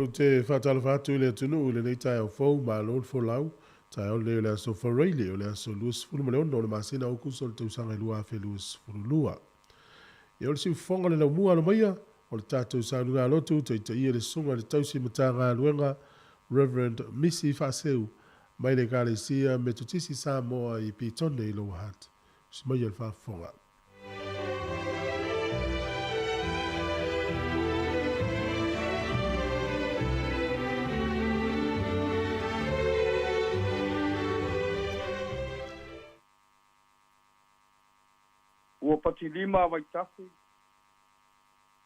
o te whatala whātu le tunu le nei tai au fau ma lon fo lau. Tai au le aso whareile o le aso luas fulu ma leono le masina o kuso le tausanga lua fe luas fulu lua. Ia o le siu fonga le lau mua no maia o le tātou saununga lotu te ia le sunga le tausi matanga luenga Reverend Missy Faseu mai le kalesia me tutisi Samoa I pitone I lo hat. Sima ia le whafonga. Ua pati lima vai tafi.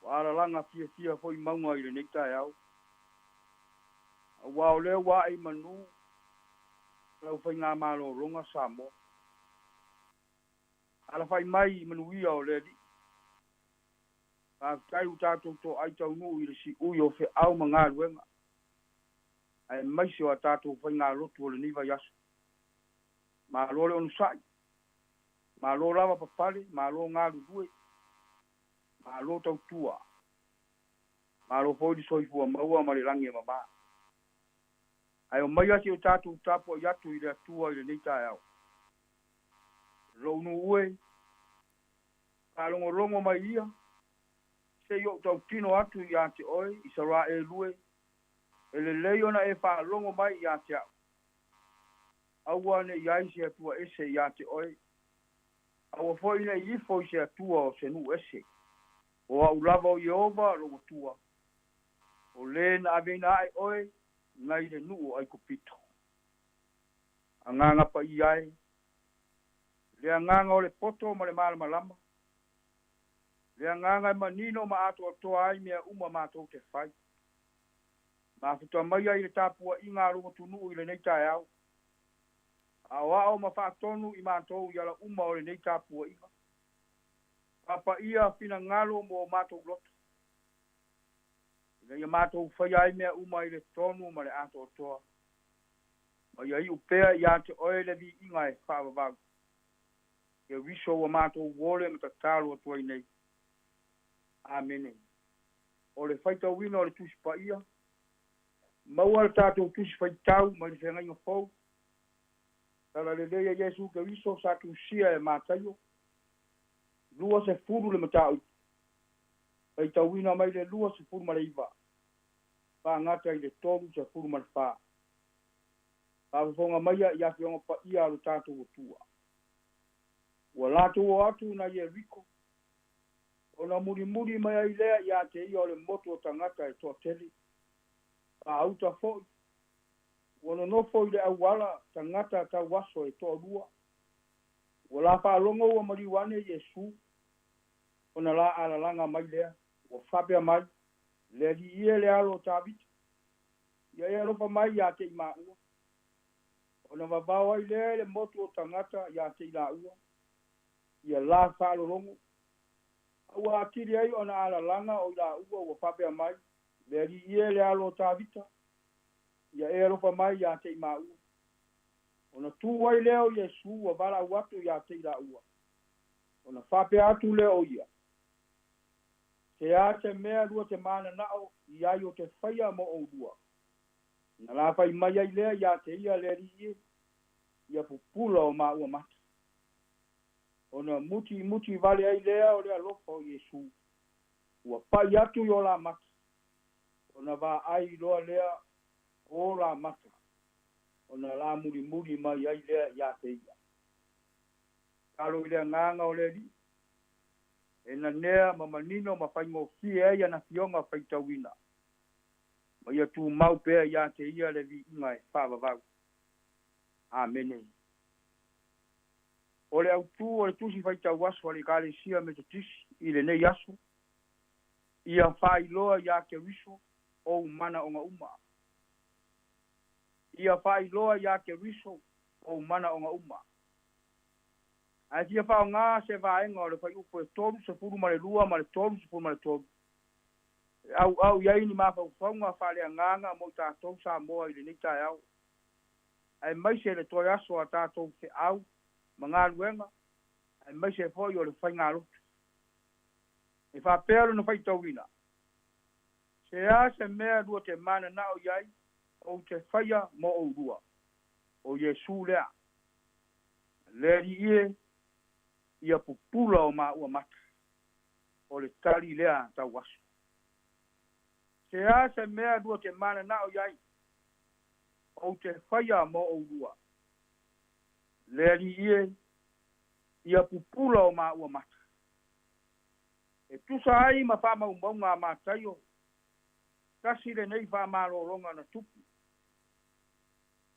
Wara langa fia foi maunga I le nekta au. Wa ole wa I manu. Lau fai ngā malo ronga Samoa. Ala fai mai manuia o le di. Tai utatou to ai tau nuu I le si ui o fe au ma ngā ruenga. Ai mai se o tatou fai ngā lotu o le niva yasu. Ma lole onu sai. Ma lo lava papale, ma lo ngā lulue. Ma lo tau tua. Ma lo foi di soifua maua ma le rangi e mama. Ai o mai ati o tatou tapo I atu I le atua I le neita au. Ronu ue. Ka longo mai ia. Se yo tau tino atu I ate oi, I sara e lue. E le leiona e wha longo mai I ate au. Aua ne iai se atua ese I ate oi. Aua foi ne I foi se atua o se nu ese. O au lava o Yehova rongo tua. O le na avena ai oi, ngai le nu ai kupito. Anganga pa iai. Le anganga o le poto ma le malama lama. Le anganga manino ma ato o toa ai mea uma ma ato te fai. Ma futua mai ai le tapua'i ngā rongo tunu I le nei tae au. Awao ma whaatonu I mātou I ala uma o le nei tapua'i. Papa ia fina ngalo mo mātou lotu. Ia mātou whai ai mea uma I le tonu ma le ato o toa. Ma ia I upea I ate oe le vi inga e whaavavagu. Ia wiso wa mātou wole ma tatalo o tua I nei. Amene. O le whaita wina o le tusi pa ia. Maua le tātou tusi whaitau ma le whenga inga fau. Tala le leia Yesu ke wiso sa tu sia e mātaio. Lua se furu le matau. Pai tauina mai le lua se furu ma le iwa. Pa ngata I le toru se furu ma le wha. Pa whonga maia I ake onga pa ia alo tātou o tua. Ua lātou o atu na ia riko. Ona muri mai ai lea I ate ia o le moto o tangata e toa tele. Pa auta foi. Wana nofo I le awala tangata ta waso e toa lua. Wala pa longo ua mariwane Yesu. Ona la ala langa mai lea. Wa whapea mai. Lea li ie le alo tabit. Ia ea ropa mai ia te I maua. Ona wabao ai lea le motu o tangata ia te I la ua. Ia la whaalo longo. Ua atiri ai ona ala langa o la ua wa whapea mai. Lea li ie le alo tabita. Ia ea ropa mai ia te I maua. Ona tu wai leo Yesu wa wala watu ia te I la ua. Ona whapea atu leo ia. Te ate mea lua te mana nao ia I o te whaia mo o lua. Na la whai mai ai lea ia te ia lea li ie. Ia pupula o maa ua mata. Ona muti vale ai lea o lea lofa o Yesu. Ua pai atu I o la mata. Ona va ai loa lea o la mata. Ona la muri mai ai lea ia te ia. Kalo I lea nganga o lea li. E na nea ma manino ma whaingo fie ia na fionga whaitawina. Ma ia tu mau pea ia te ia le vi inga e whaavavau. Amene. O le autu o le tusi whaitau aso ale kale sia me te tisi I le nei aso. Ia whailoa ia ke wiso o mana o nga uma. Ia whailoa ia ke wiso o mana o nga uma. Ai tia whao ngā se vaenga o le whai upo e toru se furu ma le lua ma le toru se furu ma le toru. Au iai ni maa whaunga whalea nganga mo tātou Samoa I le neitai au. Ai mai se le toi aso a tātou te au ma ngā luenga. Ai mai se fwoi o le whai ngā lutu. E whapero na whai tauina. Se a se mea rua te mana na o iai, o te whaia mo o rua. O Yesu lea. Leri ie, ia pupula o maa ua mata. O le tali lea tau wasu. Se a se mea rua te mana na o iai, o te whaia mo o rua. Leri ie, ia pupula o maa ua mata. E tusa ai ma wha maunga ma taio. Kasi le nei wha maroronga na tupu.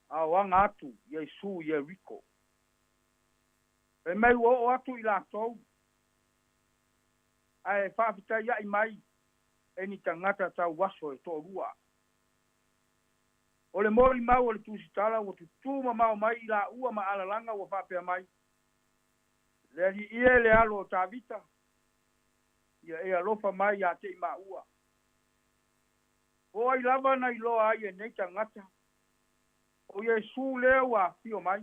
Au anga atu, Yesu, Yeriko. E mai o atu i la tau. Ai whawhita ia i mai. E ni tangata tau waso e tō rua. O le mori mau o le tūsitala, o tu tūma mau mai i la ua ma alalanga o whapea mai. Le li ie le alo o tā vita. Ia e alofa mai a te i ma ua. O ai lava na i loa ai e nei tangata. O Yesu leo a fio mai.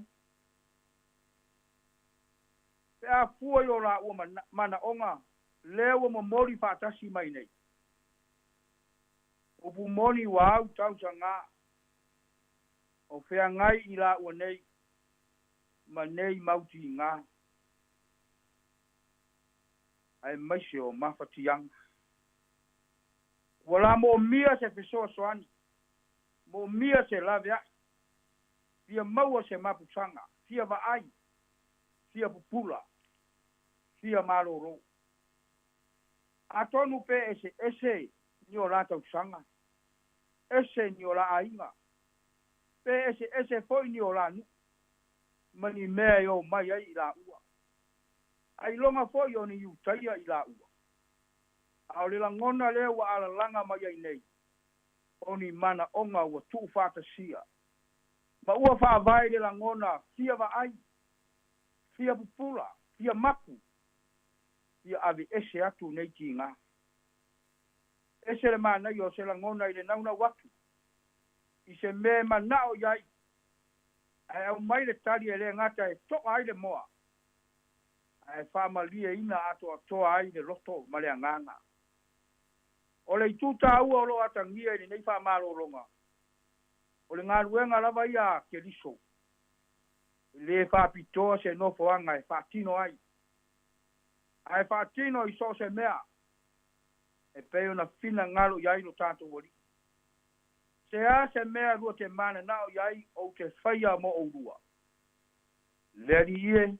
Pe a fua i o la ua mana onga. Leo mo mori whaatasi mai nei. O pu moni wa au tau sa ngā. O whea ngai i la ua nei. Ma nei mauti i ngā. Ai maise o mawhatianga. Wala mo mia se pesoa soani. Mo mia se lavea. Fia maua se mapusanga. Fia vaai. Fia pupula. Fia maroro. Atonu pe ese ni o la tausanga. Ese ni o la ainga. Pe ese foi ni o la nu. Mani mea yo mai ai i la ua. Ai longa foi o ni utaia i la ua. Au le langona le wa ala langa mai ai nei. Oni mana onga wa tu fata sia. Ma ua fa vai le langona fia va ai. Fia pupula, fia maku. Fia ave ese atu nei ki ngā. Ese le mana i o se langona i le nauna watu. I se me manao iai. Ai au mai le tali e le ngata e toa ai le moa. Ai fa malia ina ato atoa ai le loto ma le anganga. O le tuta ua o lo atangia i nei wha maroronga. O le ngā ruenga lava ia ke liso. Le wha pitoa se nofo anga e wha tino ai. Ai wha tino i so se mea. E peo na fina ngalo iai no tātou wari. Se a se mea rua te mana nao iai o te whaia mo o rua. Leri ie.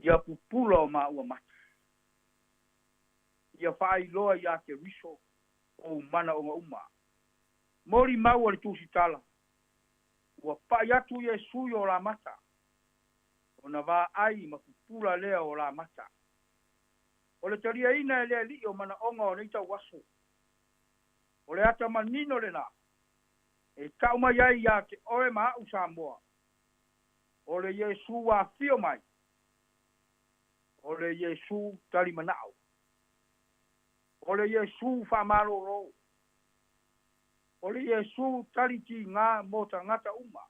Ia pupula o maa ua mata. Ia whaai loa ia ke riso o mana o uma. Mori mau o le tūsitala. Ua pai atu Yesu o la mata. O na wā ai ma pupula lea o la mata. O le taria ina e lea li o mana onga o neita waso. O le ata manino le na. E kauma iai ia ke oe maa u Samoa. O le Yesu wa fio mai. O le Yesu tali manao. O le Yesu whamaroro. O le Yesu tali ki ngā mota ngata uma.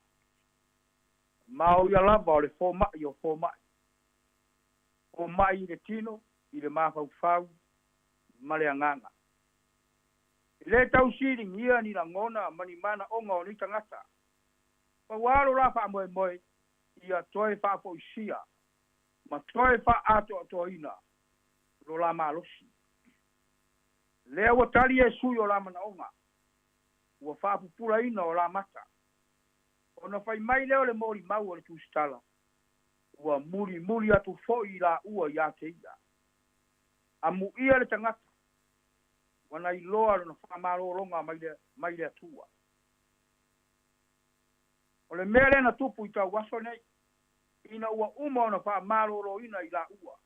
Mao ia lava o le fōmai o fōmai. O mai i le tino, i le mawhau ma le anganga. I le tau siri ngia ni la ngona mani mana onga o ni tangata. Pa waro la wha moe moe, ia toe wha po isia. Ma toe wha ato ato ina. Lo la malosi. Lea wa tali e sui o la mana onga. Ua wha pupula ina o la mata. O na whai mai leo le mori mau o le tūstala. Ua muri atu foi la ua ia te ia. Amu ia le tangata. Wana i loa na whamaroronga mai le atua. O le mele na tupu i tau waso nei. Ina ua uma o na whamaroro ina i la ua.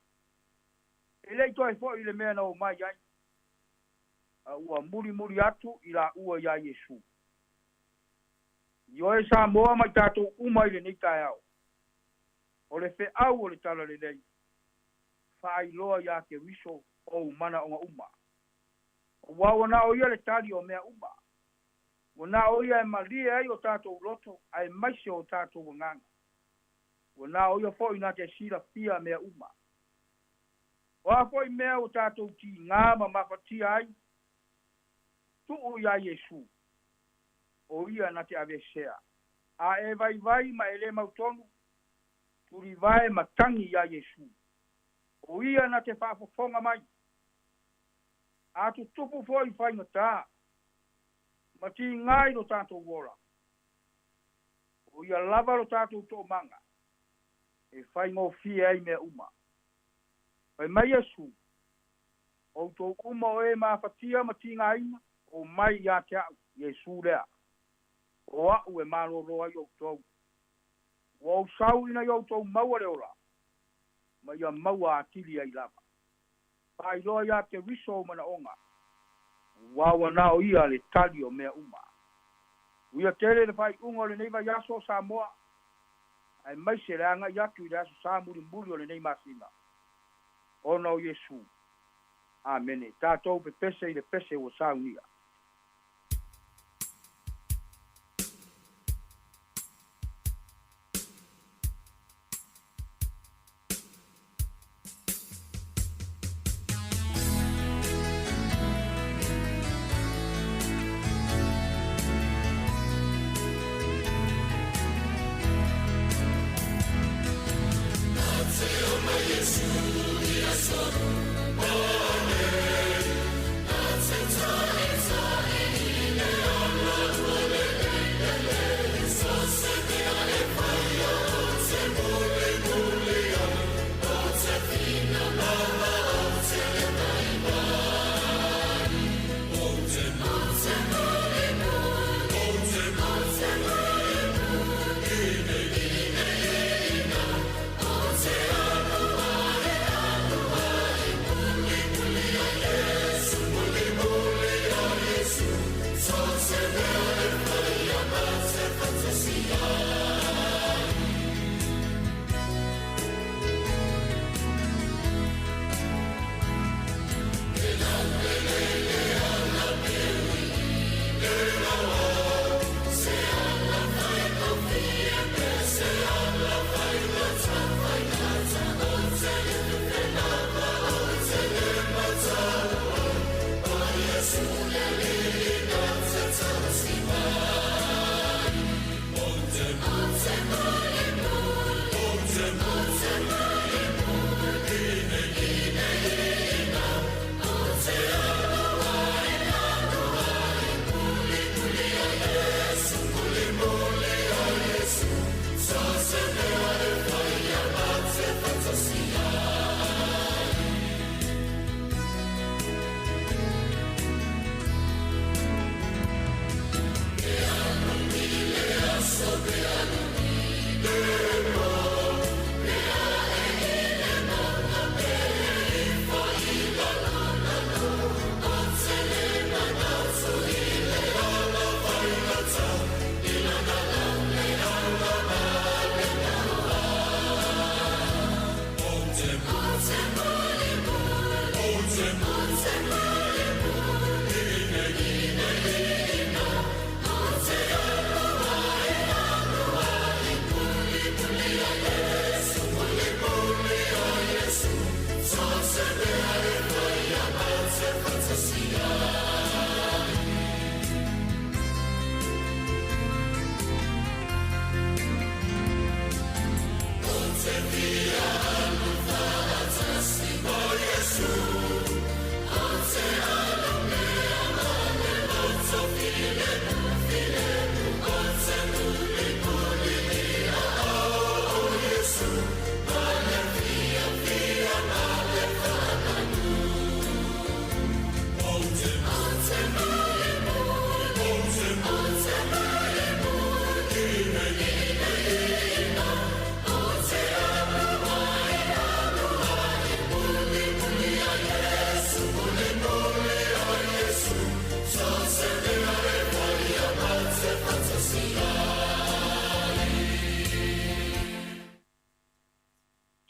E lei toi foi le mea na o mai ai. Ua muri atu i la ua ia Yesu. Io e Samoa mai tātou uma i le nei tai au. O le fe au o le tala le nei. Whai loa ia ke riso o mana o uma. O wana o ia le tali o mea uma. Wana o ia e malia ai o tātou loto, ai maise o tātou wanganga. Wana o ia fo ina te sira fia mea uma. O a fo i mea o tātou ki ngā ma mafatia ai. tu'u ia Iesu. O ia na te avesea. A e vai ma ele mautonu. Turi vai ma tangi ia Iesu. O ia na te whaafofonga mai. A tu tupu foi whaingata. Ma ti ngai no tātou wora. O ia lava no tātou tō manga. E whaingo fia ai mea uma. Pai mai Iesu. O tō uma o e mawhatia ma ti ngaina. O mai ia te au. Iesu rea. O au e maroroa i o tōu. O au sau ina i o tōu maua reola. Ma ia maua atili ai lava. Pai loa ia te riso mana onga. Wawa nao ia le tali o mea uma. Uia tele le pai unga le neiva yaso Samoa. Ai mai se reanga yatu i reaso Samuri muri o le nei masina. Ona o Iesu. Amene. Tātou pe pese i le pese o saunia.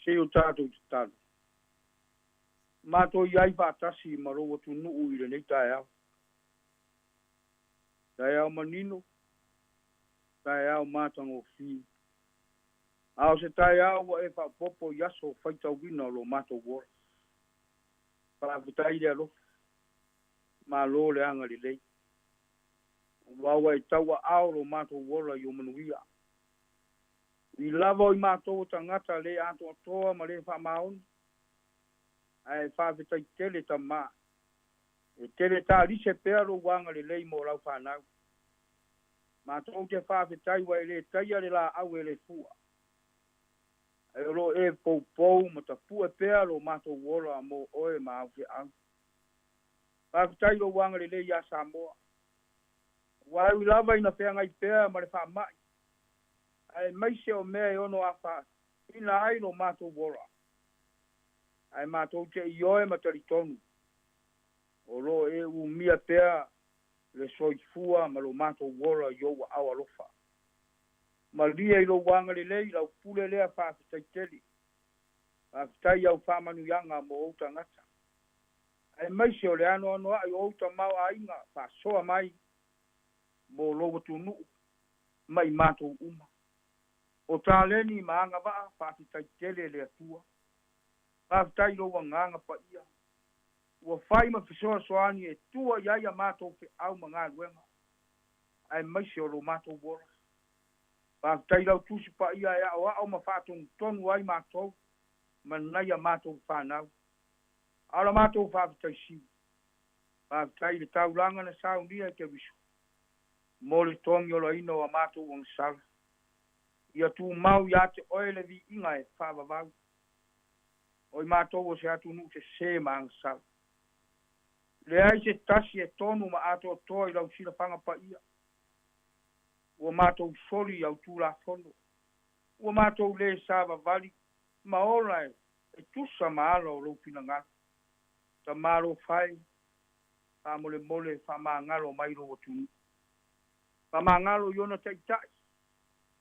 Se o tātou te tātou. Mātou iai pātasi maroa tu nuu i le nei tae au. Tae au manino. Tae au mātango whi. Ao se tae au e pa popo yaso whaitau wina lo mātou wora. Pāputai le alo. Mā lo le anga le lei. Wawa e taua ao lo mātou wola i o manuia. I lava o i mātou tangata le ato atoa ma le whamaoni. Ai whawhetai tele ta mā. E tele tā rise pēr o wanga le lei mo lau whanau. Mātou te whawhetai wa le taia le la au e le fua. Ai ro e pou pou ma ta pua pēr o mātou wola mo oe ma au ke au. Whawhetai lo wanga le lei a Samoa. Wai lava ina whenga i pēr ma le whamai. Ai maise o mea e ono a wha. Ina ai lo mātou wola. Ai mātou te i oe ma tari tonu. O lo e u mia pēr le soifua ma lo mātou wola i oua awa lofa. Ma lia i lo wanga le lei lau pule lea whaafitai teli. Whaafitai au whamanu yanga mo outa ngata. Ai maise o le ano ai outa mau a inga whaasoa mai mo logo tunu mai mātou uma. O tāleni maanga waa whaafitai tele le atua. Whaafitai lo wanganga pa ia. Ua whai ma whisoa soani e tua iaia mātou ke au mga luenga. Ai maise o lo mātou wora. Whaafitai lau tusi pa ia e au ma whātung tonu ai mātou. Manaia mātou whanau. Ala mātou whaafitai siu. Whaafitai le taulanga na saunia ke wiso. Mole tongi o la ino a mātou wang sara. Ia tu mau ia te oele vi inga e whaavavau. Oi mātou o se atu nu te se maang sara. Le ai se tasi e tonu ma ato toa i lau sila whanga pa ia. Ua mātou soli au tū la fono. Ua mātou le sāva vali. Ma ora e tusa maalo o lopina ngā. Ta mālo whai. Wha mole mole wha maangalo mairo o tunu. Wha maangalo iona tai tai.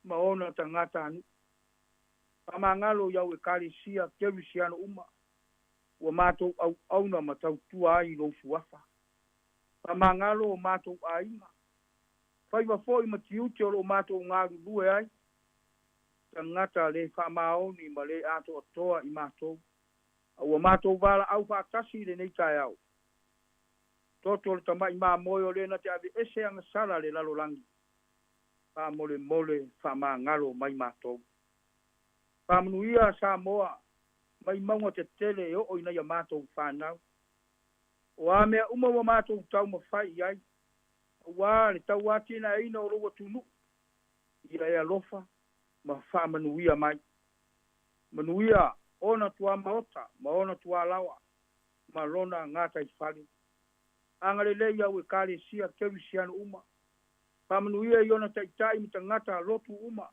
Ma ona ta ngata anu. Wha maangalo iau e kari sia kewi siano uma. Ua mātou au auna ma tau tua ai lo suafa. Wha maangalo o mātou a inga. Whaiwa fōi ma tiuti o lo mātou ngāru lue ai. Ta ngata le wha maoni ma le ato atoa i mātou. Ua mātou wala au whaatasi le nei tai au. Toto le tamai mā moyo le na te ave ese anga sara le lalo langi. Wha mole mole wha mā ngalo mai mātou. Wha manuia Samoa mai maunga te tele e o ina ia mātou whanau. O a mea uma wa mātou tau ma whai ai. Ua le tau atina e ina o roa tunu. Ia ea lofa ma wha manuia mai. Manuia ona tua maota, ma ona tua lawa, ma lona ngata i whali. Angare lei au e kare sia kewi siano uma. Whamanuia i ona taitai mi ta ngata lotu uma.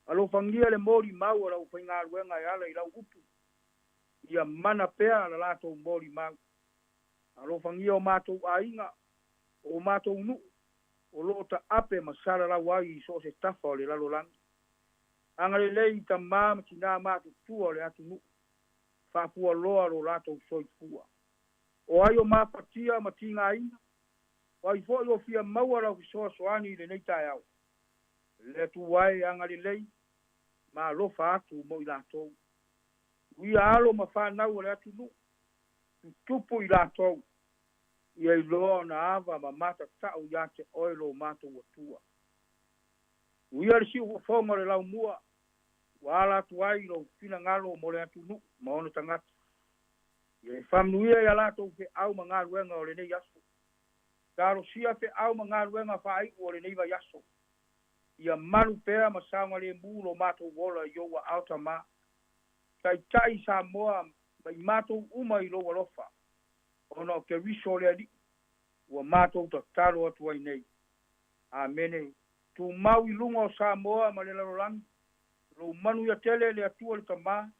Alo whangia le mori mau ala u whainga ruenga e ala i lau upu. Ia mana pea la lato mori mau. Alo whangia o mātou a inga, o mātou nu, o lota ape masara lau ai i so se tafa o le lalo langi. Angare lei ta mama ki nā mātou tua le atu nu. Whapua loa lo lato soifua. O ai o mapatia ma tinga ina. O ai fo o fia maua lau kisoa soani le nei tai au. Le tu wai angare lei, ma lofa atu mo i lato. Uia alo ma whanau le atu nu. Tupu i lato. Ia i loa na ava ma mata tau ia te oilo mātou watua. Uia le si ua whonga le lau mua. Wala tu ai lo fina ngalo mo le atu nu, ma ono tangata. Ia whamnuia ia lato ke au ma ngā ruenga o le nei yaso. Karo sia pe au ma ngā ruenga whai o le nei wa yaso. Ia maru pēr ma saunga le mūlo mātou wola i oua auta mā. Tai tai Samoa mai mātou uma i loa lofa. Ono ke riso le ali. Ua mātou ta taro atu ai nei. Amene. Tu mau i lunga o Samoa ma le larolangi. Lo manu ya tele le atua le tamā.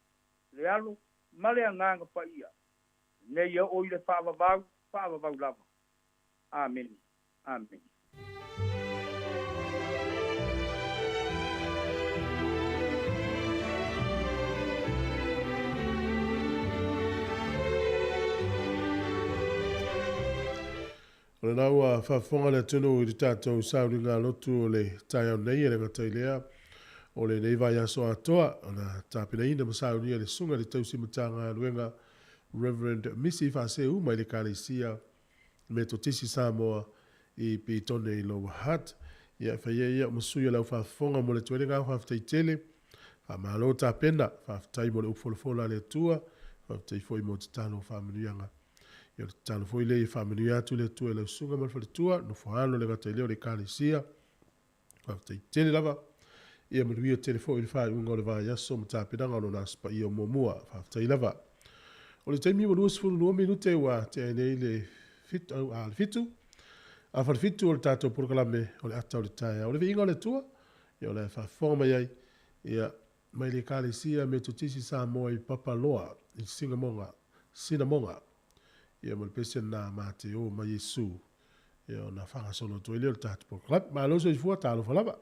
Le alo. Ma le anganga pa ia. Nei ia o i le whaavavau lava. Amen. Amen. O le nau a whawhonga le tunu i tātou sauri ngā lotu o le tai au nei e le ngatai lea. O le nei vai aso atoa, o na tāpina ina masauri le sunga le tausi matanga luenga Reverend Missy Faseu mai le kālesia me to tisi Samoa I pitone I lo hat. Ia whaia masuia lau whafonga mo le tuerenga whaftai tele. Whamalo ta pena. Whaftai mo le ufolofola le tua. Whaftai foi mo te tano whamanuianga. Ia le tano foi le whamanui atu le tua le sunga mo le tua. No whahano le gatai leo le kālesia. Whaftai tele lava. Ia manuia telefo i whai unga o le vai aso mo ta penanga no naspa i o momua. Whaftai lava. O le taimi mo luas fulu lua minute wa te ainei le fitu. A wharifitu o le tātou porokalame o le ata o le taia. O le vinga o le tua, ia o le whawhonga mai ai, ia mai le kālesia me tutisi Samoa i Papaloa, i Sinamonga. Ia mo le pese na mate o mai Yesu. Ia o na whangasono to ele o le tātou porokalame. Ma loso i fua tālo whalaba.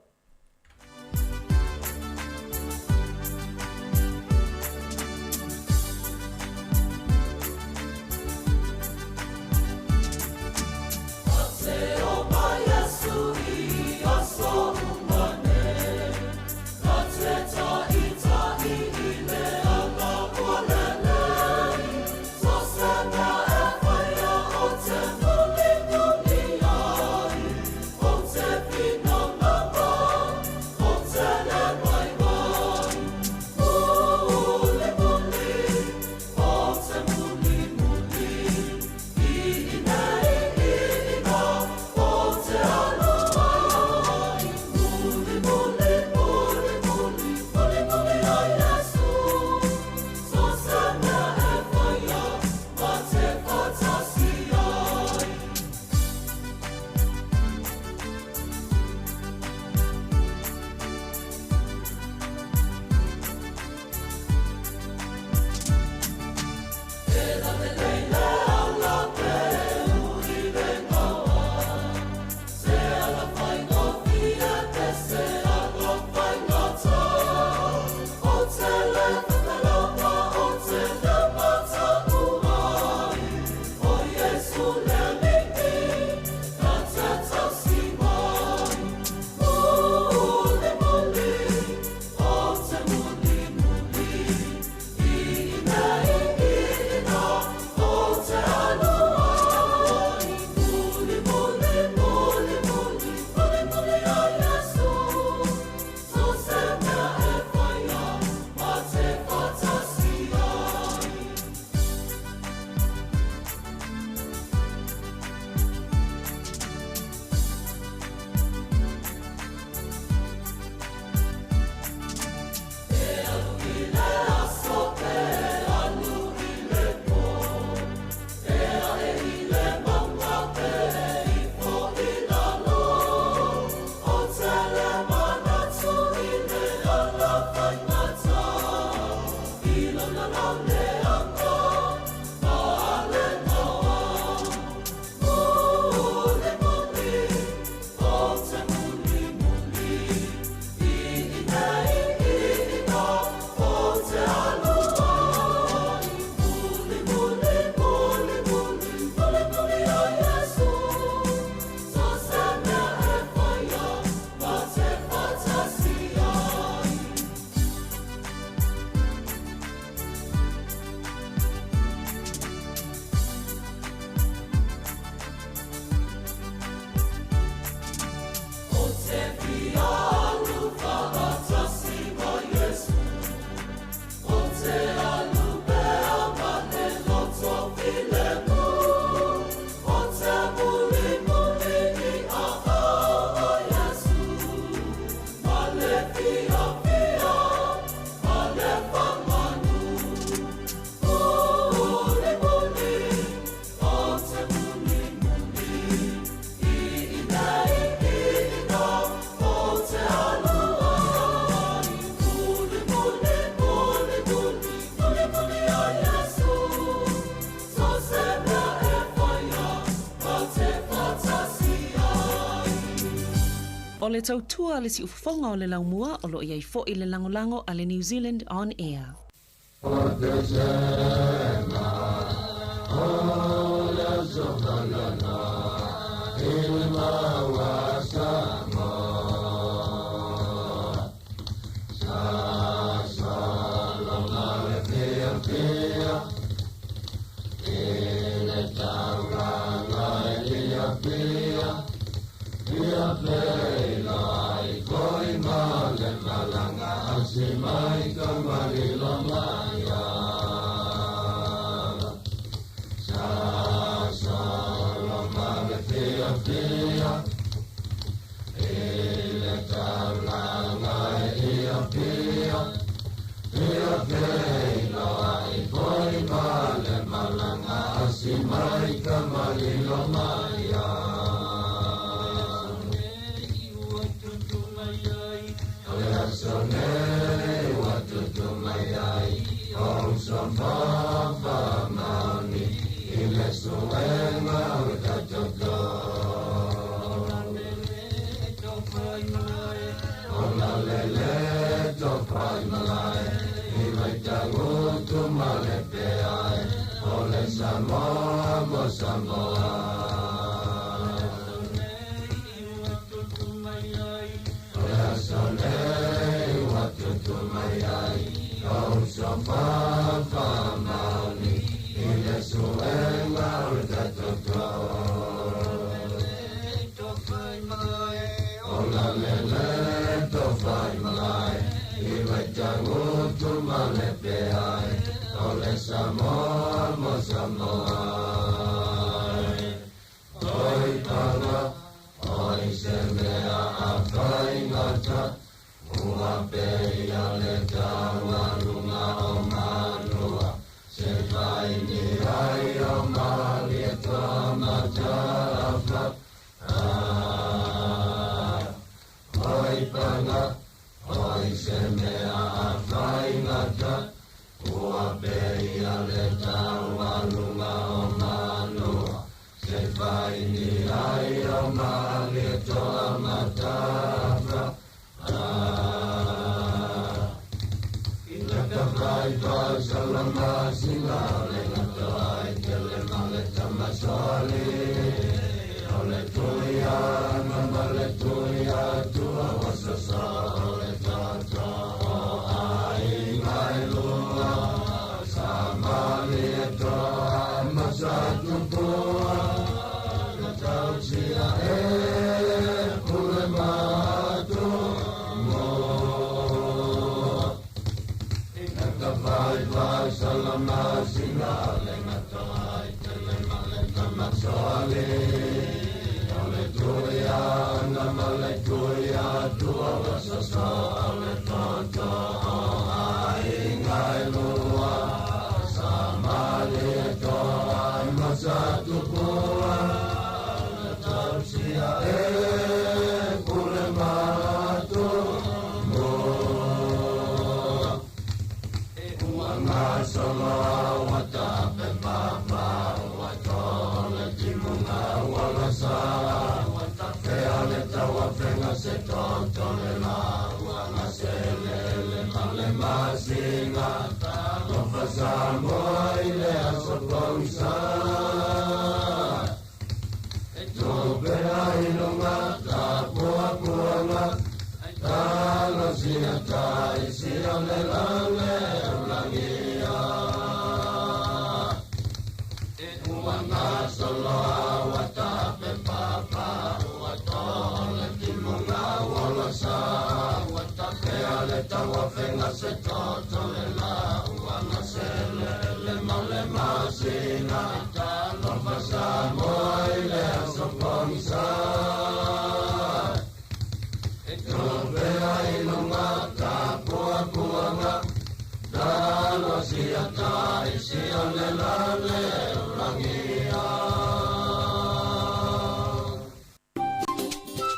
O le tautua le si ufafonga o le laumua o lo iai fo i le langolango a le New Zealand On Air.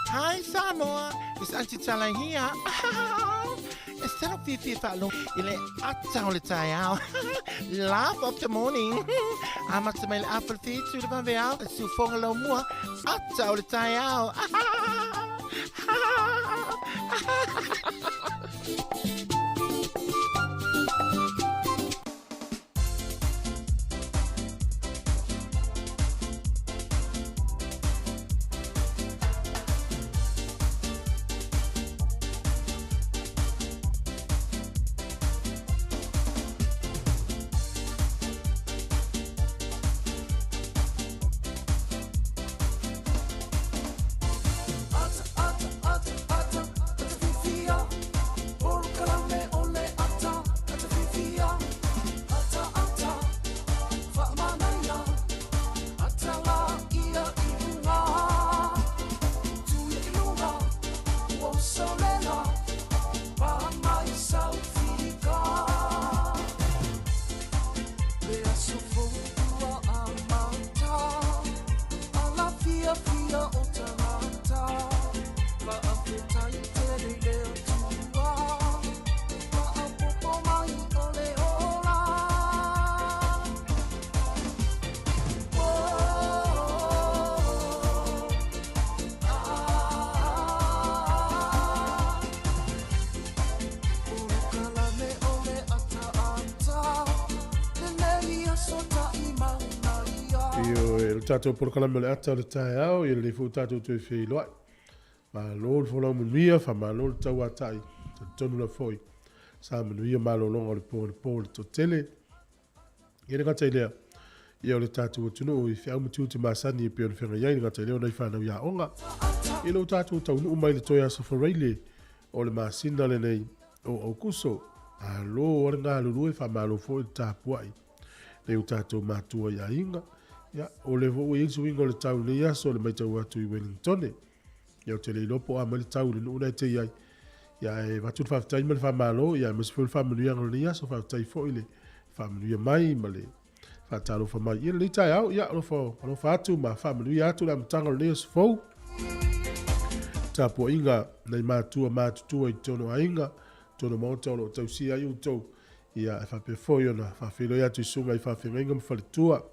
Hi Samoa, it's Auntie Chala here. Instead of Fifi Falun, ile atau le tayao. Laugh of the morning. Amat semel apple feet to the vanveal, su fongalo mua, atau le tayao. South Africa. Io e tatou porkalame le ata o le tae au, i le fu tatou tue whi loai. Ma lor fola manuia, fa ma lor tau atai, tonu la foi. Sa manuia ma lo longa le po le totele. I le gata i lea, i o le tatou atunu, i whiau matu te masani i pio le whenga iai, gata i leo nei whanau ia onga. I lo tatou tau nuu mai le toi asa whareile, o le masina le nei, o kuso. A lo ore ngā lurue, fa ma lo foi tapua'i. Le tatou matua ia inga. Ya, o le vo i su ingo le tau le ia so le mai tau atu i Wellington. Ya o te le lopo a mai le tau le nuna te iai. Ya e watu whaftai ma le whamalo, ya mas ful whamanuia ngā le ia so whaftai fo i le whamanuia mai ma le whatalo whamai. Ia le tai au, ya alo whatu ma whamanuia atu la mtanga le ia so fau. Tapo inga, nei mātua mātutua i tono a inga, tono maota o lo tau si ai u tau. Ia e whape foi ona, whawhilo ia tu sunga i whawhenga inga mwhalitua.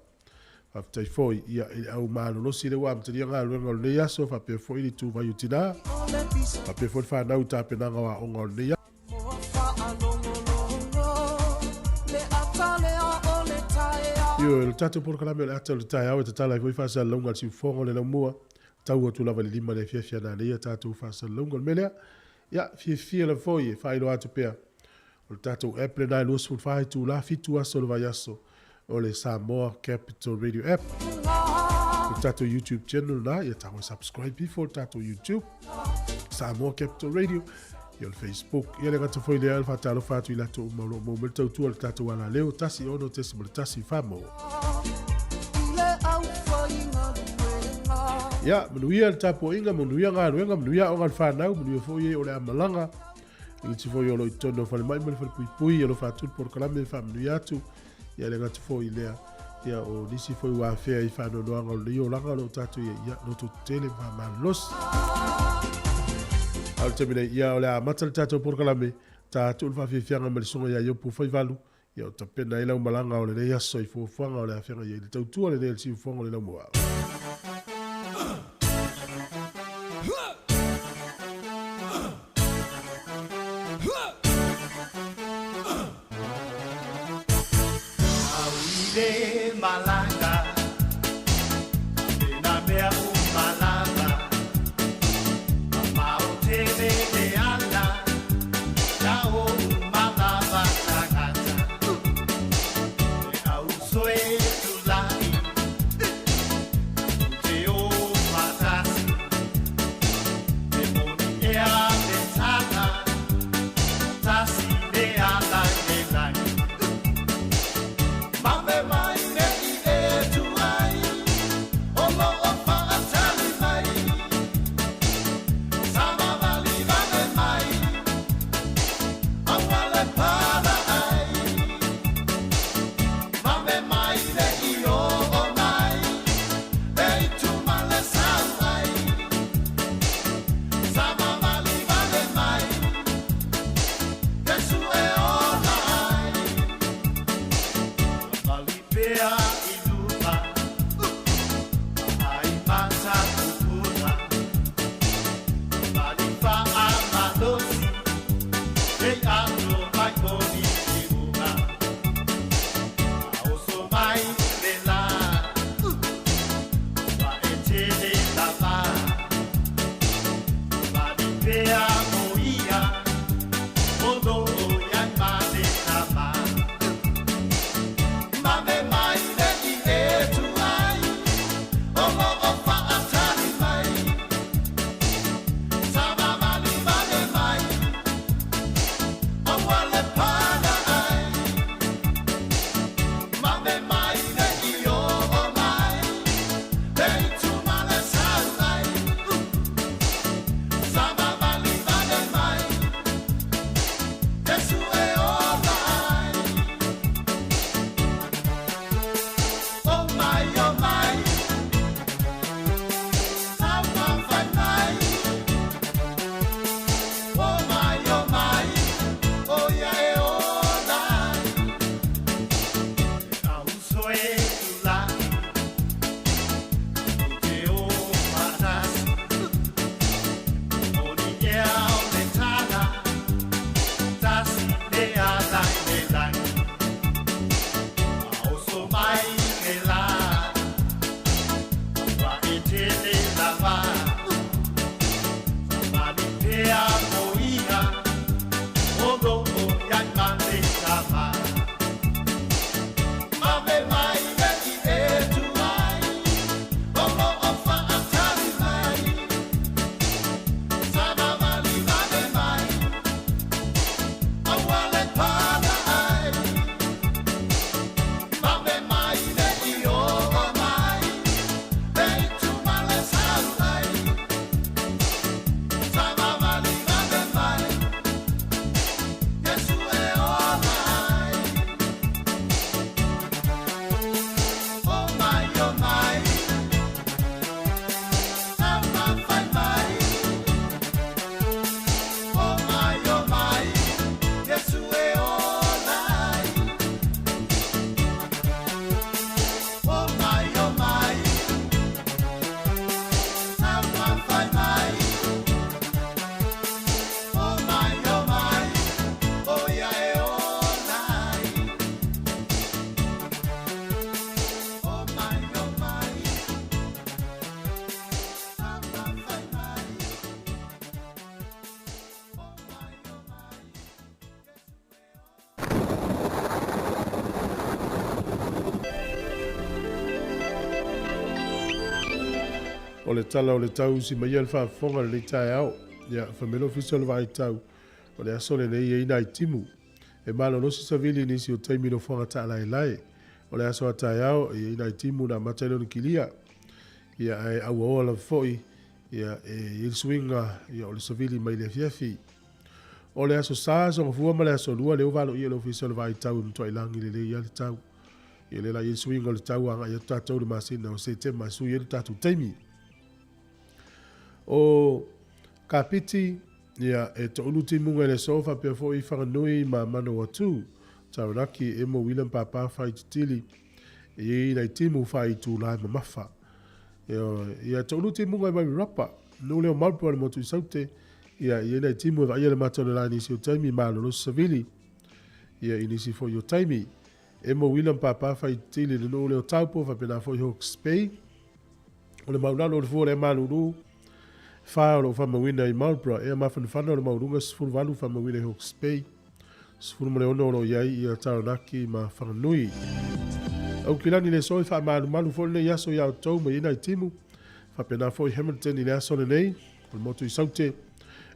After foi ia au malo no sile wa mtria nga lo le ya so fa pe foi ni tu vai utina fa pe foi fa na uta pe na wa onga le ya yo el tato por kala me ata le tai au te tala foi fa sa longa si fongo le mo tau tu la vale lima le fia na le tato fa sa longa me ya fia le foi fa ilo atu pe o tato apple na lo so fa tu la fitu aso le vai aso o le Samoa Capital Radio app. O tato YouTube channel na, ia tawa subscribe before tato YouTube. Samoa Capital Radio. Ia le Facebook. Ia le gata foi lea alfa talo fatu ila to umalo mo me tau tu al tato wala leo tasi ono tesi mo tasi famo. Ia, manuia le tapo inga, manuia ngā ruenga, manuia o ngal whanau, manuia foi o le amalanga. Ingi ti foi o lo itono fale mai mele fale pui pui, o lo fatu por kalame fa manuia atu. Ia le gata foi lea, ia o nisi foi wa fea i whano noanga o leo langa lo tatu ia no tu tele ma malos. Au te mine, ia o le a matal tatu por kalame, tatu ulfa fianga malisonga ia iopu fai valu, ia o ta pena ila umalanga o le lea so i fuanga o le a fianga ia, le tautua le lea si ufuanga o le laumua. Malanga, na mea malanga, mama o te me ana, na o malava takata, au soe tulai, te o matasi, te moni ea te tata, tasi me ana te lai. Mame mai Mame mai o le tala o le tau si mai al whaafonga le tae au. Ia, whamelo fisa le vai tau. O le aso le nei e ina i timu. E malo nosi sa vili nisi o taimi no whanga ta lai lai. O le aso a tae au e ina i timu na matai no kilia. Ia e au oa la foi. Ia e il swinga ia o le sa vili mai le fiafi. O le aso sa so ngafua ma le aso lua le uvalo ia le fisa le vai tau mtua ilangi le ia le tau. Ia le la il swinga le tau anga ia tatou le masina o se te masu ia le tatu taimi. O kapiti ia e to uluti munga le sofa pe fo I whanganui ma mano watu tauraki e mo William Papa whai tili e nei timu whai tū lai ma mafa ia to uluti munga mai rapa no leo malpo le motu I saute ia nei timu va ia le mato le lai nisi o taimi ma lo savili ia inisi fo yo taimi e mo William Papa whai tili le no leo taupo fa pena fo Hawke's Bay o le maunalo le fo le maluru Whaaro whamawina I Marlborough, ea mawhana whana o le maurunga sifuru walu whamawina I Hawke's Bay. Sifuru male ono oro iai I a taranaki ma whanganui. Au kilani le soi wha maru malu fōne I aso iau tau ma ina I timu. Whapena fo I Hamilton I le aso le nei, o le motu I saute.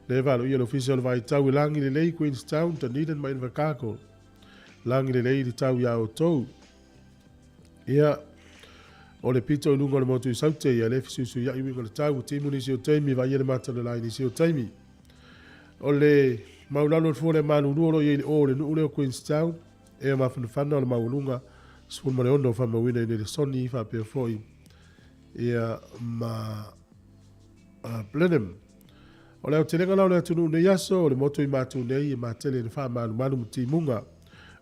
Le valo I al ofisi al vai tau I langi le lei Queenstown, Dunedin ma Invercargill. Langi le lei I tau iau tau. Ia, o le pito lunga le motu I saute ia le fisusu ia iwinga le tau timu nisi o taimi va ia le mata le lai nisi o taimi. O le maulalo le fōle manu nuoro ia o le nuu leo Queenstown ea mawhanawhana o le maulunga sifun mare ono whamawina I le soni I whapea foi ia ma Blenheim. O le au telenga lau le atunu ne yaso o le motu I matu nei I matele le wha manu manu mutimunga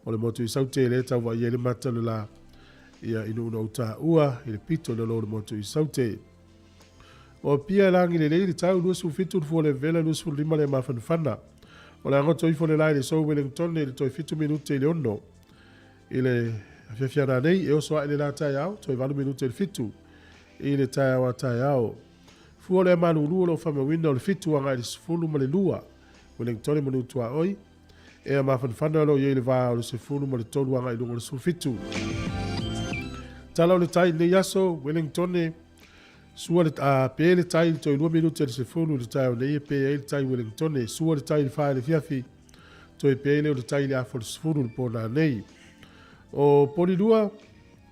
o le motu I saute le tau va ia le mata le la ia inu una uta ua I le pito le lo le motu I saute. O pia langi le leiri tau lusu fitu fo le vela lusu lima le mawhanawhana. O le angoto I fo le lai le so Wellington le toi fitu minute I le ono. I le fiafiana nei e oso ai le la tai au, toi valu minute le fitu. I le tai au a tai au. Fua le manu lua lo whamawina o le fitu anga I le sifulu ma le lua. Wellington le manutu a oi. E a mawhanawhana lo i le vaa o le sifulu ma le tolu anga I lunga le su fitu. Tala o le tai ne yaso, Wellington ne sua le pe le tai to 2 minute le sefulu le tai o le pe le tai Wellington ne sua le tai le fa le fiafi to pe le tai le a for sefulu po na nei. O polilua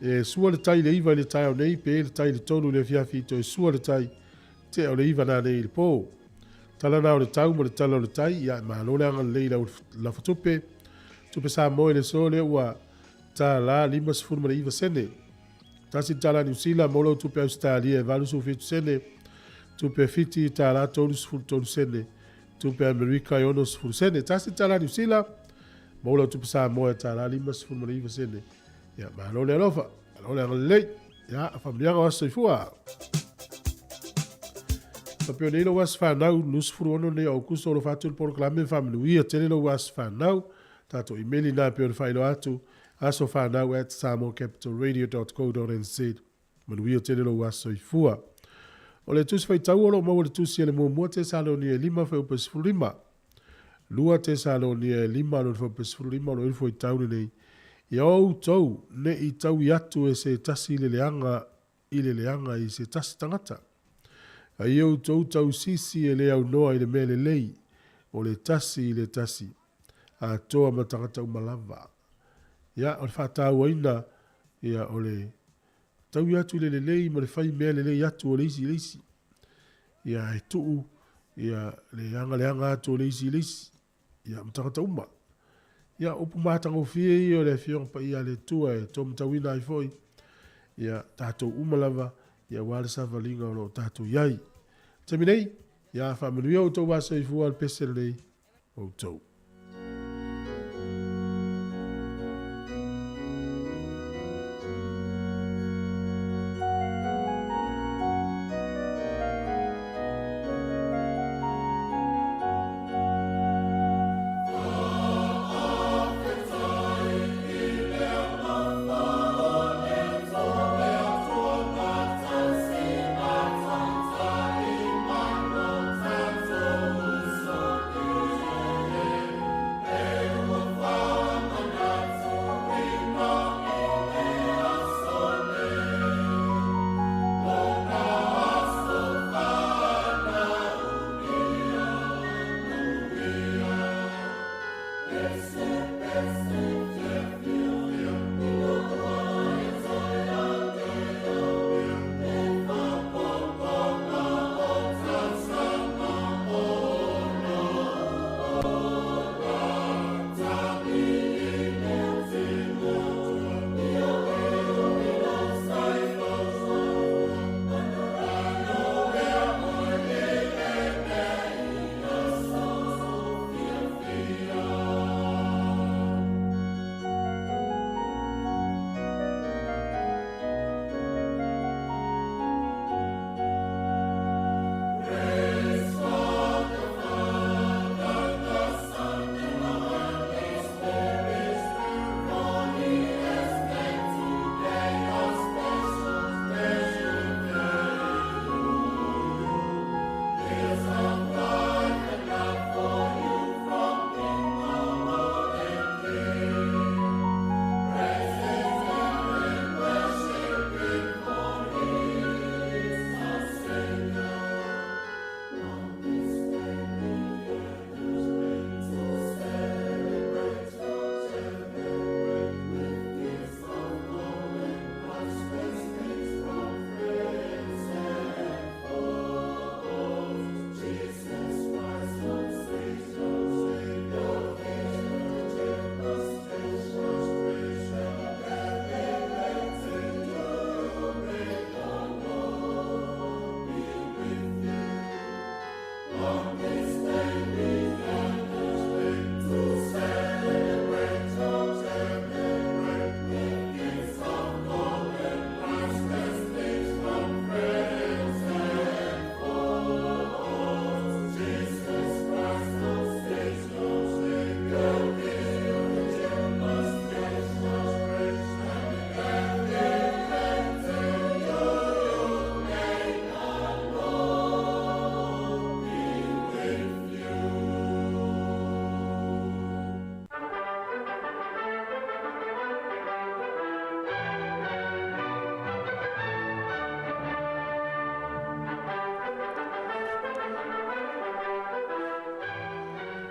e sua le tai le iva le tai o nei pe le tai le tonu le fiafi to sua le tai te o le iva na nei le po. Tala na o le tau mo le tala o le tai ia ma lo le anga le la fotupe tupe sa mo le so le ua ta la lima sefulu ma le iva sene. Tasi tala New Zealand molo tupe Australia valu su fitu sene tupe fiti tala tolu sfulu tolu sene tupe Amerika yono sfulu sene tasi tala New Zealand molo tupe Samoa tala lima sfulu mariva sene ya ma lo le alofa lo le alei ya familia wa soifua Papio nilo was fanau nus furu ono ne au kuso lo fatu por clame family tele lo was fanau tato email na pe failo atu aso fanau at samocapitalradio.co.nz manuia tele lo was soifua o le tus fai tau lo mo le tus ele mo mo te salo ni lima fa upes fulima lua te salo ni lima lo fa upes fulima lo foi tau nei yo tau ne I tau yatu e se tasi le leanga I se tasi tangata ai eu tau sisi e le au noa I le mele lei o le tasi a toa matangata umalava ia o le whatau aina ia o le tau yatu le lei ma le whai mele lei yatu o leisi ia e tuu ia le anga atu o leisi ia matangata uma ia upu matango fie I o le fiong pa ia le tua e tom tawina I foi ia tatou umalava ia wale savalinga o lo tatou iai. Taminei, ia whamanuia o tau wasa I fua al peselei o tau.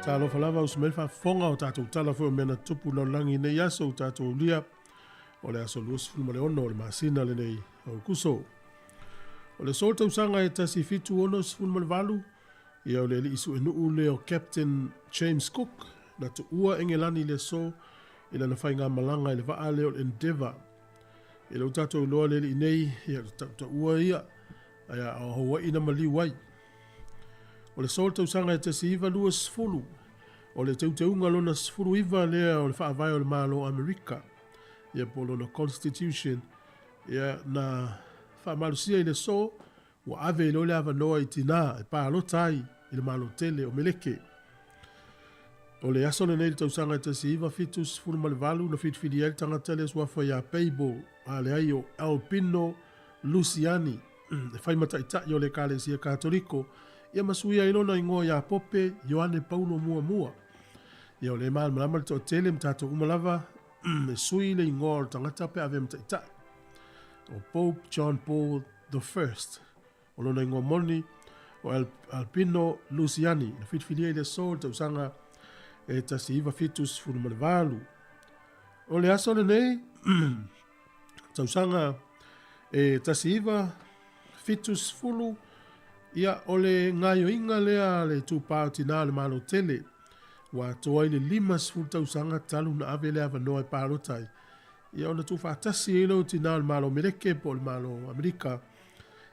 Talo falava o smel fa fonga o tatou tala fo mena tupu na langi nei aso o tatou lia. O le aso luos fulma le ono o le masina le nei au kuso. O le solta usanga e tasi fitu ono fulma le valu. Ia o le li isu enu le o Captain James Cook. Na tu ua engelani le so. Ila na whainga malanga i le vaa le o Endeavour. Ila utatou loa le li nei. Ia ta ua ia. Ia o hoa ina mali wai. O le solta usanga e tasi iwa lua sfulu. O le teuteunga lona sfulu iwa lea o le whaavai o le malo Amerika. Ia polo na Constitution. Ia na whaamalusia i le so. Wa ave ilo le ava noa i tina. E pā alotai i le malo tele o meleke. O le aso le nei tausanga e tasi iwa fitu sfulu ma le valu. Na fitu fidi el tanga tele swafa ia peibo. A le ai o Alpino Luciani. E whaimata i tai o le kalesia katoliko. Ia masuia ilona ingoa ia pope Ioane Paulo mua. Ia o le maa malama le to tele mtato umalava e sui le ingoa o tangata pe ave mtaita. O Pope John Paul I. O lona ingoa moni o Alpino Luciani. Na fitfilia i le sol te usanga e tasi iwa fitus furumalevalu. O le aso le nei te usanga e tasi iwa fitus fulu. Ia ole ngayo inga lea le tupao tina le malo tele. Wa toa ile 5 fultausanga talu na ave lea vanoa e parotai. Ia ona tu fatasi ilo tina le malo meleke po le malo Amerika.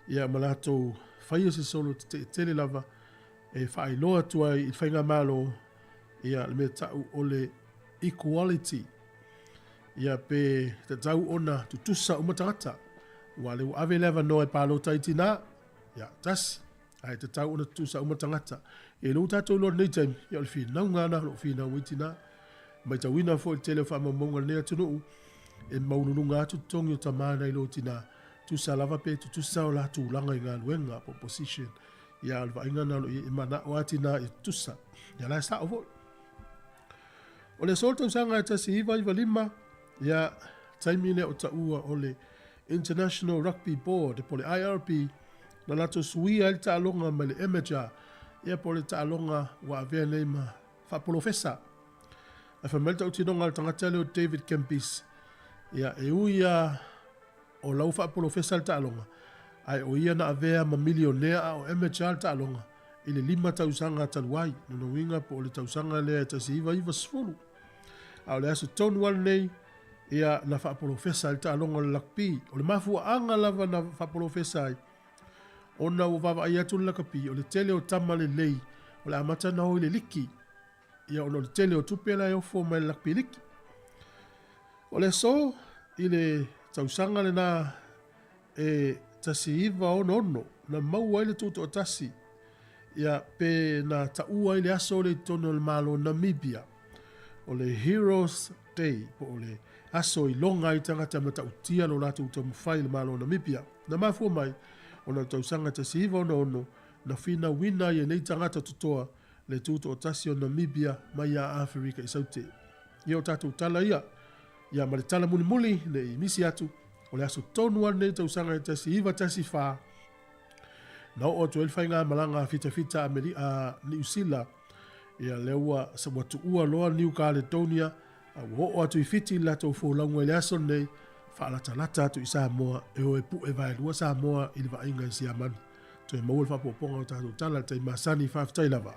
Ia malato whaia se solo te tele lava. E whailoa tua i whainga malo. Ia le me tau ole equality. Ia pe te tau ona tutusa umatangata. Wa le ave lea vanoa e parotai tina. Ia tasi. Ai te tau ona tusa umatangata. E lo tatou lor nei taimi. Ia le whina ngana lo whina witina. Mai ta wina fo i tele wha mamonga lea tunu. E maununu ngā tutongi o tamana i lo tina. Tusa lava pe tu tusa o la tu langa i ngā luenga po position. Ia alwa ingana lo i mana o atina i tusa. Ia la sa ovo. O le solta usanga e tasi iwa 5. Ia taimi le o taua o le International Rugby Board. Po le IRP. Na lato suia il ta'alonga ma le emeja. Ia po le ta'alonga wa avea nei ma whapolofesa. A whamelta o tinonga al tangatele o David Kempis. Ia e uia o lau whapolofesa il ta'alonga. Ai o ia na avea ma milionea o emeja il ta'alonga. Ile 5 tausanga taluai. Nuna winga po le tausanga lea tasi iwa sfulu. Au le aso tonu al nei. Ia na whapolofesa il ta'alonga le lakpi. O le mafua anga lava na whapolofesa ai. Ona o vava ai atu la kapi o le tele o tama le lei o le amata na hoi le liki. Ia ono le tele o tupela e ofo mai lakpi liki. O le so i le tausanga le na e tasi iwa ono na maua i le tuto o tasi. Ia pe na taua i le aso le tono le malo Namibia. O le Heroes Day po o le aso i longa i tangata mata utia lo latu utamufai le malo Namibia. Na mafua mai ona tausanga tasi iwa ono na fina wina i nei tangata tutoa le tuto o tasi o Namibia mai a Afrika i saute. Ia o tatu tala ia. Ia ma le tala muli le i misi atu. O le aso tonu ane tausanga tasi iwa tasi wha. Na o tu elfai ngā malanga fita a New Zealand. Ia leua sa watu ua loa New Caledonia. A o atu i fiti lato fo launga le aso nei. Whaalata atu i Samoa e o e pu e vai lua Samoa i le vainga i siamani. To e maua le whapoponga o tātou tala te masani whaftai lava.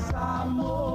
Samoa,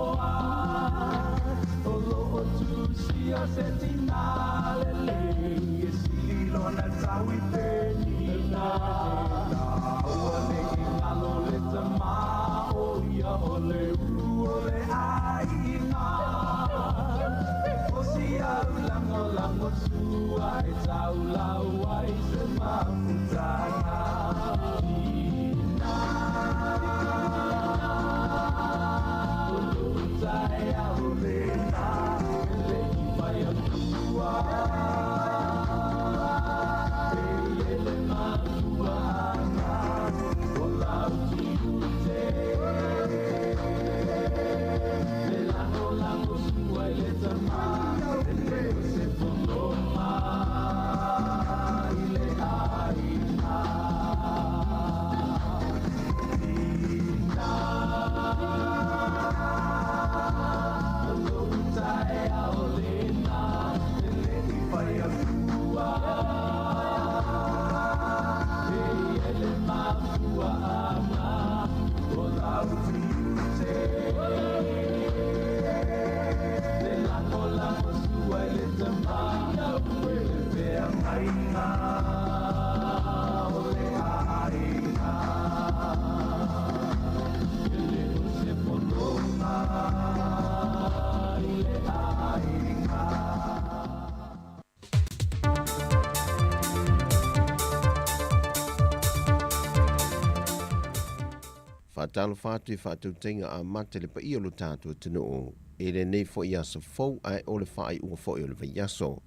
Talo fatu I fatu tenga a mate le pa I o lo tātua tino o. E le nei fo I aso fau ai o le whaai ua fo I o le vaiaso.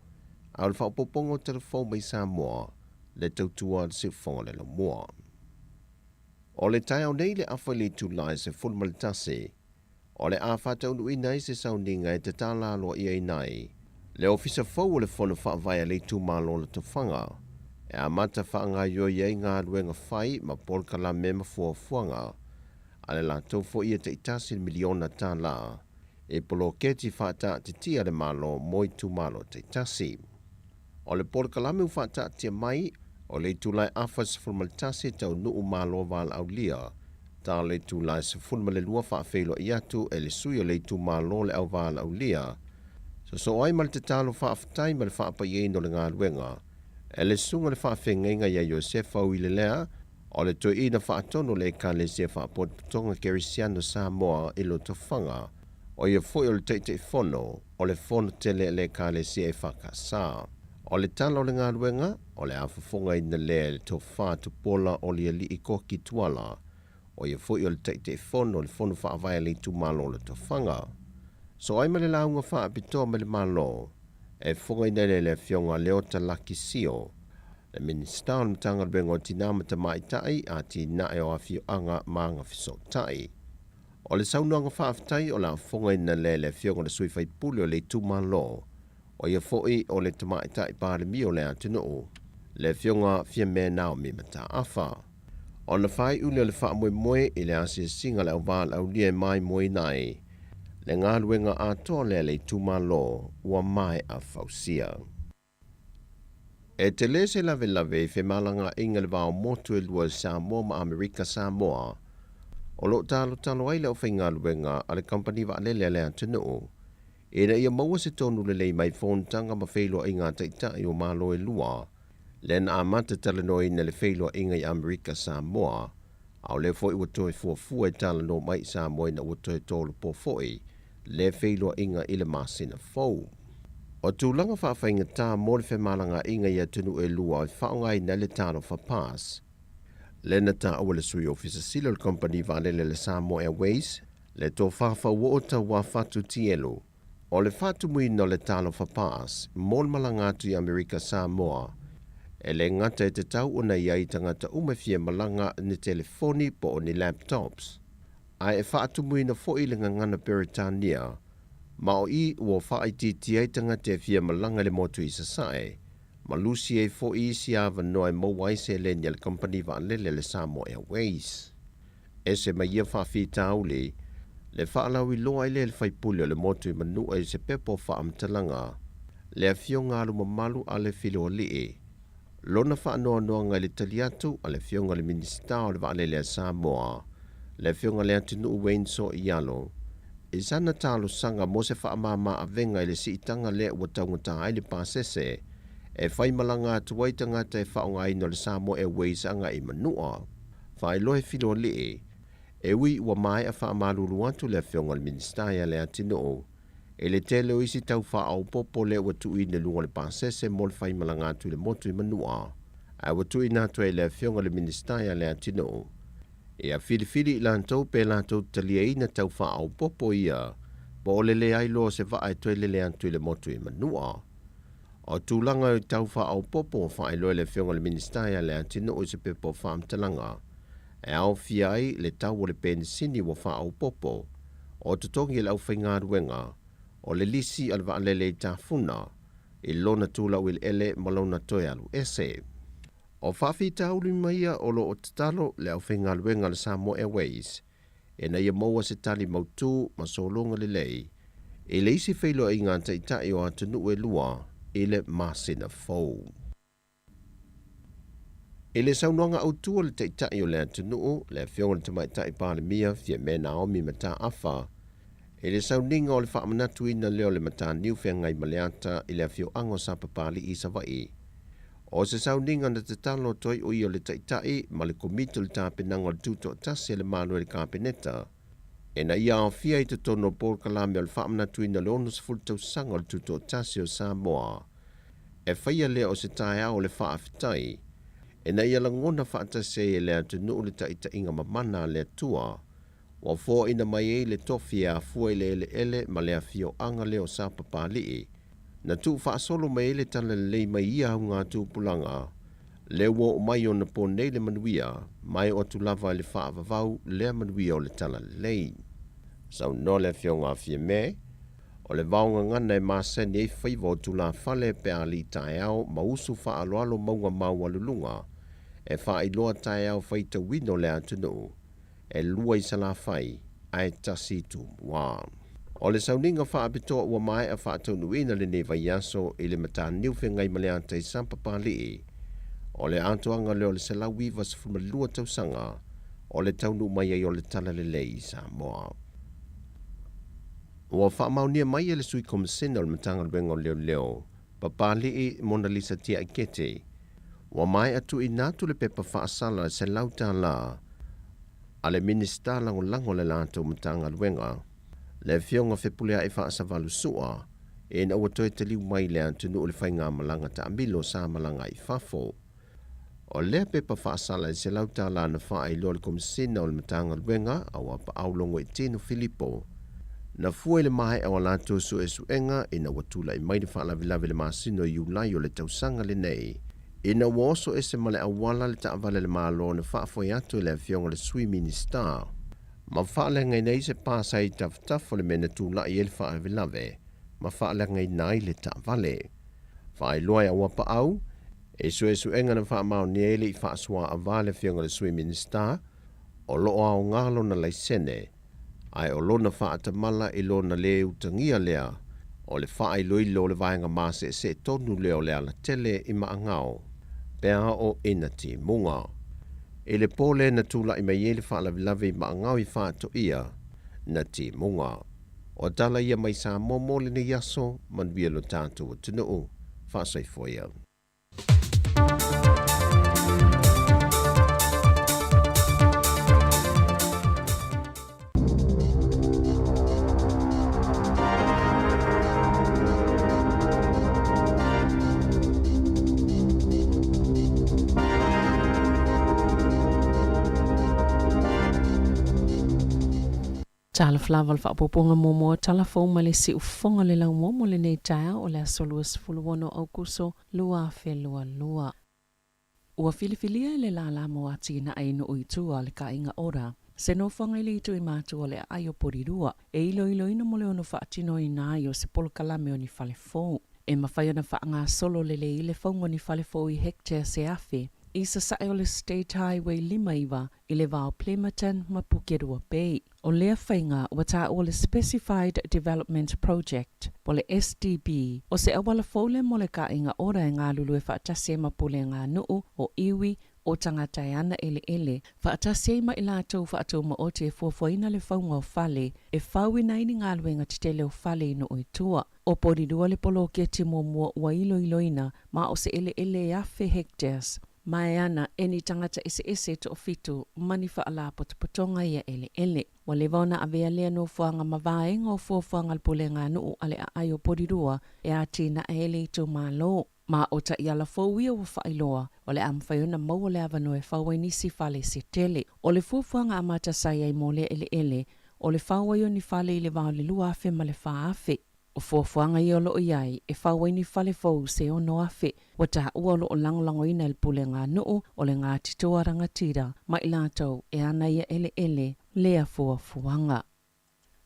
A le whao popongo te le fau mai Samoa, le tautua le se fonga le la mua. O le tai au nei le awha le tūlai se fulma le tase. O le a whatau nui nei se sauninga e te tāla loa I ai nei. Le ofisa fau o le fono whaavaya le tūmalo le tawhanga. E a mata whaanga yo iei ngā ruenga whai ma polkala me ma fuanga. Ale la tau fo ia te itasi miliona tā la, e polo keti whata te tia le malo moi tu malo te itasi. O le polo kalame u whata tia mai, o le tūlai awhas fulmalitasi tau nuu malo wala au lia, tā le tūlai se fulmale lua whaafeilo I atu e le sui o le tu malo le au wala au lia. So ai mal te talo whaafatai ma le whaapa iei no le ngā ruenga, e le sunga le whaafengenga ia Josefa u I le lea, O le toi ina whaatono le ka le se whaapotonga Kerisiano Samoa i lo tawhanga, o ia foi o le teitei whono, o le whono tele le ka le se e whakasā. O le talo le ngā ruenga, o le awhawhonga ina le to whātu pola o le li i koki tuala, o ia foi o le teitei whono, le whono whaavaya li tu malo le tawhanga. So ai mele launga whaapitoa mele malo, e whonga ina le whionga leota laki sio, le minister o mtanga bengo tina mata mai tai a tina e o afio anga maanga fiso tai. O le saunuanga whaafitai o la whonga ina le whionga le sui whaipuli o le tumalo, o ia foi o le tamai tai pāre mi o le atino, le whionga fia me nao mi mata afa. O na whai ule le wha moe i le asia singa le au wāl au lia mai moe nai, le ngā luenga atoa le tumalo ua mai a fausia. E te lese lave i whemalanga inga le wāo motu e lua Samoa ma Amerika Samoa, o lo talo ai leo whainga luenga a le company wa alele le atino, e na ia maua se tonu le lei mai whontanga ma whailua inga taitai o malo e lua, le na amata talano ina le whailua inga i Amerika Samoa, au le foi ua toe fuafua e talano mai Samoa ina ua toe tolu po foi, le whailua inga i le masina fau. O tūlanga whaawhainga tā mō le whemalanga inga ia tunu e lua i whaongai na le tāno whapas. Le na tā awa le sui ofisa sila le company vālele le Samoa Airways, le tō whawha uota wa whatu tielu. O le whatu mui no le tāno whapas, mō le malangatu i Amerika Samoa, e le ngata e te tau o nei ai tangata umewhia malanga ni telefoni po o ni laptops. Ai e whatu mui na fo i le ngangana Peritania, ma o i ua whaiti ai tanga te fia malanga le motu i sasae, ma lusi e fo i si ava noe mo waise le ni le company va lele le Samoa Airways. E se ma ia whawhi tauli, le whaalau i loa i le whaipulio le motu i manua i se pepo whaamtalanga, le a fionga alu mamalu a le filo li lona whaanoa noa ngai le taliatu a le fionga le minista o le va lele le Samoa, le fionga le atinu uwenso i alo, i sana talo sanga mo se whaamama a venga i le siitanga le ua taungata ai le pasese, e whai malanga atuai tangata e whaonga ino le Samoa Airways anga i manua. Whai lohe filo li e ui ua mai a whaamalulu atu le whionga le ministaia le atino, e le tele o isi tau wha au popo le ua tui ne lunga le pasese mo le whai malanga atu le motu i manua, a ua tui natu e le whionga le ministaia le atino. E a whiriwhiri i lantou pe lantou talia ina tau wha au popo ia, po o lele ai loa se wha ai toi lele antu i le motu i manua. O tūlanga i tau wha au popo wha ai loa le whionga le ministaia le atino o se pepo wha amtalanga, e au fia ai le tau o le penisini wa wha au popo, o tutongi le au whainga ruenga, o le lisi al wa alele i tafuna, i lona tūla wil ele malona toi alu ese. O whawhi taulu maia o lo o tatalo le au whainga luenga le Samoa Airways, e na ia maua se tali mautu ma solonga le lei, e le isi whailo i ngā taitai o atunu e lua, e le masina fau. E le saunoanga au tua le taitai o le atunu, le whionga le tamaitai pāle mia, fia me Naomi mata afa, e le sauninga o le whaamanatu ina leo le mata niu whengai maleata i le fio ango sa papali i Savai. O se sauninga na te talo toi o i o le taitai, ma le komito le tāpenanga le tuto tasi le manu e le kāpeneta, e na ia o fia i te tono Paul Kalame o le whaamnatu ina le ono sefultau sanga o le tuto tasi o Samoa, e whaia lea o se tae au le whaafitai, e na ia langona whaatase e lea te nuu le taita inga mamana lea tua, wa fō ina mai e le tofi a fua ele ele ma lea fio anga leo sa papalii, na tu whaasolo mai ele tala lei mai ia au ngā tūpulanga, le wo o mai o na po nei le manuia, mai o tu lava le whaavavau le manuia o le tala lei. Sau no le fio ngā fia me, o le vaunga ngana e māseni e whaiva o tu la whale pe a li tae au ma usu whaaloalo maunga maua lulunga, e whaailoa tae au whaita wino le atunu, e lua i sala whai, ai tasi tu mua. O le sauninga whaapitoa ua mai a whaatonu ina le ne vaiaso i le mata niuwhi ngai maleanta i Sampapalii. O le atoanga leo le salawi vasfuma lua tausanga, o le taunu mai ai o le tala le lei i Samoa. Ua whaamaunia mai le sui komisina o le matanga ruenga o leo, Papalii Mona Lisa Tia Ikete. Wa mai atu I natu le pepa whaasala se lauta la, a le minista lango le lanto matanga luenga, le fionga whepulea I whaasavalu sua, e na ua toi te liu mai le antunu o le whainga malanga ta ambilo sa malanga I fafo. O lea pepa whaasala se lauta la na wha I loa le komisina o le matanga luenga, a wapa aulongo I tino Filipo, na fua le mai au lanto su e suenga, e na watula I mai le whaalavilavi le masino I ulai o le tausanga le nei, ina woso ese male awala le taavale le malo na whaafoi atu le fionga le sui minister. Ma whaale ngai nei se pāsa I taftafo le mena tūla I ele whaavilave, ma whaale ngai nai le taavale. Whaai loa wapa au, e su enga na whaamau ni ele I whaasua avale fionga le sui minister, o loo au ngalo na laisene, ai o lona whaatamala I lona le utangia lea, o le whaai loilo le vaenga maase se tonu leo lea la tele I maangao. Pea o ina ti munga. E le pole na tula I mai ele whaalavilavi maangao I whaato ia na ti munga. O tala ia mai sa momole ni yaso man via lo tātou tunu whaasai foia. Tala flaval fa poponga momo tala fo le si ufonga le lau momo le nei tae o le asolus fuluono au kuso lua fe lua. Ua filifilia le la mo ati na aino uitua le ka inga ora. Se no whanga ili itu I mātu o le aio porirua. E ilo ina mo le ono whaatino I nā I o se polo kalame o ni fale fōu. E mawhai ona whaanga solo le ile whaunga ni fale fōu I hectare se afe. I sa sae o le State Highway 5 iwa I le vao Plematan ma Pukerua Bay. O lea whainga ua tā o le Specified Development Project, po le SDB, o se awala fōle mo le ka inga ora e ngā lulu e whaatase ma pule ngā nuu o iwi o tangata e ana ele. Whaatase ma I lātou whaatou ma o te fuafuaina le whaunga o whale, e whaui naini ngā luenga titele o whale ino o itua. O porirua le polo kia te mua ua iloina ma o se ele e afe hectares. Mai ana eni tangata ese to fitu mani whaala potopotonga ia ele. Wa le vauna avea lea no fuanga mawaenga o fuafuanga alpulenga nuu ale a aio porirua e a tina e ele I tu malo. Ma o ta iala fōwia wa whailoa o le amwhaiona maua le avano e whawai nisi whale se tele. O le fuafuanga amata sai ai mo le ele o le whawai ni whale I le vao le lua afe ma le whaafe. O fuafuanga I olo iai e whawai ni whale fōu se o no afe. Wa ta ua lo o langolango ina il pule ngā nuu o le ngā titoa rangatira ma I lātou e ana ia ele lea fuafuanga.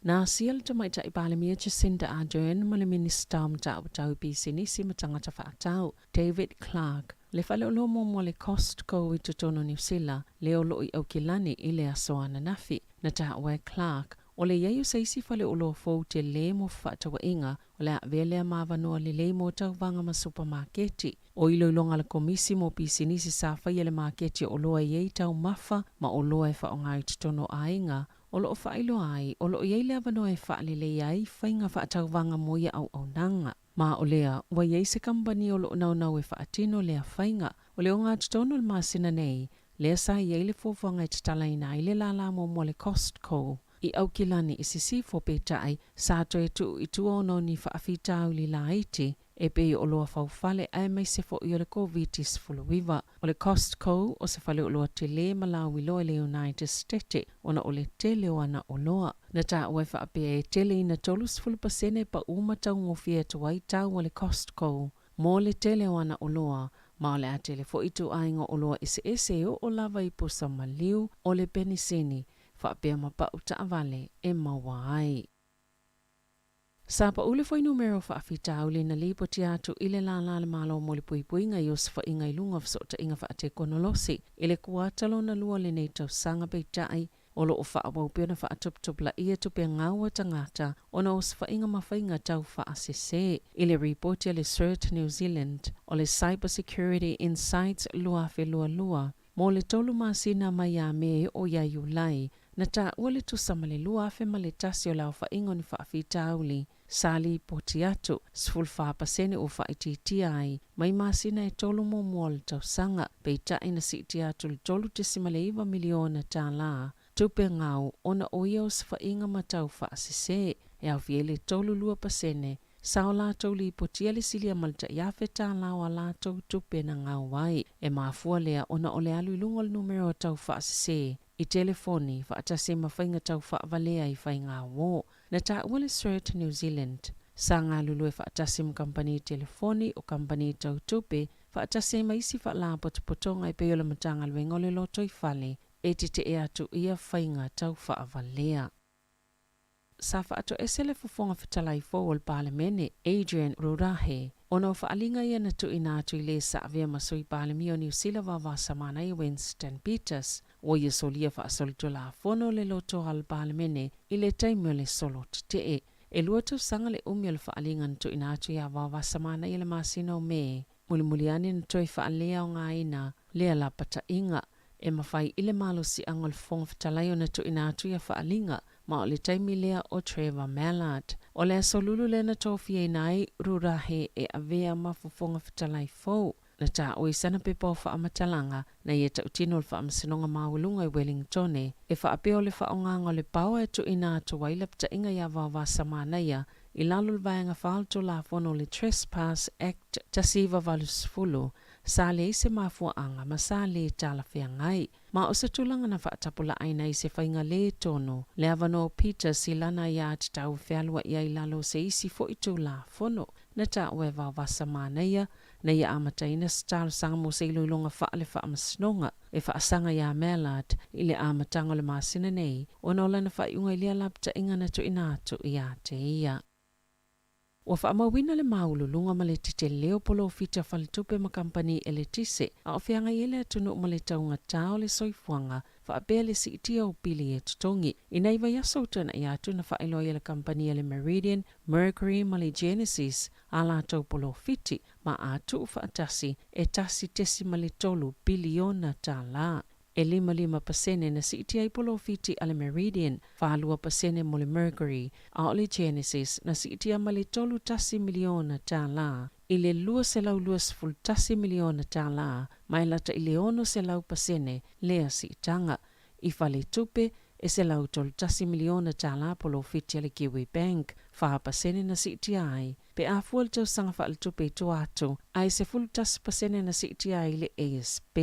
Nā sial ta mai ta I pāle mia Jacinda Ardern ma le minister mta o tau pisinisi ma tangata whaatau David Clark. Le whale o lomo mo le Costco I tutono New Zealand le o lo I au kilani I le asoana nafi. Na ta ua Clark o le iai o seisi whale o lo fōu te le mo whaatawa inga o le avelea mawanoa le mo tau vanga ma supermarketi. O iloilonga le komisi mo pisinisi sa whaia le marketi o loa iei tau mafa ma o loa e whaonga I tutono a inga. O lo whailo ai, o lo iei le avanoa e whaalele iai whainga whaatau vanga mo ia au nanga. Ma o lea, wa iei se kampani o lo nau e whaatino lea whainga. O le o ngā tutono le masina nei, lea sa iei le fōwhanga I tatala ina I le lala mo le Costco. I au kilani I sisi fo petai sa to e tu I tuono ni whaafitau li la iti e pe o loa whauwhale ai mai se fo I o le COVID-19 fuluiva. O le Costco o se whale o loa te le Malawi loa le United States ona o le tele o ana o loa. Na ta ua whaapea e tele ina tolus fulupasene pa umatau ngofia tuai tau o le Costco. Mo le tele o ana o loa ma o le a tele fo itu ainga o loa ese o lava I pusa maliu o le penisini. Whaapea mapau taavale e mawai. Sa pa ule foi numero whaafitau le na lipo ti atu ile la le malo mo le puipui ngai o sifa inga ilunga fsota inga whaate konolosi. Ile kuatalo na lua le nei tau sanga peitai o lo o whaapau pia na whaatuptup la ia tupe ngaua tangata o na o sifa inga mawhainga tau whaasese. Ile reportia le CERT New Zealand o le Cyber Security Insights lua fe lua. Mo le tolu masina mai a me o ia iulai. Na ta ua le tusa ma le lua afe ma le tasi o lau whaingo ni whaafitauli. sali poti atu, sfulfa pasene o whaititi ai, mai masina e tolu momoa le tausanga, pei tai na siti atu le tolu tesimaleiva miliona tā la, tupe ngau ona oia o sfainga matau whaasise, e au fiele tolu lua pasene, sao lātou li potia le silia malta iafe tā lawa lātou tupe na ngau wai, e mafua lea ona ole alu ilunga le numero tau whaasise, i telefoni whaatase mawhainga tau whaavalea i whainga wō, na tā uale Australia New Zealand. Sa ngā lulue whaatase mkampani telefoni o kampani tau tupe, whaatase maisi whaala potopotonga i peola matanga luengole loto i whale, e te e atu ia whainga tau whaavalea. Sa whaato esele fufonga whatalai fō o Parlemene, Adrian Rurahe, ono whaalinga ia na tuina atu i le sa avea masui Parlemio New Zealand wa samana i Winston Peters, o ia solia whaasolitu la fono le loto al Parlemene i le taimio le solo te e lua tau sanga le umio le whaalinga na tuina atu ia wa samana i le masino me, mulimuliani na toi whaalea o ngā ina, lea la pata inga, e mawhai ile malo si angol fonga whatalai o na tuina atu ia whaalinga, ma o le taimi lea o Trevor Mallard. O le asolulu le na tōwhia nai Rurahe e avea mafufonga whatalai fōu. Na tā oi sana pepa o whaamatalanga na ia tautino le whaamasinonga maulunga i Wellington e whaapeo le whaonga le paua e tuina atu waila pta inga ia wawa samanaia i lalo le vaenga whaalto la fono le Trespass Act tasiva valusfulu sa le ise mafua anga ma sa le tala whea ngai. Ma o se tulanga na whaatapula aina i se whainga le tono le avano Peter si lana ia te tau whealua ia i lalo se isi fo i tu la fono na tā ue wawa samanaia na ia amataina sa talo sanga mo se iloilonga whaale whaamasnonga e whaasanga ia Mallard i le amatanga le masina nei o nola na whaiunga i lia lapta inga na tu inatu ia te ia. Wa whaamawina le maululunga ma le tite leo polo fita whalitupe ma kampani e le tise, a o whianga i ele atunu ma le taunga tau le soifuanga, whaapea le si itia o pili e tutongi. Ina iwa yasoutana i atu na whaeloi e le kampani e le Meridian, Mercury ma le Genesis, a la tau polo fiti, ma atu whaatasi e tasi tesi ma le tolu biliona ta la. E 5% na si itia i polo fiti ale Meridian, 2% mo le Mercury, a o le Genesis na si itia ma le tolu tasi miliona tā la, i le lua se lau luas ful tasi miliona tā la, mai lata i le ono se lau pasene lea si itanga, i whale tupe e se lau tolu tasi miliona tā la polo fiti ale Kiwi Bank, 2% na si itia ai, pe a fual tau sanga whaal tupe i tu atu, ai se ful tasi pasene na si itia ai le ASP,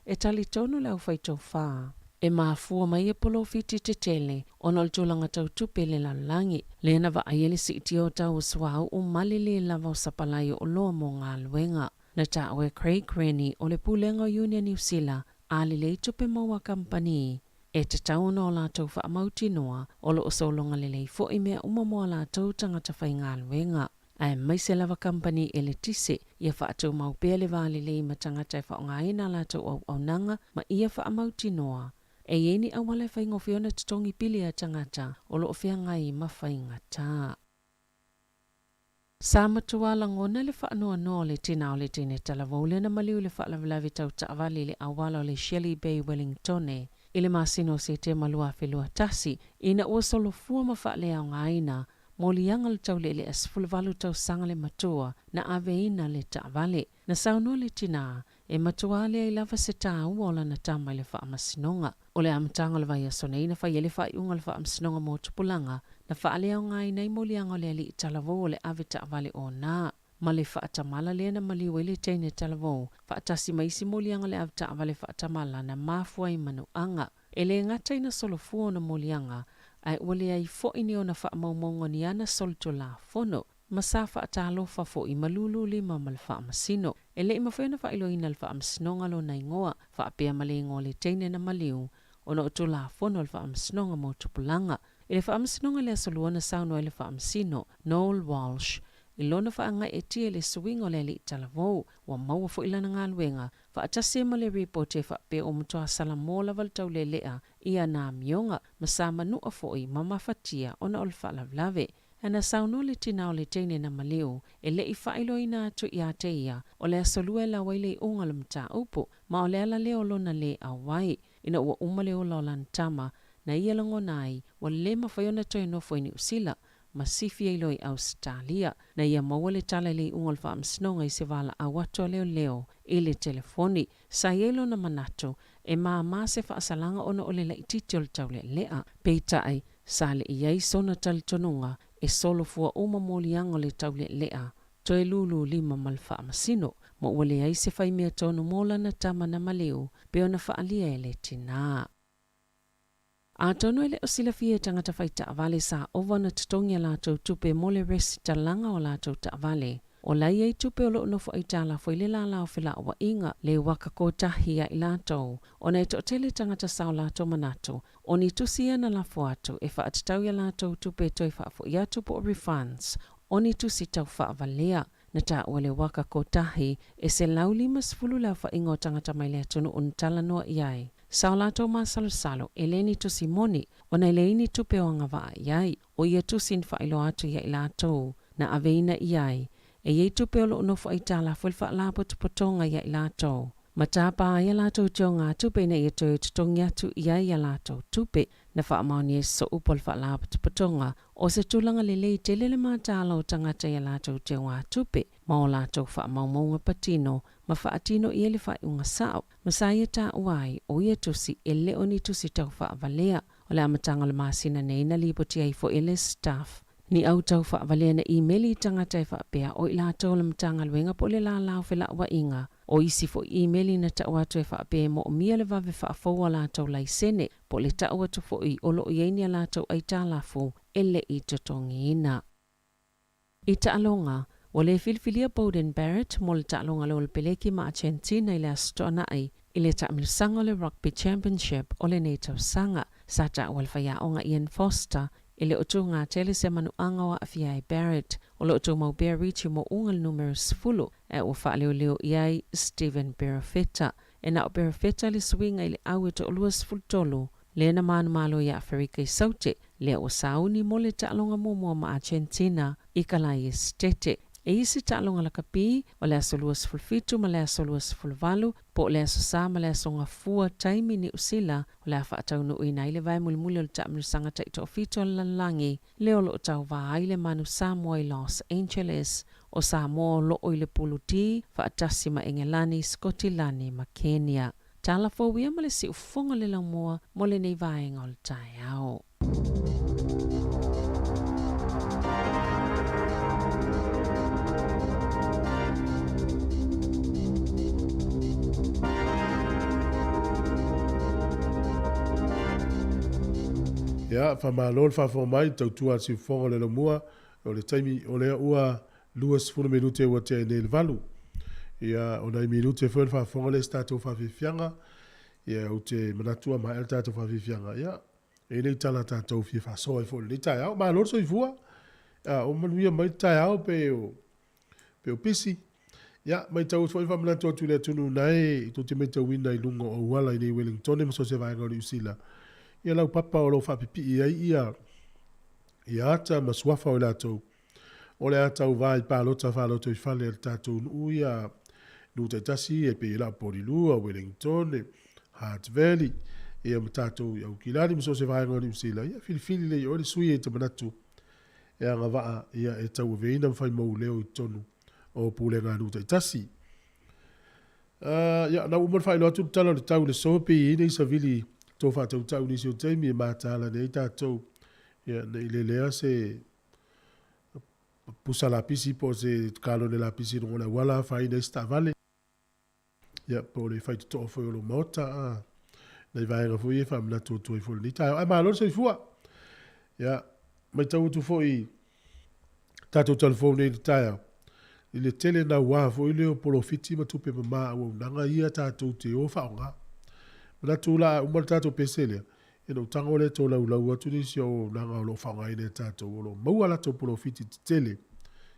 e tali tono lau whaitau wha. E maafua mai e polo fiti te tele, ono le tūlanga tau tupe le lalangi, le na wa aiele si iti o tau swau o mali le lava o sapalai o loa mo ngā luenga. Na ta oe Craig Rennie o le Pulenga Union New Zealand, a le le tupe maua kampani. E te tauna o la tau wha amauti noa, o lo o solonga le lei fo i mea umamoa la tau tangata whai ngā luenga. Ai mai se lava kampani e le tise, ia wha atau mau pēle vāle lei ma tangata wha o ngā ina la tau au nanga, ma ia wha amauti noa. E ieni awale whaingo whiona tutongi pili a tangata, o lo o whia ngai ma whainga tā. Sa matua langona le whaanoa noa le tina o le tine talavou le na maliu le whaalavilavi tau taavali le awala o le Shelley Bay Wellington e, ile masino se te malua whelua tasi, ina ua solo fua ma whaalea o ngā ina, mo lianga le tau le asfulvalu tau sanga le matua na aveina le taavale, na saunua le tina, e matua lea I lava se tā uola na tama le whaamasinonga. O le amatanga le vai asone ina whai ele whai unga le whaamasinonga mo tupulanga, na whaalea o ngai nei mo lianga le ali talavo o le ave taavale o nā. Ma le whaatamala lea na maliu ele teine talavo, whaatasi maisi mo lianga le ave taavale whaatamala na mafua I manuanga. E le ngata ina solo fua na mo lianga, ai ule ai fo ini o na whaamaumonga ni ana solto la fono, ma sa whaatalofa fo I malulu lima ma le whaamasino. E le ima whaina whailo ina le whaamasinonga lo na ingoa, whaapea male ingoa le teine na maliu, ona o tu la fono le whaamasinonga mo tupulanga. E le whaamasinonga le asoluana sauno e le whaamasino, Noel Walsh, I lona whaanga e tia le suwingo le li talavou, wa maua fo ilana ngā luenga, whaatase ma le report e whaapea o mutoa salamola val tau le lea, ia nā mionga, ma sa manua fo I mama fatia ona o le whaalavlave. Ana sauno le tina o le teine na maliu, e le I whailo ina atu I te ia, o le asolua la waile unga le mta upo, ma o le ala leo lona le awai, ina ua umale o la lantama, na ia lango nai, wa le mawhaiona toi no fo ini usila, masifi ai loi Australia na ia maua le tala le unga le whaamsnonga i se wala a watu leo i le telefoni sa ielo na manatu e maa se whaasalanga ona o le laititi o le tau le lea peita ai sa le iai sona talitonunga e solo fua uma molianga le tau le lea to e lulu 5 mal whaamasino mo wale ai se whai mea tonu mola na tama na maleu pe ona whaalia e le tina. A tonu ele o sila fie tangata whaita avale sa ova na tutongia lātou tupe mole resi talanga o lātou ta avale. O lai ei tupe o loo nofo ai tala fo ile la lao whila wa inga le waka ko tahia i lātou. O nei to tele tangata sao lātou manato. O ni tusia na lafo atu e wha atatau ia lātou tupe toi wha fo ia tupo o refunds. O ni tusi tau wha avalea. Na ta wale waka ko tahi e se lau 5 la wha ingo tangata mai lea tunu un tala noa iai. Sao lātou maa salo e le ni tusi moni o nei le ini tupe o ngawaa iai o ia tusin wha ilo atu ia i lātou na aveina iai e iei tupe o lo nofo ai tala wha lapo tupotonga ia i lātou. Matapa ia lātou teo ngā tupe na ia tō tutongi atu iai ia lātou tupe na wha amauni e so upol wha lapo tupotonga o se tūlanga lelei te lele mātala o tangata ia lātou teo ngā tupe ma o lātou wha maumaunga patino ma wha atino ia le wha unga sao ma sa ia tā uai o ia tusi e leo ni tusi tau wha avalea o le amatanga le māsina nei na lipoti ai fo ele staff. Ni au tau wha avalea na emaili tangata e wha apea o i lātou le matanga luenga po le la lao whila wa inga o isi fo emaili na tau atu e wha apea mo o mia le vave wha afaua lātou lai sene po le tau atu fo i olo o ieinia lātou ai tā lafu ele i totongi ina. I ta alonga, o le filfilia Bowden Barrett mo le ta alonga leo le peleki ma Argentina i le astona ai i le ta amilusanga le Rugby Championship o le neitau sanga sa ta awal whaya o nga Ian Foster i le otu ngā tele se manu anga wa afiai Barrett o le otu mau Bear Richi mo ungal numero 10 e o wha leo iai Stephen Berafeta e na o Berafeta le swinga i le au e to olua 10 le na manu malo i Afrika i saute le o sauni mo le ta alonga momo ma Argentina i kalai estete. E isi ta alonga la kapi o le asolua 15 ma le asolua 15 po le asosa ma le asonga fua taimi ni usila o le afa atau no ina ile vai mulimuli o le ta amilusanga ta ito ofito lalangi le o lo tau va ile manu Samoa i Los Angeles o Samoa lo o ile puluti fa atasi ma Engelani Skotilani ma Kenya. Tala fo wia ma le si ufonga le lamoa mo le nei vaenga o le tai au. Ya, fa malol fa fo mai tau tua si fonga le mua o le taimi o le ua luas funu minute wa te ne le valu. Ya, o nei minute fo fa fonga le stato fa fianga. Ya, o te manatua ma el tato fa fianga. Ya, e nei tala tato fi fa so fo le tai au malol so ifua. Ya, o manuia mai tai au pe o pisi. Ya, mai tau fo fa manatua tu le tunu nai to te meta wina i lungo o wala i nei Wellington mo so se vai ngori usila. Ia lau papa o lo whapipi ia ata maswafa o lātou. O le ata u vai pālota whālota i whale al tātou nu ia nuta tasi e pe ila Porilua, Wellington, Hart Valley, ia ma tātou i au kilani mso se vai ngoni msila. Ia filifili le i ore sui e te manatu. Ia ngā waa ia e tau veina mwhai mau leo i tonu o pule ngā nuta tasi. Ia na umar whai loa tu tala le tau le sopi i nei sa vili tō whātau tau nisi o teimi e mātāla nei tātou. Ia, nei le lea se pusa la pisi po se kālone la pisi nongo la wala whai nei sta vale. Ia, po le whai tuto o whai olo mota. Nei vaenga fui e whamina tōtua i fōle ni tāo. Ai mālor sa i fua. Ia, mai tau tu fōi tātou telefone ni tāo. I le tele na wā fōi leo polo fiti ma tupe ma maa au nanga ia tātou te o whaonga. Mana tula umar tato peselia. Eno tanga ole to lau lau atu nisi o nanga o lo whaunga ine tato o lo maua lato polofiti tele.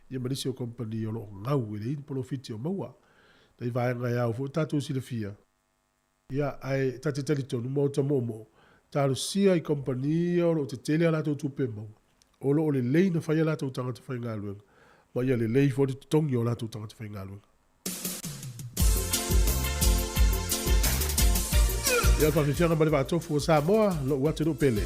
Ia manisi o kompani o lo ngau ine in polofiti o maua. Dai vaenga iau fo tato si le fia. Ia ai tate talito numa o ta momo. Talo sia i kompani o lo te tele a lato tupe mau. O lo o le lei na whaia lato tangata whai ngā luenga. Ma ia le lei fo te tongi o lato tangata whai ngā luenga. Ia whawhiwhianga mare wa tofu o Samoa, lo wate no pele.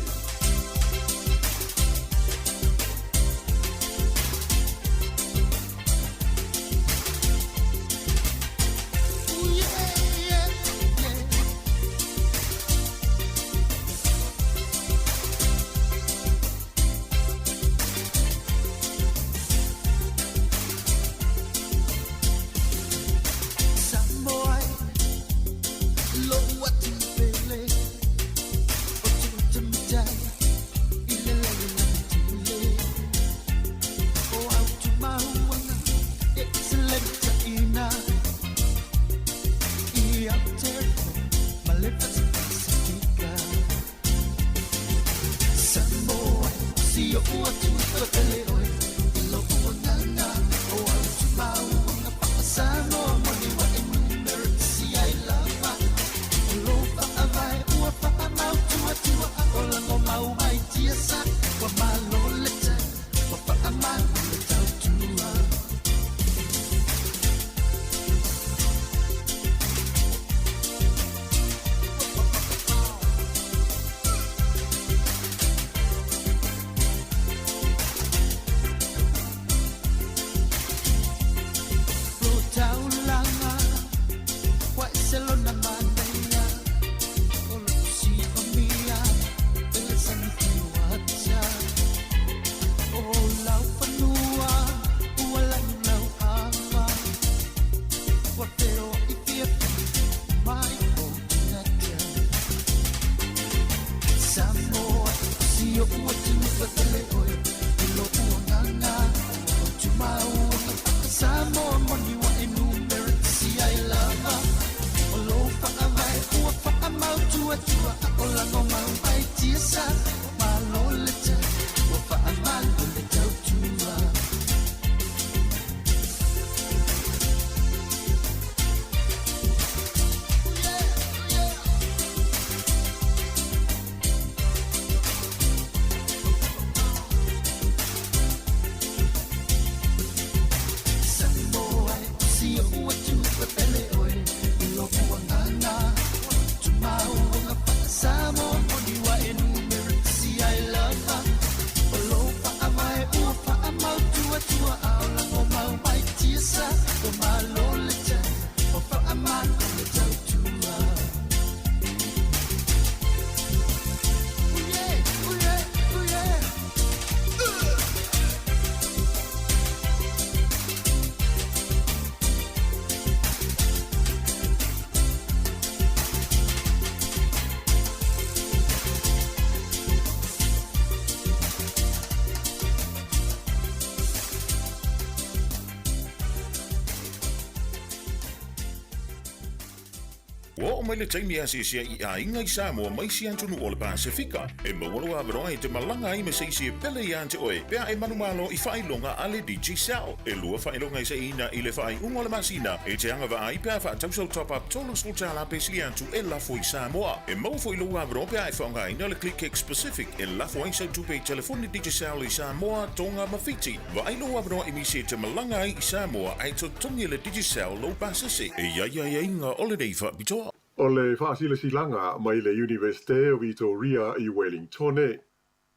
O mai le taimi a se i a inga I Samoa mai si antunu o le Pasifika. E mawalo a veroa I te malanga I me se isi e pele I ante oe. Pea e manumalo I whailonga ale DJ Sal. E lua whailonga I se ina I le whai unga le masina. E te anga wa ai pea wha tausau top up tolu sultala pe si antu e lafo I Samoa. E mau fo I lua a veroa pea e whaunga ina le click cake specific. E lafo ai sa tupe telefoni DJ Sal I Samoa tonga mawhiti. Wa ai lua a veroa I misi e te malanga I Samoa ai to tongi le DJ Sal lo pasese. E ia inga ole dei wha bitoa. O le whaasile silanga mai le Universite o Victoria I Wellington e.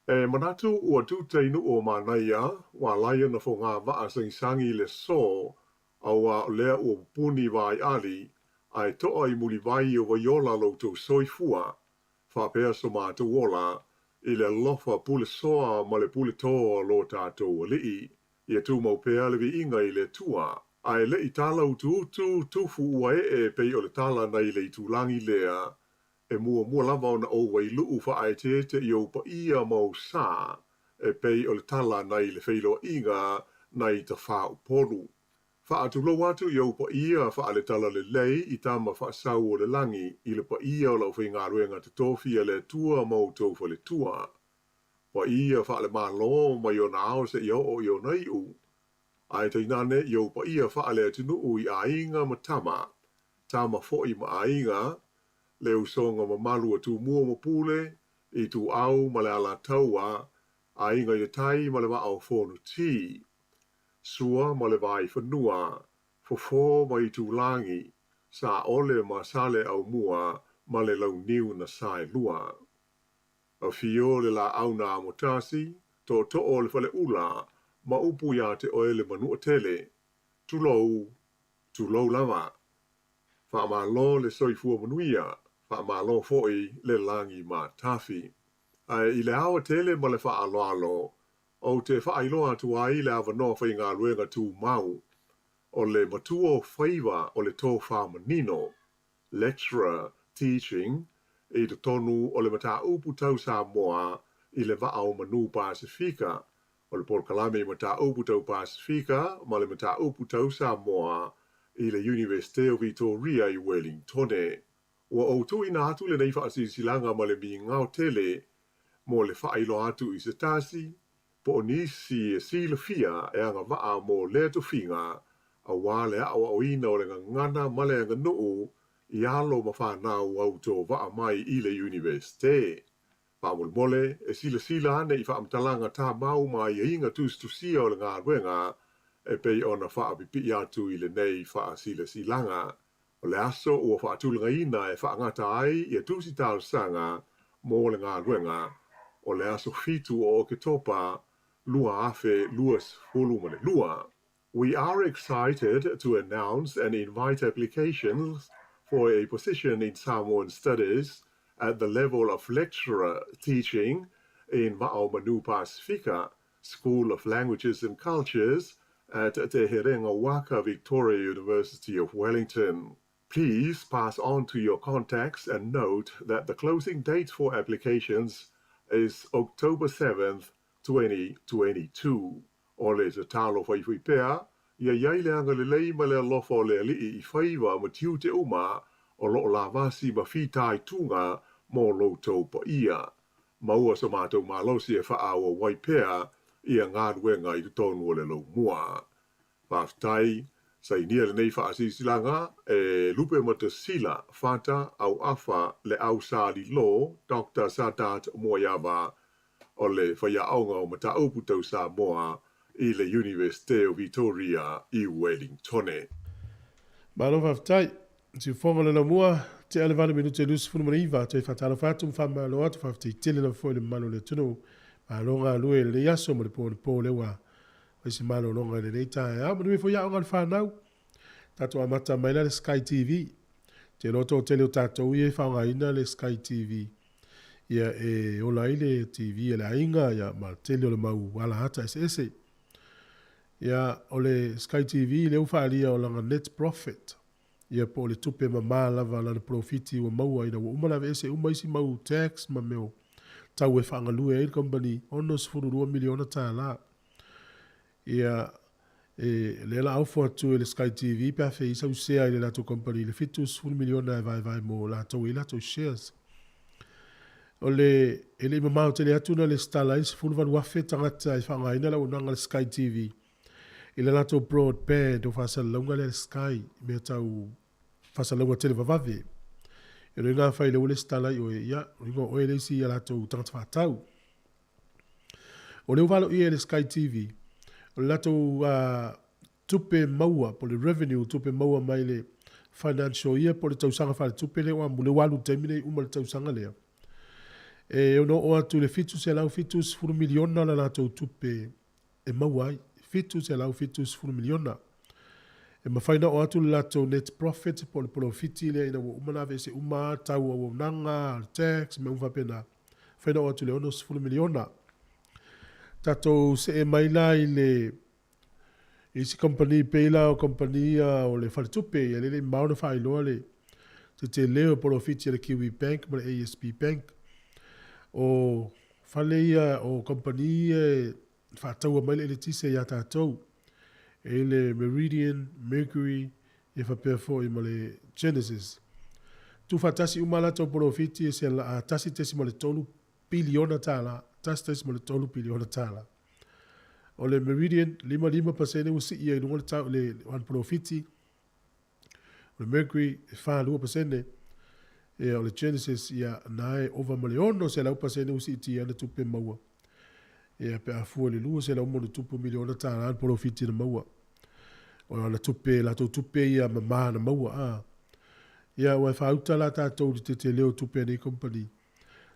E manatu ua tūteinu o manaia, wa laia na whonga waa sangsangi le so, au a lea ua puni vai ali, ai toa I muli vai o waiola loutou soifua, whapea so mātou ola, I le lofa pule soa ma le pule toa lo tātou alii, I tu maupea le vi inga I le tua, ai le I tala utu tufu ua e pei o le tala nei le tulangi lea, e mua lava ona o wailuu wha ai te I o pa ia mau sā, e pei o le tala nei le whailo inga nei ta whao poru. Wha atu lo atu I o pa ia wha le tala le lei I tama wha sau o le langi I le pa ia o lau whainga ruenga te tofi le tua mau taufa le tua. Pa ia wha le malo mai o na ao se I o nei u. Ai te inane I o pa ia wha le atinu u I ainga matama, tama fo I ma ainga, le usonga ma malu atu mua ma pule, I tu au ma le ala taua, ainga I tai ma le wa au fonu ti, sua ma le vai whanua, fofo ma I tu langi, sa ole ma sale au mua, ma le lau niu na sai lua. A fio le la au na amotasi, to o le fale ula, ma upu ya te oe le manua tele, tulou lava. Wha ma lo le soifua manuia, wha ma lo foi le langi ma tafi. Ai I le awa tele ma le wha alo, o te wha ailoa tu ai le awa no whai ngā luenga tu mau, o le matua whaiva o le tō wha manino, lecturer, teaching, I te tonu o le mata upu tau Samoa I le wa au manu Pasifika, o le porkalame mata upu tau Pasifika, ma le mata upu tau Samoa, I le Universite o Victoria I Wellington. Ua o tu ina atu le nei wha silanga ma le mi ngau tele, mo le whailo atu I se tasi, po nisi silafia e anga waa mo le to finga a wale a o ina o le ngana male nga nuu I alo mawhanau au tō waa mai I le universite. Pāmul mole, e sila ane I whaamtalanga tā mau mai I inga tūstusia o le ngā ruenga e pei ona whaapipi atu I le nei wha silanga. O le aso ua whaatulanga ina e whaangata ai I a tūsi tāu sanga mō le ngā ruenga o le aso fitu o ke topa lua afe luas fulumane lua. We are excited to announce and invite applications for a position in Samoan studies at the level of lecturer teaching in Va'o Manu Pasifika School of Languages and Cultures at Te Herenga Waka Victoria University of Wellington. Please pass on to your contacts and note that the closing date for applications is October 7th, 2022. Ole te talo whaiwhi pēr, ia iaile anga le lei ma le lofo le li I whaiwa ma tiu te uma o lo la vasi ma whitai tunga mō loutou pa ia. Maua sa mātou mālosi e wha awa waipea ia ngā ruenga I tonu o le lau mua. Whaftai, sa inia le nei wha asisilanga e lupe ma te sila whata au afa le au sāli lo Dr. Sadat Moyava o le whaia aunga o mata upu tau Samoa I le Universite o Victoria I Wellington. Malo whaftai, si whonga le mua, te ale vana minute lus funu maniwa, te whatala whatum whama lo atu whaftai tele na fwoi le malo le tunu, malo ngā lue le yaso mo le pō le wā, waisi malo longa le reitai, a manu e fo ia onga le whanau, tato amata maila le Sky TV, te loto o tele o tato ue whaonga ina le Sky TV, ia e ola ile TV e le ainga, ia ma tele o le mau wala hata ese, ia o le Sky TV le uwhaalia o langa net profit, ia po le tupe ma lava lana profiti wa maua ina wa umalawe ese umaisi mau tax ma meo tau e whangalue e company ono sifuru 2 miliona tā la. Ia le la aufo atu e le Sky TV pe a fei isa usea i le lato company le fitu sifuru miliona e vai mo lato i lato shares. O le ele mamau tele atu na le stala i sifuru van wafe tangata i whangaina la unanga le Sky TV. I le lato broadband o whasalunga le Sky me tau whasalunga tele vavave. I roi ngā whai le ule stala i oe ia, ringo oe le si i lato tangata whatau. O le uvalo i le Sky TV, o le lato tupe maua, po le revenue tupe maua mai le financial ia, po le tausanga whale tupe le wa mule walu temine uma le tausanga lea. E ono o atu le fitu se lau fitu 10 miliona la lato tupe e maua ai. Fitu se lau fitu 10 miliona. E mawhaina o atu lato net profit po le profiti le ina umana vese uma tau o nanga, tax, me uwa pena. Whaina o atu le ono 10 miliona. Tato se e maila i le isi company peila o compania o le whalitupe i le mauna whailoa le te leo profiti le Kiwi Bank ma le ASB Bank. O whaleia o company whātaua mai le tise ia tātou. E le Meridian, Mercury, e whapea fo i ma le Genesis. Tu whatasi umala tau profiti e se la tasi tesi ma le tolu biliona tāla. Tasi tesi ma le tolu biliona tāla. O le Meridian, 5% usi ia i nunga le tau le wan profiti. O le Mercury, 2%. E o le Genesis ia nae over ma le ono se lau pasene usi iti ana tupe maua. E pe a fua le lua se la umo le tupu miliona tāla an profiti na maua. O la tupe, la tau tupe ia ma na maua. Ia ua whauta la tātou li te leo tupe nei company.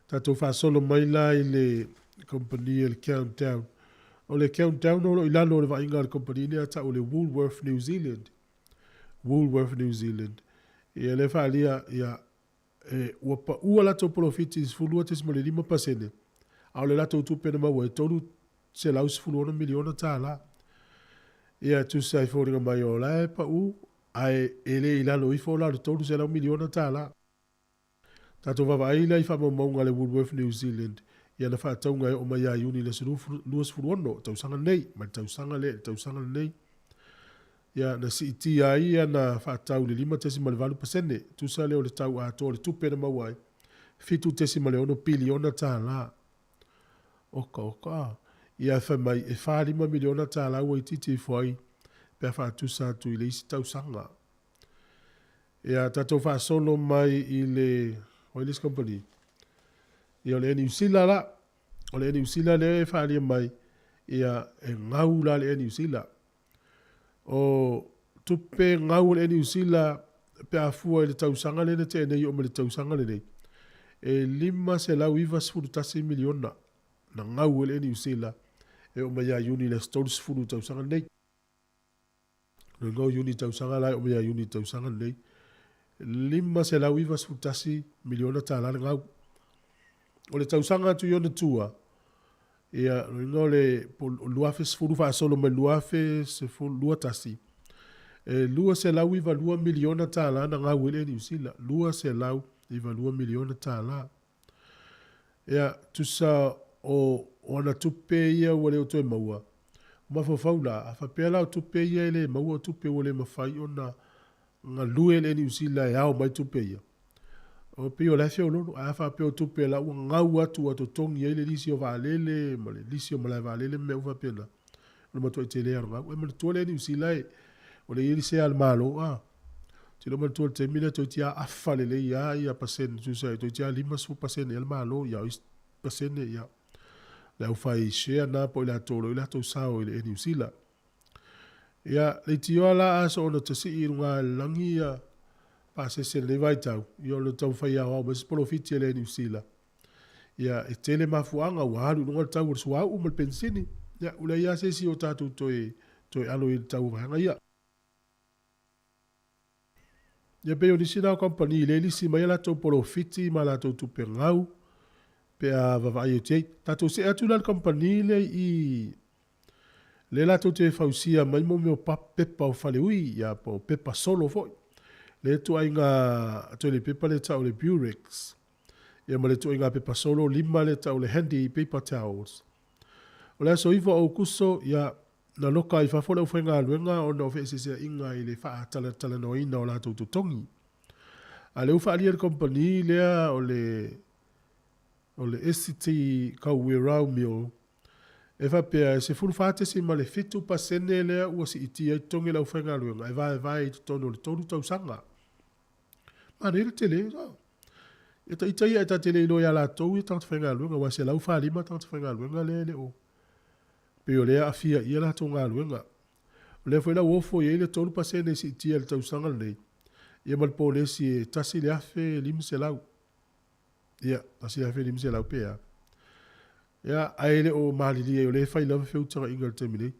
Tātou whasolo mai la i le company le Countdown. O le Countdown o lo ilano le vainga le company ni ata o le Woolworth New Zealand. Woolworth New Zealand. Ia le whaalia ia ua pa ua la tau profiti fulua te simale 5%. Au le lato tupe na maua e tolu se lau 10 miliona tāla. Ia tu sai fōringa mai o la e pa u, ai ele i lalo i fō lau tolu se lau miliona tāla. Tato vava aila i whama maunga le Woolworth New Zealand. Ia na whaataunga e o mai a iuni le luas furuono, tausanga nei, mai tausanga nei. Ia na si iti ai ia na whaatau le 5% tu sa leo le tau ato le tupe na maua e. Fitu tesi ma le 1 biliona tāla. Oka. ia fa mai e 5 miliona tala ua i titi foi pe fa tu sa tu ile isi tau sanga ia tatou fa solo mai i le oil company ia le New Zealand la o le New Zealand le fa ali mai ia e ngau la le New Zealand o tupe ngau le New Zealand pe afua le tau sanga le te nei o le tau sanga le nei e lima se lau iwa sfurutasi miliona na ngau le New Zealand e o mai a uni le stores furu tau sanga nei no ngau uni tau sanga lai o mai a uni tau sanga nei lima se lau iwa sfurutasi miliona tala ngau o le tau sanga tu yona tua ia no le luafe sfuru fa solo me luafe se fu lua tasi e lua se lau iwa lua miliona tala na ngau le New Zealand lua se lau iwa lua miliona tala ia tu sa o ona tupe ia wale o toe maua ma faula a fa pela o tupe ia ele maua tupe wale mafai ona nga lue le New Zealand au mai tupe ia o pe o lafe o lono a fa pe o tupe la o ngau atu tongi ele lisi o valele ma le lisi o mala valele me o fa pena o ma to tele ar ngau e ma to le New Zealand o le ili se al malo ti lo ma to te mina to tia afa le ia pasen tu sa to tia lima su pasen el malo ia pasen ia la o fai share na po la tolo la to sa o le New Zealand ia le tio la aso no te si irunga langia pa se le vai tau io lo tau fai a mas profiti le New Zealand ia e tele mafuanga wa haru no tau so au mal pensini ia ula ia se si o tatu to alo i tau vanga ia ia pe o nisina company le lisi mai la to profiti ma la to tupengau pe a vavai te tatu se atu la company le i le la to te fausia mai mo me pa pepa o fale ui ia po pepa solo foi le tu ainga to le pepa le tau le Burex ia ma le tu ainga pepa solo lima le tau le handy paper towels o le so ivo o kuso ia na loka i fafole o whenga luenga o na ofese se inga i le faa tala no ina o la tau tongi a le ufa alia company lea o le SCT kau rau mio e fa pe se fulu fate si ma le fitu pasene lea ua si iti ai tongi lau whenga luenga e vai tono le tonu tau sanga ma ne le tele e ta itai e ta tele ilo ia la tau i tangata whenga luenga wa se lau fa lima tangata whenga luenga le o pe o lea afia ia la tonga luenga o lea foi la uofo i le tonu pasene si iti le tau sanga nei ia malpo le si tasi le afe lim se lau ia tasi le afe lim se lau pea ia aile o malili o le fai lava feutanga inga le temine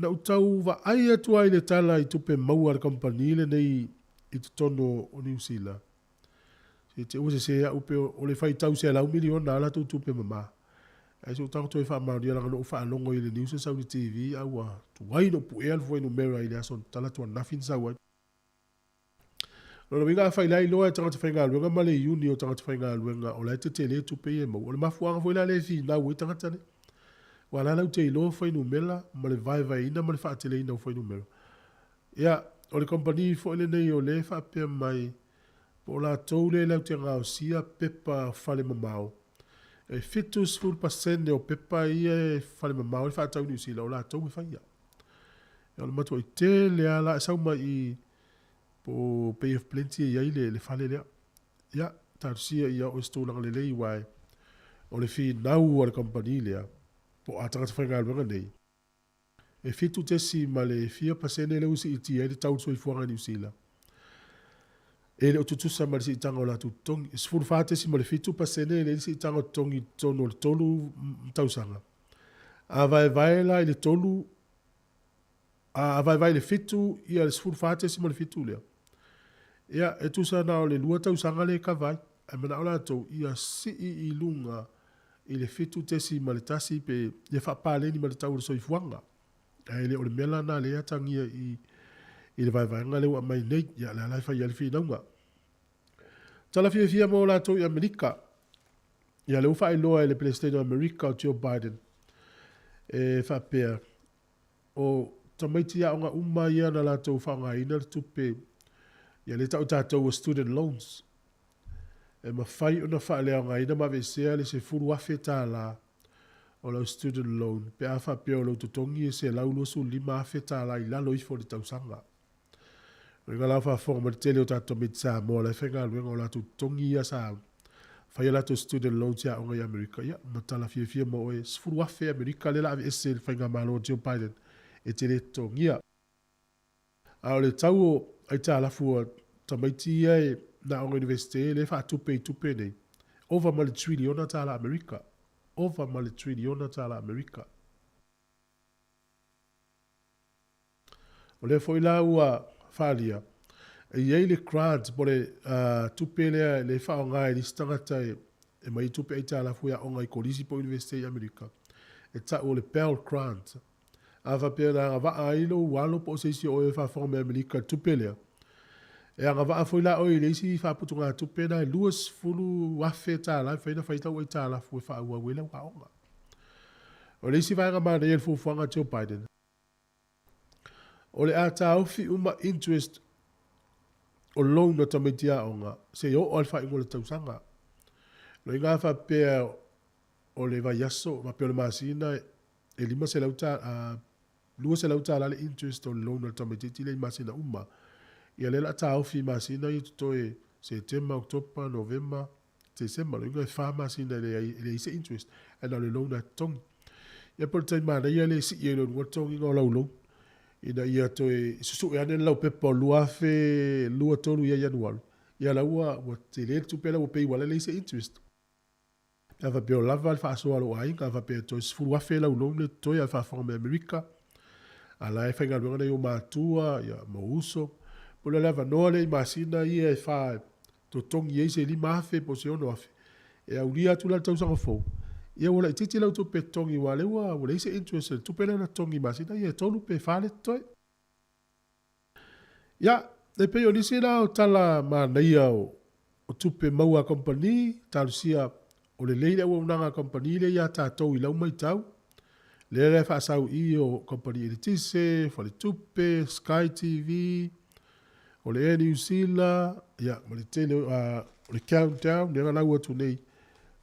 na utau va ai atu ai le tala i tupe maua le company le nei i te tono o New Zealand se te use se upe o le fai tau se lau miliona ala tu tupe mama ai so tanto e fa mauri ala no fa longo i le News South TV awa tu wai no pu el foi no mera i le son tala tu nothing sa wa no vinga fai lai loa tanga te whainga luenga ma le uni o tanga te whainga luenga o lai te tele tupe e mau o le mafuanga foi la le fi na ui tanga tane wala lau te ilo foi no mela ma le vai ina ma le fa tele ina foi no mela ia o le company foi le nei o le fa pe mai po la toule lau te ngao sia pepa fale mamao e fitus full percent o pepa ia e fale mamao le fa tau New Zealand o la tau e whaia e o le matua i te le ala e sauma i po pay of plenty ia le fale lea ia tarusia ia o stolanga le lei wai o le fi nau o le company lea po atanga te whainga luenga nei e fitu tesi ma le 4% le usi iti e le tau soi fuanga New Zealand e le o tutusa ma le si tanga o la tutongi e sifuru fatesi ma le 5% le si tanga o tongi tono le tolu tausanga a vai la i le tolu a vai le fitu ia le sifuru fatesi ma le fitu lea ia e tusa na o le lua tausanga le kavai e mana o la tau ia si i lunga i le fitu tesi ma le tasi pe le whapaleni ma le tau le soifuanga e le o le mela na le atangia i le vaivanga le wa mai nei ia le alaifa ia le whinaunga tala fia mo la tau i Amerika ia le ufa iloa i le President of America o Joe Biden e whapea o tamaiti ia onga uma ia na la tau whanga ina le tupe ia le tau tātou student loans e ma whai ona wha lea ngai na ma vesea le se furu afe tā la o lau student loan, pe a whapea o lau tutongi e se lau losu lima awheta la I lalo I fo le tausanga. Ringa lau whafonga ma tele o tato mit Samoa, le whenga luenga o la tutongi ia sa whai la tu student loan tia o ngai Amerika, ia, matala fia mo oe, sfuru wafe Amerika le la ave ese whainga malo Joe Biden, e te le tongia. A o le tau o ai ta alafua tamaiti ia e na o universite le wha tupe nei. Over mali triliona ta la Amerika. Over mali triliona ta la Amerika. O le foi la ua whalia. E iei le grant po le tupe le wha o ngai li stangata e mai tupe ai ta alafua o ngai kolisi po universite i Amerika. E ta o le Pell Grant. A whapea nga wa ailo walo po seisi o e whawhonga Amerika tupe lea. E anga wa foi la o I leisi whaputu ngā tupe na luas fulu wafe tā lai whaina whaitau ai tā la fue wha ua wela wa onga. O leisi whainga mana i fufuanga Joe Biden. O le a tā ufi uma interest o loan na tamitia onga se yo o alfa ingo le tausanga. No inga whapea o le vai yaso ma peo le masina e lima se lauta lua se lauta la le interest o loan na tamitia le masina uma. Ia le la tau fi masina I tutoe September, October, November, December. Lo ingo e wha masina le ise interest. E na le loan na tong. Ia por tai mana ia le si ia le ngua tong ingo lau loan. Ina ia toe susu e ane lau pepa lua fe lua tolu ia januaru. Ia laua wa te le tupela wa pei wale le ise interest. Ia va peo lava al wha soa lo ainga. Va peo toe sifuru wafe lau loan le toe al wha whanga Amerika. Ala e whainga luanga na yo mātua, ia mauso. Pula lava noa le masina ia e whae. To tongi e se li mafe po se ono afe. E au lia tu la tau sanga fau. Ia wala I titi lau tu pe tongi wale wala ise interest tu pe na tongi masina ia tolu pe whale toi. Ia, e pe o nisi la o tala mana ia o tu pe maua kompani, talu sia o le leile o unanga kompani le ia tātou I lau mai tau. Le le whaasau I o kompani Eritise, Whale Tupe, Sky TV, o le New Zealand, ia, ma le tele, o le countdown, nera lau atu nei,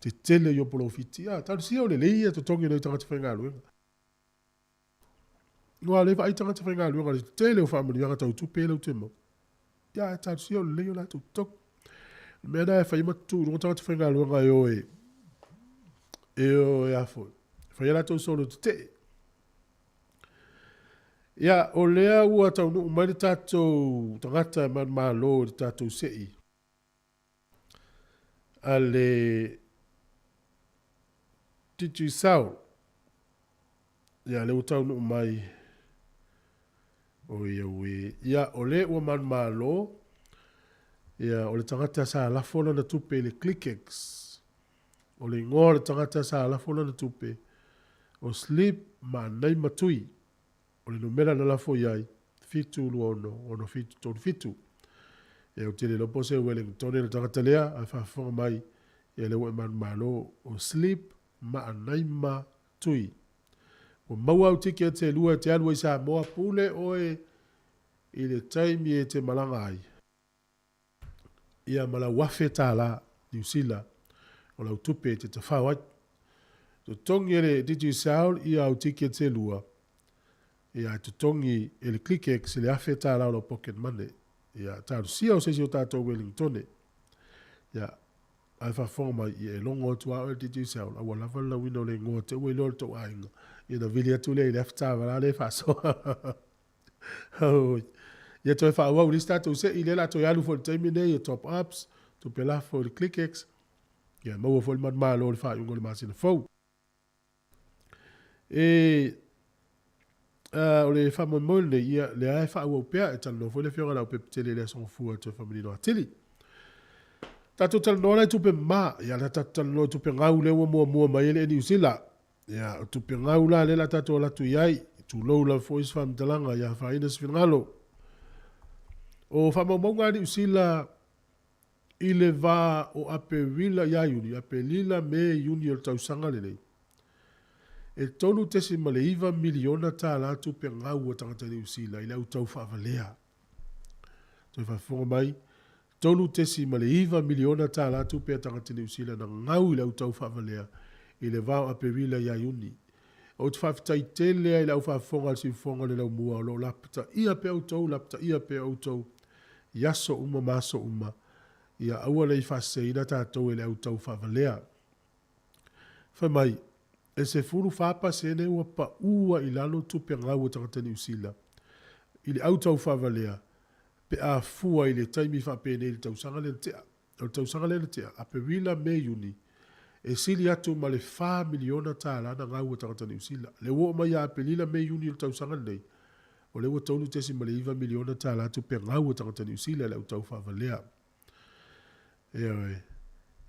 te tele yo profiti, talu sia o le leia to tongi nei tangata whainga luenga. Noa le whai tangata whainga luenga, le tele o whamani anga tau tupe lau te mo. Ia, talu sia o le leio la tu tok. Mea na e whai matu, runga tangata whainga luenga e o e afo. Whai ala tau solo te te. Ia, o lea ua tau nuu mai le tātou tangata man malo le tātou sei. A le titi sau. Ia, le tau nuu mai. O ia ue. Ia, o le ua man malo. Ia, o le tangata sa lafona na tupe le ClickX. O le ngō le tangata sa lafona na tupe. O sleep ma nei matui. O le numera na lafo iai, fitu lua ono fitu, tonu fitu. E o tele lopo se Wellington le tangata lea, a whaafonga mai, e le ue man malo, o sleep ma anai ma tui. O maua au tiki a te lua te alua I Samoa pule oe I le taimi e te malanga ai. Ia mala wafe tā la, New Zealand, o lau tupe te te whawai. To tongi ele digi saul ia au tiki a te lua. Ia to tongi ele ClickX ele afe tā lau lo pocket money. Ia tāru sia o sesi o tātou Wellington. Ia ai whafonga mai I e longo atu au e digi saul. Awa lava la wino le ngō te ue lor tō ainga. Ia na vili atu le I lefta wala le whasoa. Ia toi whaawau lista tau se I le la toi alu for the time nei top ups. To pela for the ClickX. Ia maua for the maa lo le wha iungo le masina fau. O le wha mo le ia le ai wha ua upea e talo fo le whionga lau pepe tele le song fua to family no atili. Tato talo no lai tupe ma, ia la tato no tupe ngau le ua mua mai le New Zealand. Ia tupe ngau la le la tato la tu iai, tu lou la voice fam talanga ia wha ina sfinangalo. O wha maunga New Zealand I le va o ape wila ia yuni, ape lila me yuni o tausanga le nei. E tonu tesi maleiva miliona tā la tupe ngau o tangata New Zealand, I lau tau whaavalea. Toi whafonga mai, tonu tesi maleiva miliona tā la tupe tangata New Zealand, na ngau I lau tau whaavalea. I le vau a pewila ia iuni. O te whawhitai tele ai lau whafonga si fonga le lau mua o lo lapta. Ia pe au tau, lapta ia pe au tau. Iaso uma maso uma. Ia aua lei whase ina tātou e le au tau whawalea. Whai mai, e se furu whapa se ne ua pa ua I lalo tupe ngau o tangata New Zealand. I le au tau whawalea. Pe a fua I le taimi whapene I le tau sanga le tea. O tau sanga le tea. A pe wila me uni. E sili atu ma le 4 miliona tālana ngau o tangata New Zealand. Le wo mai a pe lila me uni o tau sanga nei. O le wo taunu tesi ma le 2 miliona tālana tu pe ngau o tangata New Zealand le au tau whawalea.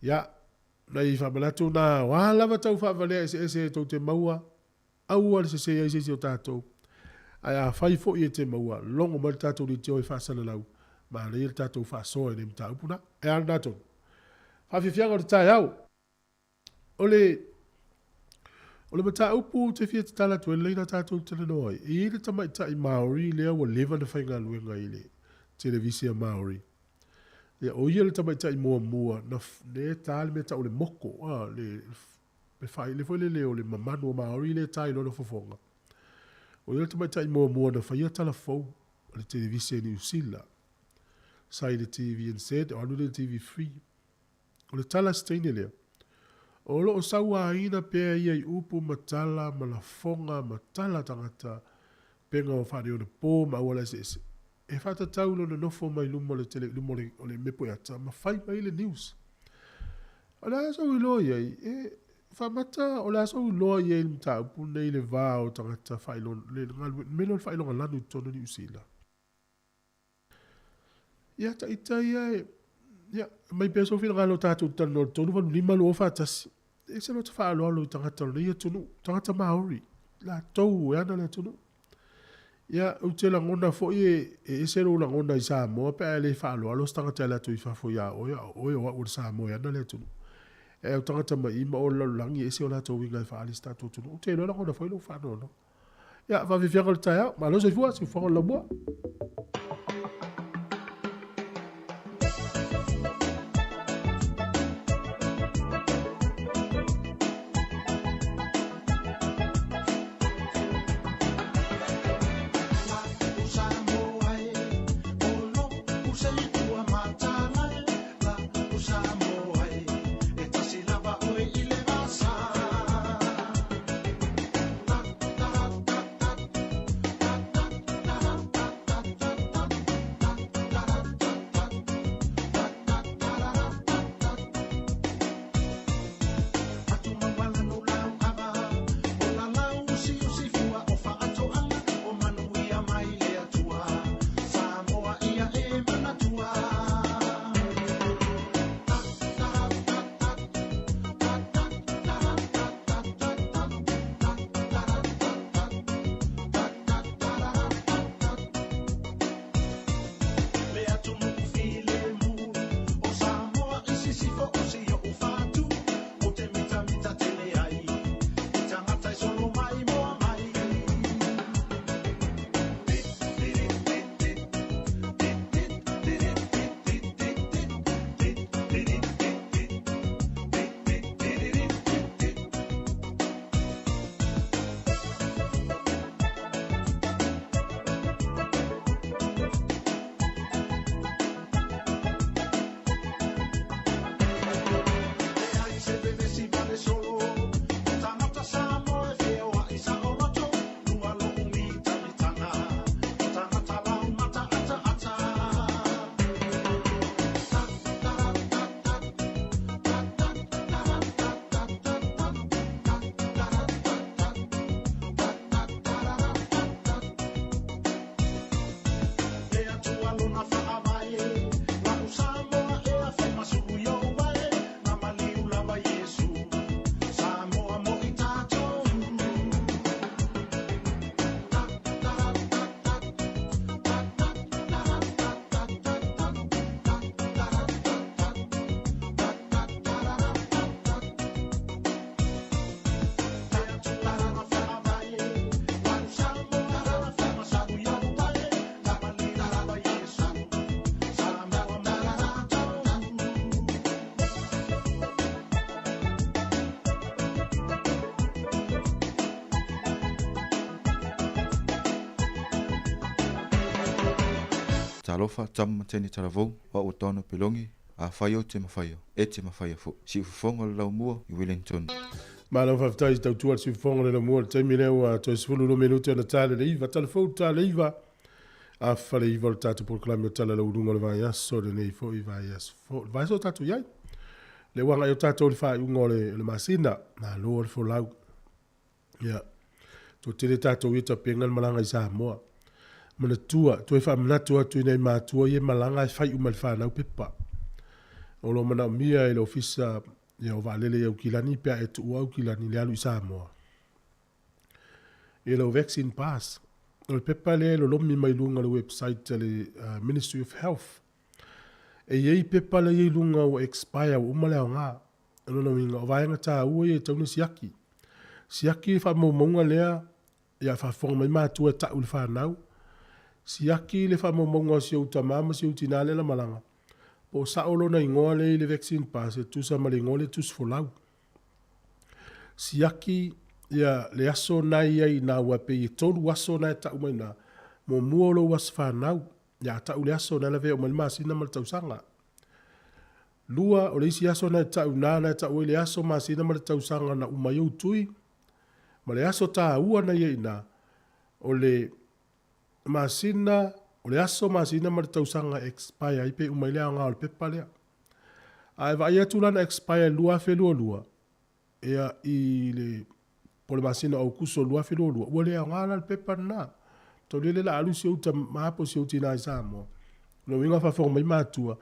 Ya, nei whamalatu nā wālawa tau whawalea ese tau te maua. Aua le se o tātou. Ai a whai fo I te maua. Longo mai tātou ni te oi whasana lau. Ma le il tātou whasoa ni mta upuna. E ana tātou. Whawhiwhianga o te tai au. Ole mata upu te fia te tala tue leina tātou tala noi. I ele tamai tai Māori lea wa lewa na whainga luenga I le televisia Māori. Ia o ia le tamai tai mua na ne tāle me tau le moko. Le whai le fwele leo le mamanu o Māori le tai lona fofonga. O ia le tamai tai mua na whaia tala fau le televisia New Zealand. Sai le TV NZ o anu le TV3. O le tala steine lea. O lo o saua ina pea ia I upu matala malafonga matala tangata penga o whare o na pō ma wala se. E whata taulo na nofo mai lumo le tele lumo o le mepo ata ma whai mai le news. O le aso I loa iai e whamata o le aso I loa iai le mta upu nei le vā o tangata whailon le melo le whailonga lanu tono New Zealand. Ia ta ita iai ya mai peso fina ngalo tātou tano tonu wanu lima lo whatasi. E se lo te whaalo alo I tangata lo ia tonu, tangata Māori. La tau e ana le tonu. Ia u te langona fo e se lo langona I Samoa pe le whaalo alo tangata la tu I whafo ia oia wa ur Samoa e ana le tonu. E u tangata mai ima o lalangi e se o la tau inga I whaali tātou tonu. U te lo langona fo I lo whaano no. Ia whawhiwhianga le tai au, ma lo se fua si whango la mua. talofa tam teni talavou wa utono pilongi a faio te mafaio e te mafaia fu si fonga la mua I Wellington Malo faftai tau tua si fonga le mua te mineu to sfulu no minuto na tale le iva telefon tale iva a fale iva le tatu proclame tale le urunga le vai aso de nei fo I vai aso vai so tatu yai le wanga yo tatu le fai ungo le masina na lo le fo lau ya to te tatu wita pengal malanga I Samoa mana tua to fa mana tua tu nei ma tua ye malanga fai umal fa na pepa o lo mana mia e le ofisa ia o valele e ukilani pea e tu ua ukilani le alu I Samoa. E le vaccine pass. O le pepa le lo lomi mai lunga le website le Ministry of Health. E iei pepa le iei lunga o expire o umale o ngā. Ano na winga o vaenga tā ua e tauna siaki. Siaki fa maumaunga lea ia fa fonga mai mātua ta ule whanau. Siaki le fa maumaunga o siau tamama siau tinale la malanga. Po saolo na ingoa le vaccine pass e tusa ma le ingoa le tus folau. Siaki ia le aso nai ai na wape I tolu aso na ta umai na mo muolo was whanau ia ta ule aso na leve o malima sina mal tausanga. Lua o le isi aso na ta unana ta ule aso ma sina mal tausanga na umayo tui. Ma le aso ta ua na ia ina o le masina o le aso masina ma le tausanga expire I pe umailea ngā o le pepa lea. A e vai atu lana expire lua whelua lua. Ea I le po le masina au kuso lua whelua lua. Ua lea ngā le pepa na. Tau lele la alu siau ta maapo siau tina I Samoa. No winga whawhonga mai mātua.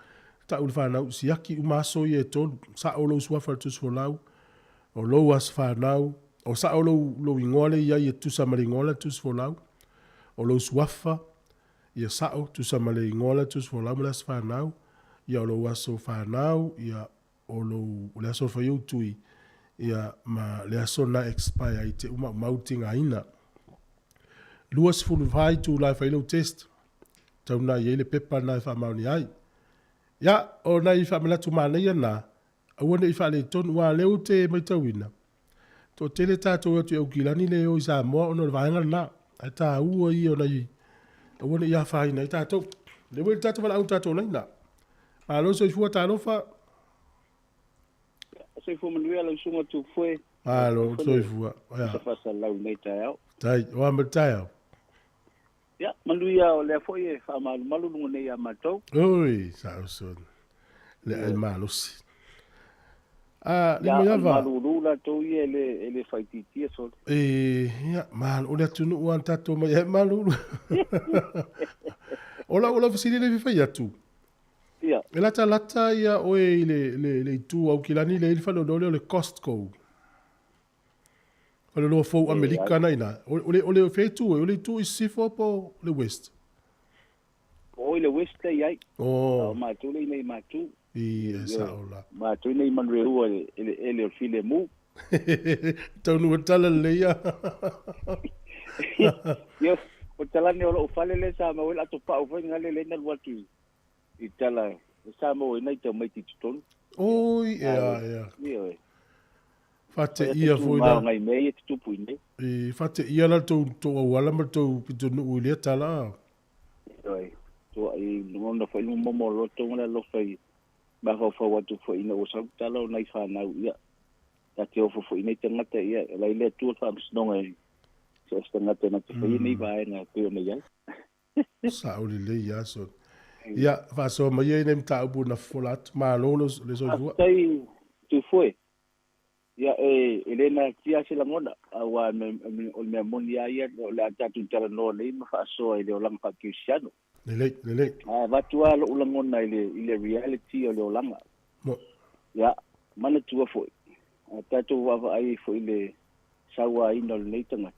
Ta ule whanau siaki umaso I e tonu. Sa o lou suafa le tusu folau. O lou as whanau. O sa o lou ingole ia I e tusa maringola tusu folau. O lou suafa. Ia sao tu sama le ingola tu so la mlas whanau ia lo waso whanau ia o lo le aso fa tui ia ma le aso na expire I te uma mautinga ina luas fulu vai tu la failo test tau na ye le pepa na fa mauni ai ia o na I fa mala tu mana ia na awana I fa le ton wa le te mai tawina to tele tato tu o kilani le o Samoa ono vaanga na ata ua I ona I Awana ia whaina I tātou. Le wei tātou wala au tātou naina. Alo so I fua tālofa. So I fua manuia lau sunga tu fue. Alo so I fua. Sa fasa lau nei tai au. Tai, oa ma tai au. Ya, manuia o lea foi e wha malu lunga nei a matou. Oi, sa so. Le ai malosi. Lima yava. Malu lula tau I ele whaititia so. Ya, o lea tunu uan tātou mai e malu. Ola fasili le vifa atu. Ia. E lata ia oe le tu au kilani le ilfa lo le Costco. Ole lo fo Americana ina. Ole fetu ole tu isifo po le West. O le West ai. Oh. Ma tu le nei ma tu. Sa ola. Ma tu nei man reu ele o file mu. Tonu tala le ia. Yo, o tala ne o fale le sa ma wala to pa o fa ngale le na watu. I tala sa mo nei te mai ti ton. Oi, ia. Ia. Fate ia foi na. Ngai me tu puine. Fate ia la to wala ma to pitonu ulia tala. Oi. To ai no foi no momo lo to ngala lo foi. Ba ho fa watu foi na o sa tala nei fa na ia. Ta te o foi nei te ngata ia la ile tu fa msnonga. So stanga te na te foi nei ba na te me ia. Sa o le ia so. Ia fa so ma ia nem ta bu na folat ma lo le so vu. Tai tu foi. Ia Elena tia se la ngona awa me monia ia la tatu tala no le ma fa so ile o lang pa kiusiano. Le. Va tua lo ngona ile reality o le olanga. Mo. Ya, mana tua foi. Tatu wa ai foi ile sawa ino le tangat.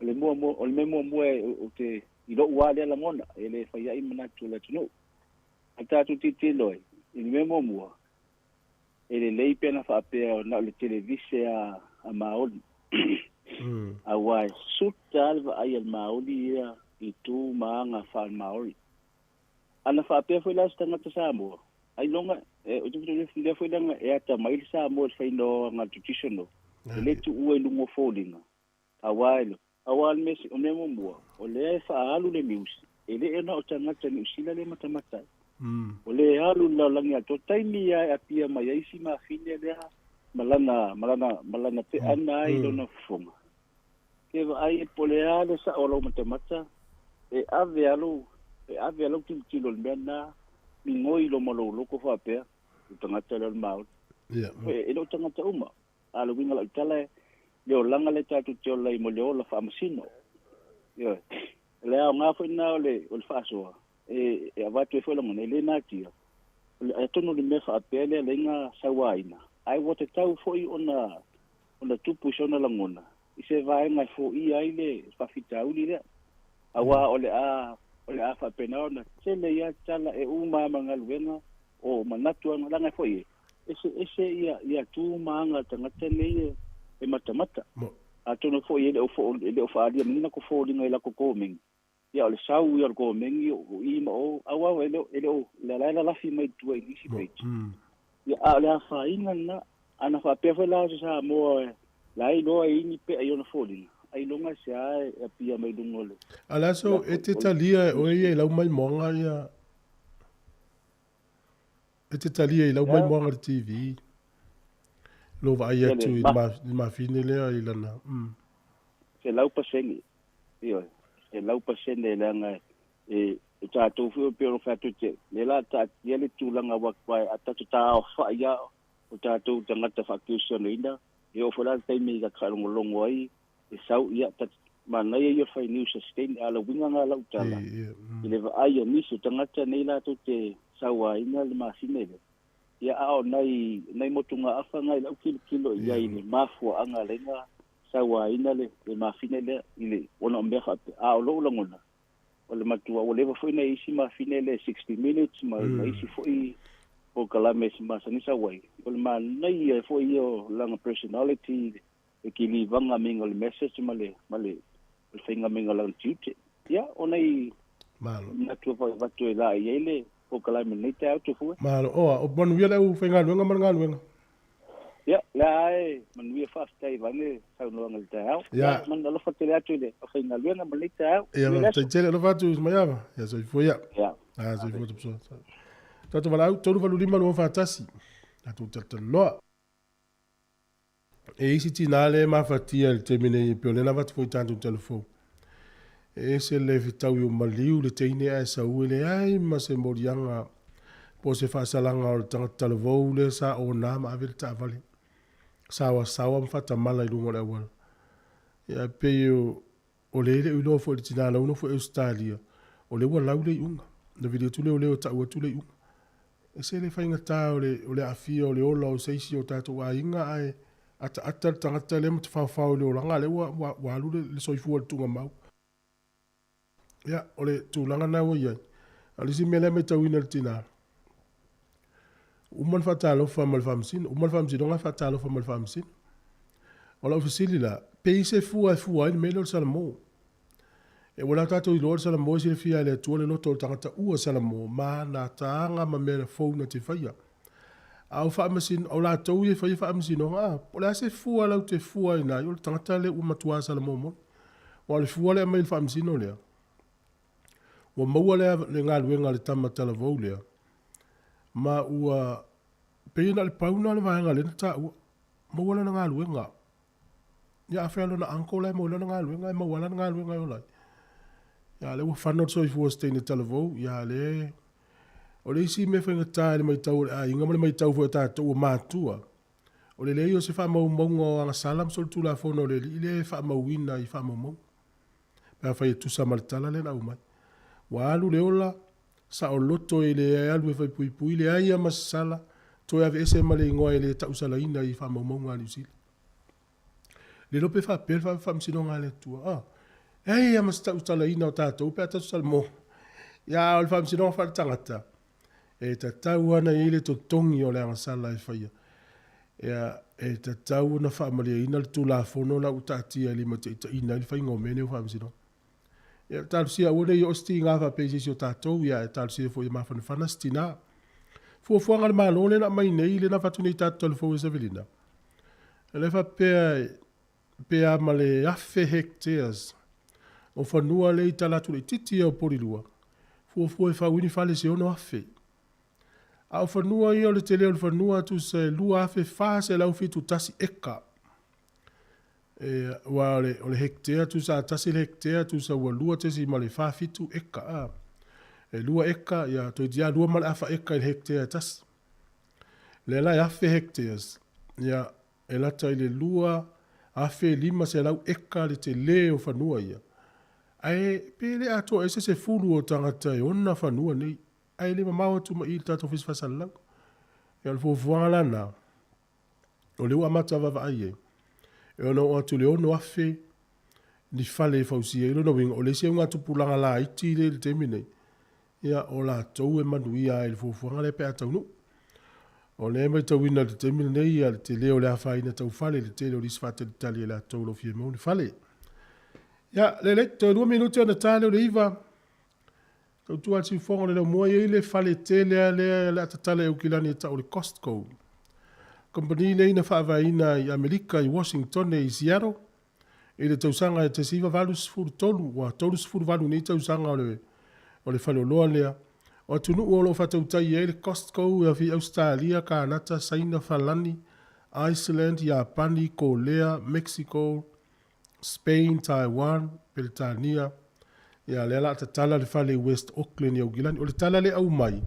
Le mo o le mo o te I lo wa le la ngona ele fa ia I mana tu le tu no. Tatu titi loi. Ile mo ele lei pena fa pe na le televise a maoli a wa sutal va ai al maoli I tu manga fa maoli ana fa pe foi la stanga ta Samoa ai longa o tu le foi langa e ata mai Samoa fa no nga traditional le tu u lu mo folinga a wa mes o me mo o le fa alu le mius ele ena o tangata ni usila le matamata o le alu la langi ato taimi ya apia mai isi ma fine le malana te ana ai dona fonga ke ai pole ale sa o lo matamata e ave alu kilo mena mi ngoi lo malo ko fa pe o tangata le mau e lo tangata uma alu winga la tala le o langa le tatu te o lai mo le o la fa masino yo le a nga fo na le o fa so e avatu e fo la mona le na tia le tono le me fa pele le nga sawaina ai wota tau fo I ona tupu sona la ngona I se vai nga fo I ai le fa fita uli le awa ole a fa pena ona tele ya tala e uma manga luenga o manatu nga nga fo I ese ia tu manga tanga tele e matamata a tono fo I le o fa dia menina ko fo dinga ila ko koming ya le sau ia ko mengi o I ma o awa ele o la fi mai tu I si page ya ala fa inga na ana fa pe fa la sa mo la I no I ni pe ai ona fo dinga ai longa se a pia mai dungole ala so ete talia o ia lau mai monga ia ete talia lau mai monga TV lo vai atu ma fine le ai lana se lau paseni io se lau paseni langa e ta to fu pe o fa tu te le la ta ele tu langa wa kwai ata ta o fa ya o ta to tanga ta fa tu so linda e o fola tai mi ga khalongo longo ai e sau ia ta mana ia fa new sustain ala winga nga la utala ile va ai mi so tanga ta nei la to te sawa ina le ma sinele ia ao nai motunga afa ngai lau kilo ia ini mafu anga lenga sawa ina le mafine le ile ona mbeha a lo ngona ole matua ole fo ina isi mafine le 60 minutes ma isi fo I o kalames ma sanisa wai ole ma nei fo io langa personality e kili vanga minga le message male o finga minga la tute ya ona I matua va tu la ile o kalames nei ta tu fo malo o bon via le finga luenga manga luenga ya lai man we fast tay vane sa no ngal tao ya man lo fatele atu de o finga luenga man tao ya te tele lo fatu mayava ya so foi ya so foi tu so vala todo valu lima lo fatasi atu tata no e isi tinale ma fatia il termine piolena vat foi tanto telefone e se le vitau yo maliu le teine a sa uele ai ma se morianga po se fa salanga o tanga televo le sa o na ma vel ta vale sawa mfata mala ilungo la wala ya peyo o le ulo fo le tina la uno fo Australia o le wala ule unga na video tule o le o ta o tule unga e se le fainga ta o le afia o le ola o seisi o tato wa inga ai ata tangata le mtu fa o le olanga le wa lule le soifu o tunga mau ya o le tulanga na o ia alisi mele me tawina le tina uman fatalo fa mal famsin uman famsin donga fatalo fa mal famsin ola ofisili la peise fua in melo salamo e wala tato I lor salamo si fia le tuole no to tangata ua salamo ma na tanga ma me phone te faia au fa masin o la to ye fa masin no ola se fua la te fua ina yo tangata le uma tua salamo mo wala fua le mail famsin no le wa mo le ngal wenga le tamata la volea ma ua pena le pauna le vaenga le ta mo wala nga luenga ya felo na ankola mo wala nga luenga mo wala nga luenga yo lai ya le fa no so fu stay ni televo ya le o le si me fa ta le mai tau a inga mo le mai tau fo ta to ma tua o le yo se fa mo ngo nga salam sol tu la fo no le fa mo wina I fa mo pa fa tu sa maltala le na umai walu le ola sa o loto ile alu fa pui le ai masala to ya ese male ngoi le ta usala ina I fa mo nga lusil le lope fa pel fa msino nga le tu ai ya masta usala ina o ta to pe ta salmo ya o fa msino fa tangata e ta tawana ile to tongi o le sala fa ya e ta tawana fa male ina tu la fono la utati ali mate ina fa ngo mene fa msino ya tal sia o le yo sti nga fa pesi o tato ya tal sia fo ma fa fanastina fo ngal malo le na mai nei le na fatu ni tato le fo sevelina le fa pe a male afe hectares o fa nua le tala tu le titi o porilua Fua whawini whale se ono afe. Au whanua ia o le tele o le whanua tu se lua afe wha se lau fitu tasi eka. Wa o le hektea tu sa tasi le hektea tu sa ua lua tesi ma le wha fitu eka. Lua eka ia toi dia lua male afa eka le hektea tasi. Le lai afe hekteas. Ia e lata i le lua afe lima se lau eka le te le o whanua ia. Ai pele ato ese se fulu o tangata e ona whanua nei. Ai le mamau atu ma i tato fis fasalang. Ia le fuafuanga lana. O le ua mata vava ai e. E ona o atu le ono afe ni fale fausia. Ilo no winga o le se unga tupulanga la iti le temine. Ia o la tau e manu ia le fuafuanga le pe atau nu. O le mai tau ina le temine nei ia le te leo le hafaina tau fale le te leo lisfate le tali e la tau lo fie mau le fale. Ia le te 2 minuti ana tale o le iwa. Tau tua si fonga le mua i le fale te le atatale au kilani e tau le Costco. Kompani nei na whaavaina i Amerika i Washington e i Seattle. E le tausanga e te siva valus furu tolu, wa tolus furu valu nei tausanga o le fale o loa lea. O tunu uolo whatautai e le Costco e fi Australia, Kanata, Saina, Falani, Iceland, Japani, Kolea, Mexico, Spain, Taiwan, Peritania. Ia le ala tala le fale West Auckland i Augilani. O le tala le au mai.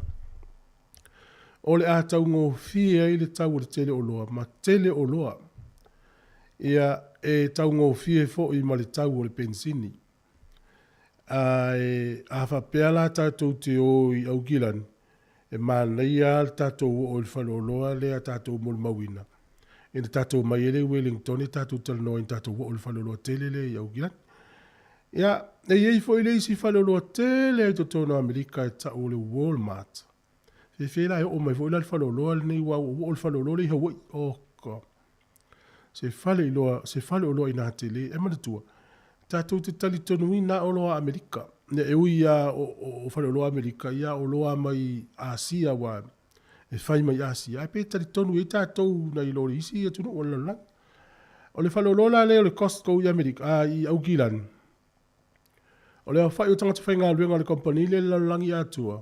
O le atau ngō fie i le tau o le tele o loa. Ma tele o loa. Ia e tau ngō fie fo i ma le tau o le pensini. A whapea la tātou te o i Augilani. E mānaia le tātou o le fale o loa le a tātou mo le mawina. E le tātou mai ele Wellington e tātou talanoa i tātou o le fale o loa tele le i Augilani. Ia, e iei fo i le isi fale o loa tele i to tono Amerika e ta o le Walmart. Fe la e o mai fo i la le fale o loa le nei wa o le fale o loa le i Hawaii. O ko. Se fale o loa i nā tele e manatua. Tātou te tali tonu i nā o loa Amerika. Ne e ui ia o fale o loa Amerika ia o loa mai Asia wa. E fai mai Asia. E pe tali tonu i tātou na i lori isi e tunu o lana. O le fale o loa le o le Costco i Amerika. I Augilani. O le whai o tangata whai ngā ruenga le kompani le lalangi atua.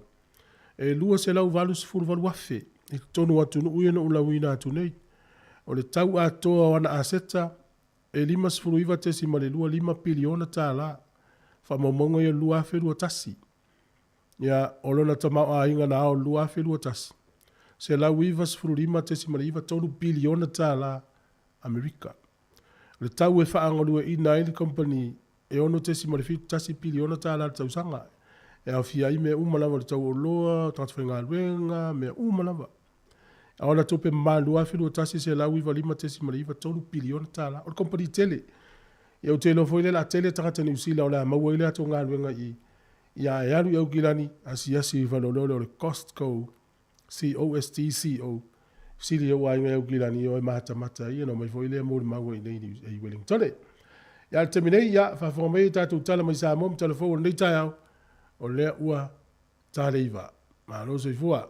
E lua se lau valus furu valu wafe. E tonu atu nu uena u lau ina atu nei. O le tau atoa wana aseta. E 5 iwa tesi ma le lua 5 piliona tā la. Whamaumonga ia lua afe lua tasi. Ia olona tamau a inga na ao lua afe lua tasi. Se lau iwa 5 tesi ma le iwa tonu piliona tā la. Amerika. Le tau e whaangalua ina ili kompani. E ono tesi ma le fitu tasi piliona tā la tau sanga. E au fia i mea umalawa le tau o loa, tangata whainga luenga, mea umalawa. A ona tope malu afi lua tasi se lau iwa 5 tesi ma le iwa tonu piliona tā la. O le kompani tele. E au tele o foile la tele tangata ni usila o la maua ile ato ngā luenga i a e alu i Augilani asi valolole o le Costco, C-O-S-T-C-O. Sili o ainga i Augilani o e mata i no mai foile mo le maua i nei i Wellington. Ia te minei, ia, whawhonga mei tātou tala mai Samoa, mi telefonu nei tai au, o lea ua tāle iwa. Mā roso i fua.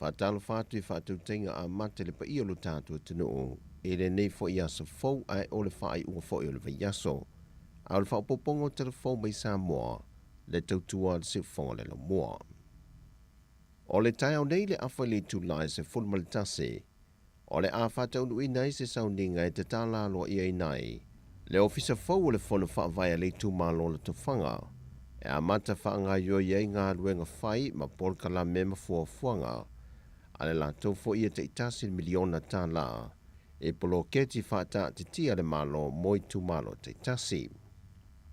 Whātalo whātu i whātu tenga a mate le pa i olo tātou tino o, e le nei fo i asa fau ai o le whaai ua fo i o le vaiaso. A o le whaopopongo telefonu mai Samoa, le tautua le se whonga le lo mua. O le tai au nei le awha le tūlai se fulmal tase. O le a whātau nui nei se sauninga e te tāla loa ia i nei. Le ofisa fau o le whona whaavaya le tūmalo le tawhanga. E a mata whaanga yo iei ngā luenga whai ma polkala mema fuafuanga. A le lātou fo ia te itasi miliona tāla. E polo keti whāta te tia le malo moi tūmalo te itasi.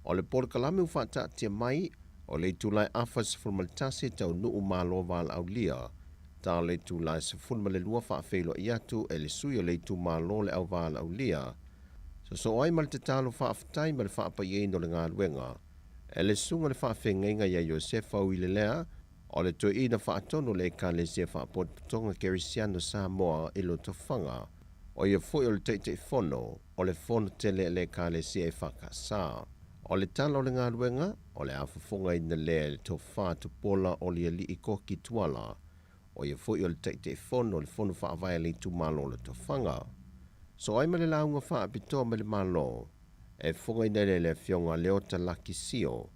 O le polkala me whāta tia mai. O le tūlai awhas fulmaltasi tau nuu malo wala au lia. Tā le tūlai se fulmale lua whaafeilo i atu e le sui o le tū malo le au wala au lia. So ai mal te talo whaafatai ma le whaapa iei no le ngā ruenga. E le sunga le whaafengenga ia Josefa au i le lea. O le tui ina whaatono le ka le se whaapot putonga Kerisiano Samoa i lo tawhanga. O ia fwoi o le teite fono. O le fono tele le ka le se e whakasa. O le talo le ngā ruenga, o le awhafonga i na lea le tō whātu pola o le ali i koki tuala, o ia fwoi o le teite fono o le fono whaavaya le tūmalo le tō whanga. So ai male launga wha apitoa male malo, e whonga inere le fionga leo talaki sio,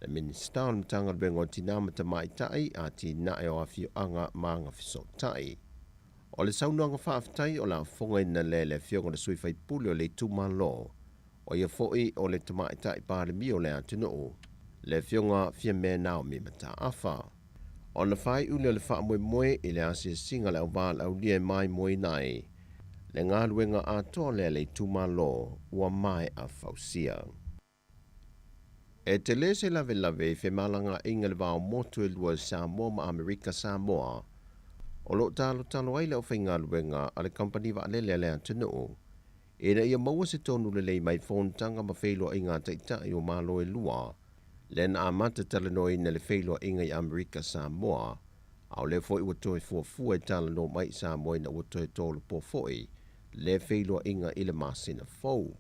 le minista o mtanga bengo tinama ta mai tai a ti na e o afio anga maanga fiso tai. O le saunuanga whaafitai o la whonga ina le fionga le sui fai puli o le tu malo, o ia foi o le tamai tai pāre mi o le atunu le fionga fia me nao mi mata afa. O na whai ule le wha moe i le asia singa le au wāla au lia mai moe nai, le ngā luenga atoa le tu malo ua mai a fausia. E te lese lave fe malanga inga le wao motu e lua Samoa ma Amerika Samoa, o lo talo ai leo whainga luenga a le company wa le atunu, e na ia maua se tonu le mai whontanga ma whailua inga taitai o malo e lua, le na amata talanoa ina le whailua inga i Amerika Samoa, au le foi ua toe fuafua e talanoa mai Samoa ina ua toe tolu po foi, le whailua inga i le masina fau.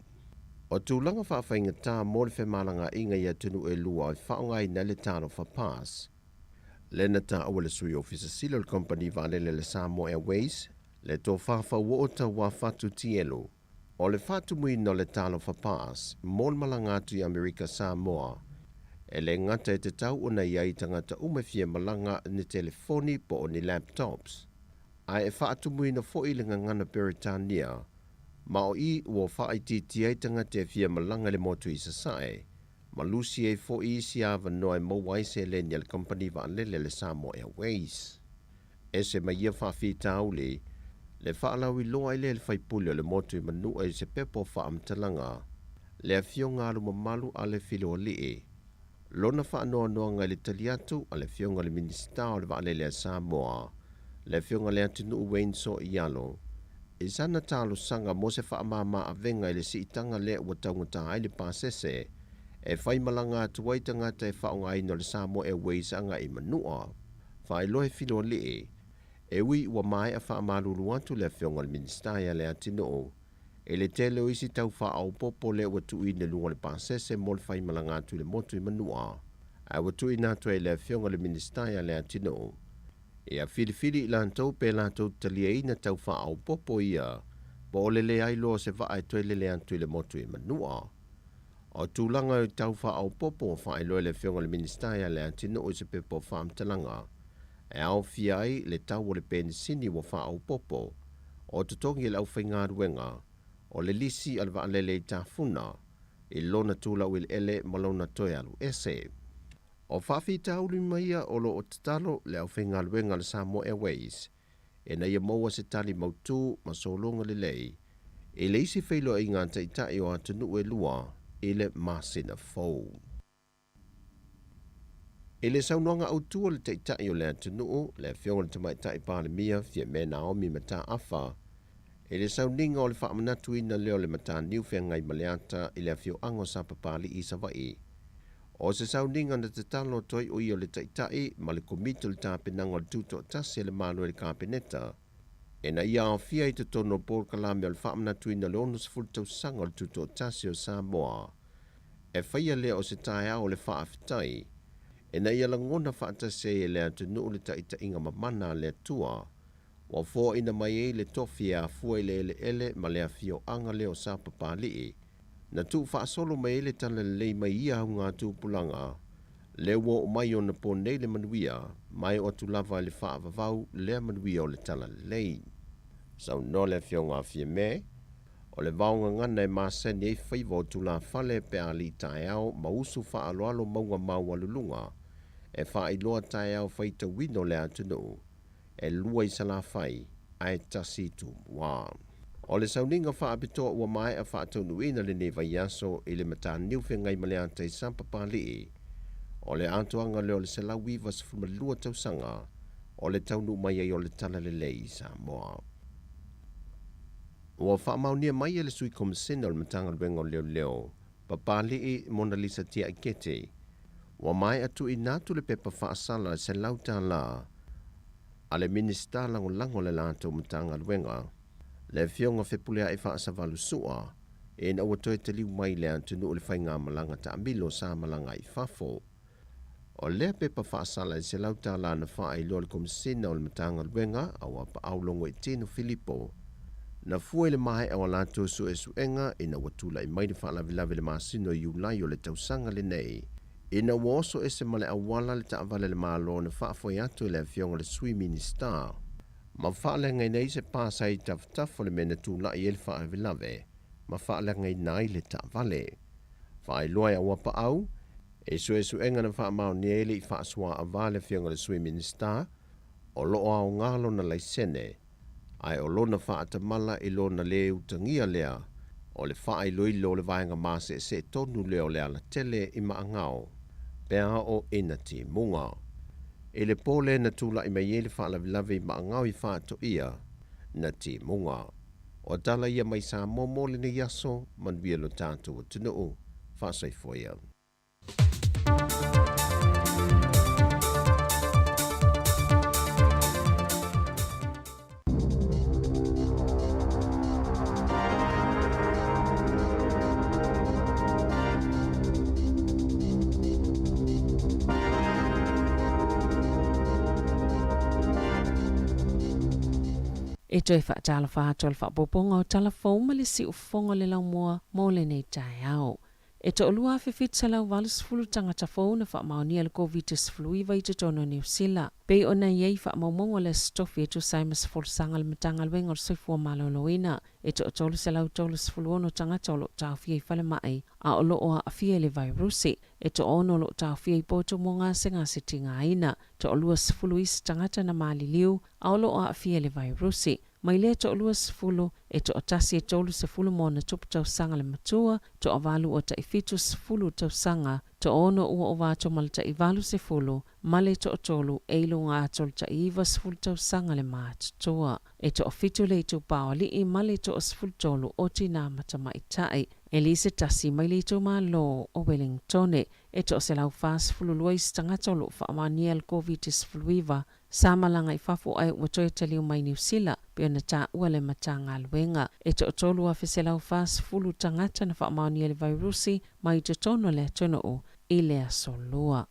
O tūlanga whawhainga tā mo le whemalanga inga i atunu e lua i whaonga i na le tāno whapas. Le na tā awa le sui ofisa silo le company valele le Samoa Airways, le tō whawhau o ta wa whatu tielu. O le whatu mui no le tāno whapas, mo le malanga atu i Amerika Samoa, e le ngata e te tau o na iai tangata umewhia malanga ni telefoni po o ni laptops. Ai e whaatu mui na fo i le ngangana Peritania, ma o i ua whaiti ai tangata e fia malanga le motu i sasae, ma lusi e fo i si ava noe mawai se le ni al company va lele le Samoa Airways. E se ma ia whawhi taule, le whaalau i loa i le whaipulio le motu i manua i se pepo whaamtalanga, le a fionga alu mamalu a le filo lie. Lona whaanoa noa ngai le taliatu a le fionga le minista o le vaalele a Samoa, le fionga le atinu uwein so i alo. I sana talo sanga mo se whaamama a venga i le siitanga le ua taungata ai le pasese, e whai malanga atuai tangata e whaonga ino le Samoa Airways anga i manua. Whai lohe filo lie, e ui ua mai a whaamalulu atu le fionga le minista ia le atinu, e le tele o isi tau wha au popo le ua tui ne lunga le pasese mo le whai malanga atu le motu i manua. A ua tui natu e le fionga le minista ia le atinu. E a whiriwhiri i lantou pe lantou talia ina tau wha au popo ia, po o lele ai loa se wha ai toi lele antu i le motu i manua. O tūlanga i tau wha au popo wha ai loa le fionga le minista ia le atinu o se pepo wha amtalanga. E au fia ai le tau o le penisini wa wha au popo, o tutongi e lau whainga ruenga, o le lisi al vaalele i tafuna, i lona tūla wil ele malona toi alu ese. O whawhi tauli maia o lo o tatalo le au whainga luenga le Samoa Airways, e na ia maua se tali mautu ma solonga le lei, e le isi whailo i ngā taitai o atunu e lua, e le masina fau. E le saunoanga au tua le taitai o le atunu, le whionga le tamaitai pāle mia, fia me Naomi mata afa, e le sauninga o le whaamanatu ina leo le mata niu whia ngai maleata i le whio ango sa papali i savai. O se sauninga na te talo toi o i o le taitai, ma le komito le tāpenanga o le tuto tasi le malo le kāpeneta, e na ia o fia i te tono por kalame o le whaamanatu ina le ono se fultau sanga o le tuto tasi o Samoa. E whaia lea o se tae au le whaafitai, e na ia langona whaatase e le atunu le taita inga mamana le tua, wa fo ina mai e le tofi a fua ele ele ma le afio anga leo sa papali, na tu whaasolo mai ele tala le mai ia au ngā tūpulanga, le wo mai o na po nei le manuia, mai o tu lava le whaavavau le manuia o le tala lei. Sau no le fio ngā fia me, o le vaunga ngana e māseni e whaiva o tu la fale pe a li tae au ma usu whaaloalo maunga maua lulunga, e whaailoa tae au whaita wino le atunu, e lua i sala whai, ai tasi tu mua. O le sauninga whaapitoa ua mai a whaatonu ina le neva yaso i le mata niuwhi ngai maleanta i sampapali, o le atoanga leo le selawi vas fumalua tausanga, o le taunu mai ai o le tala le lei Samoa. Ua whaamaunia mai e le sui komisina o le matanga luenga leo leo, papali Mona Lisa tia ikete, ua mai atu i natu le pepa whaasala se lauta la, a le minista lango le lato matanga luenga, le fionga whepulea e whaasavalu sua, e na ua toi te liu mai le antunu o le whainga malanga ta amilo sa malanga i fafo. O lea pepa whaasala e se lauta la na wha i loa le komisina o le matanga luenga, a wapa aulongo i tino Filipo, Na fua le mai o lato su enga ina watula I mai le whaalavilavi le masino Iulai o le tausanga le nei. Ina woso ese male awala le taavale le malo na whaafoi atu le fionga le sui minister. Ma whaale ngai nei se pāsai taftafo le mena tūla I ele whaavilave. Ma whaale ngai nai le taavale. Whaai loa a wapa au, su enga na whaamau ni ele I whaasua avale fionga le sui minister, o loo au ngalo na laisene, ai o lona whaatamala I lona le utangia lea, o le whaai loi lo le vaenga maase se tonu leo lea la tele I maangao, pea o ina ti munga. E le pole na tula I mai ele whaalavilavi I maangao I whaato ia, na ti munga. O tala ia mai sa momole ni yaso, man via lo tātou tunuu, whaasai foia. E toi whaatala whātua le whaapoponga o talafou ma le si ufonga le lau mua mo le nei tai au. E to olua whiwhitsa lau walusfulu tangata fau na whaamaunia le COVID-19 I te tono New Zealand. Pei o nei ei whaamaumongo le stofi e to saimas folsanga le matanga le wenga o soifua maloloina. E to otolu se lau tolu sifulu ono tangata o lo tau fia I whale mai. A o lo o a fia le vairusi. E to ono lo tau fia I poto mo ngā se ngā se tinga aina. To olua sifulu isi tangata na mali liu. A o lo o a fia le vairusi. Mai le to olua sifulu e to otasi e tolu sifulu mo na tupu tau sanga le matua. To avalu o ta ifitu sifulu tau sanga. To ono ua o vato malta I valu sifulu. Male to otolu eilu ngā atol ta iwa sifulu tau sanga le maat toa. E to ofitu le to pao li I male to o sifulu tolu o tina mata maitai. Elise tasi mai le to ma lo o Wellingtone. E to se lau fast fulu luis tangata lo whaamania le COVID-19 Samalanga I fafu ai ua toi taliu mai New Zealand, pia na tā ua le matanga luenga. E to tolu a whiselau fast fulu tangata na whaamaunia le vairusi, mai te tono le tono o I le asolua.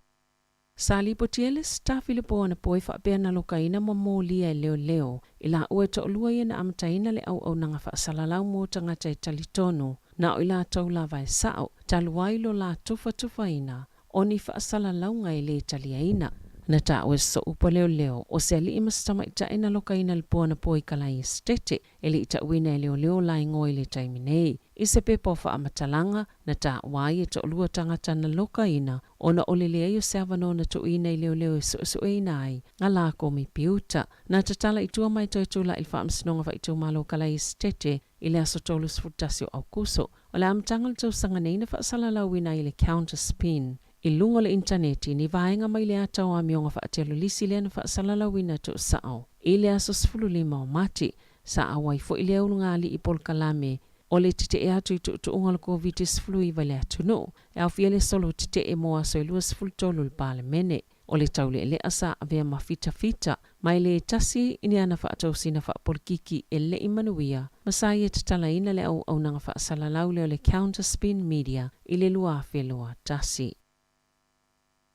Sali potiele staff le poa na poi whaapea na lokaina ma mōlia leo leo. I la ua to lua ia na amataina le au nanga whaasalalau mō tangata I talitonu. Na o I la tau la vai sao, taluailo la tufa ina, oni whaasalalau ngai le taliaina. Na ta o so upa leo leo o se ali imastama ita ina loka ina lipoa na poi kalai estete eli ita wina leo leo lai ngoi le taiminei. Ise pepa o amatalanga na ta wai ita olua tangata na loka ina o na olele ayo servano na to ina leo leo so ina ai ngala ko mi piuta. Na tatala itua mai to itula ilfa amsinonga fa itu malo kalai estete ili aso tolus futasio au kuso. O le amtangal to sanganeina fa salalawina ili counter spin. I lungo le interneti ni vaenga mai le atau a mionga whaatelo lisi le na whaasalalawina to sao. I le aso sifulu lima o mati, sa awai fo I le aulunga li I polkalame, o le tite e atu I tu ungal COVID-19 I vale atu no, e au fia le solo tite e moa so I lua sifulu tolu le pale mene. O le taule le asa avea mafita, mai le tasi ini ana whaatau sina whaapolikiki e le imanuia, masai e tatala ina le au nanga whaasalalau leo le counter spin media, I le lua whelua tasi.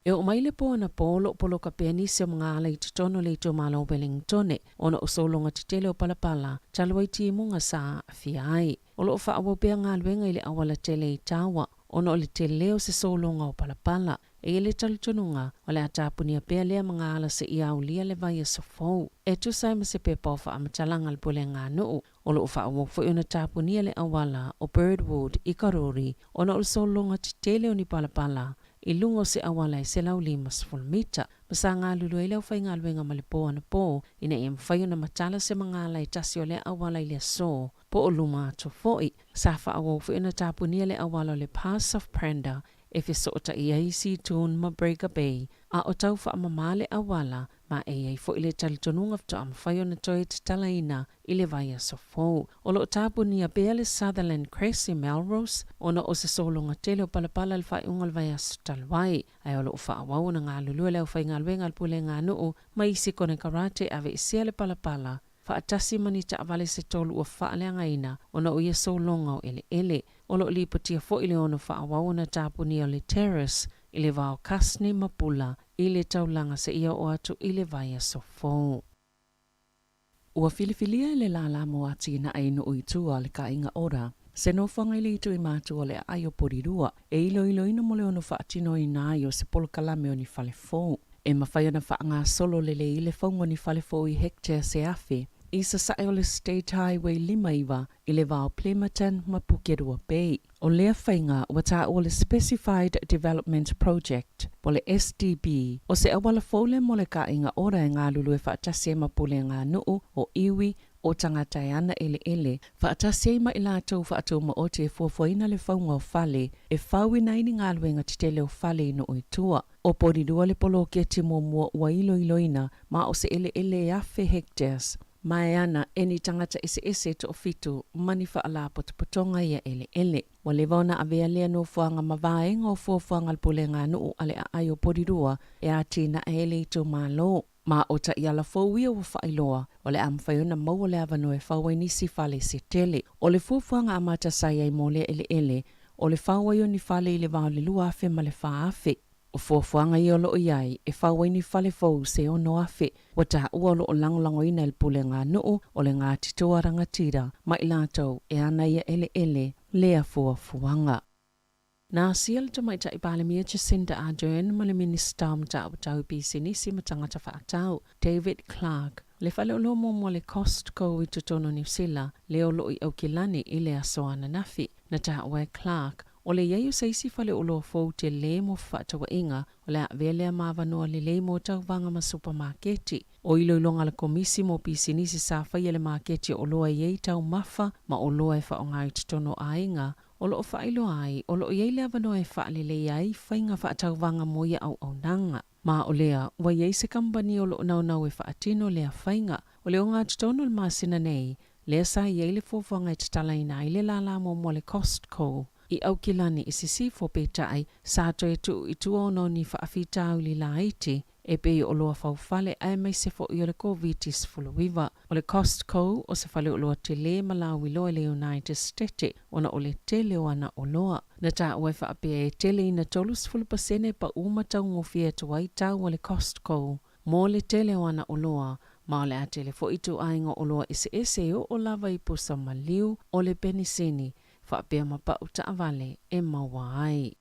E o mai le po na polo ka peni se mga ala I tutono le to malo Wellingtone ona o solonga titele o palapala talwai ti munga sa fiai. O lo fa awo pea ngā luenga I le awala tele I tawa ona o le tele o se solonga o palapala. E le talitonunga o le atapunia pea lea mga ala se ia ulia le vai so fau. E tu sai ma se pepa o fa amatalanga le pole ngā nuu. O lo fa awo fo ona tapunia le awala o Birdwood I Karori ona o solonga titele o ni palapala. I lungo se awala I se lau lima mita. Masa ngā lulu e leo whai ngā luenga malipoa na po, ina e mwhai na matala se mga ala I tasi o le awala I le so, po o luma ato foi. Sa wha awo fu ina tapunia le awala le Pass of Prenda, e fiso o ta I AC tun ma Breaker Bay, a o tau wha amamale awala, ma e ai fo I le talitonunga fto am whai o na toi te talaina I le vai so fo. O lo tapunia bea le Sutherland Crest I Melrose, ona o se solonga tele o palapala le whai ungal vai so talwai, ai o lo wha awau na ngā lulu leo whai ngā luenga al pule ngā nuu, mai isi kone karate ave isia le palapala, whaatasi mani ta avale se tolu o whaaleanga ina, ona o ia solonga o ele. O lo li patia fo I le ono whaawau na tapunia le terrace, I le vao kasne mapula, I le taulanga se ia o atu I le vai so fo. Ua filifilia le la mo ati na aino uitua le ka inga ora. Se no whanga ili itu I mātua le aio porirua. E ilo ina mole ono whaatino I nā aio se polo kalame o ni whale fōu. E mawhai ona whaanga solo le ile whaungo ni whale fōu I hectare se afe. I sa sae o le State Highway 5 iwa I le vao Plematan ma Pukerua Bay. O lea whainga ua tā o le Specified Development Project, po le SDB, o se awala fōle mo le ka inga ora e ngā lulu e whaatase ma pule ngā nuu o iwi o tangata e ana ele. Whaatase ma I lātou whaatou ma o te fuafuaina le whaunga o whale, e whauina ini ngā luenga titele o whale ino o itua. O porirua le polo ke te mua ua iloina, ma o se ele e afe hectares. Mai ana, eni tangata ese to ofitu, mani whaala potopotonga ia ele. Wa le vauna avea lea no whaanga mawaenga o fuafuanga pule ngā nuu ale a aio porirua e a tina e ele I tō mālo. Ma o ta iala fōwia o whailoa, o le amwhaiona mau le avano e whawai nisi whale se tele. O le fuafuanga amata sai ai mo le ele, o le whawai o ni whale I le vau le lua afe ma le wha afe. O fuafuanga I olo iai, e whawai ni whale fōu se ono afe, wa ta ualo o langolango ina il pule ngā nuu o le ngā titoa rangatira, ma I lātou e ana ia ele, lea fuafuanga. Nā sial ta mai ta I Palemia Jacinda Ardern ma le Minister mta o tau pisinisi ma tangata whaatau, David Clark. Le whale o lomo mo le Costco I tutono New Zealand, le o lo I Aukilani I le asoana nafi, na ta ue Clark. O le iau seisi whale o lo fōu te le mo whaatawa inga, o le avelea mawanoa le mo tauwanga ma supermarketi. O iloilonga le komisi mo pisinisi sa whaia le marketi o loa iei tau mafa, ma o loa e whaonga I tutono a inga. O lo o whailo ai, o lo iei le avanoa e whaalele iai, whainga whaatauwanga mo ia au nanga. Ma o lea, wa iei se kampani o lo nau e whaatino lea whainga. O le o ngā tutono le masina nei, lea sa iei le fōwhanga I tatala ina I le lala mo le Costco. I Aukilani I sisi fo petai, sa to e tu I tuono ni whaafitau li la iti, e pe o loa whauwhale ai mai se fo I o le COVID-19 fuluiva. O le Costco o se whale o loa te le malawi loa le United States, ona o le tele o ana o loa. Na ta ue whaapea e tele ina tolus fulupasene pa umatau ngofia tuai tau o le Costco. Mo le tele o ana o loa, ma o le a tele fo itu ainga o loa ese o lava I pusa maliu o le penisini, whaapea mapa uta avale e maua ai.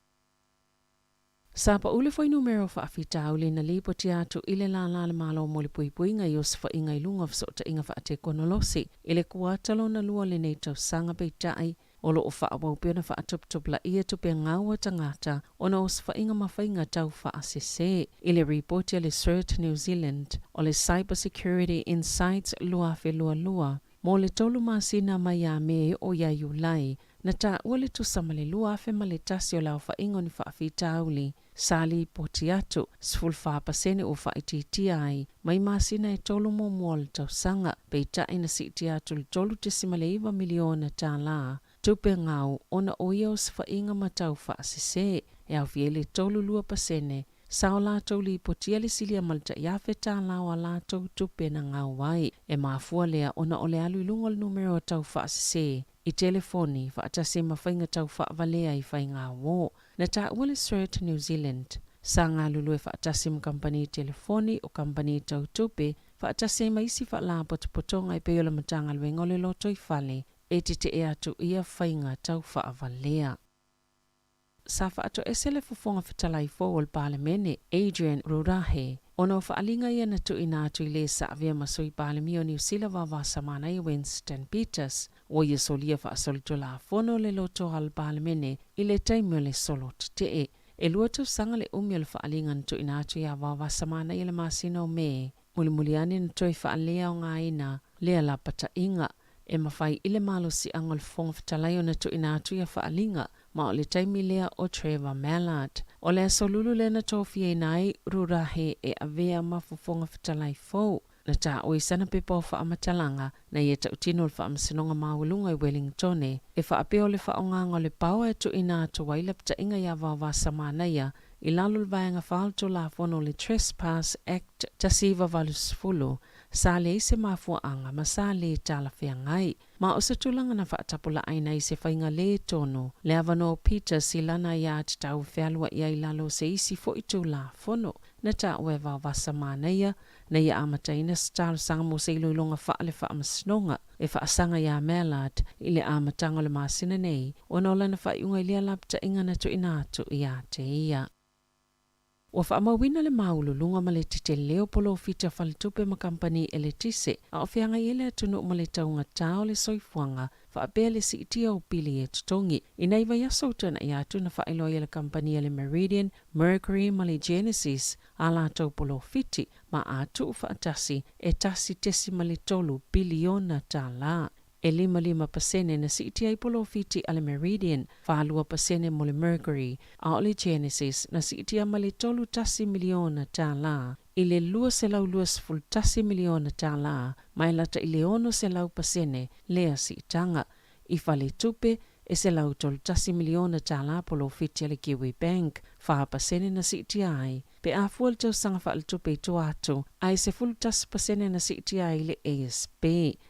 Sa pa ule foi numero whaafitau le na lipo ti atu ile la le malo mo le puipuinga I os whainga ilunga fsota inga whaate konolosi. Ile kuatalo na lua le nei tau sanga peitai, o lo o whaawau pena whaatuptup la ia tupe ngaua tangata, o na os whainga mawhainga tau whaasese. Ile reportia le CERT New Zealand, o le Cyber Security Insights lua fe lua. Mo le tolu masina mai a me o ia yulai, na ta ua tu samale lua fe ma le tasi o lau whaingo ni whaafitauli, sali potiatu, sful whaapasene o whaititia ai, mai masina e tolu mo le tau sanga, peita ina sitiatu le tolu $10 miliona ta la, tupe ngau ona o ia os whainga matau whaasese, e au fiele tolu lua pasene, sao lātou li potia le silia malta iafe tā lawa lātou tupe na ngau wai. E maafua lea ona o le alu ilunga le numero tau whaasese. I telefoni whaatase mawhainga tau whaavalea I whainga wō. Na tā ua CERT New Zealand. Sa ngā lulu e whaatase mkampani telefoni o kampani tau tupe, whaatase maisi whaala potopotonga I peola matanga luenga le loto I whale, e te e atu ia whainga tau whaavalea. Sa whaato esele fufonga fitalai fōwal Palemene, Adrian Rurahe, ono whaalinga ia na tu ina atu I le sa avea masoi Palemio New Zealand wa samana I Winston Peters, o ia solia whaasolito la fono le loto al Palemene I le taimio le solo te e lua tu sanga le umio le whaalinga na tu ina atu ia wa samana I le masino me, mulimuliani na tu I whaalea o ngā ina, lea la pata inga, e mawhai I le malo si angol fonga fitalai o na tu ina atu ia whaalinga, ma o le taimi lea o Trevor Mallard. O le asolulu le na tofi e nai Rurahe e avea mafufonga fitalai fōu. Na tā o I sana pepa o whaamatalanga na ia tautino le whaamasinonga maulunga I Wellington e whaapeo le whaonganga le paua e tu ina atu wailapta inga ia wawa samanaia I lalo le vaenga whaalto la fono le Trespass Act tasiva valusfulu sa le se mafuaanga ma sa le talawhiangai. Ma o se tulanga na whaatapula aina i se whainga le tono, le avano Peter silana ia te tau whialua ia i lalo se isi fo i tū la fono, na ta ue vau vasa māneia, na ia amataina style sanga mo se iloilonga whaale wha amasnonga, e whaasanga ia melat, i le amatanga le masina nei, o nola na whaiunga i lea lapta inga na tu inatu ia te ia. Wa whaamawina le maululunga ma le tite leo polo fita whalitupe ma kampani e le tise, a o whianga i le atunu ma le taunga tau le soifuanga, whaapea le si itia o pili e tutongi. Ina iwa yasotana i atu na whaelo i le kampani e le Meridian, Mercury ma le Genesis, a la tau polo fiti, ma atu whaatasi e tasi tesi ma le tolu biliona ta la. E 5% na si itia i polo fiti a le Meridian, 2% mo le Mercury, a o le Genesis na si itia ma le tolu tasi miliona ta la, i le 2 tasi miliona ta la, mai lata i le 1% lea si itanga, i whale tupe e se lau tolu tasi miliona ta la polo fiti a le Kiwi Bank, 5% na si itia ai, pe a fual tau sanga whaale tupe i tu atu, ai se 10% na si itia ai le ASP,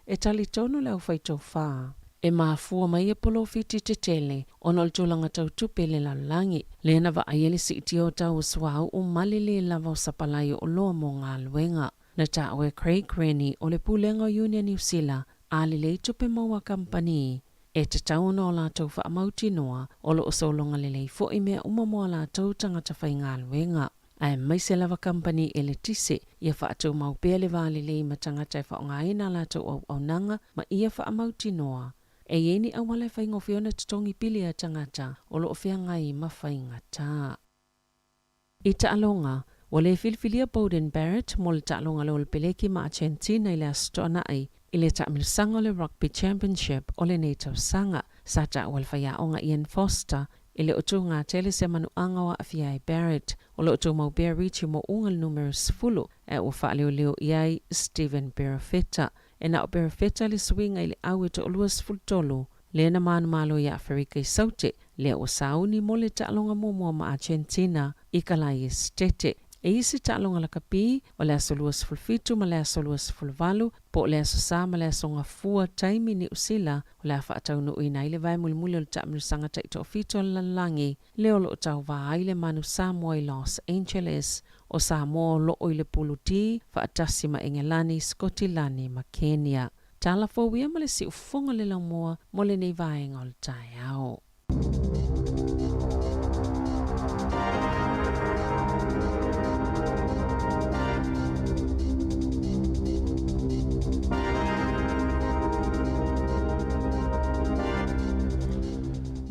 e tali tonu lau whaitau wha. E maafua mai e polo fiti te tele, ono le tūlanga tau tupe le lalangi, le na wa aiele si itia o tau swau o malile lava o sapalai o loa mo ngā luenga. Na ta oe Craig Rennie o le Pulenga Union New Zealand, a le le tupe maua kampani. E te tauna o la tau wha amauti noa, o lo o solonga le lei fo i mea umamoa la tau tangata whai ngā luenga. Ai mai se lava kampani e le tise, ia wha atau mau pēr le vāle lei ma tangata e wha o ngā ina la tau au nanga, ma ia wha amauti noa. E ieni awale whai ngofiona tutongi pili a tangata, o lo o whia ngai ma whai ngata. I ta alonga, wale filfilia Bowden Barrett, mo le ta alonga lo le peleki ma Argentina i le astona ai, i le ta sanga le Rugby Championship o le neitau sanga, sa ta awal whai aonga Ian Foster, i le otu ngā tele se manu angawa a fiai Barrett, o le otu mau Bear Richi mo ungal numero 10, e o wha leo iai Stephen Berafeta, e na o Berafeta le swinga i le au e to oluas fultolo, le na manu malo i Afrika i saute, le o sauni mo le ta alonga momoa ma Argentina, i kalai estete. E isi ta alonga la kapi, o le aso luas fulfitu ma le aso luas fulvalu, po le aso sa ma le aso nga fua taimi ni usila, o le afa atau no ina ile vai muli muli o le taaminu sangata i to fito la langi, le o lo tau va ile manu Samoa i Los Angeles, o Samoa lo o ile puluti, fa atasi ma Engelani, Skotilani ma Kenya. Tala fo wia ma le si ufonga le lamoa, mo le nei vai ngol tai au.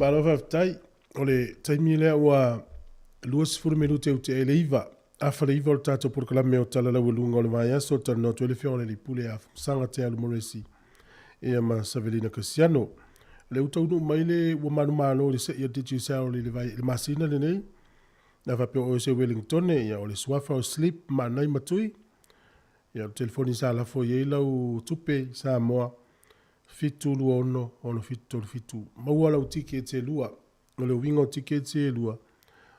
Malo whaftai, o le taimi lea ua luas furumelu te ute e leiva. A whaleiva o le tātou porkalame o tala lau lunga o le mai aso, tala no tuele whio le pule a sanga te alu moresi. E ma Savelina Cassiano. Le utau no mai le ua manu malo le se ia diti sa o le vai le masina le nei. Na whapeo o se Wellington ia o le swafa o slip ma nai matui. Ia o telefoni sa la fo ye lau tupe sa moa. Fitu lua ono fitu. Maua lau tike te lua. O le wingo tike te lua.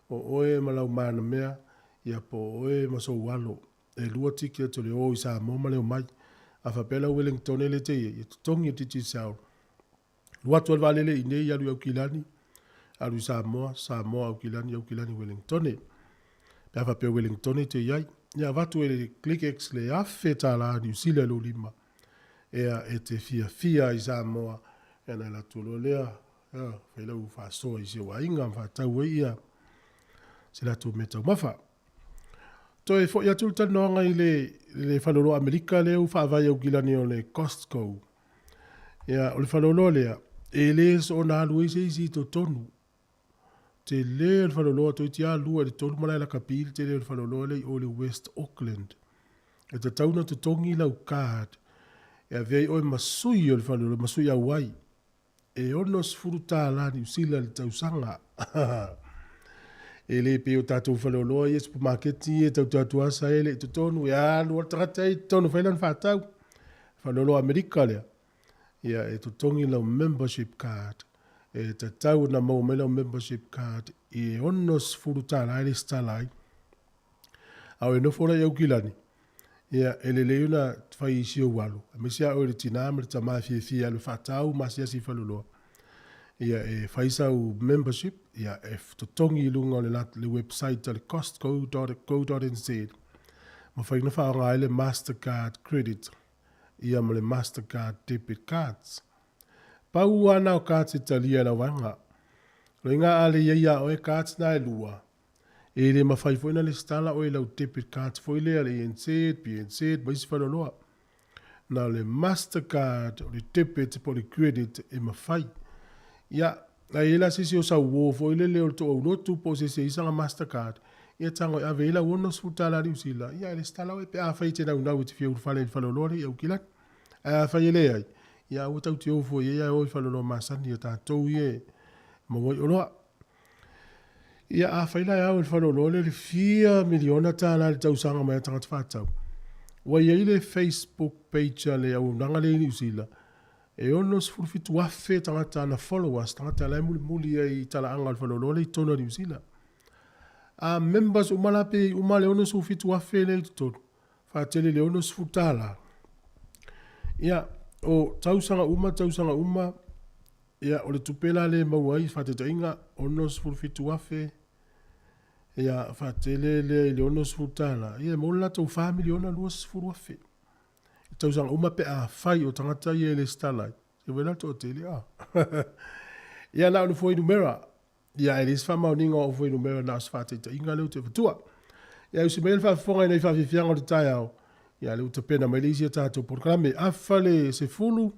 O oe malau mana mea. Ia po oe maso walo. E lua tike to le o isa mo maleo mai. A whapela Wellington ele te ia. Ia tutongi titi sao. Lua tual valele i nei alu au kilani. Alu Samoa au kilani Wellington. Pea whapea Wellington te iai. Ia vatu ele ClickX le afe tala New Zealand lo lima. Ea e te fia i Samoa. Ea na la tuolo lea. Whelau whasoa i se wainga. Whatau ia. Se la tu metau mafa. To e fo ia tulta noanga i le whanoro Amerika leo whaavai au kilani o le Costco. Ea o le whanoro lea. E le so na alu isi isi to tonu. Te le le whanoro to iti alua le tonu mana la kapil te le whanoro le o le West Auckland. E te tauna to tongi lau card. E vei oi masui o le whanoro, masui au wai. E onos furuta la ni usila le tausanga. E le pe o tatou whanoro i supermarketi e tau tatu asa ele to tonu. E alu o takata e tonu whailan whatau. Whanoro Amerika lea. Ia e to tongi lau membership card. E te tau na mau me lau membership card. E onos furuta la ele stalai. Au e nofora iau kilani. Ia, ele leuna fai isi o walu. A mesia o le tina ma le tama fia le whatau ma sia si whaluloa. Ia e whaisa o membership, ia e totongi lunga o le website le costco.co.nz. Ma whaina whaonga ele Mastercard credit. Ia ma le Mastercard debit cards. Pau ana o cards italia na wanga. Ringa ale ia o e cards na e lua. E le mawhai fwina le stala o e lau debit cards fwile ale ENZ, PNZ, maisi whanoloa. Na le Mastercard, o le debit po le credit e mawhai. Ia, na ela sisi o sa uo fwile le o to au notu po se isanga Mastercard. Ia tango e ave ela uono sfutala ni usila. Ia le stala o e pe a whai te nau te fia urwhale ni whanoloa i au kilat. A whai ele ai. Ia o tau te ofo ia o i whanoloa masani o tātou ie. Mawai oloa. Ia a whaila e au i whanoloa le 4 miliona tāna le tausanga mai atanga te whātau. Wa ia le Facebook page le au nanga le ni usila. E ono sfurfitu wafe tangata na followers, tangata lai muli ai tala anga le whanoloa le i tona ni usila. A members umalape umale ono sfurfitu wafe le i tonu. Whaatele le ono sfutala. Ia o tausanga uma, ia o le tupela le mauai whateta inga ono sfurfitu wafe. Ia whatele le ono sfutala. Ia mola tau family ona lua sfuru wafe. Tausanga uma pe a whai o tangata i le stalai. Ia wela to tele a. Ia na ono fwoi numera. Ia e lis whamau ninga o fwoi numera na whateta inga leo te watua. Ia usi meil whafonga ina i whawhiwhianga o te tai au. Ia leo te pena mai leisi a tātou programe. Awhale se fulu.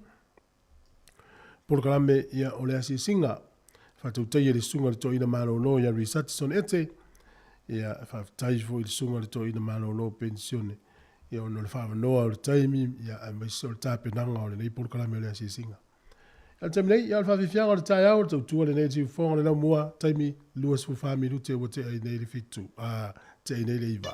Programe ia o le asi singa. Whatou teia le sunga le to ina malo no ia research son ete. Ia whaftai fo i le sunga le to ina malo no pensione. Ia ono le whawanoa o le taimi. Ia a maisi o le tāpenanga o le nei programe o le asi singa. Ia te mnei, ia le whawhiwhianga o le tai au. Tau tua le nei tiu whonga le nau mua. Taimi luas fu whami rute o te ai nei le fitu. Te ai nei le iwa.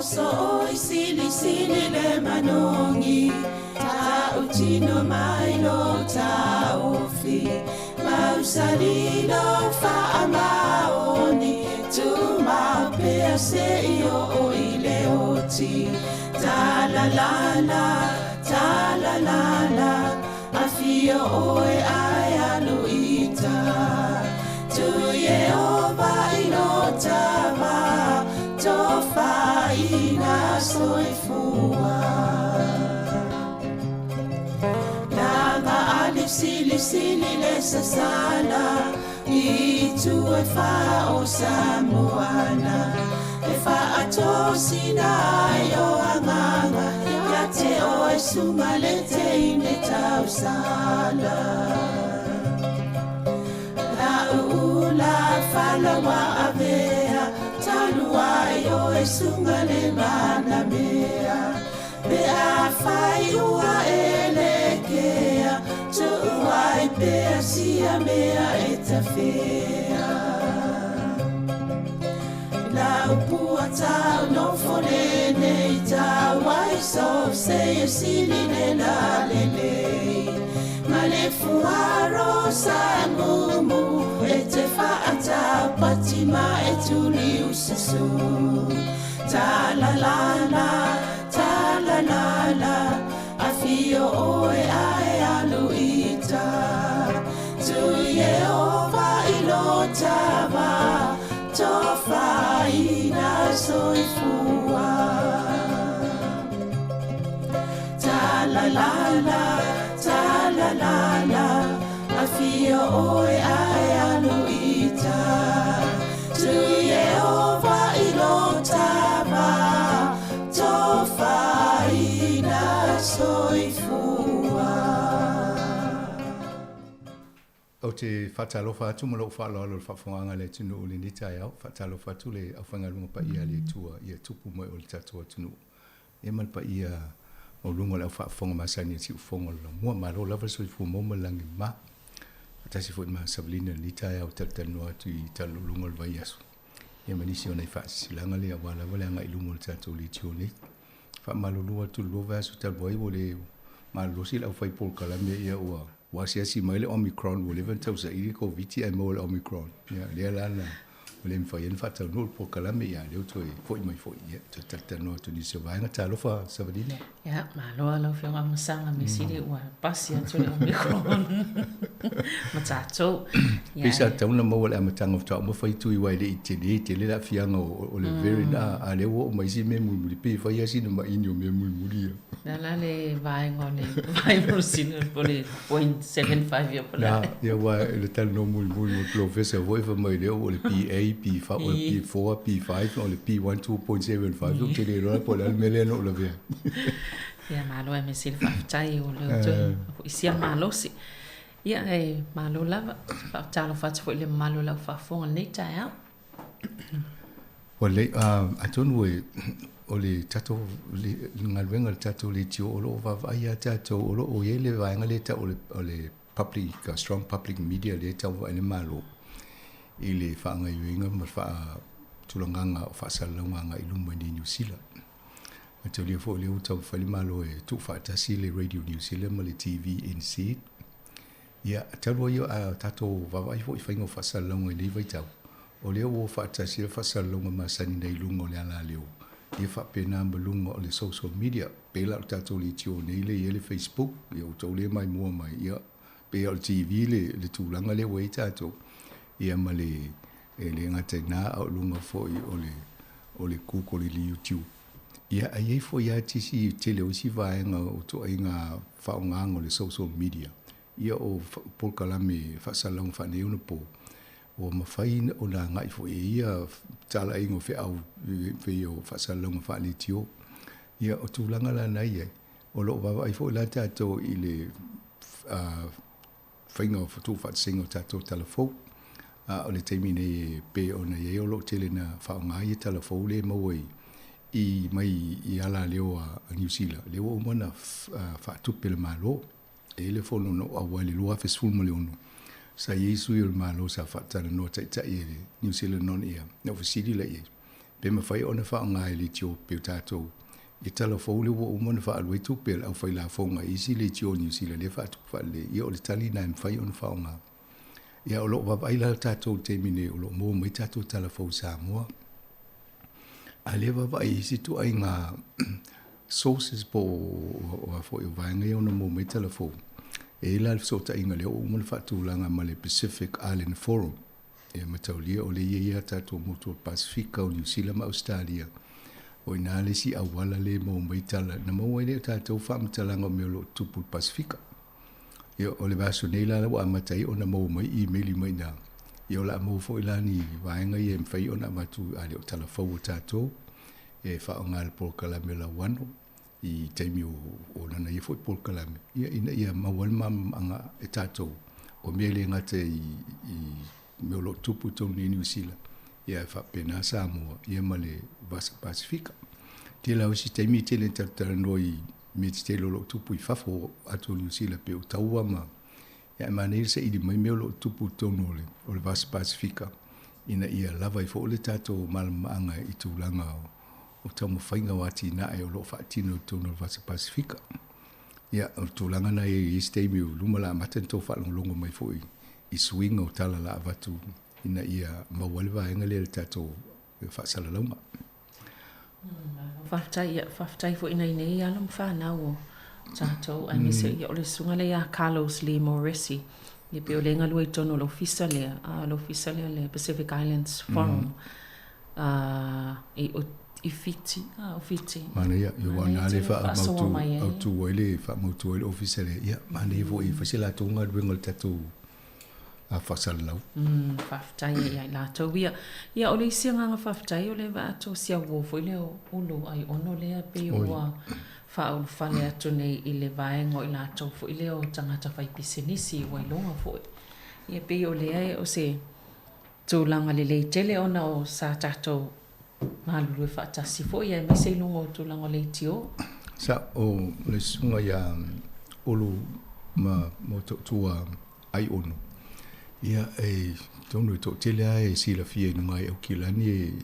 so isili sili le manongi ta utino mailo ta ofi mausali lo fa amaoni tu ma pe se io o ile oti ta la la afio o e ayanu ita tu ye o bailo tama tofa ina soifua lama alif sili le sasala itu e fa o samoana e fa atosina yo anganga ya te o e sumalete ine tausala la ula fala wa avea talua yo e sungale mana mea be a fai ua elekea tu ai be sia mea etafea la puata no forene ita wai so se sili la lele male fuaro samumu ete faata patima etuli ususu ta la la afio oe ai aluita tu Yehova ilotava tofa oe ai aluita. Tu Yehova ilo tava, tofa ina soifua. O te whatalofa atu mo loo whaaloalo le whawhonganga le tunu o le nitai au, whatalofa atu le au whangalunga pa ia le tua, ia tupu mo o le tatua tunu. E man pa ia o lungo le au whawhonga masani ati ufonga le mua maro lava soifu moma langi ma. Atasi fo ma sablina nitai au tatanua atu I talulunga le vai asu. E manisi o nei whaasilanga le awala wale anga ilungo le tatua le tio nei. Whamalulua tu lova asu talwai o le malosi le au whaipol kalame ia ua. Wasiasi mai le Omicron o le ventau sa ili COVID ai mo le Omicron. Ya le lana o le mfai en fata no po kalame ya le to foi mai foi ya tata no to ni se vai na talo fa sabadina. Ya malo lo fi nga masanga me sili wa pasi atu le Omicron. Matato. Pisa tauna mo le amatanga of ta mo fai tu I wai le itele la fianga o le very na ale wo mai si me mu li pe fai asi no mai no me mu li. La le vai ngone vai prosino po le 0.75 ya pala. Ya wa le tal no mu professor voi fa mai le o le PA P5 o le P4 P5 o le P1 2.75 o te le rola po le meleno o le vea. Ya malo e me sil faftai o le to isia malo si. Ya e malo lava faftalo fats fo le malo la fa fo nei taia. O le atonu o le tato le ngalwenga tato le tio o lo va ia tato o lo o ye le va ngale ta o le public strong public media le ta o le malo. Ile fa nga yuinga ma fa tulanganga o fa salonga nga ilumba ni New Zealand. Atoli fo le uta fa le malo e tu fa ta si le radio New Zealand ma le TV NC. Ya talo yo tato va vai fo fa ngo fa salonga le vai tau. O le o fa ta si fa salonga ma sani nei lungo le ala leo. Ia fa pena malungo o le social media. Pela tato le tio nei le Facebook. Ia o tau le mai mua mai. Ia pe o TV le tulanga le wei tato. Ia ma le ngate na au lunga foi o le kuko le YouTube. Ia ai foi ia tisi tele o si vaenga o to inga faunga o le social media. Ia o polkalame fa salong fa ne po o mafai o na ngai foi ia tala ingo fe au fe o fa salong fa le tio. Ia o tulanga la nai o lo va ai foi la tato ile fainga o tu fa singo tato telefone. O le taimi nei pe o na ye o lo tele na whaonga i telefou le mawai I mai I ala leo a New Zealand. Leo o mana whaatupe le malo. E le fono no a wale loa fesful mo le ono. Sa Yesu I le malo sa whaatana no tai e New Zealand non ia. Na ofisiri la ia. Pe ma whai o na whaonga I le tio pe o tātou. I telefou le o mana whaalwe tupe au whai la whaonga isi le tio New Zealand. Le whaatupe whale. Ia o le tali na mwhai o na whaonga. Ia o lo wa ila tatou te mine o lo mo mai tatou telefou Samoa. A le wa isi tu ai ngā sources po o fo I vanga I ona mo mai telefou. E ila so ta inga leo o mo fatulanga ma le Pacific Island Forum. E mataulia o le ia tatou motu Pacifica o New Zealand ma Australia. O ina le si awala le mo mai tala na mo wele tatou whaamtalanga o me lo tupu Pacifica. Ia o le vaso nei la wa matai ona mo mai email mai na. Ia la mo fo ilani vaenga I mfai ona matu ale o telefou tatou. E whaonga le polkalame la wano. I taimi o nana I fo polkalame. Ia ina ia mawal mam anga e tatou. O mele ngate I meolo tupu tau ni New Zealand. Ia whapena Samoa. Ia male vasa Pasifika. Tila o si taimi tele tatarandoi me te lo tupu I fafo atu New Zealand pe o taua ma ia manei se I mai me lo tupu tono o le Vas Pacifica ina ia lava I fo le tato malamaanga I tūlanga o tau mawhainga wati na e o lo whaatino tono o Vas Pacifica ia o tūlanga na e steimi o lumala matan tō whaalongolongo mai fo I swinga o tala la avatu ina ia mawalewa enga le tato whaasalalaunga. Whaftai fo ina nei alam whanau o tātou. Ai me se o le sunga le a Carlos Lee Morrissey. Le pe o le ngalue tono lo fisa le Pacific Islands Forum. I fiti. O fiti. Mana ia, I wana le wha autu waile, wha mautu waile ofisa le. Ia, mana I vo I fasila tunga duenga le tatou whasalau. Whaftai ia la tau ia o le sianga whaftai o le wa ato sia wofo i le ulu ai ono lea pe ua whaulu whale atu nei i le vaengo i la tau fo i le o tangata whai pisenisi wailonga fo ia pe o lea o se tūlanga le lei tele ona o sa tatou malulu e whaatasi fo ia me se lungo tūlanga le tio sa o le sunga ia ulu ma mo tua ai ono ia tonu to tele ai sila fia no mai o kilani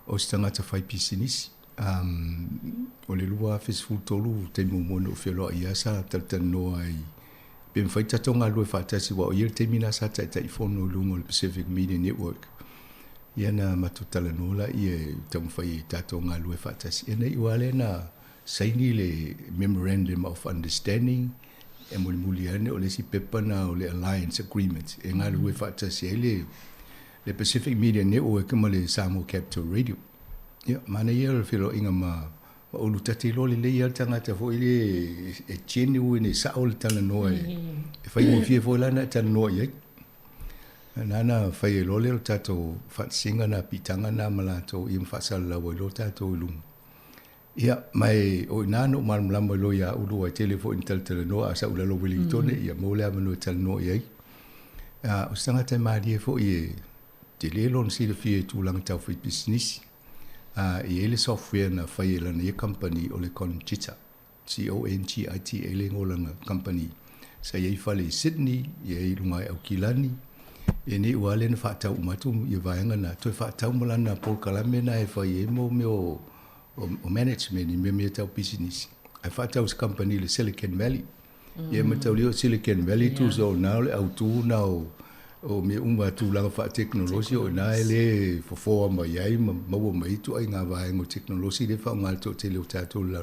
o stangata fai pisinisi o le lua festival tolu te momono o felo ia sa tatano ai ben fai tatonga lua fatasi wa o ia te mina sa tai fono lungo le Pacific Media Network ia na matutala nola ia tam fai tatonga lua fatasi ia nei wale na saini le memorandum of understanding e muliane o le si pepa na o le alliance agreement e ngā lua fatasi le Pacific Media Network ma le Samoa Capital Radio ia mana ia le felo inga ma o lu tati lo le ia tangata fo ile e cheni u ni sa o le tala no e fai mo fie fo la na tala no ia nana fai lo le tato fa singa na pitanga na malato im fa sala la lo tato lu ia mai o nano mal mlamba lo ia u lo telefo intel tala no asa u lo Wellington ia mo le amano tala no ia o sanga te ma die fo ie te le lon si le fie tu lang tau fi business i ele software na fai lana ia company o le Conchita C-O-N-G-I-T ele ngolanga company sa iei fale i Sydney iei lungai au kilani e ne uale na whaatau umatu i vaenga na toi whaatau malana Paul Kalame na e fai e mo meo o management i me tau business ai whaatau si company le Silicon Valley e matau leo Silicon Valley tu so nao le au tu nao o me umba tu langa fa teknologi o na ele fo ma yai ma mai tu ai nga vai ngo teknologi de fa ngal to te le tato la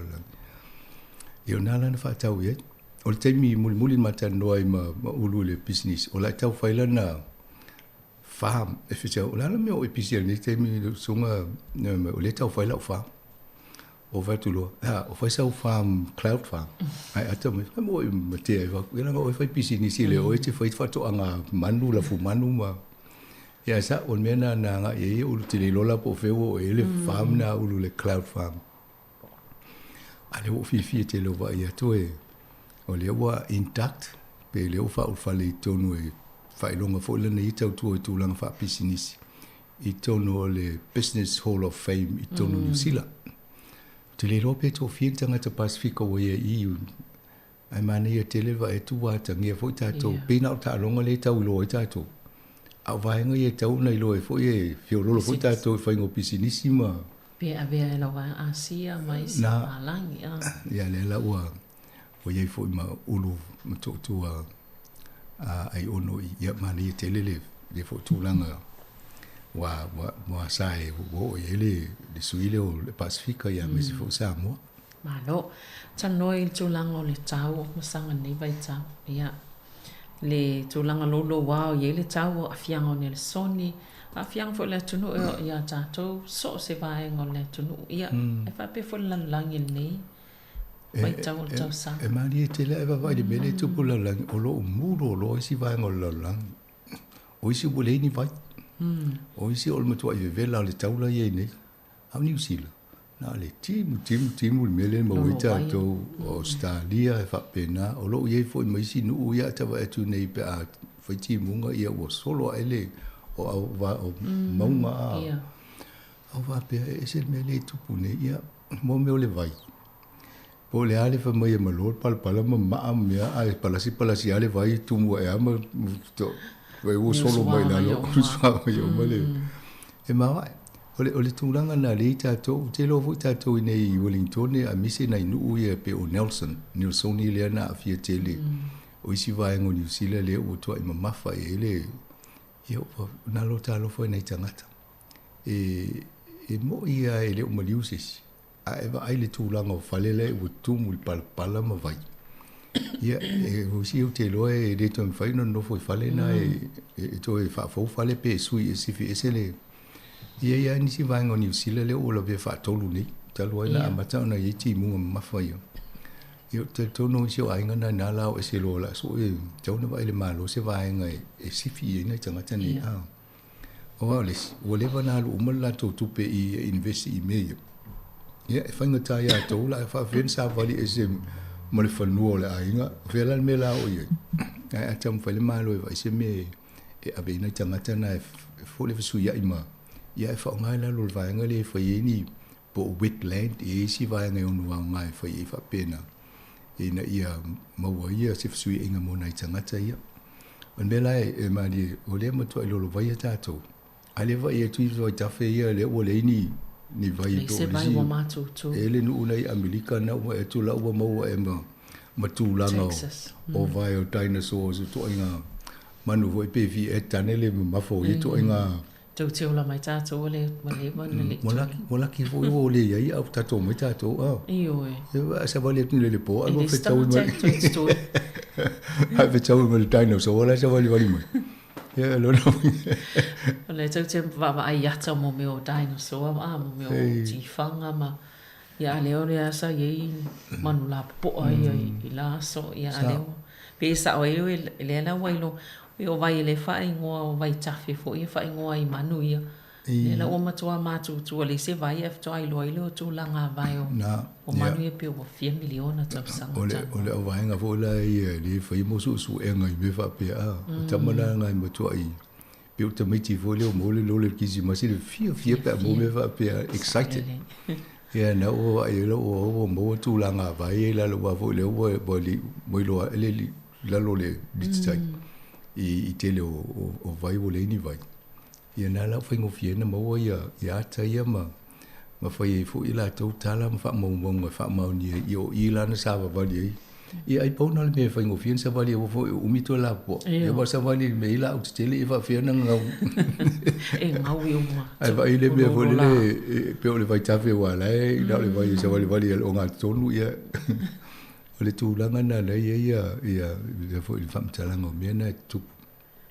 yo na la fa tau ye o te mi mul mata no ai ma ulu le business o la tau fa la na farm e fi o la me o episel ni te mi sunga o le tau fa la fa o va tu lo o fa sa farm cloud farm ai ata me mo te ai va ela o fa business le o te fa to anga manu la fu manu ma ya sa o mena na nga e o te le lola po fe o ele farm na o le cloud farm ale o fi te lo va ya to e o le wa intact pe le o fa le tonu e fa longa fo le nei tau tu langa fa business i tonu le business hall of fame i tonu New Zealand te le rope to fien tangata Pasifika o ia iu ai mana ia tele va e tu wa tangia fo tato pina o ta longa le tau lo tato a vaenga ia tau nei lo e fo e fiorolo fo tato fa ngo pisinissima pe ave la va asia mais alangi ia le la wa o ia fo ma ulu to ai ono ia mana ia tele le fo tu langa wa sai wo ele de suile o le Pasifika ia me se fo Samoa malo tanoi tulanga le tau masanga nei vai tau ia le tulanga lolo wa ia le tau afianga ne le soni afianga fo le tunu ia tato so se vai ngol le tunu ia e fa pe fo langi nei vai tau sa e mali te le va de bele tu pula lang o lo muro lo si vai ngol lang o si bole ni vai o isi o le tua i vela le taula ye nei au New Zealand na le timu mele mo ita to Australia fa pena o lo ye fo mai si nu ya ta va tu nei pe a foi timu ia o solo ele o va o mauma o va pe ese mele tu pune ia mo me le vai po le ale fa mai ma lo pal ma me ai palasi ale vai tu mo e ama to vai o solo mai na lo cruza yo male e ma ole tulanga na le tato te lo fu tato nei Wellington a mise na inu ia pe o Nelson ile na afia tele o isi vai ngo New Zealand le o to i mafa ele yo na lo talo foi nei tangata e mo ia ele o maliusis a eva ai le tulanga o falele o tumul pala ma vai ia o si o te loe de to fai no foi fale na e to e fa fo fale pe sui e si fi esele ia ni si vai ngo New Zealand le o lo be fa tolu ni ta loe na mata na i ti mu ma fa yo Yo te tono si ai ngana na la o se lo la so e tona vai le malo se vai ngai e si fi ngai tanga tani a. O le na lu umala to tu pe I invest I me. Ya e fanga ta ya to la fa ven sa vali e se mo le fanu le ai nga vela me la o ye. Ai atam fa le malo e vai se me e ave na tanga tana e fo le su ya ima. Ya e fa ngai la lu vai ngai le fa ye ni po wetland e si vai ngai onu ngai fa ye fa pena. Ina ia maua ia se fsui inga mona I tangata ia. Man bela e mani o le matua I lolo vai a tātou. A le vai e tui vai tafe ia le o le ni vai to. Se vai wa mātou tō. E le nu unai Amerika na ua e tula ua maua e matūlanga o vai o dinosaurs o to inga manu voi pe vi e tane le mafo I to inga. Tau te ola mai tātou le malema na le. Mola ki voi o le iai au tātou mai tātou. Iyo e. E sa vali atu le po. E le stama Toy Story. Hai fe tau mai dinosaur wala sa vali mai. Ya lo no. Le tau te va ai ata mo me o dinosaur mo me o tifanga ma. Ya leo le asa ye manu la po ai I la so ya leo. Pe sa o le la wailo. O vai le fai ngoa o vai tafe fo I fai ngoa I manu ia. Le la o matua mātutua le se vai e fto ai loa I leo tū langa vai o. O manu ia pe o 4 miliona tau sanga. Ole o vai nga fo la I le fai mo su e ngai me fa pe a. Tamana ngai matua I. Pe o tamiti fo le o mo le lo le kisi masi le fia pe mo me fa pe excited. Ya na o ai lo o mo tū langa vai la lo wa fo le o bo li mo lo le la lo le bitai. I tele o vai o le ni vai. Ia na la whaingo fiena maua ia ata ia ma whai fu I la tau tala ma wha mau ni I o I la na sawa vali ai. Ia ai pauna le me whaingo fiena sa vali o fo umito la po. Ia wa sa vali me I la o te tele I wha fiena ngau. E ngau I uma. Ai vai le me vole le pe o le vai tafe wa la e I le vai sa vali o ngā tonu ia. O le tūlanga na le ia fo I whamtalanga o mea na tupu.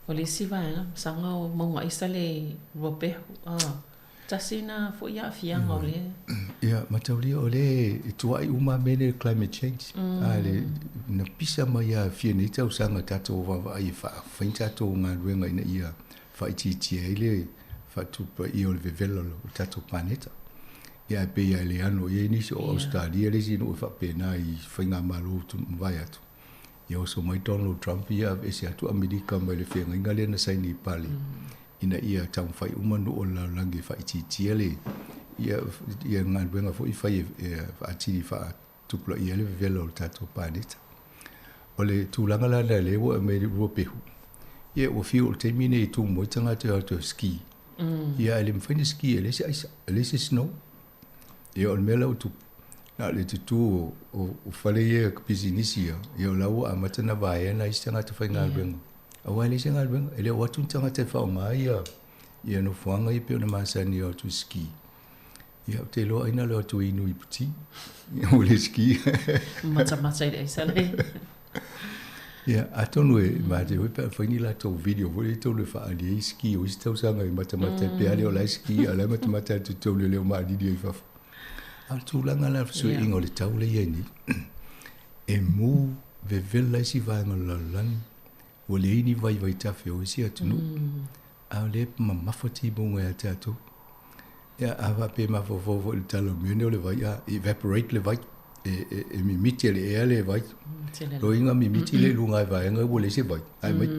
O le sivaenga, sanga o maunga isa le ruapehu. Tasi na fo ia fianga o le. Ia, mataulia o le tuai uma mene climate change. Le na pisa mai a fiena I tau sanga tato o wawa ai whain tato o ngā ruenga ina ia whaititia I le whatupa I o le vevelo o tato planeta. Ia pe ia le ano ia nisi o Australia le sino o whapena I whainga malo tu mwai atu. Ia o so mai Donald Trump ia ese atu Amerika mai le whenga inga le na saini pali. Ina ia tau whai umanu o la langi whai titia le. Ia ngā ruenga fo I whai atiri wha tupula ia le velo o tato planeta. O le tūlanga la na le wa me rua pehu. Ia o whio o te mine I tū moitanga te auto ski. Ia ele mwhaina ski ele se aisa, ele se snow. Ia o mela o tupu. Na le tutu o whale ia pisinisi ia o lau a matana vai na I stanga te whai ngā ruenga. A wai le se ngā ruenga, ele o watu tanga te whao ngā ia no whanga I peo na masani o tu ski. Ia o te loa ina leo tu inu I puti. Ia o le ski. Mata I le isa le. Ia, a tonu e mate hoi pēr whaini la tau video, vore tonu e whaani e ski o isi tau sanga I mata pe ale o lai ski, a lai mata tu tau le leo maa didi e whafu. Al tūlanga la fsue ingo le tau le ieni. E mū vevela isi vānga lalani. O le ini vai tafe o isi atunu. A le ma mafati bunga e te atu. Ia awa pe mafofofo le talo mene o le vai. Evaporate le vai. E mimiti le ea le vai. Lo inga mimiti le lunga e vai. Anga o le se vai. Ai mai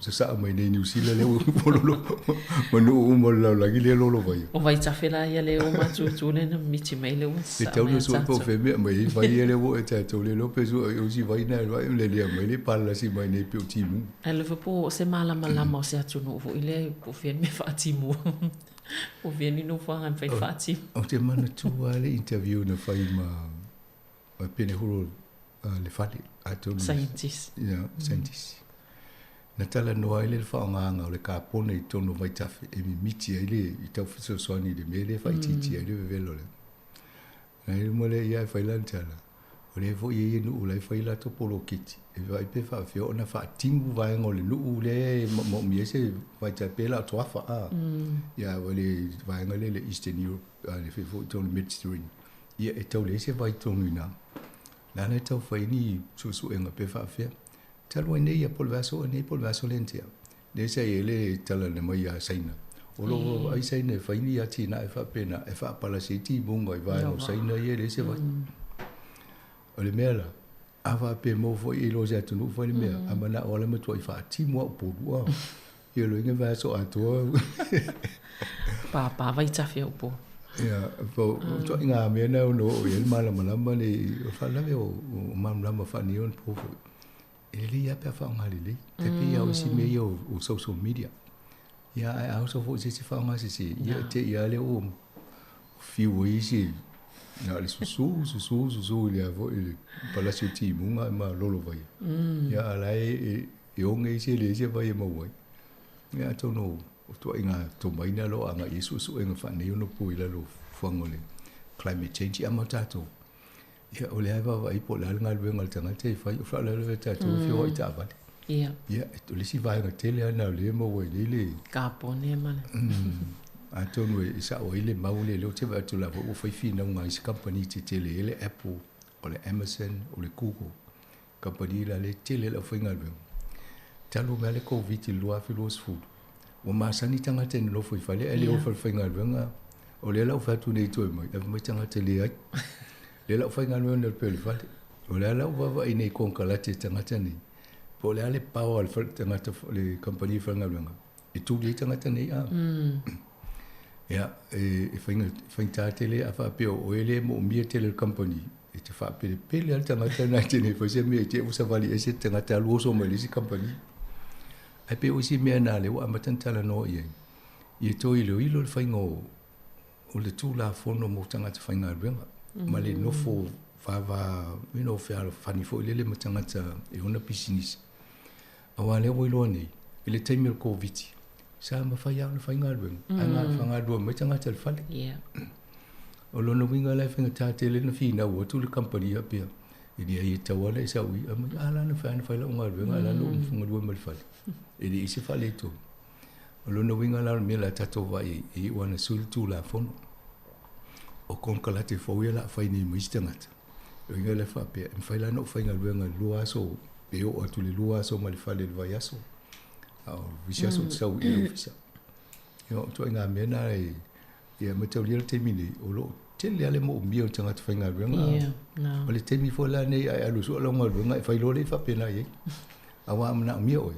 sa mai nei New Zealand le o pololo. Manu umo la lagi le lolo vai. O vai tafe la ia le o matu le na miti mai le wasa. Le tau le sua po feme mai vai ele o e tau le lo peso o si vai na vai le le mai le pala si mai nei pe timu. Ele fa po se mala malama o se atunu vo ile po fien me fa timu. O vieni no fa han fai fati. O te mana tu ale interview na fai ma pene huru le fali atonu. Scientist. Yeah, scientist. Na tala noa ele whaonganga o le ka pone I tono vai tafe e mi miti ele I tau fisosoani le mele whai titi ele vevelo le. Na ele mo le ia e whailantala. O le vo ie nuu lai whaila to polo kiti. E vai pe whawhio na wha tingu vai ngole nuu le mo miese vai tapela toa wha. Ia wale vai ngole le Eastern Europe le whefo I tono Mediterranean. Ia e tau le se vai tono ina. La nei tau fai ni su enga pe fa fia. Talo nei a pol vaso lentia. Le se ele tala ne mai a saina. O lo ai saina fai ni a tina e fa pena e fa pala se ti bunga i vai o saina ye le se vai. O le mea la, awa pe mo fo i lo se atunu fo le mea, amana o le matua i fa ti mo o podua. I lo inga vaso atua. Pa vai tafi o po. Ya, po to inga me na no o el mala ni fa la o lama fa ni on po. Ele ia pe fa ngali le. Te pe ia o si me o social media. Ya ai also fo se fa ngali se ia te ia le o fiu isi. Na le susu le avo ele palacio ti munga ma lolo vai. Ya ala e o ngai se le se vai mo vai. Ya to no to inga to mai na lo anga isu enga fa ne no pu ila lo fangole climate change amatato ya ole ava vai po la ngal ngal tanga te fa fa la le tato fio i ta va ya to le si vai na tele na le mo we le ka pone mana ato no isa o ile maule le te va to la o fa fi na ngai company te tele ele Apple ole Amazon ole Google company la le tele la fa ngal talo mele covid lo a filos food o masani tanga te no foi fale ele o fa ngal venga o le la fa tu nei to mai mai tanga te le ai le la fa ngal venga pe le fale o le la va nei kon kala te tanga te ni po le ale pao al fa tanga te le company fa ngal venga e tu le tanga te nei ya e fa ta te le afa pe o ele mo mi te le company e te fa pe le tanga te na te nei fa se me te o sa vali e se tanga te lo so mai le company ai pe o si me na le o amatantala no ye ye to ilo le faingo o le tu la fono mo tanga te fainga benga ma le no fo va fa fani fo le matanga ta e ona business awale o ilo ni ile time covid sa ma fa ya le fainga benga anga fanga do matanga te fale o lo no winga le fainga ta te le no fina o tu le company up here ini ai tawala isa wi ala no fa la ngal benga ala no funga do mal fale ele isi fale to lo no winga la me la tato vai e wana sul tu la fono o kon kala te fo la fa ni mistangat winga le fa pe fa la no fa ngal wenga lua so pe o atu le lua so mal fale le vai so au visia so sa u visia yo to nga me na e meto le te mini o lo te le ale mo mi o tanga te fa ngal wenga o le te mi fo la nei ai alu so lo ngal wenga fa lo le fa pe na ye awa na mi o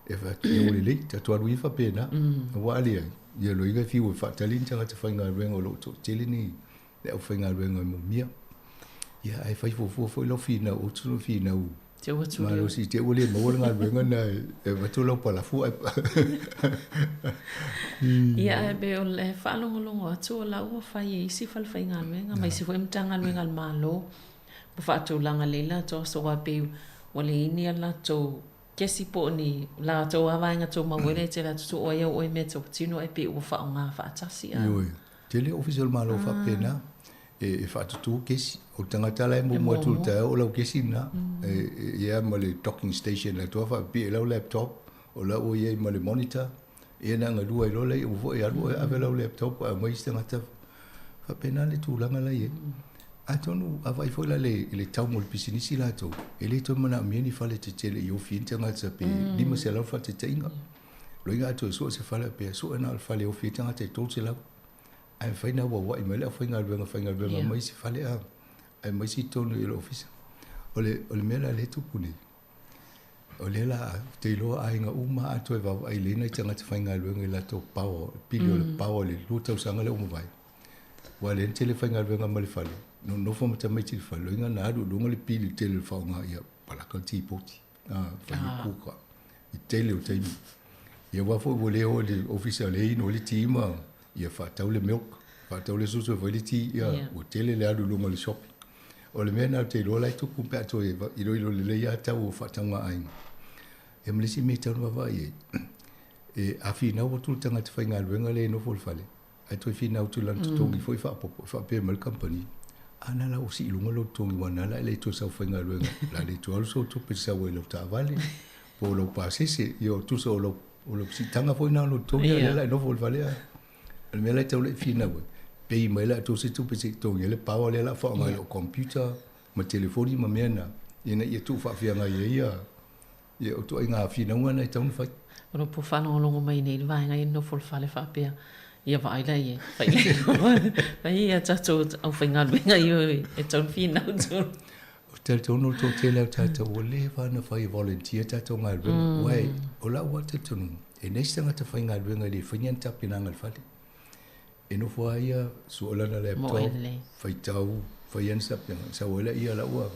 e fa ke o le te to alu fa pe na wa le ye lo iga fi o fa talin tanga te fa ngal wenga o lo to te le ni le o fa ngal wenga mo mi ya ai fa fo lo fi na o tu fi na u te o tu ma lo si te o le mo ngal wenga na e va to lo pa la fu ya be o le fa lo tu la o fa ye si fa ngal wenga mai si fo mtanga wenga al malo po fa tu langa lela to so wa pe o le ni ala to kesi po ni la to wa nga to ma wele te la to o ye o me to tino e pe o fa nga fa tasi a yo tele official malo fa pena e fa tu kesi o tanga tala mo tu ta o la kesi na e ma le docking station la to fa pe la laptop o la o ye ma le monitor e na nga lu lo le o vo ya lo ave la laptop a mai sta ngata fa pena le tu la ngala ye atonu avai foi la le tau mo pisinisi la to ele to mana mieni fale te tele yo fin tanga tsa pe lima se la fa te tinga lo inga to so se fale pe so na fale o fin tanga te to se la ai fai na wa i mele fai ngal mai se fale a ai mai si to no el office ole mela le tu puni ole la te lo ai nga uma ato va ai le na tanga te fai ngal la to power pilio le power le lu tau sanga le umai wa le tele fai ngal mal fale no fo mata mai til falo inga na do ngoli pili tele fa nga ya pala ka ti poti fa ku ka i tele o tai ya wa fo vole o le official e no le ti ma ya fa tau le milk fa tau le susu fo le ti ya o tele le adu ngoli shop o le mena te lo lai tu ku pa to i lo le ya tau fa tanga ai e mle si me tau va ye e afina o tu tanga te fa nga le no fo fale ai to fina o tu lan tu ngi fo fa pe mal company ana la usi ilunga lo tongi wana la le to sa fenga lo la le to also to pesa we lo ta vale po lo pase se yo tu so lo si tanga foi na lo tongi la no vol vale el me la te le fina we pe me la to se tu pese tongi le pa le la forma lo computer ma telefoni ma mena ina ia tu fa fia ia ia o to inga fi na ngana tau fai Ora po whanongongo mai nei vai ngai no fol fale whapea. Ia vai la ia. Vai ia tato au whainga luenga i e tau whina utu. o te tono to te leo tata o le whana whai volunteer tata o ngā ruenga wai o la ua te tonu e neistanga ta whainga ruenga li whaingan tapina ngal whale e no wha ia su o lana laptop whai tau whai ansapina sa o la ia la ua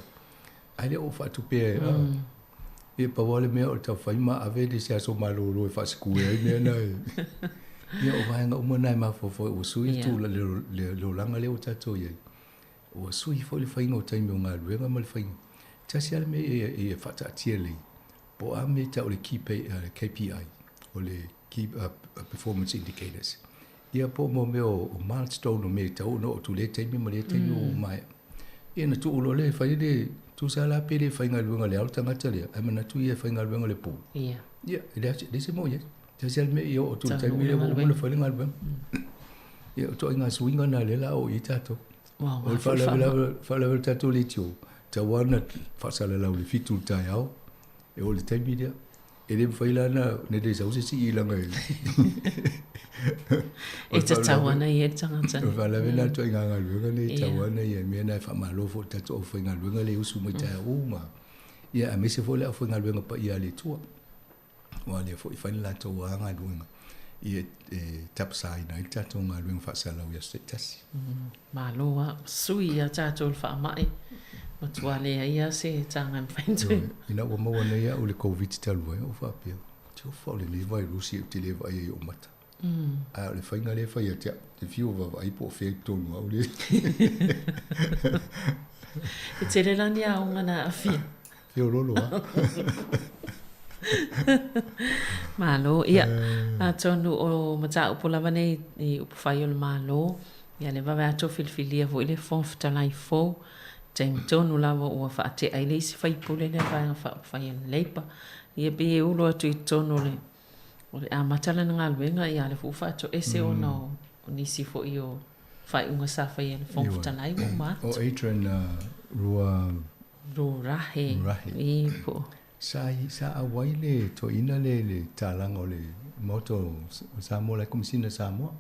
aile o wha tupea e pa wale mea o tau whai ma ave de se aso malolo e wha sikue ai mea nai ia o vaenga umanai ma fo o sui tu la le langa leo tato iai o sui fo le whainga o taimi o ngā ruenga ma le whainga tasi ala me e whata atia lei po a me ta o le KPI o le Key Performance Indicators ia po mo me o milestone o me tau no o tu le taimi ma le taimi o mai ia na tu ulo le whai le tu sa la pere whainga ruenga le alta ngata le ai mana tu ia whainga ruenga le po ia le se mo ia tasi ala me i o tu le taimi le o le whainga ruenga ia o to inga suinga na le la o i tato o whalawe tato le tio ta wana whasala lau le fitu tai au e o le taimi lea e le mwhailana ne le sauce si i langa e ta tawana i e tangata o whalawe na to inga ngā luenga le tawana i e mea nai whamalofo tato o whainga luenga le usu mai tai au ma ia a mese fo le a whainga luenga pa ia le tua wa le fo i whainga lato wa ngā luenga i e tapsai na i tato ngā luenga whasala au ia setasi Maloa sui a tato le whaamai ma tuale ia se tanga mwhaintu ina ua maua nei au le COVID talua o whapea tio whao le nei vai rusi te le vai e o mata a le whainga le whai a te whio wa vai po whea tonu au le e te re lani a o ngana a whia whio lolo a Malo ia a tonu o mata upolawa nei i upawhai o le malo ia le wawe ato filfilia vo i le fonftalai fo Jaime tonu lawa ua whaate ai leisi whaipule le vāinga whai an leipa ia pe e ulo atu i tonu le o le a matala na ngā luenga ia le fuwha ato ese o na o nisi fo i o whai unga sa whai an fonftalai o matu o Adrian rua rahe i po sa awai le to ina le tālanga o le moto Samoa le kumisina Samoa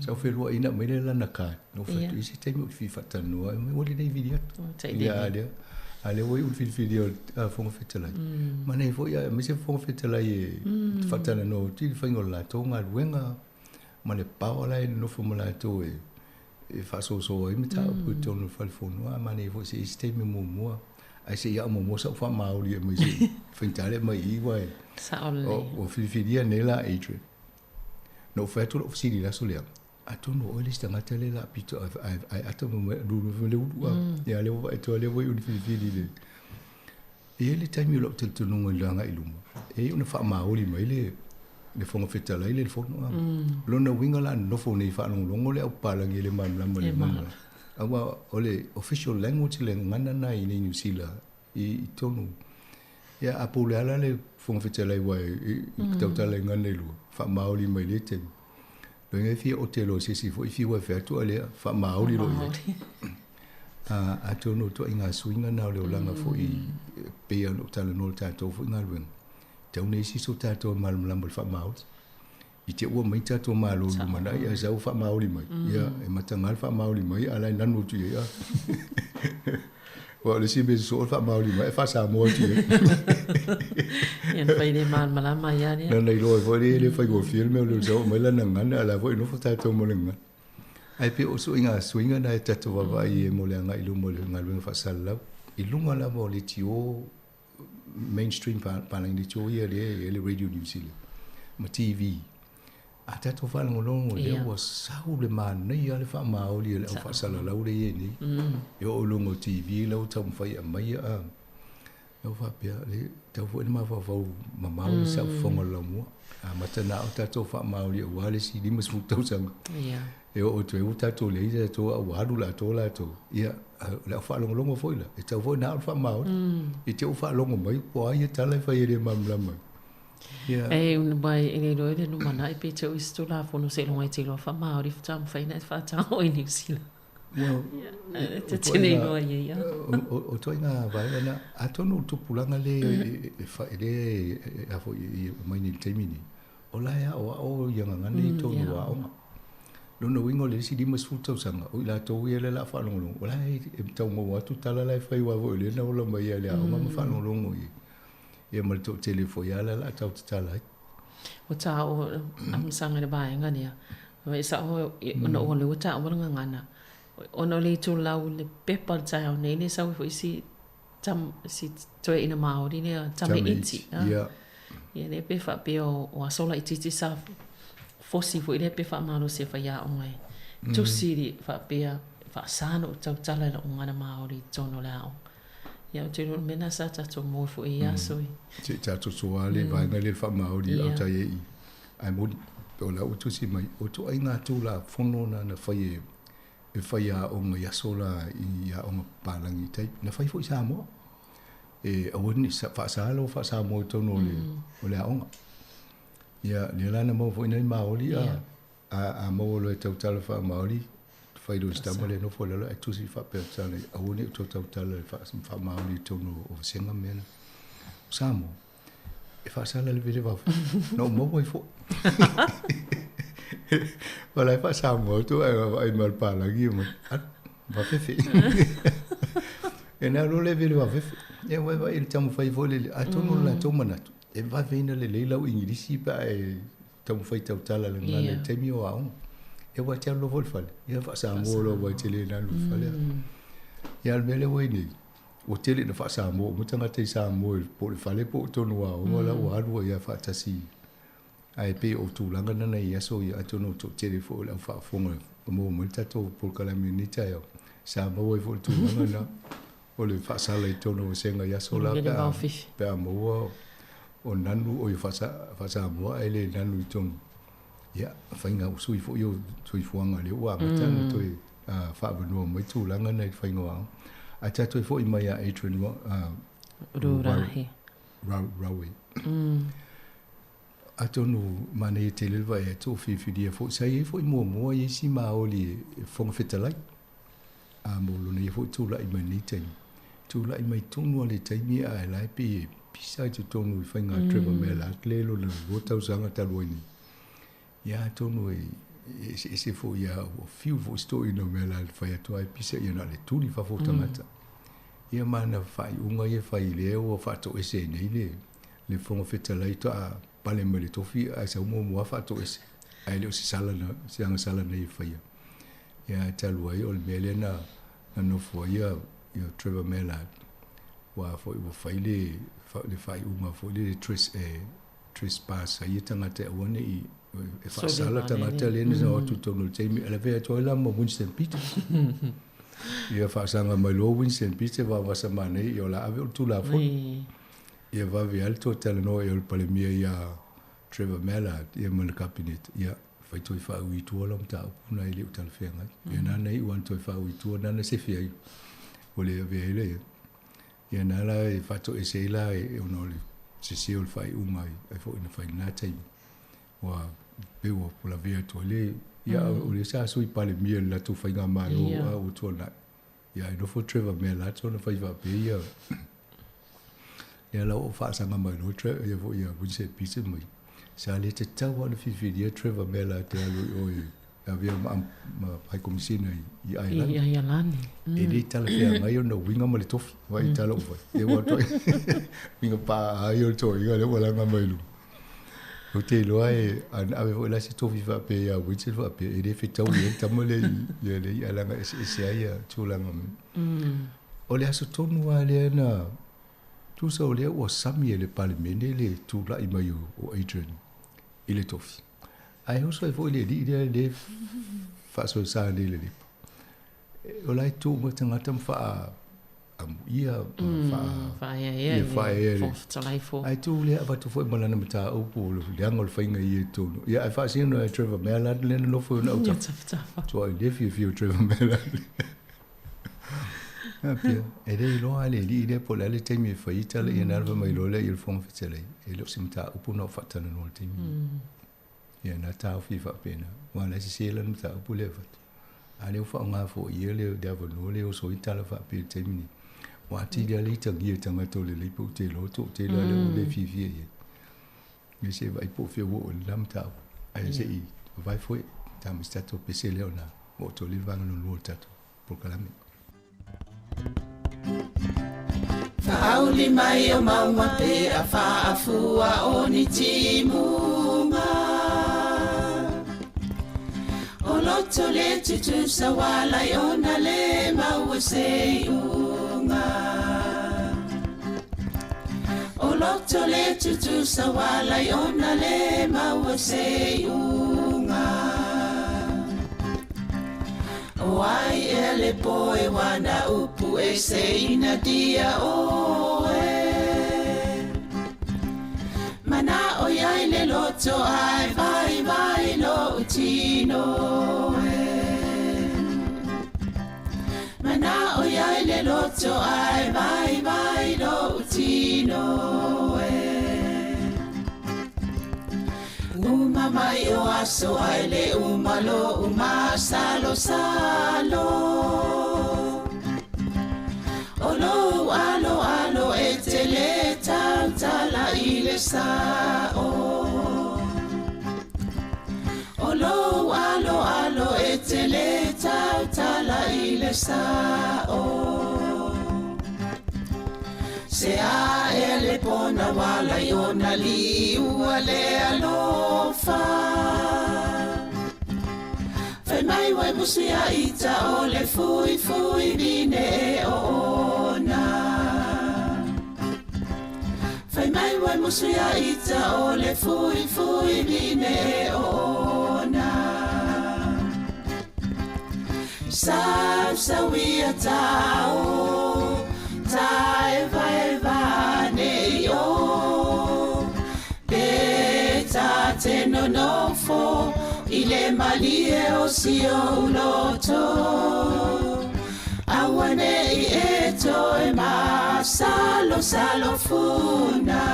sa whelua ina mai le lana ka no fatu isi taimi o whiwhatanua me wale nei vidi atu ia alea ale wai un filfili o fonga whetalai ma nei fo ia me se fonga whetalai e whatana no tili whaingo la tō ngā ruenga ma le pāwa lai no fo la tō e whasoso ai me tā pu tōnu whalifonua ma nei fo se isi taimi mua ai se ia mo sa wha maori e mai se whaintale mai iwa e o filfilia nei la Adrian no fetu lo fsiri la solea atono o lista ngatele la pito ai atomo du le u ya le o to le voi un fili le e le taimi lo te tunu nganga iluma e una fa maoli mai le fonga feta la le fono lo na winga la no fo nei fa no longo le o pala ngele mam la mole mam awa ole official language le ngana na i New Zealand i tonu ya apole ala le fonga feta la wai tauta le ngana lu fa maoli mai le te lo ngai fi otelo si fo fi wa fa to ale fa maoli lo a tono to inga swinga na le langa fo i pe no tala no tato fo inga lwen te une si so tato mal lambo fa maoli i te ua mai tato malo lu mana ia zau fa maoli mai ia e matanga fa maoli mai ala nanu tu ia wa le si be so fa maoli mai fa sa mo tu Ian fai le mal malama ia ni. Na nei lo foi le fai go filme o le zo mai la ngana ala foi no fata to mo lenga. Ai pe o so inga swinga na tato wa vai e mo lenga ilu mo lenga lu fa sala. Ilunga la mo le tio mainstream pa na ni tio ia le radio New Zealand. Ma TV. A tato fa ngo longo le o sa le man nei ale fa ma o le fa sala la o le ni. Yo longo TV la o tam fai mai a eu fa pia le tau fo ma fa fa ma sa fonga la mo a matana o tato fa ma o le wale si di mas tau sang eu o tu e tato le ia to a wadu la to ia la fa longo foi la e tau fo na fa ma o e tau fa longo mai po ai tala fa ile mam la mai e un bai e lo no mana e pe tau istula fo no se lo mai te lo fa ma o ri fa tam fa na fa ta o New Zealand Te tene ingoa ia. O toi ngā vai ana, a tonu tupulanga le whaere a fo i mai ni teimini. O lai o ianga ngane i tonu a onga. Lona wingo le si dimas futau sanga, o ila tau ia le la whanongolong. O lai e tau mau atu tala lai whai wawo le na ola mai ale a onga ma whanongolongo i. Ia mara tau telefo ia la tau te tala. O tā o amsanga le bāenga nia. Wa isa o ona o le uta o nga ngana. Ona le tu lau le pepa tai au nei ne sa fo isi tam si toe ina Māori ne tam iti. Ia. Ia ne pe fa pe o asola iti sa fosi fo ile pe fa malo se fa ya o ngai. Tu siri fa pe fa sano tau tala o ngana Māori tono lao. Ia te no mena sa tato mo fo ia so. Te tato soale vai ngai le fa Māori au tai e. Ai mo o la utu si mai o to ai ngā tu la fono na fai e fai a onga yasola i a onga palangi tai na fai fo i Samoa e awani fa sa mo tono le a onga ia le lana mo fo nei Māori a mo lo tau tala fa Māori fai do stamo le no fo le e tusi fa pe tala awani to tau tala fa Māori tono o senga mena Samoa e fa sala le vele va no mo voi fo Wala fa Samoa tu ai mal pala gi mo va fefe e na lo le vele va fefe e va il tamu fai vole a tonu la tomana e va vena le leila o inglisi pa e tamu fai tau tala le ngale temi o au e va tia lo vol fale e fa Samoa lo va tele na lo fale e al mele we ni o tele na fa Samoa mo tanga te Samoa po le fale po tonu a o la o alu ia fa tasi ai pe o tu langa na ia so ia tono to telefo la fa fonga mo mo tato por kala minita yo sa mo fo tu langa na o le fa sala i tono senga ia so la pe mo o nanu o fa sa mo ai le nanu i tono ia fa inga o sui fo yo sui fuanga le wa matana to fa no mo tu langa na fa inga a tato fo i mai a Adrian Rurahi Rawi atonu mane te lelva e to fifidia fo sai fo mo e si maoli fo fetalai a mo lo ne fo tu la i mani tai tu la i mai tonu le tai mi a la pe pisa tu tonu i fainga Trevor Mela klelo le vota usanga taloni ya tonu e se fo ya o fiu fo story no Mela fa ya to ai pisa ia na le tuli fa fo tamata ia mana fai unga ia fai le o fa to ese nei le fo fetalai to a pale mele tofi a sa mo fa to ese ai le si sala na si anga sala nei faia ya talu ai ol mele na no fo ia Trevor Mela wa fo i fai le fai uma fo le trespass ai tanga te one i e fa sala tanga te le no tu tono te mi ele ve to la mo Winston Peter ia fa sanga mai lo Winston Peter va sa mane io la ave tu la fo ia va vi alto teleno e il palemia ia Trevor Mela ia mal cabinet ia fai toi fa ui tu la mta una ile utal fenga ia na nei wan toi fa ui tu na se fia o le ve ile ia na la e fa to e la e no le se ol fai uma e fo ina fai na tai wa bewo por la via to le ia o le sa sui palemia la tu fai ga malo o tu na ia no fo Trevor Mela to na fai va be ia ia la o fa sanga mai no ia vo ia Winston Peter mai sa le te tau ana fifidia Trevor Mela te alu o avia ma pai komisina i Island ia lani e le tala fea mai o no winga ma le tofi wa i tala ufa e wa toi winga pa ai o toi ia le wala nga mai lu o te loa e an ave vo la se tofi fa pe ia Winston fa pe e le fe tau ia tamale ia le ia langa ese ia tulanga o le aso tonu a le na tu sa o le o sami le palemene le tu la i mai o Adrian i le tofi ai ho so foi le fa so sa le o lai tu mo tanga tam fa ia fa ia ai tu le ava tu foi malana mata o pu le angol fainga i tu ia ai fa sino Trevor Mela le no foi no so i le Trevor Mela e le lo ale le po le te mi fa ita le ina va mai lo le il fon fitele e lo simta upu no fa tana no te mi ia na ta fi fa pena wala si se la mta upu le fa Ale fa nga fo ye le da no le o so itala fa pe te mini. Wa ti le tangi tanga to le po te lo to te le le fi fi ye. Mi se vai po fe wo lam ta. Ai se I vai foi ta mi stato pe se le ona. Mo to le va no lo tato. Por kalame. Fa'auli mai o maunga pe a fa'afua o ni timunga. O loto le tutu sawala yona le maua se unga. O loto le tutu sawala yona le maua se unga. Wai ele poe wana upu e se ina dia oe. Mana o yai le loto ai vai lo utino e. Mana o yai le loto ai vai lo utino e. Uma mai o aso ai le umalo salo. Olo alo e te le tala I le sao. Olo alo e te le tala I le sao. Se a ele pona wala yona li ua le alofa. Fai mai wai musi a ita o le fui vine e ona. Fai mai wai musi a ita o le fui vine e ona. Sawi a tao. Tai vai ne yo Beta te no fo Ile malie o si o loto Awane I eto e ma Salo funa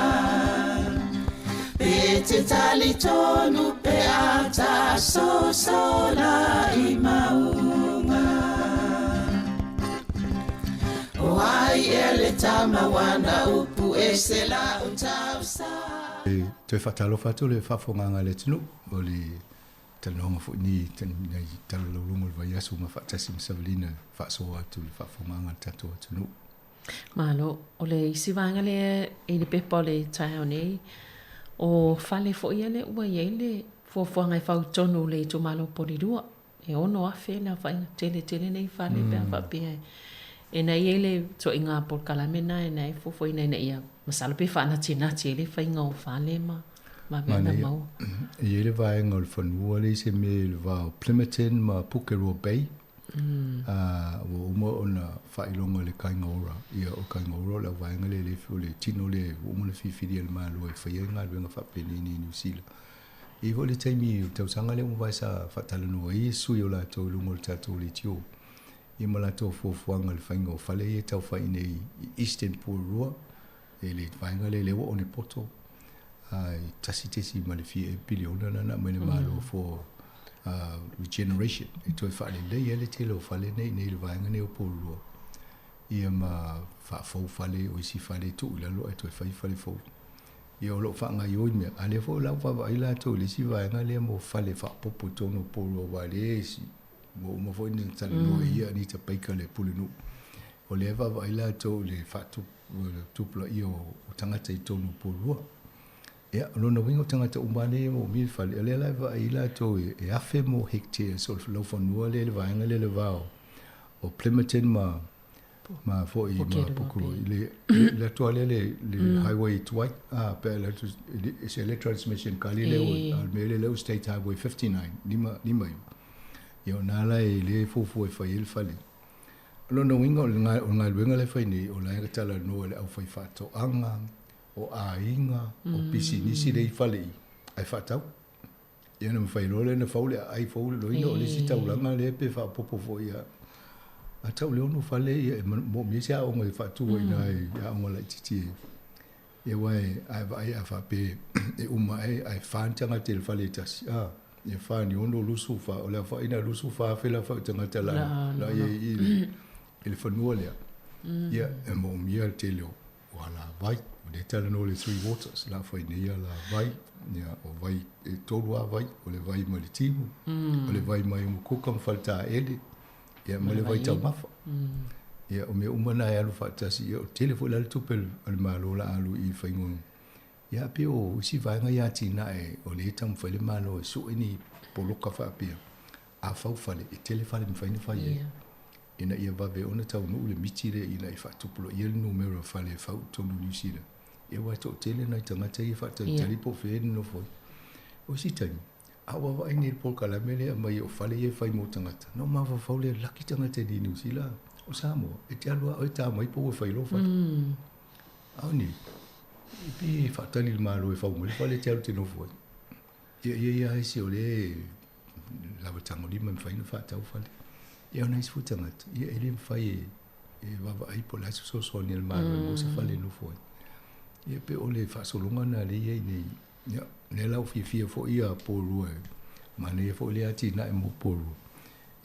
Bete tali tonu pe ata So sola I maunga Wai ele tama wana upu e se la untausa. Te whatalo whatu le whawhonganga le tino, o le talonga fu ni nei talo lungo le vai asu ma whatasi msawalina whasoa atu le whawhonganga tato atunu. Malo, o le isiwanga le e le pepa le tae nei, o whale fo ia le ua iei le fuafuanga I whau tonu le to malo porirua. E ono afe na whainga tele nei whale pia whapia e na ele to inga por kalamena e na fofo ina ia masala pe fa na tina ele fa inga o fale ma vena mau ele vai ngol fonua le se me le va Plymouth ma Pukero Bay o mo ona fa ilonga le kai ngora ia o kai ngora le vai ngale le fu le tino le o mo le fi le ma lo e fa inga le nga fa pe ni New Zealand e vo le taimi o tau sanga le mo vai sa fa tala no e su yo la to lu mo tato le tio I malato fuafuanga le whainga o whale e tau whai nei Eastern Pōrua e le whainga le lewa o ne poto ai tasi ma le fia e biliona na mene malo for regeneration e toi whale lei ele te leo whale nei le whainga ne o Pōrua ia ma whafau whale o isi whale tu ilalo e toi whale fau ia o lo whaanga i oi mea ale fau lau whawa ila tau le si whainga le mo whale whapopo tono Pōrua wale e si mo foi ni tala no ia ni te paika le pulinu o le va vai la to le fatu tupla io o tangata I tonu Pōrua ia no no wingo tangata umane mo mi fale le la va ila to e afe mo hectare so lo fonua le vainga le vao o Plymouth ma foi ma Pukuru le to le highway twai pe le c'est le transmission kali le al mele le state highway 59 lima Yo nala e le fufu e fai il fale. Lo no wingo o ngai winga le fai ni o la e tala no le au fai fato anga o a inga o pisi nisi le fale I ai fatau. Ia na fai lo le na faule ai faule lo ino le si tau langa le pe fa popo fo ia. A tau le ono fale ia mo mi se a onga I fatu o ina ia onga la titi. Ia wai ai vai a fa pe e uma ai fantanga te le fale tasi. ia fa ni ono lusu fa o le fa ina lusu fa fela fa tanga la ia il fa no le ia e mo mia te leo wala vai de tala no le three waters la fa ia la vai ia o vai e tolua vai o le vai malitimu o le vai mai mo kuka falta ele ia mo le vai tamafa ia o me umana e alu fa tasi ia o telefo la tupel al malo la alu I fa ingon ia pe o si vai nga ia tina e o le tam fa le malo so ini poloka fa pe a fa fa le telefone me fa ni fa ia ina ia va ve ona tau no le mitire ina I fa tupulo ia numero fa le fa to no ni sira e wa to tele na tanga tai fa to tele po fe no foi o si tani a wa va ni po kala mele mai o fa le ia fa mo tanga no ma fa fa le laki tanga te di ni sila o Samoa e te alua o ta mai po fa lo fa au ni pi fa tani le malo e fa mo le fa le te alu te no foi ia si o le la tanga li me fa ni fa tau fa le ia ona is futanga ia ele fai e va ai po la so ni el malo mo se fa le no foi ia pe ole fa so longa na le ia ni ia ne la fi fo ia po rue ma ne fo le ati na mo po rue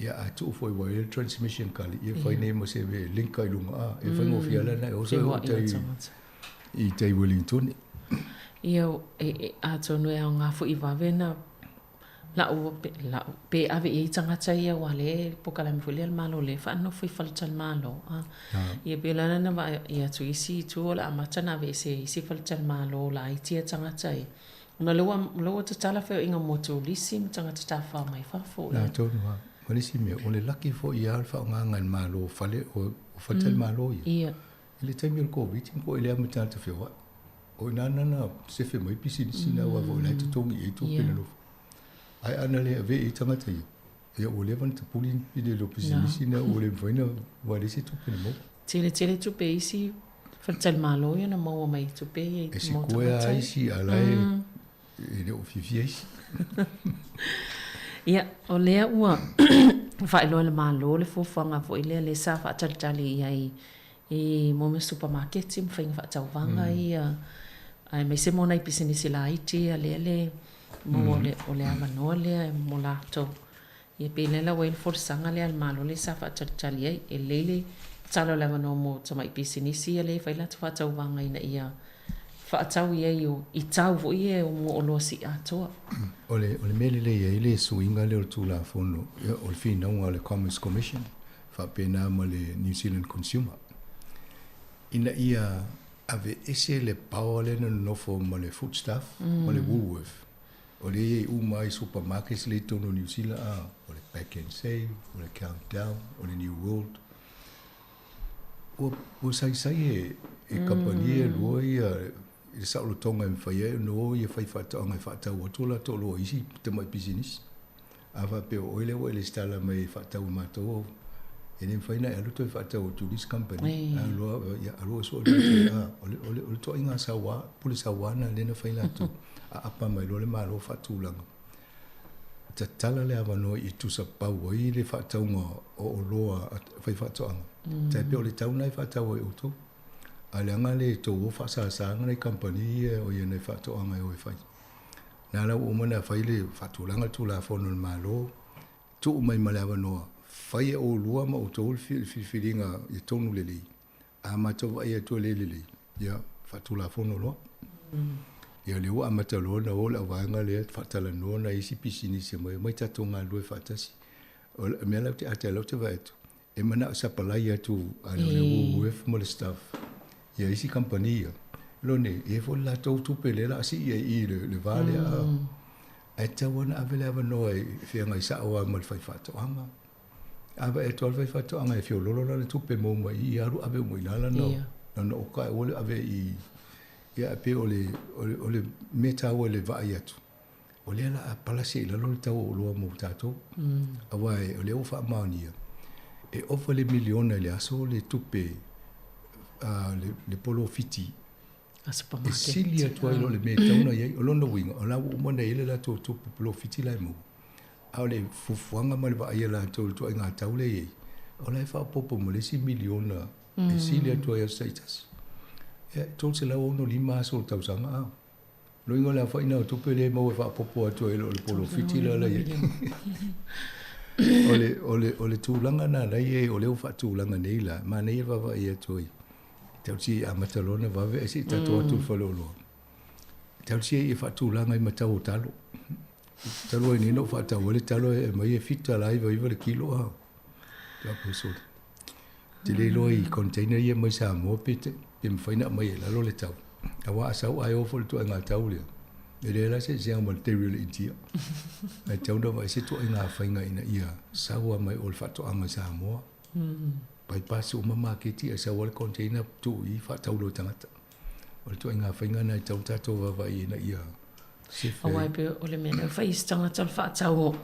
ia a tu foi wa le transmission kali ia fai ne mo se ve link kai lunga e fa no fi ala na o se I te Wellington ia a tonu e nga fo I va vena la o pe ave I tangata ia wale po kala me fo le malo le fa no foi falta malo ia pe la na va ia tu isi tu la matana ve se isi falta malo la I tia tangata ia na lo te tala fe inga moto lisi tangata ta fa mai fa fo la tonu ha malisi me o le lucky fo ia alfa nga malo fale o falta malo ia ile time il covid ko ile amata te fe wa o na se fe mai pisi sina wa vo la te tongi e tu pelo ai ana le ve I tangata ia o le van te pulin ide lo pisi sina o le vaina wa le se tu pelo mo tele tu pe isi falta malo ia na mo mai tu pe e si ko ai si ala e o fifies ia o lea ua whaelo le malo le fufanga fo ile le sa whaatalitali ia I mo me supermarket mo whainga whaatauwanga ia ai mai se mona I pisinisi la iti a le mo o le amanoa lea mo lato ia pe lela wei le forsanga le al malo le sa whaatalitali ai e leile talo le amanoa mo tama I pisinisi ia le whaila tu whaatauwanga ina ia whaatau ia I tau vo ia o mo o losi atoa ole mele le ia ile suinga le o tula fono o le fina unga le Commerce Commission fa pena ma le New Zealand Consumer ina ia ave ese le power le no fo ma le foodstuff ma le Woolworth o le mai supermarkets le tono New Zealand o le Pack and Save o le Countdown o le New World o sai e compagnie lo ia il sa lo tonga en faye no ia fai fata nga fata o tola tolo isi te mai business ava pe o ile stala mai fata o mato e nem fai na e luto fata o to this company alo so o to inga sawa puli sawa na le na fai la to apa mai lo le malo fatu lang ta tala le ava no I tu sa pa o ile fata o loa fai fata anga ta pe o le tauna fata o to alanga le to fa sa ngale company o ye ne fa to anga o fa na la o mona fa ile fa to langa to la fo no malo to mai malava no fa ye o lua ma o to filinga ye to no le a ma to ye to le ya fa to la fo no lo ya le o a ma to lo na o la va ngale fa ta la no na isi pisini se mai ta to nga lo fa ta si o me la te ata lo te va eto e mana sa pala ya tu a le o mo le staff ia isi compagnia lone e fo la to tu pele la si ia le vale a te wana avele ava no e fianga isa o mal fai fato anga ava e tol fai fato anga e fio lolo la tu pe mo mai aru ave mo inala no o ka ole ave ia pe ole meta ole va yatu ole la palasi la lo tau lo mo tato ava ole o fa mania e ofa le miliona le aso le tupe le polo fiti a supermarket silia toilo le metauna ye olono winga ola mo na ile la to polo fiti la mo ale fufuanga ma le va ia la to inga taule ye ola fa popo mo le 6 miliona e silia to ya status e to se la ono lima so tau sanga Lo ingo la fai na tupe le mo fa popo atu e lo polo fiti la ye. Ole tūlanga na lai e o leo fa tūlanga nei la, ma nei va va e atoi. Tau si a matalona va ve si tato atu falolo. Tau si e fa tūlanga i matau talo. Talo e nino fa tau ole talo e mai e fita lai va iwa le kilo a. Tau peso. Te le loi container ia mai Samoa pe mwhaina mai e lalo le tau. Awa asau ai ofo le tua ngā tau lea. E le la se siang material intia. Ai tau na vai se tua ngā whainga ina ia. Saua mai o le whato anga Samoa. Pai pasi o mamaketi a saua le container tu i whatau lo tangata. O le tua ngā whainga na tau tato vavai ina ia. Awai pe o le mena whai tangata le whatau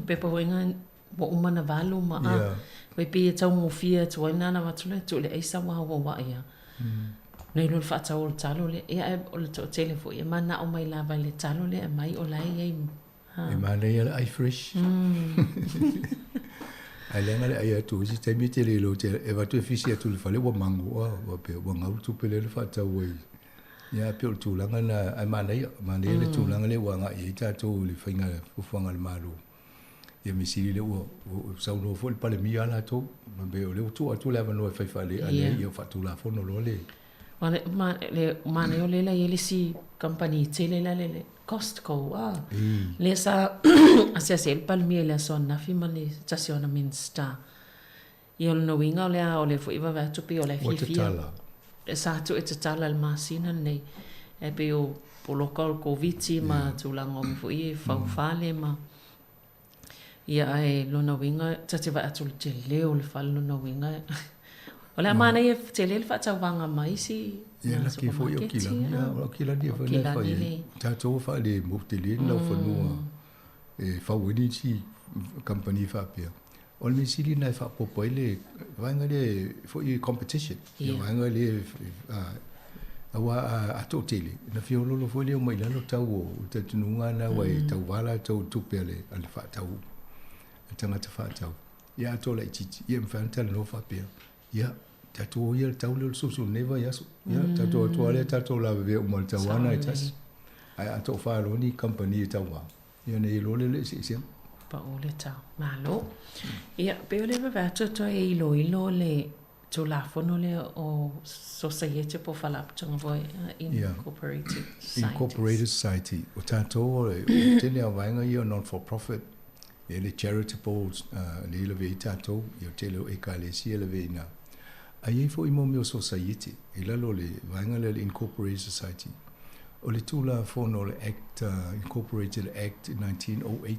pepa wenga wa umana valu ma a. Wai pe e tau mofia tua ina na watule tu le eisa wawa wa ia. Nei lo fa tau o talo le e o le to telefo e mana o mai lava le talo le mai o lai e e mana ia ai fresh ai lenga le ai tu si te mite le lo te e va tu fisi tu le fale wa mango wa pe wa ngau tu pele le fa tau e ia pe o tu langa na ai mana le tu langa le wa nga e ta tu le fainga fu fanga le malu ia mi sili le o sa no fo le pale mi ala to be o le tu atu le va no fa fa le ale ia fa tu la fo no lo le Mane o lela ele si company tele la le Costco le sa asia sel palmi le so na fi male stationament sta io no winga o le fu iva va tu pi o le fi sa tu e tala al masina nei e pe o local covid ma tu la ngom fu i fa fale ma ia e lo no winga tati va tu le o le fallo no winga Ola mana e tele le fa wanga mai si. Ia la ki fo yo kila. Ia o kila dia fo le fa. Ta to fa le mutili na fo no e fa wini si company fa pia. Ol mi sili na fa popo ile vanga le fo i competition. Ia vanga le awa a to tele. Na fi lo fo le mai la lo tau o te tununga na wai tau wala tau tupele al fa tau. Tanga te fa tau. Ia to la titi. Ia mfanta no fa pia. Ia tato ia tau le susu neva yaso ia tato ale tato la ve o malta wana itas ai ato fa lo ni company tawa ia ne lo le si pa o le tau malo ia pe le va to e ilo le to la fono le o society po fala tanga voi incorporated society o tato te le vanga ia non for profit le charitable le ve tato io te lo e kale si le ve na ai fo i mo society e la lo le vanga le incorporated society o le tula fono le act incorporated act 1908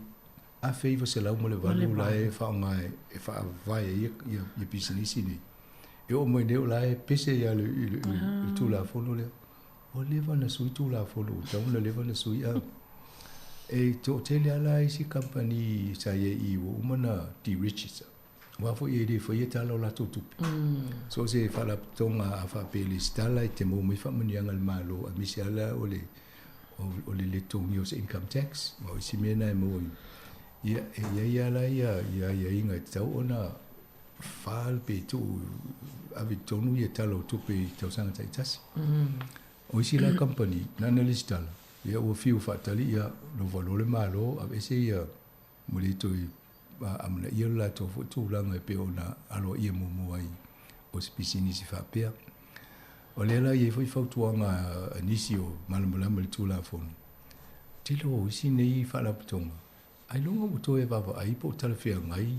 a favor se la mo le valu la e fa mai e fa vai e business ni e o mo ne la e pese ya le tula fono le o le va na sui tula fono tau na le va na sui a e to tele ala isi company sa ye i o mana di riches wa fo ye fo ye talo la tutu so se fa la tonga fa pele stala te mo mi fa mani al malo a mi sala o le tongi o income tax mo si mena mo ya la ya inga tau ona fa pe tu ave tonu ye talo tu pe tau sanga taitas o si la company nana le stala ya o fiu fatali ya lo valore malo a ese ya molito amna ia la to tu langa pe ona alo ia mo ai o spisini si fa pe o le la ye foi fautuanga inisio malmala mal tu la fon tilo si nei fa la tonga ai longa o to e va ai po talfia ngai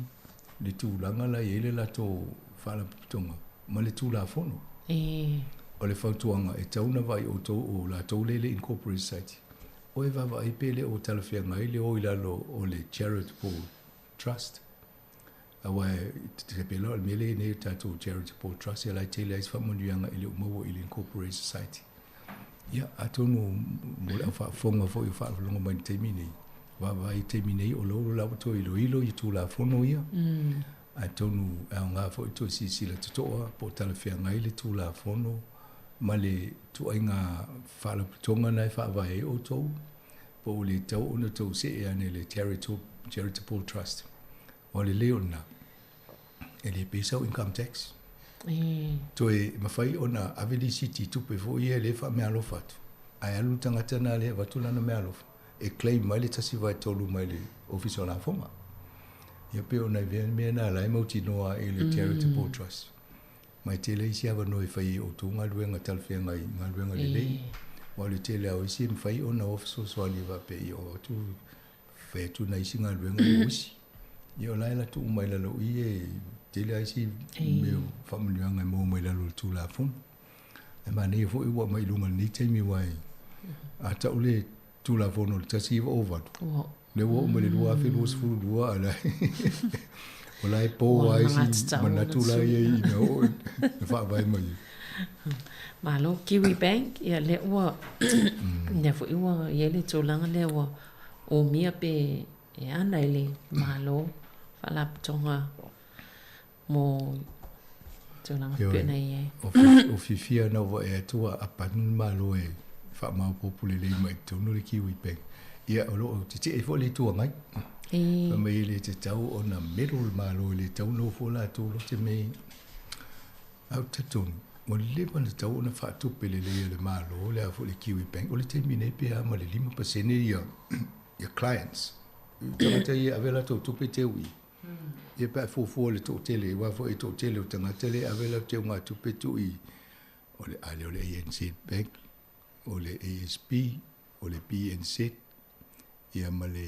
le tu langa la ye la to fa la tonga ma le tu la fon o le fautuanga e tauna vai o to o la to le incorporated society o e va ai pele o talfia ngai le o ilalo o le charitable trust awa te pelo al mele ne tato charitable trust ya la tele is famu yanga ile mo ile incorporated society ya atonu mo la fa fonga fo yo fa longa man termine wa vai termine o lo la to ilo i tu la fono ya atonu nga fo to si la to po talfia ngai le tu la fono male tu ainga fa la tonga na fa vai o to po le to ona to se ya ne le charitable trust o le leona e le pesa o income tax to e mawhai ona avili city tupe fo ia le wha mea lo fatu ai alu tangata na le watula na mea lofa. E claim mai le tasi vai tolu mai le office o la fonga. Ia pe ona vea mea na lai mauti noa e le charitable trust. Mai tele isi awa noi fai o tu ngā luenga talwhenga i ngā luenga le lei. Wa le tele au isi mwhai o na office o swani wa pe i o tu whai tu na isi ngā luenga i usi. I o lai la tu umai lalo i e tele aisi meo whamanuanga mo mai lalo tu la fun. E ma nei fo i wa mai lunga ni teimi wai. A ta ule tu la fun o le tasi iwa o vatu. Le wo umai le lua afi lua sifuru lua ala. O lai po ai si manatu lai e i na o e wha vai mai. Malo Kiwi Bank ia le ua ia fu iwa ia le tōlanga le ua o mia pe e ana ele malo whalap tonga mo tōlanga pe na ia. O fifia na wa e atua apanu malo e wha mau popule le mai tonu le Kiwi Bank. Ia o lo te te e fo le tua ngai. Mai le te tau o na middle malo le tau no fo la tō lo te mei au te tonu. Mo le mana tau o na whaatupe le le malo le a fo le Kiwi Bank. O le te mine pe a ma le 5% ia clients. Tangata ia avela tō tupe te ui. Ia pa fo le tō tele, wa fo e tō tele o tangata le avela te o ngā tupe tu i. O le ale o le ANC Bank, o le ASB, o le BNZ, ia ma le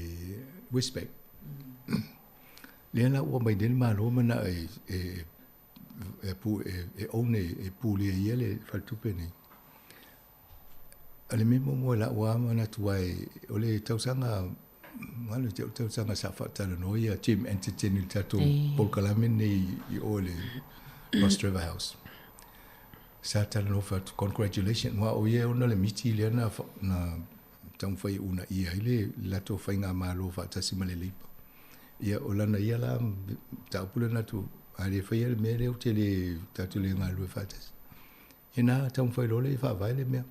Westpac. Le ana ua mai dele malo mana e one e pule ia le faltupe nei. Ale me mo la ua mana tuai o le tausanga ngalo te tausanga sa fatala no ia team entertaining tato polkalame nei i o le Lost River House. Sa tala no fa congratulations wa o ia ona le miti le na tau fai una ia ile lato fai ngā malo fa tasi male lipa. Ia o lana ia la tau pula na tu ale fai ele mere o tele tatu le ngā lue fatas. Ia nā tau fai lole fa vai le mea.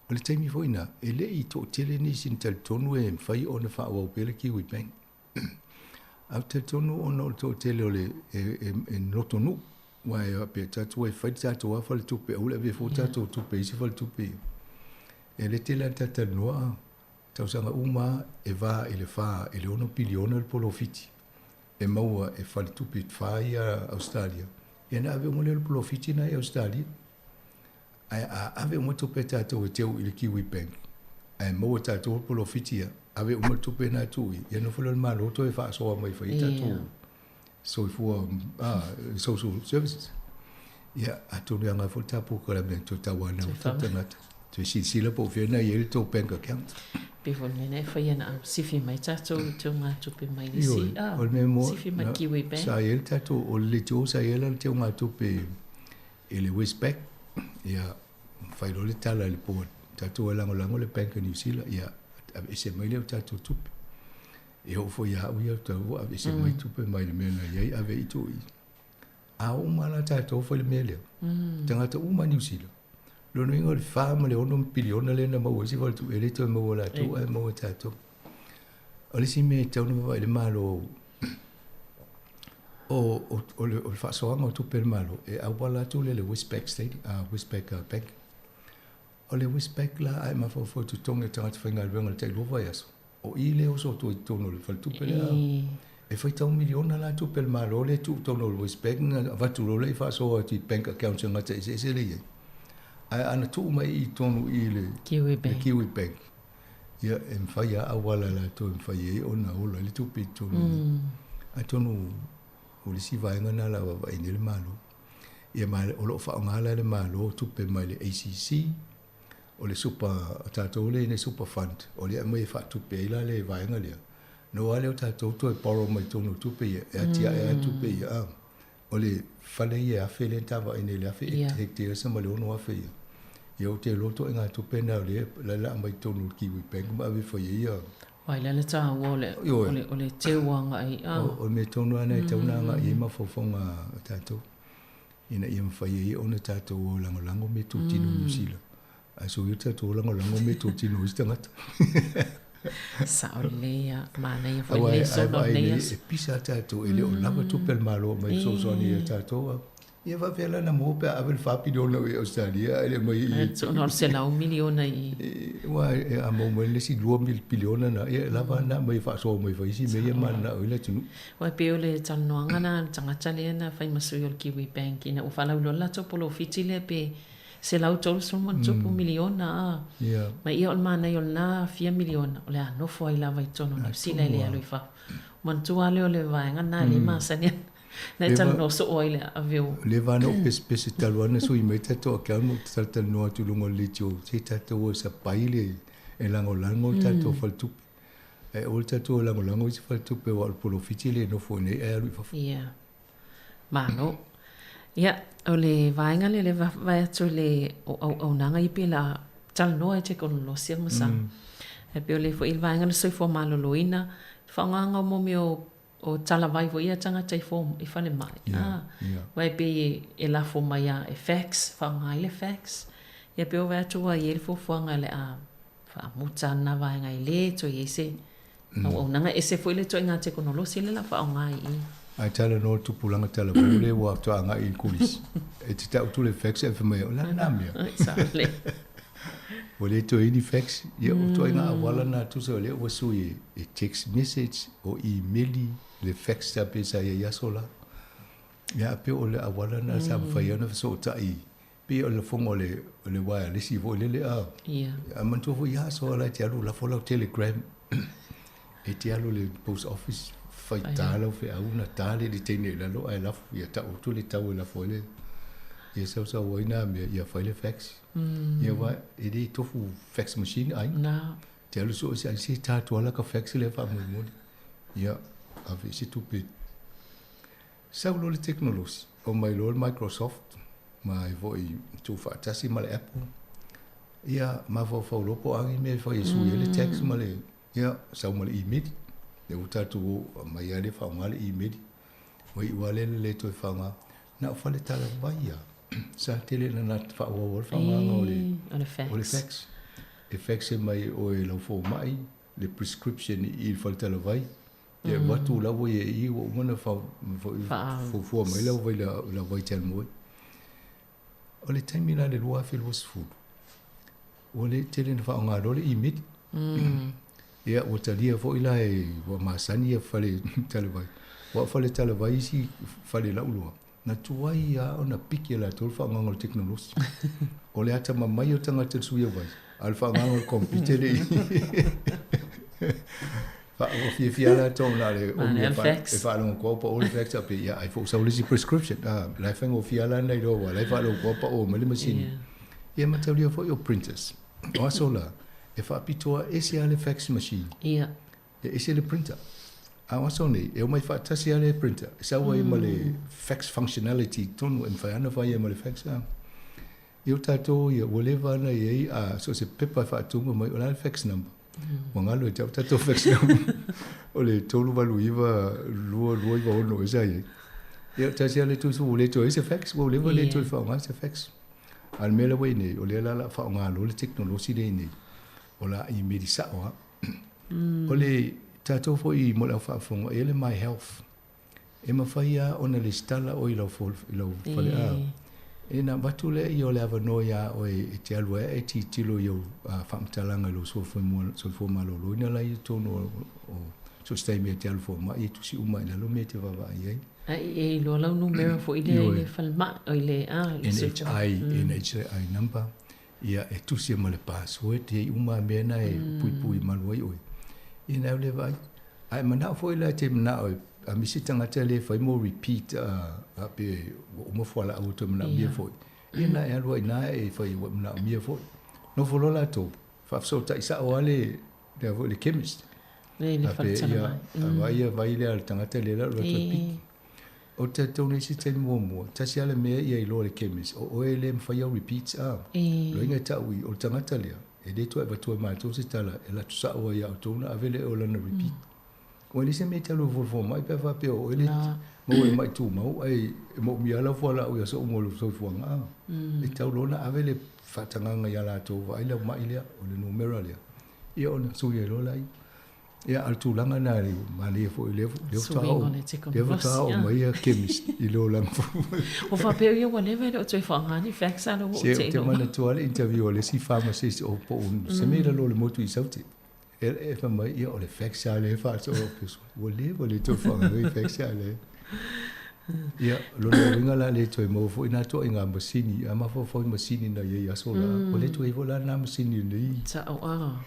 O le taimi foi na ele i to tele ni sin tel tonu e fai o na fa o pele Kiwi Bank. Au tel tonu o no to tele o le e notonu wa e pe tatu e fai tatu wa fal tupe o le ve fo tatu tupe isi fal tupe. Ele tele tata noa tausanga uma e va ele fa ele ono piliona le polo fiti. E maua e fal tupe fai a Australia. E na ave ngole le polo fiti na e Australia. Ave uma tupe tatu e teu ile Kiwi Bank. E maua tatu polo fiti ave uma tupe na tui. E no folo le malo to e fa soa mai fai tatu. So for social services. Ia atonu anga fo tapu ko la me to tawana o tangata. To sila po fena yel to bank account. Before nene fai ana sifi mai tato to ngā tupe mai ni si. Sifi mai Kiwi Bank. Sa yel tato o le to sa yel te ngā tupe ele Westpac. Ia fai lo le tala le po tato lango le bank New Zealand. Ia ese mai le tato tupe. E ho foi a uia tau ave se mai tupe mai le mena iai ave i tui. A umana tato foi le mele. Tangata uma New Zealand. Lo no ingo le fama le ono piliona le na mau si voltu ele to mau la tu e mau tato. Ole si me tau no vai le malo. O le fa soanga tupe le malo. E a wala tu le Westpac State, Westpac Bank. Ole Westpac la ai ma fo tu tonga tangata whainga le venga le te lova yaso. O i leo so tu tono le fal tupe le e fai tau miliona la tupe le malo le tu tono le Westpac na vatu lo le fa so ti bank account nga te se le ye ai ana tu mai i tono i le Kiwi Bank ia em fai a wala la to em fai e ona ola le tupe tono a tono o le si vai ngana la va i le malo ia mai o lo fa ngala le malo tupe mai le ACC o le super tatou le ne super fund o le mai fa tupe ila le vaenga le no ale o tatou to e poro mai tonu tupe e atia e tupe ia o le fale ia afe le tava ine le afe hectare sa male ono afe ia o te loto nga tupe na le la mai tonu Kiwi Bank ma ave fa ia wai le ta wole o le te wanga ai o me tonu ana te una nga i ma fofonga tatou ina ia fa ia ona tatou lango me tu tinu New Zealand aso ita to lango me to tino istangata saolea mana ia foi le so no le e pisa tato ele o lava tu pel malo mai so so ni tato Ia va vela na mo pe avel fa piliona o Australia ele mai so no se la 1 miliona I wa a mo mo le si 2 piliona na ia la va na mai fa so mai fa isi me ma na o le tunu wa pe o le tanoanga na tanga tale na fai masu yo Kiwi Bank ina o fala lo la topolo fitile pe se la utol so mo topo miliona ma ia o mana yo na 4 miliona o le no foi la vai tono na si le le fa man tu ale o le vai ngana le ma sania na tan no so oile avio le va no pes talwana so I meta to ka mo tal no tu lungo le tio se tato sa paile e lango tato faltu e o tato lango se faltu pe wal polo fitile no fo ne e lui fa ia mano ia o le vainga le vai to le o nanga I pela tal no e che con lo sia masa e pe o le fo il vainga so fo malo loina fa nganga mo mio o tala vai vo ia tanga tai form I fale mai vai pe e la fo mai e fax fa ngai le fax ia pe o vai to ai el fo fanga le a fa muta na vai ngai le to ye se o nanga ese fo le to nga teknolosi le la fa ngai ai tala no tu pulanga tala vole wa to nga I kulis e te tau tu le fax e fa mai la na mia exactly Wale to ini fax ia o to nga wala na tu so le o su e text message o email le fax ta pe sa ia sola ia pe o le wala na sa fa ia na so ta I pe o le fongo le wire le si vo le ia man to vo ia so la tia la fo la telegram e tia le post office fa talo fe a una tale di tene la lo ai la ia ta o tu le ta o la fo le ia so woina me ia fa le fax ia va e di tofu fax machine ai na tia lo so si ta to la ka fax le fa mo ia ave si tu pe sa lo le technology o mai lo Microsoft mai voi tu fa tasi mal Apple ia ma vo lo po ai me fa isu le text male ia sa mal email le uta tu mai ale fa mal email oi wale le to fa nga na fa le tala vai ia sa tele na fa o fa nga o le fax e fax mai o lo fo mai le prescription I fa le tala vai ia watu la wo ye I wo mana fa fo mai la vai la vai tel mo o le taimi na le lua fil was food o le tele na fa nga lo le email ia o talia fo ila e wa masani e fa le tala vai wa fa le tala vai si fa le la ulua na tuai ia ona piki la tol fa nga ngol technology o le ata mai o tanga te suia vai alfa nga ngol computer le fa o fi ala tona le o mi fa lo ko pa o le fax up ia ai fo so le prescription la fa o fi ala nei do wa la fa lo ko pa o me le machine ia ma tau fo your printers o so la e fa pitoa ese ale fax machine ia ese le printer a so nei e mai fa tasi ale printer sa wa ma le fax functionality tonu en fa ana fa ia ma le fax eu tato ia whatever na ia so se pepa fa tungo mai o la fax number Wangalo tau tato fax o le tolu valu iwa lua iwa ono esa ye. Ia tasi ale tu su le to ese fax o le le to fa nga se fax. Al mele we ne o le la fa nga lo le technology de ne. O la I medisa o. O le tato fo I mo la fa fongo ele my health. E ma fa ia ona le stala o I lo fo le a. E na batule I o le ava noia o e te alua e ti tilo yo whamtalanga lo so fo malo lo ina la I tono o so stai me te alfo ma I tusi uma ina lo me te vava I ai. E lo lau numero fo ile falma o ile NHI number ia e tusi ma le password e uma mena e pui maloi oi. Ina le vai. Ai mana fo ile te mana oi. A misi tanga tele fai mo repeat pe mo fola auto na mia foi ina e alua ina e fai na mia foi no folo la to fa so ta isa ole de le chemist le fa vai le al tanga tele la lo repeat o te tone si te mo ta si ale me e lo le chemist o ele fai o repeat lo inga ta ui o tanga tele e de to e va to ma to si tala e la tu sa o ya to na avele o la na repeat o ele se mete lo volvo mai pe va pe o ele mo mai tu mo ai mo mi ala fo la o so mo lo so fo nga e tau lo na avele fatanga nga ya la to vai le mai le o le numero le e ona so ye lo lai Ia al tūlanga nā reo, mā lea fo i leo Swingo le te kono rosi, tau ia. mai a chemist i lo lang fo. O whapeo ia whatever o tui whangani, facts ala o te Te mana tuale interview o le si pharmacist o po un, se mea lo le motu i sauti. E fa mai ia o le facts ale e wha so o peso. Wa le tui whangani facts ale. Ia, lo le winga la le tui mo fo ina to inga masini, a ma fo masini na ia ia sola. O le tui vola na masini nei. Ta o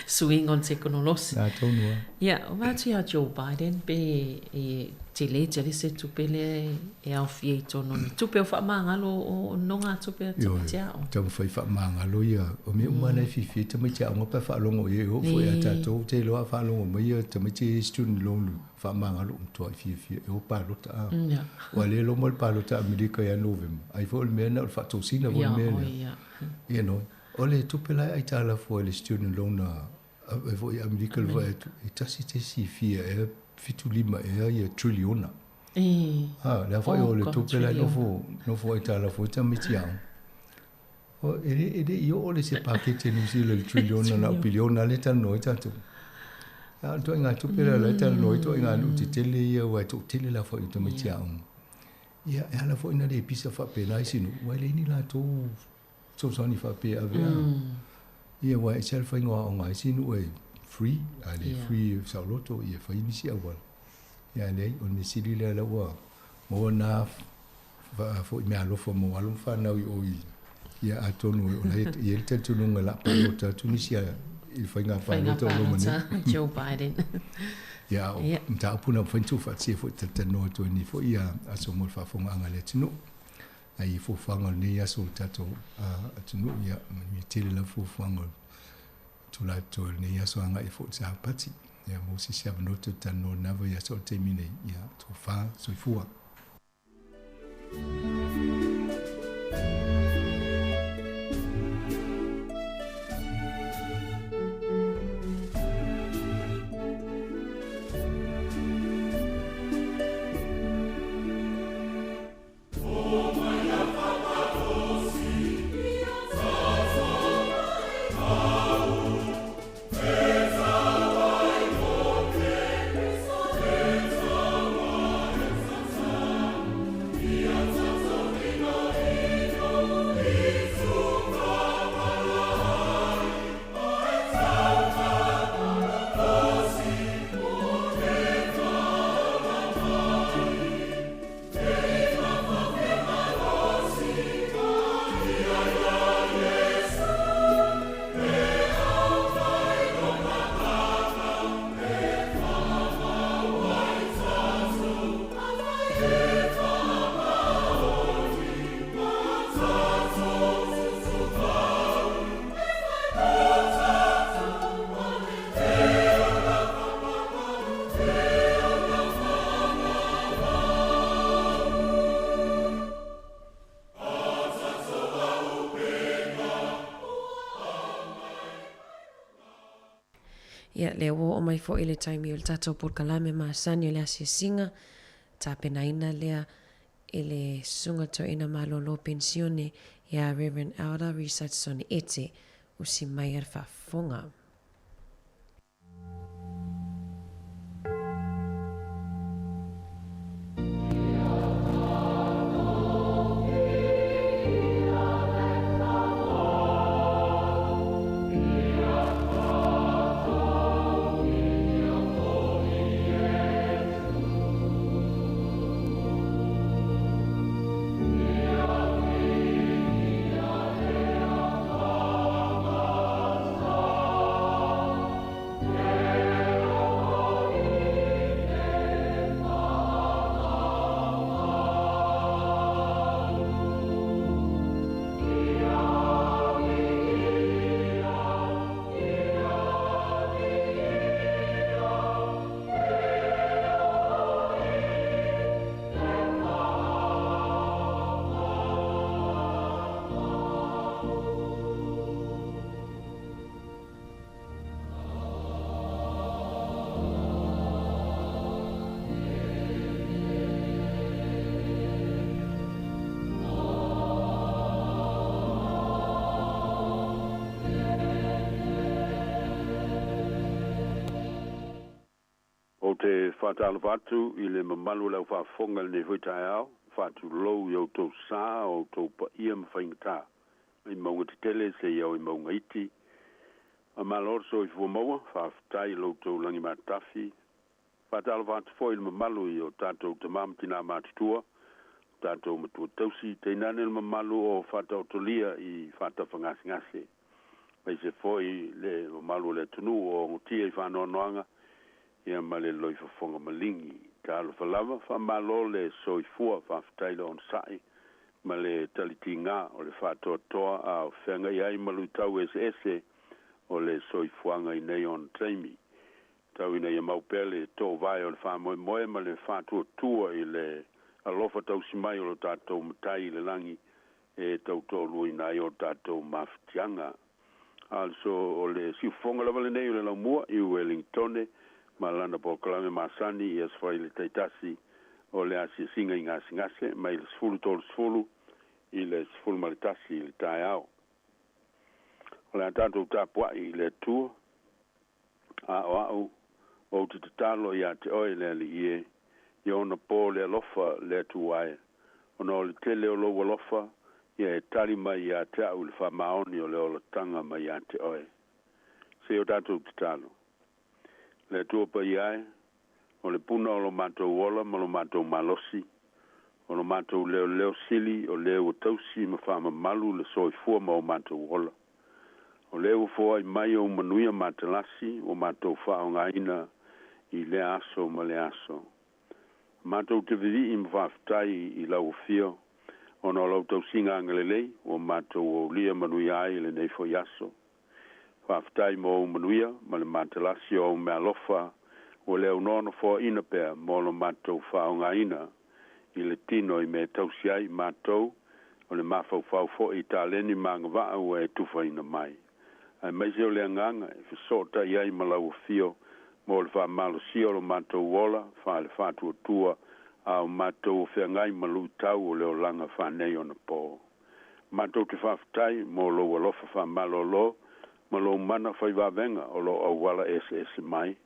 swing on te kono losi. Nā tonua. Ia, o mātu a Joe Biden pe e te le se tupele e au fie i tono ni. Tupe o wha māngalo o nonga tupe a tamatiao. Tamu whai wha māngalo ia. O me umana i whiwhi tamatiao ngā pa whaalongo i e ho fo e a tātou te loa whaalongo mai a tamati student loan wha māngalo umtoa i whiwhi e ho pālota a. Wa le lo mal pālota Amerika ia November. Ai fo le mea na o wha tōsina fo le mea. Ia noi. O le tupela ai tāla fo le student loan e fo i Amerika le vai e tasi te si fia e fitu lima e ai triliona. Le fo o le tupela no fo ai tāla fo tamiti au. O ere i o le se pakete ni si le triliona na biliona le tano i tatu. To inga tupela le tano i to inga uti tele ia wa to tele la fo i tamiti au. Ia e ala fo ina le pisa fa pena i sinu. Wa le ni la to so soni fa pe avea. Ia wa e selfa ingoa o ngai sinu e free, ale free sa loto ia fa inisi awal. Ia nei on me sili le la wa. Mo na fo me alo fo mo alo fa na o i. Ia atonu o le ia te tunu ngala pa lota tunisia i fa inga pa lota lo mane. Joe Biden. Ia mta puna fa tu fa se fo te no to ni fo ia aso mo fa fo ngale tinu. Ai fo fanga ni aso tato atunu ia mi tele la fo fanga tu la to ni aso anga i fo sa pati ia mo si sia no to tano na va ia so termine ia to fa so fua. Ia le o mai fo ile taimi o le tatou por kalame ma sani o le asiasinga ta penaina lea ile sunga to ina malolo pensione ia Reverend Elder Research Soni ete o si mai ar whafonga. Oh te whatala watu i le mamalu lau whafonga le huitai au, whatu lou i au tau sā o tau pa ia mawhaingata. I maunga te tele se iau i maunga iti. A malorso i fua maua, whawhitai lau tau langi matafi. Whatala watu fo i le mamalu i o tātou te mamtina mātutua, tātou matua tausi, te inane le mamalu o whatau tolia i whata whangasi. Pai se fo i le mamalu le tunu o ngotia i whanoanoanga, ia male loi whafonga malingi. Ka alo whalawa, whamalo le soifua whawhitaila on sai, male taliti ngā o le whatoa toa a o whenga iai malu tau ese o le soifuanga i nei on taimi. Tau ina ia maupele tō vai o le whamoe moe ma le whatoa tua i le alofa tau simai o le tātou matai le langi e tau tō lui nai o tātou mawhitianga. Also o le siufonga lava le nei o le laumua i Wellingtone, malana po kalame masani i asfai le taitasi o le asi singa i ngase mai le sfulu tolu sfulu i le sfulu maritasi i le tae au. O le atatou tapua'i i le tua au o te tatalo i a te oe le ali ie i ona po le alofa le tuae ona o le tele o lo alofa i e tari mai i a te au le whamaoni o le o le tanga mai i a te oe. Se o tatou tatalo. Le tua pa iai, o le puna o lo mātou wola, ma lo mātou malosi, o lo mātou leo sili, o leo tausi, ma whama malu le soifua ma o mātou wola. O leo fua i mai o manuia mātalasi, o mātou whao ngaina i le aso ma le aso. Mātou te vidi i mwhaftai i lau fio, o no lau tau singa angalelei, o mātou o lia manuia ai le neifo yaso. Whaftai mo o manuia, ma le mātalasi o mea lofa, o leo nono fo ina pea, mo lo mātou whao ngaina, i le tino i me tausiai mātou, o le mawhau fo i tāleni maanga waa ua e tufa ina mai. Ai maise o le anganga, e whisota iai malau fio, mo le wha malo si o lo mātou wola, wha le whātua tua, a o mātou o whiangai malu tau o leo langa whanei o na pō. Mātou te whaftai, mo lo walofa wha malo lo, ma lo mana whai wawenga o lo au wala ese mai.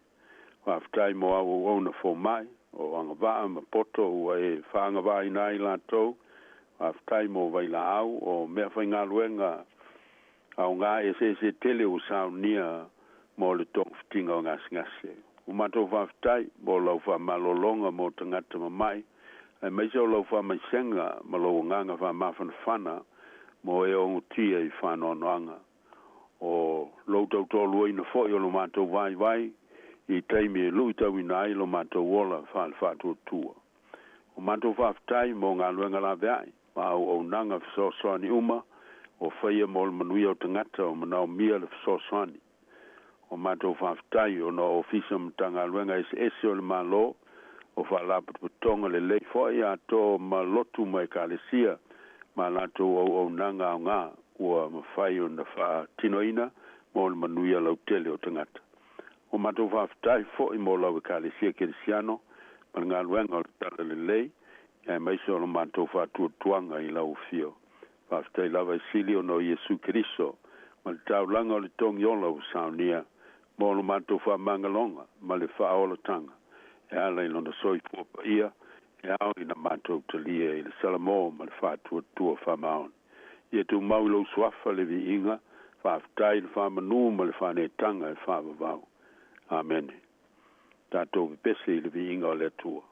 Whaftai mo au ona fo mai, o anga waa ma poto ua e whaanga waa ina i lātou. Whaftai mo waila au o mea whai ngā luenga au ngā ese tele o saunia mo le tong fitinga o ngase. O mato whaftai mo lau wha malolonga mo tangata mamai. Ai maise o lau wha maisenga ma lau nganga wha mawhana whana mo e o ngutia i whanoanoanga. O lo tau tolu ina fo i lo mātou vai i teimi e lui tau ina ai lo mātou wola whātua tua. O mātou whaftai mo ngā luenga la veai, ma au nanga whisoswani uma, o whaia mo le manuia o tangata o manao mia le whisoswani. O mātou whaftai o no ofisa mtanga luenga ese o le malo, o whalaput putonga le lei fo i ato ma lotu mai kālesia, ma lato o nanga o ngā, ua mawhai o na wha tinoina mo le manuia lau tele o tangata. O matou whaftai fo i mo lau e kālesia keresiano, ma ngā luenga o le tala le lei, e maise o lo matou whātua tuanga i lau fio. Whaftai lava i sili o no Iesu Keriso, ma le taulanga o le tongi ola o saunia, mo lo matou whamangalonga, ma le whaola tanga. E ala i lona soifua pa ia, e au i na matou talia i le salamo ma le whātua tua whamaon. Ia tu mau lau suafa le vi inga, whaftai le whamanu ma le whanetanga e whavavau. Amen. Tātou vipese le vi inga o le tua.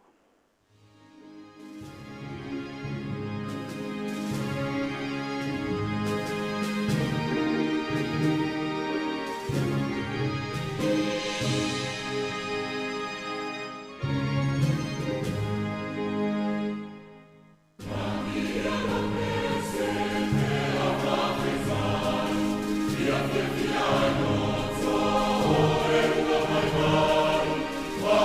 Wa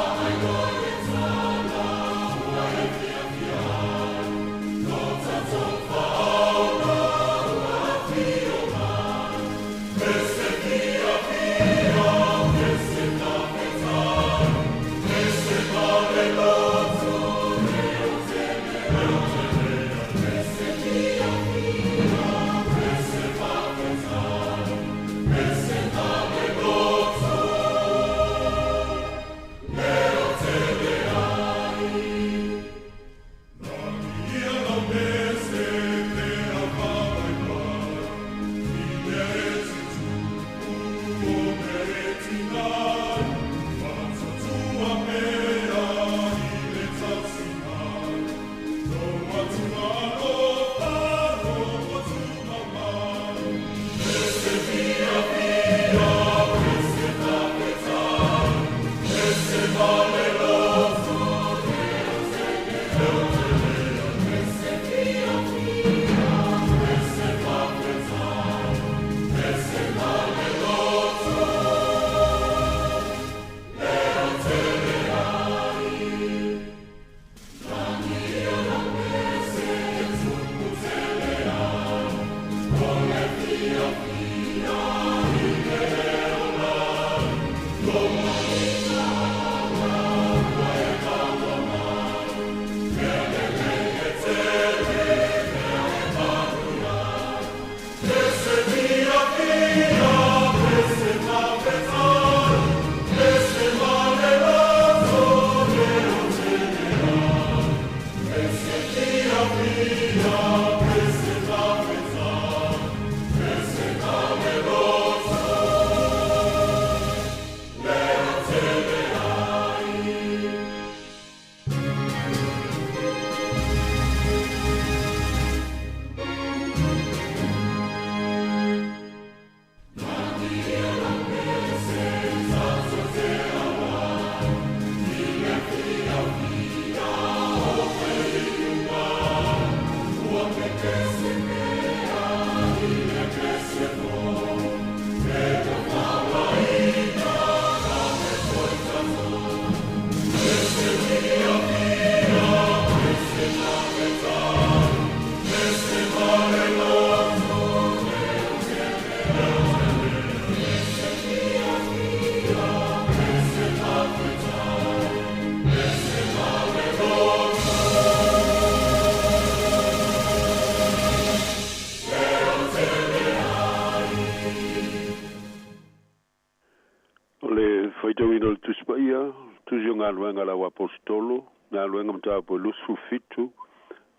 wino tuspaia, tuzio ngā luenga la wapostolo, ngā luenga mta po lusu fitu,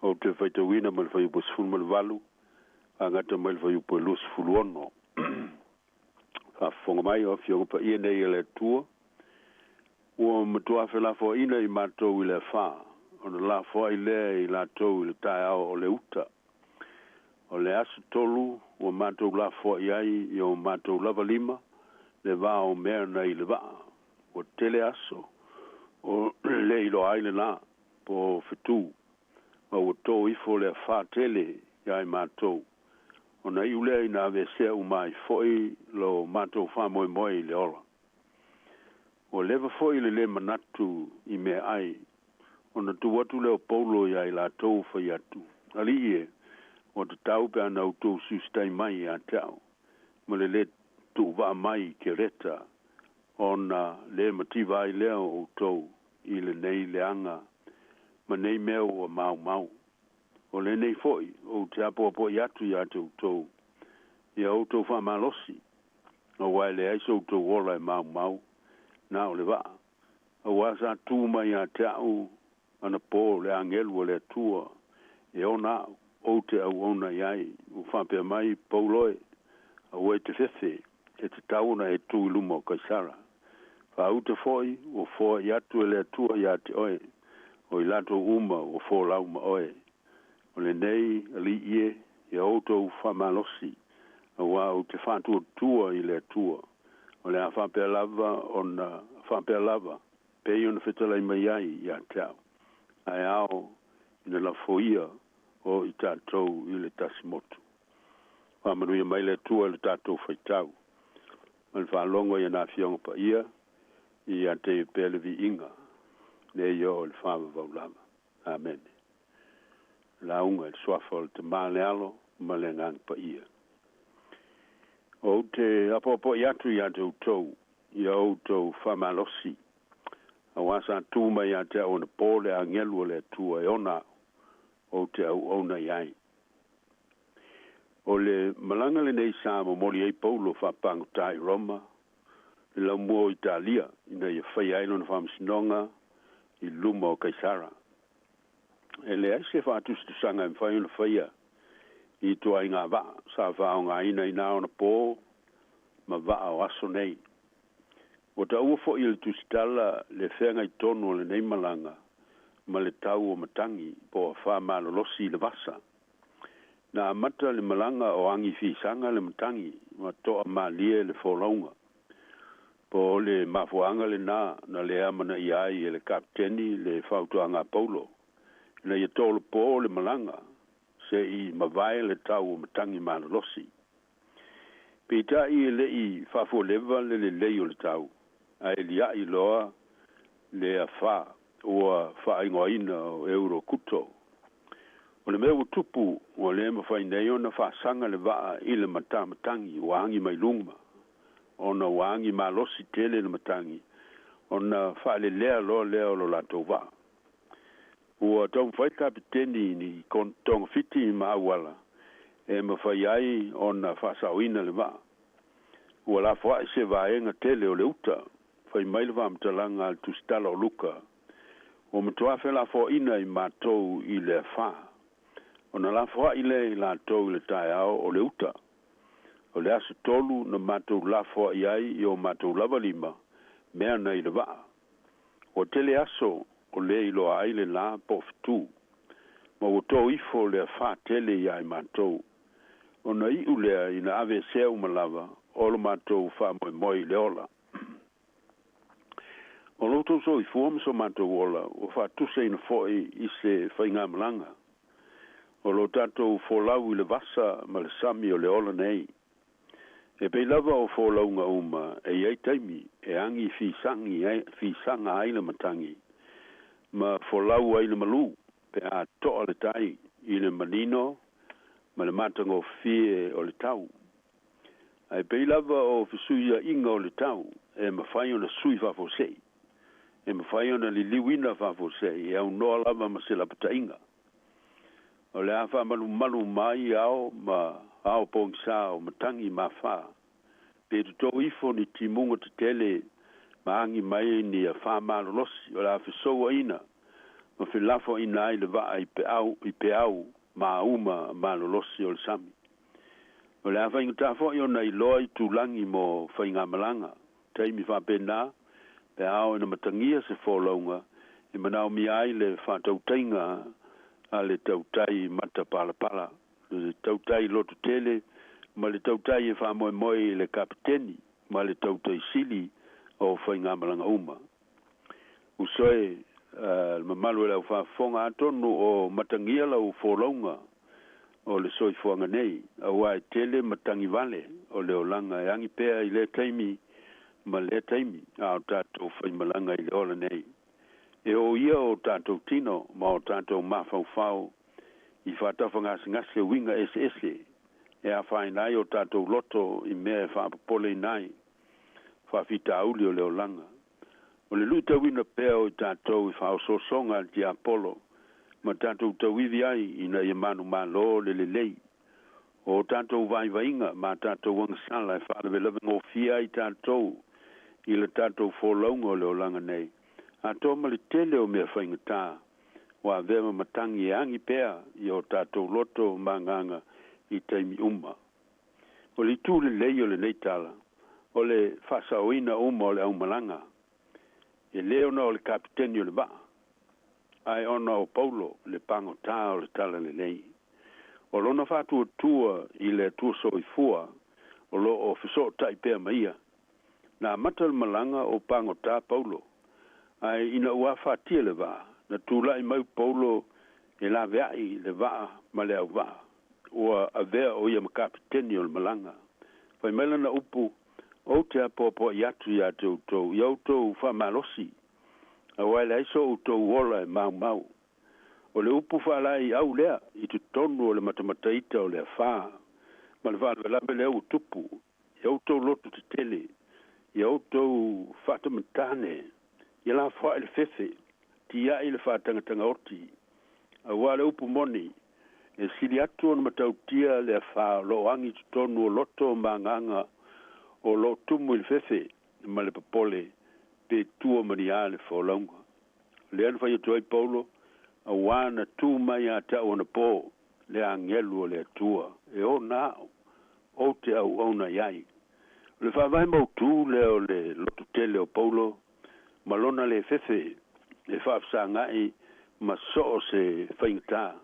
o te whaita wina mal whai po sifun mal valu, a ngata mal whai po lusu fuluono. Whafonga mai o fionga pa ia nei ele tua, ua matua whela fo ina I mātou I le wha, o na la fo I le I la tau I le tae ao o le uta. O le asu tolu, ua mātou la fo I ai I o mātou lava lima, le va o mea nei le va, o tele aso, o le ilo aile na, po fitu, o to ifo le wha tele I mātou. O na iule I na vesea umai foi lo mātou wha moi moi le ola. O leva foi le manatu I mea ai, o na tuwatu leo paulo I la tau whai atu. Ali ie, o te tau pe ana utou sustai mai a tau, ma le tu va mai ke reta, o na le mativa I leo utou, I le nei leanga, ma nei meo o mau mau. O le nei foi, o te apo I atu I atu utou, I autou wha malosi, o wai le aiso utou ola I mau mau, na o le va. O wasa tu mai a te au, ana po le angelu o le tua, e ona o te au ona iai, o whapea mai pauloe, o e te fefe, e te tauna e tu iluma o kaisara. Wha ute foi, o foi I atu e le tua I ate oe, o I lato uma o fo lauma oe. O le nei, ali ie, I auto whamalosi, a wā o te whantua tua I le tua. O le a whapea lava, o na whapea lava, pei ona whetalai mai ai I a tau. Ai ao, ina la foia, o I tātou I le tasimotu. Whamanuia mai le tua le tātou whaitau. Man whalongo I na fionga pa ia, I a te pele vi inga, ne yo le whama vau lava. Amen. La unga il swafa o te male alo, male ngang pa ia. O te apopo I atu I atu tau, I auto whamalosi. A wasa tu mai a te au na pole a ngelu le tua e ona, o te au ona iai. O le malanga le nei sama mori ei paulo whapangu tai Roma, le lau mua o Italia, ina I whai ailo na whamsinonga, I luma o Kaisara. E le aise whātustu sanga I whai ona whaia, I tua I ngā wā, sa whao ngā ina I nā ona pō, ma wā o aso nei. O ta ua fo I le tusitala le whenga I tono le nei malanga, ma le tau o matangi, po a wha malolosi le vasa. Na amata le malanga o angi fisanga le matangi, ma toa malie le wholaunga. Po le mafuanga le na le amana I ai e le kapteni le whautuanga Paulo. Na ia tolo po le malanga, se I mawai le tau o matangi malolosi. Pita I le I whafo leva le lei o le tau, a e lia I loa le a wha, ua wha ingoina o euro kuto. O le mea tupu, o le mawhai nei o na wha sanga le waa I le matangi, waangi mai lungma. O na waangi malosi tele le matangi, o na wha le lea lo lato waa. Ua tau whai kapiteni ni tonga fiti I maawala, e mawhai ai o na whasawina le waa. Ua la wha se vaenga tele o le uta, whai maile whamtalanga al tustala o luka, o matuafe la fo ina I mātou I le wha. O na la wha I le I lātou I le tae ao o le uta. O le asu tolu na mātou la wha I ai I o mātou lava lima, mea na I le waa. O tele aso, o le ilo ai le la pofitu. Ma o tō ifo le wha tele I ai mātou. O na I ulea I na ave seu malava, o lo mātou wha moi le ola. O loto so I fuam so mātou ola, o wha tuse ina foi I se whainga malanga. O lo tatou folau I le vasa ma le sami o le ola nei. E pei lava o folau nga uma, e iei taimi, e angi fisanga ai le matangi. Ma folau ai le malu, pe a toa le tai, I le manino, ma le matango fie o le tau. Ai pei lava o fisuia inga o le tau, e mawhai ona sui whafosei. E mawhai ona li liwina whafosei, e au noa lava ma se lapata inga. O le awha malu mai ao, ma ao pongsa o matangi ma wha. Pe tu tō ifo ni timunga te tele, maangi mai ni a whamalolosi o la whisoa ina ma whilafo ina ai le waa i pe au ma uma malolosi o le sami. O le a whainga fo i ona i loa i tūlangi mo whainga malanga taimi whapena pe au ina matangia se wholaunga i manao mi ai le whatautainga a le tautai mata pala pala le tautai lotu tele ma le tautai e whamoe moe le kapiteni ma le tautai sili o whainga malanga uma. Usoe mamalu e lau whafonga atonu o matangia lau wholaunga o le soifuanga nei au ai tele matangi vale o le olanga e angi pea i le taimi ma le taimi au tātou whaimalanga i le ola nei. E o ia o tātou tino ma o tātou mawhauwhau i whatawhangasi ngase winga ese e a whainai o tātou loto i mea e whapapole nai whawhita auli o leo langa. O le luta wina pea o tātou i whaososonga di Apollo ma tātou tawivi ai ina i manu malo le lei. O tātou vaivainga ma tātou wangasala e whaalewe ngō fia i tātou i le tātou wholaunga o leo langa nei. A tōma le tele o mea whaingatā, wa vema matangi e angi pea i o tātou loto manganga i taimi uma. O le tū le lei o le neitala, o le whasaoina uma o le aumalanga, e leona o le kapiteni o le waa, ai ona o Paulo le pango tā o le tala le lei. O lona whātua tua i le tua soifua, o lo o fiso tai pea maia, na matal malanga o pango tā Paulo, ai ina ua whatia le waa, na tūla i mau Paulo e la veai le waa ma le au waa, ua a vea o ia makapiteni o le malanga. Whai mele na upu, o te apopo i atu i ate utou, i autou whamalosi, a waile aiso utou wola e mau. O le upu whalai au lea, i tu tonu o le matamataita o le whaa, ma le whaale labe lea utupu, i autou lotu te tele, i autou whatamatane, i la wha ele fefe, ti ia ele whatangatanga oti, a wale upu moni, e sili atu on matautia le wha lo angi tonu o loto manganga o lo tumu ele fefe, ma le papole, pe tua mani ale whaolonga. Le anu whai atu ai Paulo, a wana tu mai a ta ona po, le angelu o le atua, e o nao, o te au ona iai. Le whawai mau tu leo le lotu tele o Paulo, malona le fefe e whaafsa ngai ma so se whaingata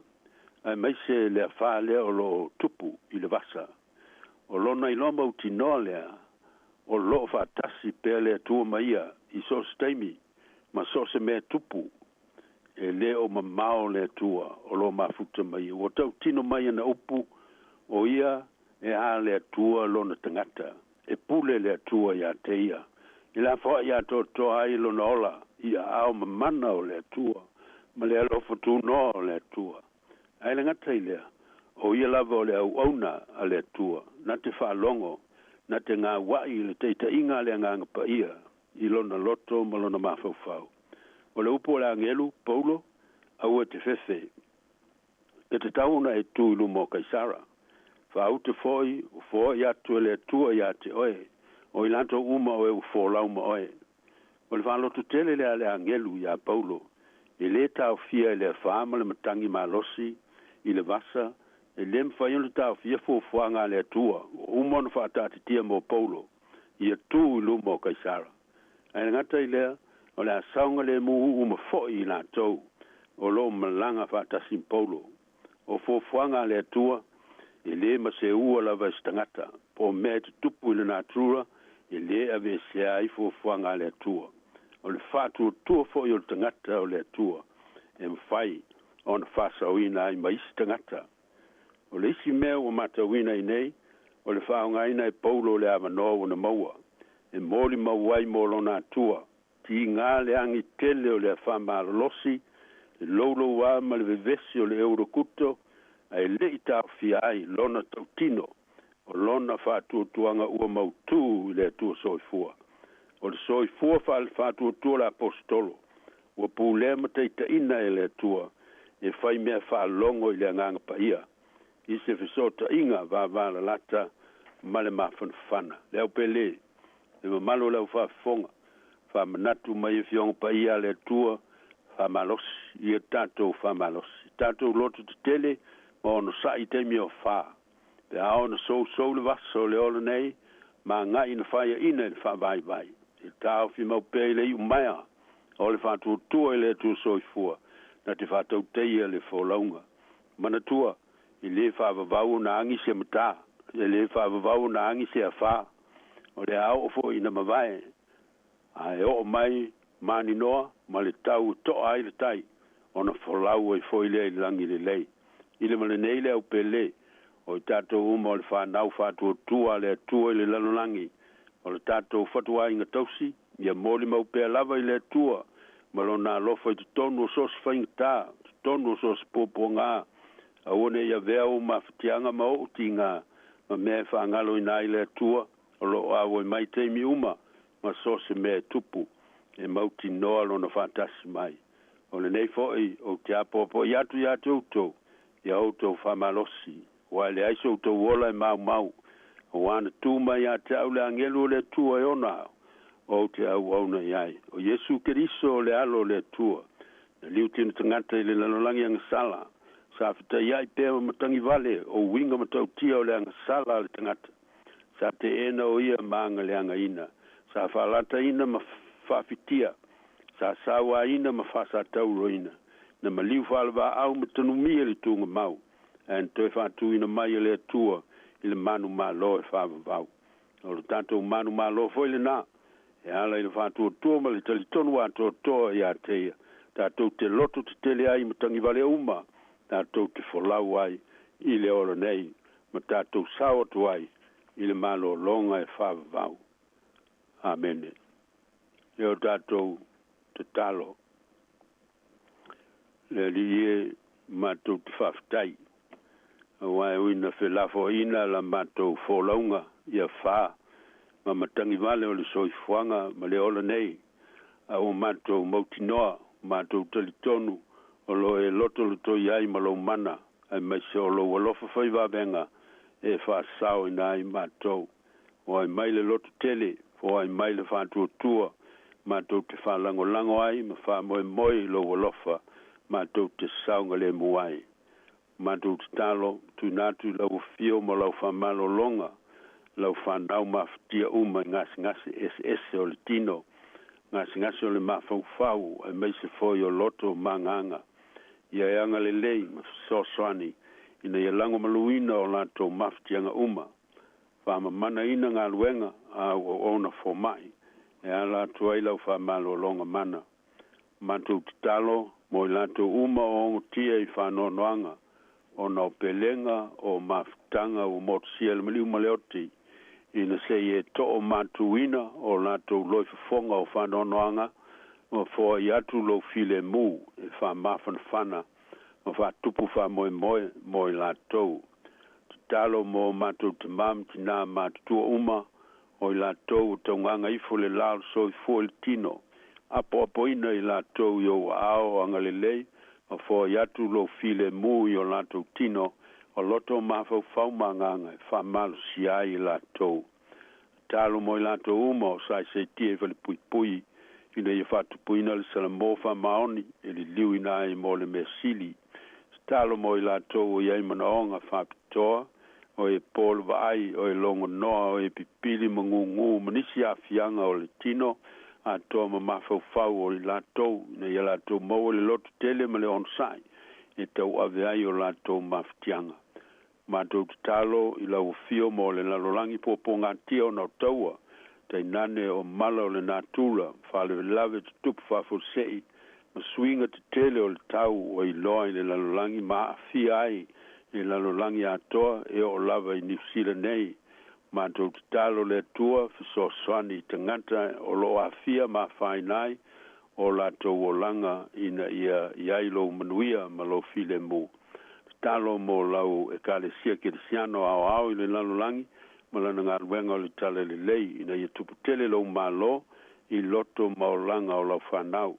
ai mai se le wha lea o lo tupu i le vasa o lona i loma utinoa lea o lo whaatasi pea lea tua maia i so steimi ma so se mea tupu e le o mamao lea tua o lo mafuta maia o tau tino maia na upu o ia e a lea tua lona tangata e pule lea tua ia te ia i la fo ia to ai lo nola ia au mana o le tua ma le lo fotu no le tua ai le ngata ile o ia la vo le au ona a le tua na te fa longo na te nga wa i le te inga le nga pa ia i lo na loto ma lo na mafau o le upo la ngelu Paulo au te fefe e te tauna e tu lu mo kaisara fa au te foi ia tu le tua ia te oe o ilanto uma o e ufolau ma oe. O le whalo tutele le ale angelu ia Paulo, e le tau fia le whaama le matangi malosi, i le vasa, e le mwhaion le tau fia fuafuanga le tua, o umon whaatati tia mo Paulo, i a tu ilu mo kaisara. E ngata i lea, o le asaunga le muhu uma foi i la tau, o lo malanga whaatasim Paulo, o fuafuanga le tua, e le ma se ua la vastangata, po mea te tupu i le natura, e le ave se ai fuafuanga le tua. O le whātua tua fo i o le tangata o le tua, e mwhai o na whasauina ai maisi tangata. O le isi mea o matauina i nei, o le whaongaina e Paulo le avanoa o na maua, e mōli mauai mo lona tua, ti ngā le angi tele o le whamalolosi, e lolo wā ma le vevesi o le eurokuto, ai le i tau fia ai lona tautino, o lona whātuatuanga ua mautu i le tua soifua. O le soifua whātuatua la apostolo, ua pūlea mateita ina e le tua, e whai mea whaalongo i le anganga pa ia. I se whisota inga vāvāla lata, ma le mawhanwhana. Le au pele, le mamalo lau whaafonga, whamanatu mai fiong pa ia le tua, whamalosi, ia tātou whamalosi. Tātou lotu te tele, ma ono sa i te mi o wha. Pe ao na sou le vaso le olo nei, ma ngai na whaia ina le wha vai. E tāo fi mau pēi le iu maia, o le whātua tua i le tu soi fua, na te whātau teia le wholaunga. Mana tua, i le whaavavau na angi se mata, i le whaavavau na angi se a wha, o le ao o fo ina mawai, ai o mai mani noa, ma le tau to ai le tai, o na wholau e fo i le langi le lei. I le male nei le au pele, o i tātou uma o le whanau whātua tua le tua i le lalolangi, o le tātou whatua inga tausi, ia mōli mau pēr lava i le tua, ma lo nā lofa i te tonu o sos whaingatā, te tonu o sos pōpō ngā, a one ia vea o mawhitianga ma o ti ngā, ma mea whangalo i nā i le tua, o lo awo i mai teimi uma, ma sos e mea tupu, e mauti noa lo na whātasi mai. O le nei foi, o te apopo i atu utou, i autou whamalosi, wa le aiso utou wola e mau, o ana tūma i a te au le angelu le tua e ona, o te au auna iai. O Yesu Keriso le alo le tua, na liu tino tangata i le lalolangi angasala, sa fita iai pēma matangi vale, o winga matau tia o le angasala le tangata, sa te ena o ia maanga le anga ina, sa whalata ina ma whawhitia, sa sawa ina ma whasa tauro ina, na maliu whalwa au matanumia le tunga mau, en toi whatu ina mai le tua, i le manu malo e whawavau. O le tātou manu malo foi le nā, e ala i le whātua tua ma le talitonu ato toa i a teia. Tātou te loto te tele ai matangi vale uma, tātou te wholau ai i le ora nei, ma tātou sao atu ai i le malo longa e whawavau. Amen. Leo tātou te talo. Le lie mātou te whawhtai. Wai uina whelafo ina la mātou wholaunga i a whaa. Ma matangi vale o le soifuanga ma le ola nei. A o mātou mautinoa, mātou talitonu, o lo e loto luto iai ma lo mana, ai mai se o lo walofa whaiva venga, e wha sao ina ai mātou. O ai mai le loto tele, o ai mai le whātua tua, mātou te wha lango ai, ma wha moe lo walofa, mātou te saunga le muai. Mātou te talo, tu nātu lau fio ma lau whamalo longa, lau whanau mawhitia uma ngasi SS o le tino, ngasi o le mawhau, e mai se foi o loto manganga. Ia e anga le lei, ma soswani, ina ia lango maluina o lato mawhitianga uma. Whama mana ina ngā luenga, a o ona fomai, e a lato ai lau whamalo longa mana. Mātou te talo, mo i lato uma o ongotia i whanonoanga, o nao pelenga o mafutanga o motosia le maliu maleoti ina se e to o matuina o lato loifafonga o whanonoanga o fo i atu lo file mu e wha mawhanawhana o wha tupu wha moe lato talo mo matou te mam tina matutua uma o i lato taunganga ifo le lao so i fo il tino apo ina i lato i o ao angalelei o fo yatu lo file mu i o lato tino o loto mafau fau manganga e wha malu si ai i lato. Talo mo i lato uma o sai se tie vale pui ina i whatu puina le salamo wha maoni e li liu ina i mo le mesili. Talo mo i lato o iai manaonga wha pitoa o e polo vai o e longo noa o e pipili mangungu manisi a fianga o le tino a toa ma mafau fau o i lato na i lato mo le loto tele ma le onsai e tau ave ai o lato maftianga. Matou te talo i lau fio mo le lalolangi popo ngātia o nau taua tai nane o mala o le natula whale lave te tupu whafosei ma swinga te tele o le tau o i loa i le lalolangi ma a fia ai i lalolangi atoa e o lava i New Zealand nei. Mātou te talo le tua, fiso swani tangata o lo a fia ma whainai o latou o langa ina ia ilo manuia ma lo file mu. Talo mo lau e kale sia kirisiano au i le lalolangi ma lana ngā ruenga o le tale le lei ina ia tuputele lo malo i loto maolanga o lau whanau.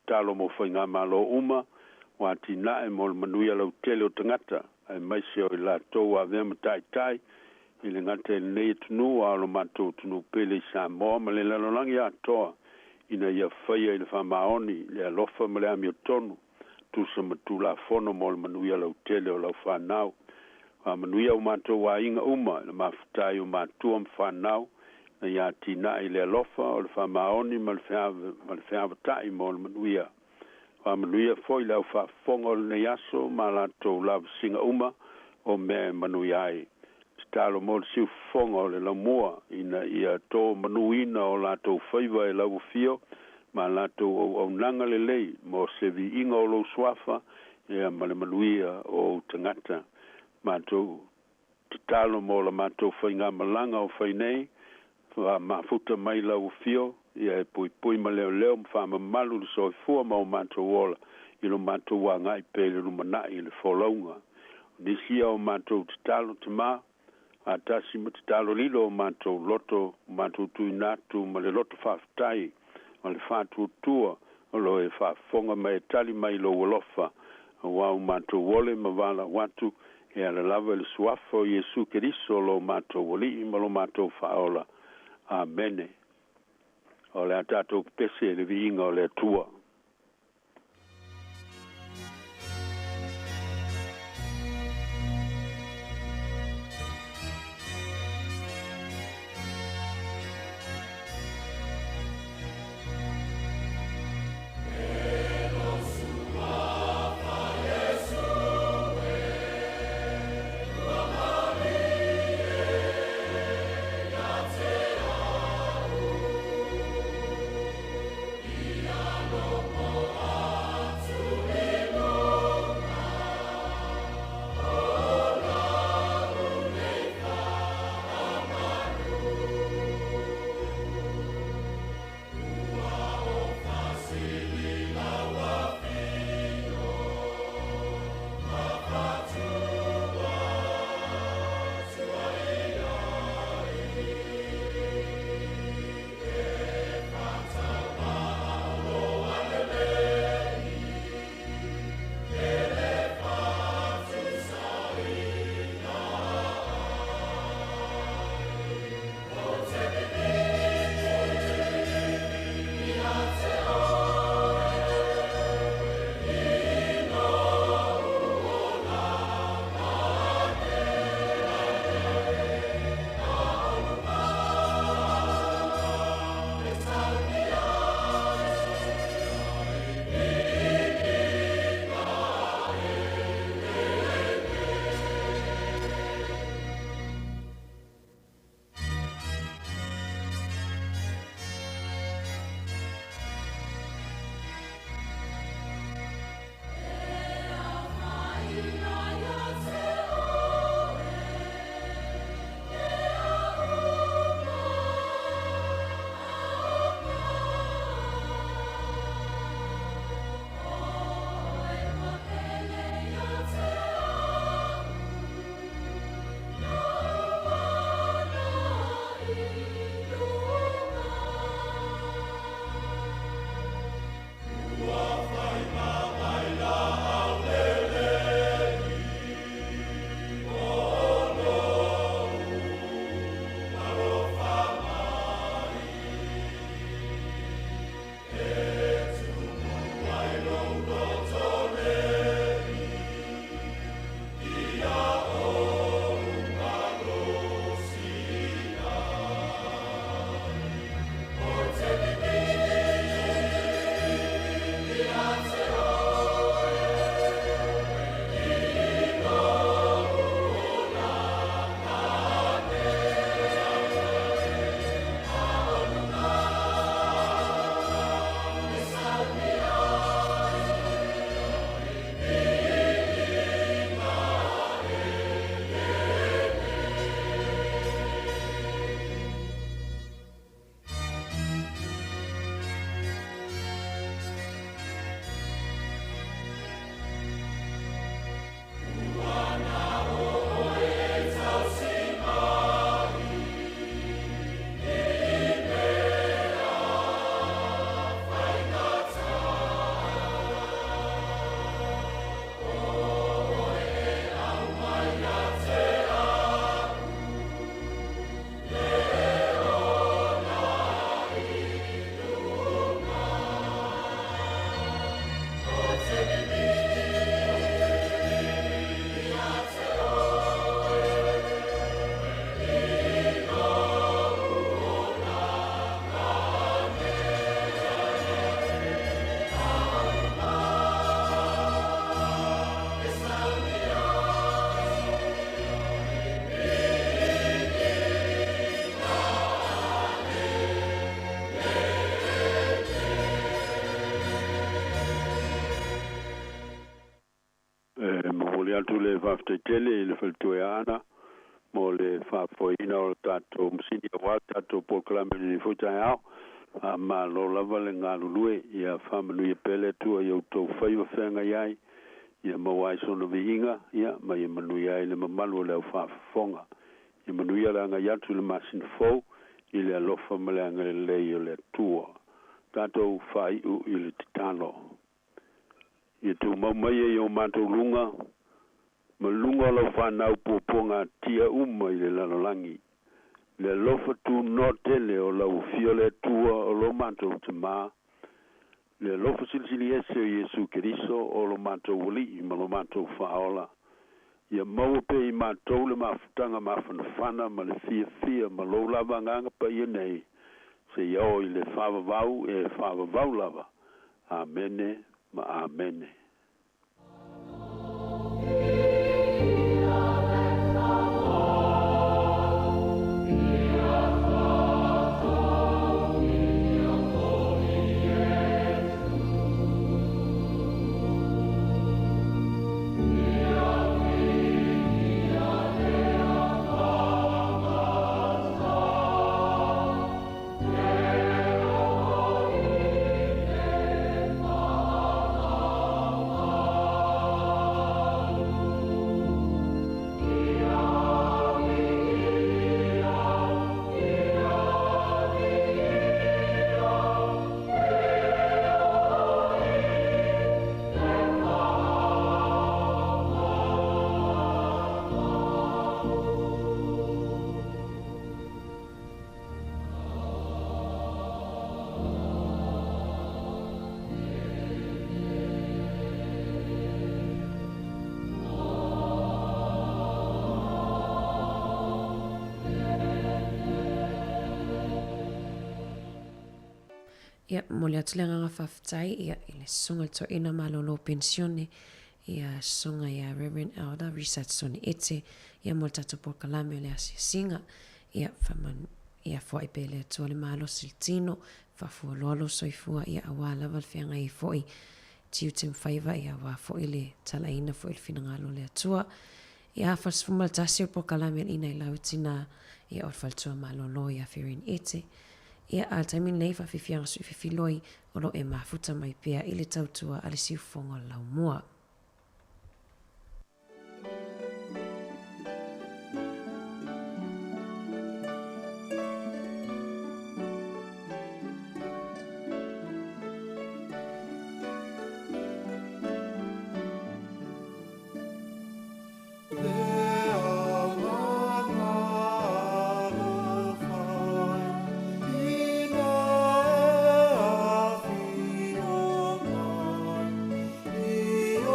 Talo mo whainga malo uma wa tina e mo manuia lau tele o tangata ai maise o i latou a vema tai i le ngate nei tunu a lo matou tunu pele i Samoa ma le lalolangi atoa ina ia whaia i le whamaoni, le alofa ma le amio tonu, tu sa matu la fono mo le manuia lau tele o lau whanau. Manuia o mātou wa inga uma, le mafutai o mātua am whanau, na ia tina i le alofa o le whamaoni ma le whiawatai mo le manuia. Manuia foi lau whafonga o le neiaso, ma lātou lau singa uma o me manuia ai. Talo mo le siu fonga o le lau mua, ina ia tō manuina o lātou whaiva e lau fio, ma lātou au nanga le lei, mo se vi inga o lau swafa, ia ma le manuia o tangata. Mātou talo mo la mātou whainga malanga o whainei, mafuta mai lau fio, ia e pui ma leo leo, mwha malu le soi fua ma o mātou ola, ilo mātou wa ngai pele rumanai le wholaunga. Nisia o mātou talo te maa, a tasi ma talo lilo o mātou loto, mātou tui natu, ma le loto whaftai, ma le whātua tua, o lo e whafonga mai tali mai lo walofa, wau mātou wole ma wala watu, e ala lava le suafo Yesu Keriso lo mātou wali ima lo mātou whaola. Amene. O le atatou pese le vi inga o le tua. Lord. mo le atu le whafte tele le whaltue ana, mo le whapoina o tato msini a wā tato poklame ni futai au, ma lo lava le galulue ia whamanu ia pele tua iau tau whaiwa whenga iai, ia mawai sono viinga, ia ma ia manu iai le mamalu le au whafonga, ia manu ia ranga iatu le masin fau, i le alofa ma le anga le lei o le tua, tato whai u i le titano. Ia tu maumaia i o mātou lunga, ma lunga lau whanau puaponga tia uma i le lalolangi. Le lofa tu no tele o lau fiole tua o lo mātou te mā. Le lofa silisili ese o Yesu Keriso o lo mātou wali i ma lo mātou whaola. Ia maua pe i mātou le mafutanga mawhanawhana ma le fia ma lo lava nganga pa ia nei. Se iau i le whavavau e whavavau lava. Amene ma amene. Ia, mo le atulenga ngā whawhitai, ia, i le songa to ina malolo pensione, ia songa ia Reverend Elder, Research Soni Ete, ia mo le tato po kalame o le asia singa, ia whaman, ia fwai pe le atua le malo siltino, whafua lolo soifua, ia awa lava le whianga i fwoi, tiu te mwhaiva, ia wa fwoi le talaina fwoi le finangalo le atua, ia whasfuma le tasio po kalame ina i lautina, ia o whaltua malolo ia Ferin Ete, ia al taimin nei fa fifianga su fifiloi o lo e mafuta mai pea i le tautua a le siufonga lau mua. Io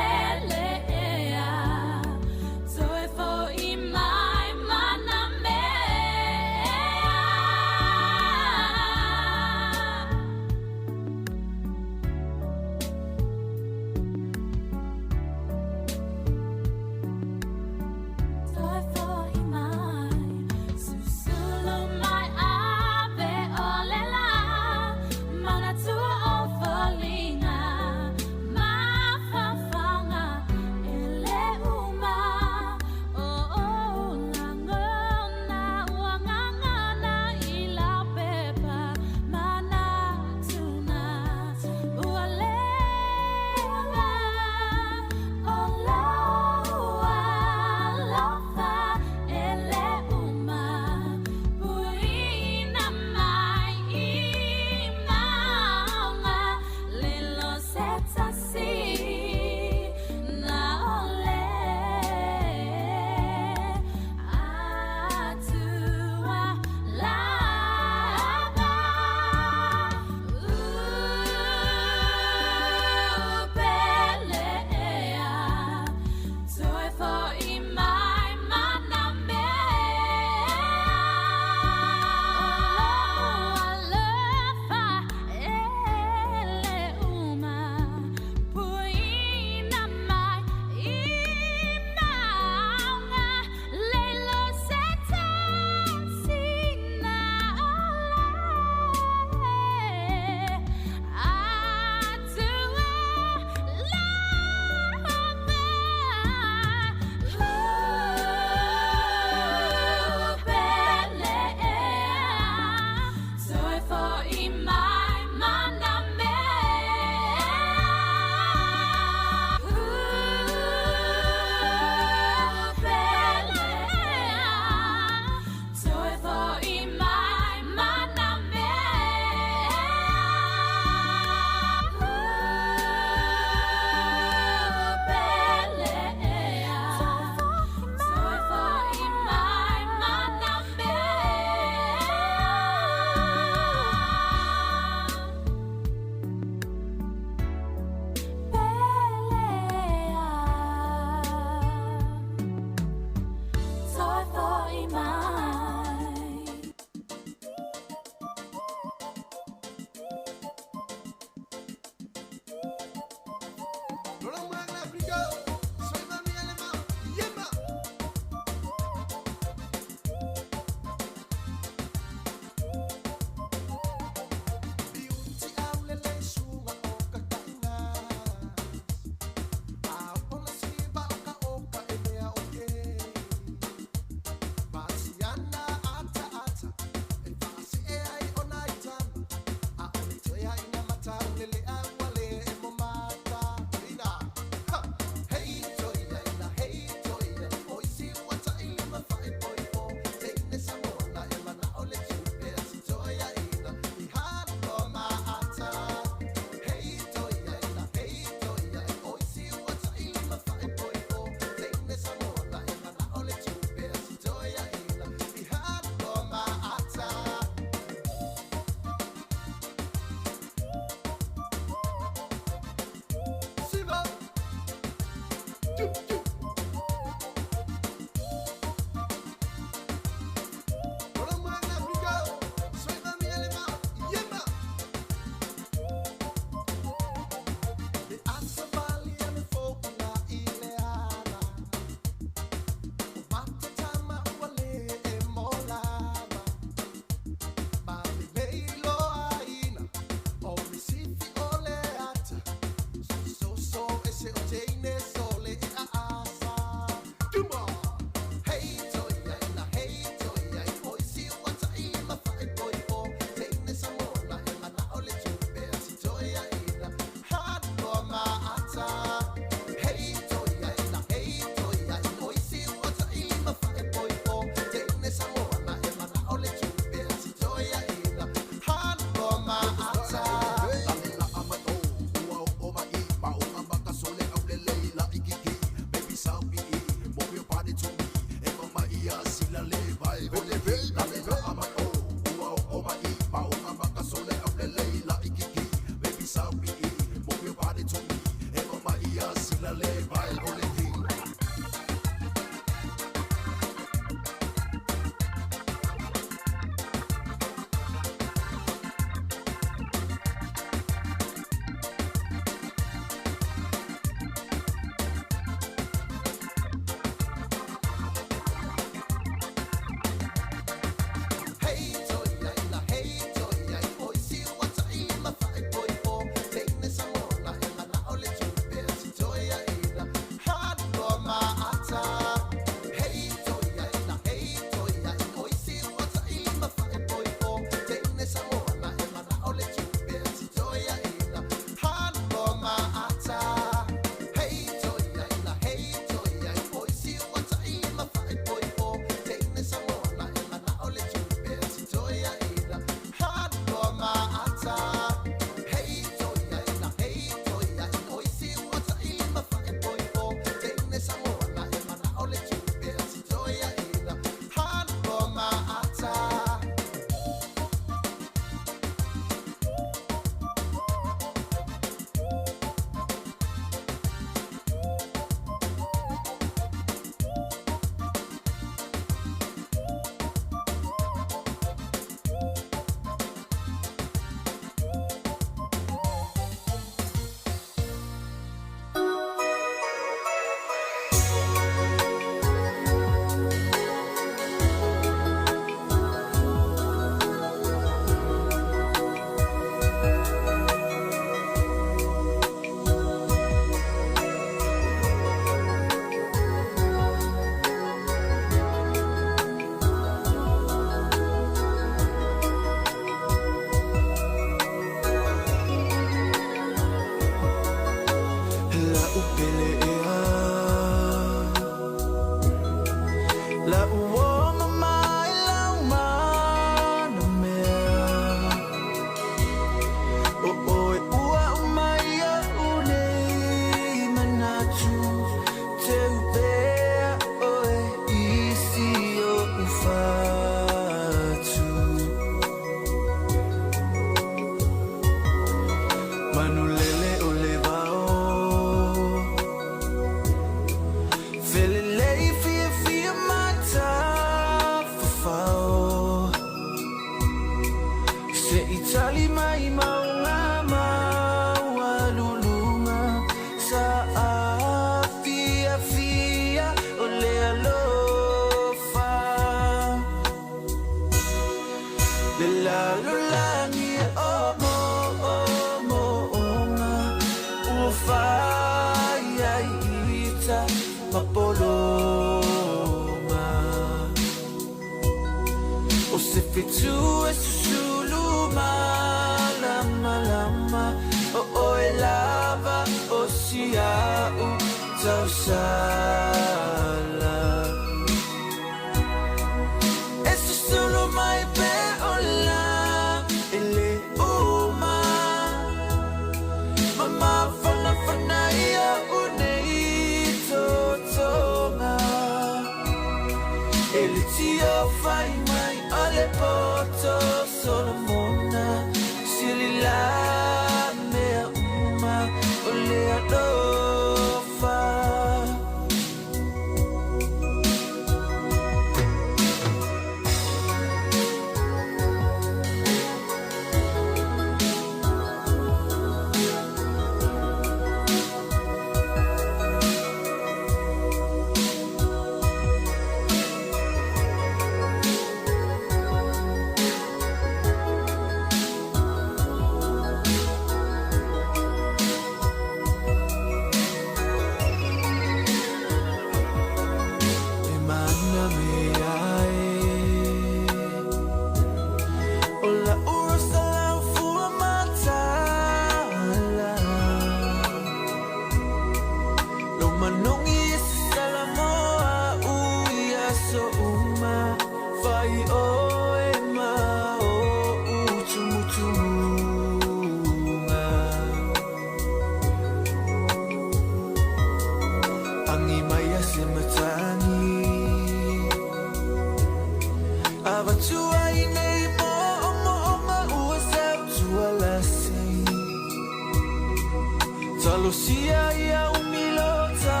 Malosia ia umilota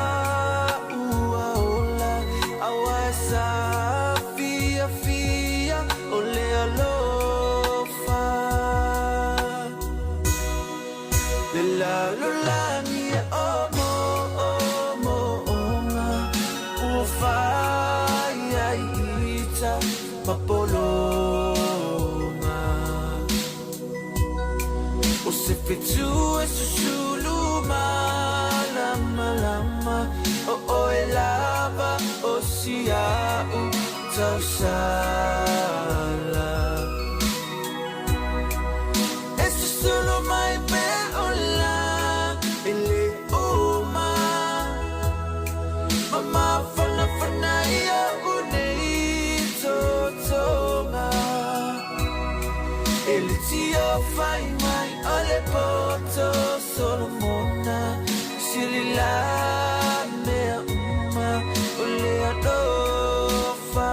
ua ola awasa fia fia ole alofa le la la ni omo onga ufa ia ita papolonga o se fitu e susulu lama o elava o sia u tausala es solo mai pe ola ele uma mama fana ia unei totonga ele tio fai mai ole poto solo mona silila mea uma ole adofa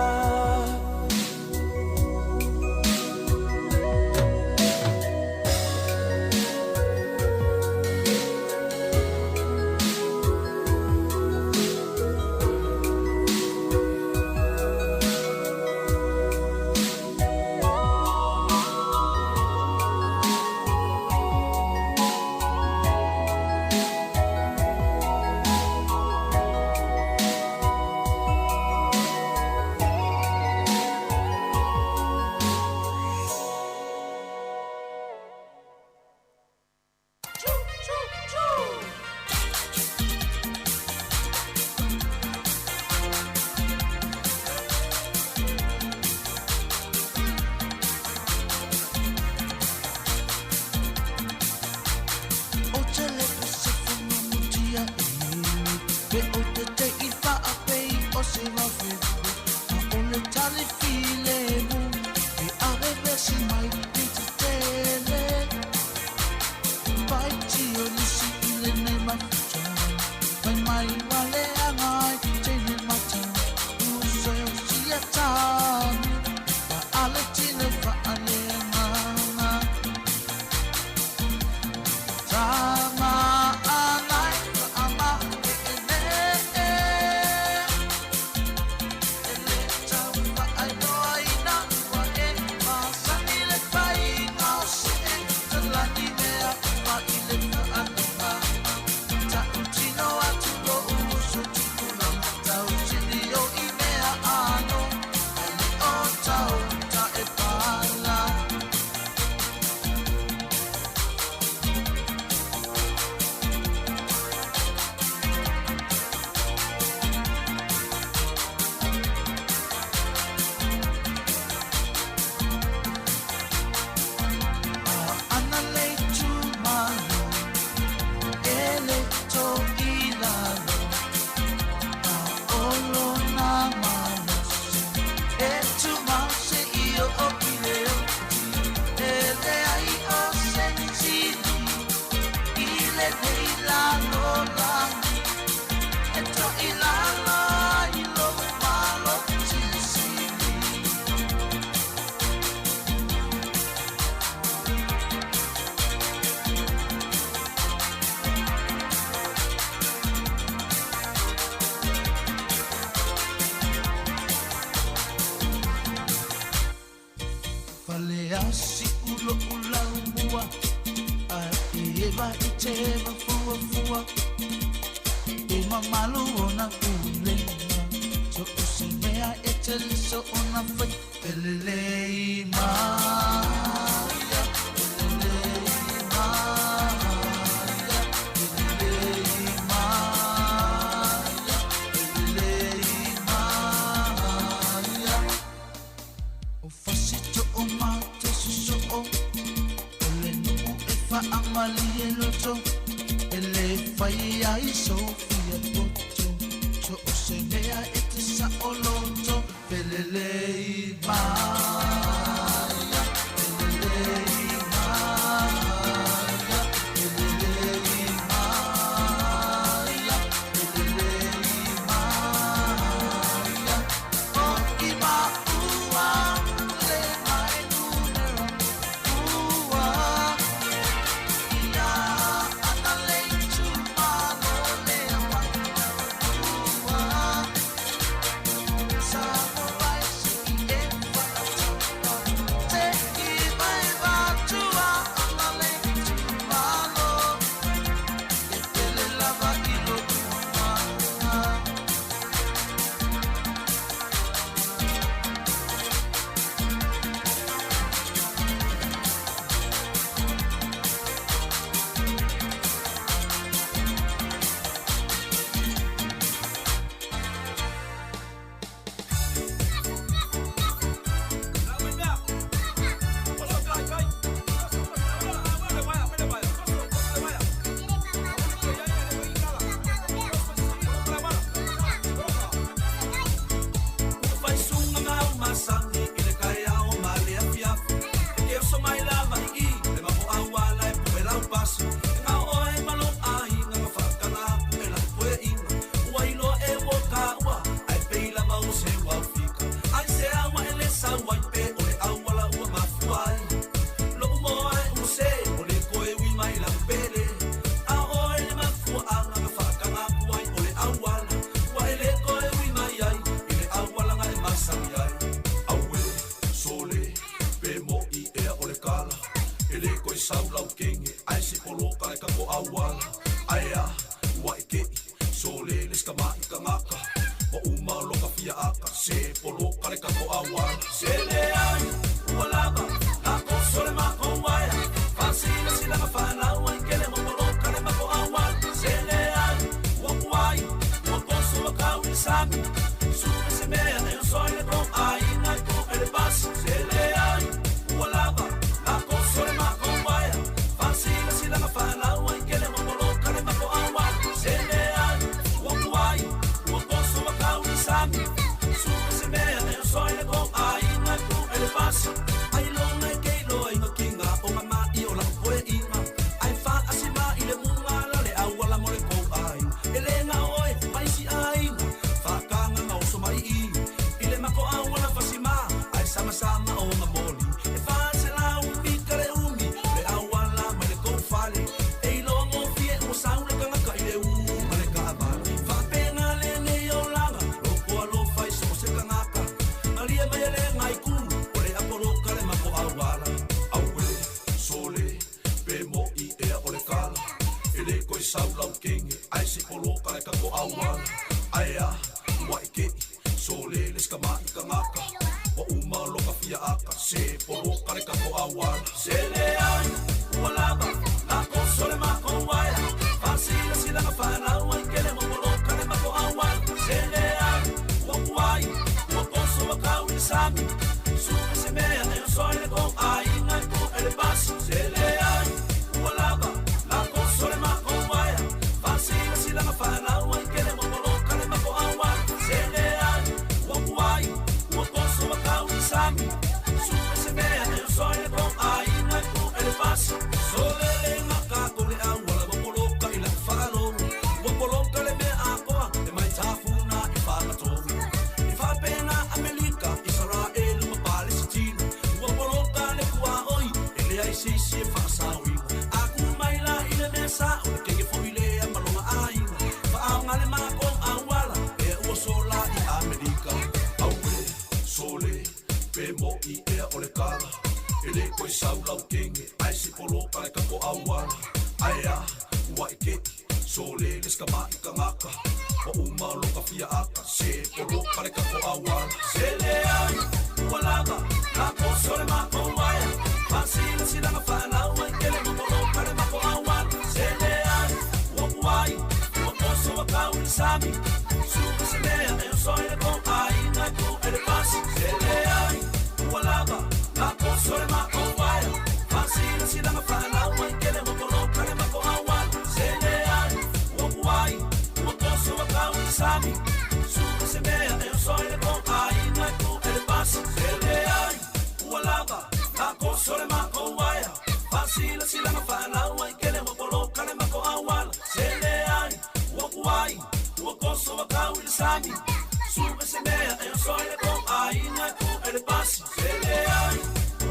mai lava i le mapo awala e po ela upasi nga oe malo ai nga mafakana e la poe ina wailo e woka wa ai peila mau se wa fika ai se awa ele sa wai pe ole awala ua mafuai lo mo ai use ole koe wi mai la pele a oe le mafua anga mafakana kuai ole awala wa ele koe wi mai ai ile awala nga e masami ai awe sole pe mo i e ole kala ele koe saula o kenge ai se poloka e kako awala ai a wai ke sole les kama i kangaka wa uma loka fia aka se poloka e kako awala se le ai ualaba na ko sole mako waya fasila sila mafana wai kele mo poloka le mako awala se le ai wakuai wakoso wakawi sami sume se mea e soi le ko ai na ko ele pasi se le ai ualaba na ko sole mako waya fasila sila mafana wai kele mo poloka le mako awala se le ai wakuai wakoso wakawi sami sume se mea e soi le ko ai na ko ele pasi ai longa ke lo ai no kinga o mama I o la poe inga ai fa asima ile munga la le awala mo le ko ai ele nga oi mai si ai fa kanga no so mai I ile mako awala fasima ai sama sama o mamoli e fa se la umi kare umi le awala mai le ko fale e lo mo fie o saule kanga ka ile u mai ka ba fa pena le ne yo langa lo ko lo fai so se kanga ka maria mai le ngai ku o le apolo kale mako awala awe sole pe mo I e o le kala ele ko saula o kenge ai se poloka e kako awala ai a wai ke sole les kama I kangaka wa uma loka fia aka se poloka e kako awala se le ai ualaba na ko sole mako waya fasila sila mafana wai kele mo poloka le mako awala se le ai wakuai wakoso wakawi sami sume se mea e soi le ko ai ngai ko ele pasi se le ai ualaba na ko sole mako waya fasila sila mafana wai kele mo poloka le mako awala se le ai wakuai wakoso wakawi sami sume se mea e soi le ko ai ngai ko ele pasi sole le maka ko le awala mo poloka I la falo mo poloka le mea akoa e mai tafuna I whakatongi I whapena Amerika Israel ma Palestina mo poloka le kua oi ele ai sisi e whakasawi aku mai la I le mesa o le kenge foile a malonga aina whaanga le mako awala e ua sola I Amerika aue sole pe mo I ea o le kala ele koe saula o kenge ai se poloka le kako awala ai a wai ke sole les kama I kangaka wa uma loka fia aka se poloka le kako awala se le ai ualaba na ko sole mako waya fasila sila mafana wai kele mo poloka le mako awala se le ai wakuai wakoso wakawi sami sume se mea e soi le ko ai ngai ko ele pasi se le ai ualaba na ko sole mako waya fasila sila mafana wai kele mo poloka le mako awala se le ai wakuai wakoso wakawi sami sume se mea e soi le ko ai ngai ko ele pasi se le ai ualaba na ko sole mako waya fasila sila mafana wai kele mo poloka le mako awala se le ai wakuai wakoso wakawi sami sume se mea e soi le ko ai ngai ko ele pasi se le ai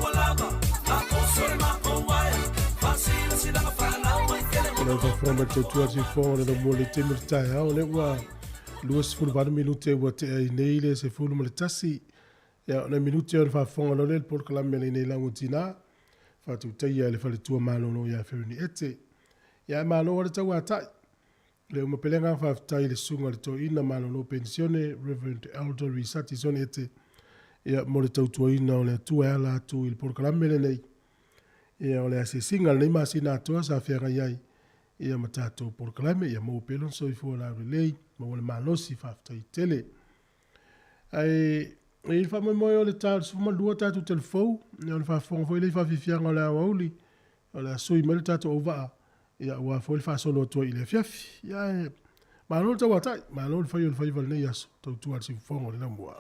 ualaba na ko sole mako waya fasila sila mafana wai kele mo Ona whawhama te tuati whonga na mo le teme le tai hao le ua lua se fulu vana minute ua te ai nei le se fulu ma le tasi ia ona minute ona whawhonga no le por kalame le nei lango tina whatu teia le whale tua malono ia whiuni ete ia malo ora tau atai le umapelenga whawtai le sunga le to ina malono pensione Reverend Elder Risati zone ete ia mo le tau tua ina o le tua ala atu il por kalame le nei ia o le ase singa nei masina atua sa whianga iai ia matato por kalame ia mo pelon so ifo la relay mo le malosi whawtai tele ai e fa mo o le tal su ma lua tatu telefou ia le whawhonga foi le whawhiwhianga o le awauli o le asui ma le tatu ova ia ua foi le whasolo atua i le fiafi ia malo le tau atai malo le whai o le whai val nei aso tau tua si whonga o le namua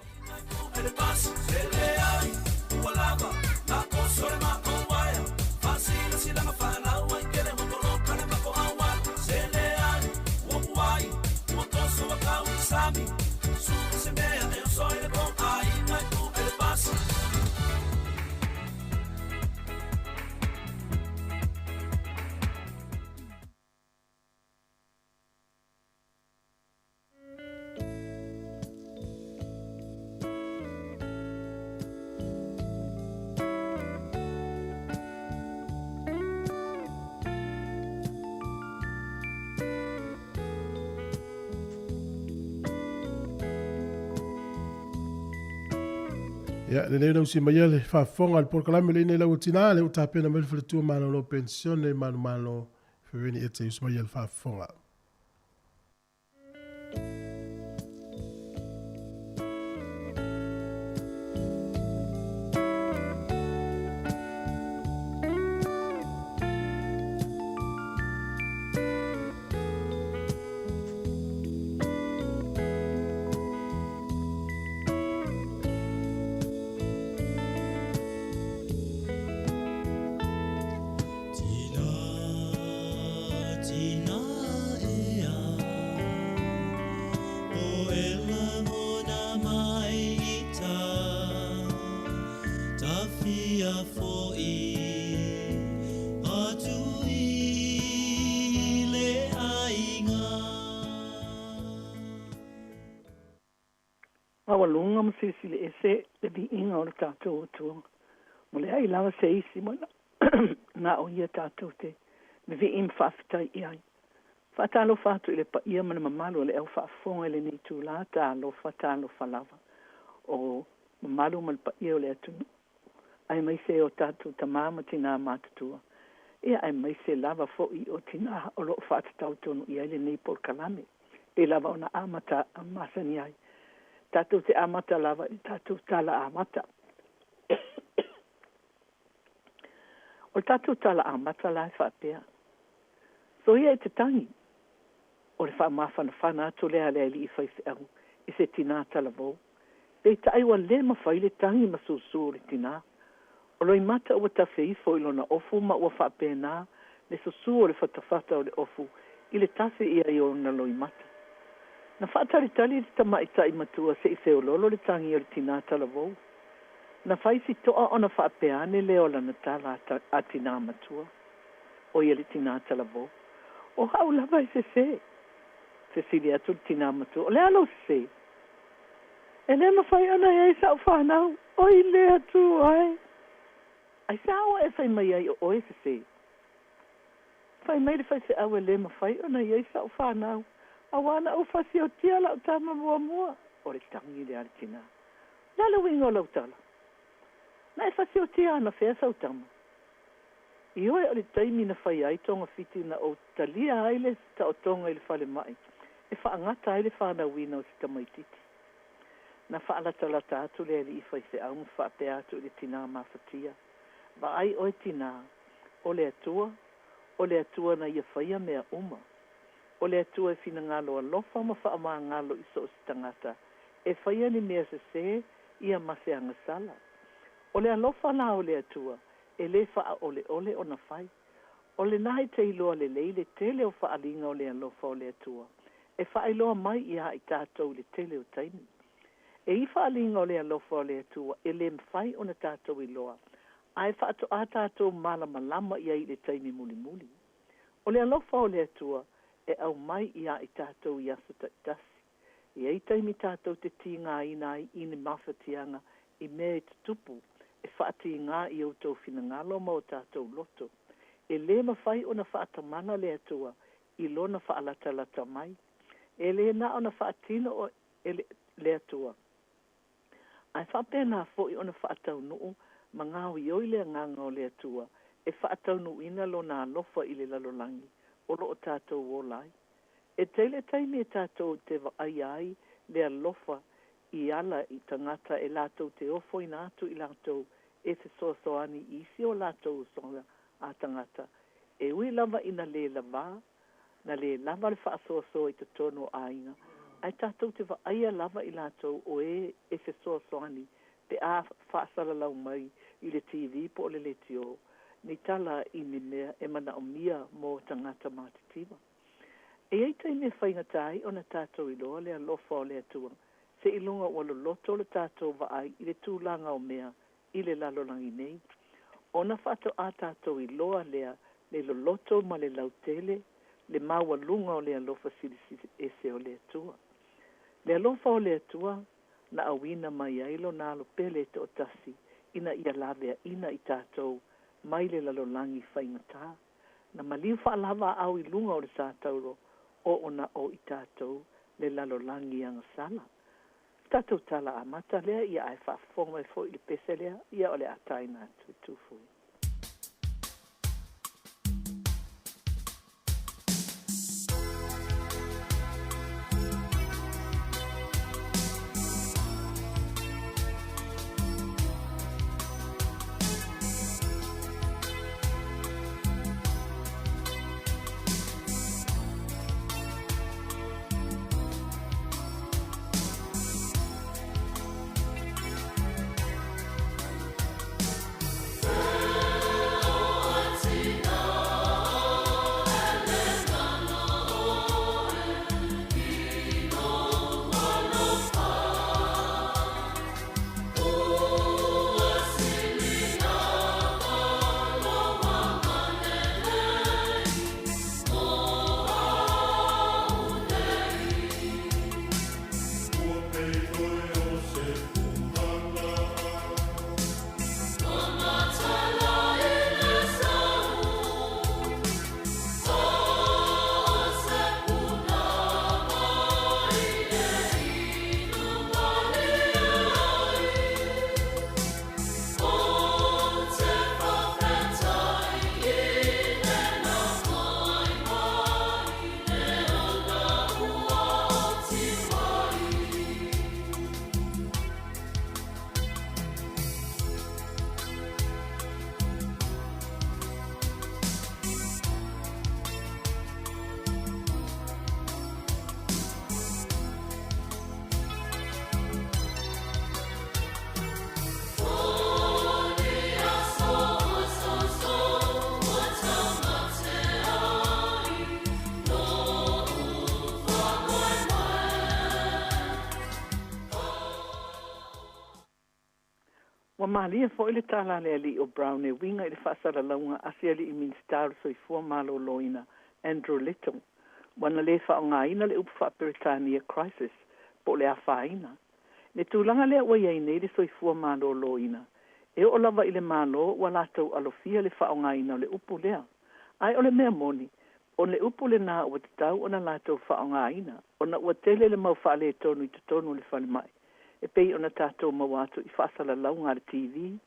ele pasi se le ai ualaba na ko sole mako waya Ya, le leo si mai le fa fonga al porkalame le nei lau tina le uta pena mele fle tu malo lo pensione malo feveni ete us mai le fa fonga. Awalunga masisi le ese le bi inga o le tātou atua. Mo le ai lawa se isi mo na o ia tātou te me vi im whaafitai i ai. Whaatalo whātu i le pa ia mana mamalu le au whaafonga le ni tū la tālo whaatalo whalawa. O mamalu ma le pa ia o le atunu. Ai mai se o tātou tamama tina mātutua. Ia ai mai se lava fo i o tina o lo whaatatau tonu i ai le nei por kalame. E lava o na amata amasani ai. Tātou te amata lava i tātou tala amata. O tātou tala amata lai whapea. So ia e te tangi. O le whaamawhana whana atu lea lea li i whaifi au. I se tina tala vau. Pei ta aiwa le mawhai le tangi masusu o le tina. O loi mata ua ta whiifo i lona ofu ma ua whapea nā. Le susu o le whatawhata o le ofu. I le tase ia i o na loi mata. Na whaatari tali te tamaita i matua se i seololo le tangi o le tina tala vau. Na whaisi toa o na whaapeane leo lana tala a tina matua. O ia le tina tala vau. O hau lava i se se. Se sili atu le tina matua. O le alo se. E le ma whai ana i sa o whanau. O i le atu ai. Ai sa awa e whai mai ai o e se se. Whai mai le whai se awa le ma whai ana i sa o whanau. Awana o fasi o tia lau tama mua. O le tangi le aritina. Lalo wingo lau tala. Na e fasi o tia ana whea sau tama. I oe o le taimi na whai ai tonga fiti na o talia aile ta o tonga i le whale mai. E whaangata aile whana wina o si tamaititi. Na whaalatala atu le ali i whai se au whape atu le tina mawhatia. Ba ai oe tina. O le atua na ia whaia mea uma. O le atua e fina ngalo a lofa ma wha ama ngalo i so si tangata. E whaia ni mea se ia mase anga sala. O le alofa la o le atua, e le wha a ole o na whai. O le nahi te iloa le leile tele o wha alinga o le alofa o le atua. E wha iloa mai ia i tātou le tele o taimi. E i wha alinga o le alofa o le atua, e le mwhai o na tātou iloa. Ai wha ato a tātou malama lama ia i le taimi muli muli. O le alofa o le atua, e au mai ia i tātou i aso taitasi. I ei taimi tātou te tinga ina i ni mawhatianga i mea te tupu e whaati ngā i au tau whina ngalo ma o tātou loto. E le mawhai o na whaatamana le atua i lona whaalata mai. E le na o na whaatina o le atua. Ai whapena fo i o na whaatau nuu ma ngāo i oi le nganga o le atua e whaatau nuu ina lona alofa i le lalolangi. O lo o tātou o lai. E teile taimi e tātou te ai ai le alofa i ala i tangata e lātou te ofo i nātu i lātou e te soasoani isi o lātou songa a tangata. E ui lava ina le lava, na le lava le whaasoasoa i te tono aina. Ai tātou te ai lava i lātou o e te soasoani te a whaasala lau mai i le TV po le letio. Ni tala i ni mea e mana o mia mō tangata mātitima. E ei tai me whaingatai o na tātou i loa le alofa o le atua. Se ilunga o loto le tātou vaai i le tūlanga o mea i le lalolangi nei. O na whato a tātou i loa lea le loloto ma le lautele, le maua lunga o le alofa silisisi ese o le atua. Le alofa o le atua na awina mai ailo na alo pele te o tasi ina ia lavea ina i tātou mai le lalolangi whaingata. Na maliu whaalava au i lunga o le sātauro o ona o i tātou le lalolangi anga sala. Tatou tala amata lea ia ai whaafonga e fo i le pese lea ia o le ataina atu tufu. Wa malia fo ile tala le ali o Brown e winga ile fasara launga asia li minister so i fo malo loina Andrew Little. Wana le fa nga ina le upfa Britania crisis po le afaina. Ne tulanga le wa ye ne le so i fo malo loina. E o lava ile malo wala to alofia le fa nga ina le upu le. Ai ole me moni. On le upu le na o tau ona la to fa nga ina. Ona o tele le mau fa le tonu i tonu le fa le mai. E pei ona tātou mawatu i whaasala launga le TV,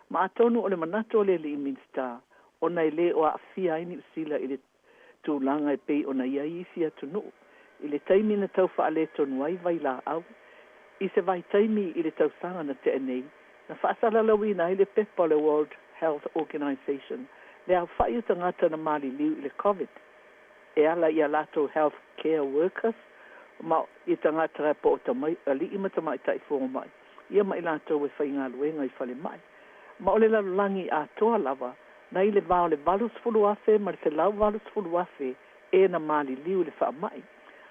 ma atonu o le manato le li minsta, ona i le o a fia ini usila i le tūlanga e pei ona ia isi atunu, i le taimi na tau wha le tonu ai vai la au, i se vai taimi i le tau sanga na te enei, na whaasala lauina i le pepa le World Health Organization, le au whai utangata na mali liu i le COVID, e ala i a lato health care workers, ma i tangata rai po o tamai, ali i matamai tai fōnga mai. Ia mai lato e whainga luenga i whale mai. Ma ole la langi a toa lava, na i le vao le valus fulu afe, ma le te lau valus fulu afe, e na mali liu le wha mai.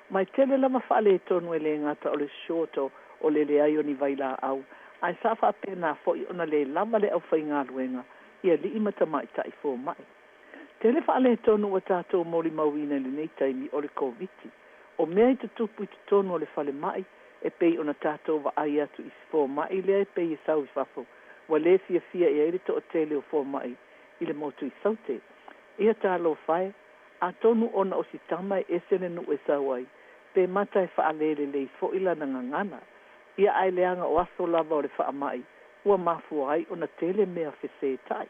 Mai tele lama whale e tonu e le ngata o le shorto o le ai ni vai la au. Ai sa wha pena fo i ona le lava le au whainga luenga, ia li i matamai tai fō mai. Tele whale e tonu o tātou moli mauina le nei taimi o le COVID-19. O mea i te tupu i te tonu o le whale mai, e pei ona tātou wa ai atu i fō mai lea e pei i sau i whafo. Wa le fia e eire to o tele o fō mai i le motu i saute. Ia tālo whae, a tonu ona o si tamai e sene nu e sau ai, pe mata e whaalele le i fō ila na ngangana. Ia ai leanga o aso lava o le wha mai, ua mafu ai ona tele mea whese tai.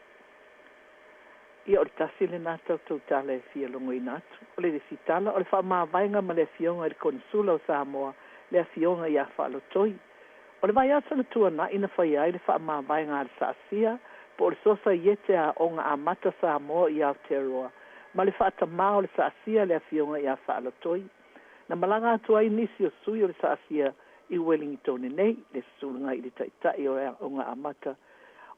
Ia o le tasi le nātau tau tala e fia longo i nātu. O le sitala, o le wha maa vainga ma le fionga i le konsula o Samoa, le fionga i a wha alotoi. O le vai asa le tua na ina whai ai le wha maa vainga a le saasia, po o le sosa iete a onga a mata Samoa i Aotearoa, ma le wha atamā o le saasia le fionga i a wha alotoi. Na malanga atu ai nisi o sui o le saasia i Wellington nei, le sulunga i le taitai o onga a mata,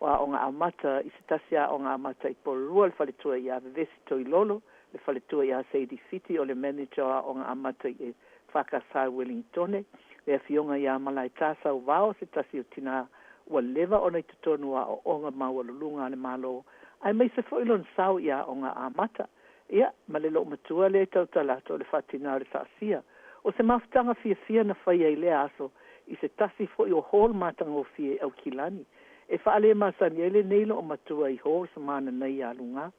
o onga amata i se tasia onga amata i porua le whaletua i a vevesi toi lolo, le whaletua i a Sadie Fiti o le manager o onga amata i whakasai Wellingtone, le fionga i a malai tasa o vao se tasi o tina ua leva o nei tutonua o onga maua lulunga le malo, ai mai se foilon sau i a onga amata, ia, ma le lo matua le tau talato le whatina o le saasia, o se mafutanga fia na whai ai le aso, i se tasi fo i o hol matanga o fia au kilani, e whaale masani ele neilo o matua i hōr sa mana nei alunga.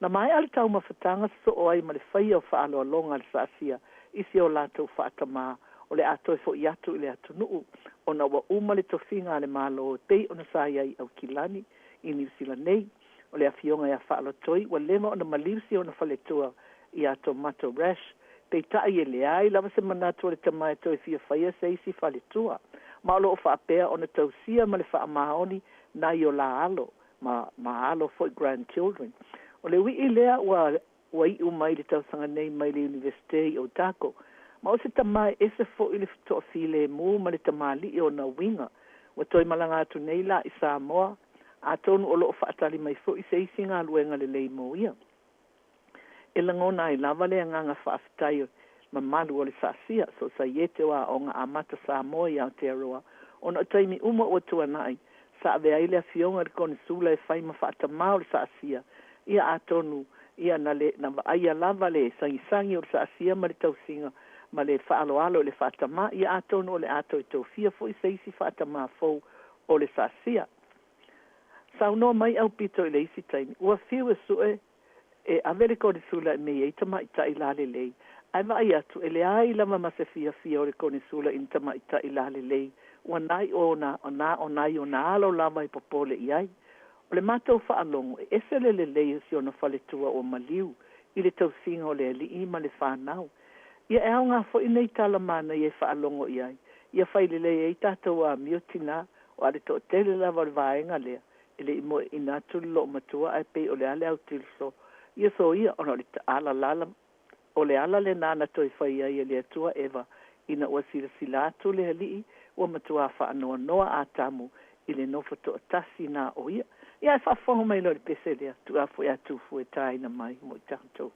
Na mai ale tau mawhatanga so o ai ma le whai o whaalo alonga le saasia isi o lātou whaatama o le ato e fo i atu i le atu nuu. O na wa uma le tofinga le malo pei o na sa iai au kilani i New Zealand nei. O le afionga ia whaalo toi, wa lema o na malirsi o na whaletua i a tomato rash. Pei tai e le ai, lava se manatu o le tamai toi fia whaia se isi whaletua. Ma o lo o whaapea o na tausia ma le wha maoni na i o la alo, ma alo for grandchildren. O le wii lea wa i umai le tausanga nei mai le universite o Tako. Ma o se tamai ese fo i le fito file mu ma le tamali i o na winga. Wa toi malanga atu nei la i Samoa. A tonu o lo whaatali mai fo i se isi ngā luenga le lei mo ia. E langona ai lava le nganga whaafitai ma malu o le saasia. So sa iete wa o ngā amata Samoa i Aotearoa. O na taimi uma o tuanai. Sa ave aile a fionga le kone sula e whai ma whaatamao le saasia. Ia a tonu, ia na aia lava le sangisangi o le saasia ma le tausinga. Ma le whaaloalo le whaatama. Ia a tonu o le ato i taufia fo i se isi whaatama fo o le saasia. Sa no mai au pito i le isi taimi. Ua fiu e sue e avele kone sula e mei e tama i ta i lale lei. Ai vai atu e le ai lama ma se fia o le kone sula i tama i ta i lale lei. Ua nai o na alo lava i popole i ai. O le mātou whaalongo e ese le lei si o na whaletua o maliu i le tausinga o le li i ma le whanau. Ia e au ngā fo i nei tala mana i e whaalongo i ai. Ia whaile lei e i tātou a miotina o ale to tele lava le vaenga lea. Ele imo ina tuli lo matua ai pe o le ale au tilso. Ia so ia ono le ala lala o le ala le nana toi whai ai le atua eva ina ua sila atu le halii ua matua wha anoa noa a tamu i le nofa to atasi na o ia. Ia e whaafonga mai lo le pese lea tu a fwe atu fwe tai na mai mo i tātou.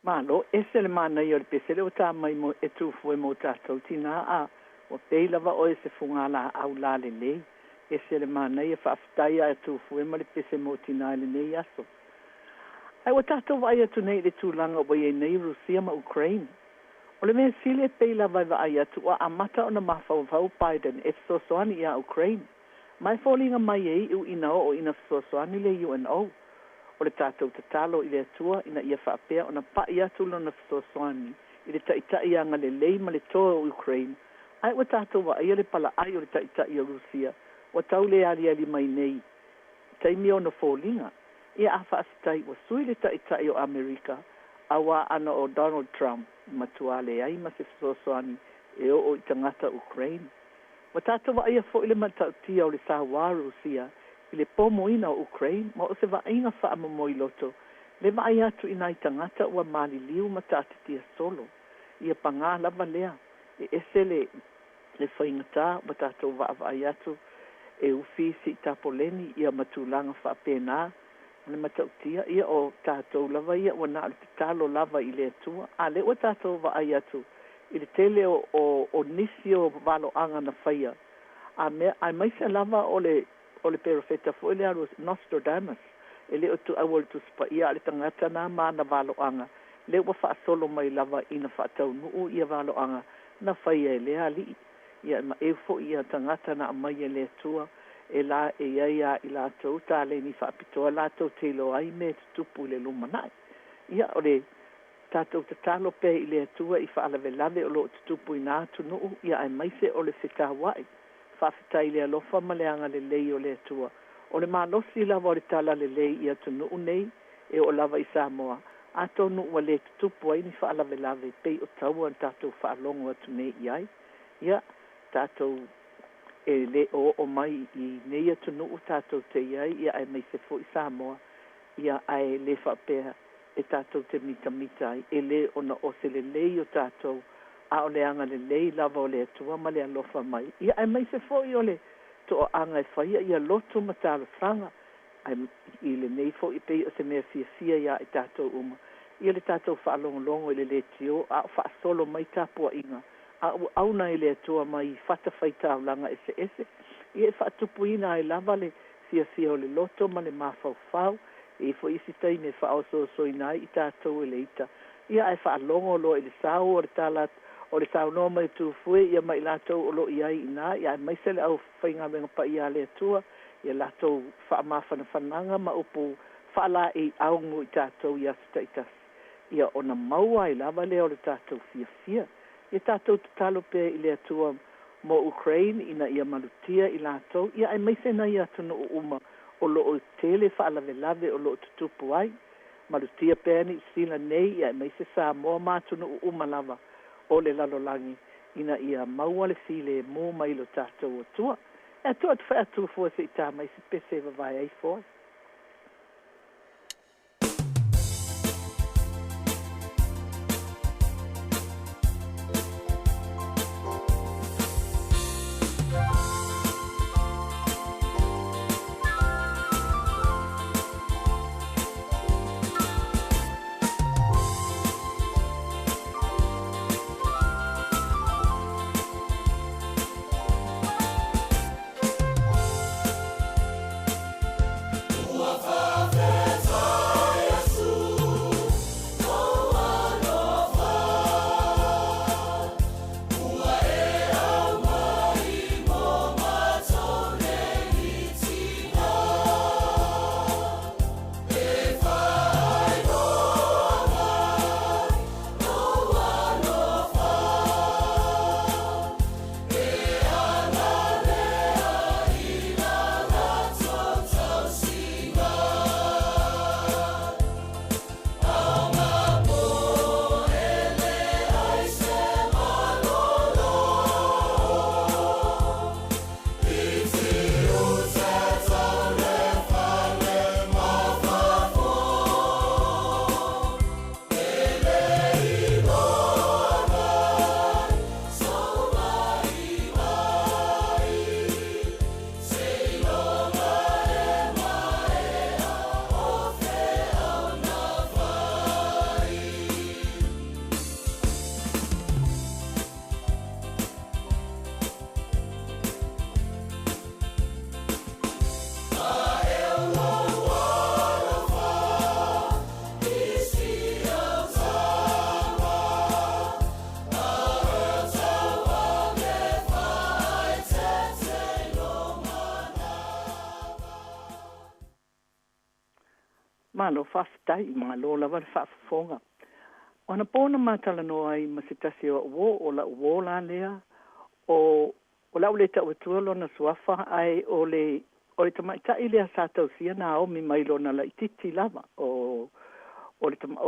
Malo, ese le mana i o le pesele o tā mai mo e tūfu e mo tātou tina a o pei lava o e se fungala au la le lei. Ese le mana i e whaafitai a e tūfu e ma le pese mo tina le nei aso. Ai o tātou vai atu nei le tūlanga o e nei Rusia ma Ukraine. O le mea sile pei lava vai atu a amata o na mawhau Biden e sosoani i a Ukraine. Mai fōlinga mai e i u ina o ina sosoani le UNO. O le tātou tatalo i le atua ina ia whaapea o na pai atu lona fisosoani i le taitai anga le lei ma le toa o Ukraine. Ai o tātou wa ia le pala ai o le taitai o Rusia o tau le ali mai nei. Taimi o na fōlinga ia a whaafitai o sui le taitai o Amerika awa ana o Donald Trump matua le ai ma se fisosoani e o i tangata Ukraine. O tātou wa ia fo i le matautia o le Samoa Rusia i le pomoina o Ukraine, ma o se vainga wha amamoi loto, le vai atu i nai tangata ua mali liu ma tātitia solo. Ia pangā lava lea, e ese le whaingata, ma tātou vai atu, e ufisi i tapoleni, ia matulanga wha pēnā, le matautia, ia o tātou lava ia, ua nā le talo lava i le atua, a le o tātou vai atu, i le tele o nisi o valo anga na whaia, a mai se lava o le perofeta fo le aru Nostradamus e le o tu awol tu spa ia le tangata na mana valoanga le wa fa solo mai lava ina fa tau nu ia valoanga na fai e le ali ia ma e fo ia tangata na mai le tua e la e ia i la tau ta le ni fa pitoa la tau te lo ai me tupu le lumanai ia o le tatou te talo pe i le tua i fa ala velave o lo tupu ina tu nu ia ai mai se o le fika wai fa fita i le alofa ma le anga le lei o le tua o le malosi lava o le tala le lei ia tu nu nei e o lava i Samoa a to nu wa le tupu ai ni fa ala velave pe o tau an tatou fa alongo atu nei iai ia tatou e le o mai i nei atu nu tatou te iai ia ai mai se fo i Samoa ia ai le fa pea e tatou te mita e le ona o se le lei o tatou a o le anga le lei lava o le atua ma le alofa mai ia ai mai se fo i o le to o anga e whaia ia loto matalo franga ai i le nei fo i pei o se mea fia ia e tatou uma ia le tatou whaalongolongo i le tio a whaasolo mai tapua'i a auna i le atua mai fata whaitau langa ese ia e whaatupuina ai lava le fia o le loto ma le mawhau e fo isi tai me whaoso soinai i tatou e le ita ia ai whaalongo lo i le sau o le talat o le sau no mai tu fue ia mai latou o lo iai ina ia mai se le au whainga menga pa ia le atua ia latou whaamawhana whananga ma upu whaala i aungu i tatou ia staitas ia ona maua i lava leo le tatou fia ia tatou tatalo pe i le atua mo Ukraine ina ia malutia i latou ia ai mai se na ia tunu uma o lo o tele whaalave o lo tutupu ai malutia pe ni sila nei ia mai se Samoa matunu uma lava o le lalolangi ina ia maua le file mo mai lo tatou o tua e tua te whai atu fua se i tā mai se pese vai ai fua malo whaftai ma lo lava le whafonga. Ona pōna mātala no ai ma se tasi o la uo la lea o la ule ta utua lona suafa ai o le tamaitai lea sātau sia na o mi mai lona la ititi lava o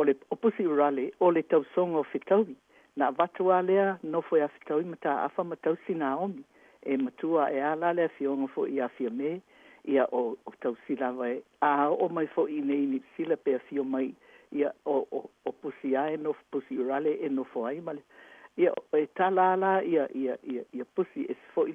le opusi urale o le tausonga o fitaui. Na vatua lea no foi a fitaui mata afa matausi na omi e matua e ala lea fionga fo i a fia me ia o tausi lava e a o mai fo i nei ni sila pe a fio mai ia o pusi ai no pusi urale e no fo ai male ia e talala ia pusi e fo i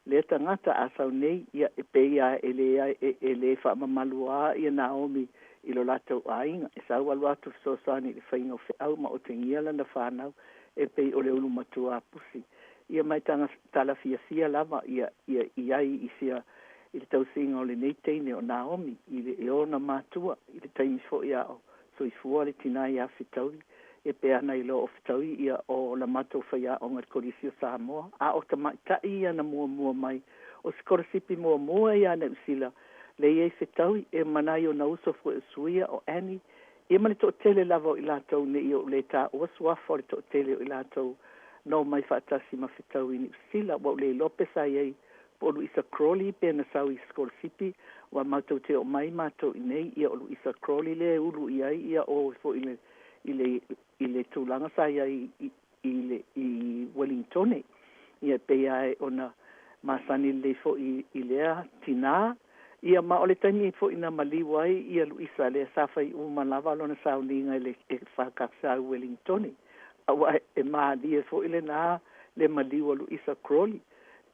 le tangata a sau nei ia e pe ia e le fa mamalua ia Naomi i lo lato ainga e sa walu atu so sani le fainga o au ma o tengia la na whanau e pe o le ulu matua pusi ia mai tanga tala fia lava ia i sia I le tausinga o le nei teine o Naomi, i le eona mātua, i le taimi fo ia o soifua le tina ia fitaui, e pe ana i lo o fitaui ia o la matou whaia o ngar korisi o Samoa, a o tamaitai ia na mua mai, o skorasipi mua ia na usila, le iei fitaui, e manai o na uso fo e suia o Annie, ia mani to tele lava o i lātou ne i o le tā o suafa o le to tele o i lātou, no mai whaatasi ma fitaui ni usila, wa le Lopez a iei, po Luisa Crowley pe na sau i Skorsipi wa mātou te o mai mātou i nei ia o Luisa Crowley le ulu i ai ia o fo i le tūlanga sa ia i Wellington ia pe ai ona masani le fo i lea tina ia ma o le taimi fo ina maliwai ia Luisa le safai uma lava lona sauninga le whakaksa Wellington awa e maa dia fo i le na le maliwa Luisa Crowley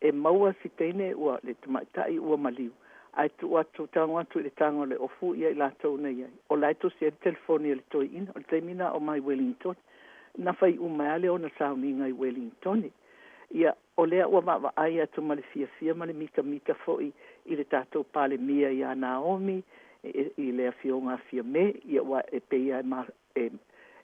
e maua si teine ua le tamaitai ua maliu. Ai tu atu tango atu le tango le ofu ia i lātou nei ai. O laitu si e telefoni le toi ina, o le taimina o mai Wellington. Na fai umaale o na sauninga i Wellington. Ia o lea ua mawa ai atu ma le fia ma le mika foi i le tātou pale mia i a Naomi, i le fionga fia me, ia ua e peia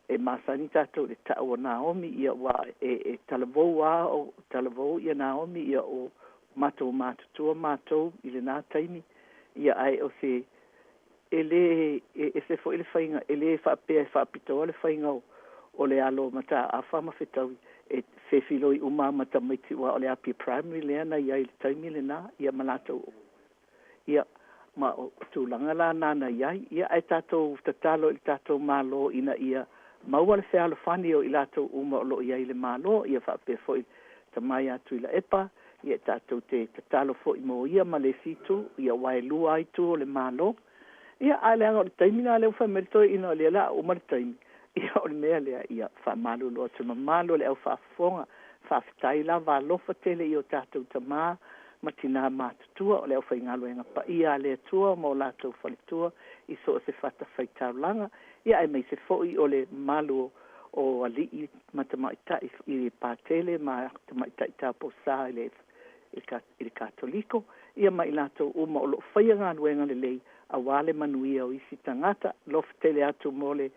e masani tātou le tau o Naomi ia wa e talavou o talavou ia Naomi ia o mātou mātou i le nā taimi ia ai o se se fo ele whainga ele whapea whapitoa le whainga o le alo mata a whama whetau e whewhiloi umamata maiti wa o le api primary le ana ia i le taimi le nā ia malatou ia ma o tūlanga la nana ia ai tātou tatalo i tātou malo ina ia maua le whea fani o i lātou uma o lo i ai le mālo, ia whape foi tamai atu i la epa, ia tātou te tatalo foi mo ia ma le situ, ia wai lua ai tu o le mālo, ia aleanga o le taimi na leo whamerito ina o le la o ma le taimi, ia o le mea lea ia whamalu loa te mamalo le au whafonga, whaftai la walofa tele i o tātou tamā, matina mātutua o le au whaingaluenga pa ia le tua mo lātou whalitua, i so se whata whaitau langa, ia e mei se foi o le malu o alii matamaitai i pātele ma tamaitai tāpo sā i le katoliko ia mai lātou uma o lo whaianga anuenga le lei a wale manuia o isi tangata lof tele atu mo le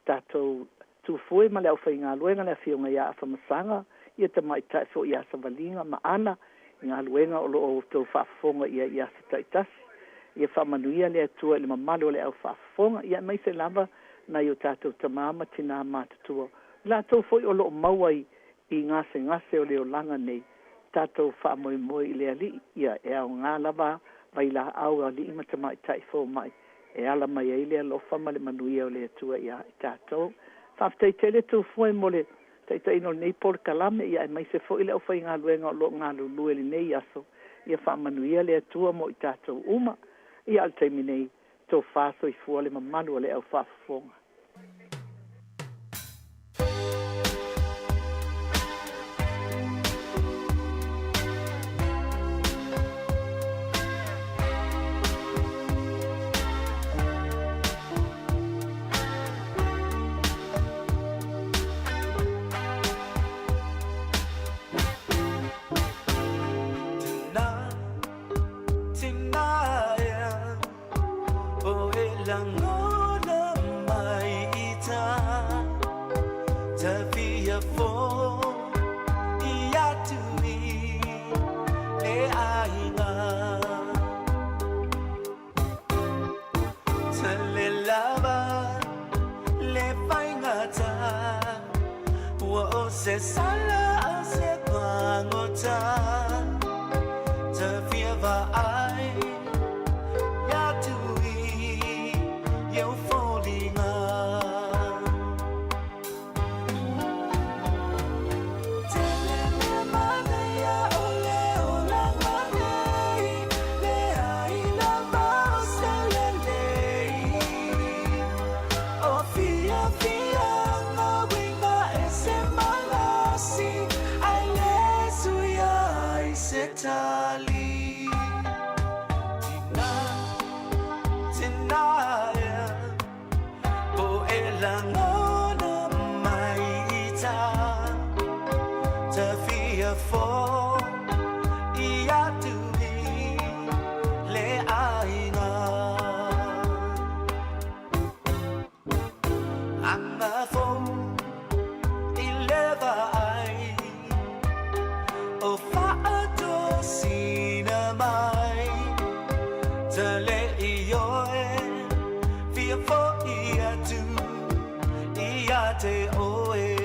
tātou tūfue ma le au whainga anuenga le whionga ia a whamasanga ia tamaitai fo ia sa valinga ma ana ngā anuenga o lo o tau whaafonga ia sa taitasi ia whamanuia le atua le mamalo le au whaafonga ia mai se lava na yo tātou tamama tina mātutua. Lātou foi o lo mauai i ngase o leo langa nei. Tātou whaamoimoi i lea li, ia e au ngā lava, vai la au a li ima tamai tai fō mai. E ala mai e lea lofa ma le manuia o lea tua ia i tātou. Whaaftei tele tu foi mo le taita ino nei por kalame, ia e mai se foi leo whai ngā luenga o lo ngā lulue li nei aso. Ia whaamanuia lea tua mo i tātou uma. Ia al teimi nei. Tō whāso i fuale ma manu le au whaafonga. Se sala se quangota te fieva ai ya tui tale ioe via fo ia tu ia te oe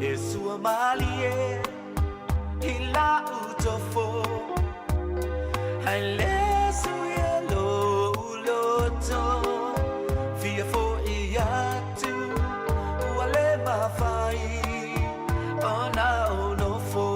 e sua malie ila utofo hai le suia lo uloto via fo ia tu wale mafai ona ono fo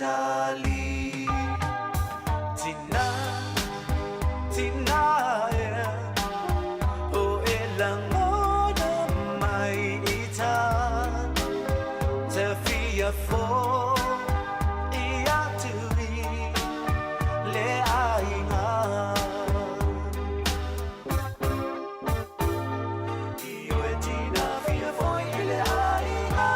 Tali Tina Tina O elang ona mai ita Te fia fo ia tui le ainga Io e Tina fia fo le ainga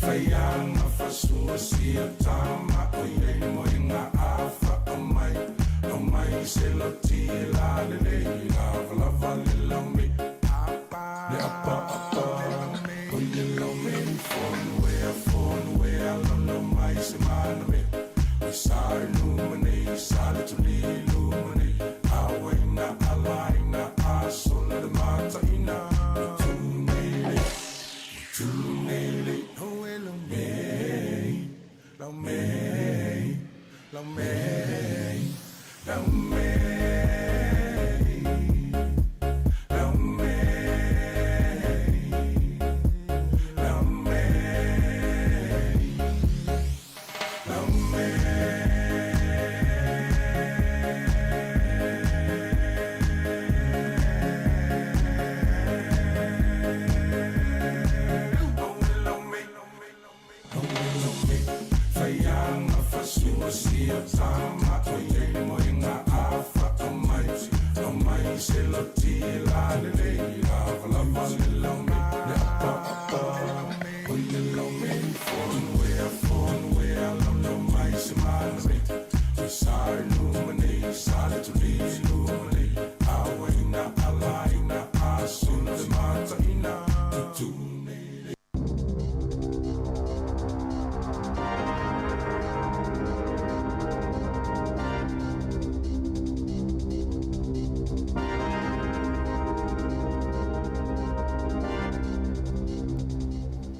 Fayanga fasua sia tama o yei moinga afa amai amai se loti la le la vale la me le apa o yei la me phone where la mai se mana me we sai no mane sale to ni lumane awaina alaina asola de mata ina tu nele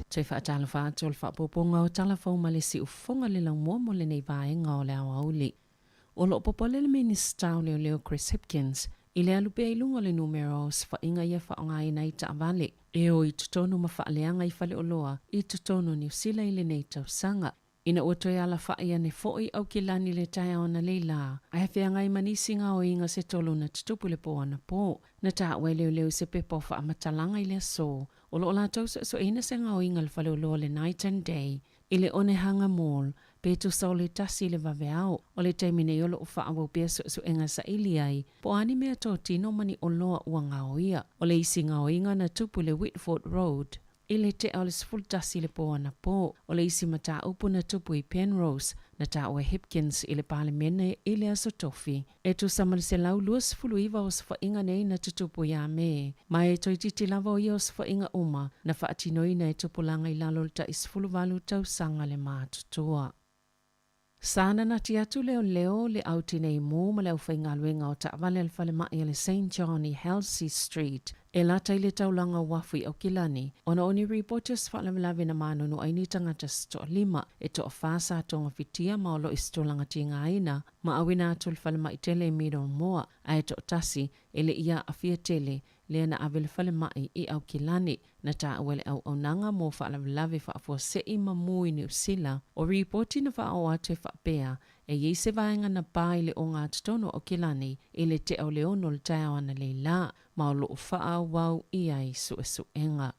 Te whaatala whaatu o le whaapoponga o talafau ma le si ufonga le lau mua mo le nei vaenga o le au auli. O lo popole le minista o leo Chris Hipkins, i le alupe ai lunga le numeros whainga ia whaonga i nei ta avale. E o i tutono ma whaaleanga i whale o loa, i tutono New Zealand i le nei tausanga. Ina ua ala whaia ne fo'i au ki lani le tae ona leila. Ai hawhea ngai manisi ngā o inga se tolu na tutupu le po ana po. Na ta wai leo se pepo wha amatalanga i le so. O lo la tausa so ina se ngā o inga le whale o loa le night and day. I le one hanga mall. Pe tu sau le tasi le vaveao. O le taimine i o lo wha awo pia so inga sa ili ai. Po ani mea tō tino mani o loa ua ngā o ia. O le isi ngā o inga na tupu le Whitford Road. I le te au le siful tasi le po ana po. O le isi mata upu na tupu i Penrose. Na ta oe Hipkins i le pale mene i le aso tofi. E tu samal se lau lua sifulu iwa o sifa inga nei na tutupu ya me. Ma e toi titi lava o ia o sifa inga uma. Na whaatinoi na e tupu langa i lalo ta i sifulu valu tau sanga le mātutua. Sana na ti atu leo le auti nei mō ma leo whainga luenga o ta avale al whale mai le St. John i Halsey Street. E lata i le taulanga wafui au kilani. Ona oni reporters whaalawe na mānono ai ni tangata sto lima. E to o whasa tonga fitia ma o lo istolanga tinga aina. Ma awina atu le whale mai tele miro moa. Ai to tasi e le ia a fia tele. Le na avele whale mai i au kilani. Na ta awele au nanga mo whaalawe whaafua se i mamui ni usila. O reporti na wha ate whaapea. E ye se vaenga na pai le o ngā tutono o kilani. I le te au leono le tau ana le la. Ma o loo wha wau i ai su enga.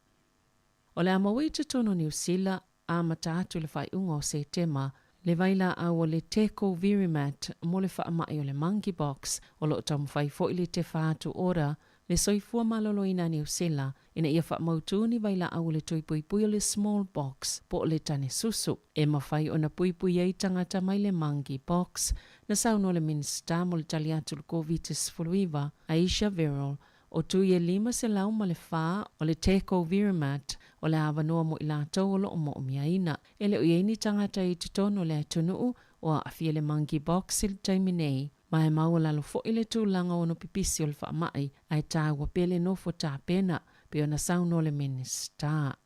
O le amawai tutono ni usila. A mata atu le whai unga o se tema. Le vaila au o le teko virimat. Mo le wha mai o le monkey box. O loo tamu whai fo i le te whaatu ora. Le soifua malolo ina ni usila, ina ia wha mautuni vaila au le tui pui pui o le small box, po le tane susu. E mawhai o na pui pui ei tangata mai le monkey box, na sauno le minsta mo le taliatu le COVID-19 fuluiva, Aisha Verol, o tui e lima se lau ma le wha o le teko virimat, o le awanoa mo ila tauolo o mo miaina. E le uieni tangata i tutono le atunuu, o a afia le monkey box il taiminei. Ma e maua lalo fo ile tūlanga o no pipisi o le wha mai, ai tā ua pele no fo tā pena, pe o na sauno le minista.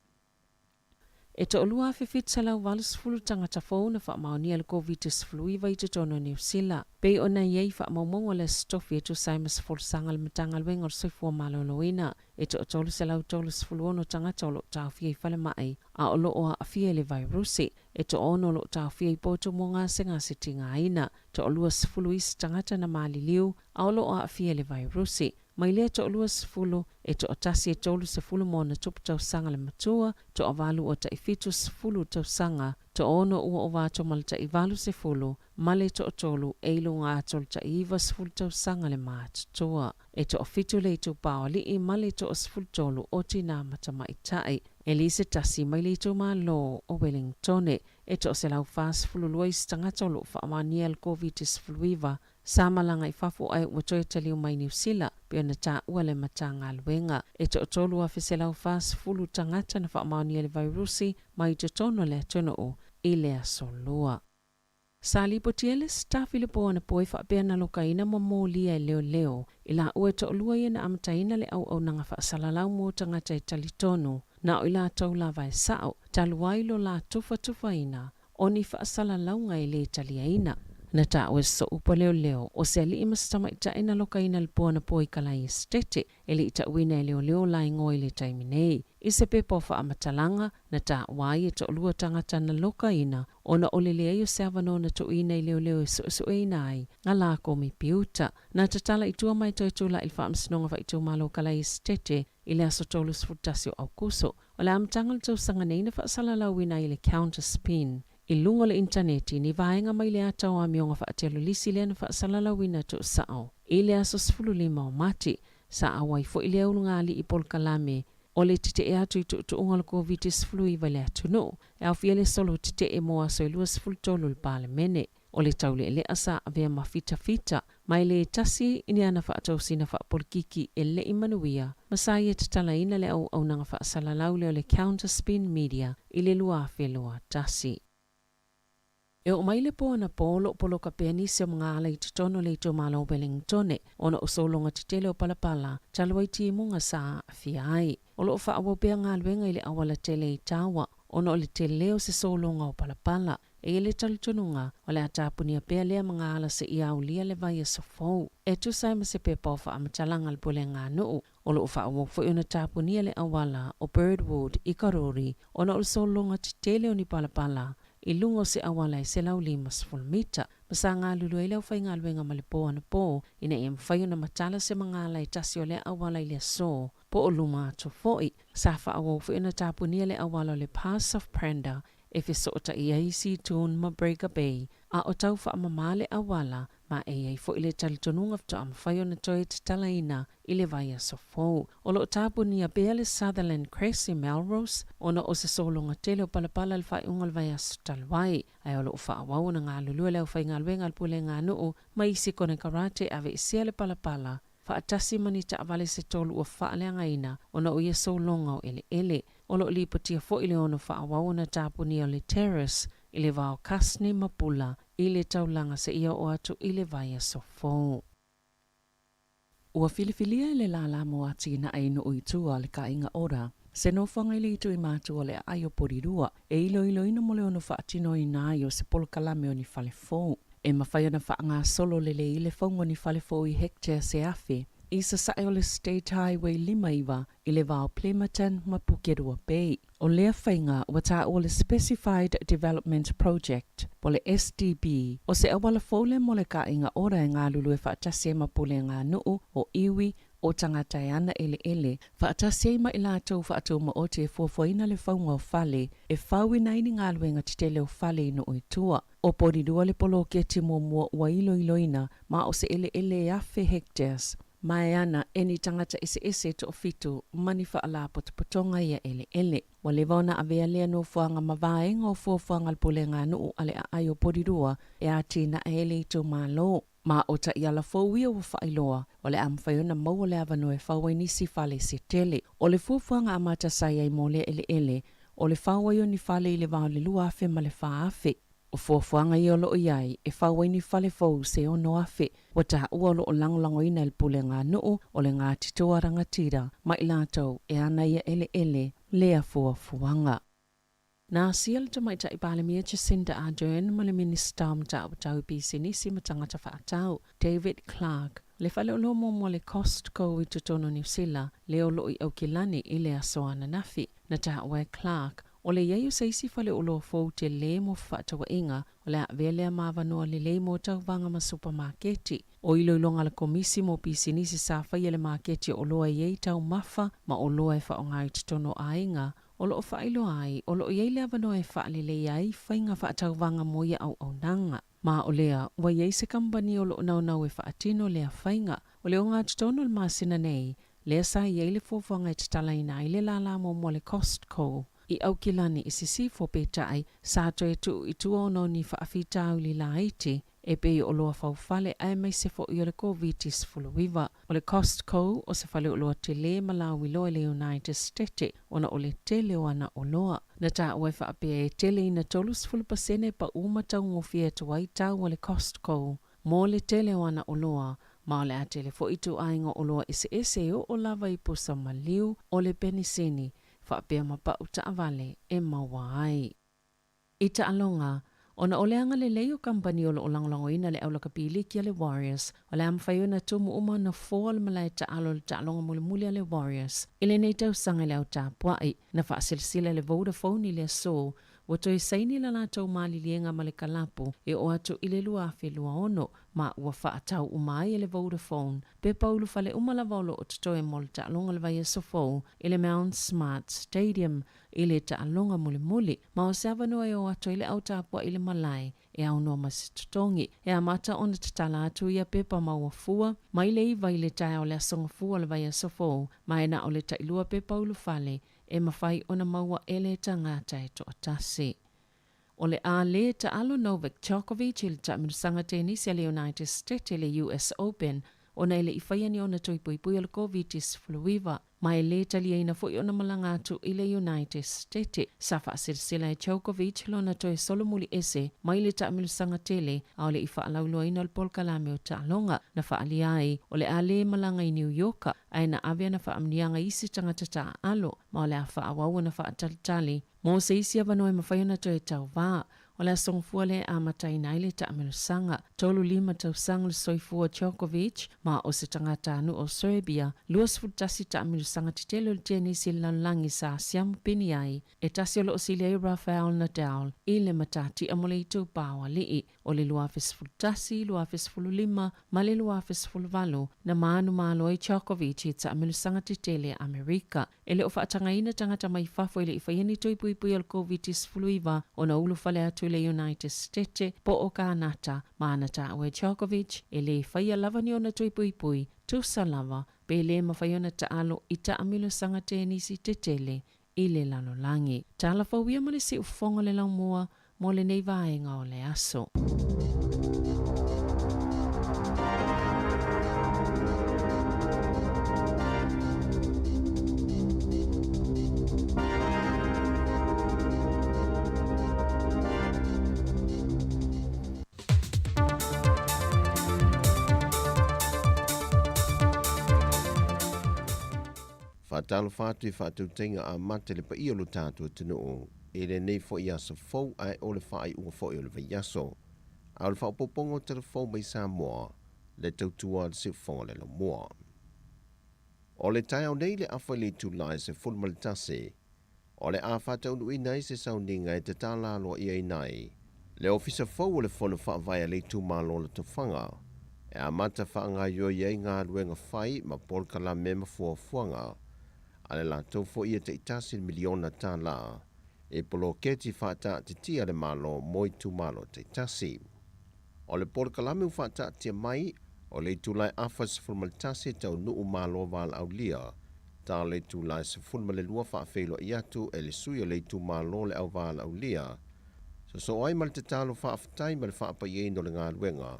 E to olua whiwhit sa lau walus fulu tangata fau na wha maoni al COVID-19 fluiva i te tono New Zealand. Pe o na iei wha maumongo le stofi e tu saimas fulsanga le matanga luenga o soifua maloloina. E to otolu sa lau tolus fulu ono tangata o lo tau fia i whale mai. A o lo o a fia le virusi. E to ono lo tau fia i poto mo ngā senga se tinga aina. To olua sifulu isi tangata na mali liu. A o lo o a fia le virusi. Mai lea to olua sifulu, e to otasi e tolu sifulu mo na tupu tau sanga le matua, to avalu o ta ifitu sifulu tau sanga, to ono ua o vato mal ta ivalu sifulu, male to otolu, eilu ngā atol ta iwa sifulu tau sanga le mātutua. E to ofitu le tu paoli i male to o sifulu tolu o tina matama itai. Elise tasi mai le tu ma lo o Wellingtone, e to o se lau fas fulu luais tangatolo fa amani al COVID-19 fluiva, Samalanga i fafu ai ua toi taliu mai New Zealand, pe ona tā ua le matanga luenga. E to otolu a fiselau fas fulu tangata na whaamaoni le virusi, mai te tono le tono o i le asolua. Sali potiele stafi le poana poi whaapea na lokaina mo mōlia e leo. I la ua to olua ia na amataina le au nanga whaasalalau mo tangata i talitonu. Na o i la tau la vai sao, taluai lo la tufa ina. o ni whaasalaunga i le taliaina. Na ta o so upa leo o se ali ima stama ita ina loka ina lipua na poi kalai stete e li ita uina leo lai ngoi le taiminei. I se pepa o wha amatalanga na ta wai e to lua tangata na loka ina o na olele ayo sevano na to ina leo e so ina ai nga la ko mi piuta. Na tatala itua mai to itula il wha amsinonga wha itu malo kalai stete i le aso tolus futasi o aukuso. O le amtangal tau sanga neina wha salalau ina i le counter spin. I lungo le interneti ni vaenga mai le atau a mionga wha atelu lisi le na wha salalawina tu sao. I le aso 15 o mati, sa awai fo i le aulunga ali i polkalame, o le tite e atu i tu ungal COVID-19 i vale atu no, e au fia le solo tite e moa so i lua 13 le pale mene. O le taule le asa avea mafita, mai le tasi ini ana wha atau sina wha polkiki e le imanuia, masai e tatala ina le au nanga wha salalau le o le counter spin media i le lua whelua tasi. E o mai le po na polo ka peni se mga ala i tutono le to malo Wellingtone ona o solonga titele o palapala talwai ti munga sa fiai. O lo fa awo pe nga lwenga ile awala tele i tawa ona o le tele o se solonga o palapala. E le talitonunga o le atapunia pe le mga ala se ia ulia le vai so fo. E tu sai ma se pe po fa amatalanga le pole nga no o lo fa awo fo ona tapunia le awala o Birdwood i Karori ona o solonga titele o ni palapala. I lungo se awala i se lau 5 mita. Masa ngā lulu e lau whai ngā luenga malipo ana po, ina e mwhai na matala se mga ala i tasi o le awala i le so, po o luma ato foi. Sa wha awo ina tapunia le awala o le Pass of Prenda, e fiso o ta ia isi tun ma Breaker Bay, a o tau wha amamale awala, ma e ai fo i le talitonunga fta am whai o na toi te talaina i le vai so fo. O lo tapunia bea le Sutherland Crest i Melrose, ona o se solonga tele o palapala le whai ungal vai so talwai, ai o lo wha awau na ngā lulu leo whai ngā luenga pule ngā nuu, ma isi kone karate ave i sea le palapala, wha atasi mani ta avale se tolu o wha leanga ina, ona o ia solonga o ele. O lo lipatia fo i le ono wha awau na tapunia o le terrace, i le vao kasne mapula, i le taulanga se ia o atu i le vai so fo. Ua filifilia i le lala mo ati na aino uitua le ka inga ora, se no whanga ili itu i mātua le aio porirua, e ilo ina mo le ono wha atino i nā i o se polo kalame o ni fale fo. E mawhai ona wha ngā solo lele i le whaunga ni fale fo i hectare se afe, i sa sae o le State Highway 5 i le vao Plematan ma Pukerua Bay. O lea whainga ua tā o le Specified Development Project, po le SDB, o se awala fole mo le ka inga ora e ngā lulu e whaatase ma pule ngā nuu o iwi o tangata e ana ele. Whaatase ma i lātou whaatou ma o te fuafuaina le whaunga o whale, e whauina ini ngā luenga titele o whale ino o itua. O porirua le polo ke te mua ua iloina ma o se ele e afe hectares. Mai ana eni tangata ese to fitu mani fa ala potopotonga ia ele. Wa le vauna avea lea no fuanga mavaenga o fuanga alpulenga nuu ale a ayo porirua e atina ele i to malo. Ma o ta iala fōwia wa whailoa o le amwhaiona maua le avano e whawai nisi whale se tele. O le fuanga amata sai ai mo le ele o le whawai ni whale i le vao le lua afe ma le whaafe. O fuanga i olo iai e whawai ni whale fōu se ono afe. Wa ta ua lo o langolango ina il pule ngā nuu o le ngā titoa rangatira ma i lātou e ana ia ele lea fuanga. Nā sial ta mai ta i pāle mia Jacinda Ardern ma le minister mta o tau pisi nisi ma tangata whaatau David Clark. Le whale o lomo mo le Costco i tutono New Zealand le o lo i au kilani i le asoana nafi na ta ua Clark. O le iei o seisi whale o lo fōu te le mo whaatawa inga o le avelea mawanoa le mo tau vanga ma supermarketi. O ilo ilonga le komisi mo pisi nisi sa whai le marketi o loa iei tau mafa ma o loa e whaonga i tutono a inga. O lo o whailo ai, o lo iei le avanoa e whaalele iai whainga whaatau vanga mo ia au nanga. Ma o lea, wa iei se kampani o lo nau e whaatino lea whainga. O le o ngā tutono le masina nei, lea sa iei le fōwhanga i tatalaina i le lala mo le Costco. I au kilani i sisi fo petai sa to e tu i tu ono ni whaafitau li la iti e pe o loa whauwhale ai mai se fo i o le COVID-19 fuluiva. O le Costco o se whale o loa te le Malawi loa le United States ona o le tele o ana o loa. Na ta ue whaapea e tele ina tolus fulupasene pa umatau ngofia tuai tau o le Costco. Mo le tele o ana o loa, ma o le a tele fo itu ainga o loa ese o lava i pusa maliu o le penisini. Whaapea mapa uta avale e mawa ai. I ta alonga, ona ole anga le leo kampani o lo langlangoina le aula kapili kia le Warriors, o le amwhaio na tumu uma na fōal malai ta alo le ta alonga muli le Warriors. Ile nei tau sanga le au tapua'i, na whaasilsila le Vodafone i le so, Wato saini la lātou mālilienga ma le kalapu e o atu i le lua whelua ono ma ua whaatau umai e le Vodafone. Pe paulu whale umala vaulo o tutoe mo le ta'alonga le vai e sofou i le Mount Smart Stadium i le ta'alonga muli ma o seavanua e o atu i le au tāpua i le malai e au noa masitutongi e amata ona tatala atu ia pepa maua fua ma i le iwa i le tae o le asonga fua le vai e sofou ma e na o le tailua pe paulu whale e mawhai ona maua ele tangata e to atasi. O le a le ta alo Novak Djokovic i le taminusanga tenisi a le United States i le US Open o na ile i whaiani ona tuipuipui o le COVID-19 ma e le talia ina fo i ona malanga atu i le United States. Sa whaasirisila e Djokovic lona toe solomuli ese ma i le taminusanga tele a o le i whaalaulua ina le polkalame o ta'alonga na whaaliai o le a le malanga i New York ai na avea na whaamnianga isi tangata ta alo ma o le a whaawau na whaatalitali. Mo se isi avanoe mawhaiona toe tau vaa o le asongfua le a matai nai le taʻamelusanga. Tolu lima tausanga le soifua Djokovic ma o se tangata anu o Serbia. Luas futasi taʻamelusanga titelo le tenisi lanlangi sa siamu pini ai. E tasi o lo osile Rafael Nadal i le matati a mole i tau pawa lii. O le luafes futasi, luafes fululima, ma le luafes fulvalu na maanu malo i Djokovic i taʻamelusanga titele Amerika. E le o whaatangaina tangata mai fafo i le iwhaiani tuipuipui al COVID-19 o na ulu fale atu le United States po o kanata maanata o Djokovic e le whaia lava ni ona tuipuipui tusa lava pe le mawhaiona taalo i taʻamilusanga tenisi tetele i le lalolangi. Tala whauia mo le si ufonga le laumua mo le nei vaenga o le aso. Whatalo whātui whātau tenga a mate le pa i o lo tātua tino o. E le nei fo i aso fau ai o le whai ua fo i o le vaiaso. A o le whaopopongo te le fau mai Samoa le tautua le siufonga le lo mua. O le tai au nei le awha le tūlai se fulmalitase. O le a whātau nui nei se sauninga e te tāla loa i ai nai. Le ofisa fau o le whona whaavaya le tūmalo le tawhanga. E a mata whaanga yo iei ngā ruenga whai ma polkala me ma fuafuanga. Ale la tau fo ia te itasi miliona tā la, e polo keti whata te tia le malo moi tu malo te itasi. O le polkalame whata tia mai, o le tūlai awhas fulmalitasi tau nuu malo wal au lia, tā le tūlai se fulmale lua whaafeilo i atu e le sui o le tu malo le au wal au lia. So ai mal te talo whaafatai ma le whaapa iei no le ngā ruenga,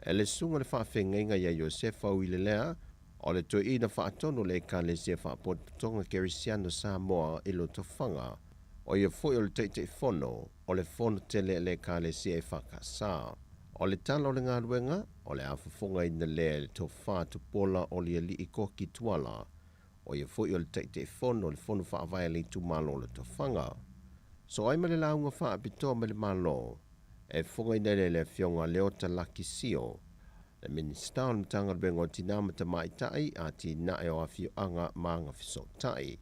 e le sunga le whaafengenga ia Josefa au i le lea, o le toi ina whaatono le ka le sia whaapotonga kerisiano Samoa i lo tawhanga, o ia foi o le teitei whono, o le whono tele le ka le sia e whakasa. O le tala o le ngā ruenga, o le awhafonga ina le to whātu pola o le li i koki tuala, o ia foi o le teitei whono, le whono whaavaya le tu malo le tawhanga. So ai male launga whaapitoa me le malo, e whonga ina le fionga leota laki sio, le minister o mtanga bengo tina mata mai tai a tina e o afio anga maanga fiso tai.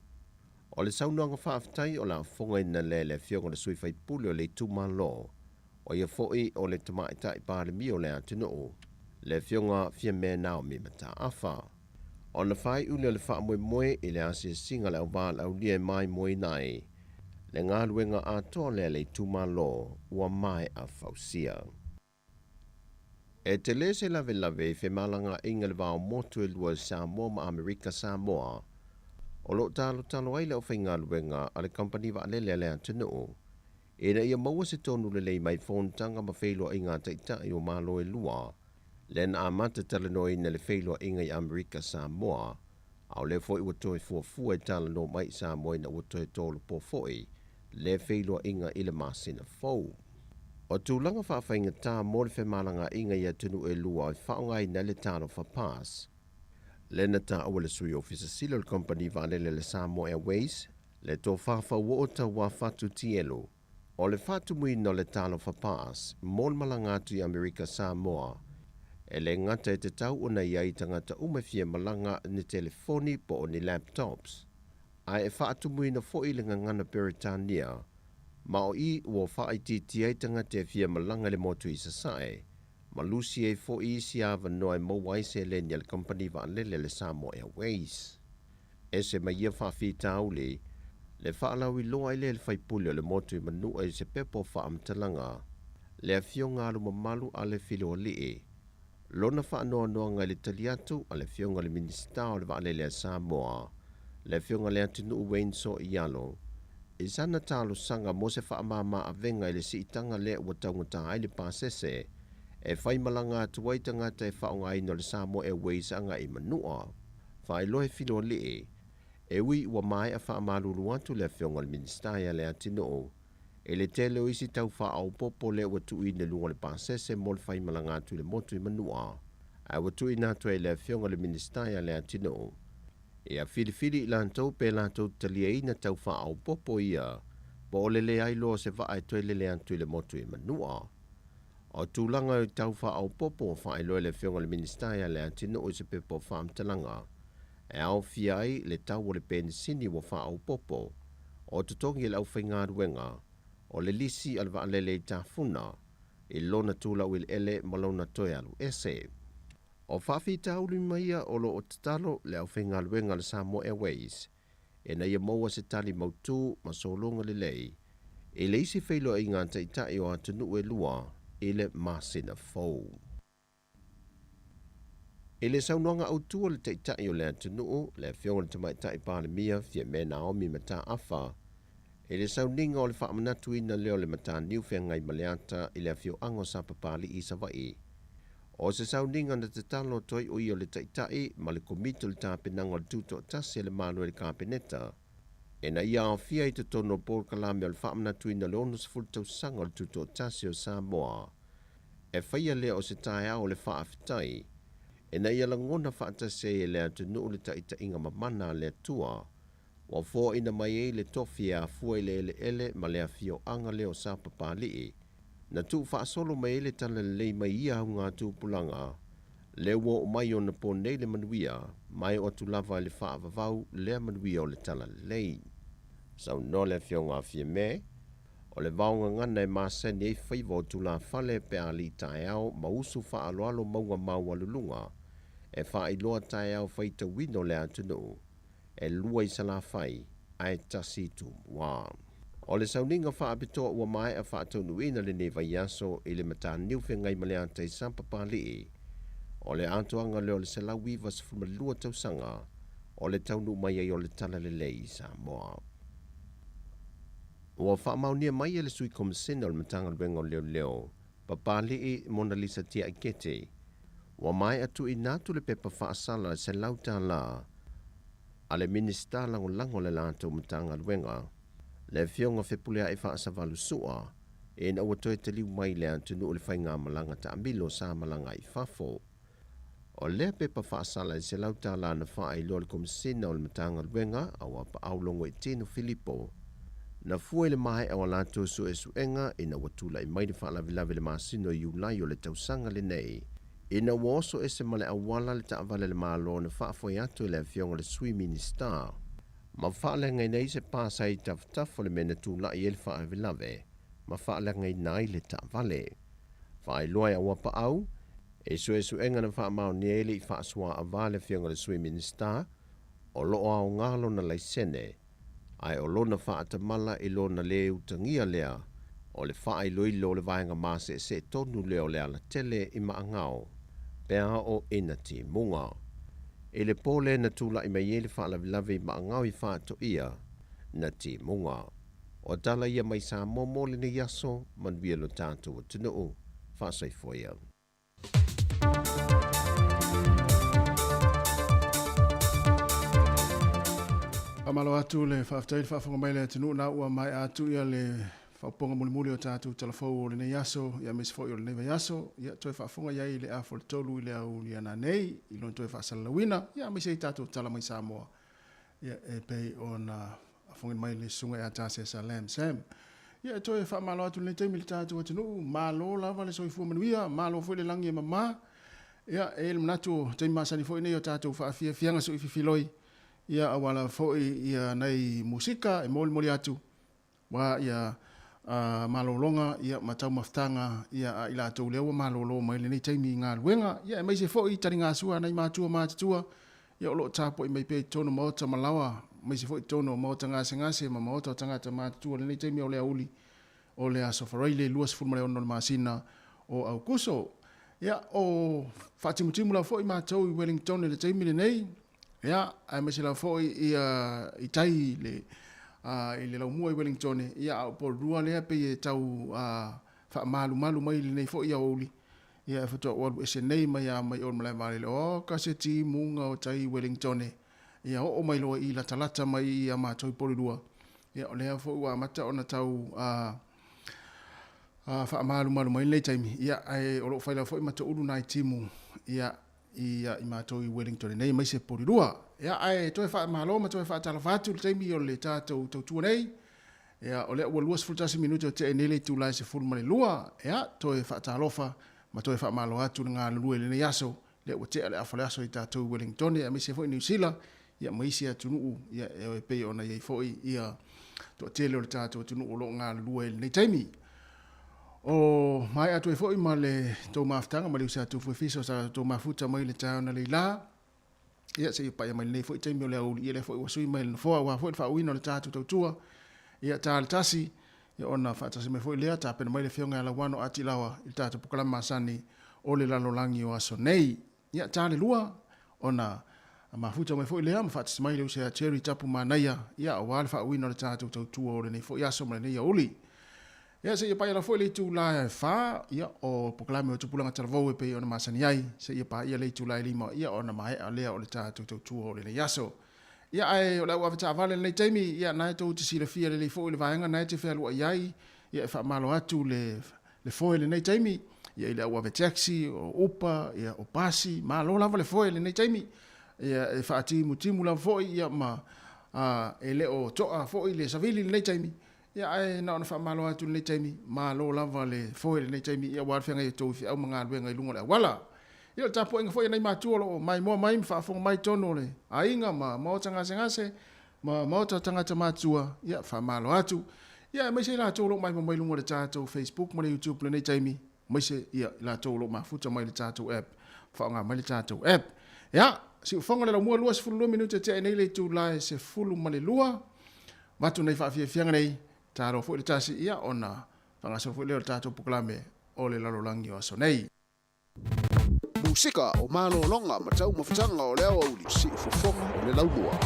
O le saunoanga whaaftai o la whonga ina le fionga le sui fai puli o le tuma lo, o ia foi o le tamai tai pāre mi o le atino le fionga fia mea nao mi mata afa. O na whai ule le wha moe moe i le asia singa le au wāl au lia mai moe nai, le ngā ruenga a toa le tuma lo ua mai a fausia. E te lese lave lave fe malanga inga le vao motu e lua Samoa ma Amerika Samoa. O lo talo ai leo whainga luenga a le company wa alele le antino. E na ia maua se tonu le lei mai whontanga ma whailua inga taita i o malo e lua. Len a mata talanoa ina le whailua inga i Amerika Samoa. Au le foi ua toe fuafua e talanoa mai Samoa ina ua toe tolu po foi. Le whailua inga i le masina fau. O tūlanga whawhainga tā mōre whemalanga inga ia tunu e lua i whaongai na le tāno whapas. Lena tā awa le sui ofisa sila le company wālele le Samoa Airways, le tō whawha uota wā whatu tielo, O le whatumui no le talo whapas, mōl malanga atu i Amerika Samoa, e le ngata e te tau una iai tangata umewhia malanga ni telefoni po o ni laptops. Ai e whaatumui na fo i le ngangana Peritania, ma o i ua whaititi ai tangata e whia malanga le motu i sasae, ma lusi e fo i si ava noe mawai se le ni al company wa lele le Samoa Airways. E se ma ia whawhita auli, le whaalau i loa i le whaipuli o le motu i manua i se pepo whaamtalanga, le a fionga alu mamalu a le filo li lona whaanoa noa ngai le taliatu a le fionga le minista o le waalele a Samoa, le fionga le atinu uwein so i alo, i sana talo sanga mo se whaamama a venga i le siitanga le ua taungata ai le pasese, e whaimalanga atuai tangata e whaonga ino le Samoa Airways anga i manua, whaelohe filo li e ui ua mai a whaamalulu atu le fionga le minista ia le atinu e le tele o isi tau wha au popo le watu i ne lunga le pasese mo le whaimalanga atu le motu i manua. A watu i nātua i le fionga le ministaia le atino. E a whiriwhiri i lantou pe lantou talia i na tau wha au popo ia, po o le le ailo se wha ai toi le atu i le motu i manua. O tūlanga i tau wha au popo wha ai loe le fionga le ministaia le atino o se pepo wha amtalanga. E au fia ai le tau o le penisini wa wha au popo, o tutongi e lau whainga ruenga, o le lisi al vaalele i tafuna, i lona tula wil ele malona toi alu ese. O whawhita uli maia o lo o tatalo le au whenga luenga le Samoa Airways, e na ia maua se tali mautu ma solonga le lei, e le isi whailo i ngā taitai o atunu e lua, e le masina fau. E le saunoanga autua le taitai o le atunu, le fionga le tamaitai pāle mia, fia mena omi mata afa, e le sauninga o le whaamanatu ina leo le mata niuwhia ngai maleata i le fio ango sa papali i Savai. O se sauninga na te talo toi o i o le taitai ma le komito le tāpenanga le tuto tasi le malo le kāpeneta. E na ia o fia i te tono Paul Kalame o le whaamanatu ina le ono se fultau sanga le tuto tasi o Samoa. E whaia lea o se tae au le whaafitai. E na ia langona whaatase e le atunu le taitai inga mamana le atua. Wa fo ina mai e le tofi a fua ele ele ma le afio anga leo sa papali. Na tu fa solo mai le tala le mai ia ngā tu pulanga. Le wo mai o na po nei le manuia, mai o tu lava le fa avavau le manuia o le tala le. Sau no le fio ngā fie me, o le vaunga ngana e maseni e whaivo tu la fale pe a li tae au ma usu fa aloalo maunga maua lulunga. E fa iloa tae au whaita wino le atunu. E lua i sala fai, ai tasi tu mua. O le sauninga wha apitoa ua mai a wha atonu ina le neva yaso i le mata niuwhi ngai maleanta i sampapali. O le atoanga leo le salawi vas fuma lua tausanga, o le taunu mai ai o le tala le lei Samoa. Ua wha maunia mai e le sui komisina o le matanga luenga o leo leo, papali i Mona Lisa tia ikete. Ua mai atu i natu le pepa wha asala se lauta la, ale minista lango le lanto matanga luenga. Le fionga whepulea e wha asavalu sua, e na ua toi te liu mai le antunu o le whainga malanga ta amilo sa malanga i fafo. O le pepa wha asala e se lauta la na wha i loa le komisina o le matanga luenga, awa pa aulongo i tino Filipo. Na fua le mai awa lanto su e suenga, e na watula i mai le wha lavilavi le masino i ulai o le tausanga le nei. E na waso e se male awala le taavale le malo na wha foi atu le fionga le sui minister. Ma whaale ngai nei se pāsai tafutafo le mena tūla i ele wha avilave, ma whaale ngai nai le taavale. Whae loa a wapa au, e su enga na wha mao ni ele i wha sua a vale fionga le sui minister, o loo au ngalo na laisene, ai o lona wha atamala i lona le utangia lea, o le wha i loi lo le vaenga maase se tonu leo lea la tele i maangao, pea o inati munga. E le pole na tula i mai ele wha lavilavi i maangao i wha to ia, na ti munga. O tala ia mai sa momole ni yaso, manuia lo tātou o tunu, wha saifoia. Amalo atu le whaftai whafonga mai le tunu na ua mai atu ia le whaponga mulimuli o tātou telefou o le nei yaso, ia mesi fo i o le neiva yaso, ia toi whafonga iai le afo le tolu i le au li ana nei, i lon toi whaasalawina, ia mesi i tātou tala mai Samoa, ia e pei o na whafongin mai le sunga e atase sa Lam Sam, Ia toi fa malo atu le taimi le tātou atinu, malo lava le soifua manuia, malo foi le langi e mama. Ia e le manatu taimi masani foi nei o tātou fa afia fianga so ififiloi. Ia awala foi ia nei musika e moli atu. Wa ia malolonga ia matau maftanga ia ila tau lewa malolo mai le nei taimi ngā luenga. Ia e mai se foi tari ngā sua nei mātua mātua. Ia olo tāpo i mai pe tono maota malawa. Mai se foi tono maota ngase ma maota tangata mātua le nei taimi o lea uli. O lea sofareile luas fulmare ono le masina o au kuso. Ia o whatimutimu la foi mātou i Wellington le taimi le nei. Ia ai mai se la foi i tai le i le lau mua i Wellington. Ia au por rua lea pe e tau wha malu mai le nei foi i au uli. Ia e whatua walu ese nei mai a mai o malai mare le o kaseti munga o tai Wellington. Ia o mai loa i la talata mai i a mātou i pori rua. Ia o lea foi ua mata o na tau wha malu mai nei taimi. Ia ai o lo whaila foi mata uru nai timu. Ia i mātou i Wellington nei mai se pori rua. Ia ai toi wha malo ma toi wha talafatu le taimi o le tātou tautua nei. Ia o lea ua luas fultasi minuto o te enele tu lai se fulu mani lua. Ia toi wha talofa ma toi wha malo atu ngā lulue le nei aso. Lea ua te ale awhale aso i tātou i Wellington. Ia mai se foi New Zealand. Ia maisi atu nuu. Ia e pei ona iei foi. Ia to tele o le tātou atu nuu o lo ngā lulue le nei taimi. O mai atu e foi ma le tau maftanga ma le usa atu fuefiso sa tau mafuta mai le tau na le la. Ia se i pai mai le foi taimi o le auli. Ia le foi wasui mai le foa wa foi fa uino le tātou tautua. Ia tā le tasi. Ia ona whaatasi me foi lea tā pena mai le whionga ala wano ati lawa i tātou pukalama masani o le lalolangi o aso nei. Ia tā le lua ona mafuta mai foi lea ma whaatasi mai le usa cherry tapu manaia. Ia o wale fa uino le tātou tautua o le nei foi aso ma le nei auli. Ia se ia pai ala foi le tu la fa ia o poklame o tupulanga talavou e pe ona masani ai se ia pai le tu la lima ia ona mai alea o le tatu tu o le yaso ia ai o la wa vata vale le taimi ia na to te sila fia le foi le vaenga na te fa lu ai ia fa malo atu le foi le nei taimi ia ile wa taxi o upa ia o pasi malo la le foi le nei taimi ia e fa timu la foi ia ma ele o toa foi le savili le nei taimi. Ia ai na ona fa malo atu nei taimi malo lava le foi nei taimi ia war fenga i to fi au manga luenga i lunga le wala ia tapo inga foi nei matu lo mai mo mai fa fo mai tono le ainga ma tanga ngase ma tanga matua ia fa malo atu ia mai se la to lo mai mo mai lunga le tato Facebook mo le YouTube le nei taimi mai se ia la to lo ma futa mai le tato app fa nga mai le tato app ia si fonga le mo luas fulu minute te nei le tu la se fulu male lua matu nei fa fianga nei taro fo le tasi ia ona fangaso fo le tato puklame o le lalolangi o aso nei. Musika o malo longa matau mafutanga o leo uli si fofonga o le laulua.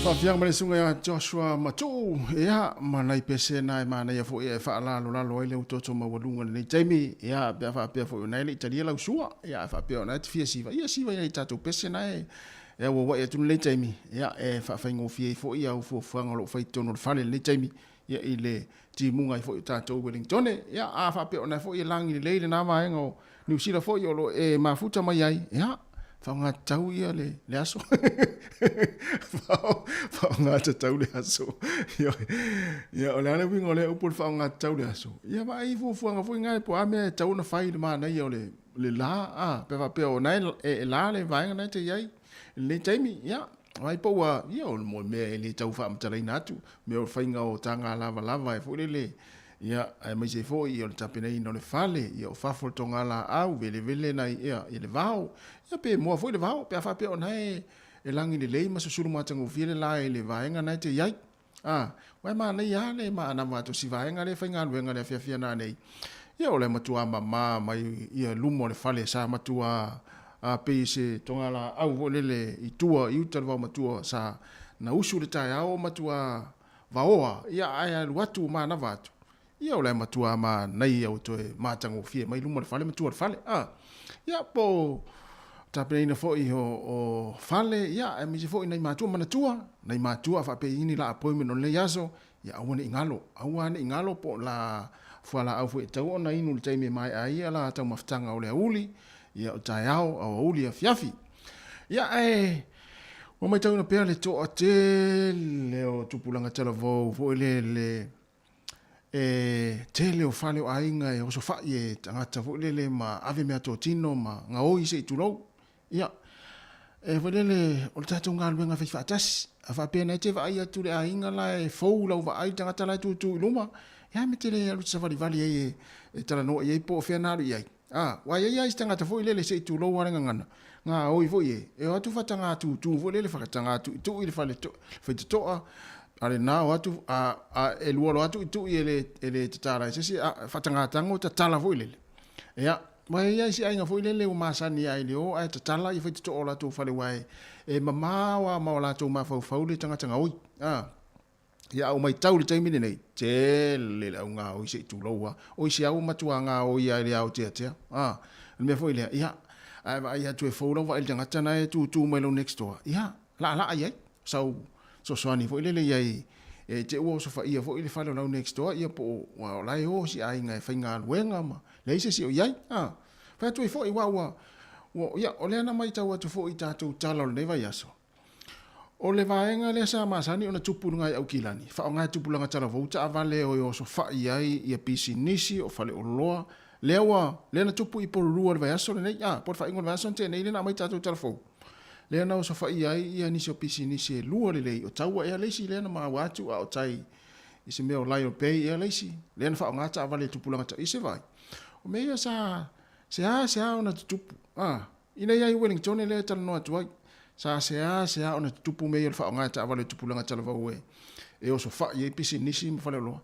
Whawhianga mani sunga ya Joshua Matu. Ia, manai pese nai mana ia fo ia whaalalo lalo ele utoto mawalunga ni Jamie. Ia, bea whaapea fo nai le italia lau sua. Ia, whaapea nai te fia siva. Ia siva ia i tatou pese nai. Ia, wawa ia tunu le Jamie. Ia, whaafai fia fo ia u fo whanga lo whaitono le whale le Jamie. Ia, i le timunga i fo i tatou Wellington. Ia, a whaapea nai fo ia langi ni leile na maenga o New Zealand fo i olo e mafuta mai ai. Ia, whaunga tau ia le aso. Whaunga tau le aso. Ia, o le ana winga o le upo le whaunga tau le aso. Ia, ma i fuanga fui ngai po ame tau na whai le maana ia o le la. Pewa peo o nai e la le vaenga nai te iai. Le taimi, ia. Ai po wa, ia o mo mea le tau wha amtarai natu. Mea o whainga o tanga lava e fui le. Ia, ai mai se fo i o le tapenei no le fale. Ia o whafol tonga la au, vele nai ia, i le vau. Ia pe mua foi le vau, pe fa pe ona e langi le lei ma susulu ma tango fiele la e le vaenga na te yai. Wai ma nei ya le ma na ma to si vaenga le fainga luenga le fia na nei. Ia ole matua mama mai ia lumo le fale sa matua a pe se tonga la au le i tua i uta va matua sa na usu le tai au matua vaoa ia ai watu ma na vatu. Ia ole matua ma nei au to ma tango fie mai lumo le fale matua le fale. Ia po tapena ina foi o fale ia e mi se foi nei matua manatua nei matua fa pe ini la appointment on le yaso ia awane ingalo po la fala au foi tau ona inu le taimi mai ai ala tau maftanga o le uli ia o tai au o uli a fiafi ia o mai tau na pe le to te le o tupulanga tala vo le tele o fale o ainga e o so fa ye tangata vo le ma ave me to tino ma nga o ise tulo ia volele o tatou ngaluenga fai whaatasi a whapena te wa ai atu le ainga la e fou lau wa ai tangata lai tu iluma ia me te le alu sa vali e tala noa iei po o whea naru iai wa iei ai tangata fo ilele se tu lau warenga ngana ngā oi fo ie e o atu whatanga tu fo lele whakatanga tu i le whale whai te toa ale nā o atu e lualo atu tu i ele tatara se si whatanga tango tatala fo ilele ia mai ai si ainga foi lele o masani ai leo ai tatala i fiti to ola to fale wai e mama wa maola to ma fau le tanga oi ya o mai tau le taimi nei te le la nga o se tu loa o se au matua nga o ia le au te me foi le ia ai atu e fou wa il tanga tana e tu mai lo next door ia la ai so swani foi lele ia e te o so fa ia foi le fale lo next door ia po wa lai o si ai nga fainga luenga ma le se si o iai fa tu fo i wa ia o le na mai tau atu fo i tatu tala le vai aso o le vaenga le sa masani ona tupu ngai au kilani fa o ngai tupu langa tala vouta avale o so fa iai ia pisi nisi o fale o loa le na tupu i por rua le vai aso le nei por fa ingon vai aso te nei le na mai tatu tala fo le na o so fa iai ia nisi o pisi nisi lua le o tau ia le si le na ma watu o tai i se meo lai o pei ia le si le na fa o ngata avale tupu langa tala i se vai o mea se ona tupu ina ia i Wellington le tala no atu ai se ona tupu mea i fa nga ta vale tupu langa tala vau e o so fa i pisi nisi mo fale lo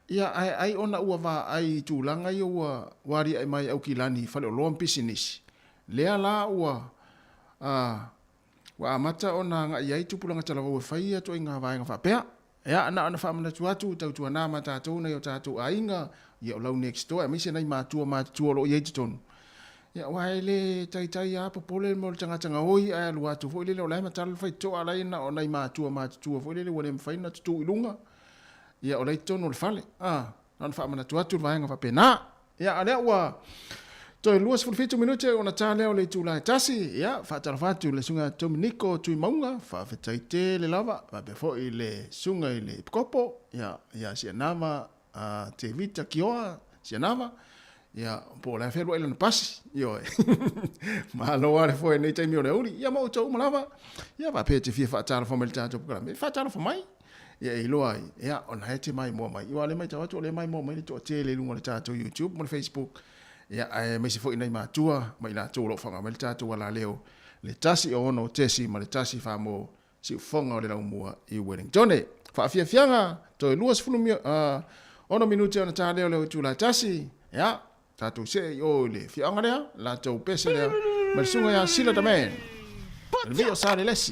ia ai ona ua va ai tu langa i ua wari ai mai au kilani fale lo pisi nisi le ala ua wa mata ona nga ia tupu langa tala vau fai atu inga va nga fa pea ia na fa mana tu na mata tu na yo tatu ainga ia o lau next door mi se nai matua lo ia ton ia waile tai a popole mo tanga oi a lu atu fo le la matal fai to ala ina o nai matua fo le wole fai na tu ilunga ia o lai ton o fale nan fa mana tu vai nga fa pena ia ale wa to luas for 5 minutes ona tale o le tu la tasi ia fa tu le sunga Dominico tu maunga fa fetai te le lava va be fo ile sunga ile kopo ia si nama te vita kioa sianava ia po la felo ele pasi io ma lo are foi nei taimi o le uri ia mo to malava ia va pete fia fa tala fo mel tato programa fa tala fo mai ia i lo ai ia on hete mai mo mai io le mai tato le mai mo mai to tele lungo le tato YouTube mo Facebook ia ai me se foi nei matua mai la to lo fanga mel tato wala leo le tasi o no tesi ma le tasi fa mo si fonga o le la mua i Wellington fa fia fianga to luas fulumi ono minuti ona tale o le tula tasi ya tatu se o le fianga lea la tau pese lea malsunga ya sila tamen el vio sale lesi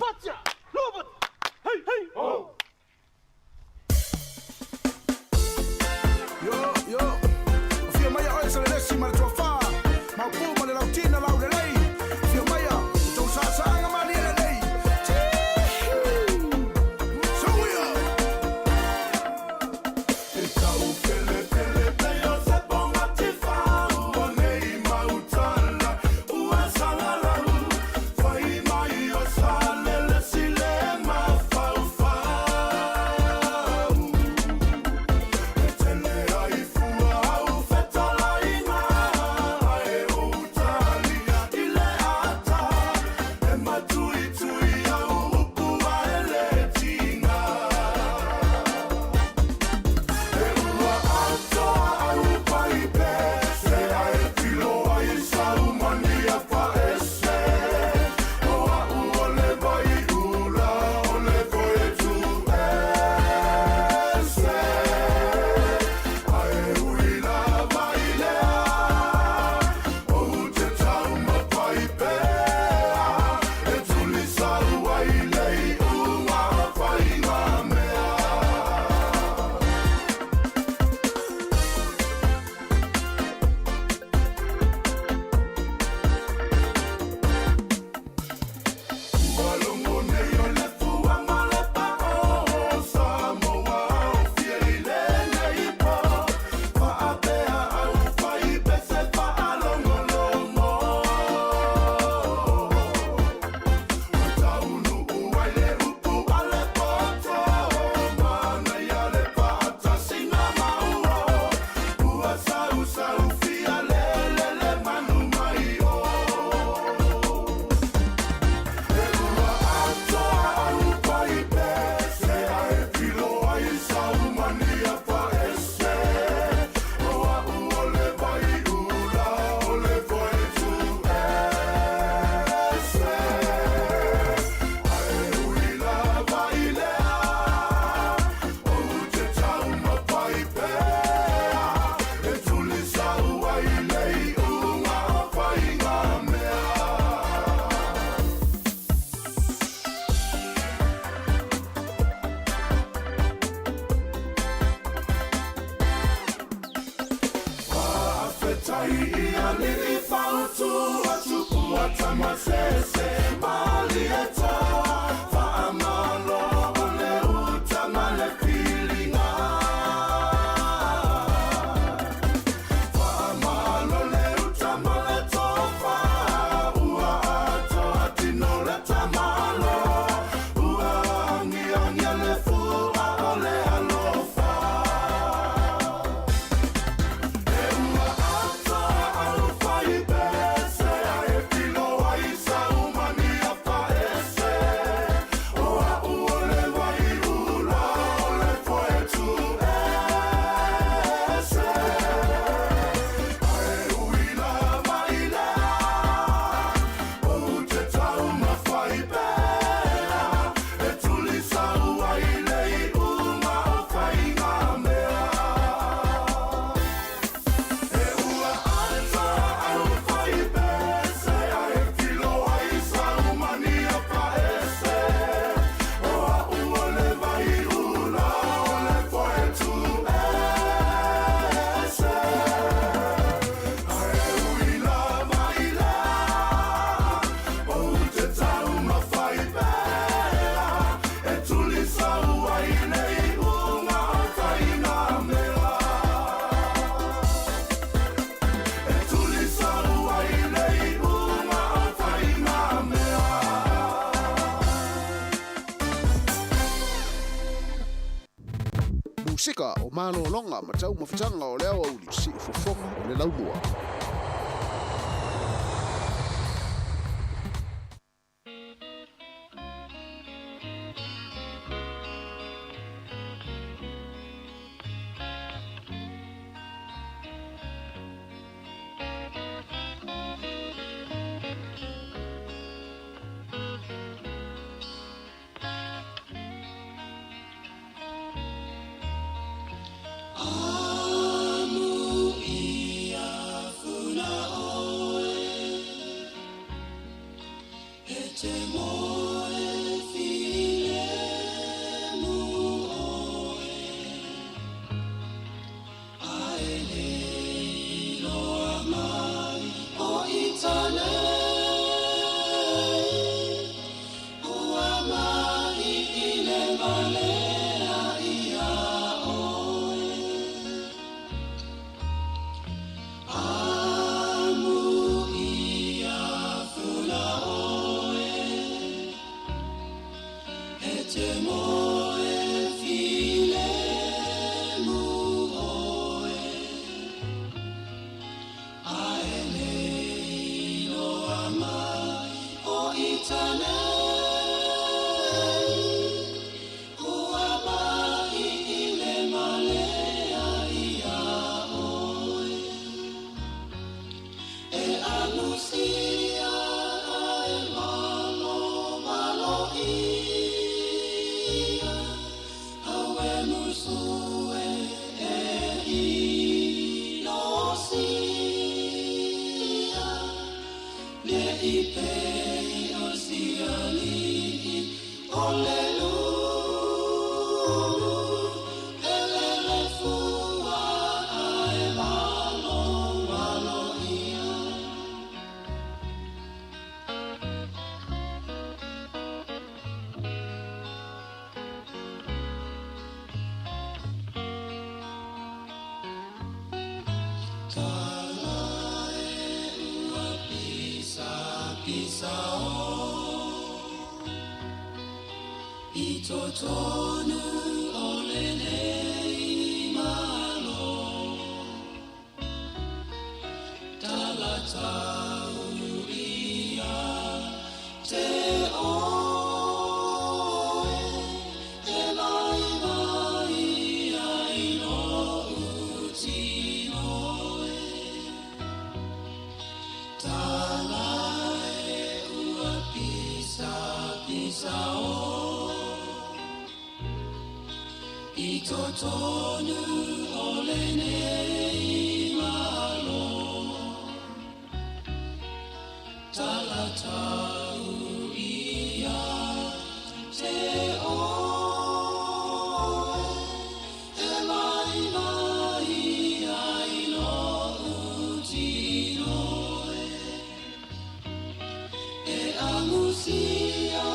Musika o malo longa ma tau mawhitanga o leo au li si ufofonga o le laumua. tonu ole nei malo tala tau ia te oe e mai mai ai no utino e amusia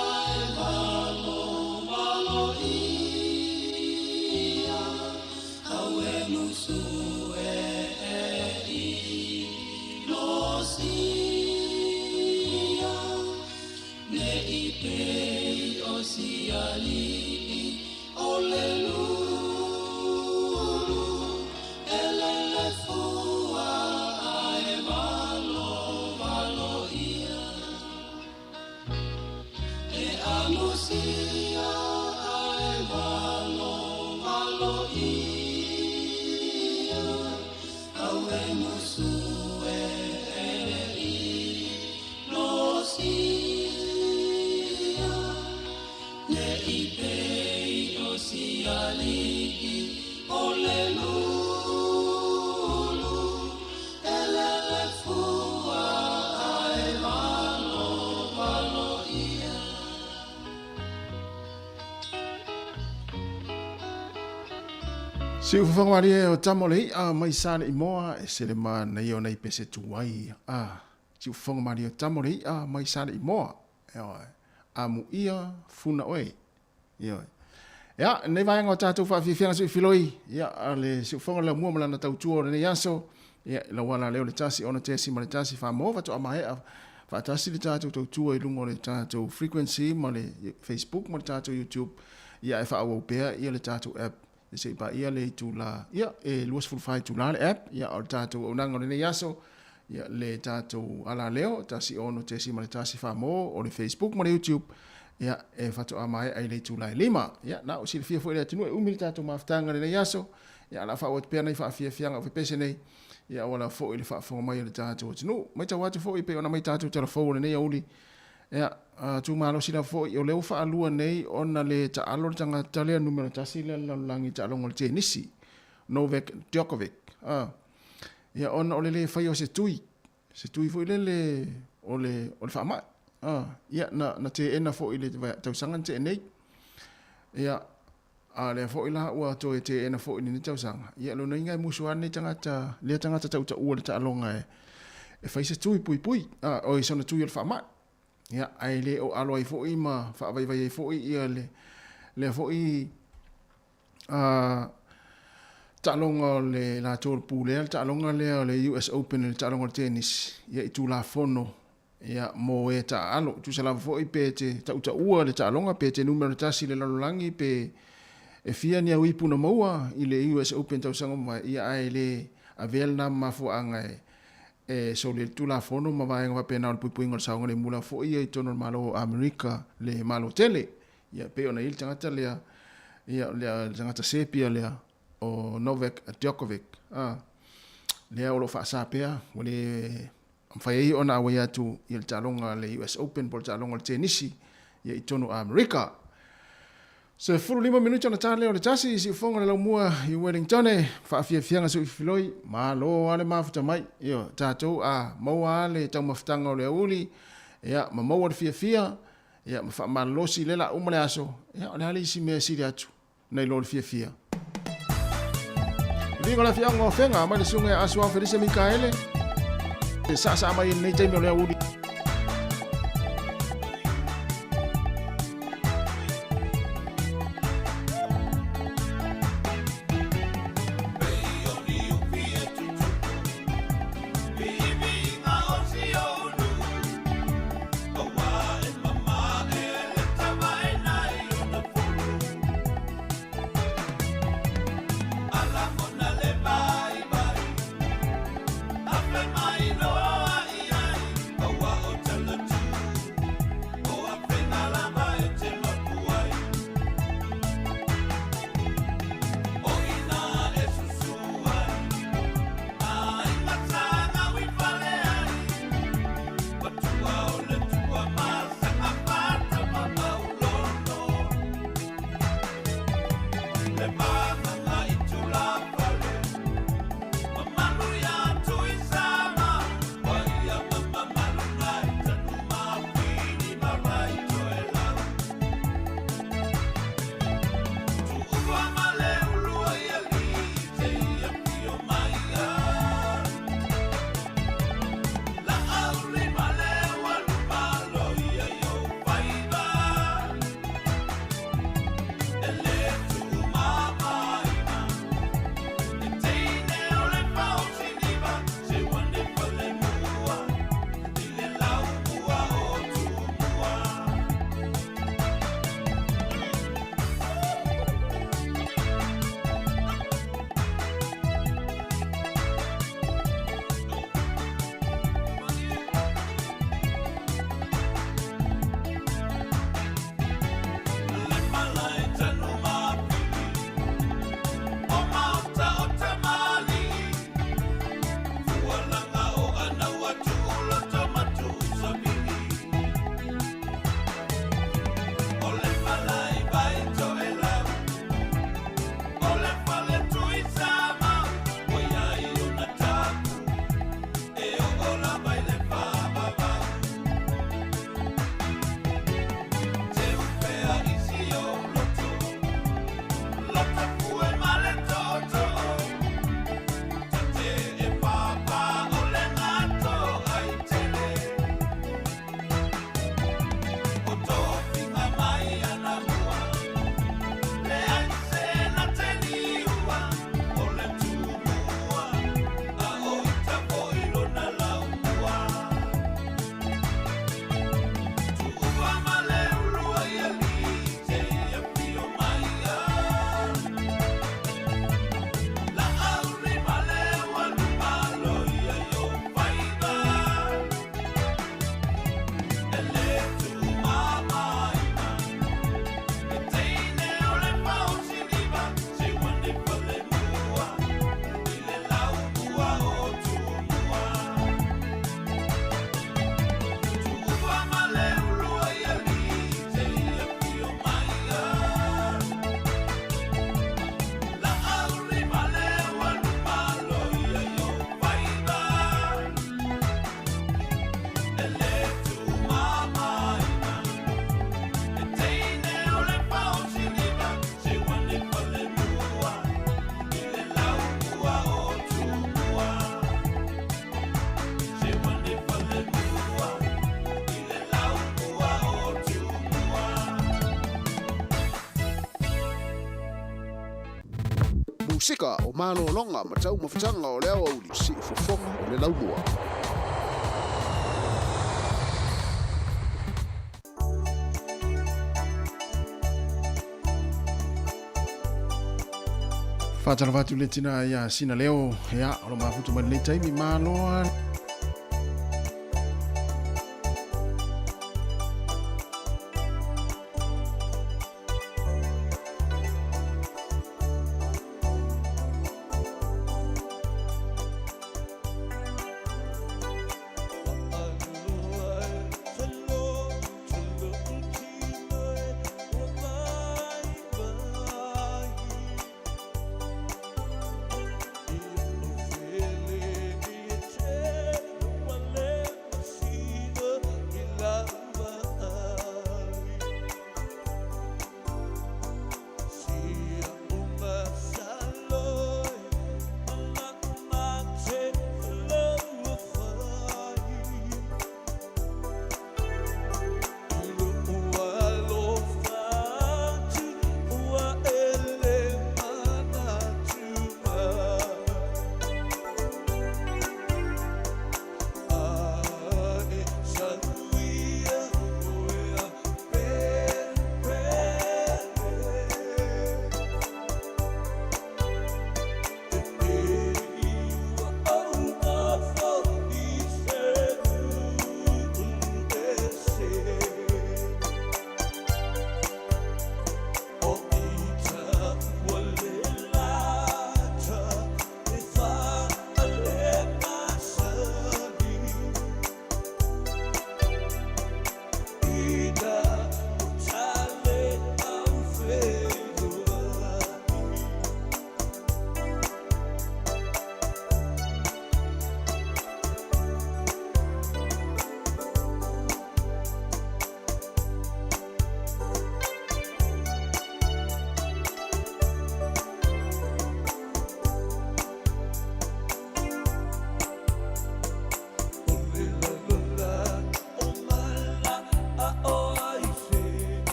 ai malo malo ia au e musu e i no sia ne i pei o sia li o le lulu e le fua ai malo malo ia e amusia ai malo malo ia au e musu e i no sia ne i pei o sia li o le lulu e le fua ai malo malo ia Si u whangwari e o tamole a mai sane i moa e se le maa nei o nei pese tuai. Si u whangwari o tamole a mai sane i moa e oi. A mu ia funa oe. Ia, nei vai ngā tātou whawhiwhenga sui whiloi. Ia, ale si u whangwari la mua malana tau tua o nei aso. Ia, la wala leo le tasi ona tesi ma le tasi whamoa watu a mahe a whaatasi le tātou tau tua i lungo le tātou frequency ma le Facebook ma le tātou YouTube. Ia, e whaawau pēr, ia le tātou app. Se pa ia le tula ia e luas fulfai tula le app ia o tātou o nanga le yaso ia le tātou ala leo tasi ono te si male tasi fa mo o le Facebook mo le YouTube ia e fatu amai ai le tula e lima ia na o si le fia foi le tunu e umil tātou maftanga le yaso ia la fa o te pena i fa fia fianga o pese nei ia wala fo i le fa fo mai le tātou tunu mai ta watu fo i pe ona mai tātou telefone nei uli ia tu malo sila fo o leo fa alua nei ona le ta alo tanga tale numero tasi le langi ta longo te nisi Novak Djokovic ia ona ole le fai o se tui fo le ole fa ma ia na te ena fo ile tau sanga te nei ia ale fo ila ua to te ena fo ni tau sanga ia lo ngai musuane tanga ta le tanga ta tau ta ua ta longa e fai se tui pui o isona tui le fa ma ia ai le o alo ai foi ma fa vai vai foi ia le foi talonga le la tour pule talonga le US Open le talonga tennis ia i tu la fono ia mo e ta alo tu sala foi pe te ta ua le talonga pe te numero tasi le langi pe e fia ni au ipuna maua i le US Open tau sanga mai ia ai le avel na mafu angai e so le tu la fono ma vai nga pena al pui ngol saunga le mula fo ia i tono malo America le malo tele ia pe ona il tanga le ia le tanga sepia le o Novak Djokovic le o lo fa sapea o le fai ona wa ia tu il talonga le US Open por talonga tenisi ia i tono America se furu 5 minutos na tale o le tasi si fonga le mua i Wellington fa fianga so filoi malo ale mafuta mai io tatou a moa le tau maftanga o le uli ia ma moa le fia ia ma fa malosi le la umale aso ia ole hali si me si atu nei lo le fia Digo la fianga o fenga ma le sunga aso a Felice Micaele e sa mai nei temi o le uli Mai no ai ai Musika o mano longa matau mafutanga o leo au si fofonga o le laumua. Whātarawatu le tina ia sina leo ia o lo mafutu mani le taimi māloa. Yeah.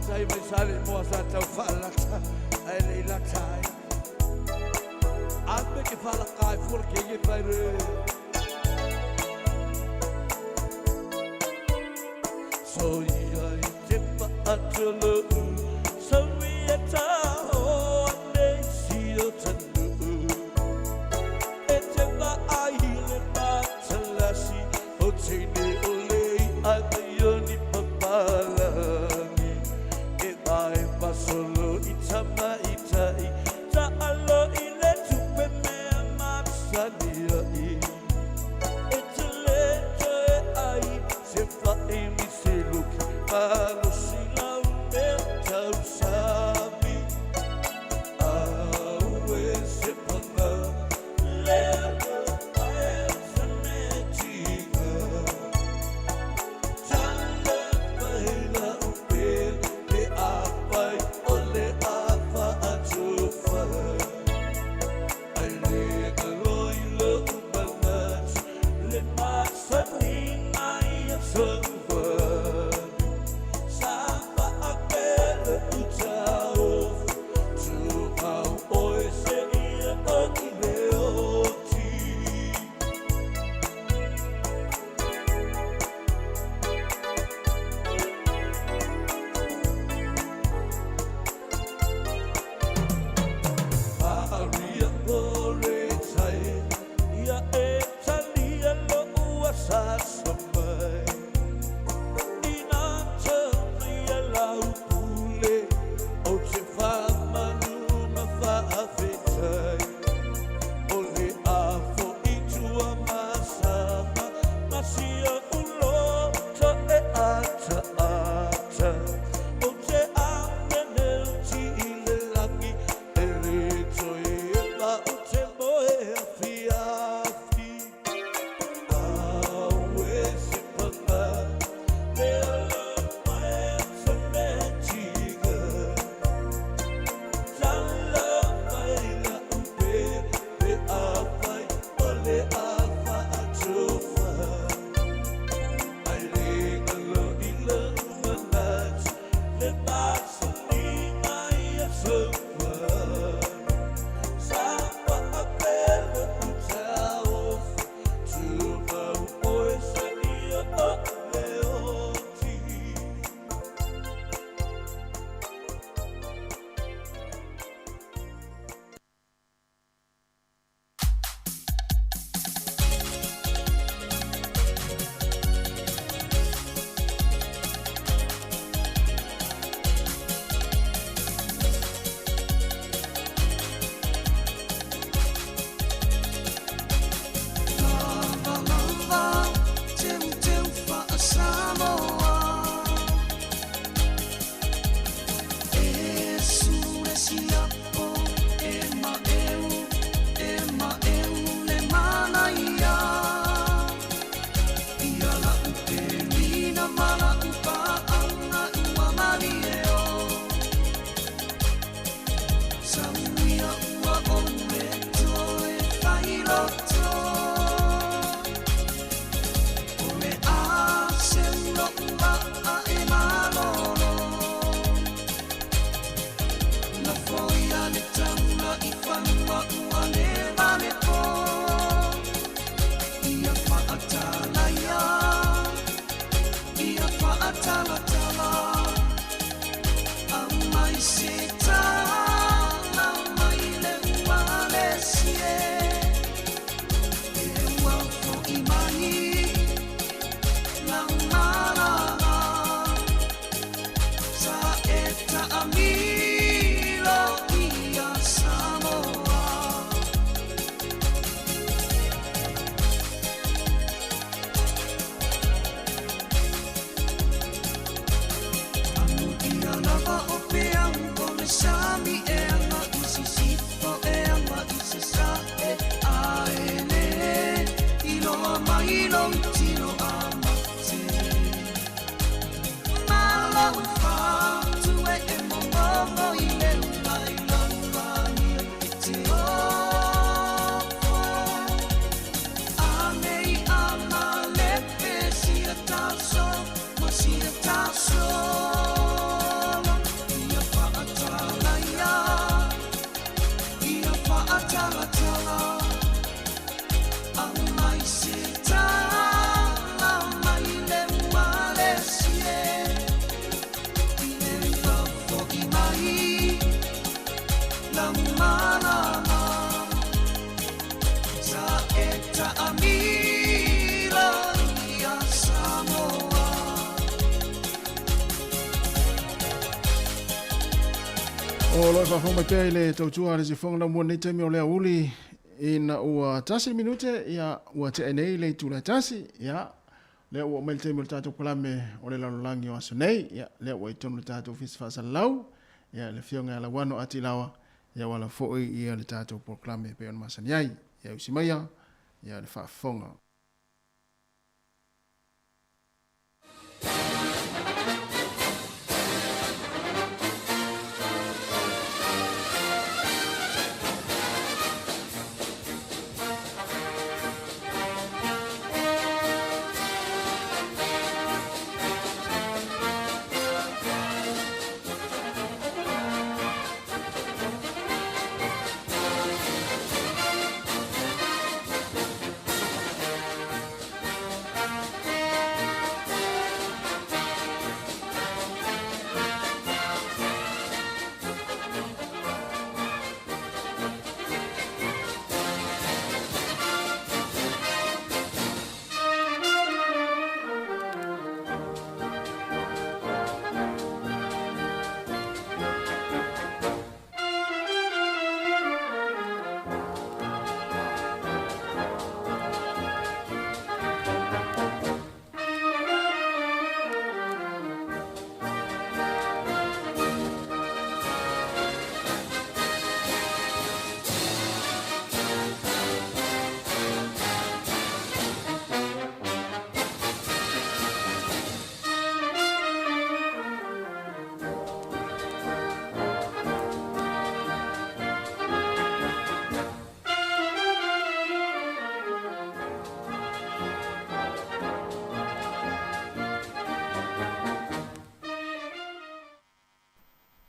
tai mai sale mo sa tau falata ai le la tai ame ke fala kai for ke ye pai re so ia te pa atolo so ia ta o ne si o tanu e te va ai le pa talasi o te ne o le a te yoni papala solo itama itai ta alo ile tupe me amapsania I etele te ai se fa emi se look palo sila me tau sabi awe se panga leva ai se metinga tanda baila upe le apai ole apa atufa ai le aloi lo banat le masani mai asova sapa apele utao tu au oi se ia o ileoti Maria Bore tai ia e talia lo ua sa samai ina te ia lau pule o te whamanu ma whaafetai o le afo I tua masama masia ulo ta e ata ata o te amenel ti I le langi e le toi e ma o te moe a fiafi awe se panga le ala mai se metiga tala mai la upe le apai o le afa atufa ai le alo I le manat le masani mai asufa sapa apele utao tu mau oi se ia o leoti Samoa e sure sia po e ma eu le mana ia la upe mina mana upa anga ua mani e o sauia ua o me toe whairoto o me a sendo ua a e malolo na foia le tanga I whanua ua le vale po ia whaatala ia whaatala tala a mai se tala mai le ua le sie e ua fo I mai la marara sa eta amilo ia Samoa anu ia lava o pe ango me sami e anga isisito e anga isisa e aene ilo mai lo tino amate Malo fa tu e momo O loa whawhonga pia le tautua le si whonga mua nei temi o lea uli ina ua tasi minute ia ua te enei le tula tasi ia lea ua mail temi o le tātou palame o le lalolangi o aso nei ia lea ua itonu le tātou fisifasa lau ia le whionga ala wano ati lawa ia wala fo'i ia le tātou proklame pe on masani ai ia usimaya ia le whawhonga.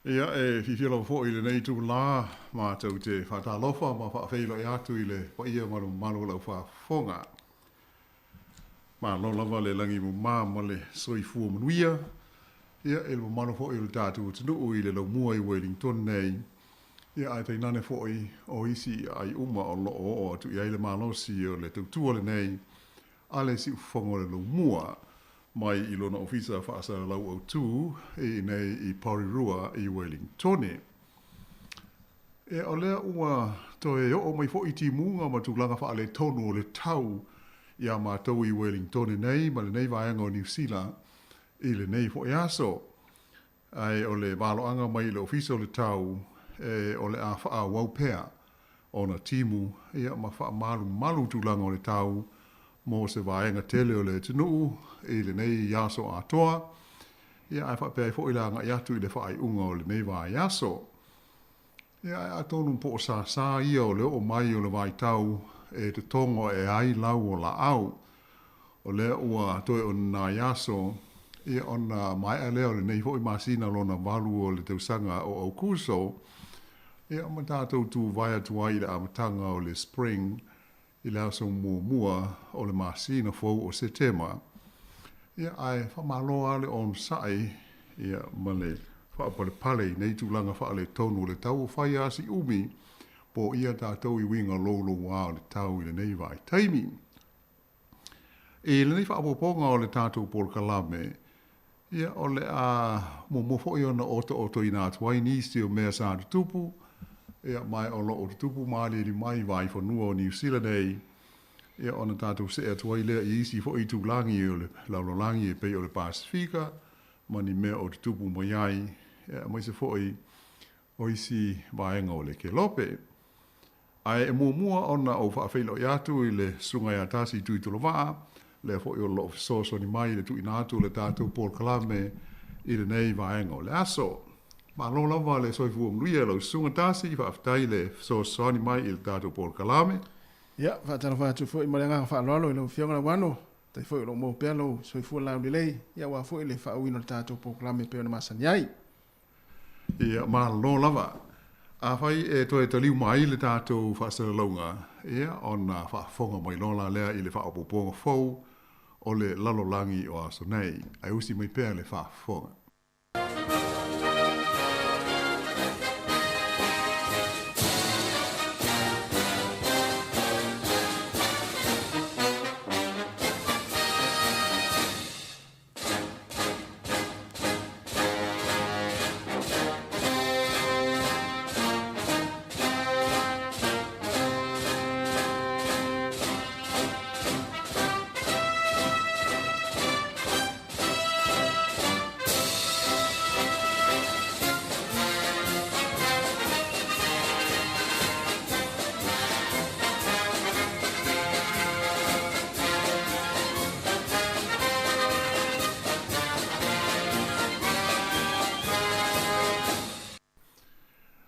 Ia fifilo fo ile nei tu la ma tau te whatalofa ma whawhelo e atu ile pa ia maru lau whafonga. Ma lo lava le langi mu ma le soifua manuia. Ia ele mo mano fo ile tātu tunu ile lau mua i Wellington nei. Ia ai tei nane fo i o isi ai uma o lo o atu ia ile malosi o le tautua le nei. Ale si ufongo le lau mua. Mai i lona ofisa whaasa lau au tū e nei i Parirua i Wellington. E o lea ua toe o mai fo i ti munga ma tūlanga wha le tonu o le tau i a mātou i Wellington nei, ma le nei vaianga o New Zealand i le nei fo i aso. Ai o le waloanga mai le ofisa o le tau e o le a wha waupea o na timu i a ma wha malu tūlanga o le tau mo se vaenga tele o le tunu i le nei yaso atoa. Ia ai whapea i fo i langa i atu i le whaai unga o le nei vai yaso. Ia ai atonu po o sa ia o le o mai o le vai tau e te tongo e ai lau o la au. O le ua toi o na yaso ia o na mai a leo le nei fo i masina lo na valu o le tausanga o au kuso. Ia o matatou tu vai atu ai le amatanga o le spring i lea so mua o le masina fau o setema. Ia ai whamaloa le on sai, ia male whaapale pale nei tūlanga wha le tonu le tau o whai asi umi, po ia tātou i winga lolo wā le tau i le nei vai taimi. E le nei whaapoponga o le tātou por kalame, ia o le a mofo i ona oto i nā tuai nisi o mea sa tupu, ia mai o lo o tupu maali li mai vai whanua o New Zealand ei. Ia ona tātou se atua i lea i isi fo i tūlangi o le laulolangi e pei o le Pasifika, mani mea o tupu mai ai, ia mai se fo i o isi vaenga o le Kelope. Ai e mua ona o whaafeilo i atu i le sungai atasi tui tulovaa, le fo i o lo soso ni mai le tui nātu le tātou Paul Kalame i le nei vaenga o le aso. Ma lo lava le soifua mluia lau sunga tasi i whaaftai le soso ni mai i le tātou Paul Kalame. Ia, whaatana whaatu fo i marenga whaalolo i lau whionga wano, tai fo i lau mō pēlo soifua lau li lei, ia wā fo i le whaauino le tātou proklame pēo na masani ai. Ia, ma lo lava. A whai e toi taliu mai le tātou whaasara launga, ia, ona whaafonga mai lola lea i le whaapoponga fau o le lalolangi o aso nei. Ai usi mai pēr le whaafonga.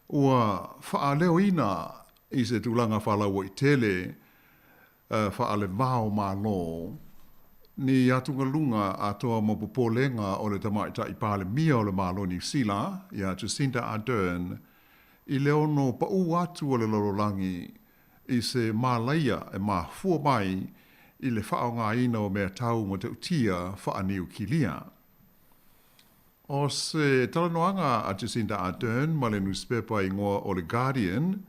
ua whaaleo ina i se tūlanga whalaua i tele whaale vao mālo ni atunga lunga atoa mopopolenga o le tamaita i pāle mia o le mālo New Zealand ia Jacinda Ardern i leono pa atu o le lololangi i se mālaia e māfua mai i le whaonga ina o mea tau mo te utia whaaniu kilia. O se talanoanga a Jacinda Ardern ma le newspaper i ngoa o le Guardian,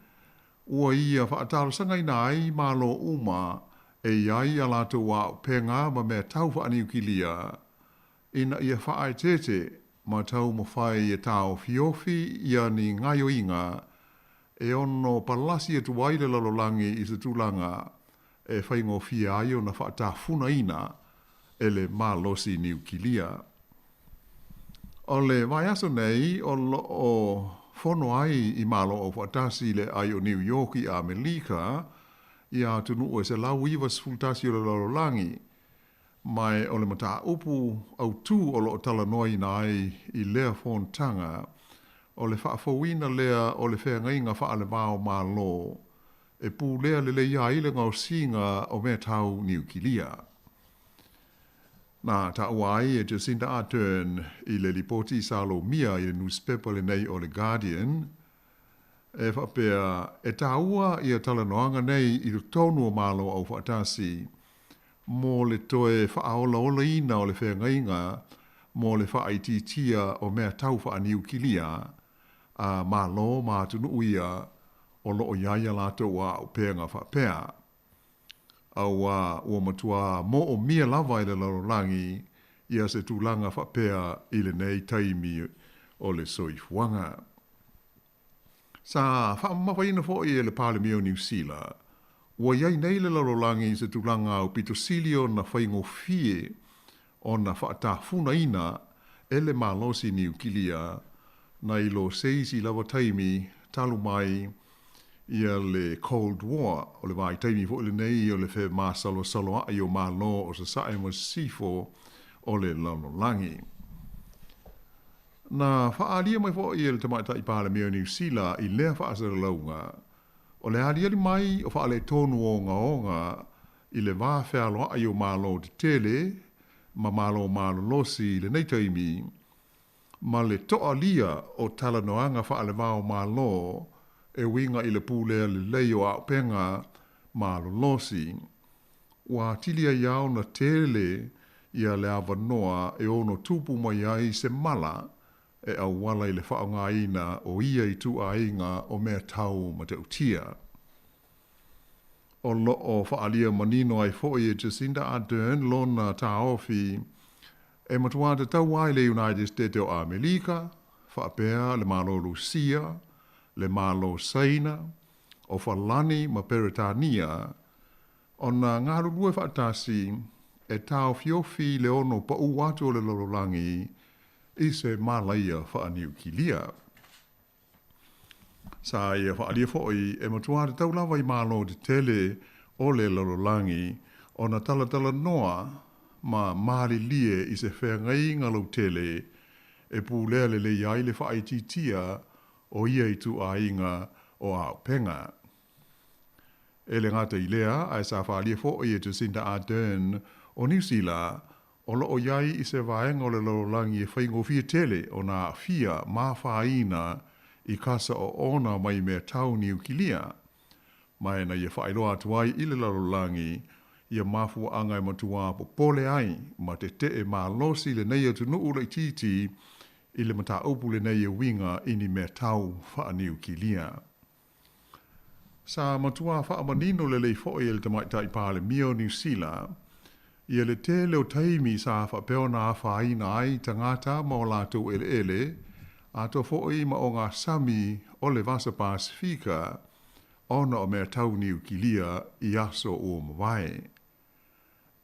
ua ia whaatalo ina ai mālo uma e iai a lato wa penga ma mea tau whaaniu kilia ina ia whaai tete ma tau mo whai e tau fiofi ia ni ngaio inga e ono palasi e tuwai le lalolangi i se tūlanga e whaingo fia ai o na whaatafuna ina e le mālosi niu kilia. O le vai aso nei o fono ai i malo o whaatasi le ai o New York i Amerika i a tunu o se lau iwa sfultasi o le lalolangi mai o le mata upu au tū o lo tala noi nai i lea fontanga o le whaafawina lea o le whengainga whaale vao malo e pū lea le leia i le ngau singa o mea tau niu kilia. Nā ta uai e Jacinda Ardern i le lipoti salo mia i le newspaper le nei o le Guardian e whapea e taua i a talanoanga nei i tonu o malo au whaatasi mō le toe whaaola ola ina o le whengainga mō le whaaititia o mea tau whaaniu kilia a malo mātunu uia o loo iaia lato wa o penga whapea. Au ua matua mo o mia lava i le lalolangi ia se tūlanga whapea i le nei taimi o le soifuanga. Sa whaamawaina fo i le pāle mio New Zealand, ua iai nei le lalolangi se tūlanga o pitosilio na whaingo fie o na whaatafuna ina e le malosi niu kilia na ilo seisi lava taimi talu mai ia le Cold War o le vai taimi fo le nei o le whe māsalo salo a i o mālo o sa sae mo sifo o le lalolangi. Na whaalia mai fo i le tamaita i pāle meo New Zealand i lea whaasara launga o le aliali mai o whaale tonu o onga i le whawhialo a i o mālo te tele ma mālo losi le nei taimi ma le toa lia o talanoanga whaale vao mālo e winga i le pūlea le leio a penga mālo losi. Wa tilia iau na tele ia le awanoa e ono tupu mai ai se mala e au wala i le whaonga ina o ia i tu a inga o mea tau ma te utia. O loo whaalia manino ai foi e Jacinda Ardern lona ta ofi e matua te tau ai le United States o Amerika, whaapea le malo Lucia, le malo Saina, o Falani ma Peretania, o na ngarulue whaatasi e tau fiofi le ono pa uatu o le lololangi i se malaia whaaniu kilia. Sa ia whaalia foi e matua te tau lawa i malo te tele o le lololangi o na talatala noa ma maari lie i se whengai ngalau tele e pūlea le iai le whaititia o ia i tu a inga o au penga. E le ngata i lea, ai sa whaalia fo i e Jacinda Ardern o New Zealand, o lo iai i se vaenga o le lololangi e whaingo fia tele o nā fia mā whaina i kasa o ona mai mea tau niu kilia. Mai na ia whailoa atuai i le lololangi, ia mafua angai matua po pole ai, ma te e mā losi le nei atu nuu le titi, i le mata upu le nei winga ini mea tau whaaniu kilia. Sa matua whaamanino le lei fo'i le tamaita i pāle mio New Zealand, ia le te leo taimi sa whapeo na whaina ai tangata ma o lātou ele, a to fo'i ma o ngā sami o le vasa Pasifika, ona o mea tau niu kilia i aso o mawai.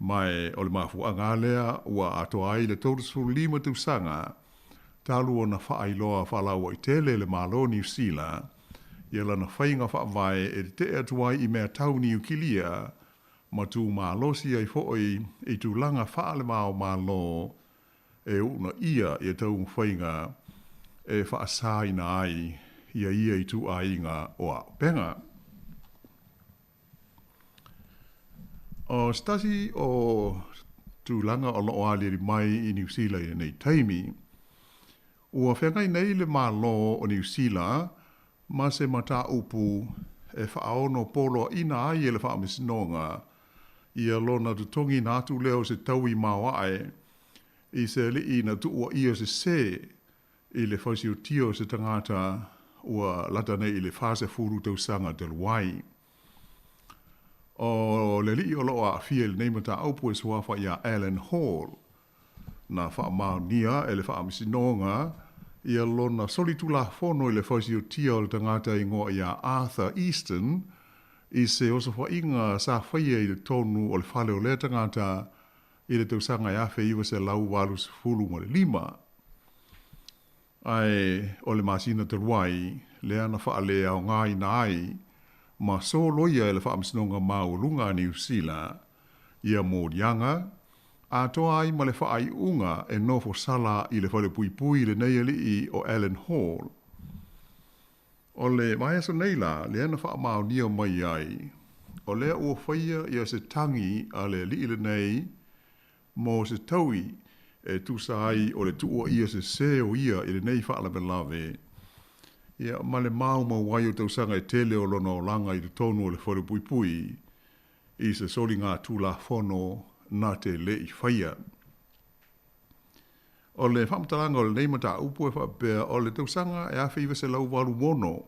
Mai o le mafu angalea ua ato ai le tautasuru 5 tausanga, talu o na whaailoa whalaua i tele le malo New Zealand, ia lana whainga whaavai e te atuai i mea tau niu kilia, ma tu malosi ai fo'i i tu langa whaale mao malo, e una ia i tau whainga e whaasaina ai ia I tu a inga o a penga. O stasi o tūlanga o lo aleri mai I New Zealand nei taimi, ua whengai nei le malo o New Zealand, ma se mata upu e whaono polo ina ai e le whaamisinonga, ia lona tutongi nātu leo se taui mawae, I se li I na tuua ia se I le whaisio tio se tangata ua lata nei I le whase furu tausanga del wai. O le li o loa fia le neimata aupu e suafa ia Alan Hall, na wha mao nia e le wha amisinonga, ia lona solitula fono I le whaisio tio le tangata I ngoa ia Arthur Easton, I se osa wha inga sa whaia I le tonu o le whale o le tangata I le tausanga ia fe iwa se lau walu se fulu mo le 5. Ai o le masina te ruai, le ana wha le au ngai na ai, ma so loia e le wha amisinonga mau lunga New Zealand, ia mō dianga, a toa ai ma le wha ai unga e nofo sala I le whale pui pui le nei ali o Alan Hall. O le mai aso neila, le ana wha mau nia mai ai, o lea ua whaia ia se tangi a le li le nei, mō se taui e tusa ai o le tuua ia se o ia I le nei wha ala lawe. Ia ma le mau wai o tausanga e tele o lona o langa I le tonu o le whare pui pui, I se soli ngā tūla whono nā te le I whaia. O le whamtalanga o le neimata upu e whapea o le tausanga e awhiwa se lau walu mono,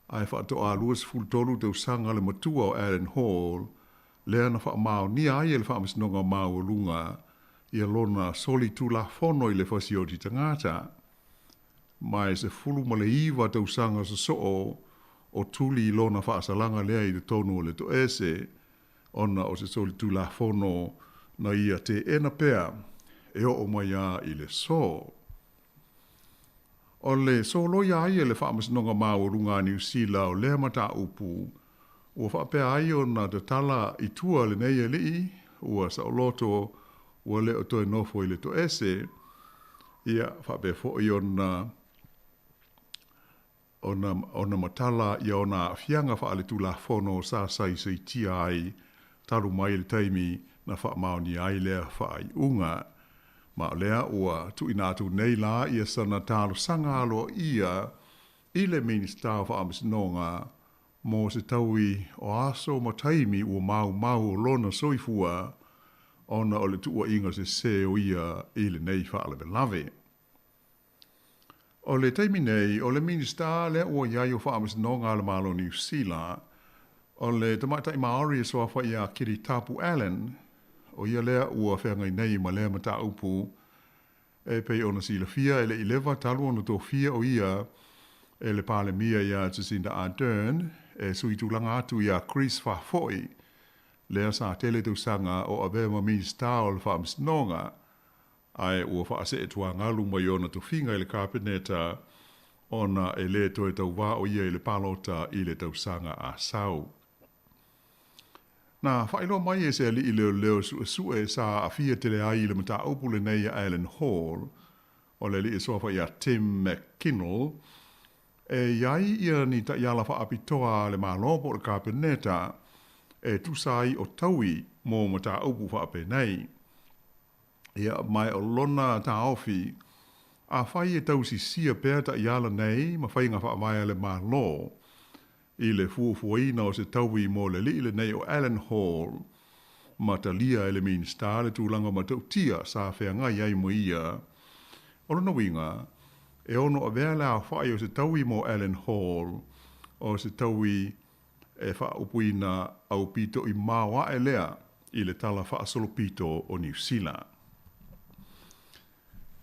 ai whaato a luas fultolu tausanga le matua o Alan Hall, le ana wha mao ni ai e le whaamisnonga mao o lunga, ia lona soli tūla whono I le whasio ti tangata. Mai se fulu ma le iwa tausanga sa soo o tuli lona whaasalanga lea I le tonu o le to ese, ona o se soli tūla whono na ia te ena pea, e o mai a I le so. O le so loia ai e le whaamasnonga mao o runga New Zealand o lea mata upu, ua whaapea ai o na te tala I tua le nei e lii, ua sa o loto ua le o toi nofo I le to ese, ia whaapea fo I ona matala ia ona fianga wha ale tula whono sa sai se tia ai, taru mai le taimi na wha maoni ai lea wha ai unga. Ma lea ua tu inatu nei la ia sana talo sanga alo ia I le minista wha amisinonga mo se taui o aso ma taimi ua mau o lona soifua ona o le tua inga se o ia I le nei wha ale lave. O le taimi nei, o le minista le ua iai o wha amisinonga le malo New Zealand, o le tamatai Maori e soa wha ia kiri tapu Allen, o ia lea ua whengai nei ma lea mata upu, e pei ona sila fia e le 11 talu ona tō fia o ia, e le pale mia ia Jacinda Ardern, e sui tūlanga atu ia Chris Fafoi, lea sa tele tausanga o avema minista o le wha amisinonga, ai ua whaase e tua ngalu mai ona to finga I le kabineta ona e le to e tau wā o ia I le palota I le tausanga a sau. Nā whailo mai e se ali I leo su e sa a fia tele ai I le mata opule nei a Alan Hall, o le li e sofa ia Tim McKinnell, e iai ia ni ta iala wha apitoa le malopo le kabineta e tusai o taui mō mata opu wha ape nei. Ia mai o lona ta ofi, a whai e tausi sia pēr ta iala nei, ma whai ngā wha mai le ma lo, I le fuafuaina o se taui mō le li le nei o Alan Hall, ma ta lia le minsta le tūlanga ma tau tia sa whea ngai ai mo ia. O lona winga, e ono a vea la whai o se taui mō Alan Hall, o se taui e wha upuina au pito I mawa e lea, I le tala wha solo pito o New Zealand.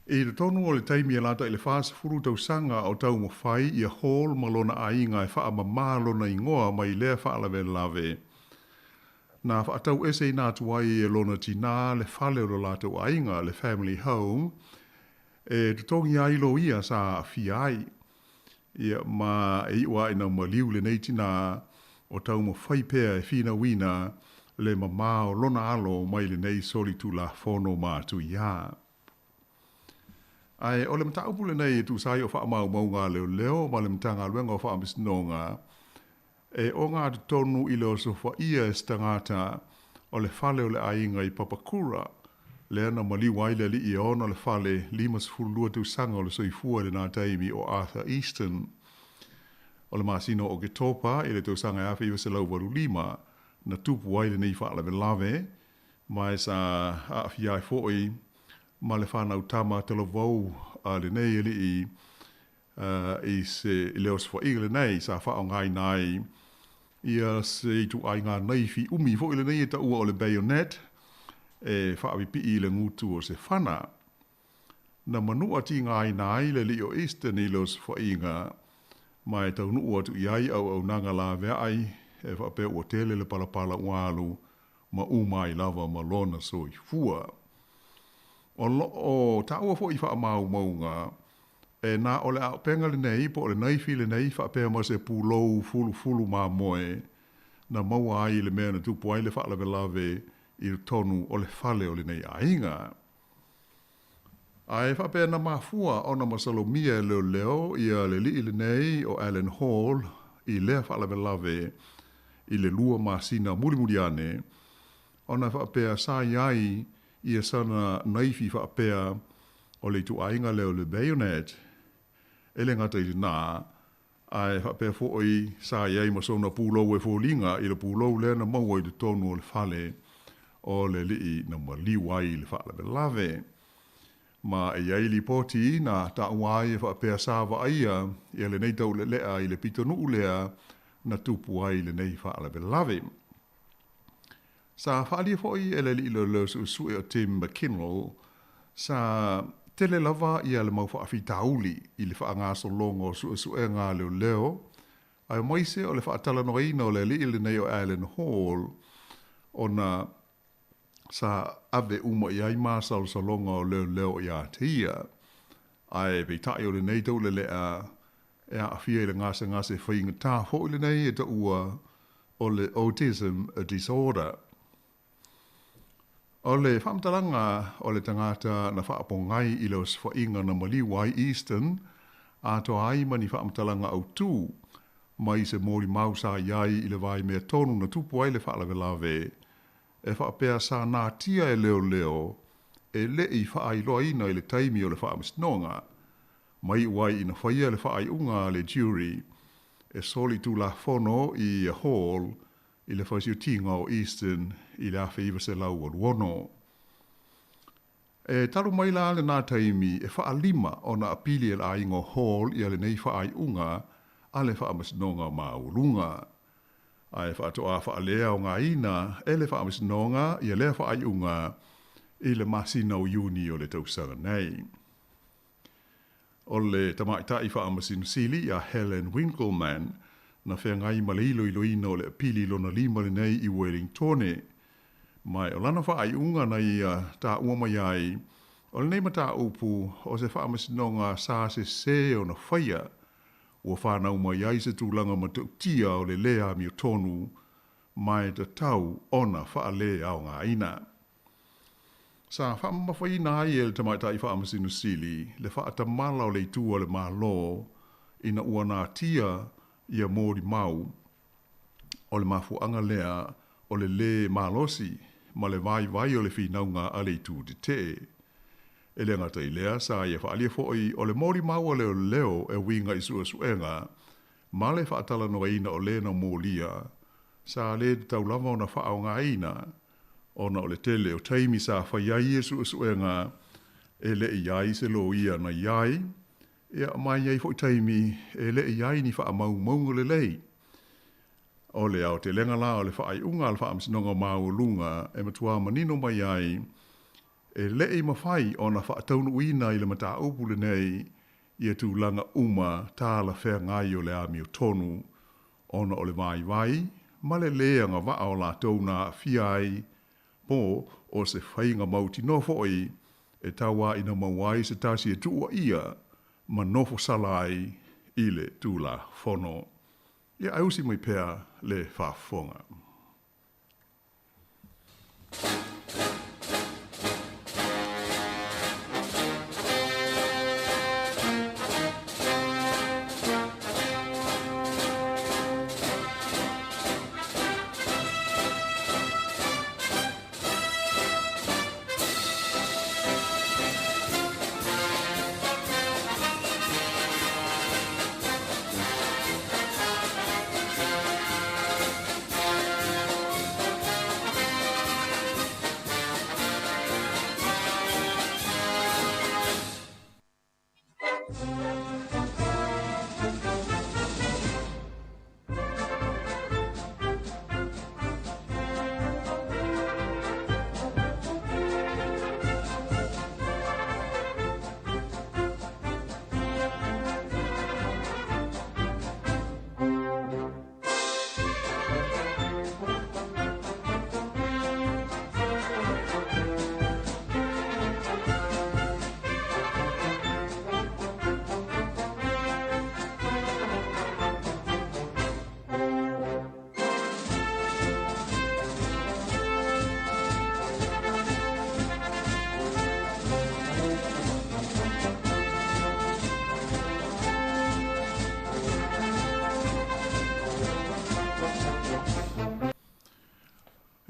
E le tonu o le taimi e lata I le whaasa furu tau sanga o tau mo whai I a Hall malona a inga e wha ama malona ingoa mai lea wha alawe lave. Nā wha tau ese I nātu ai e lona tina le whale o lata o a inga le family home, e tutongi ai lo ia sa fia ai. Ia ma e iwa ina maliu le nei tina o tau mo whai pēr e whina wina le mamao lona alo mai le nei soli tu la whono mātu ia. Ai o le mta upule nei tu sai o wha mau ngā leo ma le mtanga luenga o wha amisnonga. E o ngā tonu i leo so wha ia e stangata o le fale o le ainga i Papakura. Le ana mali waile li i ona le fale limas fulua tu sanga o le soifua le nā taimi o Arthur Easton. O le masino o Getopa i le tu sanga awhi i se lau waru lima na tupu waile nei wha lave lave. Mai sa awhi ai fōi ma le whanau tama te lo vau le nei li i se leo se wha le nei sa wha ngai nai ia se tu ai ngā nei fi umi fo le nei e ta ua o le bayonet e wha awi pi le ngutu o se whana. Na manua ti ngai nai le li o Eastern i leo se wha inga mai tau nuu atu iai au nanga la vea ai e wha pe ua tele le palapala ualu ma umai lava ma lona so i fua. O ta ua fo i wha mau maunga e na ole a penga le nei po le nei fi le nei wha pēr ma se pūlou fulu ma moe na maua ai le mea na tupu ai le wha lave lave i tonu o le fale o le nei ainga. Ai wha pēr na mafua o na masalomia leo leo i a le li le nei o Allen Hall i lea wha lave lave i le lua masina muri ane o na wha pēr sa iai ia sana naifi wha pēr o le tu ainga leo le bayonet. Ele ngata i nā, ai wha pēr fōi sa iai masona pūlou e fōlinga i le pūlou le na maua i le tonu o le fale o le li na maliwai le wha lave lave. Ma e iai li poti na ta uai e wha pēr sa wa aia i le nei tau le lea i le pitonu ulea na tupu ai le nei wha lave lave. Sa whaalia fōi e le li lo leo su o Tim McKinnell, sa tele lava i le mau whaafi tauli i le whaangaso longo su e ngā leo, ai moise o le whaatala no ina o le li le nei o Allen Hall, o na sa ave uma i ai māsal sa longa o leo i a tia, ai pei tai o le nei tau le lea e a awhia i le ngase whainga tā ho i le nei e ta ua o le autism disorder. O le whamtalanga o le tangata na whaapongai i leo swainga na maliwai Eastern, a to ai mani whamtalanga au tū, mai se mori mau sa iai i le vai mea tonu na tupu ai le whaalave lave, e whaapea sa nā tia e leo, e le i whaai loa ina i le taimi o le whaamisnonga, mai uai ina whaia le whaai unga le jury, e soli tū la whono i a hall, i le whaisio tinga o Eastern i le awhi iwa se lau o luono. E taru mai la le nā taimi e wha lima o na apili e la ingo hall i le nei wha ai unga a le wha amasnonga ma urunga. A e wha toa wha lea o ngā ina e le wha amasnonga i le wha ai unga i le masina o uni o le tausanga nei. O le tamaitai wha amasinu sili a Helen Winkleman na whea ngai malilo i loina o le apili lona lima le nei i Wellington. Mai o lana wha ai unga na ia tā ua mai ai, o le neima tā upu o se wha amasinonga sā se o na whaia, ua whanau mai ai se tūlanga ma tia o le lea mi o tonu, mai ta tau ona wha lea o ngā ina. Sa wha mawhaina ai e le tamaitai wha amasinu sili, le wha atamala o le itua le mālo, ina ua nā tia ia mōri mau, o le mafuanga lea, o le malosi, ma le vai o le whinaunga a le tū te te. E le ngata i lea, sa ia whaalia fōi, o le mōri mau o leo e winga i suenga, ma le whaatala no ina o le na mōlia, sa le tau lava o na whaao ngā ina, o na o le tele o taimi sa whaiai e suenga, e le iai se lo ia na iai, e a mai ai fo taimi e le iai ni wha mau maunga le lei. O le au te lenga la o le wha ai unga al wha amsinonga mau lunga e matua manino mai ai e le i mawhai o na wha taunu uina i le mata upu le nei i e tūlanga uma tāla whea ngai o le ami o tonu o na o le vai ma le leanga wa o la tauna fiai po o se whainga mauti no foi e tawa ina mawai se tasi e tua ia ma nofo salai i le tūla whono. Ia ausi mai pēr le whafonga.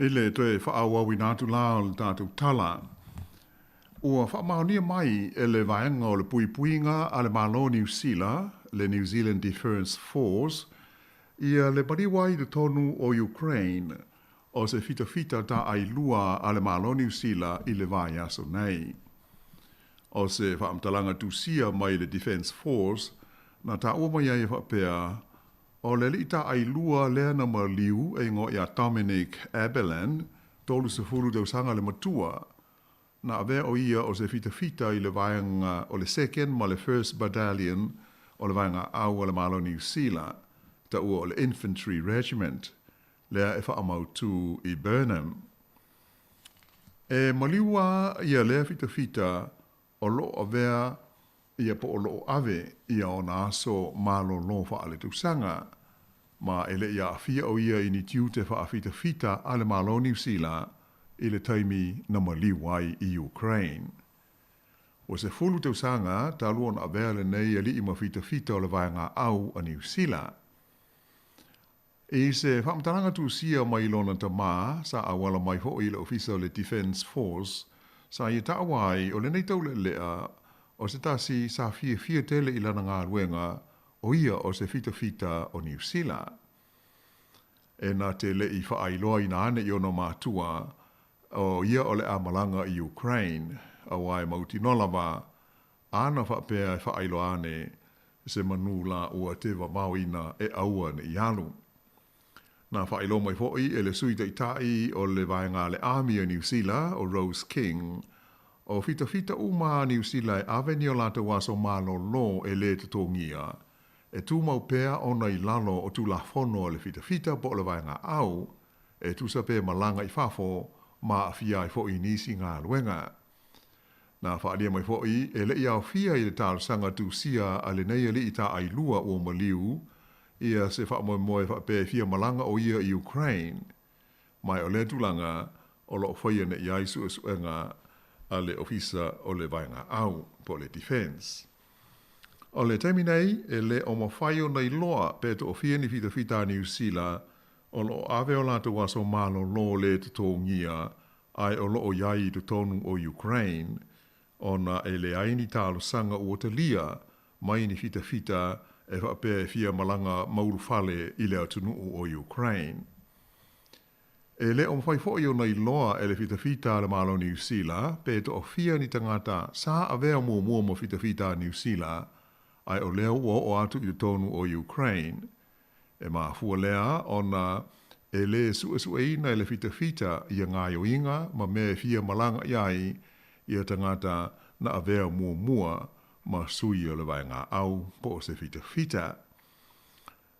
Ile toe whaawa winatu la o le tātou tala. Ua whaamaunia mai e le vaenga o le puipuinga a le malo New Zealand, le New Zealand Defence Force, ia le bariwai de tonu o Ukraine, o se fita ta ai lua a le malo New Zealand i le vai aso nei. O se whaamtalanga tusia mai le Defence Force, na ta ua mai ai whapea, o le li ta ai lua lea na maliu e ngo ia Dominic Abelan, tolu se furu deu sanga le matua, na avea o ia o se fita i le vaenga o le 2nd ma le 1st Battalion o le vaenga au o le malo New Zealand, ta ua o le Infantry Regiment, lea e whaamau tu i Burnham. E maliua ia lea fita o lo avea ia po o lo ave ia o na aso malo lo whaale tusanga, ma ele ia afia o ia ini tiu te whaafita ale malo New Zealand i le taimi na maliwai i Ukraine. O se fulu tusanga taluon avea le nei ali ima fita o le vaenga au a New Zealand. E se whaamtaranga tu sia mai lona ta maa sa awala mai ho i le ofisa o le Defence Force sa i taawai o le nei tau le lea o se tasi sa fia tele i lana ngā ruenga o ia o se fita o New Zealand. E nā te le i whaailoa i nā ane i ono mātua o ia o le amalanga i Ukraine a wai mauti nolawa ana whapea e whaailoa ane se manula ua te wamauina e aua ne i alu. Nā whaailoa mai foi e le suita i tai o le vaenga le Army o New Zealand o Rose King o fita uma New Zealand aveni o lata waso malo lo e le te tongia. E tu mau pea ona i lalo o tu la fono le fita po le vaenga au, e tu sa pe malanga i fafo ma afia i fo i nisi ngā luenga. Nā whaalia mai fo i e le i au fia i le tālu sanga tu sia a le nei li i ta ai lua o maliu, ia se whaamoe whape fia malanga o ia i Ukraine. Mai o le tulanga o lo whaia ne i aisu esuenga a le ofisa o le vaenga au po le defense. O le taimi nei, e le o mawhaio nei loa pe to ofia ni fita New Zealand o lo ave o lato waso malo lo le te tōngia ai o lo o iai te tonu o Ukraine o na e le aini talo sanga o Otalia mai ni fita e whape fia malanga maurufale i le atunu o Ukraine. E le o mwhai fōi o nei loa e le fita le malo New Zealand, pe to ofia ni tangata sa avea mua mo fita New Zealand, ai o leo o atu i tonu o Ukraine. E maa fua lea o na e le sueina e le fita i a ngāio inga, ma me fia malanga iai i a tangata na avea mua ma sui o le vaenga au po se fita.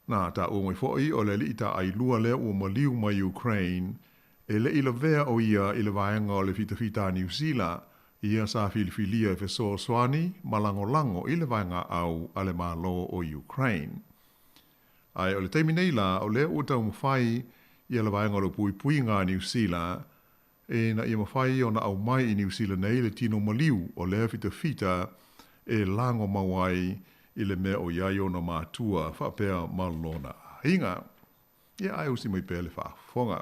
Nā tā o mai fōi o le li ta ai lua lea o maliu mai Ukraine, e le ila vea o ia i le vaenga o le fita New Zealand, ia sa filifilia e feso swani malango i le vaenga au ale malo o Ukraine. Ai o le teimi nei la o le o tau mawhai i le vaenga o le pui ngā New Zealand, e na ia mawhai o na au mai i New Zealand nei le tino maliu o le fita e lango mawai i le mea o iai o na mātua whapea malona hinga. Ia ai usi mai pēle whaafonga.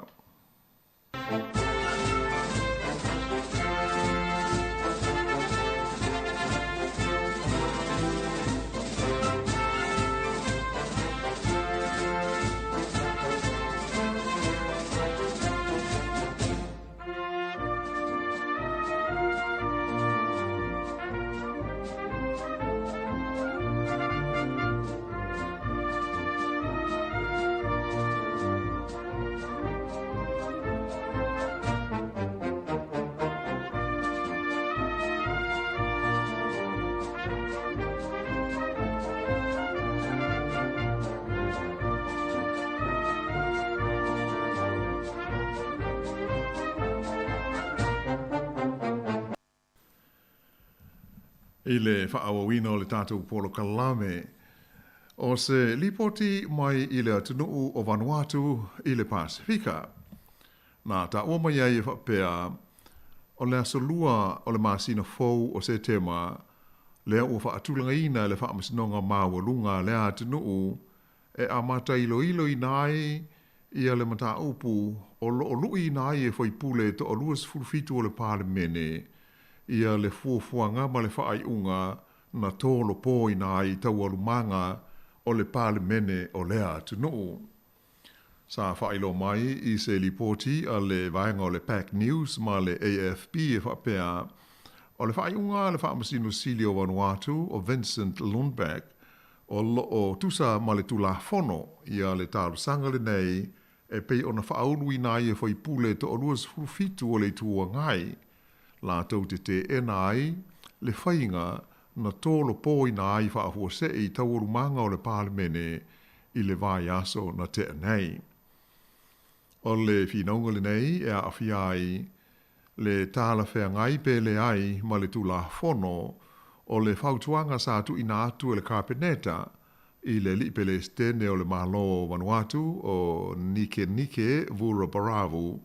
I le whaawawina o le tātou polo kalame, o se lipoti mai i le atunuu o Vanuatu i le Pasifika. Nā tā ua mai ai e whapea, o le asolua o le māsina fou o se tema, lea ua whaatulanga ina le whaamasinonga māwalunga lea atunuu, e a mata ilo i nai i le mata upu o lo lui na e foi pule to o luas fulfitu o le palemene ia le fuafuanga ma le whaaiunga na tōlo pōi na i tau alumanga o le palemene o lea tunu. Sa whailo mai i se lipoti a le vaenga o le Pack News ma le AFP e whapea o le whaaiunga le whaamasino Silio Vanuatu o Vincent Lundberg o tusa ma le tulafono ia le tarusanga le nei e pei ona whaaunui na i e whai pule to o luas fulfitu o le tua ngai. La tau te e nai le whainga na tōlo pōi na ai whaafua se i taurumanga o le palemene i le vai aso na te nei. O le whinaunga le nei e a awhiai le tāla whea ngai pe le ai ma le tulafono o le whautuanga sa tu ina atu le carpeneta i le lipele stene o le malo Vanuatu o Nike Vura Baravu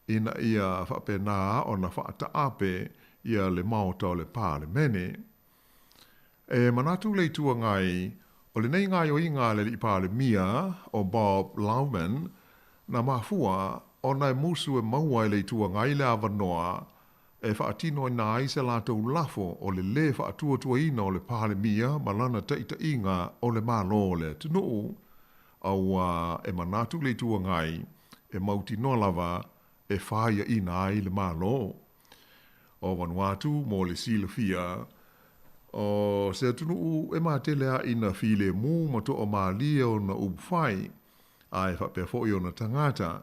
ina ia whapena o na whaataape ia le maota o le palemene. E manatu le tua ngai o le nei ngai o inga le li palemia o Bob Lauman na mafua o na musu e maua le tua ngai le avanoa e whaatino i nai se lātou lafo o le whaatua ina o le palemia malana taita inga o le malo le tunu au e manatu le tua ngai e mauti no lava e whaia ina ai le malo. O Vanuatu mo le silafia o se tunu e mātelea ina file mu mato o maalia o na ubwhai ai whapea fōi o na tangata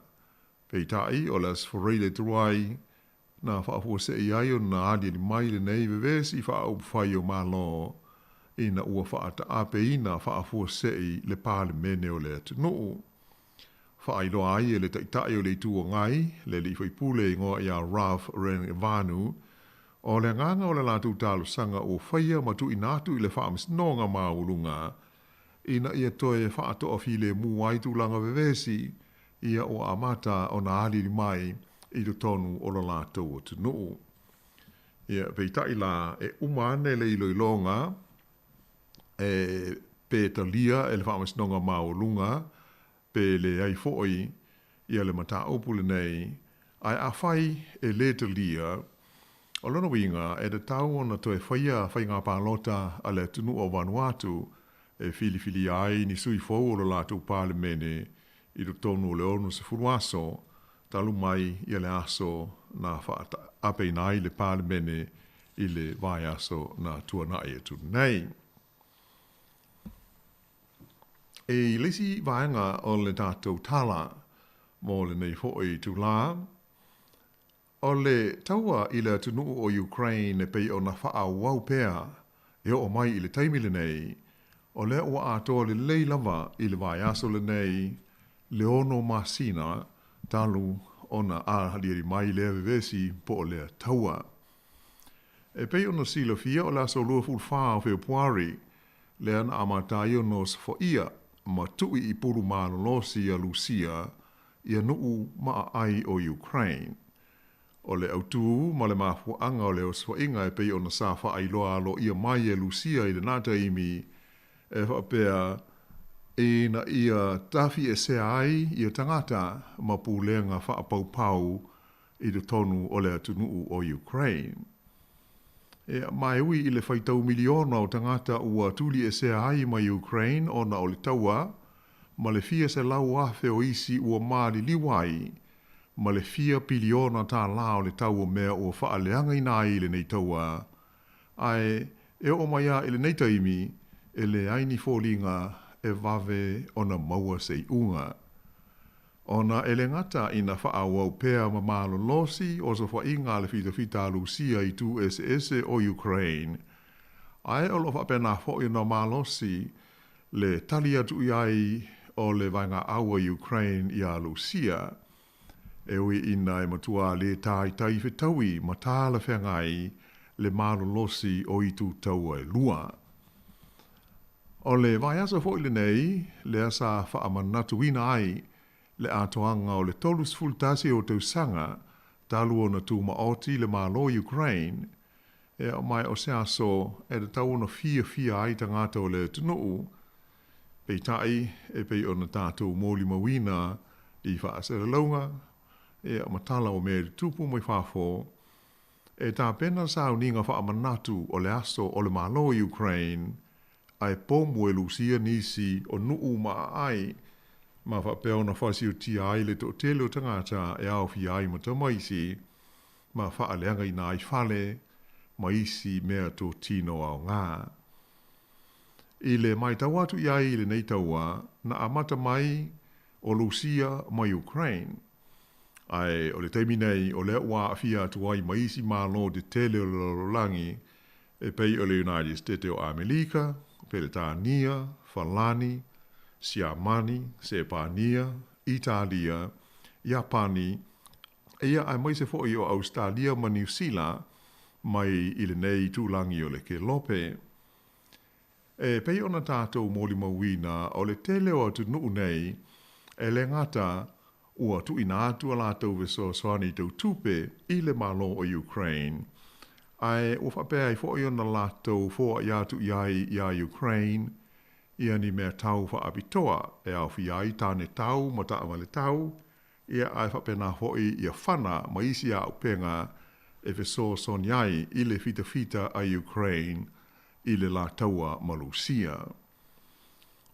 peitai o las foreile tuai na whaafua se i ai o na adia ni mai le nei vevesi whaubwhai o malo ina ua whaata ape ina whaafua se i le palemene o le tunu. Whaailoa ai e le taitai o le tua ngai, le li whai pule i ngoa ia Ralph Vanu, o le nganga o le lātou tālu sanga o whaia matu inatu i le whaamis nonga maulunga, ina ia toe whaato o file mu ai tūlanga vevesi, ia o amata o na ali ni mai i to tonu o la lātou o tunu. Ia peitai la e umane le iloilonga, e pētalia e le whaamis nonga maulunga, pe le ai foi ia le mata opule nei ai a fai e le te lia o lona winga e de tau ona to e whai ngā pālota a le tunu o Vanuatu e fili ai ni sui fōu o la tu palemene i do tonu le onu se furuaso talu mai ia le aso na whaata ape nai le palemene i le vai aso na tuanai e tu nei. E lesi vaenga o le tātou tala mō le nei hoi tu la. O le taua i le tunu o Ukraine e pei o na wha wau pēa e o mai i le taimile nei. O le ua atoa le lei lava i le vai aso le nei le ono masina talu o na ahalieri mai le vevesi po o le taua. E pei o na silofia o le aso lua fulwha o Februari le ana amatai o nos fo ia ma tui i puru mānolosi a Lucia ia nuu maa ai o Ukraine. O le autu ma le mafuanga o le oswainga e pei o na safa ai loa alo ia mai e Lucia i le nata imi e whapea e na ia tafi e se ai ia tangata ma pūlenga whaapau i le tonu o le atunuu o Ukraine. E mai ui i le whaitau miliona o tangata ua tuli e se ai ma Ukraine o na o le taua, ma le fia se lau afe o isi ua maali liwai, ma le fia piliona tā la o le taua mea ua whaaleanga ina ai le nei taua. Ai, e o mai a i le nei taimi, e le aini fōlinga e vave o na maua sei unga. Ona ele ngata ina whaawau pēa ma mālo losi o so whainga le fita Lucia i tu SS o Ukraine. Ai o lo whapena whoi na mālosi le tali atu iai o le vainga aua Ukraine i a Lucia. E ui ina e matua le tai whitaui ma tāla whengai le mālo losi o i tu taua e lua. O le vai asa whoi le nei, le asa whaamanatu ina ai, le atoanga o le tolus fultasi o tausanga, talu o na tūma oti le malo Ukraine, e o mai o se aso e le tau na fia ai tangata o le tunuu, pei tai e pei o na tātou mōli mawina i whaasera launga, e matala o me tupu mai whafo, e tā pena sao ninga wha amanatu o le aso o le malo Ukraine, ai pomu e Lucia nisi o nuu maa ai, ma wha peo na whasi o tia ai le to tele o tangata e au fi ai ma tamaisi, ma wha aleanga i nai whale, ma isi mea to tino au ngā. I le mai tawatu iai le nei taua, na amata mai o Lucia ma Ukraine. Ai o le taimi nei o le ua fia tuai ma isi malo de tele o lolangi, e pei o le United States o Amerika, Peretania, Falani, Siamani, Sepania, Italia, Japani, e ia ai mai se fo i o Australia ma New Zealand, mai i le nei tūlangi o le ke lope. E pei ona tātou mōli mawina o le tele o atu nuu nei, e le ngata ua tu ina atu a lātou veso soani tau tupe i le malo o Ukraine. Ai ua whapea i fo i ona lātou fo i atu iai ia Ukraine, ia ni mea tau wha apitoa e au fi ai tāne tau ma ta amale tau, ia ai whapena fo i ia whana ma isi a upenga e veso soani ai i le fita a Ukraine, i le la taua malusia.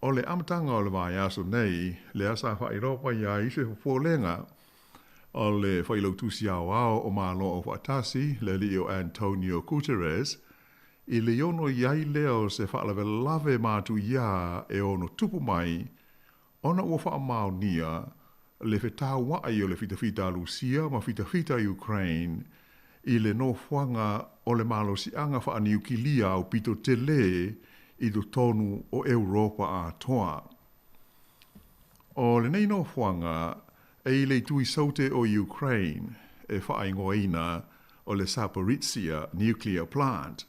O le amatanga o le vai aso nei, le asa wha i ropa ia i se fuolenga, o le whailautusi ao o malo o whaatasi, le li o Antonio Guterres, i le iono iai leo se whaalawe lave mātu ia e ono tupu mai, ona ua wha amao nia, le whetā wai o le fita Lucia ma fita Ukraine, i le no whanga o le malo si anga wha aniukilia au pito te le i do tonu o Europa a toa. O le nei no whanga e i le tui saute o Ukraine e wha ingoina o le Zaporizhia nuclear plant.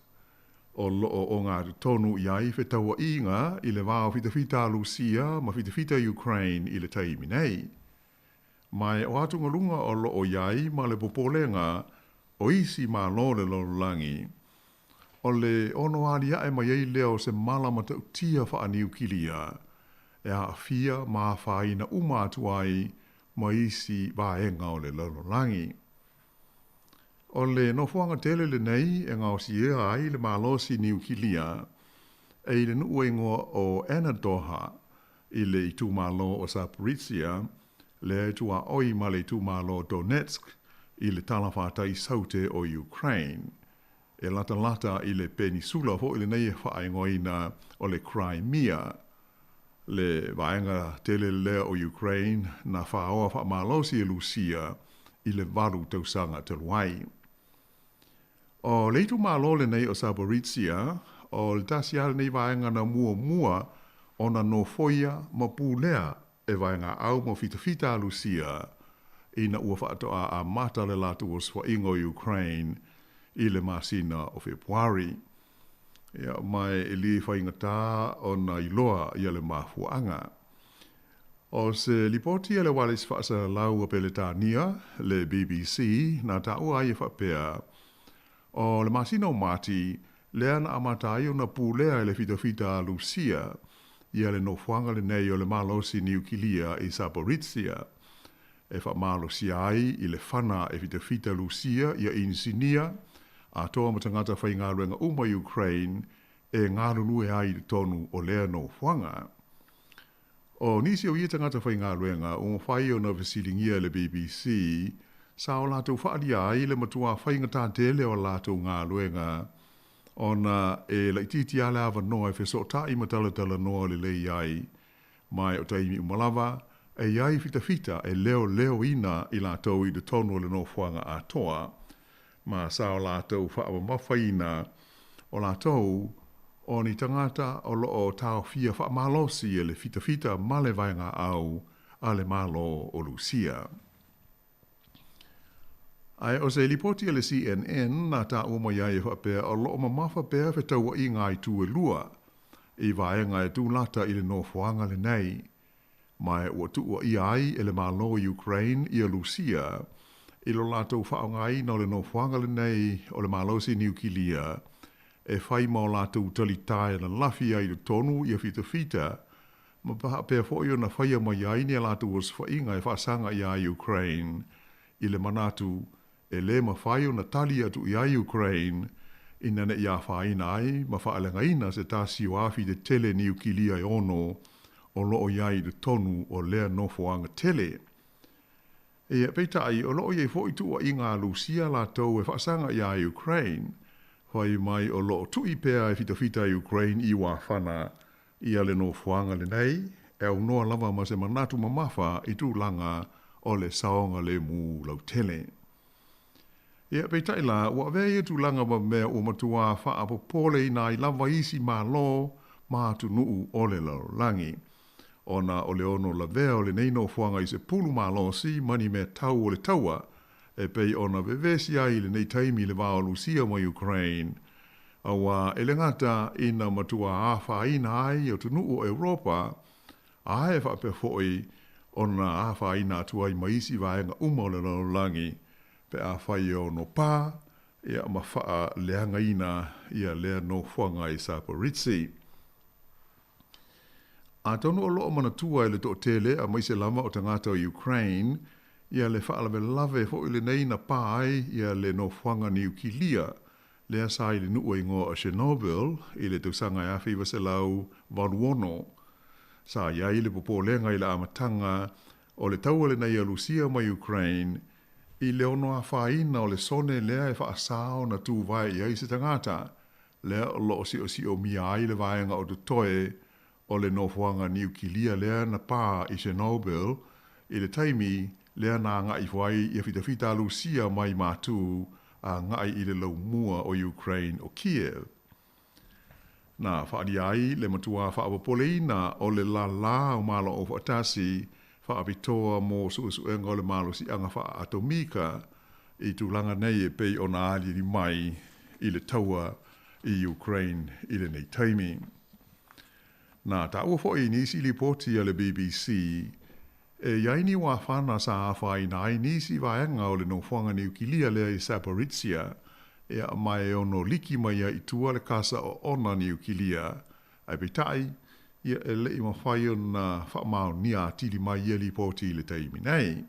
O loo o ngā tonu iai whetaua inga i le wāo fita Lucia ma fita Ukraine i le taimi nei. Mai o atunga lunga o loo iai ma le popolenga o isi ma lo le lolangi. O le ono alia e mai ei leo se malamata utia wha aniukilia, e a fia ma whaina umatuai ma isi vaenga o le lolangi. O le nofuanga tele le nei e ngau si ea ai le malosi niukilia, e le nuuengo o Anadoha i le itu malo o Zaporizhia, le tua oi ma le itu malo Donetsk, i le talawhata i saute o Ukraine. E lata i le peninsula ho i le nei whaingoina o le Crimea. Le vaenga tele lea o Ukraine na whaoa wha malosi e Lucia i le varu tausanga te luai. O leitu malo le nei o Zaporizhia, o le tasiale nei vaenga na mua o na no foia ma pūlea e vaenga au mo fita Lucia, ina ua whaatoa a mata le latu o swaingo Ukraine i le masina o Februari. Ia mai e li whaingata o na iloa i le mafuanga. O se lipoti le walis whaasa lau a Peletania, le BBC, na taua ai e whapea. O le masina o mati, le ana amatai o na pūlea i le fita Lucia, i le nofuanga le nei o le malosi niukilia i Zaporizhia. E wha malo si ai i le whana e fita Lucia i a insinia, a toa matangata whai ngā ruenga uma Ukraine e ngā runue ai i tonu o lea no whanga. O nisi o ia tangata whai ngā ruenga o mwhai o na visilingia le BBC, sa o lātou whaari ai le matua whai ngata tele o lātou ngā ruenga, o na e laititi ale awa noa e wheso tai matalatala noa le lei ai, mai o taimi umalawa, e iai fita e leo ina i lātou i de tonu le no whanga a toa, ma sa o lātou whaawa mawhaina o lātou o ni tangata o loo tau fia whaamalosi e le fita male vaenga au a le malo o Lucia. Ai o se lipoti le CNN na ta uma iai whapea o loo mamafa pea whetaua i ngai tu e lua, i vaenga e tūlata i le no whanga le nei, mai ua tua i ai e le malo Ukraine i a Lucia, i lo lātou whaongai na le no whanga le nei o le malosi niukilia, e whai mao lātou talitai na lafi ai le tonu i a fita, ma paha pēr fōi o na whaia mai ai ni a lātou os whainga e whaasanga i a Ukraine, i le manatu e le mawhai o na tali atu i ai Ukraine ina ne ia whaina ai ma whaalengaina se tasi o afi de tele ni ukilia i ono o loo iai de tonu o lea nofoanga tele. E peita ai o loo iai fo i tua i ngā Lucia la tau e whaasanga i ai Ukraine, whai mai o loo tui pēa e fita i Ukraine i wā whana i ale nofoanga le nei, e au noa lava ma se manatu mamafa i tū langa o le saonga le mu lau tele. Ia peitai la, ua vea tu langa ma mea o matua wha apo pole ina i lava isi ma lo ma tu nuu o le lau langi. Ona o le ono la vea o le neino fuanga i se pulu ma lo si mani mea tau o le taua e pei ona vevesi ai le nei taimi le vao Lucia ma Ukraine. Awa ele ngata ina matua awha ina ai o tu nuu o Europa a e wha pe foi ona awha ina atua i maisi vaenga uma o le lau langi. Pe a whai o no pā, ia ma wha leanga ina ia lea no whanga i Saporitsi. A tono o loo mana tua i le to tele a maise lama o tangata o Ukraine, ia le wha alawe lave fo i le nei na pā ai ia le no whanga ni ukilia, lea sa i le nua ingo a Chernobyl i le tausanga i awhi wase lau Valuono. Sa ia i le popo lenga i le amatanga o le taua le nei a Lucia ma Ukraine, i le ono a whaina o le sone lea e whaasao na tū vai i aise tangata, lea o lo si o mia ai le vaenga o toe o le nofuanga ni ukilia lea na pā i Chernobyl, i le taimi lea na ngai whai i a fita Lucia mai mātū a ngai i le lau mua o Ukraine o Kiev. Na whaari ai le matua whaawapoleina o le la o malo o whaatasi whaapitoa mō suenga o le malo si anga wha atomika i tūlanga nei e pei o nā aliri mai i le taua i Ukraine i le nei taimi. Nā ta ua fo i nisi li poti a le BBC e iaini wā whana sa awhai nai nisi vaenga o le no whanga ni ukilia lea i Saporitsia e a mai ono liki mai i tua le kasa o ona ni ukilia ai peitai ia e le ima whai o na whaamau ni a tiri mai i li poti le taimi nei.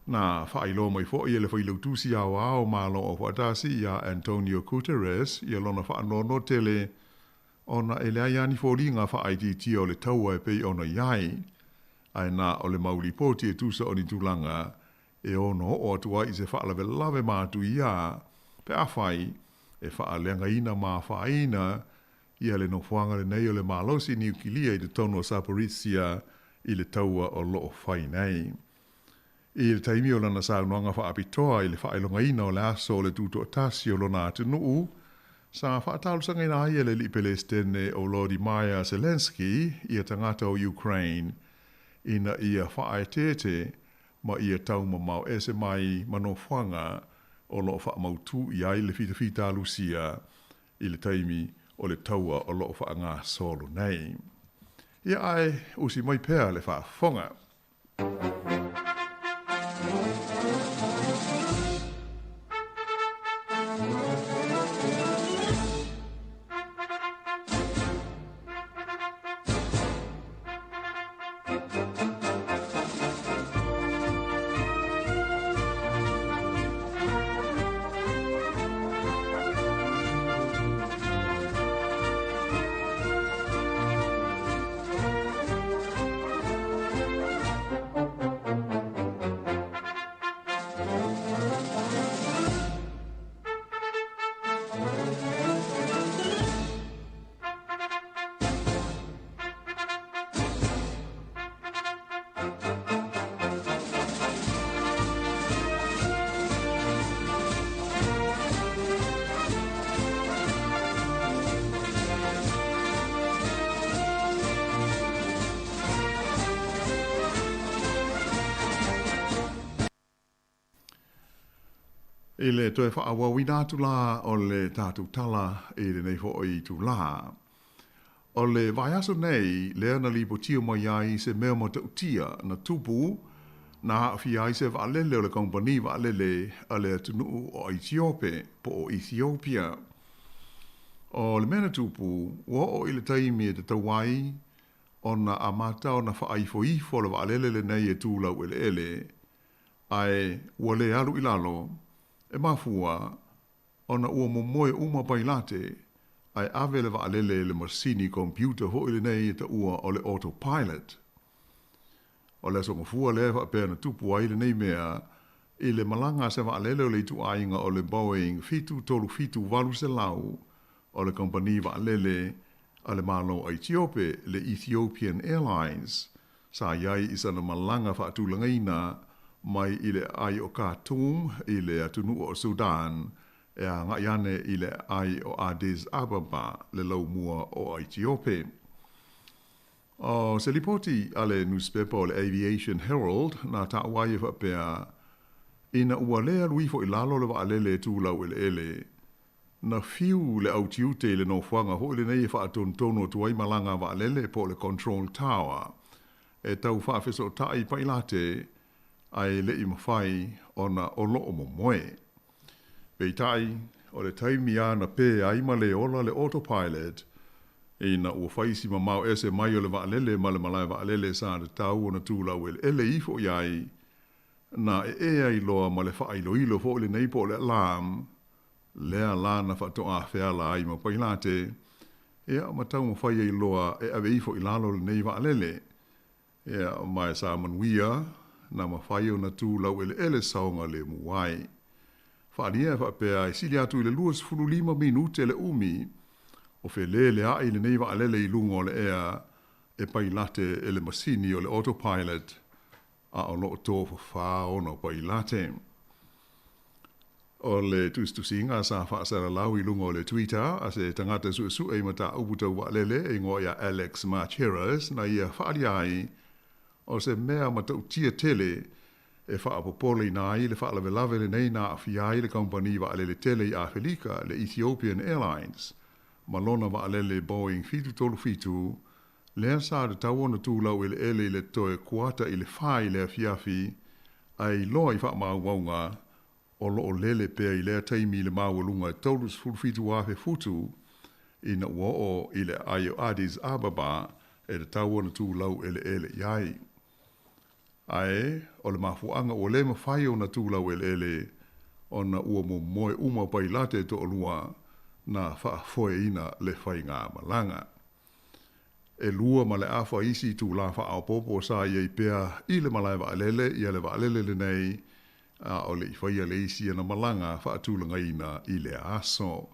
Nā whai lo mai fo i le whai lautusi au ao malo o whaatasi ia Antonio Guterres ia lona whaanono tele ona e lea iani fōringa whaai ti o le taua e pei ona iai. Ai nā o le mauli poti e tusa o ni tūlanga e ono o atua i se whaalawe lawe mātu ia pe a whai e whaalenga ina mā whaina ia le no whanga le nei o le mālosi ni ukilia i le tono o Saporitsia i le taua o loo whai nei. I le taimi o lana saunoanga whaapitoa i le whaelonga ina o le aso o le tuto atasi o lona atu nuu, sa whaatalusanga ina ai le li Palestine o Lodi Maia Zelensky i a tangata o Ukraine, ina ia whaaetete ma ia tau mau ese mai mano whanga o loo whaamautu i ai le fita Lucia i le taimi o le taua o loo wha ngā solo nei. Ia ai usi mai pēr le wha whonga. I le toe whaawawina atu la o le tātou tala i le nei fo i tu la. O le vaiaso nei, lea na li potio mai ai se mea mo te utia na tupu na haafi ai se waalele o le kompani waalele a le atunu o Ethiopia po o Ethiopia. O le mena tupu, o i le taimi e te tawai o na amata o na whaifo ifo le waalele le nei e tūlau ele ele. ai ua le alu i lalo, e mafua, ona ua momoe uma pailate, ai ave le vaalele le masini computer ho ile nei e ta ua o le autopilot. O le songa fua le va pena tupu ai le nei mea, i le malanga se vaalele o le itu ainga o le Boeing fitu tolu fitu walu se lau, o le kompani vaalele a le malo a Ethiopia, le Ethiopian Airlines, sa iai isa na malanga fa atulangaina, mai i le ai o Khartoum, i le atunu o Sudan, e a ngā iane i le ai o Addis Ababa, le lau mua o Ethiopia. O se lipoti a le newspaper o le Aviation Herald, na tapua'i fa pea, ina ua lea luifo i lalo le vaalele tu lau ele, na fiu le au tiute le no fuanga ho le nei fa tontono tuai malanga vaalele po le control tower, e tau fa feso tai pailate, ai le i mawhai ona o loo mo moe. Peitai, o le taimi ana pe aima le ola le autopilot, e na ua whaisi ma mau ese mai o le vaalele ma le malai vaalele sa le tau o na tūlau ele ifo iai, na e ai loa ma le whailo ilo fo le nei po le alarm, lea lana whatoa whiala ai ma pailate, e a matau ma whai ai loa e ave ifo i lalo le nei vaalele, e a mai sa manuia, na ma whai o na tūlau ele saonga le muai. Whaania whapea i sili atu i le 25 minute le umi, o le a i le nei vaalele i lunga o le ea, e pailate e le masini o le autopilot, a o loo tō wha ono pailate. O le tustusinga sa whaasara lau i lunga o le Twitter, a se tangata su e mata uputau vaalele e ngoia Alex Marcheras, na ia whaariai, o se mea matau tia tele, e whaapopole i nai le whaalawelawe le nei na awhiai le kompani vaalele tele i Awhelika, le Ethiopian Airlines, malona vaalele Boeing fitu tolu fitu, lea sa de tauona tūlau ele le toe kuata i le whai le awhiafi, ai loa i whaamauaunga, o loo lele pea i lea taimi le maualunga taulus fulfitu wafe futu, i na uo i le ai o Addis Ababa, e le tauona tūlau ele iai. Ai, o le mafuanga o le mawhai o na tūlau ele, o na ua mo moe uma pailate to olua, na whaafoe ina le whai ngā malanga. E lua ma le awha isi tū la wha au popo sa iei pea i le malai vaalele, i le vaalele le nei, o le i whaia le isi ana malanga wha atūlanga ina i le aso.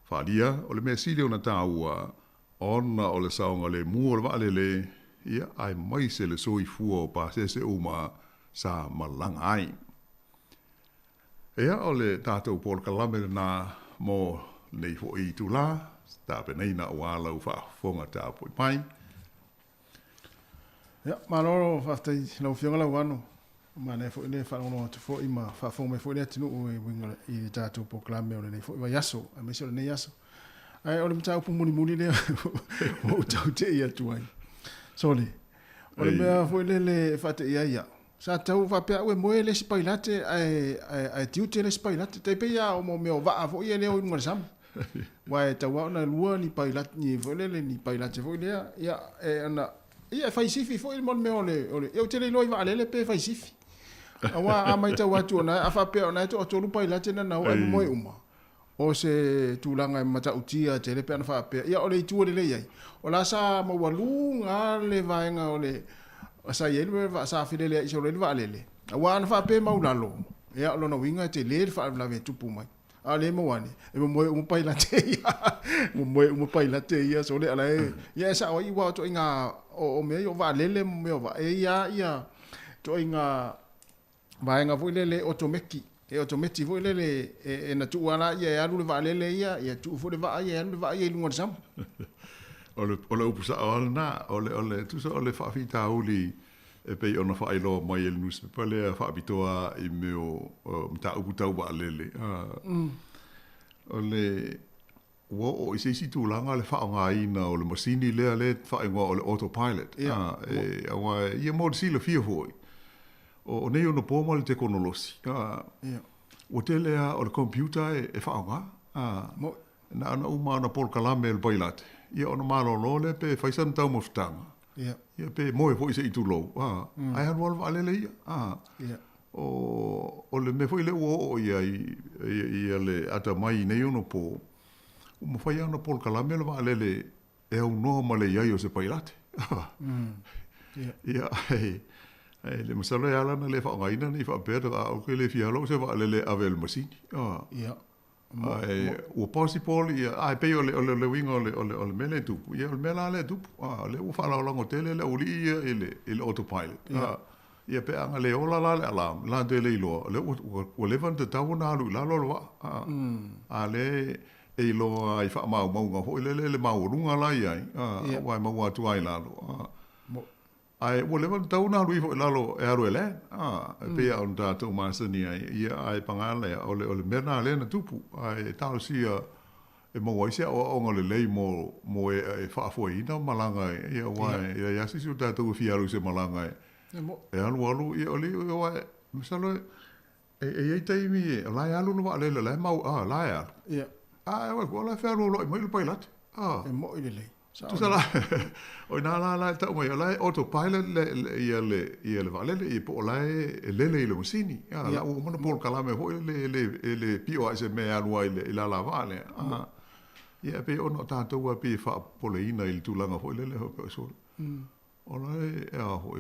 Whaadia, o le mea sili o na tāua, ona o le saonga le mua o le vaalele, ia ai mai se le soi fua o pasese uma sa malanga ai. Ea o le tātou pōl kalame na mō nei fo i tu la, tāpe nei na wala u whaafonga tāpoi pai. Ia, manoro whaftai lau whionga lau anu. Mane fo ine whaono atu fo ima whaafonga me fo ine atinu ue winga i tātou pōl kalame o le nei fo iwa yaso, a mesi o le nei yaso. Ai, o le mtau pu muni lea, o tau te i atu ai. Soli. O le mea fo le whate ia ia. Sa tau whapea ue moe le sipailate ai tiute le sipailate. Te peia o mo meo waa fo ia leo inunga samu. Wai tau au na lua ni pailate ni fo le ni pailate fo lea. Ia e ana ia faisifi fo il mon meo le. Eo te le loi waa lele pe faisifi. Awa a mai tau atu ona a whapea ona eto o tolu pailate na nau ai moe uma. O se tūlanga e mata utia te le peana whaapea. Ia o le itua le iai. O la sa mawalu ngā le vaenga o le sa ielu e sa while le iso le vaalele. A wana whaapea maulalo. Ia o lona winga te le whaalawe tupu mai. A le mawane. E moe umapaila te ia. Moe umapaila te ia. So le ala e. Ia sa o iwa to inga o mea o vaalele mea va. E ia to inga vaenga vuile le otomeki. E o tometi foi lele e na tu ana ia alu le valele ia tu foi le va ia alu le va ia lunga sam ole upusa ona ole tu so ole fa fita uli e pe ona fa ilo mai el nus pe le fa bitoa i meo mta uputa va lele ole wo isi si tu langa le fa nga ina ole masini le fa nga ole autopilot e wa ia mod si le fia foi o nei ono pōma le teknolosi. O te lea o le computer e whaonga. Na ana uma ana pōl kalame le pailate. Ia ona malolo le pe whaisan tau mawhitanga. Ia pe moe fo i se i tu lou. Ai hanu alwa alele ia. o le me foi le o ia le ata mai nei ono po o mo fai ana por kalame le vale e un no male ia o se pailate ia le masalo ya la na le fa ngaina ni fa pedra o ke le fialo se va le avel masini ia o possible ia ai pe le wingo le mele tu ia le mela le tu le u fa la longo tele le uli ile autopilot ia pe anga le ola la alarm la de le lo le o levan te tau na lu la lo le e lo ai fa mau ho le mau runga la ia wa mau tu ai la lo ai o levan tau na lu la lo e aro ele pe on ta to ma se ni ia ai pangale o le mena le na tupu ai tau sia e mo wa sia o ngole le mo e fa fo ina malanga ia wa ia si su ta to fiaru se malanga e alu i oli o misalo e tai mi la alu no vale le mau la ya wa ko la fa lo mo le pilot e mo ile tu sala o na ta mo la autopilot le vale le po la le musini la o mo por kala me ho le pio ase me alu ile la vale ia pe o no ta to wa pe fa poleina il tulanga ho le ho so Ola e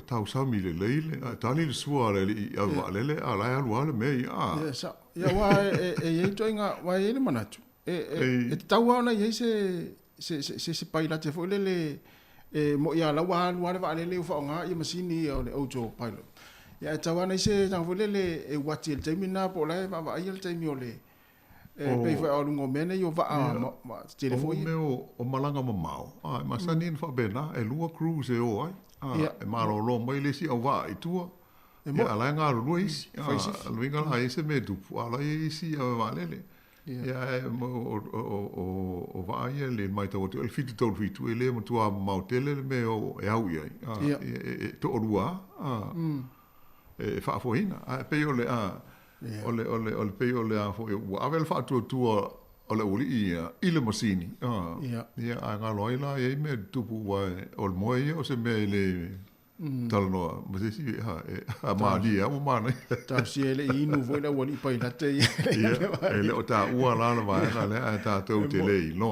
tau sami le leile, tani le sua le le ala e alua le mei. Ia wa e toinga wa e manatu. E tau ana ye se paila te foi le mo ia la wa le va le fa nga i masini o le auto pilot. Ia tau ana se tang foi le e wati el termina po le va ia el termina le pe fa o lungo mene yo va ma telefoni o malanga mamau ma sanin fa bena e lua cruise o ai e malo lo mai le si o va i tua e ala nga luis luinga la ese me tu ala isi a valele ia o va ia le mai to el fit to fit ele mo tua mau tele me o e au ia to lua e fa fo ina pe yo le ole pe ole a fo o avel fa tu ole uli i le masini ia nga loila e me tupu wa ol moi o se me le tal no ma se si a ma di a ma ne ta si ele i nu vo le wali pa ina te ele o ta ua la va le a ta to te le no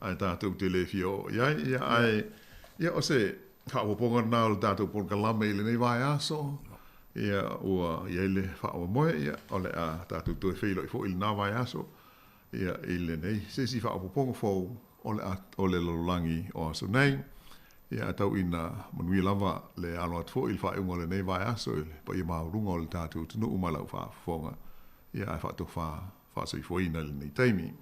a ta to te le fio ia ia o se fa o ponga na o ta to por kalame le nei vai aso ia ia le fa o moe ia ole a ta tu feilo i fo il na vai aso ia ile nei se si fa o pongo fo ole lo langi o so nei ia tau ina manui lava le alo at fo il fa ngole nei vai aso ile pa i ma runga o ta tu no umala fa fonga ia fa to fa so i fo ina le nei taimi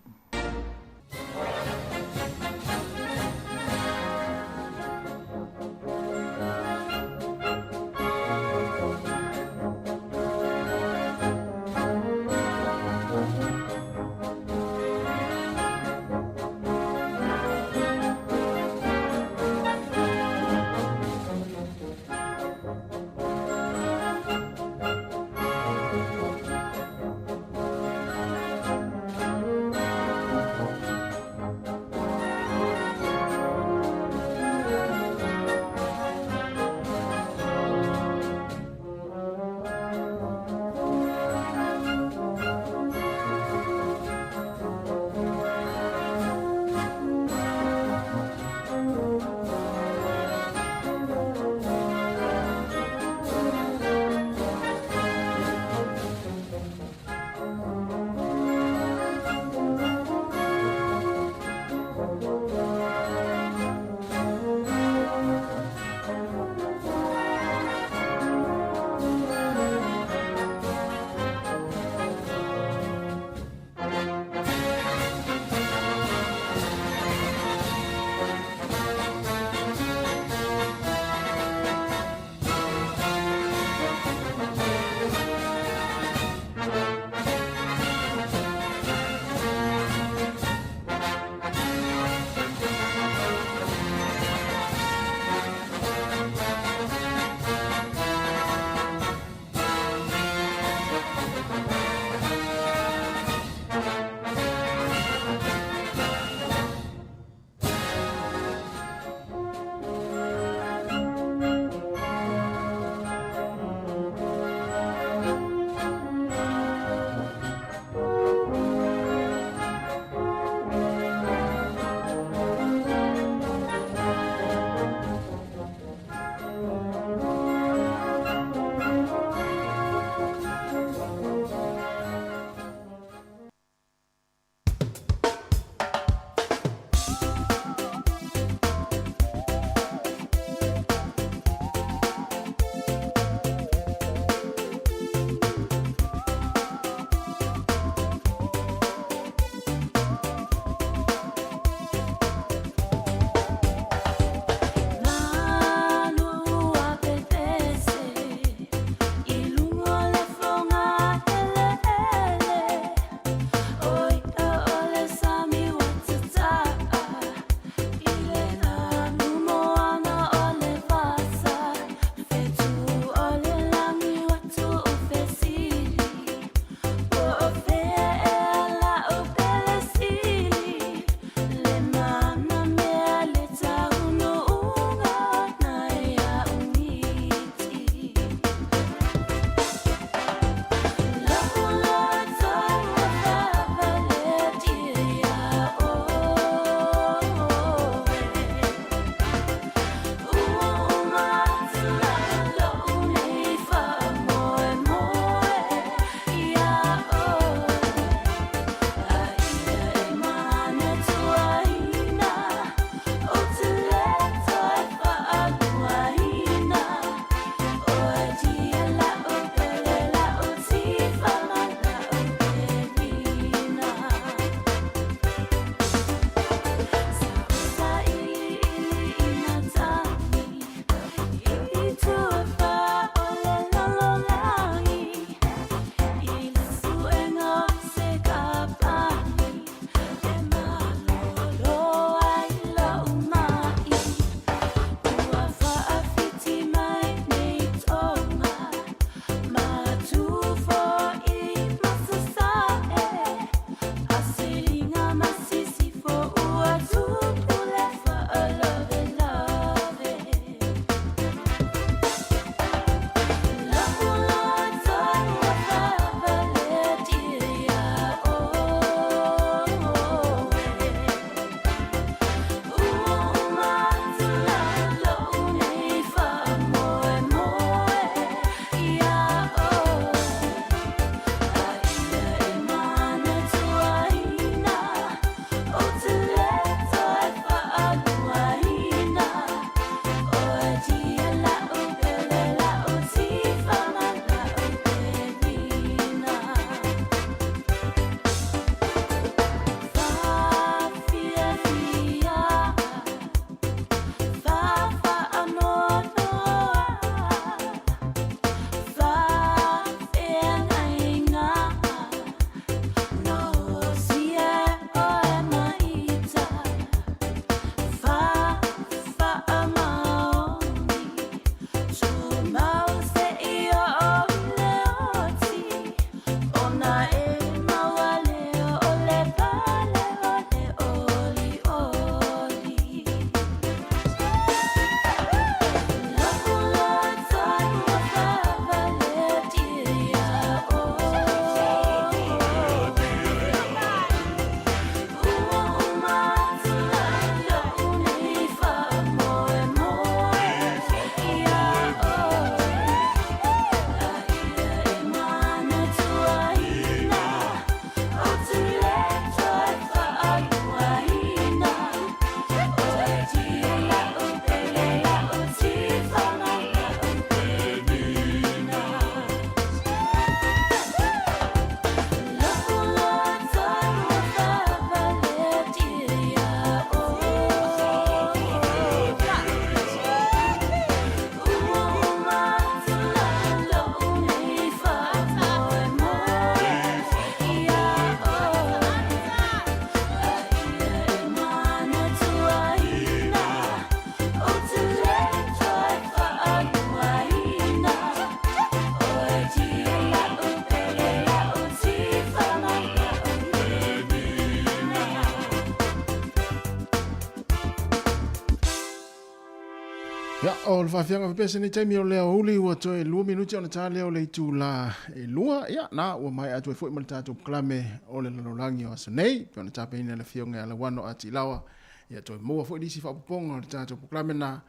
o le whawhianga whapesa ni taimi o leo uli ua toi 2 minuti o na tā leo le tū la e lua. Ia, nā ua mai atu e fwoi mali tātou klame o le lalolangi o asa nei. Pia na tāpe ina le whionga ala wano ati lawa. Ia toi mua fwoi disi whapuponga o le tātou klame na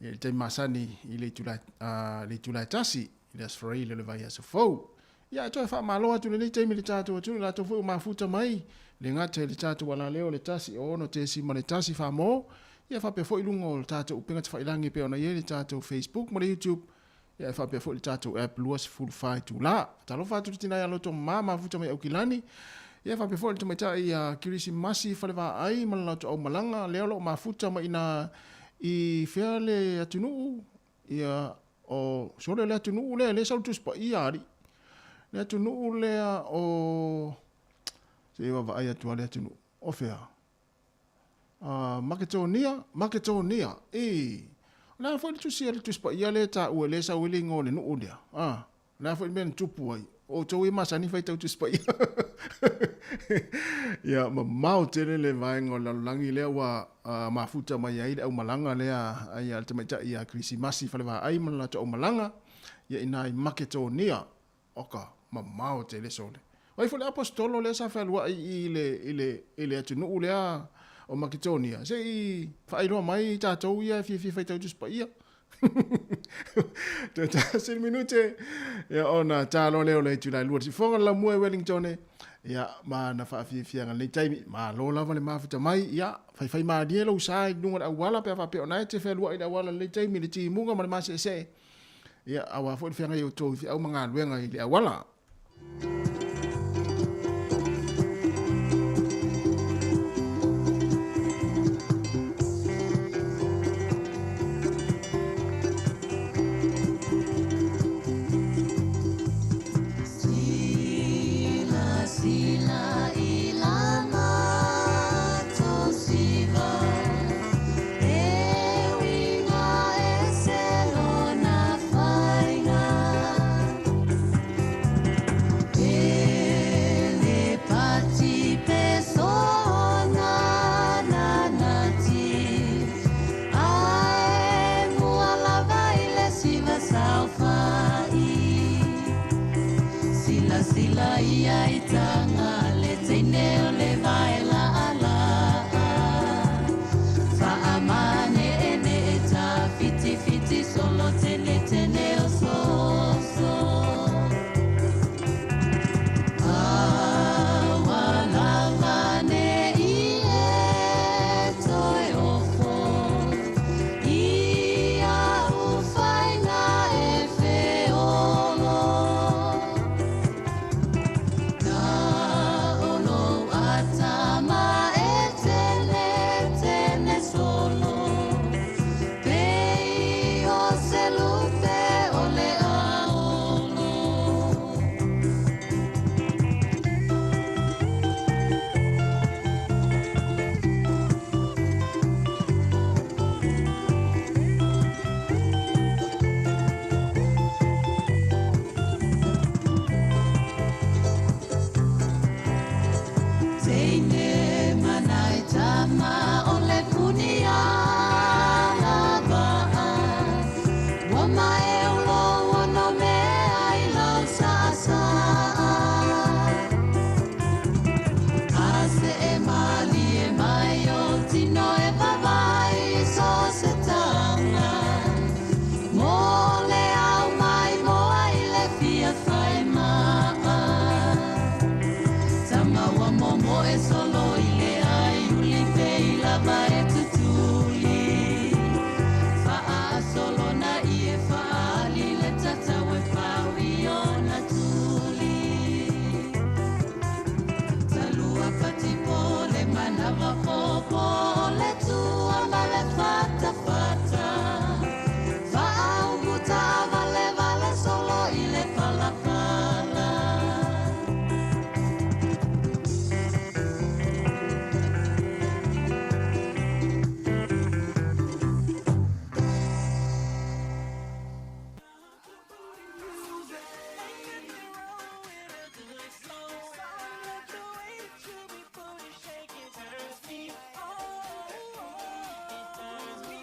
e taimi masani i le tūlai tasi i le asfarai le vai asa fau. Ia, toi wha malo atu le nei taimi le tātou atu la tō fwoi mafuta mai. Le ngata le tātou wala leo le tasi o ono te si ma le tasi wha mo. Ia whapea fo ilunga o le tātou upenga te whailangi pe ona ie le tātou Facebook ma le YouTube. Ia whapea fo le tātou app luas full fight tu la. Talo whātu tina ia loto mama futa mai au kilani. Ia whapea fo le tumaita i kirisi masi whalewa ai ma lauto au malanga. Leo lo ma futa ma ina i whea le atunuu. Ia o sore le atunuu le sautus pa i ari. Le atunuu lea o... Se iwa wa ai atua le atunuu. O whea. Maketonia. La foi tu sia tu spa ia le ta o le sa wili ngole no odia. La foi ben tupu ai. O to i masani fai tu spa ia. Ya mau tele le vai ngol langi le wa mafuta mai ai au malanga le ai ultimate ia Krismasi fale va ai mana to malanga. Ya ina Maketonia. Oka mau tele sole. Vai foi apostolo le sa fa lua i le atu no le o Maketonia. Se i whaeroa mai tātou ia, fi whaitau tuspa ia. Tata 6 minute. Ia ona tālo leo le tulai lua. Si whonga la mua Wellington. Ia ma na whaafianga le taimi. Ma lo lava le mafuta mai. Ia whai maa dielo usai. Nunga au wala pia whapea ona e te whelua i wala le taimi. Le ti munga ma le mase se. Ia awa fwoi whianga i o tō. Au mga luenga i le awala.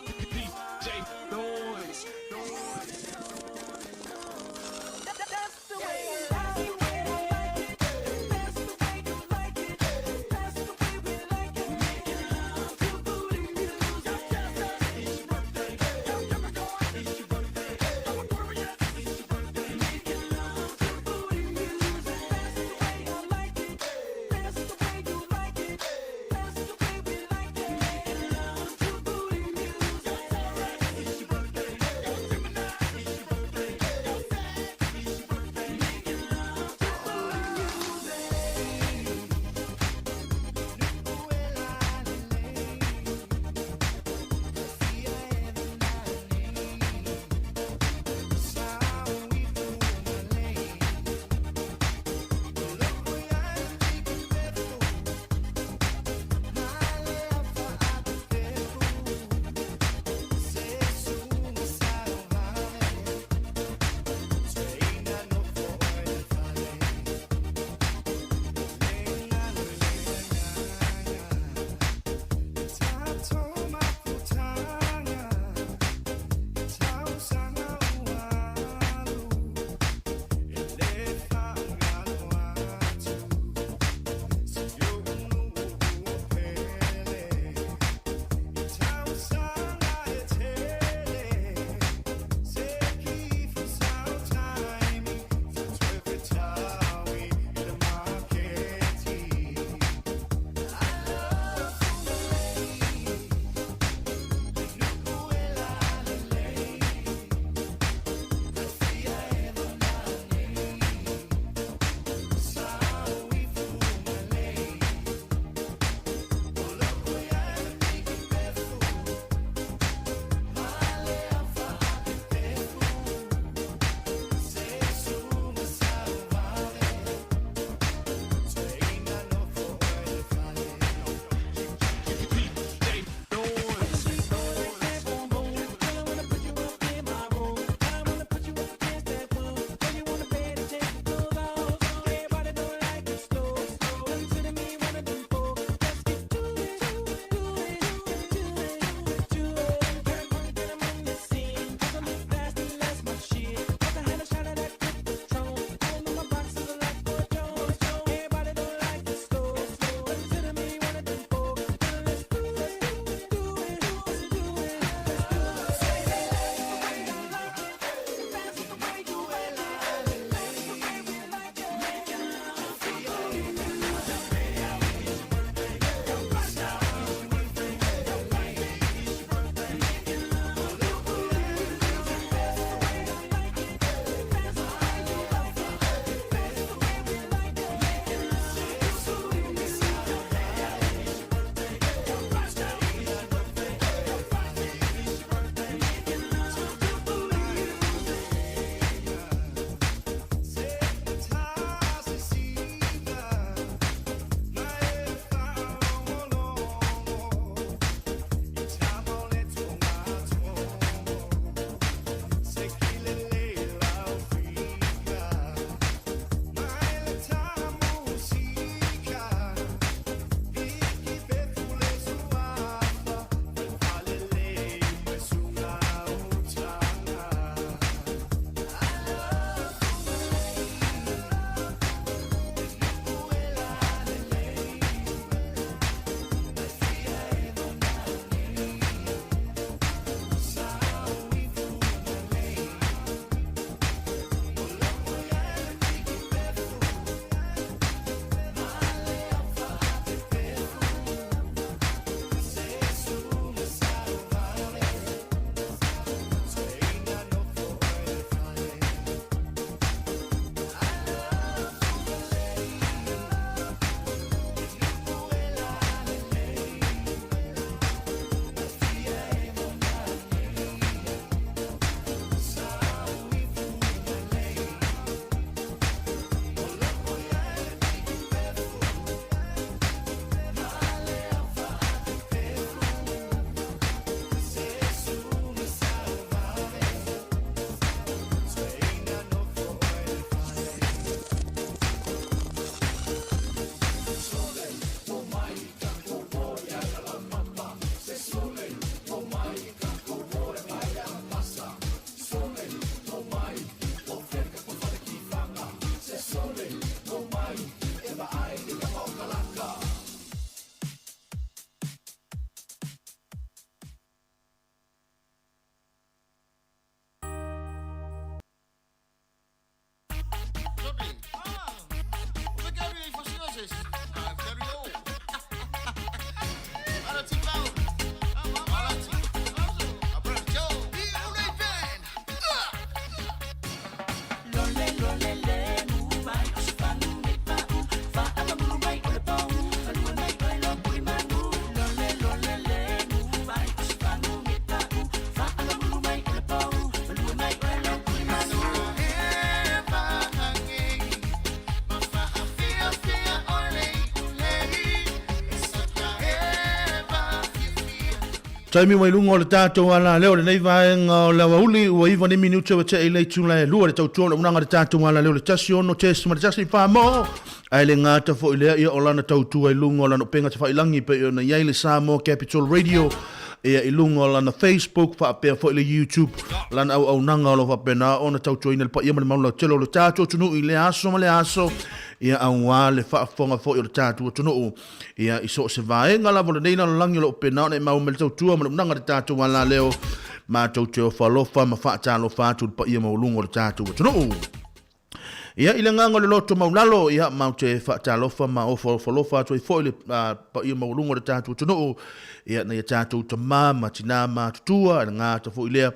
DJ Noise. Taimi mai lunga o le tātou ala leo le nei vaenga o lawa uli ua iwa ni minuta wa te ilei tūla e lua le tautua le unanga le tātou ala leo le tasi ono tesi ma le tasi whamo ai le ngāta fo ilea ia o lana tautua i lunga o lana penga te whailangi pe o na iai le Samoa Capital Radio ia i lunga o lana Facebook whaapea fo ile YouTube lana au nanga o lo whapena o na tautua ina le pa ia ma le maula telo le tātou tunu i le aso ma le aso ia au wā le whaafonga fo i le tātua tunu ia i so se vaenga la vole neina langi lo pena o ne mau me le tautua ma le unanga le tātua ala leo ma tautua o whalofa ma whaatalo whātu pa ia maulunga le tātua tunu ia i le nganga le loto maulalo ia mau te whaatalofa ma o whalofa tu i fo i le pa ia maulunga le tātua tunu ia na ia tātou ta ma tina ma tutua na ngāta fo i lea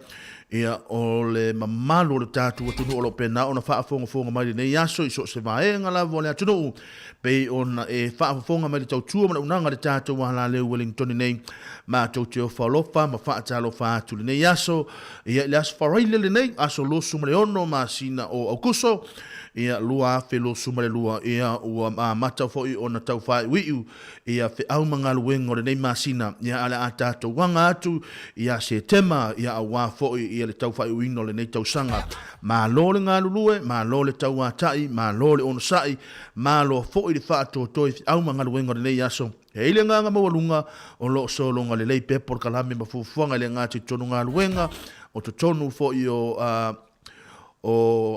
ia o le mamalo le tātua tunu o lo pena o na whaafonga mai le nei aso i so se vaenga la vo le tunu pe ona e whaafonga mai le tautua ma na unanga le tātua hala leo Wellington nei ma tauteo whalofa ma whaatalo whaatu le nei aso ia le aso wharaile le nei aso lo sumare ono ma sina o aukuso ia lua felo sumare lua ia ua mata foi ona tau whai wiu ia fe au manga luengo le nei masina ia ala atato wanga atu ia se tema ia awa foi ia le tau whai uino le nei tau sanga ma lo le ngā lulue ma lo le tau atai ma lo le ono sai ma lo foi le whaato toi au manga luengo le nei aso e ile nganga mawalunga o lo solonga le lei pepor kalame mafufuanga le ngā tonu ngā luenga o to tonu foi o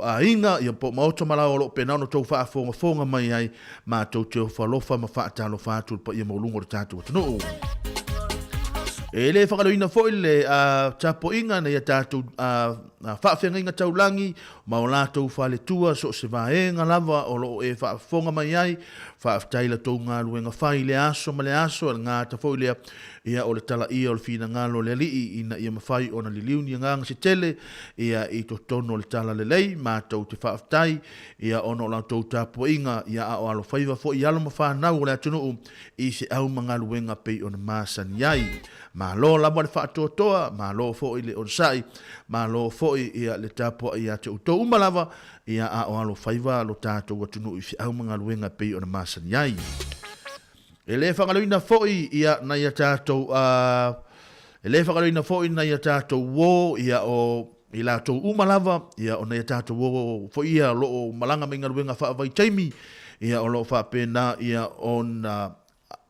a inga ia po maota mala o lo pena no tau whaafonga mai ai ma tau te whalofa ma whaatalo whaatu pa ia maulungo le tātua tanu. E le whakaloina fo le tapo inga na ia tātou whaafenga inga taulangi ma o lātou whale tua so se vaenga lava o lo e whaafonga mai ai whaaftaila tau ngā luenga whai le aso ma le aso al ngā ta fo lea ia o le tala ia o le fina ngalo le lii ina ia mawhai o na liliuni nganga se tele ia i to tono le tala le lei ma tau te whaaftai ia ono la tau tapo inga ia a o alo whaiva fo i alo mawhanau o le atunu i se au mga luenga pei o na masani ai ma lo la mo le whaatotoa ma lo fo i le onsai ma lo fo i ia le tapo ia te uto umalava ia a o alo whaiva lo tātou atunu i se au mga luenga pei o na masani ai e le whakaloina foi ia na ia tātou e le whakaloina foi na ia tātou wō ia o i la tau umalava ia o na ia tātou wō foi ia lo o malanga me ngaruenga whaavai taimi ia o lo whaapena ia o na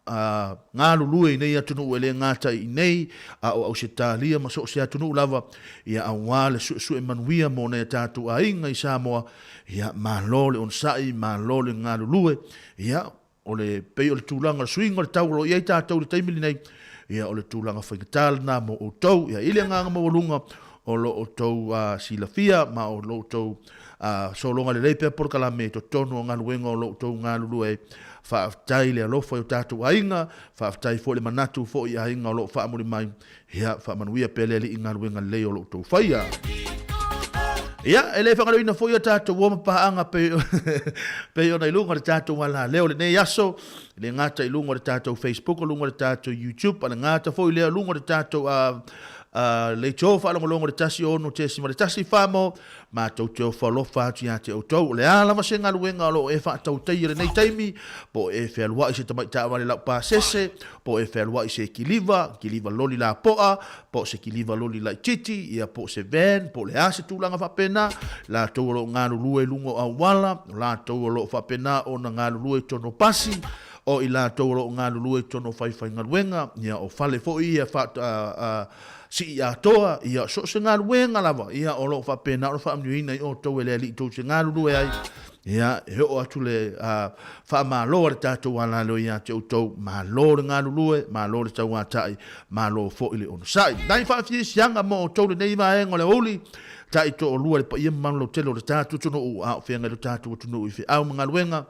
ngā lulue nei atunu e le ngāta i nei o au se tālia ma so se atunu lava ia a wale su e manuia mo na ia tātou a inga i Samoa ia ma lole on sai ma lole ngā lulue ia o le pei o le tūlanga le swinga le tau lo iai tātou le taimili nei ia o le tūlanga whaingatala nā mo o tau ia ile nganga mawalunga o lo o tau silafia ma o lo tau solonga le leipe por kalame to tono ngā luenga o lo tau ngā lulue whaaftai le alofa o tātou ainga whaaftai fo le manatu fo i ainga o lo whaamuri mai ia whaamanuia pele li i ngā luenga lei o lo tau whaia ia ele whakaloina foi o tātou woma paanga pe o na ilunga le tātou wala leo le nei aso le ngata ilunga le tātou Facebook o lunga le tātou YouTube ana ngata foi leo lunga le tātou le tō whalongolongo le tasi ono te sima le tasi whamo ma tau te o whalofa atu ia te o tau le ala masenga luenga lo e whaatau teire nei taimi po e whalua i se tamai tāwale lau pāsese po e whalua i se kiliva loli la poa po se kiliva loli la titi ia po se van po le ase tūlanga whapena la tau lo ngā lulue lungo a wala la tau lo whapena o na ngā lulue tono pasi o i la tau lo ngā lulue tono whaiwhai ngaruenga ia o whale fo i si ia toa ia so se ngā luenga lava ia o lo whapena o whaamnuina i o tau ele ali tau se ngā lulue ai ia e o atu le whaamaloa le tātou ala leo ia te utau malo le ngā lulue malo le tau atai malo fo ili ono sai nai whaafie sianga mo o tau le nei vaenga le oli tai to o lua le pa ia manu lo telo le tātou tono u a whenga le tātou tono u i au mga luenga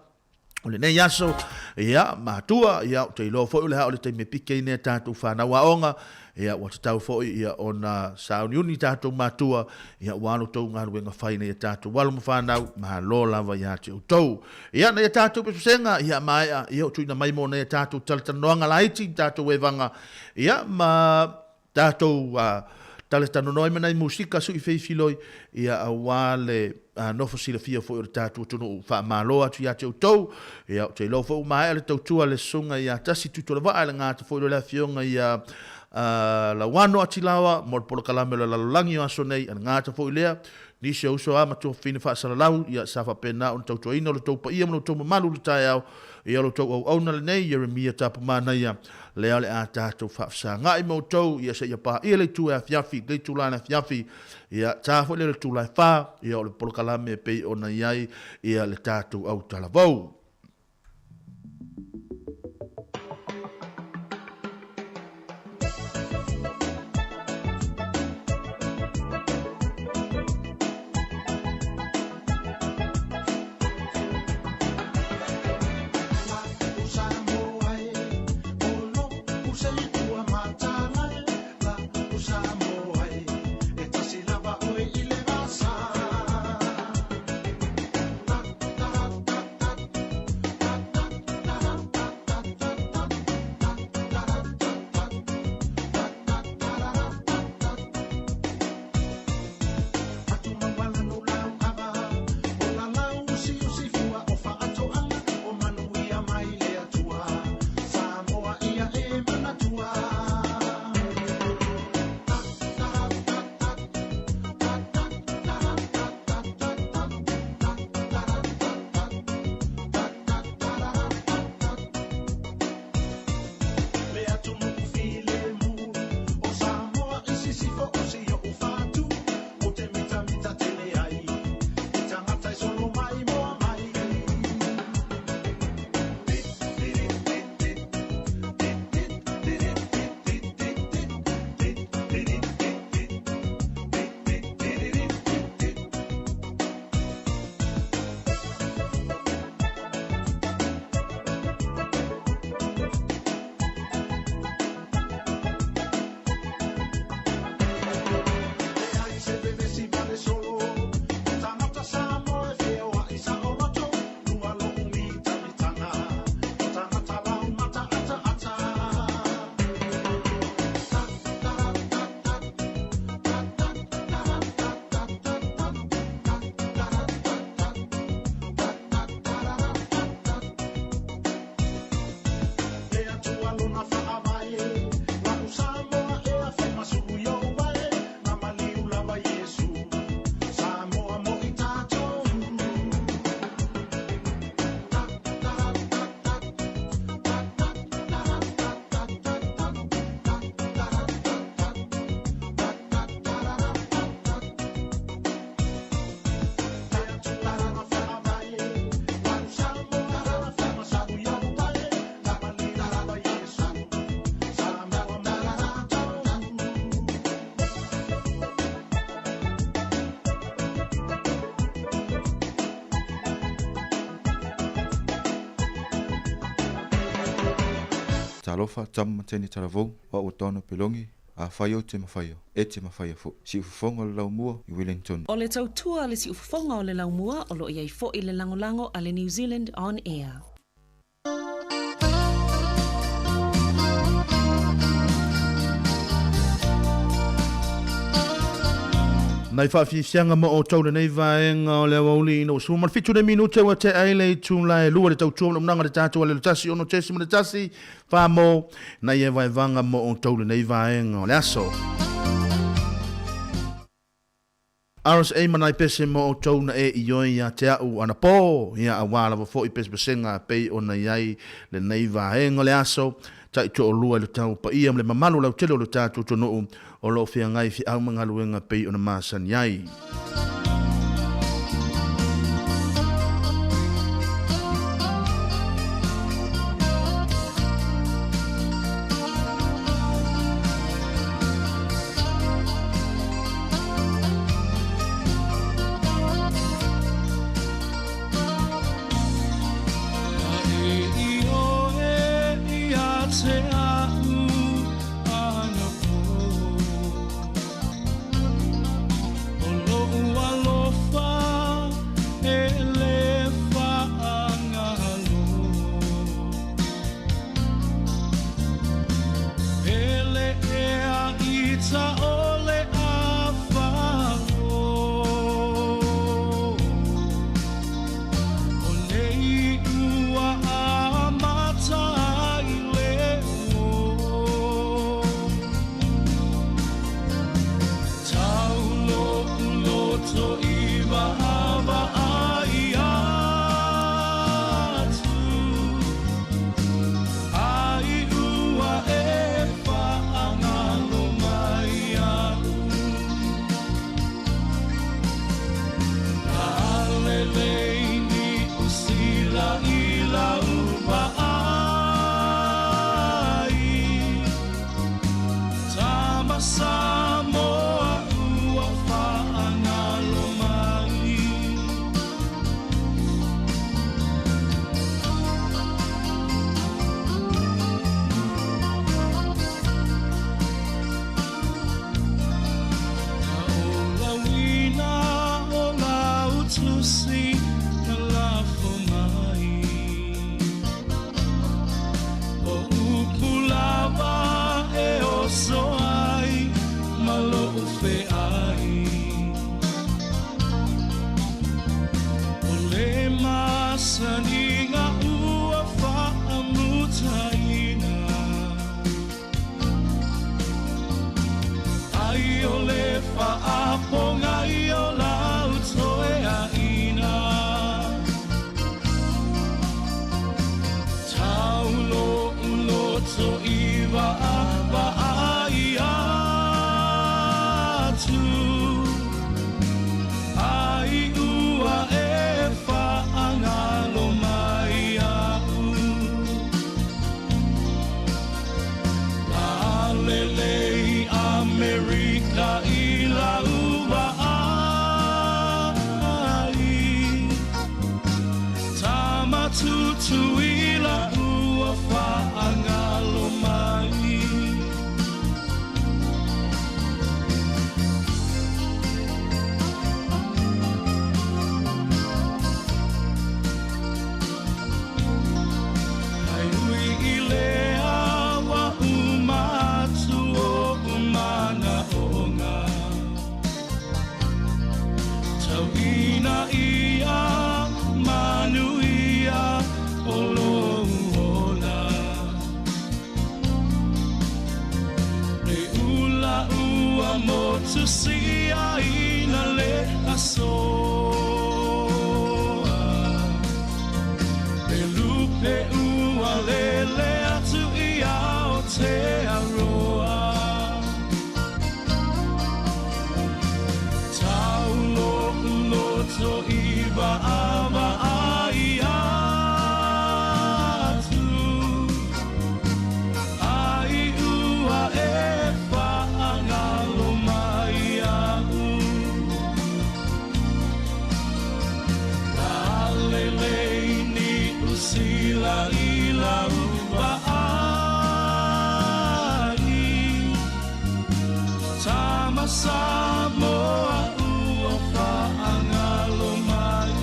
o le nei aso ia matua ia o te ilo fo ile hao le teime pike i ne tātou whanau aonga ia wa te tau foi ia ona sauniuni tātou matua ia wano tau ngā ruenga whaine ia tātou walu mawhanau ma lo lava ia te utau ia na ia tātou pesusenga ia maia ia o tuina maimo na ia tātou talatanoanga laiti tātou e ia ma tātou talatanoa mana i musika sui feifiloi ia awale nofo sila fia foi o tātou tunu wha maloa tu ia te utau ia o te ilo fo maia le tautua le sunga ia tasi tutola waa le ngāta foi le fionga ia la wano atilawa mo le polokalame le lalolangi o aso nei ana ngata fo ilea ni se uso ama to fina fa salalau ia sa fa pena on tau toina le tau pa ia mo tau malu le tai au ia lo tau au na le nei Jeremia tapa mana ia le ale a tatou fa sa ngai mo tau ia se ia pa ia le tu a fiafi le tu lana fiafi ia ta fo le tu la fa ia le polokalame pe ona iai ia le tatou au talavou. Talofa tam teni talavou wa utona pelongi a faio te mafaio e te mafaio fo si ufonga le laumua I Wellington. O le tautua le si ufonga o le laumua o lo iai fo I le langolango a le New Zealand on air. Nai whawhiwhianga mo o taule nei vaenga o le wauli ino. So man fitu ne minute wa te aile tu lai lua le tau tuam mnanga le tātua le tasi ono tesi mo le tasi wha mo nai e vaevanga mo o taule nei vaenga o le aso. RSA manai pese mo o tauna e ioi a te au ana pō ia a wala wa fo I pese pesenga pei o na iai le nei vaenga o le aso. Tai to o lua le tau pa ia le mamalu lau tele o le tātua tono o lo fia ngai fi au mangaluenga pei o na masan iai. Oh taninga ua whaamutaina ai o le whaaponga i o lau toe a ina taulo uloto iwa ava ai atu ai ua e whaangalo mai au Lalelei Amerika i laua ai Tamatutu i laua whaangalo mai Ai ui i lea wa umatu o umana onga Tau ina ia manu ia o lola Ne ula ua motu sia ina le asoa E lupe ua lele atu ia o te aroa Taulo uloto iwa ava ai atu Ai ua e whaangalo mai au Lalelei ni usila i laua ai Tama Samoa ua whaangalo mai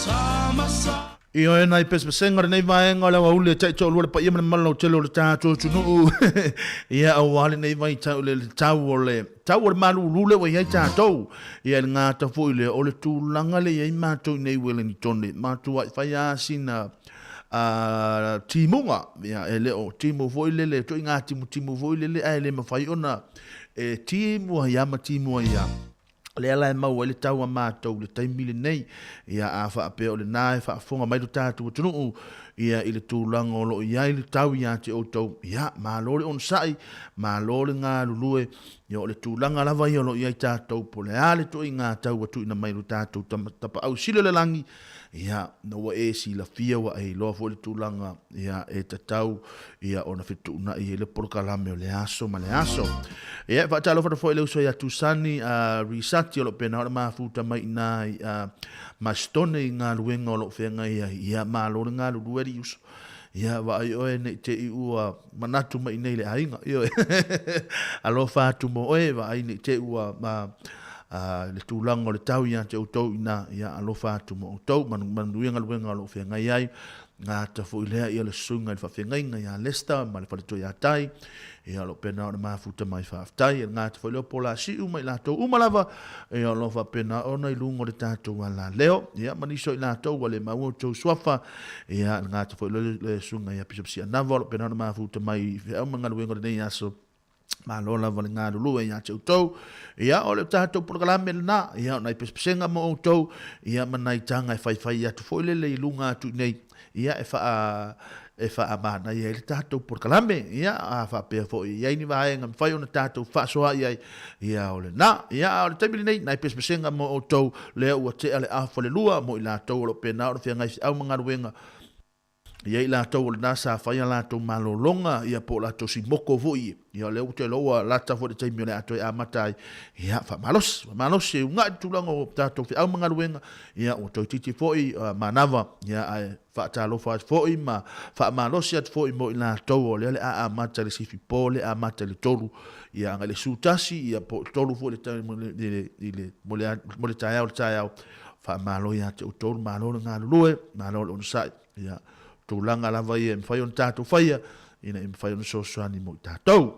Tama Samoa I o ena I pespesenga nei vaenga le waule tai to lua pa ia mana malo tele o tato tunu ia o wale nei vai tau le tau o malu lule wa ia tato ia nga ta fu le o le tulanga le ia mato nei Wellington mato ai fai asina timunga ia ele o timu voile le to inga timu voile le ai le mafai ona e timu ia ma timu ia le ala e mau ele tau a mātou le taimile nei ia a wha ape o le nāe wha afonga mai do tātou tunu ia i le tūlanga o lo ia i le tau ia te o tau ia mā lore on sai mā lore ngā lulue ia o le tūlanga lava ia o lo ia i tātou po le ale to i ngā tau atu ina mai do tātou tapa au sile le langi ia no wa e si la fia wa e loa fo le tūlanga ia e tatau ia ona fitu na i le porkalame o le aso ma le aso ia fa talo fa fo le uso ia tusani risati o lo pena o mafuta mai na mastone i ngā luenga o lo whenga ia mā lore ngā lueri uso ia wa ai oe ne te i ua manatu mai nei le hainga alo fatu mo oe wa ai ne te ua le tūlanga o le tau ia te utau ina ia alofa atu mo utau manuenga luenga lo whenga iai ngā tafu ilea ia le sunga i whawhenga ia lesta ma le whaleto ia tai ia lo pena o le mafuta mai whaaftai ngā tafu ileo pola si uma i lato umalava ia lo pena ona i lungo le tātou ala leo ia maniso i lato wale maua tau swafa ia ngā tafu ileo le sunga ia pisop si anava lo pena o le mafuta mai wheaumanga luenga le nei aso ma lola vale ngā lulue ia te utau ia o le tātou prokalame na ia o nai pespesenga mo utau ia manai tanga e whaiwhai atu foilele i lunga atu nei ia e wha amana ia le tātou prokalame ia a wha pēr fo ia ini vaenga mwhai o na tātou wha soa ia o le na ia o le taimili nei nai pespesenga mo utau lea ua te ale awha le lua mo i lātou o lo pēna o le whiangai si au mga ruenga ia i lātou o le nasa whaia lātou malolonga ia po lātou si moko voi ia leo te loa lata fo le taimi o le ato e amatai ia wha malos e unga i tūlanga o tātou whi au mga ruenga ia o toi titi foi manava ia ai wha talofa at foi ma wha malosi at foi mo i lātou o le a amata le sifi po le amata le toru ia anga le sutasi ia po toru fo le taimi mo le tai au wha malo ia te utoru malo ngā lulue malo le onusai ia tūlanga lava ia mwhai on tātou whaia ina i mwhai on sosoani mo tātou.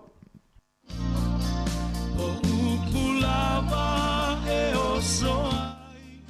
O upulava e o soai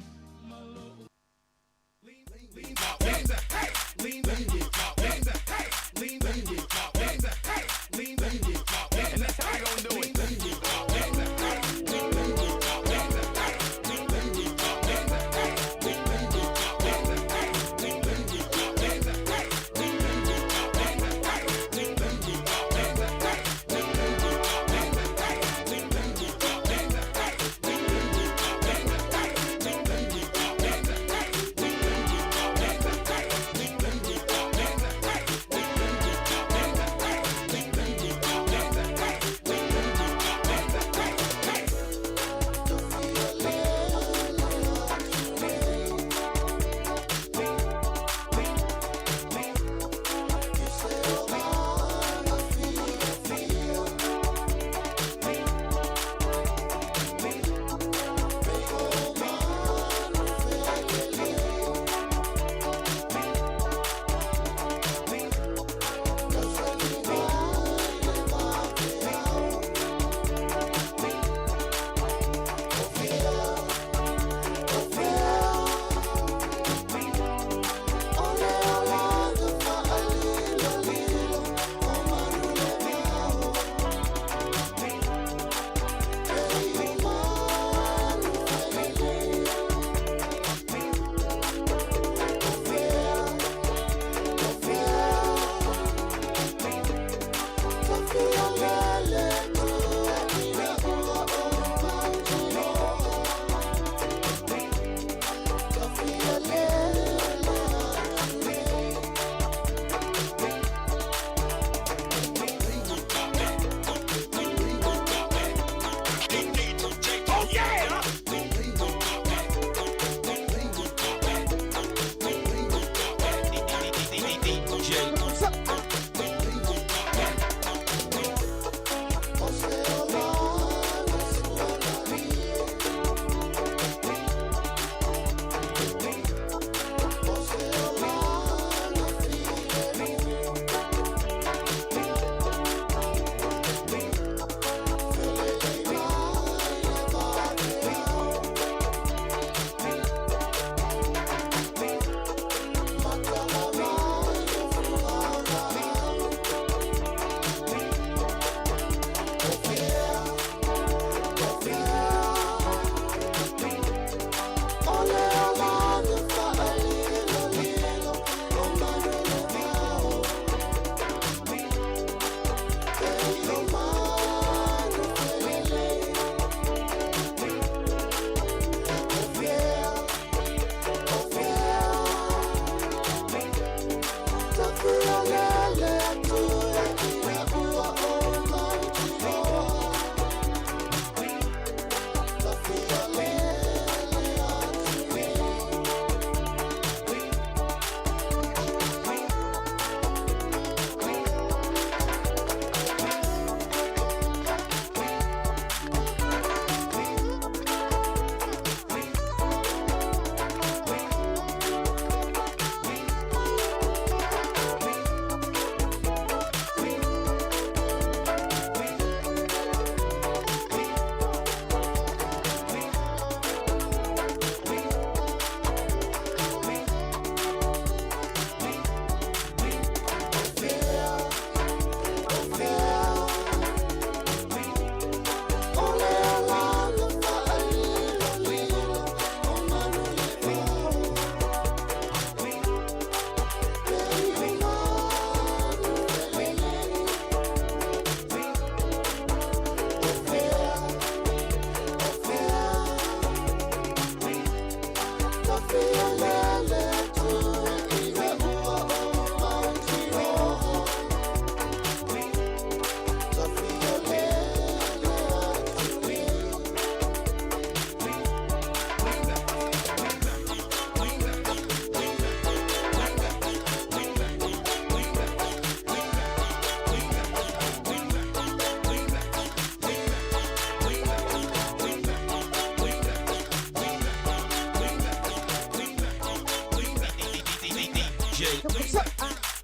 Lean back,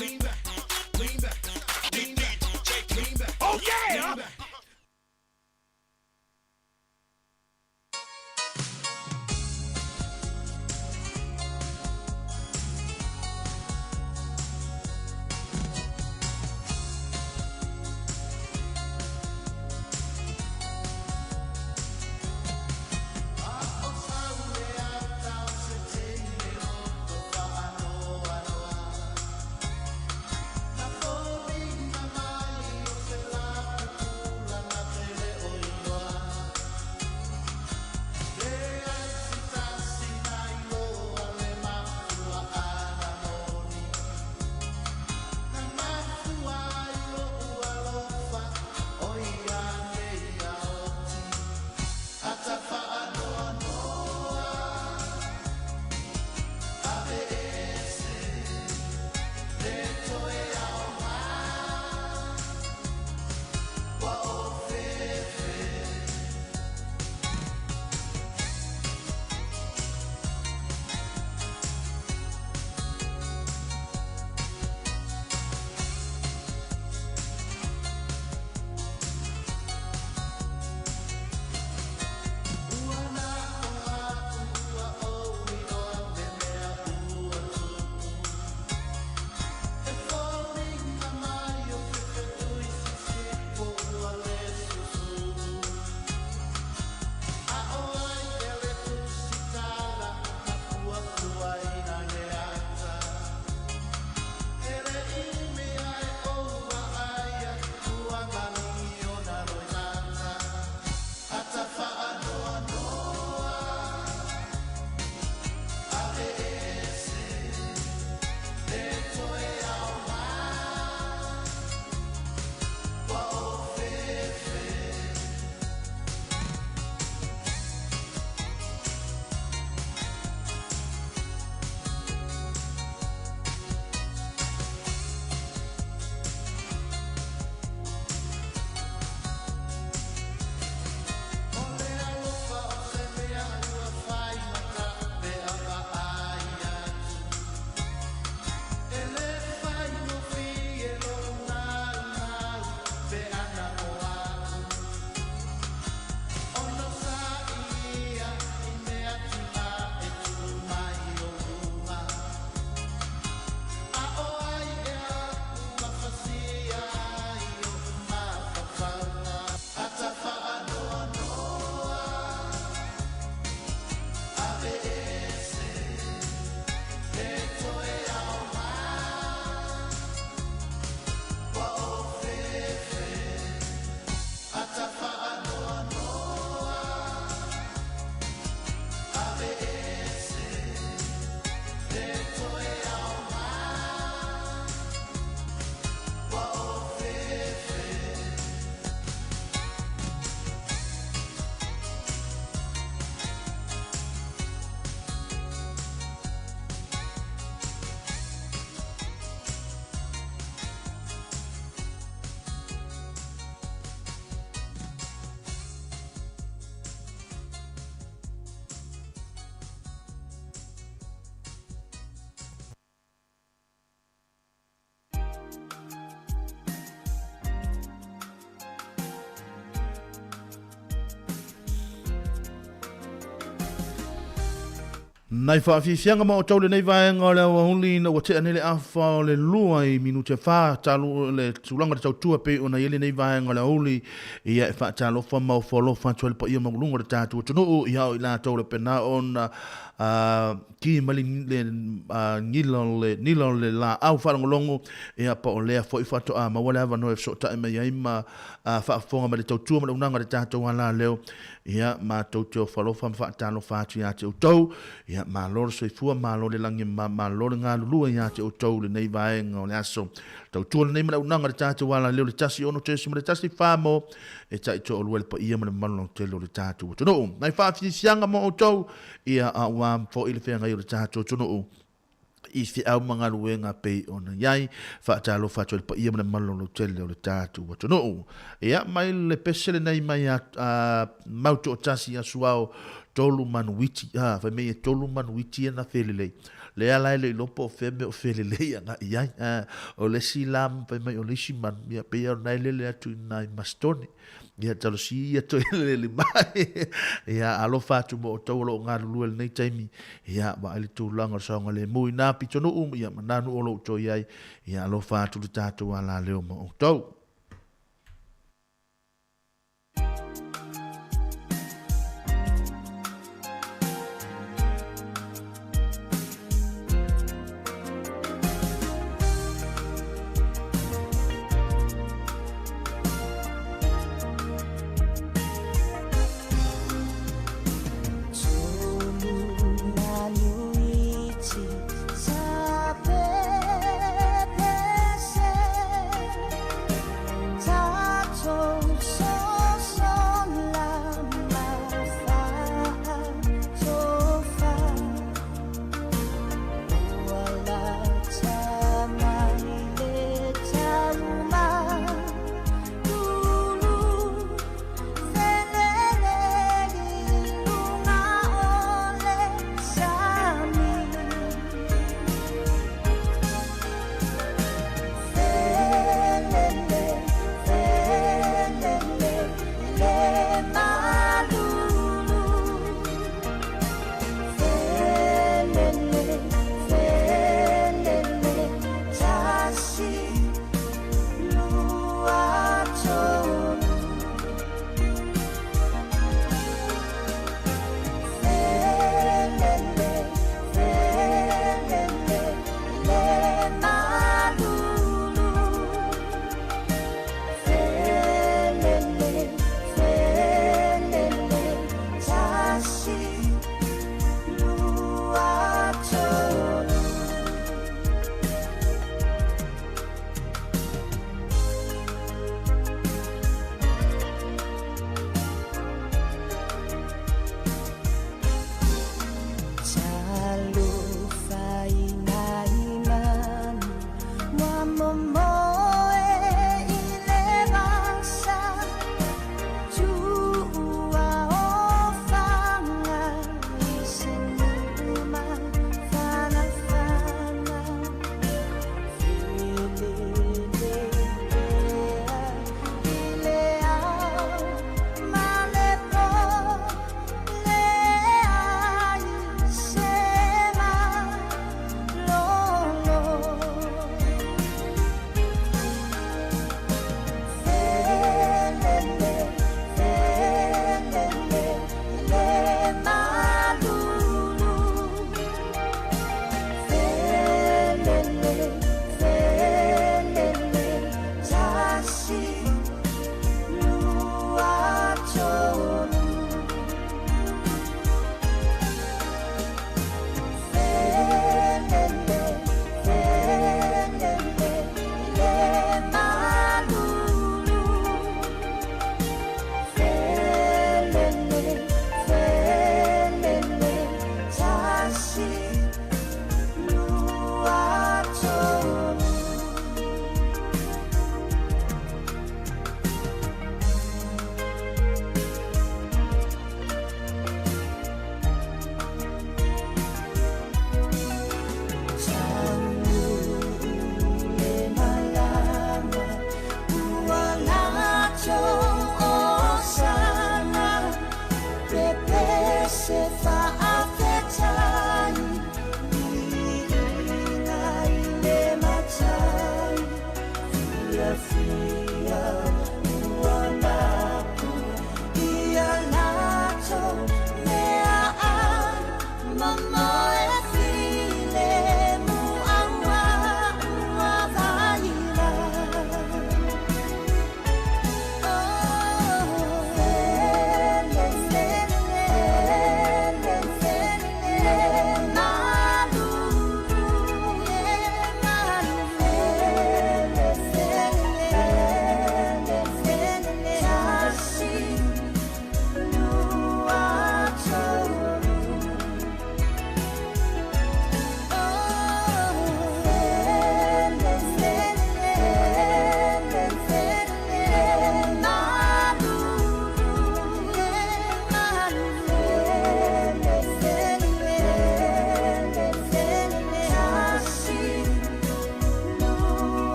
lean back, lean back, lean back, lean back. Oh yeah! Nai whaafianga mo o tau le nei vaenga o le awa huli na watea nele afa o le lua I minute wha talu le tulanga le tau tua pe o na yele nei vaenga o le huli ia e wha talo wha mau wholofa tuale pa ia maulunga le tātua tunu I hao I la tau le pena o na ki mali le nila le la au wharangolongo ia pa o lea fo I whato a ma wale awa no e so tae mai aima whaafonga ma le tau tua ma le unanga le tātua wala leo ia ma tau teo whalofa ma whaatalo whaatu ia te utau ia ma lor soifua ma lor le langi ma lor ngā lulua ia te utau le nei vaenga o le aso tau tua le nei ma le unanga le tātua wala leo le tasi ono tesi ma le tasi whamo e tai to o lua le pa ia ma le malong te lo le tātua tunu nai whaafisianga mo o tau ia a wam fo I le whenga I le tātua tunu I fi au mga luenga pe ona yai fa talo fa tole pa ia mana malolo tele o le tatu wa tono ia mai le pesele nei mai a mauto tasi a suao tolu manuiti fa me tolu manuiti na felele le ala le lopo feme o felele nga ia o le silam pa mai o le siman ia pe o nai le atu nai mastoni ia talo si ia to le mai ia alo fatu mo tolo nga lu nei taimi ia ba le tu langa so nga le mui na pitono ia mananu o lo to ia ia alo fatu le tatu ala le mo to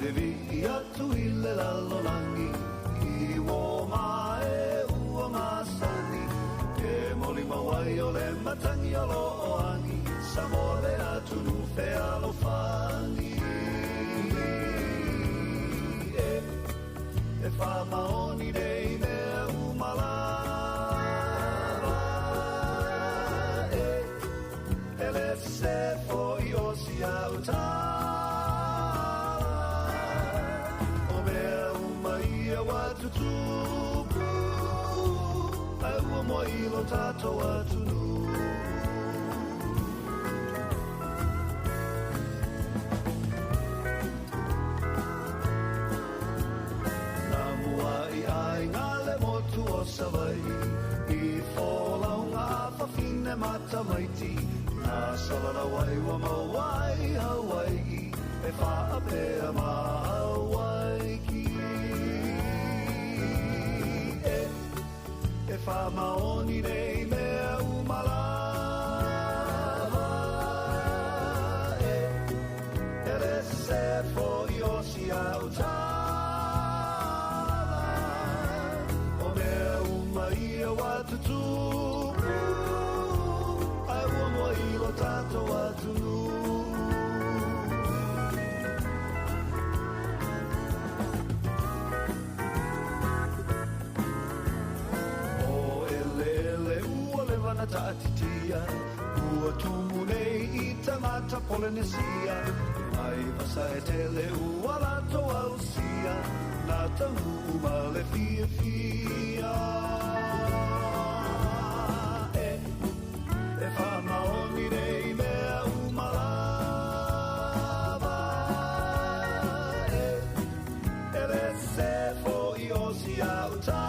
le vi atu I le lalolangi I wo mae ua masani ke moli mawai o le matangi o lo oangi Samoa le atu nu fe alofangi E wha maoni nei mea umalava E le se fo I osi au tala O mea umaia watu tupu Ai ua mo ilo tato watu nu Savai I wholaunga whawhine mata maiti Nā salana wai wa mawai Hawaii E whaapea ma Hawaii E wha maoni nei mea umalava E le se fo I osi au tā Tato atu O ele ua le wana taatitia Ua tumu nei I tamata Polynesia Mai vasa e tele ua lato ausia Nā tangu ma le fia fia E wha maoni nei mea umalava E le se fo I osi au tala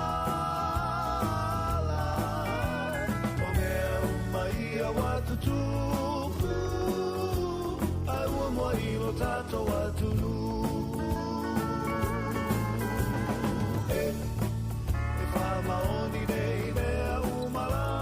O mea umaia watu tupu Ai ua mua ilo tato watu nu E wha maoni nei mea umalava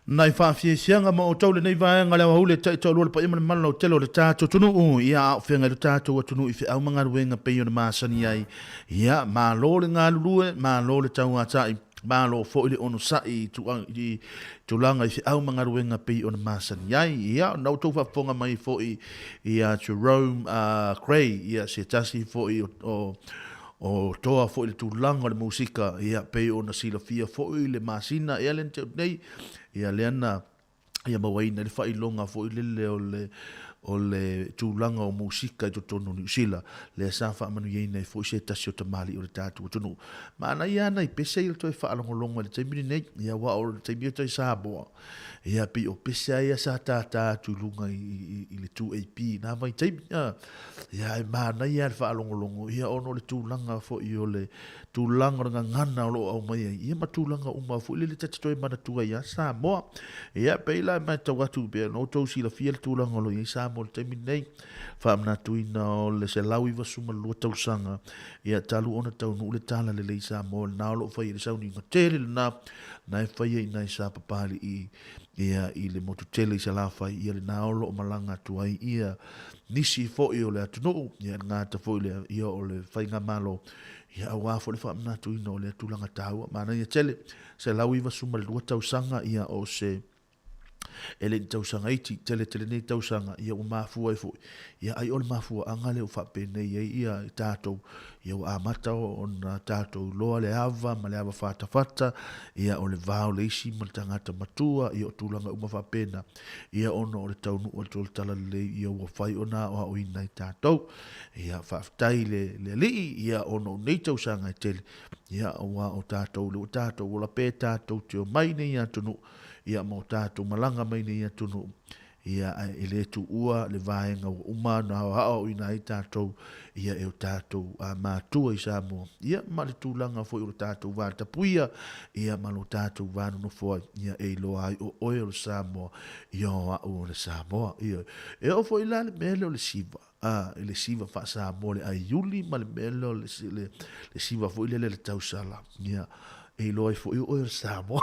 Nai whawhie sianga ma o taule nei vaenga lewa hule tai tau lua le pa ima le mana o telo le tātou tunu ia au whenga le tātou atunu I whi au manga ruenga peio na māsani ai ia mā lo le ngā lulue mā lo le tau atai mā lo fo ile ono sai I tulanga I whi au manga ruenga peio na māsani ai ia nau tau whafonga mai fo ia Jerome Cray ia se tasi fo o toa fo ile tulanga le musika ia peio na sila fia fo ile māsina ia len te nei ia leana ia mawaina le whailonga fo ilele o le tūlanga o musika I totonu New Zealand le sa whaamanu ieina I fo I se tasi o tamali o le tātua tonu maana ia ana I pese I le toi whaalongolonga le taimini nei ia wa o le taimini o toi Samoa ia pi o pese ia sa tātā tūlunga I le 2AP nā mai taimini ia e maana ia le whaalongolongo ia ono le tūlanga fo I o le tūlanga nga ngana o lo au mai ia ma tūlanga uma fo I le tati toi mana tua ia Samoa ia peila mai tau atu bea no tau si la fia le tūlanga lo ia Samoa mo le taimi nei whaamna tuina o le se lau iwa suma lua tausanga ia talu ona tau nu le tala le leisa mo le nao lo whai le sauni inga tele le na e whai e nai sa papali ia I le motu tele I sa la whai ia le nao lo malanga tuai ia nisi fo I o le atunu ia ngata fo I le ia o le whai ngā malo ia awa fo le whaamna tuina o le tulanga taua mana ia tele se lau iwa suma lua tausanga ia o se ele tausanga iti tele nei tausanga ia o mafua I fo ia ai o le mafua anga le o whapene ia I tātou ia o amata o na tātou loa le ava ma le ava whata ia o le vau le isi ma le tangata matua ia o tūlanga uma whapena ia ono o le taunu o le tōle tala le ia o whai o nā o ina I tātou ia whaftai le lii ia ono nei tausanga I tele ia o tātou le o tātou o la pē tātou te o mai nei ia tunu ia mo tātou malanga mai nei ia tunu ia e le tu ua le vaenga o uma na hao ina i tātou ia e o tātou a mātua i Samoa. Ia ma le tūlanga fo i o tātou vāna tapuia ia ma lo tātou vāna no fo ia e loa ai o oe o le Samoa ia o a o le Samoa. Ia e o fo i la le mele o le siva. Le siva fa Samoa le ai yuli ma le mele o le siva fo i le tausala. Ia e loa fo i o le Samoa.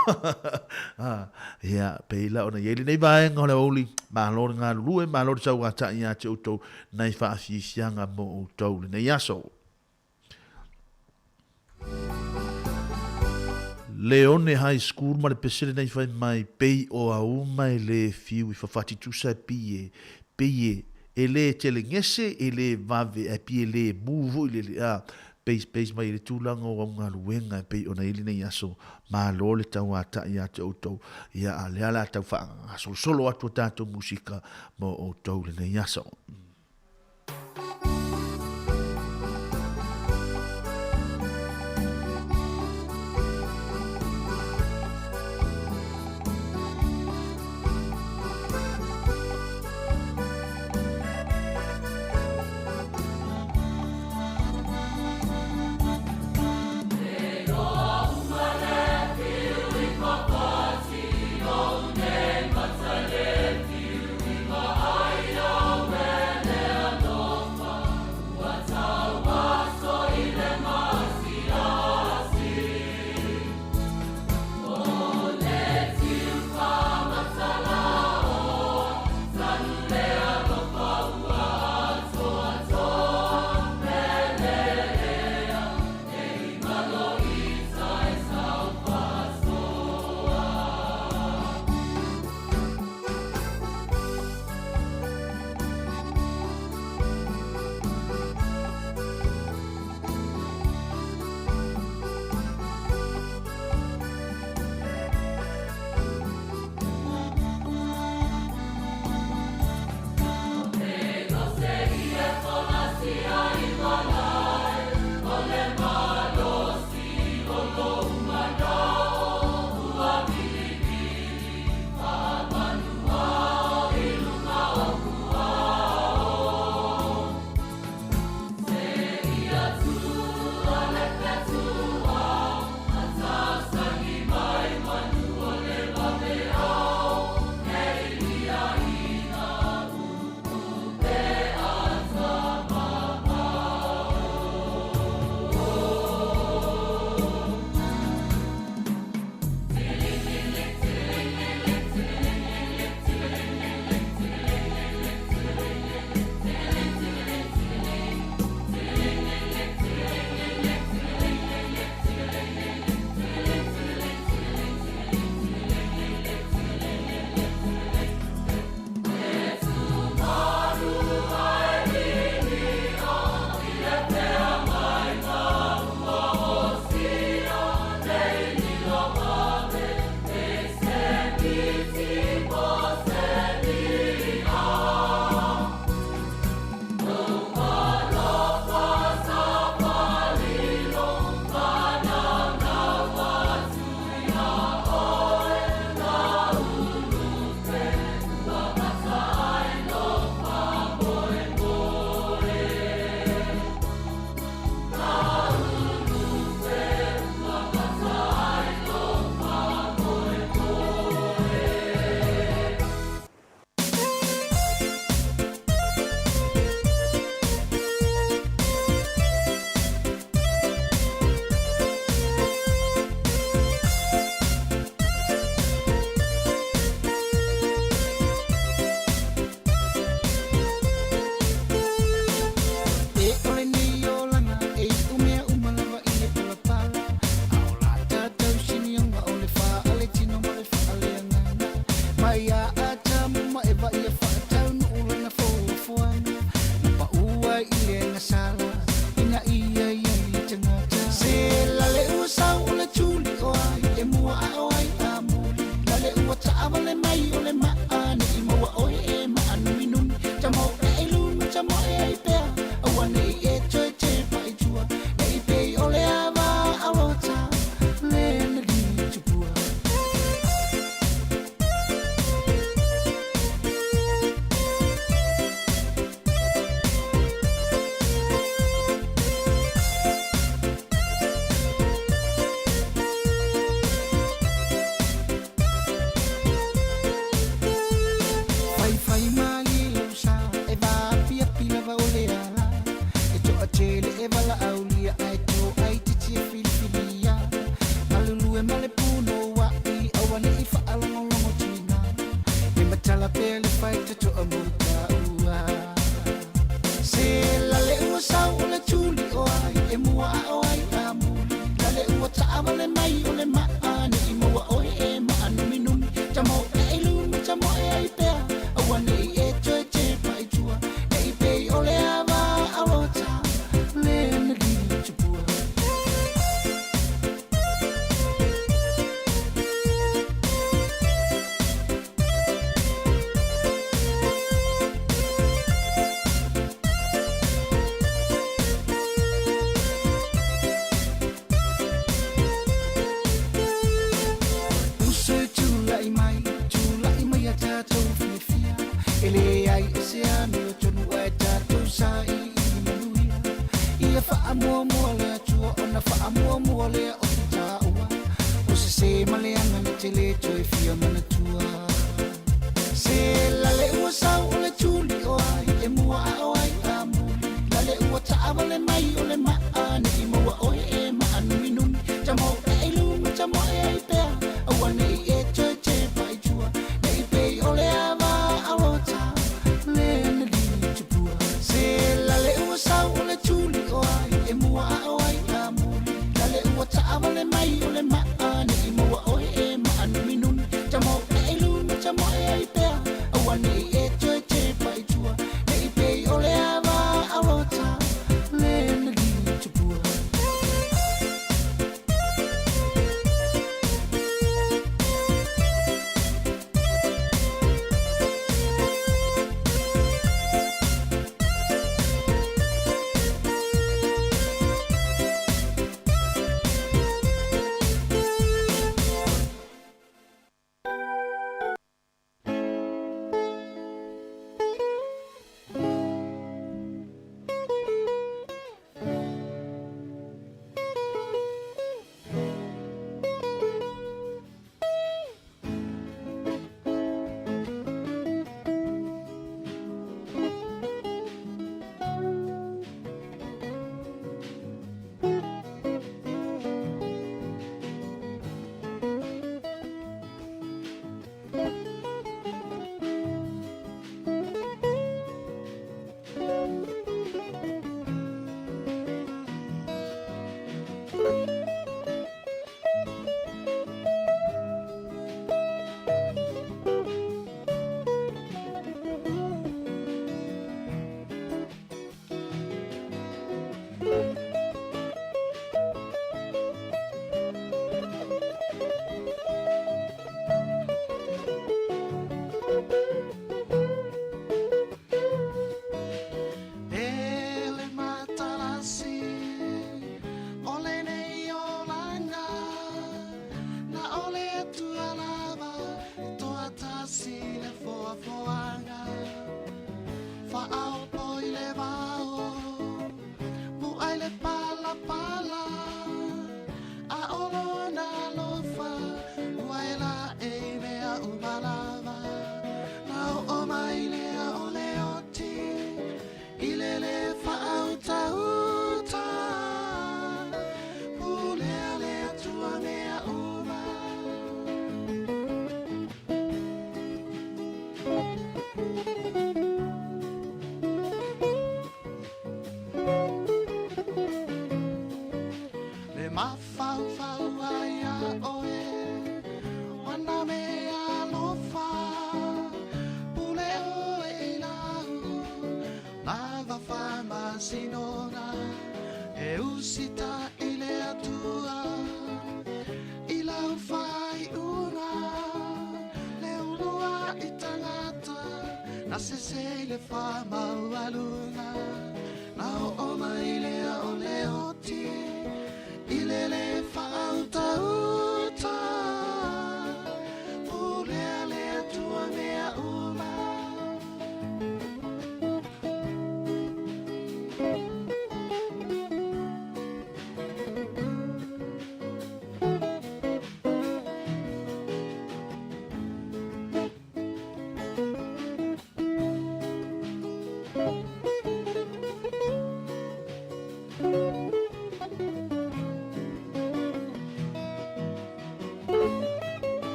Ia peila ona yele nei vaenga o le oli ma lor ngā lue ma lor tau ata ia te utou nei fa afisianga mo utou le nei aso. Leone High School ma le pesere nei fai mai pei o au mai le fiu i fafati tusa pie e le tele ngese e le vave e pie le muvu i le Peis mai le tūlanga o ngā luenga e pei ona ili nei aso ma lo le tau ata ia te outou ia a le ala tau wha solo atu tātou musika mo outou le nei aso. When mua o ai amu lale ua taama le mai o le maani i mua oi e maanu minumi tamo e lumi tamo e ai pea awane i e toe te pai tua e i pei o le ava alota le na lili tupua ele ai se ano tonu e tatu sai i manuia ia fa amo le tua ona fa amo le o taua o se male ana me tele toi fia mana tua se la le ua sau o le tuli o ai e mua o ai amu la le ua taava le mai o le maani i mua o e maanu minumi tamo e lumi tamo e ai pea awane i e toi te pai tua nei pei o le ava alota tuli o ai e mua o ai amu lale ua taama le mai o le maani i mua oi e maanu minumi tamo e lumi tamo e ai pea awane i e toe te pai tua e i pei o le ava alota le na lili tupua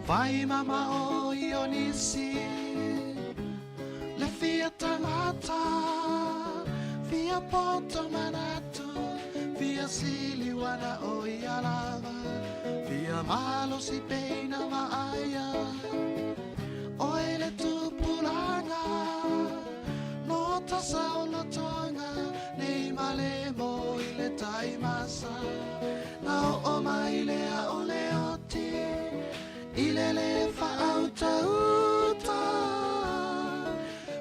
Vai mama o ionisi le fia tangata via poto manatu via sili wana o ialava via malo si peina maaya o ele tupulanga no tasao no tonga nei male mo ile taimasa na o maile a ole oti ile le fa auta uta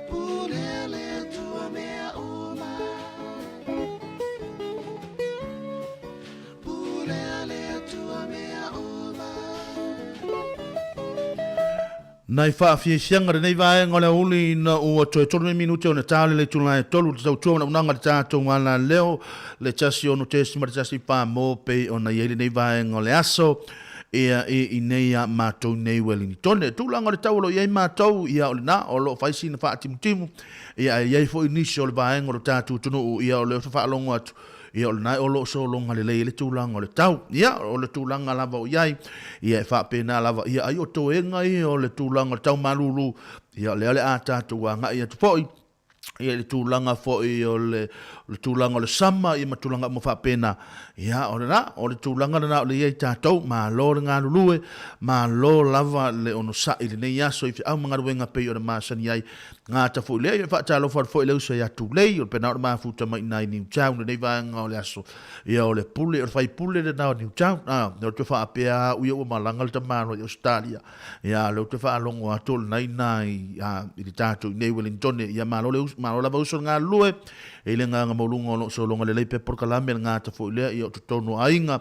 pulele tua mea uma pulele tua mea uma Nai whaafie sianga re nei vae ngole uli na ua toe tonu minuti o na tāle le tūnai tolu te tau tuama na unanga le tātou ngana leo le tasi o no te simara tasi pā mō pe o na iele nei vae ngole aso ia i nei a mātou nei welini tone. Tūlanga le tau lo iei mātou ia o le na o lo whaisi na wha timu ia iei fo inisi o le vae ngore tātou tunu ia o le o whaalongo atu ia o le nai o lo so longa le le tūlanga o le tau ia o le tūlanga lava o iai ia e whaapena lava ia ai o toenga ia o le tūlanga o le tau malulu ia le ale a tātou a ngai atu poi ia le tūlanga foi o le tūlanga o le sama ia ma tūlanga mo whapena ia o le na o le tūlanga na o le iei tātou ma lo le ngā lulue ma lo lava le ono sa i le nei aso i fi au mga ruenga pei o le māsani ai ngā ta foi le ia whaatalo foi leu sa ia tū lei o le pena o le mafuta mai nai New Town le nei vanga o le aso ia o le pule o le whai pule le nao New Town o te whaapea uia ua malanga le tamano i Australia ia le te whaalongo ato le nai i le tātou i nei Wellington ia malo lava uso ngā lue e le ngā maulunga o so longa le leipe por kalame ngā ta foi le ia o tono ainga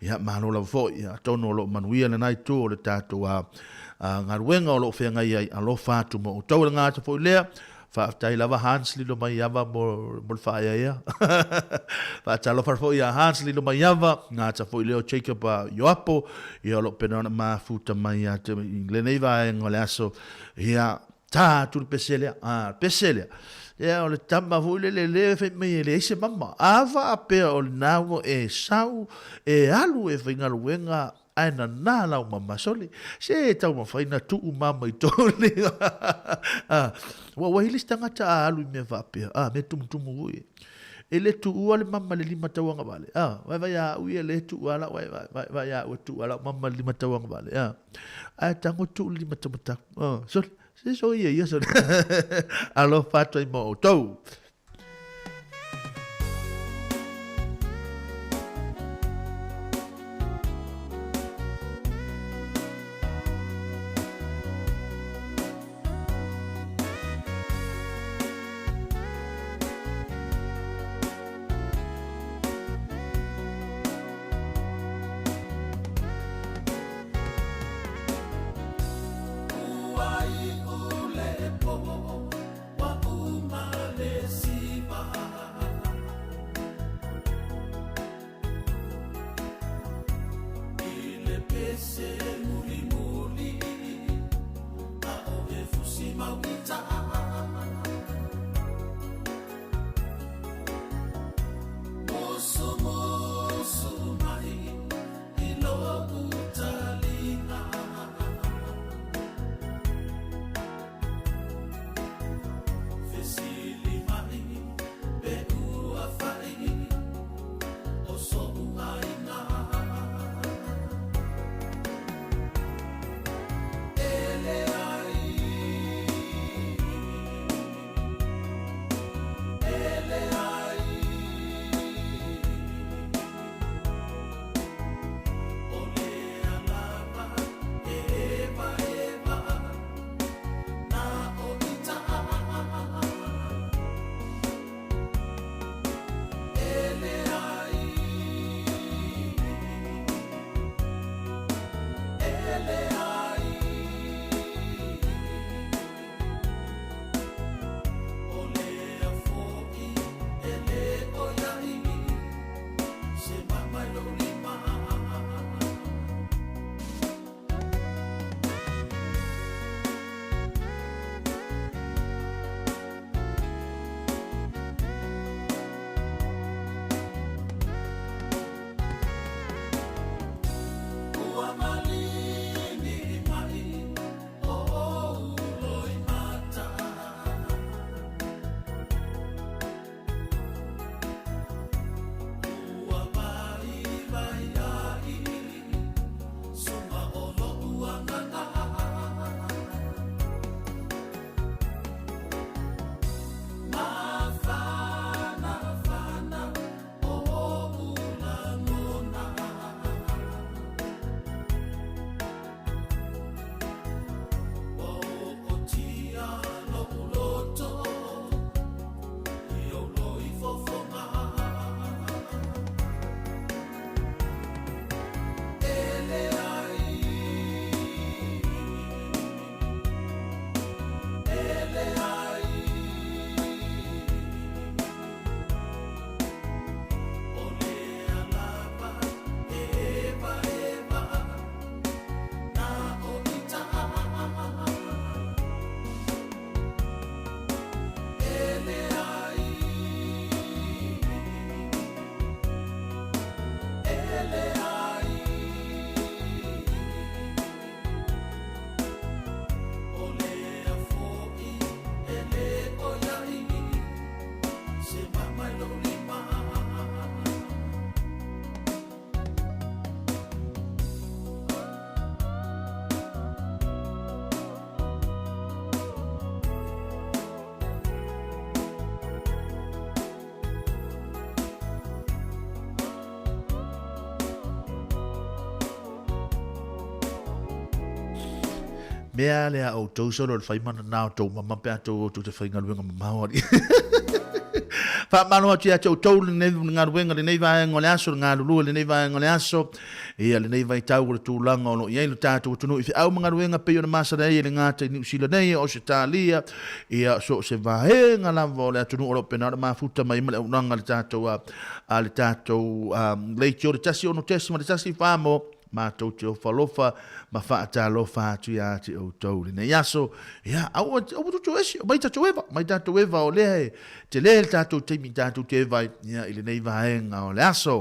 ia malo lava foi ia tono lo manuia le nai tu o le tātou ngā ruenga o lo whenga ia alo whātu mo o tau le ngā ta foi lea whaatai lava Hansli lo mai ava mo le whaia ia whaatai lo farfo ia Hansli lo mai ava ngā ta foi leo Jacob Yoapo ia lo penona mafuta mai ia le nei vaenga le aso ia tātu le peselea ia o le tama hui le whai mai le eise mama awa apea o le nāua e sau e alu e whaingaluenga aina nā lau mama soli se e tau mawhaina tuu mama i tōne wa wahili stangata a alu i mea whapea me tumutumu hui e le tua le mama le lima tauanga vale vai a ui e le tua la vai a ue tua la mama lima tauanga vale a tango tuu lima taumataku soli se so ia so alo fato i mo tau This Mea lea o tau soro le whai mana nao tau mama pia tau te whai ngaruenga mamaori. Fa mano atu ia tau le nei ngaruenga le nei vai ngole aso le ngalulue le nei vai ngole aso. Ia le nei vai tau le tūlanga ono iai le tātou tunu. Ifi au ngaruenga pe ona masa rei le ngata i New Zealand nei o se tālia. Ia so se vahe ngalava o le atunu oro pena le mafuta mai male unanga le tātou a le tātou leitio le tasi ono tesi ma le tasi whamo. Ma tau te o whalofa, ma whaata lofa atu ia te o tau le nei aso. Ia, au tu esi, mai tātou ewa o lehe, te lehe tātou teimi tātou te ewa, ia, ili nei vahenga o le aso.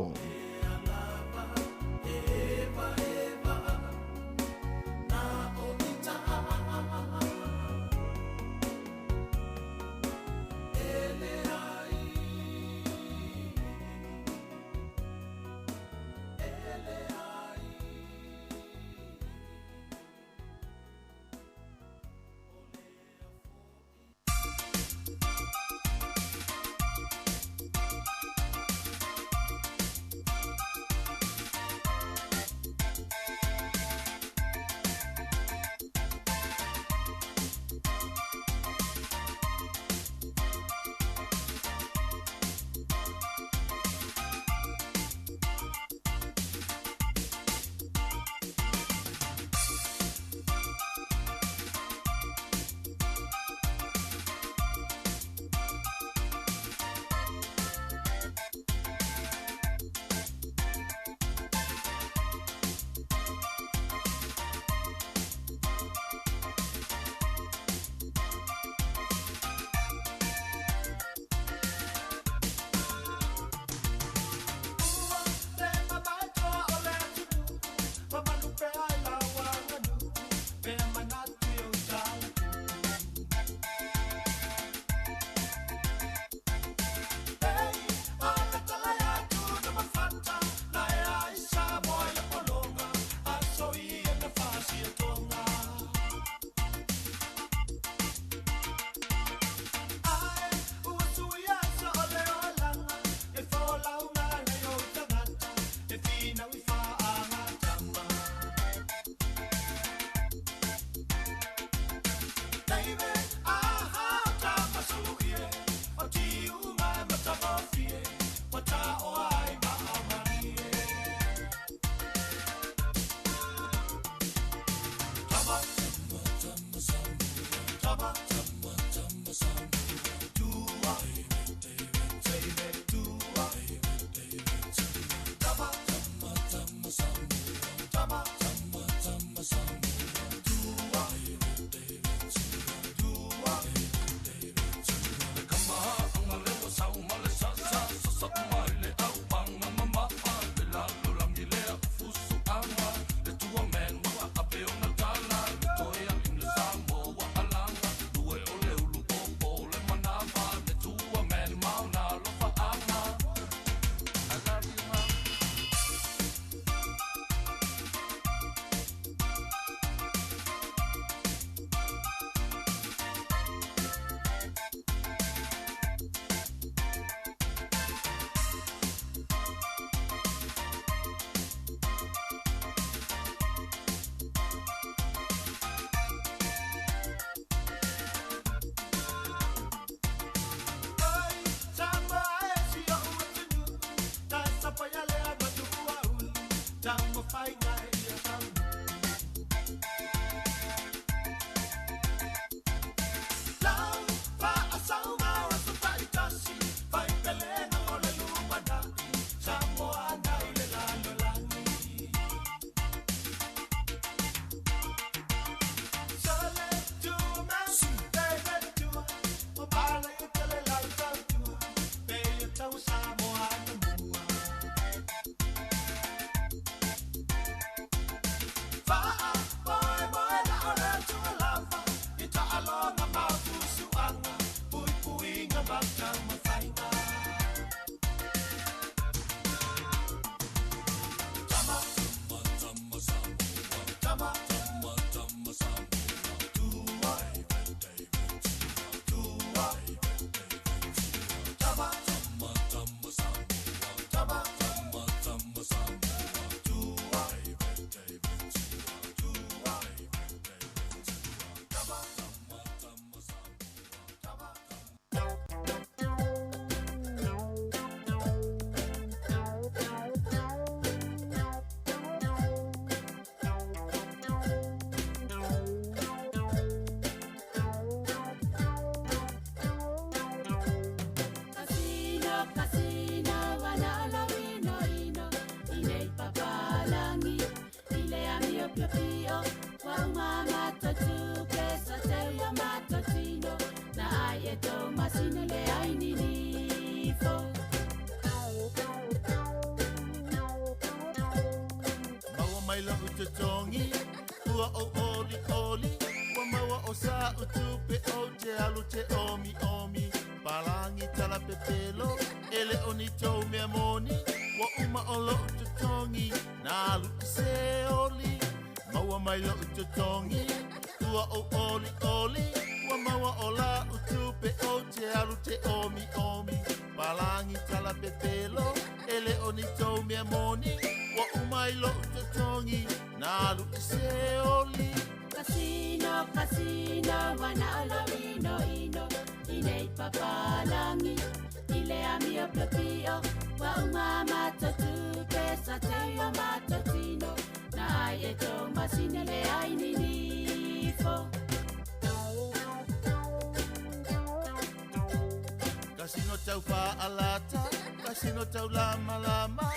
oli oli Wa maua o sa utupe o te alu te omi omi Palangi tala pepelo Ele oni tau mea moni Wa uma o lo ututongi Na alu se oli Maua mai lo ututongi Tua o oli oli Wa maua o la utupe o te alu te omi omi Palangi tala pepelo Ele oni tau mea moni Wa umai lo ututongi Na alu se oli Casino, casino, wana alo ino ino Inei papalangi Ile amio pepio Wa uma matatu Pesa teio matatino Na ai eto masine le ai ninifo Casino tau fa alata Casino tau lama lama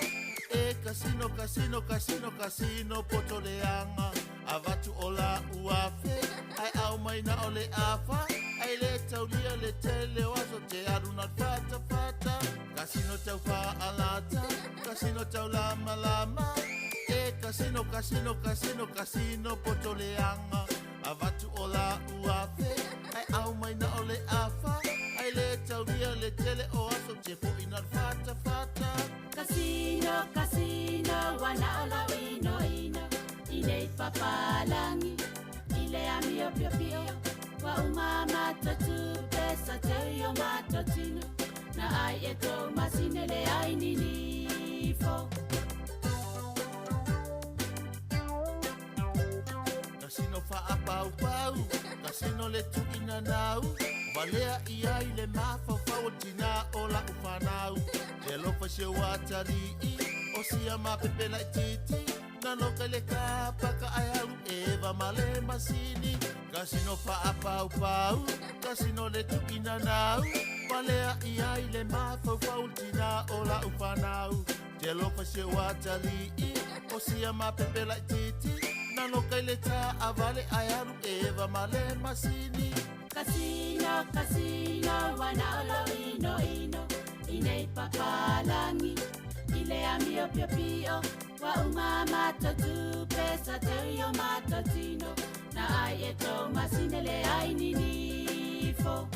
E casino, casino, casino, casino Poto leanga Avatu ola uafe Ai au mai na ole afa Ai le tau lia le tele Waso te aruna fata fata Casino tau fa alata Casino tau lama lama E casino, casino, casino, casino Poto leanga Avatu ola uafe Ai au mai na ole afa Ai le tau lia le tele Waso te po inar fata fata Casino, casino, wana alo ino ino Inei papalangi Ile amio pio pio Wa uma matatu Pesa teio matatino Na ai eto masine le ai ninifo Casino fa apau pau Casino le tu inanau Valea ia ile mafa Fawatina ola ufanau Te lofa se watari O sia ma pepe la titi Na loka le kapa ka ayaru Eva male masini Casino fa apau pau Casino le tu inanau Valea ia ile mafa Fawatina ola ufanau Te lofa se watari O sia ma pepe la titi Na loka le ta avale ayaru Eva male masini Casino, casino, wana alo ino ino Inei papalangi Ile amio pio pio Wa uma matatu Pesa teio matatino Na ai eto masine le ai ninifo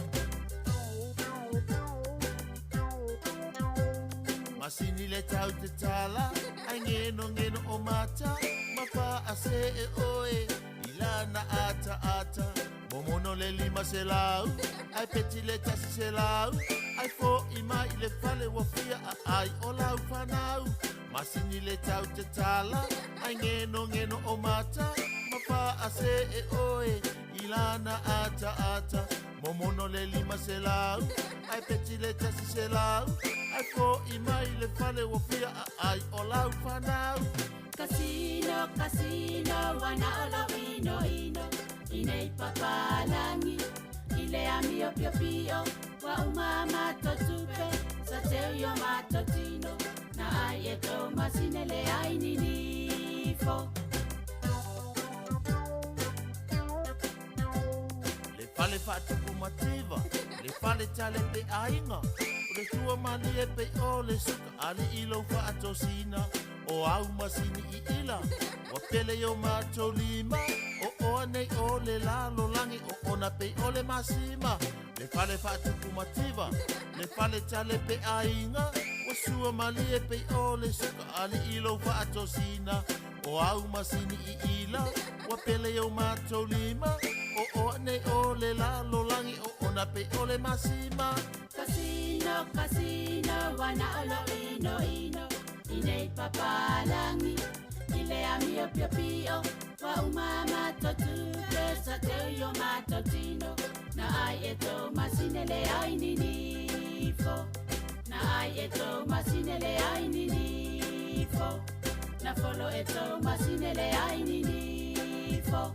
Masini le tau te tala Ai ngeno ngeno o mata Mapa ase e oe Ilana ata ata Momono le lima se lau Ai peti le tasi se lau Ai fo ima i le fale wafia Ai o lau whanau Masini le tau te tala Ai ngeno ngeno o mata Mapa ase e oe Ilana ata ata Momono le lima se lau Ai peti le tasi se lau Ai fo ima i le fale wafia Ai o lau whanau Casino, casino, wana alo ino ino Inei papalangi Ile amio pio pio Wa uma matatupe Sa teio matatino Na ai eto masine le ai ninifo Le fale fatuku mativa Le fale tale pe ainga Le tua mani e pe o le suka Ali ilo fa atosina O au masini i ila Wa pele yo mato lima O nei o le lalo langi O ona pe o le masima Le fale fatuku mativa Le fale tale pe ainga Wa sua mani e pe o le suka Ali ilo fa atosina O au masini i ila Wa pele yo mato lima O nei o le lalo langi O ona pe o le masima Casino, casino, wana alo ino ino Inei papalangi Ile amio pio pio Wa uma matatu Pesa teio matatino Na ai eto masine le ai ninifo Na ai eto masine le ai ninifo Na folo eto masine le ai ninifo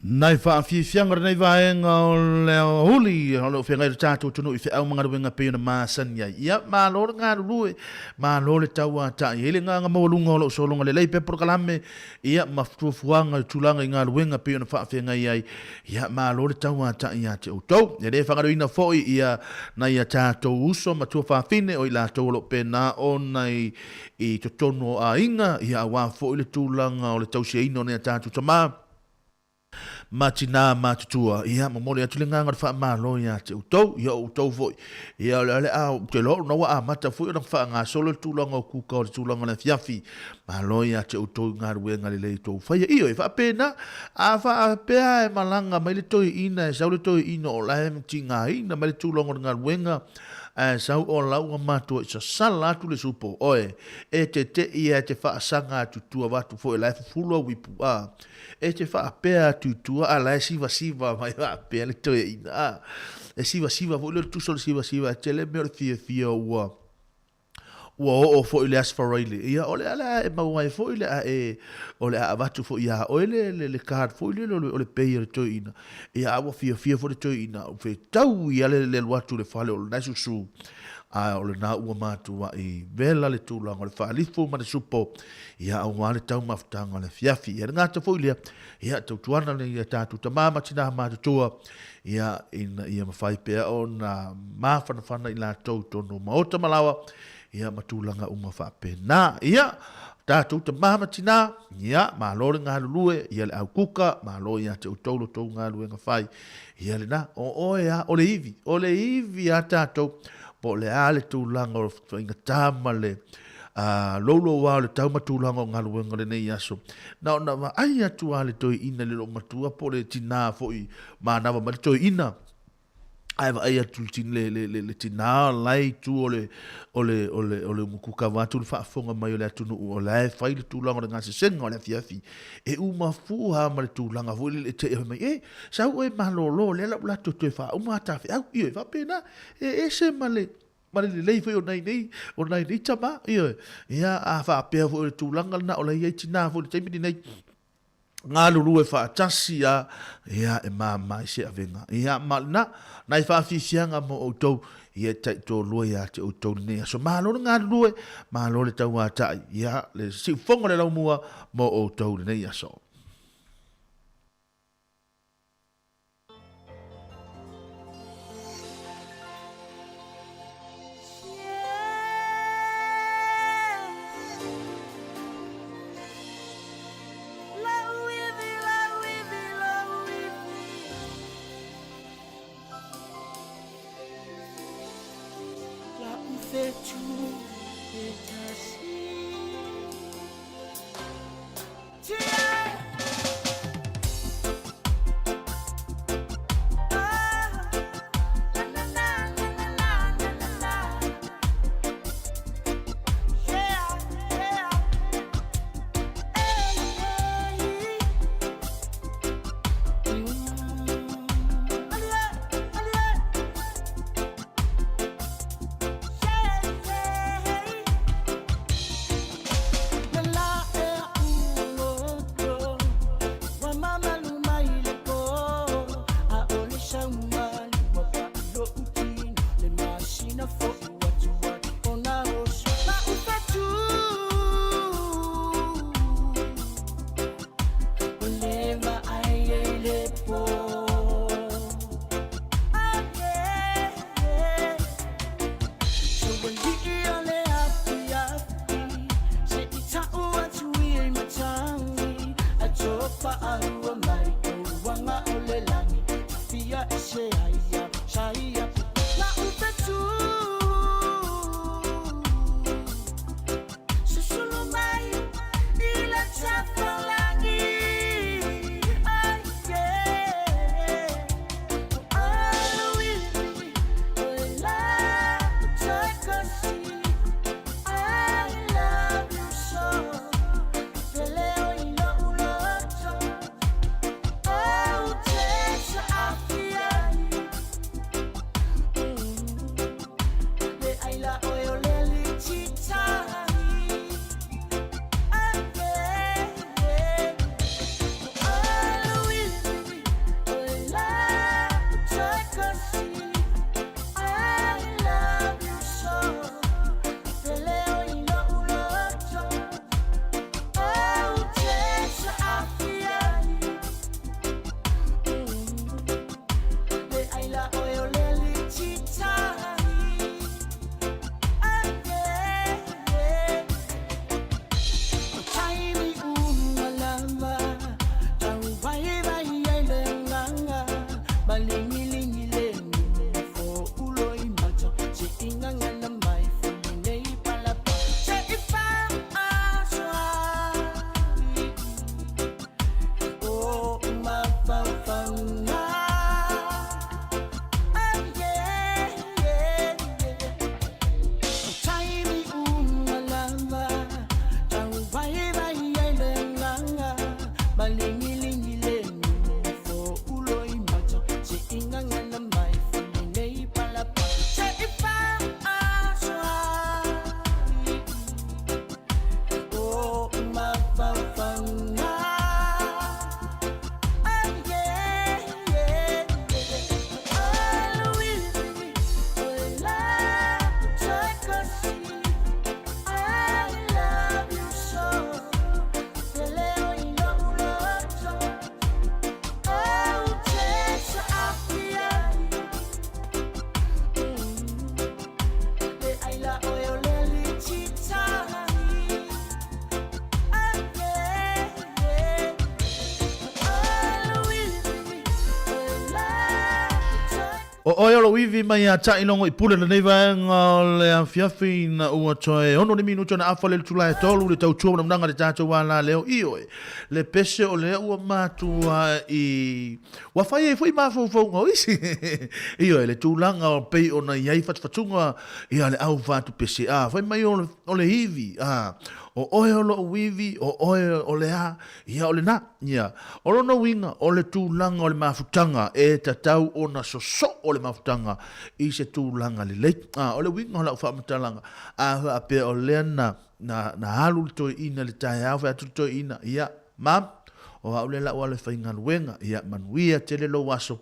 Nai whaafianga nei vaenga o leo huli, o leo whengai tātou tunu I whiau mga ruenga pēna māsania. Ia, mā lore ngā rurue, mā lore taua tai. Hele ngā mawalunga o leo solonga le leipe prokalame, ia, maftuafuanga tulanga I ngā ruenga pēna whaafengai ai. Ia, mā lore taua tai ia te utau. Ia re whakaroina foi ia, nai a tātou uso, matua whaafine o I la tolo pēna o nai I totono a inga, ia wā foi le tulanga o le tausia ino nei a tātou tamā. Matina matutua ia mamole atu le nganga fa malo ia te utou ia utou foi ia le a te lo no a mata foi na fa nga solo tu longa ku ka tu longa na fiafi malo ia te utou nga ruenga le to fa ia e fa pena a fa pea e malanga mai le to ina sa le to ina o la tinga ina mai tu longa nga ruenga sau o lau a matua isa sala tu le supo oe e te ia te fa sanga tu tua watu foi la fulo wipu a e te wha apea tutua a lai siva mai wha apea le toe ina e siva vo le tu sol siva te le mea le fia ua o fo ile asfaroile ia ole ala e mawai fo ile a e ole a watu fo ia ole le card fo ile ole pay le toe ina ia a fia fo le toe ina o fe tau ia le watu le fale o na su a ole na ua matua I vela le tūlanga le whaalifo ma le supo ia au wale tau maftanga le fiafi ia ngata fo ilia ia tau tuana le ia tātu ta mama tina mātutua ia ia mawhai pea o na mawhanawhana I la tau tono maota malawa ia matulanga uma whapena ia tātou ta mama tina ia malore ngā lulue ia le au kuka malo ia te utolo tau ngā lue ngā whai ia le na o ia ole ivi a tātou po le ale tūlanga o inga tāma le lolo wā le tauma tūlanga o ngā luenga le nei aso. Na wa ai atu ale toi ina le lo matua po le tina foi mānawa ma le toi ina. Ai wa ai atu le tina lai tu ole mukuka watu le whaafonga mai o le atunu o le whai le tūlanga le ngase senga o le fiafi. E umafuha ma le tūlanga foi le te e mai sau e malolo le la to te wha umata fi au i e whapena e se male lei foi o nai nei tama ia a whaapea foi le tūlanga na o le iei tina foi le taimini nei ngā lulu e whaatasi ia e mai se avenga ia malna nai whaafisianga mo o tau ia tai tō lua ia te o tau nea so mālore ngā lulu e mālore tau a tai ia le si whonga le lau mua mo o tau nei aso. Yeah. O lo wivi mai a tai longo I pule nei vaenga le afiafi na ua toe ono ni minuto na afa le tula e tolu le tau tua na mnanga le tato wala leo ioe le pese o le ua matua I wa fai e fui mafo fonga isi ioe le tulanga o pei o na iai fatfatunga ia le au fatu pese a fai mai o le hivi o oe o lo wivi o oe o le a ia o le na ia o lo no winga o le tulanga o le mafutanga e tatau o na soso o le mafutanga I se tulanga le le o le winga o la ufa matalanga a pe o le na halu to ina le tai a fa to ina ia mam o ha le la o le fainga luenga ia manuia tele lo waso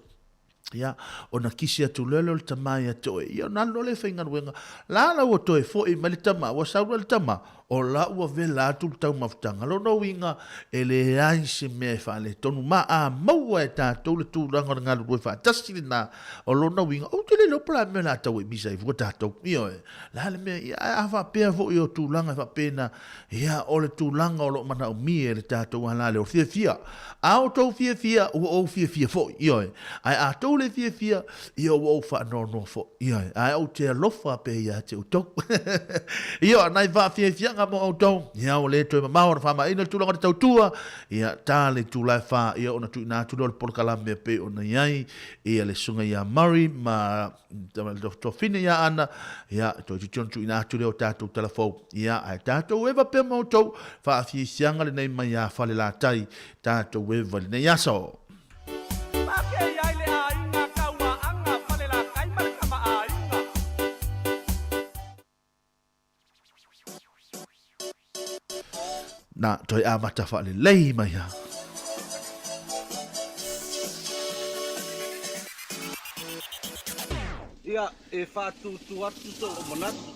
ia ona kisi atu lelo le tamai atoe ia na lo le fainga luenga la o toe fo I mali tama wa sa le tama o la ua vela atu tau mafutanga lo no winga ele ai se me fa le tonu ma a maua e tātou le tūranga o ngā lurue fa tasiri na o lo no winga o tele lo pala me la tau e misa I fuka tātou io e la le me ia a fa pea fo I o tūranga fa pena ia o le tūranga o lo mana o mie le tātou ala le o fia fia a o tau fia fia o fia fia fo io e ai a tau le fia fia io o fa no fo io e ai o te alofa pe ia te utou io nai va fia fia nga mo auto ia o le to ma o fa ma ina tu longa tau tua ia tale tu la fa ia ona tu na tu le por kala me pe ona iai ia le sunga ia Murray ma to fine ia ana ia to tu ina tu le o tatu telefo ia ai tatu e va pe mo to fa fi sianga le nei mai ia fa le la tai tatu e va le nei aso na toi a mata fa le lei mai ha ia e fa tu atu so monatu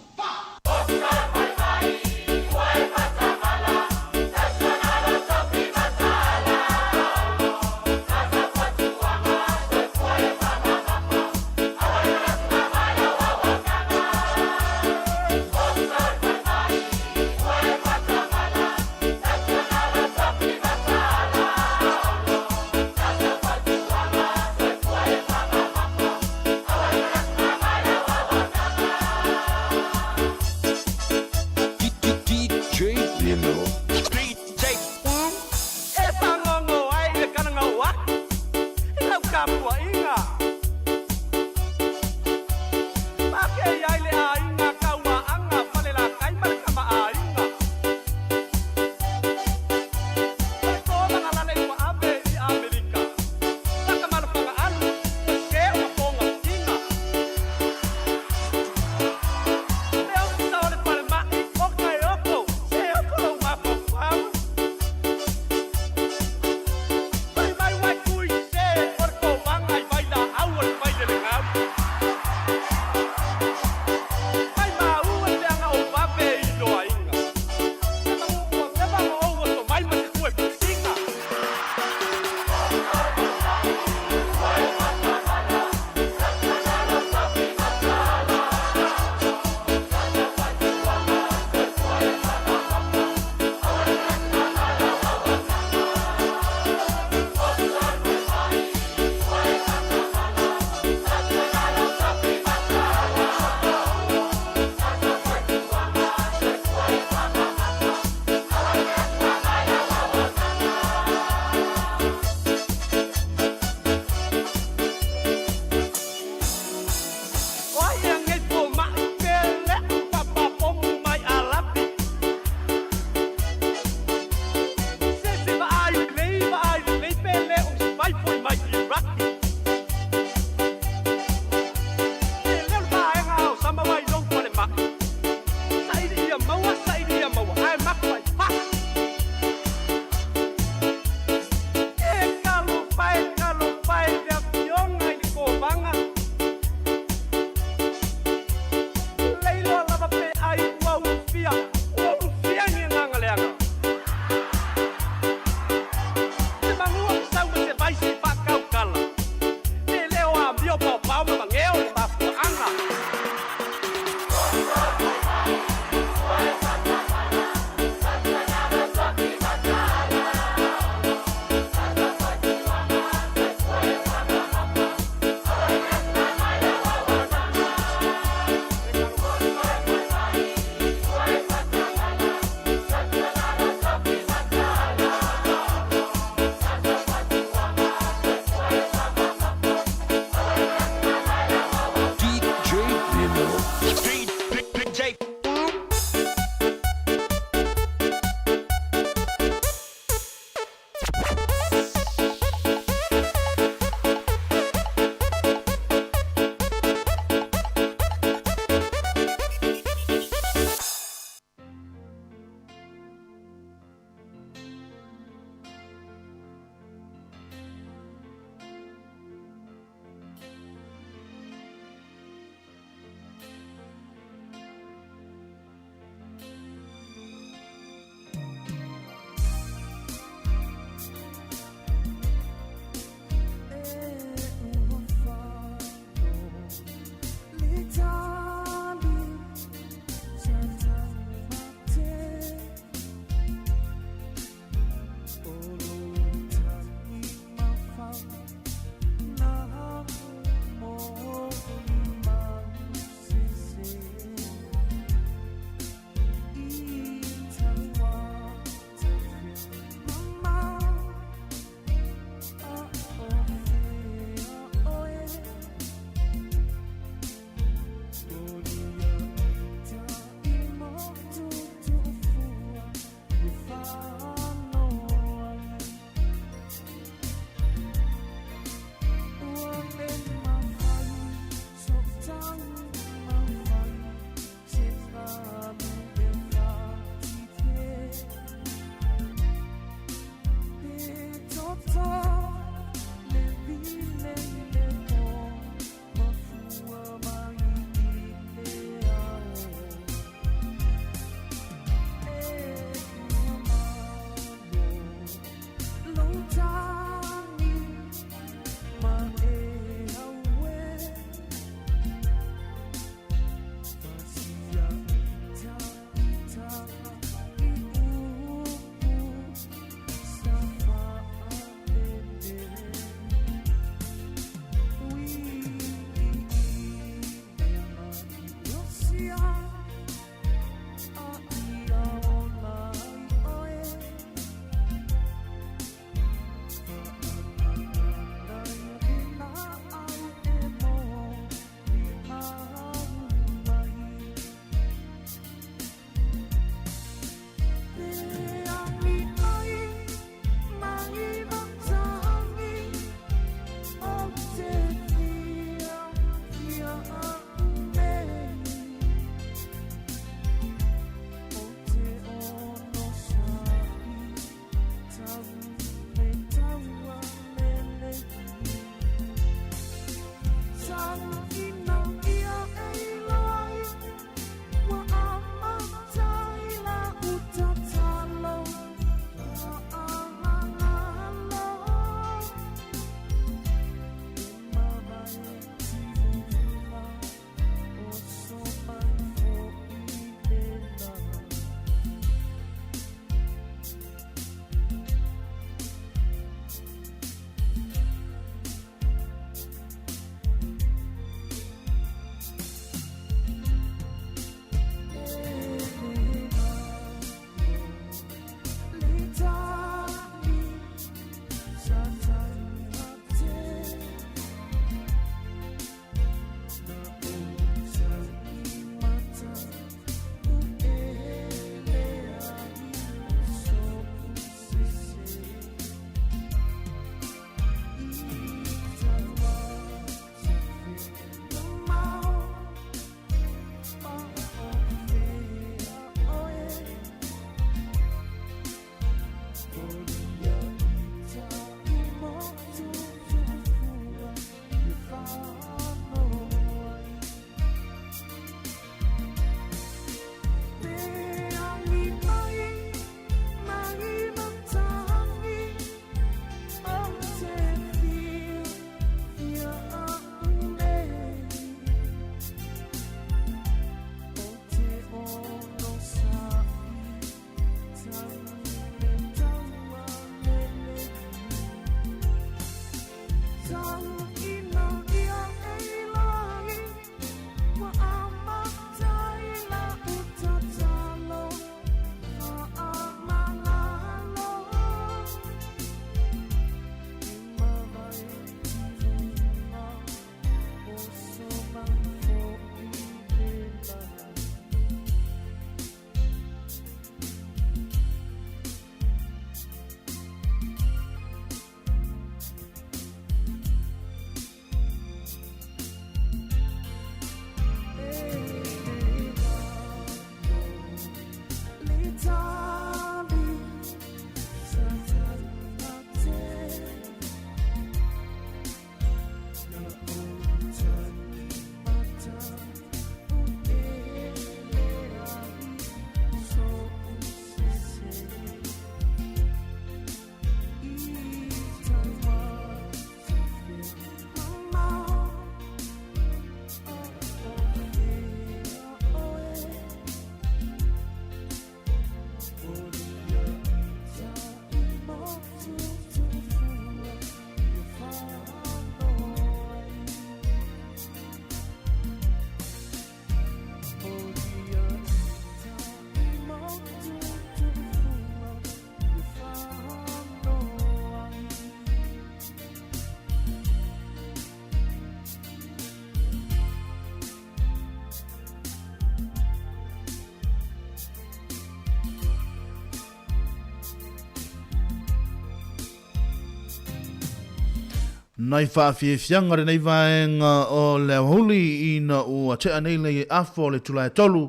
Nai whaafianga re nei vaenga o le huli ina ua tea nei le afo le tulai tolu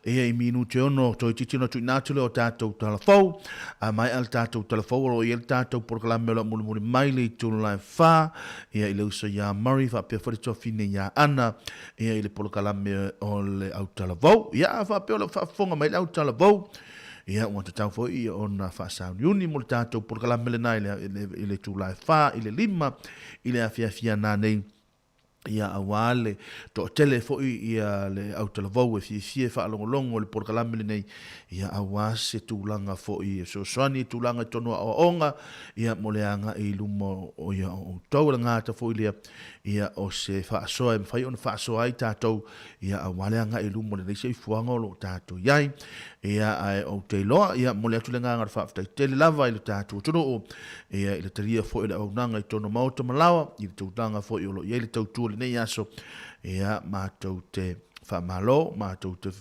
e minu te ono toi titino tui nātule o tātou talafou a mai al tātou talafou o i el tātou porkalame la muri mai le tulai wha ia i le usa ia mari whapea wharetua fine ia ana ia i le porkalame o le au talavou ia whapea le whaafonga mai le au talavou ia ua tatau foʻi ia ona faasauniuni mo le tatou polokalame lenā i le tulaefā i le 5 i le afiafianā nei ia awale to tele foʻi ia le autalavou e fiefie faalogologo o le polokalame lenei ia aua se tulaga foʻi e soasoani e tulaga i tonu aʻoaʻoga ia mo le agaʻi luma o ia outou le gata foʻi lea ia o se faasoa e mafai ona faasoa ai tatou ia aua le agaʻi luma lenei seifuaga o loo tatou iai ia ae ou te iloa ia mo le atu le gaga le faafetaitele lava i le tatou atunuu ia i le talia foʻi le aunaga i tonu maota malawa i le tautaga foʻi o loo iai le tautua lenei aso ia matou te faamālō matou te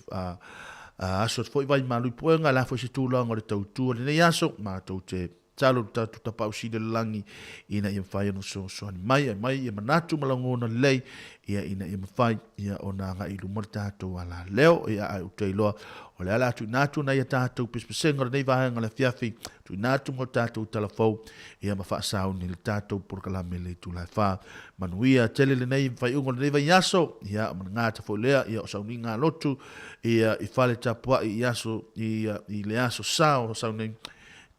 aso foʻi vai malui puega la foʻi se tulaga o le tautua lenei aso matou te talo tatu tapausina le langi ina ia mawhai anu soani mai ia manatu malangona lei ia ina ia mawhai ia o nā ngā ilu mara tātou ala leo ia ai utei loa o le ala tu nātu na ia tātou pispesenga nei vahenga le fiafi tu nātu mo tātou talafou ia mawhaasau ni le tātou porkalame le tu lai wha manuia tele le nei whai ungo le nei vai yaso ia ngāta fo lea ia o sauni ngā lotu ia i whale tapua'i i yaso i le yaso sao sauni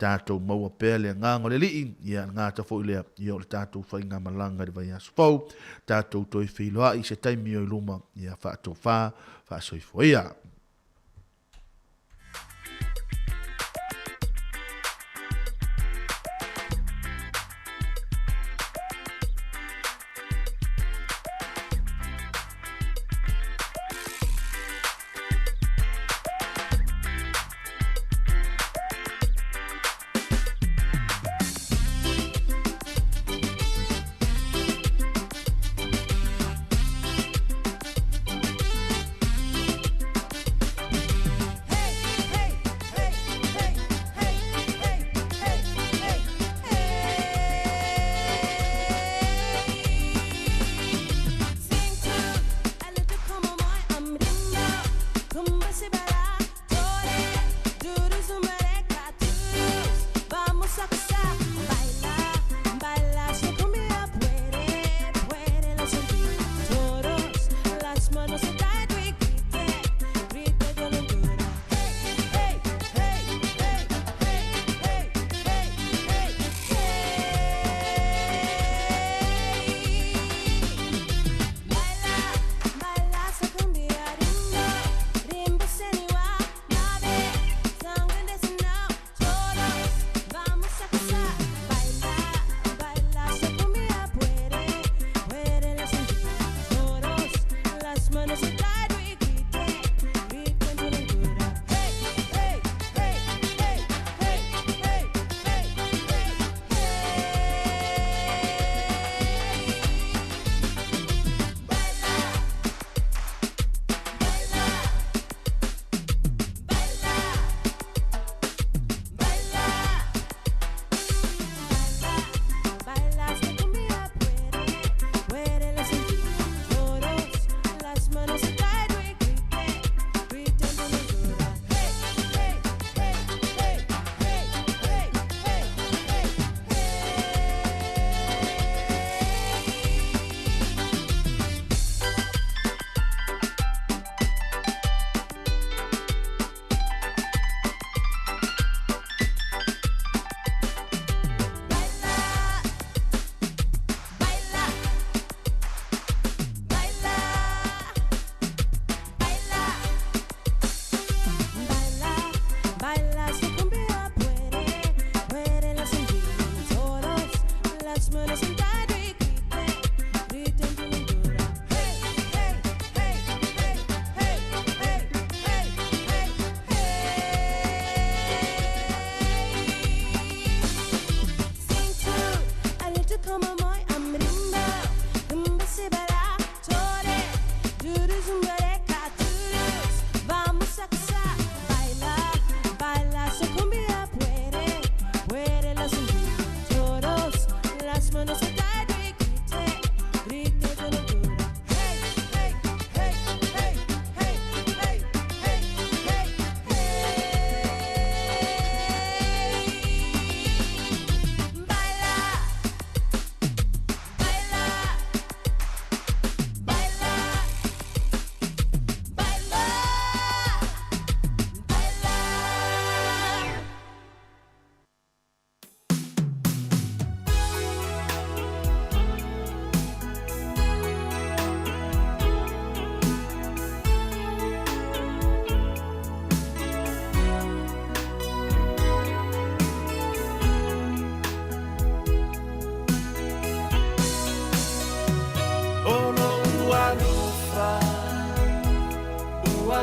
tātou maua pēr le ngāngo le lii, ia ngāta fo ilea, ia o le tātou whai ngā malanga le vai aso fau, tātou toi whiloa i se taimi o iluma, ia whātou whā, whāsoi fo ia.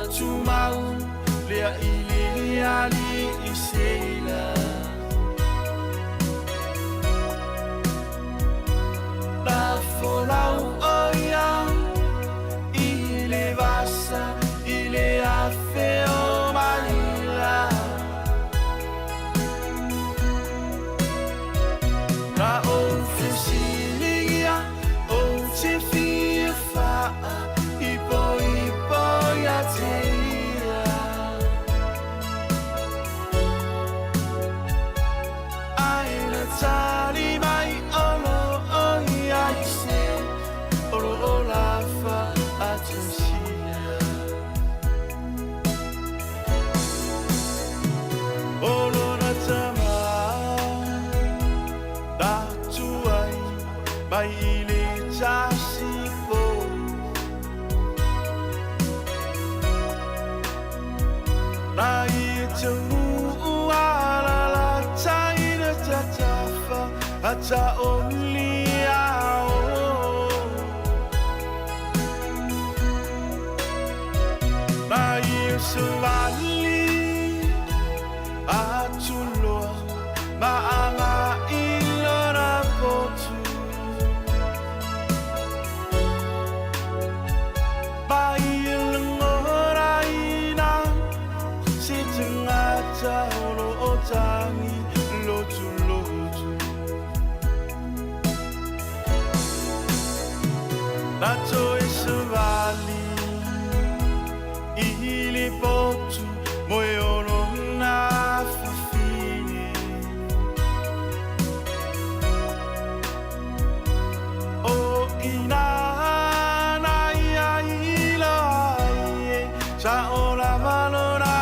tumau lea ili ali iseila la folau oia ile vasa ile afeo malila na ofisilia o te fifa ipo ya teia aina tali mai olo oia ise olo olafa atensia olo na tama da tuai mai ile tasipo na itu ala la taina tatafa ata onliao na isu vali atulo maanga ilora potu Olo otani lotu lotu Nato esvali ili potu moyo na fufini o ina na ia ila ie sa ola valora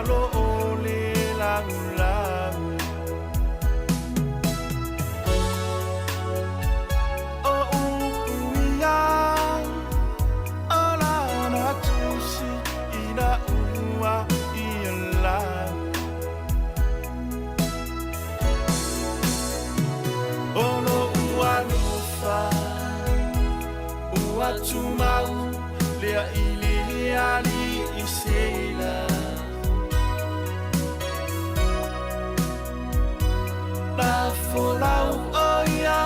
lo ole la la o uya ala na tusi ina uwa ila olo uwa lufa uwa tumau lea ili ali isela la folau oia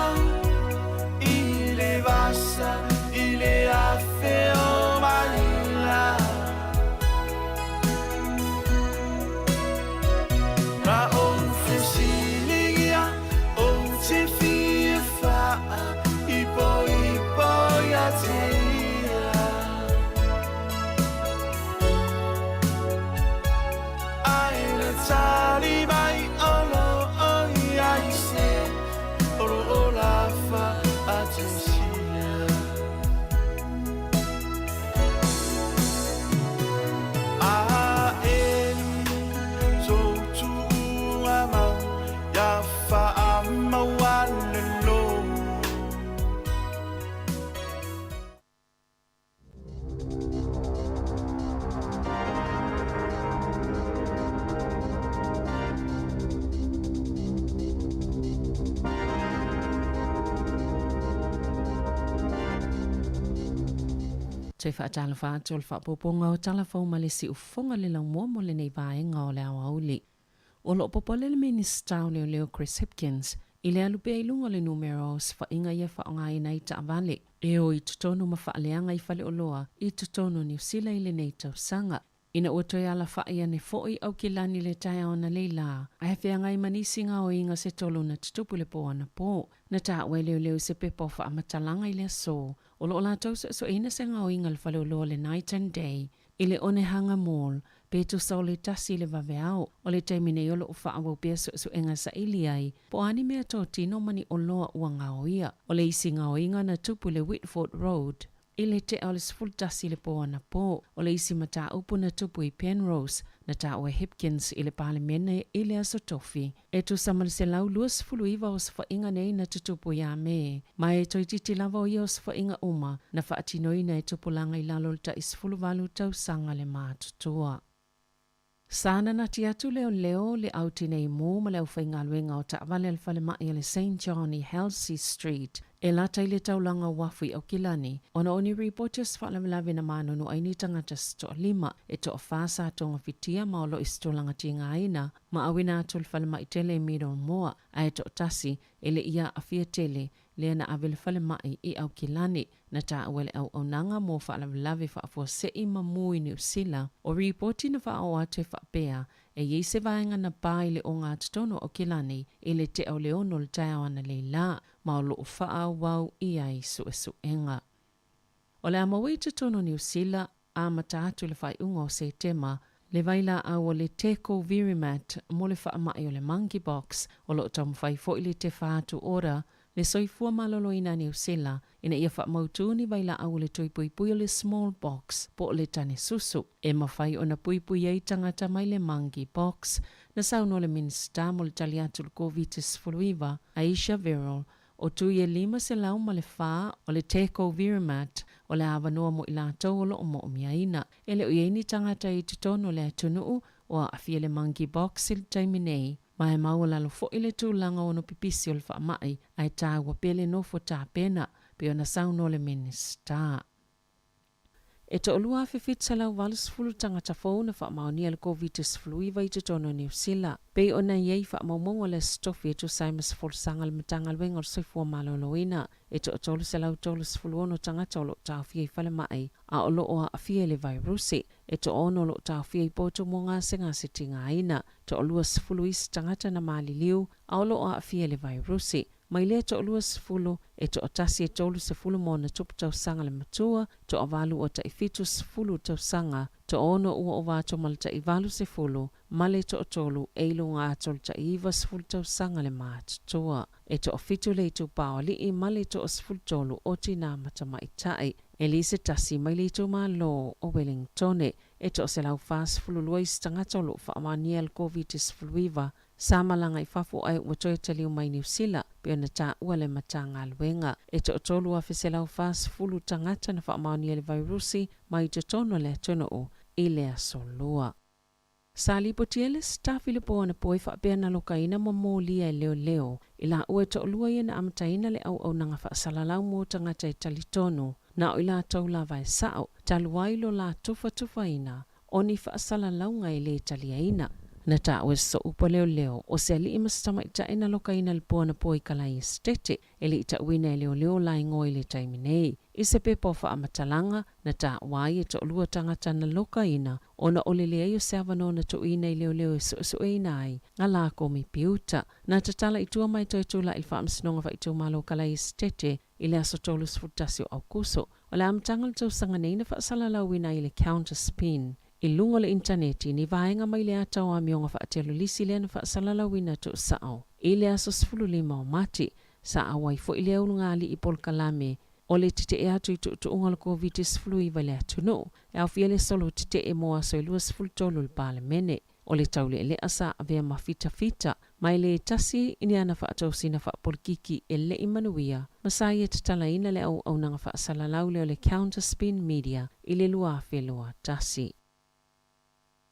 ile vasa ile afeo malila na ofisilia o te fifa ipo ya teia aina tali mai olo olafa atensia a eli so tu ama ya fa amawalelo Te whaatala whaatu o le whaapoponga o talafau ma le si ufonga le lau mua mo le nei vaenga o le awa auli. O lo popole le minista o leo Chris Hipkins i le alupe ilunga le numero si whainga ia whaonga i nei ta avale. E o i tutono ma whaaleanga i whale o loa i tutono New Zealand le nei tau sanga. Ina ua ala whaia ne foi au ki lani le tai o na leila. A hefea ngai manisinga o inga se tolu na tutupu le po ana po. Na ta wai leo se pepo wha amatalanga i le so. O lo la tau so ina se ngau inga le whale o loa le night and day. I le one hanga mall. Pe tu sau le tasi le vaveao. O le taimine o lo wha awau pia so inga sa ili ai. Po ani mea tō tino mani o loa ua ngau ia. O le isi ngau inga na tupu le Whitford Road. Ile te au le sifulu tasi le po ana po, o le isi mata upu na tupu I Penrose, na ta ue Hipkins I le palemene I le aso tofi. E tu samal se lau lua sifulu iwa o sifa inga nei na tutupu ya me. Ma e toi titi lava o ia o sifa inga uma, na whaatinoi na e tupu langa I lalo le ta isifulu valu tau sanga le mātutua. Sana na ti atu leo le auti nei mō ma leo whainga luenga o ta avale al whale mai le St. John I Halsey Street. E lata I le taulanga wafui au kilani. Ona oni reporters whaalawe na mānono aini tangata sto 5 e to o whasa tonga fitia ma o lo istolanga tinga aina ma awina atul whale mai tele miro moa a e to tasi e le ia a fia tele le na avele whale mai I au kilani na ta awele au nanga mo whaalawe whaafua sei ma mui ni usila o reporti na wha te whaapea e ye se vaenga na pai le o ngā tatono o kilani e le te au leono le tai awana le la ma o loo wha wau I ai suenga. O le amawai tatono ni usila a mataatu le whai unga o se tema le vaila au o le teko virimat mo le wha mai o le monkey box o loo tamu whai fo I le te whaatu ora le soifua malolo ina ni usila ina ia wha mautuni vaila au le tui pui pui o le small box po o le tane susu. E mawhai o na pui pui ei tangata mai le monkey box na sauno le minsta mo le taliatu le COVID-19 fuluiva Aisha Verol o tui e 5 se lau ma le wha o le teko virimat o le awanoa mo ila tauolo o mo miaina. E le uieni tangata I tutono le atunuu o a afia le monkey box il taiminei. Ma e maua lalo fo ile tūlanga o no pipisi o le wha mai ai tā ua pele no fo tā pena pe o na sauno le minista. E to olua whiwhit sa lau walas fulu tangata fau na wha maonia le COVID-19 fluiva I te tono New Zealand. Pe o na iei wha maumongo le stofi e to saimas fulsanga le matanga luenga o soifua maloloina. E to atolu sa lau tolus fulu ono tangata o lo tau fia I whale mai. A o lo o a fia le virusi. E to ono lo tau fia I poto mo ngā senga se tinga aina. To olua sifulu is tangata na mali liu. A o lo o a fia le virusi. Mai le to olua sifulu e to otasi e tolu sifulu mo na tupu tau sanga le matua. To avalu o ta ifitu sifulu tau sanga. To ono ua o vato malta I valu sifulu. Male to otolu eilu ngā atol ta iwa sifulu tau sanga le mātutua. E to ofitu le tu paoli I male to o sifulu tolu o tina matama itai. Elise tasi mai le tu ma lo o Wellingtone. E to o se lau fas fulu luais tangata lo fa amania el COVID-19 fuluiva. Samalanga I fafu ai ua toi taliu mai New Zealand pe ona ta ua le matanga luenga. E to otolu a fiselau fas fulu tangata na fa amania le virusi mai te tono le tono o I le asolua. Sali potiele staff ile po na poi fa pe na lokaina mo molia leo ila ua to lua ia na amataina le au nanga fa salalau mo tangata I talitono na o ila tau la vai sao taluailo la tufa ina oni fa salalau ngai le taliaina na ta o so upo leo o se ali imastama ita ina lokaina le po na poi kala estete ele ita wina leo la ngoi le taiminei ise pe po fa amatalanga na ta wai to lua tangata na lokaina ona olele ayo servano na to ina leo so ina ai ngala ko mi piuta na tatala itua mai to tula il fa amsnonga fa itu malo kala estete ile asotolus futasio au kuso ola amtangal to sanga neina fa salala wina ile counter spin ilungo le interneti ni vaenga mai le atau a mionga fa atelu lisi le na fa salala wina to sao ile aso sfulu lima o mati sa awai fo ile ulunga ali ipol kalame o le tite e atu tu ungal COVID-19 fluiva le atu no e au fiele solo tite e moa so ilua sfulu tolu le palemene o le taule le asa avea mafita mai le tasi ini ana fa atau sina fa polkiki e le imanuia masai e tatalaina le au nanga fa salalau le counter spin media ile lua felua tasi.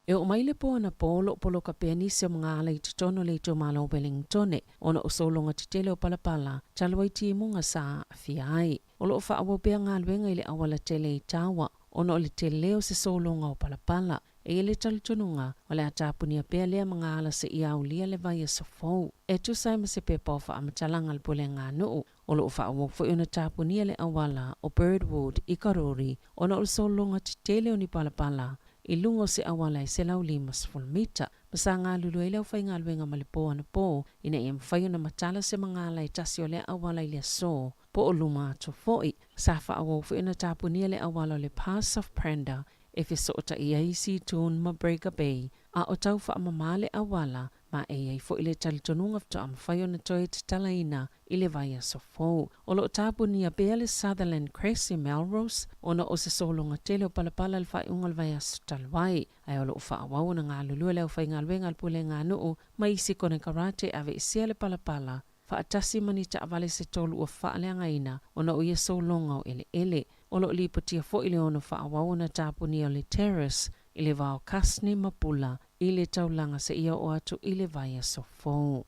E o mai le po na polo ka peni se mga ala I tutono le to malo Wellingtone ona o solonga titele o palapala talwai ti munga sa fiai o lo fa awo pe nga lwenga ile awala tele tawa ona o le tele o se solonga o palapala e le taltonunga o le atapunia pe le mga ala se ia ulia le vai so fo e tu sai ma se pe po fa amatalanga le polenga no o lo fa awo fo ona tapunia le awala o Birdwood I Karori ona o solonga titele o ni palapala ilungo se awala I se lau 5 mita. Masanga lulu lau fai ngā luenga malipo ana po, ina ia mwhai na matala se mga ala I tasi o le awala I le so, po o luma ato foi. Safa awo fu ina tapunia le awala le Pass of Prenda, e fiso o ta iaisi tun ma Breaker Bay, a o tau fa amamale awala, ma ai fo ile talitonunga fta am whaio na toi te talaina ile vai a sofou. O lo tapu ni a Beale Sutherland Cressy Melrose, ona o se solonga tele o palapala le whai ungal vai a stalwai. Ai o lo wha awau na ngā lulua leo whai ngā luenga pule ngā nuu, ma isi kone karate ave isia le palapala. Wha atasi mani ta avale se tolu o wha leanga ina, ona o ia solonga o ele. O lo lipotia fo ile ono wha awau na tapu ni o le terrace, ile vao kasni mapula, ile taulanga se ia o atu ile vai a sofou.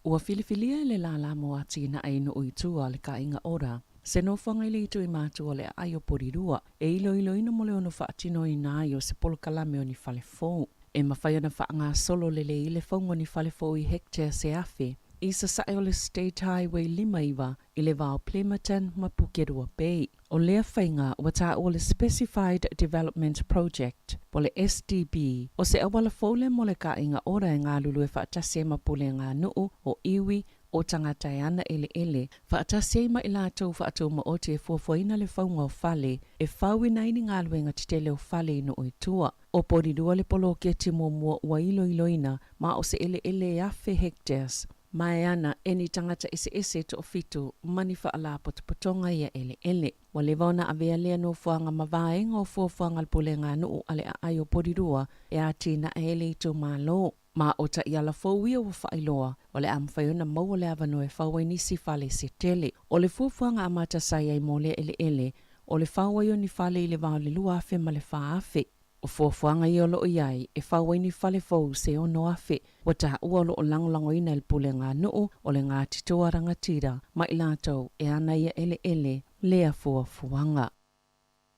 Ua filifilia ile la mo ati na aino o itua le ka inga ora. Se no whanga ile itu i mātua le aio porirua. E ilo ina mole ono whaatino i nā i o se polo kalame o ni fale fōu. E mawhai ona wha ngā solo lele ile whaunga ni fale fōu i hectare se afe. I sa sae o le State Highway 5 iwa i le vao Plematan ma Pukerua Bay. O lea whainga ua tā o le Specified Development Project, po le SDB, o se awala fōle mo le ka inga ora e ngā lulu e whaatase ma pule ngā nuu o iwi o tangata e ana ele. Whaatase ma i lātou whaatou ma o te fuafuaina le whaunga o whale, e whaui naini ngā luenga titele o whale ino o itua. O porirua le polo kia timo mua ua iloina ma o se ele e afe hectares. Mai ana eni tangata ese to fitu mani fa ala potopotonga ia ele. Wa le vauna avea lea no fuanga mavaenga o fuanga alpulenga nuu ale a aio porirua e a tina ele ito malo. Ma o ta iala fōwia wa whailoa o le amwhaiona maua le avano e whawai nisi fale se tele. O le fuanga amata sai ai mo le ele o le whawai ni fale i le vao le lua afe ma le whaafe. O fuanga i olo iai e whawai ni fale fōu se o no afe. Wa ta ua lo o langolango ina il pule ngā nuu o le ngā titoa rangatira ma i lātou e ana ia ele lea fuanga.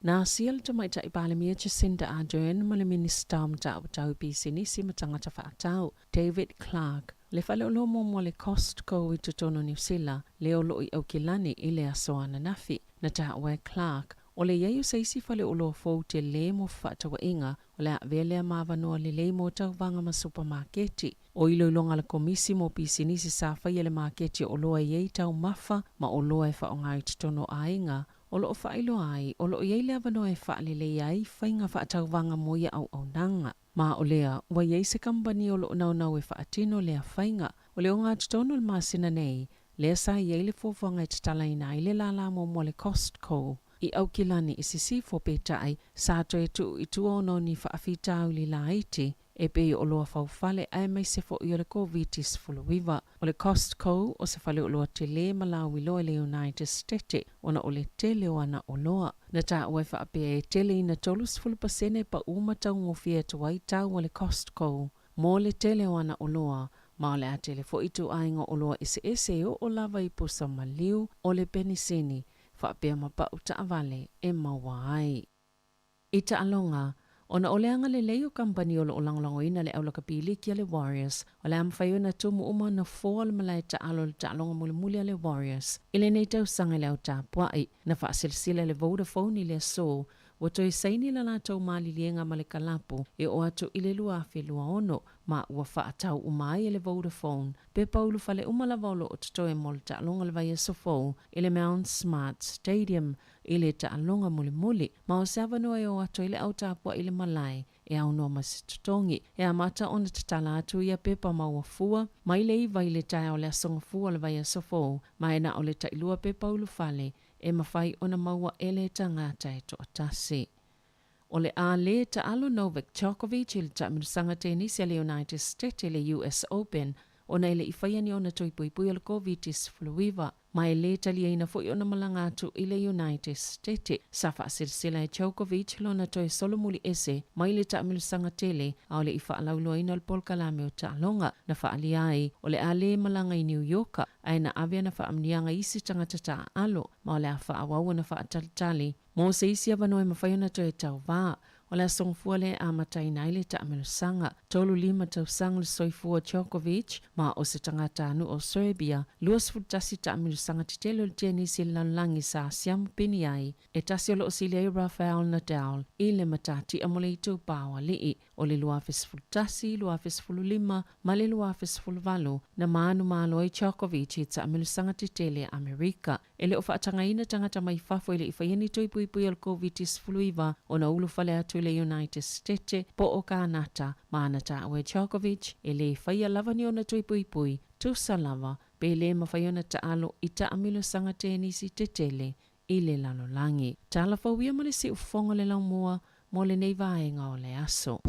Nā sial ta mai ta i pāle mia Jacinda Ardern ma le minister o mta o tau pisi nisi ma tangata whaatau David Clark. Le whale o lo mo le Costco i tutono New Zealand le o lo i au kilani i le asoana nafi. Na ta ua Clark o le iei o seisi whale o lo fōu te le mo whaatawa inga o le avelea mawanoa le mo tau vanga ma supermarketi. O ilo ilonga le komisi mo pisi nisi sa whai le marketi o loa iei tau mafa ma o loa e whaonga i tutono a inga. O lo o whailo ai, o lo iei lea wanoa e whaalele iai whainga whaatau vanga mo ia au nanga. Ma o lea, wa iei se kambani o lo nau e whaatino lea whainga. O le o ngā tutono le masina nei, lea sa iei le fōwhanga i tatalaina i le lala mo le Costco. I au kilani i sisi fo petai, sa to e tu i tuono ni whaafitau li la iti, e pe o loa whauwhale ai mai se fo i o le COVID-19 fuluiva. O le Costco o se whale o loa te le malawi loa le United States, ona o le tele o ana o loa. Na ta ue whaapea e tele ina tolus fulupasene pa umatau ngofia tuai tau o le Costco. Mo le tele o ana o loa, ma o le a tele fo itu ainga o loa ese o lava i pusa maliu o le penisini, whaapea mapa uta avale e mawai. I ta alonga, ona o leanga le leo kampani o lo langlango ina le aulaka pili kia le Warriors, o le amwhaiona tumu uma na fōal malai ta alo le ta alonga muli le Warriors. Ile nei tau sanga le au tapua'i, na whaasilsila le Vodafone i le so, wa toi saini la lātou mali lienga ma le kalapu e o atu ile lua afe lua ono, ma ua whaatau umai e le Vodafone, pe paulu fale umala vaulo o tutoe mo le ta alonga le vai e sofou, ile Mount Smart Stadium, ile ta alonga muli, ma o savanoa e o atu ile au tapua ile malai, e au noa masitutongi, e amata ona tatala atu ia pepa maua fua, ma ile iwa ile tae o le asonga fua le vai e sofou, ma ena o le ta ilua pe paulu fale, e mawhai ona maua ele tangata e to atasi. O le a le ta alo Novak Djokovic il ta minusanga tenisi le United States le US Open, ona ile ifaiani ona toipuipui al COVID-19 fluiva, ma ele tali ina fo ona malanga atu ile United States. Safa silsila e Djokovic lona toi solomuli ese, ma ile ta minusanga tele, a ole ifa alaulua ina al polkalame o ta alonga, na faali ai, ole a le malanga i New York, aina avia na fa amnianga isi tangata ta alo, ma ole a fa awawa na fa atalitali, mo se isi avanoe mawhaiona toi tau vaa, o le asongfua le a matai naile ta amenusanga, tolu lima tau sang le soifua Djokovic, ma o se tangata anu o Serbia, luas futasi ta amenusanga titelo le tenisi lanlangi sa siam pini ai, e tasi o lo osile Rafael Nadal, i le matati amole i tau pawa lii, o le luafis futasi, luafis fululima, ma le luafis fulvalu, na maanu malo i Djokovic i ta amenusanga titele Amerika, ele o faatanga ina tangata mai fafo ile ifayeni toi pui al COVID-19 fluiva, o na ulu fale atu atu le United States po o kanata mana taʻua Djokovic e le whaia lava ni ona tui pui pui tusa lava pe le mawhai ona taalo i taamilo sanga tenisi te tele i le lalolangi. Tala whauia mo le si ufonga le lau mua mo le nei vaenga o le aso.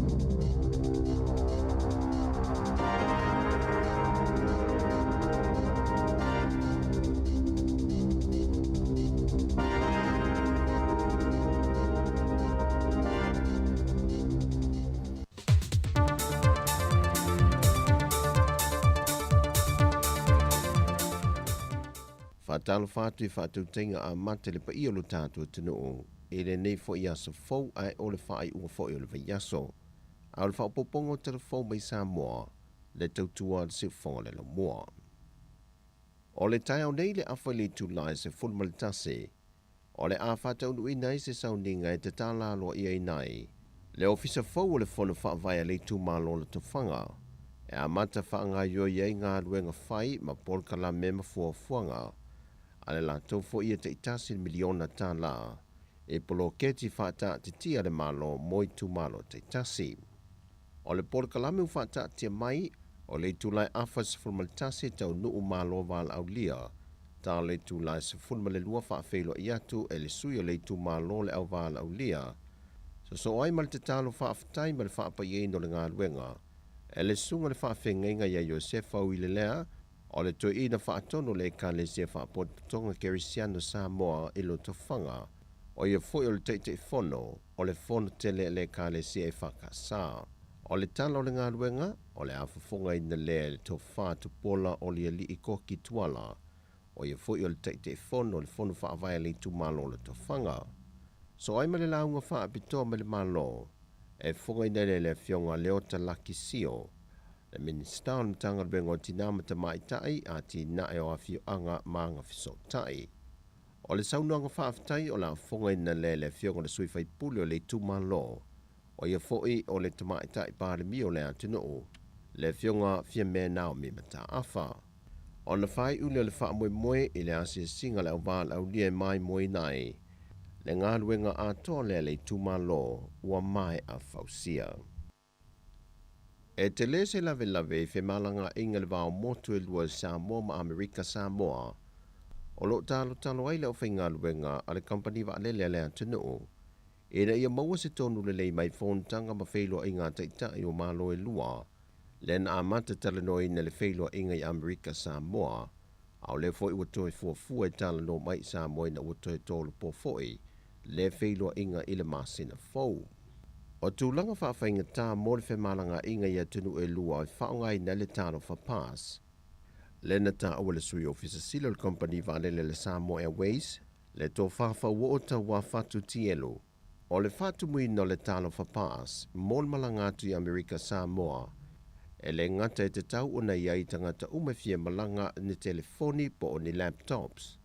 Whātalo whātu I whātautenga a mate le pa I o lo tātua tino o. E le nei fo I aso fau ai o le whaai ua fo I o le vaiaso. A o le whaupopongo te le fau mai Samoa, le tautua le siu whonga le la mua. O le tai au nei le awhai le tūlai se fulmalitase, o le a whātau nui nei se sauninga e te tāla loa I ai nei. Le ofisa fau o le whono whaavaya le tūmalo le tawhanga, e a mata whaanga yo iei ngā ruenga whai ma polkala me ma fuafuanga, ale la tau fo ia te itasi miliona tā la, e polo keti whata te tia le malo moi tu malo te itasi. O le polo kalame u whata tia mai, o le tūlai awhas fulmalitasi tau nuu malo wala au lia, tā le tūlai se fulmale lua whaafeilo I atu e le sui o le tu malo le au wala au lia. So ai mal te talo whaafatai ma le whaapai no le ngā ruenga, e le sunga le whaafengenga ia Josefa u I le lea, o le toi ina whaatono le ka le sia whaapotonga Kerisiano Samoa I lo tawhanga, o ia foi o le teite fono, o le fono tele le ka le sia whakasa. O le talo le ngā ruenga, o le awhafonga ina le to whaatu pola o le li I koki tuala, o ia foi o le teite fono, le fono whaavaya le tu malo le tawhanga. So ai ma le launga whaapitoa ma le malo, e fonga ina le fionga leota laki sio, le minista o mtanga bengo tinama ta maitai a ti nae o afio anga maanga fisotai. O le saunanga whaaftai o la fonga ina le fionga le sui whaipuli o le tumalo, o ia foi o le tamaitai pāre mi o le atino, le fionga fia me nao mi mata afa. O na whai ule le wha moe I le asia singa le au wāla au lia mai moe nai, le ngā ruenga atoa le tumalo ua mai a fausia. E te lese lave lave fe malanga inga le vao motu e lua Samoa ma Amerika Samoa, o lo talo ai leo whainga luenga a le company wa alele le atino, e na ia maua se tonu le lei mai whontanga ma whailua inga taitai o malo e lua, le na amata talano ina le whailua inga I Amerika Samoa, au le foi ua toi fuafua e talano mai Samoa ina ua toi tolu po foi, le whailua inga I le masina fau. O tūlanga whaawhainga tā mō le whemalanga inga ia tunu e lua I whaongai na le tāno whapas. Lena tā awa le sui ofisa sila le company vālele le Samoa Airways, le tō whawha uota wā whatu tielu. O le whatu mui no le tāno whapas, mō le malanga atu I Amerika Samoa, e le ngata e te tau o nei ai tangata umewhia malanga ni telefoni po o ni laptops.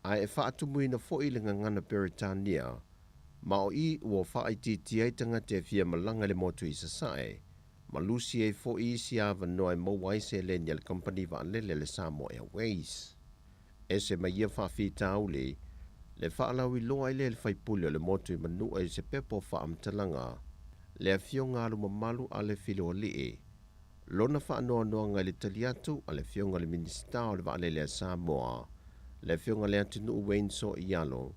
Ai e whatu mui na fo I le ngangana Beritania, ma o I ua whaiti ai tanga te fia malanga le motu I sasae, ma lusi e fo I si ava noe mawai se le ni le company va lele le Samoa Airways. E se ma ia whawhi tauli, le whaalau I loa I le whaipulio le motu I manu e se pepo whaamtalanga, le a fionga alu mamalu a le filo li lona whaanoa noa ngai le taliatu a le fionga le minista o le va lele Samoa, le fionga le atinu uwenso I alo,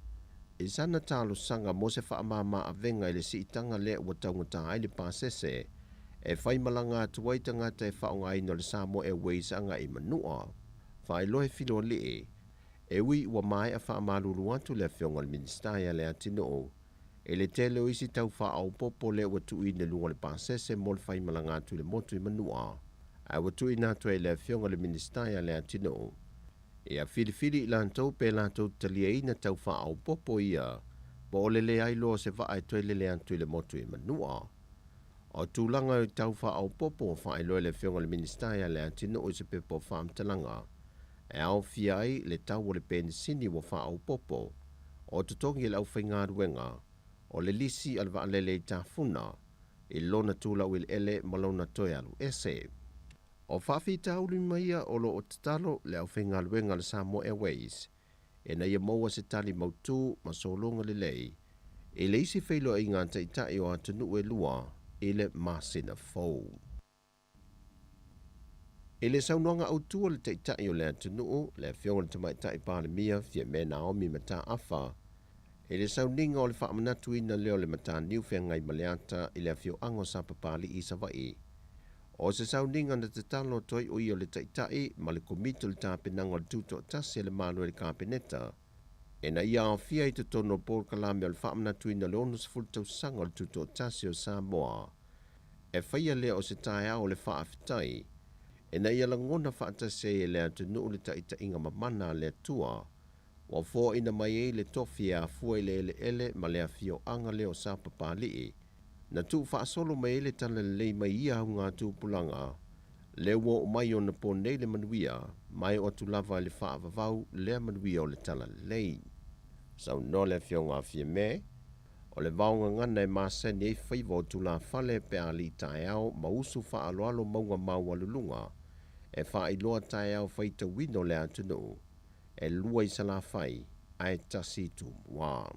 I sana talo sanga mo se whaamama a venga I le si itanga le ua taungata ai le pasese, e whai malanga atuai tangata e whaonga ino le Samoa Airways anga I manua. Whai lohe filo li e ui ua mai a whaamalulu atu le fionga le ministaia le atino, e le tele o isi tau wha au popo le ua tui ne lunga le pasese mo le whai malanga atu le motu I manua. A ua tui natu e le fionga le ministaia le atino. E a whiriwhiri I lantou pe lantou talia ina tau wha au popo ia, po o lele ai loa se wha ai toi lele antu I le motu I manua. O tūlanga I tau wha au popo o wha ai loa le fionga le ministaia le antino o se pepo wha amtalanga. E au fia ai le tau o le penisini wa wha au popo, o tutongi le au whainga ruenga, o le lisi al wa lele I tafuna, I lona tūla wil ele malona toi alu ese. O whawhi tauri maia o lo o tatalo le au whainga luenga le Samoa Airways, e na ia maua se tali mautu ma solonga le lei, E le isi whailo i ngā teitai o atunuu e lua, e le masina fou. E le saunoanga au tua le teitai o le atunuu, le fionga le tamaitai pāle mia, fia me Naomi mata afa, e le sauninga o le whaamanatu ina leo le mata niu fia ngai maleata i le fio ango sa papali i savai. O se sauninga na te talo toi o i o le teitai, ma le komito le tāpenanga le tuto tasi le manu le kāpeneta, e na ia o fia i te tono por kalame o le whaamnatu ina le ono sifuru tau sanga o le tuto tasi o Samoa. E whaia lea o se tae au le whaafitai, e na ia langona whaatase e lea tu nuu le taita inga mamana lea tua, wa fō ina mai e le tofi a fua ele ele ma lea fio anga leo sa papalii, na tu whaasolo mai ele tala lei mai ia au ngā tūpulanga, le wo o mai o na po nei le manuia, mai o tu lava le whaavavau lea manuia o le tala lei. Sau no le fio ngā fia me, o le vaunga ngana e māseni e whaiva o tu la fale pe a li tae au ma usu wha aloalo maunga mau alulunga, e wha i loa tae au whaita wino le atunu, e lua i sala whai, ai tasi tu mua.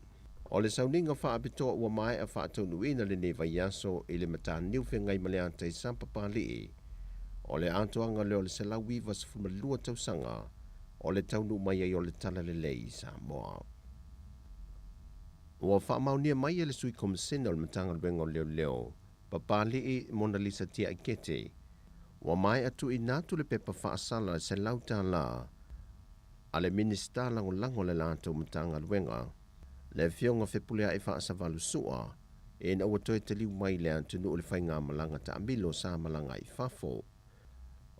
O le sauninga wha apitoa ua mai a wha atunu ina le ne vai aso i le mata niuwhi ngai maleanta i sampapa lii, o le atoanga leo le sela wiva sa fuma lua tausanga, o le taunu mai ai o le tala le lei Samoa. Ua whaamaunia mai e le sui komisina o le matanga luenga o leo leo, papali i Mona Lisa tia ikete. Ua mai atu i natu le pepa whaasala se lauta la, a le minista lango le lato matanga luenga, le fionga whepulea i whaasavalu sua, e na ua toe te liu mai le antunu o le whainga malanga ta amilo sa malanga i fafo.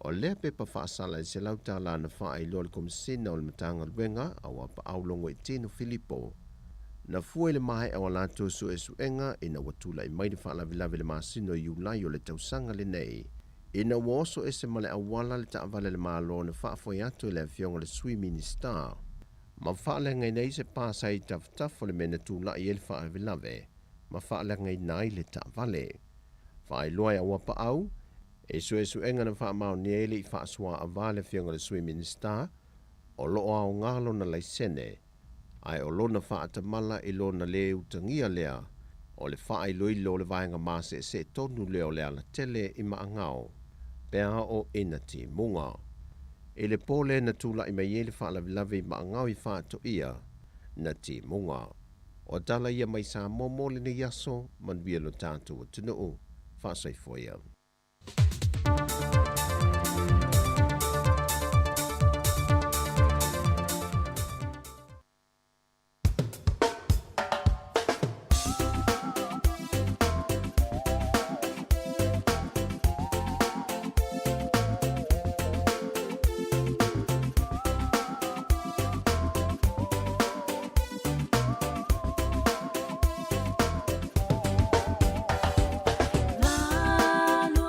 O lea pepa whaasala se lauta la na wha i loa le komisina o le matanga luenga, a wapa aulongo i tino Filipo, na fua le mai au alato su e suenga ina watula i mai de wha lavi le masino i ulai o le tausanga le nei. Ina waoso e se male awala le taavale le malo na wha foi atu le fionga le sui minister. Ma wha le ngai nei se pasa i taftafo le mena tula i ele wha lave, ma wha le ngai nai le taavale. Wha i loa a wapa au, e suenga na wha mao ni ele i wha sua avale fionga le sui minister, o loo au ngalo na laisene, ai o lona wha atamala i lona le utangia lea, o le wha i loilo le vaenga mase se tonu leo lea la tele i maangao, pea o ina ti munga. E le pole na tula i mai ele wha lavi i maangao i wha to ia, na ti munga. O tala ia mai sa momole ni yaso, man via lo tātu o tunu, wha saifoia. Lalu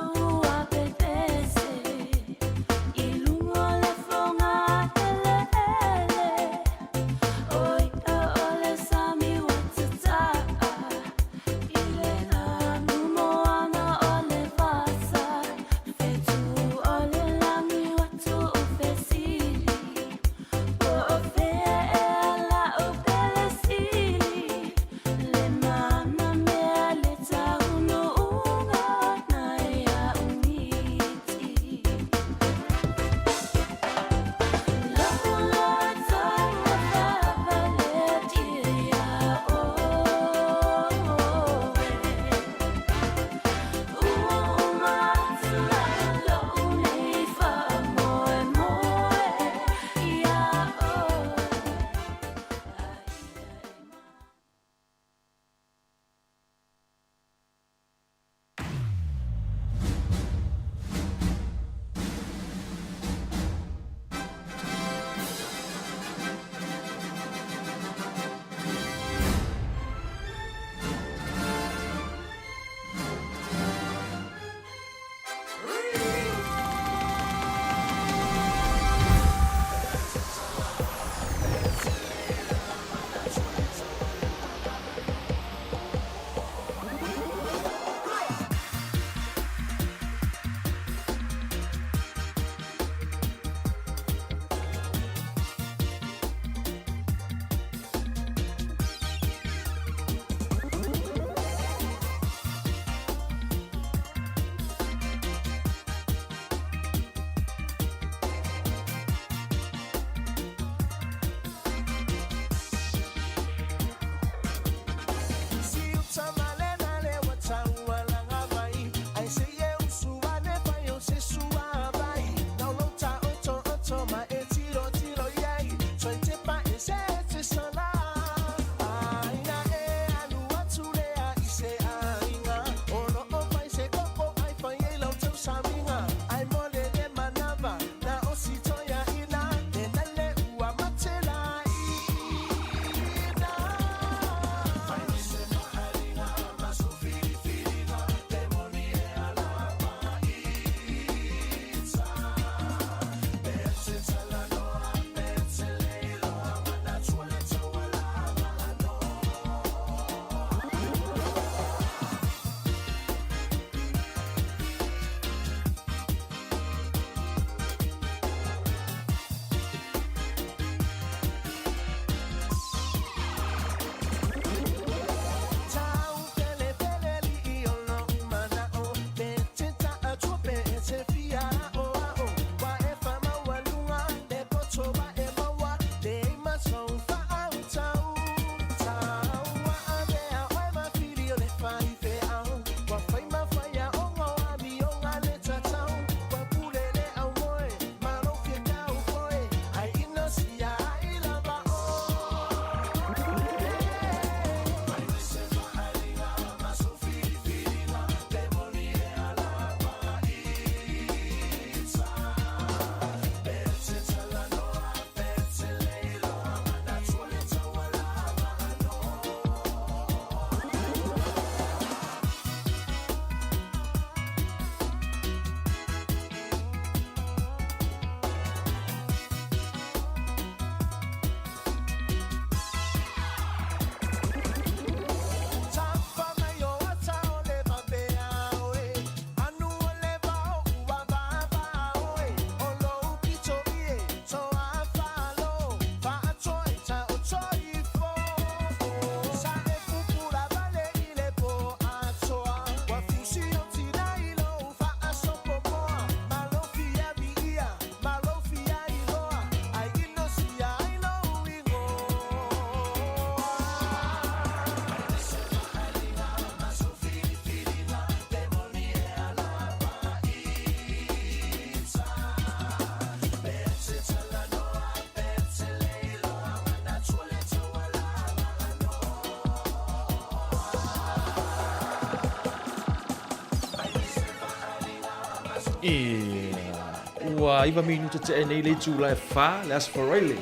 Ua iwa minuta te nei le tu lai fa le as foreile.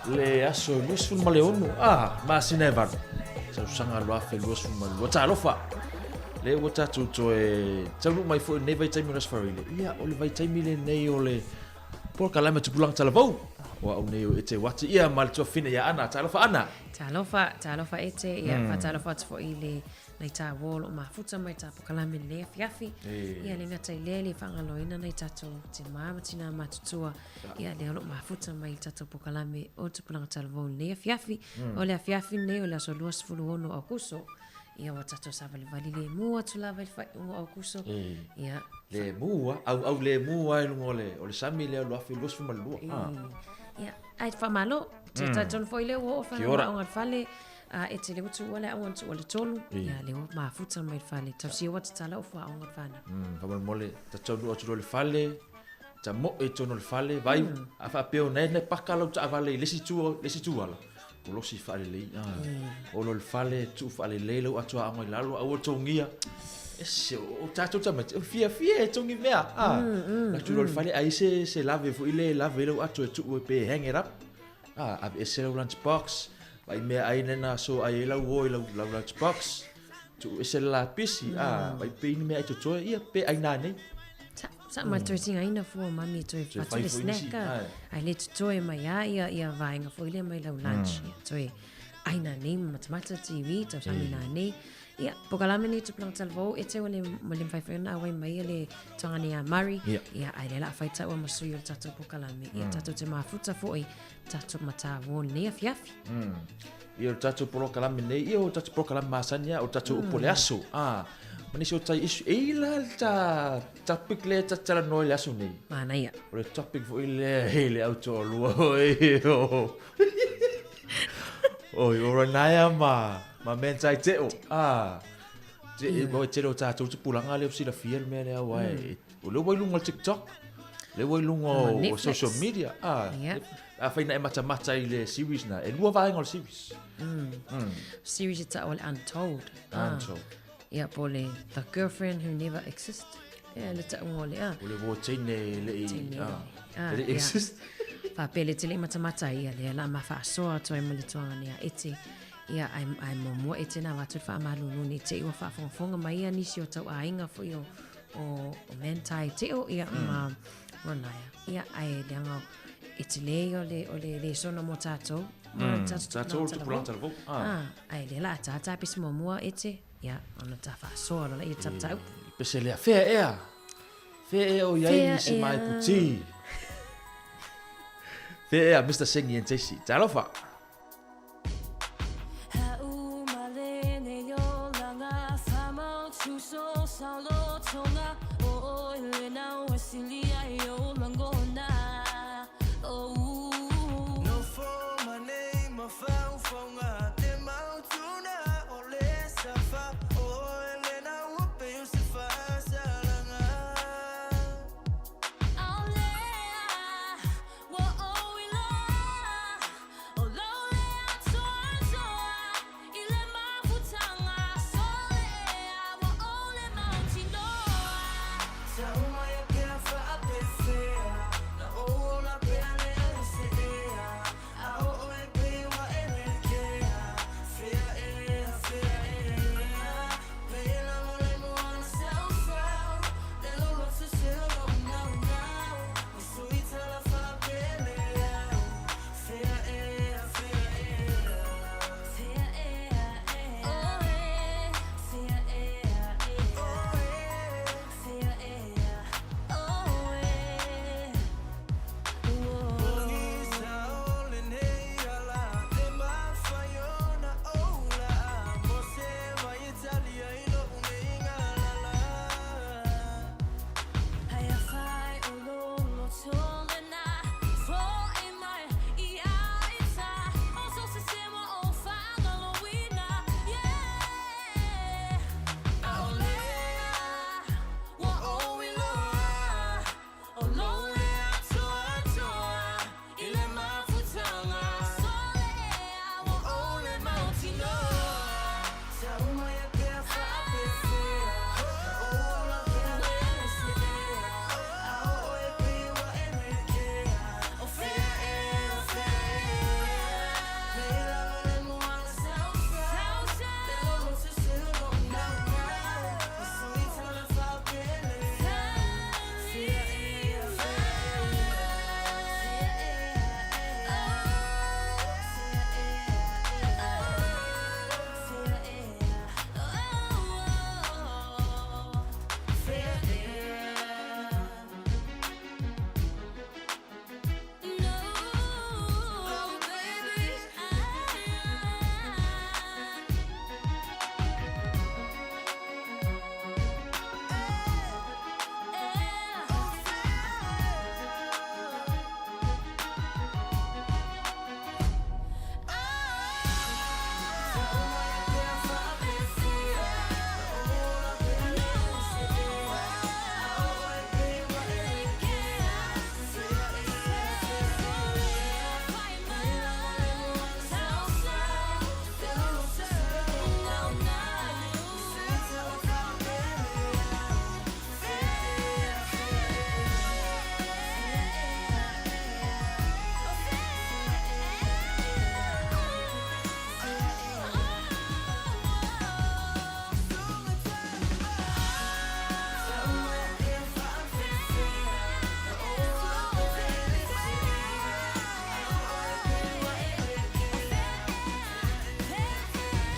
Le aso luas fun maleonu. Ma sinevar. Sa sanga loa fe luas fun malu. Ta lofa. Le wata tu to e tau mai fo nei vai taimi as foreile. Ia o le vai taimi le nei o le por kalame tu pulang talavou. Wa o nei o ete wati ia mal to fine ia ana ta lofa ana. Talofa ete ia fa talofa fo ile nei tā wall o mafuta mai tā pokalame le fiafi. Ia le ngata i lele whangaloina nei tātou te māmatina matutua. Ia le alo mafuta mai tātou pokalame o te pulanga talavou le fiafi. O le fiafi nei o le aso luas fulu ono au kuso. Ia wa tātou sāwale vali le mua tu lava i whai ungo au kuso. Ia le mua, au le mua e lungo le. O le sami le alo afi luas fulu malua. Ia, ai whamalo. Te tātou fo i le o whangawa o ngat whale. E te leo tu wale awan tu wale tolu. Ia leo mafuta mai whale. Tau si o te tala o wha o ngat whana. Kamal mole, ta tau lua tu le whale. Ta mo e tono le whale. Vai, a wha peo nei pakalo ta avale lesi tu ala. O losi whale lei. O lo le whale tu whale lei lau atua angoi lalo. Au o tongia. Ese o tātou tamati. Fia e tongi mea. Na tu lo le whale ai se lave fu ile lave lau atua e tu ue pe hang it up. Ave ese lau lunch box. Vai mea ai nena so ai lau oi lau lunch box. Tu ese la pisi. Vai pe ini mea i totoe. Ia pe ai nane. Sa ma toisinga ina fu mami toi fatu le snack. Ai le totoe mai ia vainga fu ile mai lau lunch. Toi ai nane matamata TV tau sami nane. Ia, pokalame ni tu pulang talvo, e te wale malim whaiwhena awai mai le tangani a Mari. Ia, ai le la whaita ua masui o tatou pokalame. Ia, tatou te mafuta foi, tatou mata won nea fiafi. Ia, o tatou pokalame nei, ia o tatou pokalame masania, o tatou upo le aso. Manisi o tai isu, eila ta topic le ta tala noi le aso nei. Mana ia. O le topic foi le auto lua. Oi, ora naya ma mentai te o. Te boy te lo tātou te pulanga le usila fiel me le awai. O le wailunga TikTok. Le wailunga o social media. A faina e mata i le series na. E lua vaenga o le series. Series ita o le Untold. Ia po le The Girlfriend Who Never Existed. Ia le ta ungo le O le wo teine le i. Le exist. Fa pele te le mata ia le la ma fa soa toi ma le toanga ni a ete. Ia ai mo e tena watu wha amalulu ni te iwa wha whonga mai a nisi o tau ainga fo i o mentai te o ia ma ronaya. Ia ai leanga e te leo le sona mo tātou. Tātou tu pulang talvo. Ai le la tātai pisi mo mua e te. Ia ona ta wha soa la i tap tau. Pese lea fea ea. Fea ea o iai nisi mai puti. Fea ea Mr. Singi and Tesi. Talofa.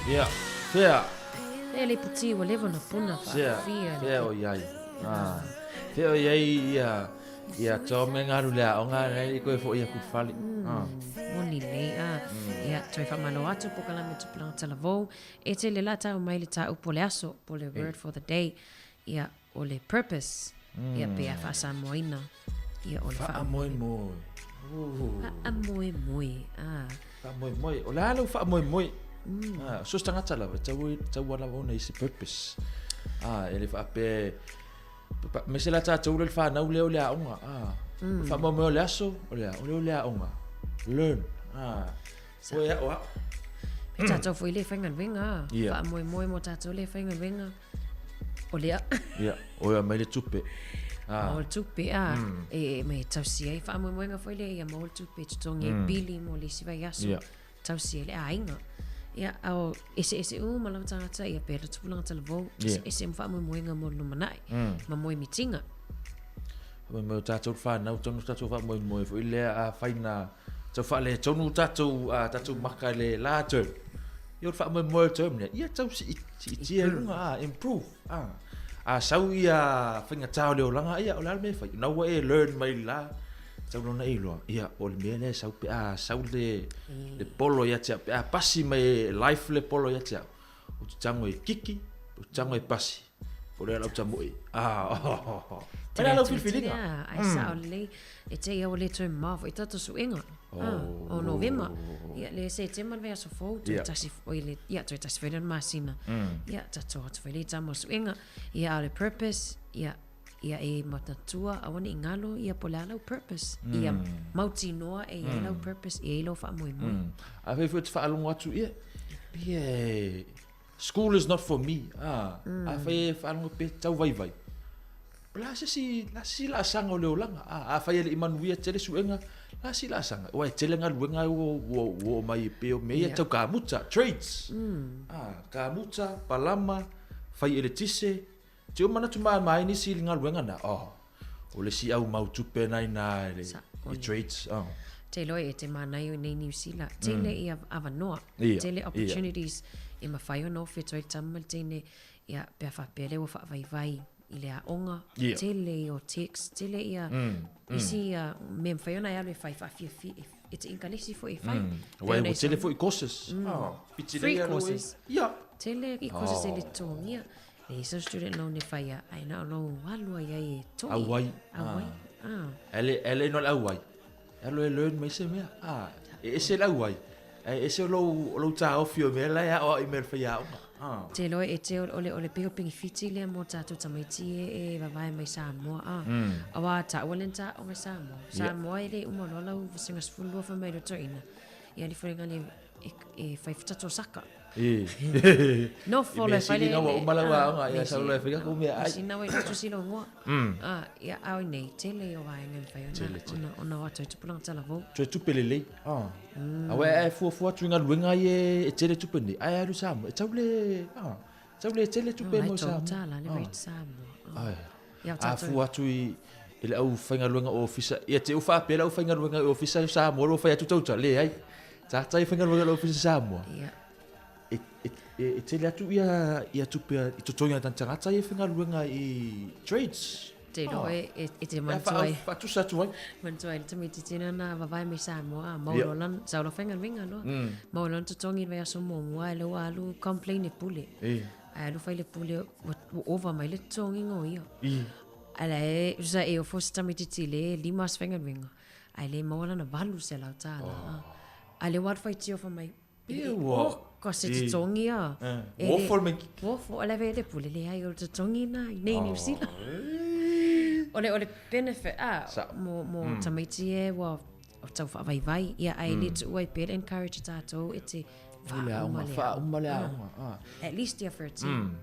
Ia, fea. E le puti wa levo na puna whaafia. Fea o iai. Fea o iai ia tō me ngaru lea o ngā rei koe fo ia kufali. Moni nei ia toi whamalo atu pokala me tupulanga talavou. E te le la tau mai le tau po le aso, po le word for the day. Ia o le purpose. Ia pea whaasa moina. Ia o le wha moi moi. Wha moi moi. Wha moi moi. O le alu wha moi moi. So stangata lava, tau ala o nei se purpose. Ele wha pe... Me se la tātou le whanau leo lea onga. Wha mo meo le aso, o lea onga. Learn. O ea oa. Me tātou fui le whaingan wenga. Wha moi moi mo tātou le whaingan wenga. O lea. Ia, o ea mai le tupe. Mo le tupe, e me tausia i wha moi moi nga fui le ia mo le tupe tutongi e bili mo le siwai aso. Tausia le ainga. Ia, au ese malau tangata ia pēra tupulanga talavou. Ese mwha moenga mo lumanai. Ma moe mitinga. Mo tātou whanau, tonu tātou wha moe fo i lea a whaina. Tau wha le tonu tātou maka le la term. Ior wha moe term lea. Ia tau si tia runga, improve. Sau ia whainga tāo leo langa, ia o lal me whai. Naua e learn mai la. Tau nona e loa, ia, o le mea ne, sau pe sau le polo ia tia, pe pasi mai life le polo ia tia. O tu tango e kiki, o tu tango e pasi. O le alau tamu e. Pera alau filfilinga. Ai sa o le, e te ia o le toi mawho, e tato su inga. O novema. Ia, le se te man vea so fau, toi tasi whaelan masina. Ia, tato hatu whaele tamo su inga. Ia, o le purpose, ia, ia e matatua awane ingalo ia pola purpose ia mauti noa e ia purpose e lo fa moi moi a ve fut fa along watu ia school is not for me a fa fa along pe tau vai la si la sanga le olanga a fa ile imanuia tele suenga la si la sanga o tele ngaluenga o mai pe o me tau ka muta trades ka muta palama fa ile tise Tio mana tu mai ni si linga luenga na. O le si au mau tupe nai na le trades. Te loi e te mana i nei New Zealand. Te le i avanoa. Te le opportunities e mawhai no fe toi tamal tene ia pea whapele o whaavai i le a onga. Te le o text. Te le ia isi me mwhai ona ia le whai whawhia e te ingalesi fo e whai. Wai te le fo i courses. Free courses. Te le i courses e le tongia. E so student loan e whaia, ai nao lo walua ia e toi. Awai. Ele no awai. Elo e learn mai se mea. E se awai. E se lo ta ofio me la ya o email whaia onga. Te loe e te ole peo pingi fiti lea mo tātou tamaiti e wawai mai Samoa. Awa ta walenta o ngai Samoa. Samoa e le umalolau vasinga sfulua fa mai roto ina. Ia li whainga le e whaifutato saka. No follow fai le o malawa ia sa lo e fica com mea ai sina we tu silo ngo ia au nei tele o vai ngam fai ona watu tu pulang tala vo tu pelele awe e fu tu ngal wenga e tele tu pende ai aru sam e taule tele tu pe mo sam tala le vet sam ai a fu tu ele au fai ngal wenga officer ia te ufa pela au fai ngal wenga officer sam mo fai tu tu le ai ta fai ngal wenga officer sam ia e te lea tu ia tupea i totonga tantangata e whinga luenga i trades. Te roe e te mantua Fatusa tu ai. Mantua e tamiti tina na vavai me Samoa. Maulolan, saulo whinga winga no. Maulolan totongi vea so mongua e lo alu complain e pule. Alu fai le pule ova mai le totongi ngo ia. Ala e usa e o fosi tamiti tile limas whinga winga. Ai le maulolan a valu se lau tala. Ai le wadfai tio fa mai. Ko se te tongi a. Waffle me. Waffle, ala vele pule le ai o te tongi na, nei New Zealand. Ole benefit mo tamaiti e wa o tau whaavai. Ia ai le tu ua pere encourage tātou e te whaaumale. At least ia for a team.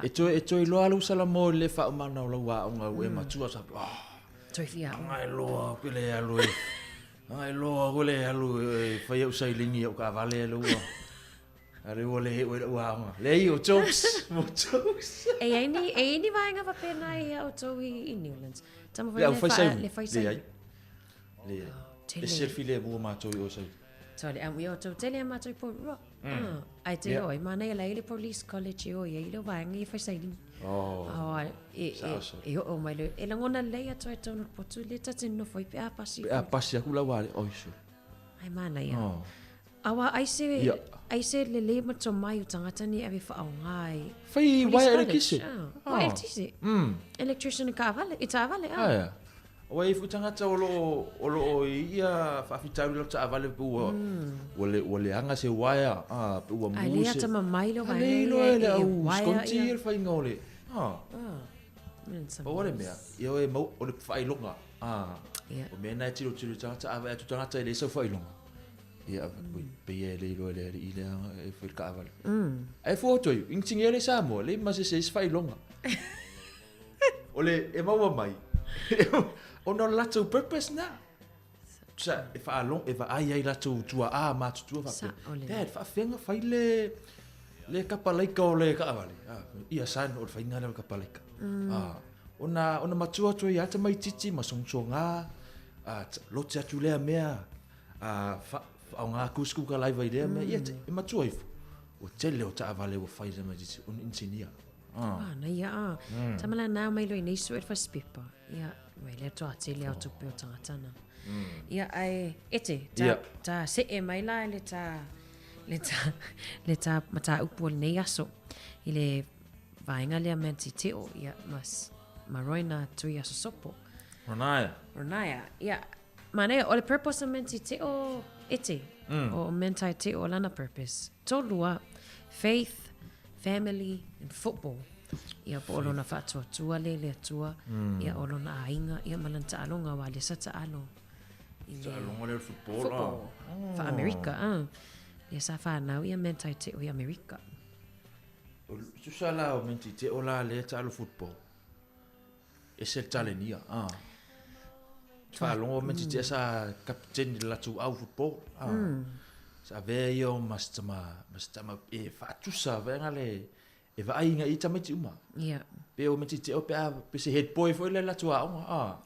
E toi loa alu sala mo le whaumana o lau aonga ue matua sa. Toi fia. Ngai loa, kule alu e. Ngai loa, kule alu e. Whai au sailingi au ka vale alu ua. Ale ole wa le o jokes mo jokes e ni vai nga papena ia o toi in Newlands tamo le fai sai le selfie le mo ma toi o sai Tole am yo to tele ma to po ro. Ai te oi ma nei le police college yo ye le va ngi fa sai. E o mai le e langona le a to po tu le tatu no foi pe a pasi. A pasi ku la wale oiso. Ai mana ya. Awa ai se le ma to mai o tangata ni ave fa ngai. Fai wai ele kisi. Wai tisi. Electrician ka vale, ita vale. Ah. Wai fu tangata o ia fa fitau lo ta vale pu. Wale anga se waya pu wa muse. Ai le ta mai lo vai. Ai lo ele au skonti fa ngole. O ore mea, io e mau o le fai longa. O mea nai tiro tangata ave tu tangata ele so fai longa. Ia pe ele lo ele ile e foi ka vale. Ai foto io, inting ele Samoa, le ma se fai longa. Ole e mau mai. O no lato purpose na. Sa e fa long e va ai lato tua ma tua fa. Dad fa fenga fai le kapalaika o le ka vale. Ia san o fai ngana kapalaika. Ona matua tu ia te mai titi ma songsonga. Lo te atu le mea. Fa au ngā kusku ka lai vai rea mea. Ia te matua ifu. O tele o ta vale o fai le mai titi. Un insinia. Na ia tamala na mai lo nei so e fa spipa. Ia mai le to ate le auto pe o tangatana. Ia ai ete ta se e mai la le ta mata upol nei aso. Ile vainga le menti te o ia mas maroina tu ia sopo. Ronaya. Ia mane o le purpose menti te o ete o mentai te o lana purpose. Tolua faith, family and football. Ia po olona whaatua le atua. Ia olona ainga. Ia malanta alonga wa le sata alo. Sa alonga le football. Fa Amerika. Ia sa whanau ia mentai te o i Amerika. Tu sa la o menti te o la le ta alo football. E se tale nia. Fa alonga o menti te sa kapten de la tu au football. Sa veo mas tama e fatusa venga le e vai nga ita meti uma. Pe o meti te o pe se head boy foi le la tua uma.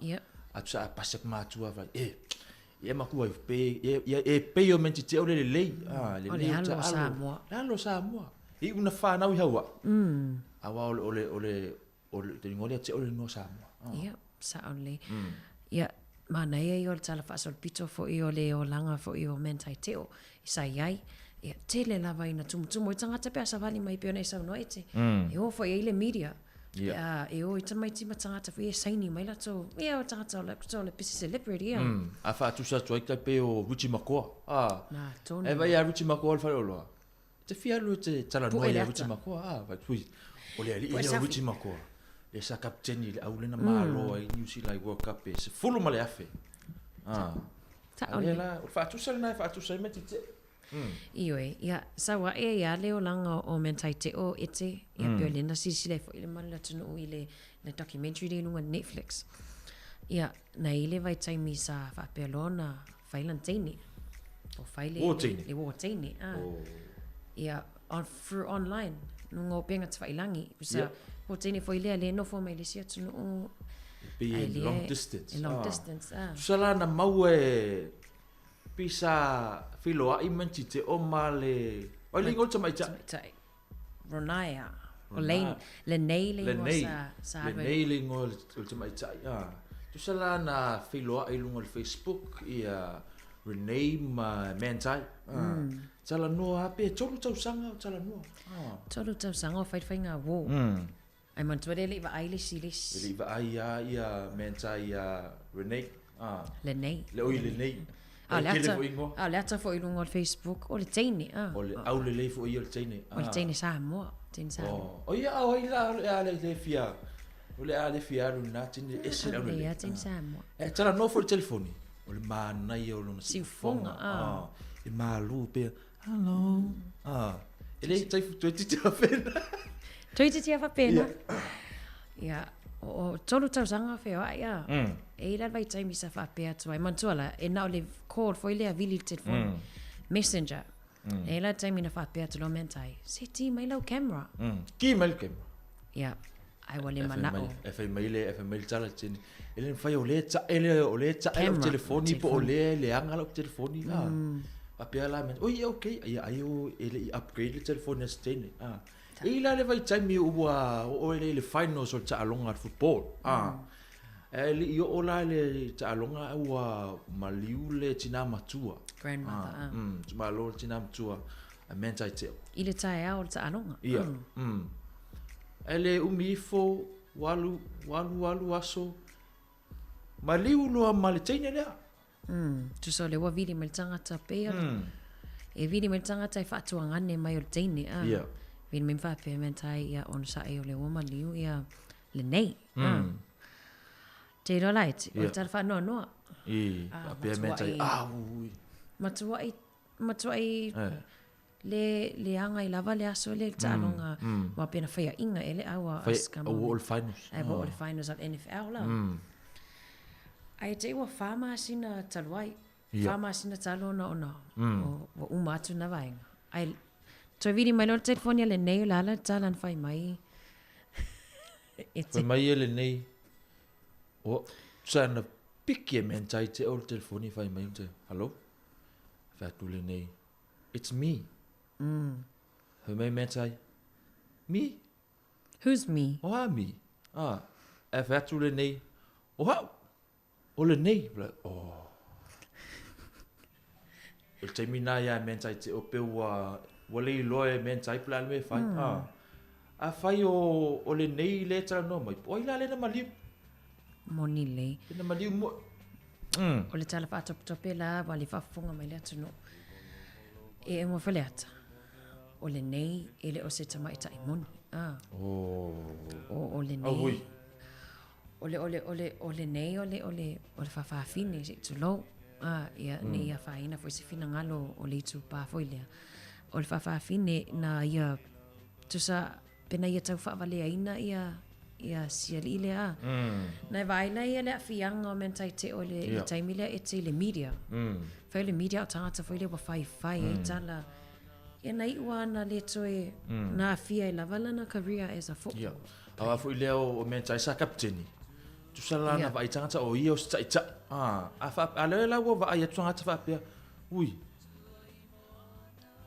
Atu sa pasak ma tua vai e maku ai pe e pe o menti te o le le le halo Samoa. Halo Samoa. I una fa na wi hawa. Awa ole te ngole te ole no Samoa. Sa only. Mana e o le tala whaasol pito fo i o le o langa fo i o mentai teo. Isa iai, ia tele lava ina tumutumu. I tangata pia sa vali mai pio nei sau no ete. E o fo i le media. E o i tamai tima tangata fo i e saini mai lato. Ia o tangata o le pisi celebrity. A wha atusa tu aika pe o Ruchi Makoa. Na, tonu. E vai a Ruchi Makoa le whare oloa. Te fia lu te tala noa i a Ruchi Makoa. Vai tui. O le ali i le Ruchi Makoa. Le sa kapteni le aulena malo ai New Zealand World Cup e se fulu ma le afe. Ale la, o fatusa le nai fatusa i meti te. Ioi, ia, sawa e ia leo langa o mentai te o ete, ia pio le nasi sile fo ile mana tunu i le documentary le nunga Netflix. Ia, na ile vai taimi sa whapea lona whailan teini. O whaile. Le wo teini. Ia, through online. Nunga o penga te whailangi. Usa, o teini fo ilea le no fo mai le sia tunu o long distance. Long distance. Sala na mau e pisa filoa i menti te o male. Ai lingo te mai tai. Ronaya. O le nailing o sa. Le nailing o te mai tai. Tu sala na filoa i lungo le Facebook i rename mentai. Tala noa pe tolu tau sanga tala noa. Tolu tau sanga o whaitwhainga wo. Ai mantua le iwa ai le silis. Le iwa ai ia mentai Renee. Lenei. Le oi Lenei. Le ata fo i lungo o Facebook. O le teini. O le au le fo i o le teini. O le teini Samoa. Teini Samoa. O ia o ia le fia. O le a le fia luna tini ese au le. O le teini Samoa. E tala no fo le telefoni. O le manai o luna siufonga. E malu pe. Hello. Ele tai fu tu ti a pena. Tui te awa pena. Ia, o tolu tau sanga wheo, ia. E ila vai taimi sa whapea tua. E mantuala, e nao le call fo ilea vili te phone. Messenger. E ila taimi na whapea tu lo mentai. Se ti mai lau camera. Ki mai camera. Ia, ai wale manao. E fai maile tala tini. Ele fai o le ta o telefoni po o le anga lo telefoni. Apia la men. Oi, okay. Ia ayo ele upgrade le telefone stene. Ila le vai time ua o le finals o ta alonga football. Ele io ola le ta alonga ua maliu le tina matua. Grandmother. Ma lo tina matua. A mentai te. Ile tai au ta alonga. Ia. Ele umifo walu aso. Maliu lo malitene le. Tu so le wa vidi me tangata pe. E vidi me tangata fa tu ngane mai o teine. Ia. Vidi me fa pe mentai ia on sa e o le wa maliu ia le nei. Te ro light. O ta fa no. Apia mentai ui. Matuai le anga I lava le aso le talonga wa pena faia inga ele awa askama all finals all finals of NFL la ai te wa fama sina talwai fama sina talona ona o umatu na vainga ai to vidi mai no telefonia le nei la talan fai mai fai mai le nei o sana pikie mentai te ol telefoni fai mai te hello fatu le nei it's me Who may mentai? Me? Who's me? Oh, me. If that's le nei. Oh, le nei. Oh. O te mina ia mentai te o pe wale loe mentai pla me fai. A fai o le nei le tra no mai. O ila le na maliu. Moni le. Na maliu mo. O le tala fa top la wale fa fonga mai le tino. E mo faleata. O le nei ele o se tamai ta imoni. O le nei. O le nei o le fa fine se tu lo. Ia nei ia fa ina foi se fina ngalo o le tu pa foi le. O le fa fine na ia tu sa pena ia tau fa vale ina ia sia ile Na vai na ia le fianga o mentai te o le taimile e te le media. Foi le media tangata foi le wa fai e tala. E nei wana le toe na fia I lava na career as a football. Awa fu leo o mentai sa kapteni. Tu sala na vai tangata o io sta ita. Afa ale la wo va ia tangata fa pe. Ui.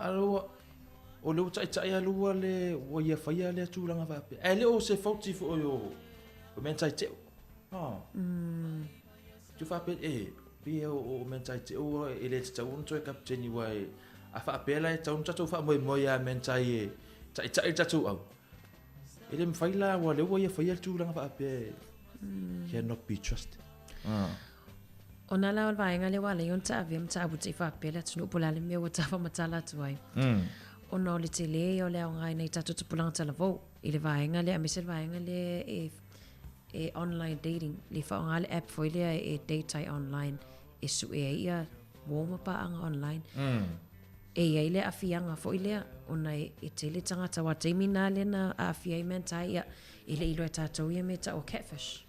Alo o le uta ita ia lua le o ia faia le tu langa fa pe. Ele o se fauti fu o mentai te. Tu fa pe pe o mentai te o ele te un toe kapteni wai. Afa apela e tau tatu fa mo ya mentai tai tatu au ele me faila wa le wo ia faia tu langa fa ape cannot be trusted ona la va nga le wala yon ta vim ta bu fa apela tunu pula le me wata fa matala tu ai ona le tele o le nga nei tatu tu pula tala vo ile va nga le amisel va nga le e online dating le fa nga le app fo ile e date online e su e ia wo pa anga online ia ile afianga fo ile ona e tele tangata wa temina le na afia I mentai ia ile ilo tatou ia meta o catfish.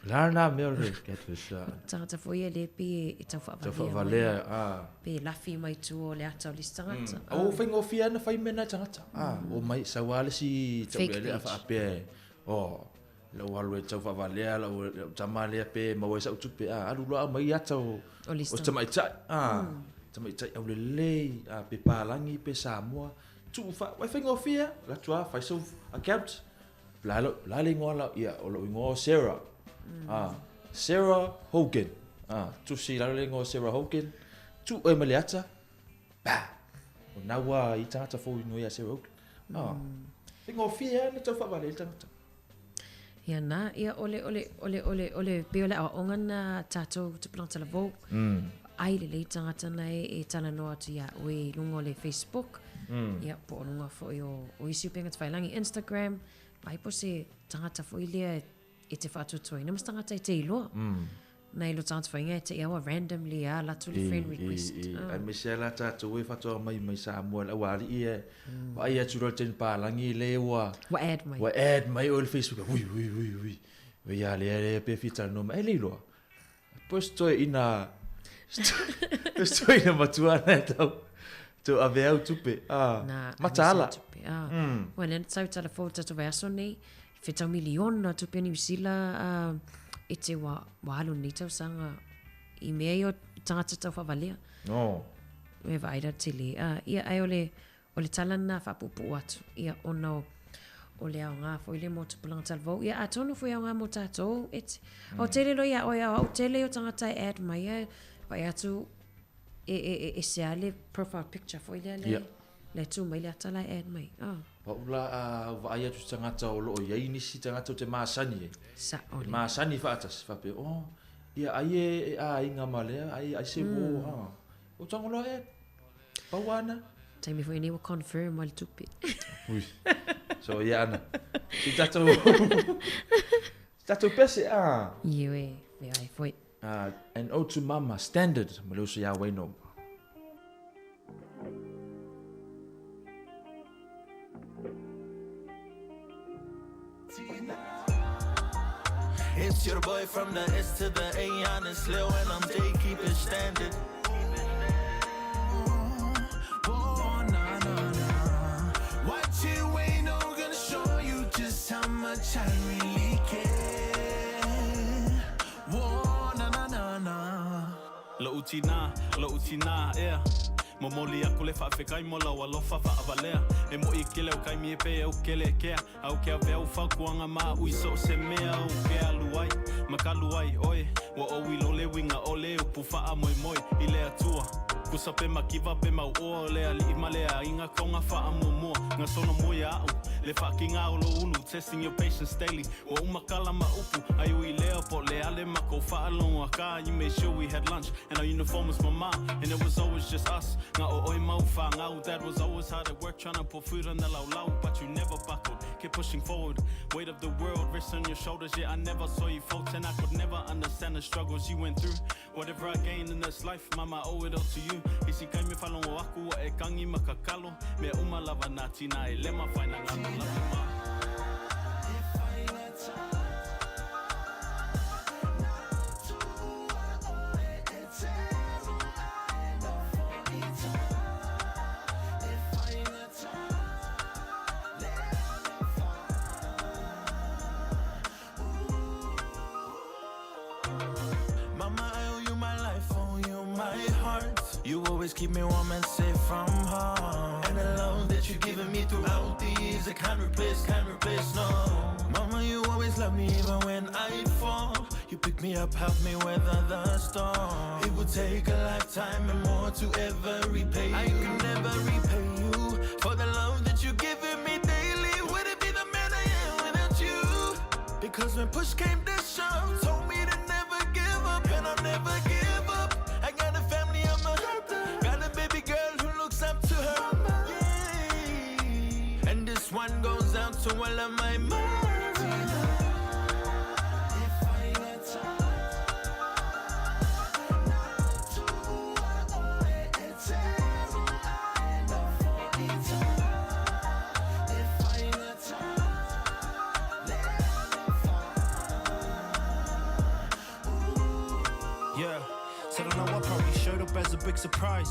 Lana me o catfish. Tangata fo ia le pe e tau fa valea. Pe lafi mai tu o le ata o le tangata. O faingo fia na fai mena tangata. O mai sa wale si tau ele afa pe. O lo walu e tau fa valea lo tamale pe mo sa utupe alu lo mai ata o tamai ta. Tamai tai au le pe palangi pe Samoa tu fa wai faingo fia la tua fai so account la le ngola ia o lo ngo Sarah Sarah Hogan tu si la le ngo Sarah Hogan tu e maliata ba o na wa I tata fo no ia Sarah Hogan faingo fia na tu fa vale tata ia na ia ole pe ole a ongana tato tu planta la vo ai le tangata nei e tala noa tu ia we lungo le Facebook ia po lunga fo o isi penga te whailangi Instagram ai po se tangata fo ilia e te whatu toi namas tangata I te iloa nei lo tangata fo inga e te iawa randomly la tu le friend request ai me se la tatu we whatu mai Samoa la wari ia ai atu ro ten palangi le wa add mai o le Facebook ui we ia le pe fita no mai le iloa posto ina Estoy na matuana to avea tupe matala well and so tala fo tatu verso nei feta milion na tupe ni sila e te wa halu ni tau sanga I mea o tangata tau whavalea me vaira tili. Ia ai o le talana whapupu atu. Ia ono o le ao ngā fo i le mo tupulanga talvou. Ia atono fo i ao ngā mo tātou. O tele lo ia o ia o tele o tangata e ad mai ia. Vai atu e se ale profile picture fo i le le tu mai le atala e ad mai. Paula vai atu tangata o loo ia inisi tangata o te maasani e. Sa o le. Maasani whaatas whape. Ia ai a inga malea ai se wo. O tangola e. Pauana. Taimi fo i ni wa confirm wal tupi. Ui. So ia ana. Si tatou pese Iwe, me ai foi. And O to Mama standard maluso ya waino. It's your boy from the S to the A, honest Lil, and I'm J, keep it standard. What you ain't no gonna show you just how much I really care. Whoa, na. Lo utina, yeah. Momoli aku le whawhekai mo lau alofa whaavalea. E mo I kele o kai mi e pe au kele kea. Au kea vea whakuanga maa ui so se mea au kea luai. Makaluai oe, wa o wilo le winga o le upu wha moi moi I le atua. Kusa pe makiva pe mau o le ali ima le a inga konga wha mo. Nga sono moia au, le whakinga o lo ulu. Testing your patience daily, wa umakala ma upu. Ai ui lea po le ale mako wha alonga ka. You made sure we had lunch, and our uniform was mama. And it was always just us. Nga o oi mau wha ngau, that was always hard at work. Trying to put food on the lau lau, but you never buckled. Keep pushing forward, weight of the world rests on your shoulders. Yeah, I never saw you folks, and I could never understand the struggles you went through. Whatever I gained in this life, mama, I owe it all to you. Isi kai me whalongo aku e kangi makakalo. Me umalava na tina e lema whaina ngano lava ma. You always keep me warm and safe from harm. And the love that you've given me throughout the years, it can't replace, no. Mama, you always love me even when I fall. You pick me up, help me weather the storm. It would take a lifetime and more to ever repay you. I can never repay you for the love that you've given me daily. Wouldn't be the man I am without you. Because when push came to shove, told me to never give up, and I'll never give up. I got a family of my got a baby girl who looks up to her. Yeah. And this one goes out to all of my mom. Said I know I probably showed up as a big surprise.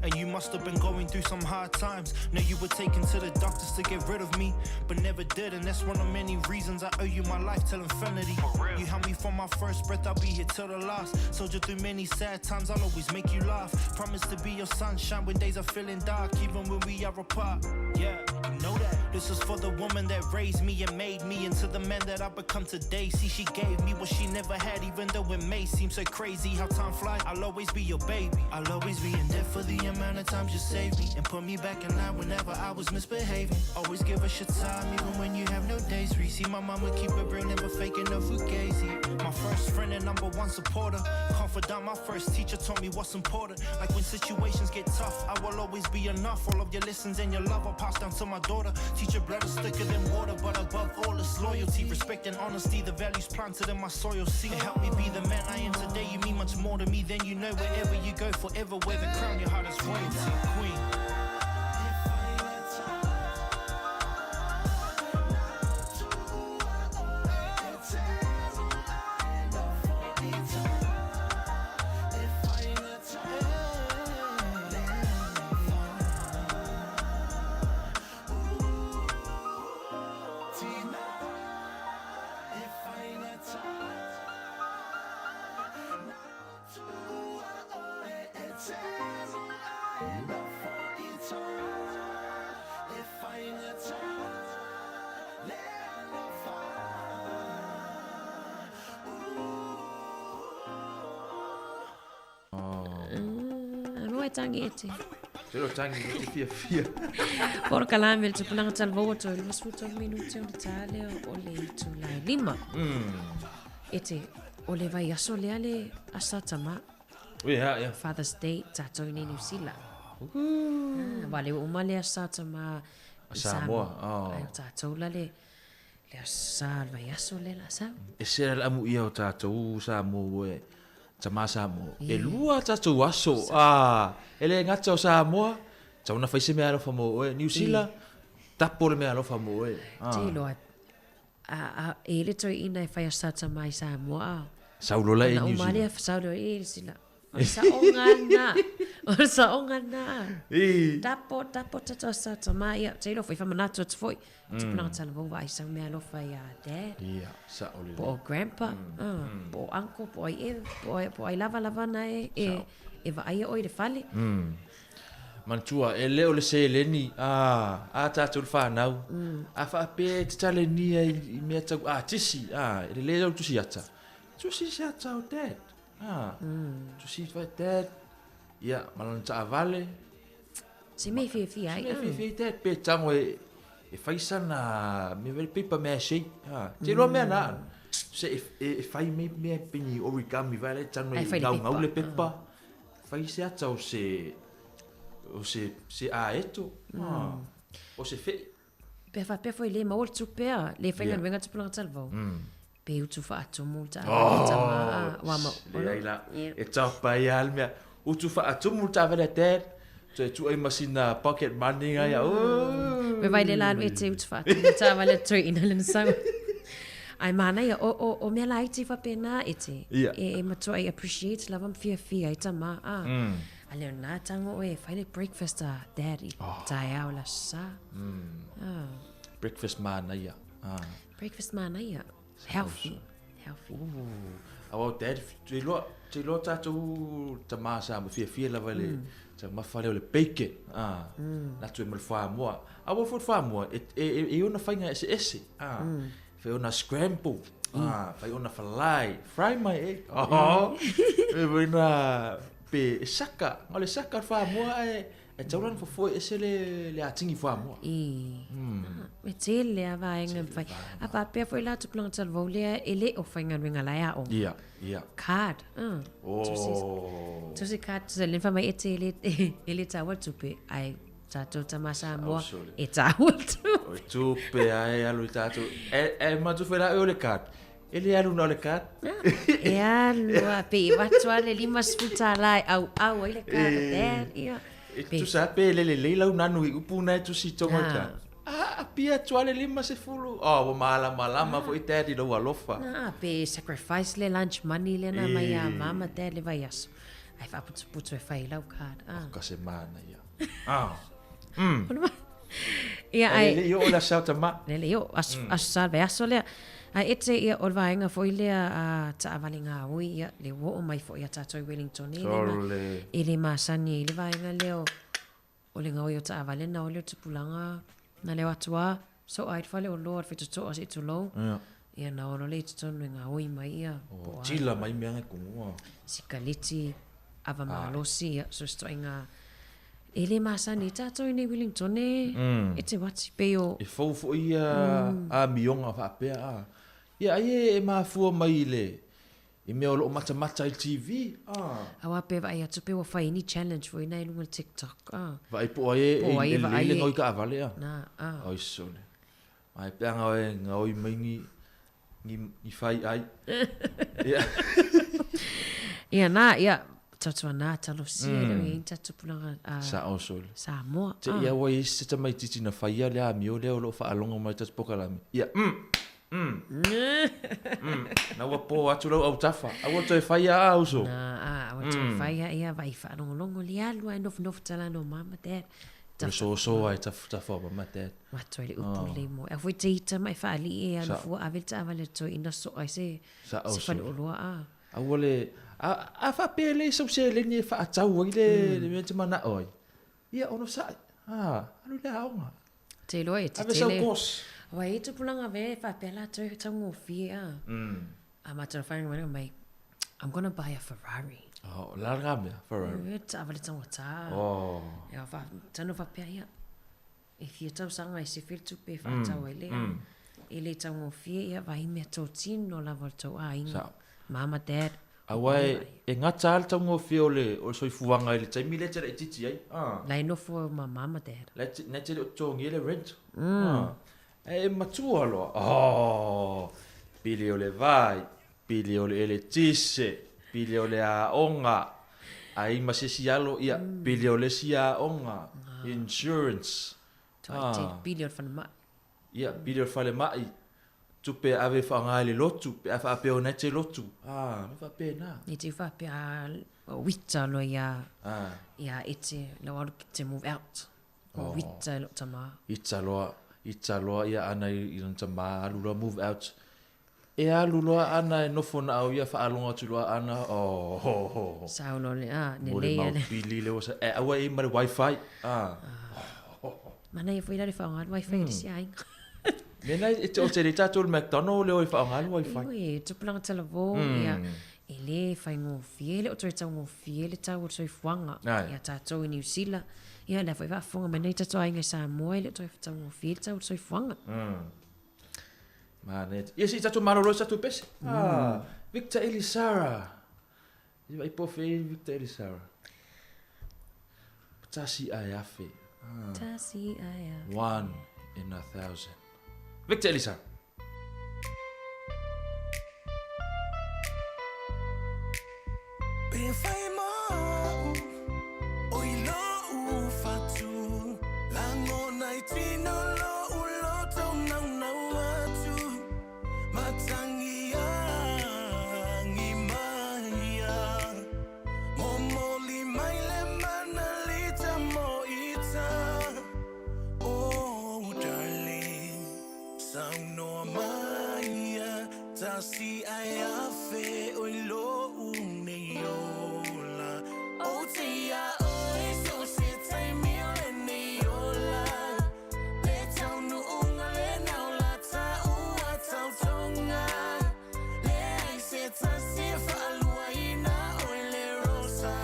And you must have been going through some hard times. Know you were taken to the doctors to get rid of me, but never did. And that's one of many reasons I owe you my life till infinity. You held me from my first breath, I'll be here till the last. Soldier through many sad times, I'll always make you laugh. Promise to be your sunshine when days are feeling dark, even when we are apart. Yeah, you know that. This is for the woman that raised me and made me into the man that I've become today. See, she gave me what she never had, even though it may seem so crazy how time flies. I'll always be your baby. I'll always be in debt for the amount of times you saved me and put me back in line whenever I was misbehaving. Always give us your time even when you have no days free. See, my mama keep it real, never faking no fugazi. My first friend and number one supporter, confidant, my first teacher taught me what's important. Like when situations get tough, I will always be enough. All of your lessons and your love I'll pass down to my daughter. Teacher blood is thicker than water, but above all is loyalty, respect and honesty, the values planted in my soil. See, it helped me be the man I am today. You mean much more to me than you know. Wherever you go, forever wear the crown, your heart is royalty. Queen. Anua tangi ete. Selo tangi ete fia. Por kalame te punanga talvo to il masfuto minuti on tale o le tu la lima. Ete o le vai aso le ale asatama. Yeah. Father's Day tato ni New Zealand. Vale o male asatama Samoa. Ai tato la le asa vai aso le la sa. E sera la mu ia o tatou Samoa e tama Samoa. E lua tatou aso. Ele ngata o Samoa. Tau na faise me alofa mo e New Zealand. Tapo le me alofa mo e. Te loa. Ele toi ina e fai asata mai Samoa. Saulo la e New Zealand. Na umale saulo e sila. Sa ongana. Tapo tato asata mai. Te lo foi famanato te foi. Te puna tala vo vai sa me alofa ia dad. Ia, sa ole. Po grandpa. Po uncle, po ai lava na e va ai oi de fale. Mantua e leo le se leni a tatou le whanau a whape te tale ni i mea tau tisi e le leo tusi ata o dad tusi fai dad ia malana ta avale se me fia ai dad pe tango e faisana me vele pipa mea sei te loa mea na se e fai mea pini origami vale tango e ngau le pepa fai se ata o se eto o se fe pe foi le maol tu pe le fai ngan venga tu plan salvo pe u tu fa tu multa wa ma e tapa ia almea u tu fa tu multa vele ter tu ai masina pocket money ngai me vai le la e tu fa tu multa vele tu ina le sa ai mana ia o me la iti fa pena ite e ma tu ai appreciate love am fia itama ale na tango e fai breakfast daddy tai au la sa breakfast mana ia healthy awa dad te lo tatu tama sa mo fia la vale ta ma fale le bacon na tu me fa mo awa fa mo e una fainga ese fai una scramble fai una fry my egg e vina pe saka ole saka fa mo e taulan fo foi ese le atingi fa mo me tele ava engam fai ava pe foi la tu plan tal volia ele o fainga ringa la ya o card tu si card se le fa mai ele tawal tu pe ai tato tamasa mo e tawal tu pe ai alu tato e ma tu foi la o le card ele alu no le card e alu pe va le lima sputa lai au ele card ia tu sabe le la nanu i upuna tu si tonga ka pia tuale lima se fulu malama foi tedi lo alofa pe sacrifice le lunch money le na mai mama tele vai aso ai fa putu e fai lau card ka semana ia ia ai le yo la sauta ma le yo as salve aso le a ete ia o vaenga foi le a ta avalinga ui ia le wo mai foi ia tato Wellington e le masani le vaenga leo o le ngau ia ta avalena o le tupulanga na le atua so ai fale o lord fitu to as itu lo ia na o le tonu nga ui mai ia tila mai me ku sikaliti ava malosi so stoinga ele masani tato ni Wellington e te wati peo e fo ia a mionga fa pe ia ai e ma fu mai le e me o mata il TV awa pe vai atu pe wa fai ni challenge foi na lunga TikTok vai po ai le ngoi ka vale na oi sone ai pe nga ngoi mai ni fai ai ia na ia tatu na talo si le tatu pulanga sa osol sa mo te ia wa se ta mai titi na fai le a mi o le o fa alonga mai tatu pokalami ia na wa po atu lo au tafa a wa toi fai a uso na wa toi fai ia vai fa longo li alu ai nof tala no mama dad so ai ta fo ma dad wa toi le upule mo e foi tita mai fa ali e alu fu a velta vale toi ina so ai se fa lo a wole a fa pele so se le ni fa tau le me te mana oi Ia ono sai. Anu le aonga. Te loe, te Ave tele. sau kos. Wai tu pulanga ve fa pela tu tango fia. Amata fang wana mai. I'm going to buy a Ferrari. Oh, larga me Ferrari. Ta avale tango ta. Oh. Ya fa tano fa pia ia. If you tau sanga I se fil tu pe fa tau ele. Ele tango fia ia vai me to tino la volto a inga. Mama dad. Awai e ngata al tango fia o soi fuanga ile taimi le tere titi ai. Lai no for my mama dad. Le tere o tongi ele rent. E matua lo. Oh. Pili o le vai. Pili o le ele tise. Pili o le a onga. Ai masesi alo ia. Pili o le sia onga. Insurance. Pili o fana mai. Ia, pili o fale mai. Tupe ave whaanga le lotu. Pe a wha peo nete lotu. Me wha pe na. Ni te wha pe a wita lo ia. Ia ete lo alu ki te move out. Wita lo tama. Ita loa ia ana i tama. Alu loa move out. E alu loa ana e nofo na au ia wha alonga tu loa ana. Sao lo le ne Mole leia mau le. pili le wasa. E awa e mare wifi. Mana ia whaidari whaonga wifi le si ainga. Mena e te o te reta tō le McDonald leo i whaonga le wifi. Iwe, tupulanga talavo ia. E le whai ngō fie le o toi tau ngō fie le tau o toi fuanga. Ia tātou i New Zealand. Ia le whai wafunga mena i tātou ainga i Samoa le o toi tau ngō fie le tau o toi fuanga. Manet. Ia si tātou maroro sa tu pese. Victor Elisara. Ia i pofe Victor Elisara. Tasi ai afe. Tasi ai afe. 1 in 1,000. Victor Elisara. Be fai mo o I lo u fatu lango nai tino lo u lo tau nau nau atu matangi angi maia momoli mai le mana lita mo ita oh darling sound no maia tasi ai afe o I lo u neola o tia oi so se tai mio le neola le tau nu unga le naula ta ua tau tonga le ai se ta se fa alua ina o le rosa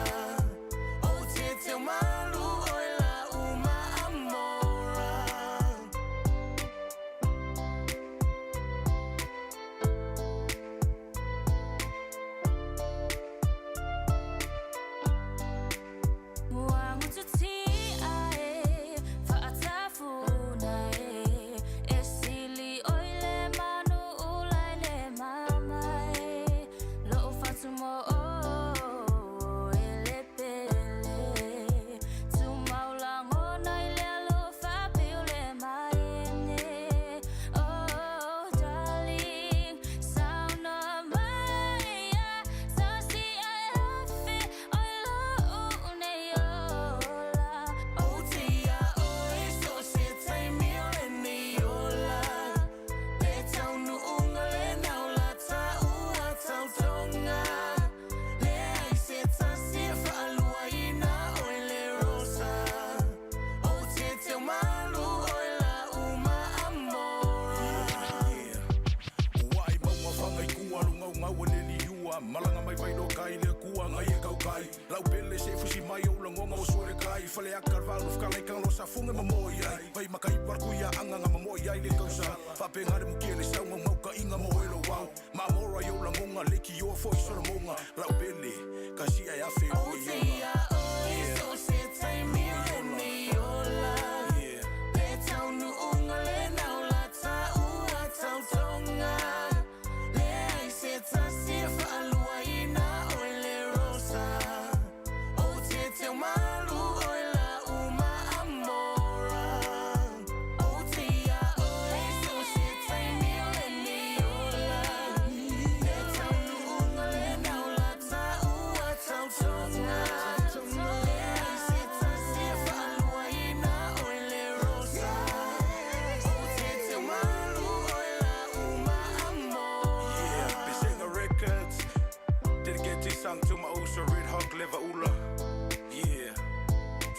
o te te malu o la uma amora Malanga mai vai no kai le kua ngai e kau kai lau pele se fusi mai o langonga o suare kai fale a carvalho fica lai kan lo sa funga mamoi ai vai makai barku ya anga nga mamoi ai le kausa fa pengare mu kele sa mo ka inga mo elo wow ma mora yo langonga le ki yo foi so monga lau pele kasi ai afe o ya so se tai mi le ola le tau nu unga le naula ta ua tau tonga le ai se ta se fa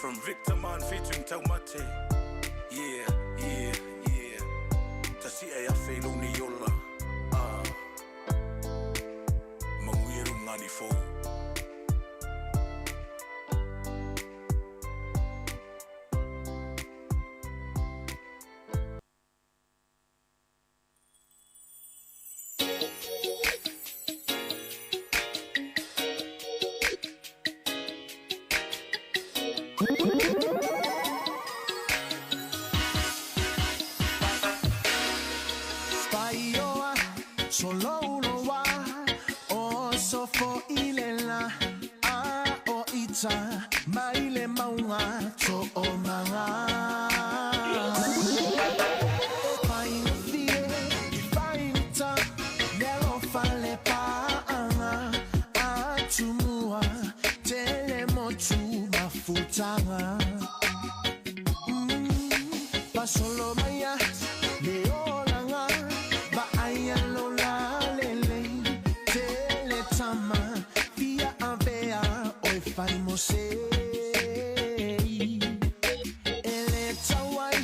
From Victor Man featuring Taumate. Yeah, yeah, yeah. Tasi e a whelo ni yola. Manguiru ngani fo. Paioa, solo uno wa, o sofo ilela, a o ita, maile maunga, to o manga. Pain fie, pain ta, nelo fale paanga, a tumua, tele motu mafutanga. Solo maya, leolanga, ba ayalola lele, teletama, via avea, oi faimose. Eletawai,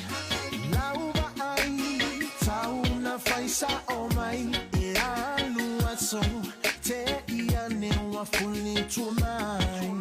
lauba ai, tauna faisa omai, e aluaso, te iane wa fuli tumai.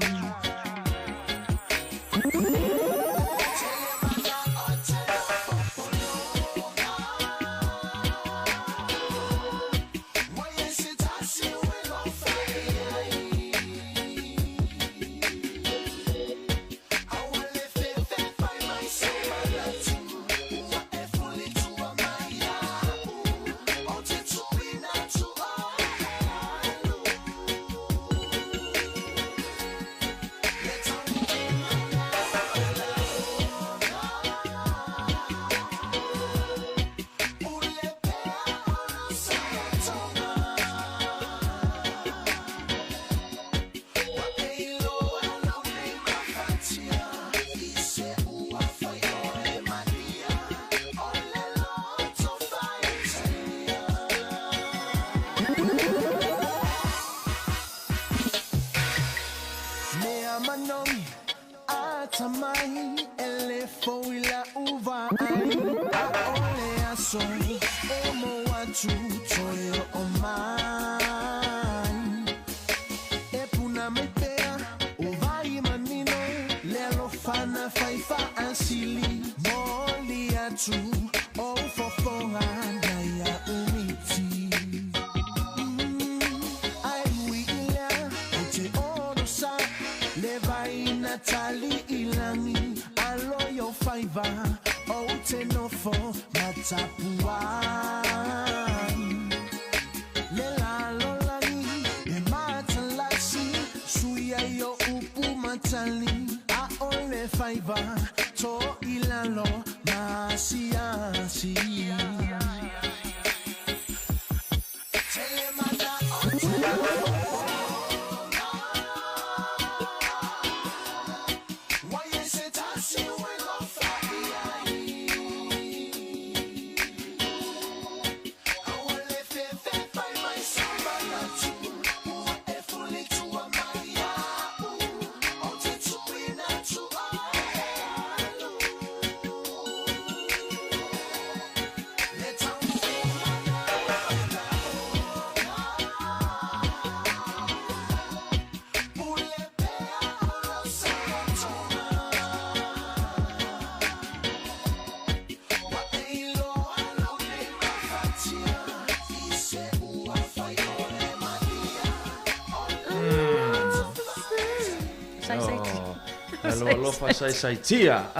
Alofa sai tia.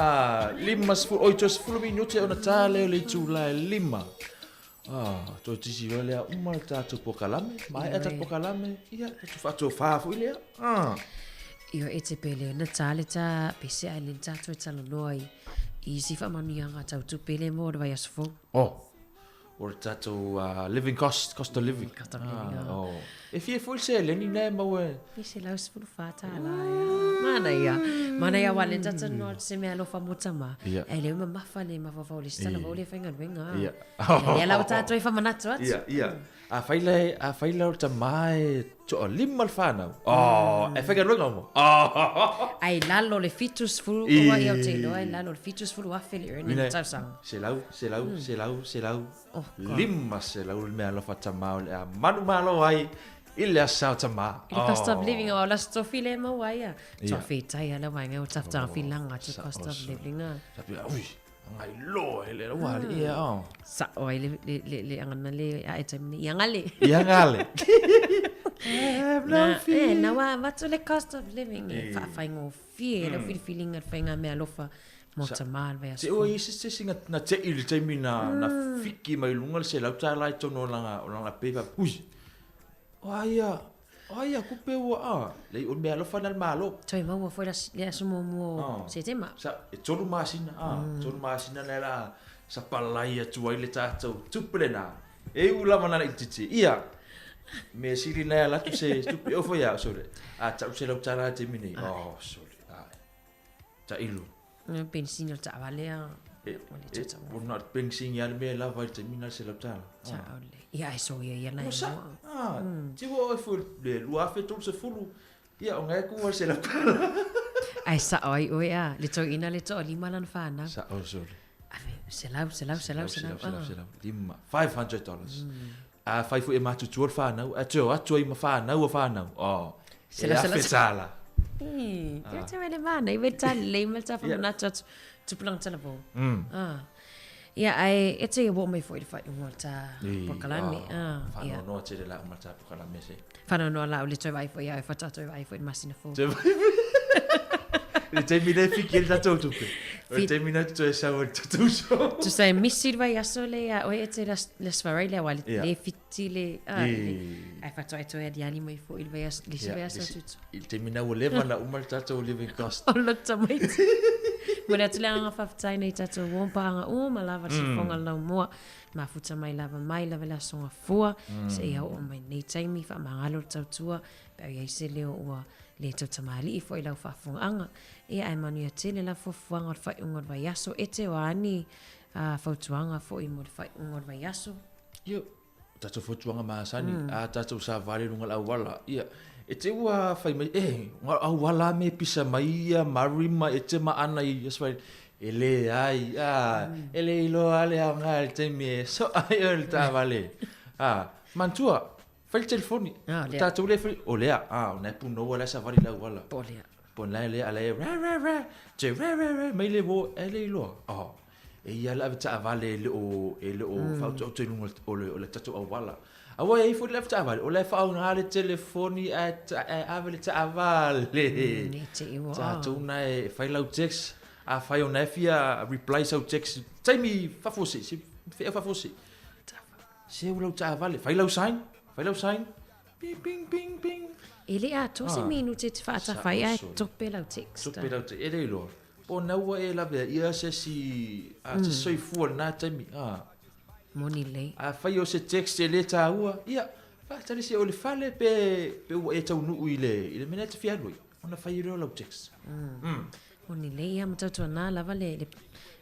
Lima sfu oito sfu minuti ona tale le tula lima. To tisi wale uma tatu pokalame, mai ata pokalame, ia tu fatu fafu ile. Io e te pele na tale ta pese ai lenta tu talo noi. I si fa manu yanga tau tu pele mo de vai asfo. Or tatu living cost of living. If you full sale ni na mo pese la asfo fata la. Mana ia wale tata no se me alo fa motama. Ele ma mafale ma fa le stala vole fenga wenga. Ia la tatu e fa manatu at. Ia. A faile o ta mai to lima le whanau. E whakaronga mo. Ai lalo le fitus fulu ua i au te loa, ai lalo le fitus fulu afe le erne na tausanga. Se lau. Lima se lau le mea lofa tamau le a manu malo ai. Ile asau tama. The cost of living o las tofi le mawai a. Tofi tai ala wanga o tafta filanga to cost of living a. Tapi ui, ngai lo ele wa ia o. Sa o le angana le a etam ni yangale. Yangale. Na wa le cost of living fa faingo fie le feeling at fainga me alofa mota mal ve. Se o isi se singa na te ili te mina na fiki mai lunga se lau ta lai tono langa pepa. Ui. Aia, kupe ua lei o mea lofa nal malo. Toi maua foi le asumo mo se tema. Sa e tolu masina le la sa palai atu ai le tātou tupelena. E ula mana i titi. Ia, me siri nea latu se tupi o foi au sore. Tau se lau tara te mini. Sore. Ta ilu. Pensino ta valea. Una pensing ya me la vai te mina se lau tara. Ia e so ia na. Ti wo fu le lua fe tol se fulu. Ia o ngai ku se la. Ai sa oi o ia, le to ina le to lima lan fa na. Sa o sorry. Se lau. Lima $500. Fai fu e matu tu fa na. Atu i ma fa na o fa na. Se la sala. Te me mana, i veta le malta fa na chat tu plan telefon. Ia ai e te wo mai foi fa un volta pokalani. Ia. No te la malta pokalani se. Fa no la le toi vai foi ia fa ta toi vai foi masina fo. Le te mine fiki la toto. Le te mine tu e sa tu so. Tu sai misir vai aso le o e te le sfarai le wali le fitile ai fa toi toi di ali mai foi il vai as le si vai aso tu. Il te mine o leva na umal tato living cost. O lo tamai. Mona tu langa fa ftai nei tato wompa o malava se fonga la mo ma futa mai lava la songa fua se ia o mai nei taimi fa mangalo tautua pe ia se le o le tau tamali i foi lau whafunga e ai manu ia tele la fofuanga o whai ungar vai aso e te wani fautuanga fo i mo le whai ungar vai aso. Ia, tato fautuanga maasani, tato sa vale runga la wala. Ia, e te ua whai mai, au wala me pisa mai ia marima e te maana i aswai. Ele ai, ele ilo ale au ngā le te me, so ai o le tā vale. Mantua, fai telefoni. Tātou le fai. O lea. O nei puno wala sa vari lau wala. Po lea. Po nei lea ale ra. Te ra. Mai le wo ele iloa. E ia la vita avale le o fautu o te lunga o le tatu au wala. Awa e fo le vita avale. O le fau ngā le telefoni avale ta avale. Ni te iwa. Tātou nei fai lau text. Fai o nei fia reply sau text. Taimi fafosi. Fea fafosi. Se ulau ta avale. Fai lau sign. Ping. Ele a tose minute te whaata whai ai tope lau text. Tope lau text, ere ilo. Po naua e lawe, ia se si, te soifua nā taimi. Moni lei. Whai o se text e le tā ua, ia, whaatari se o le whale pe ua e tau nuu i le mena te whiarui. Ona whai reo lau text. Moni lei, ia matautua nā lava le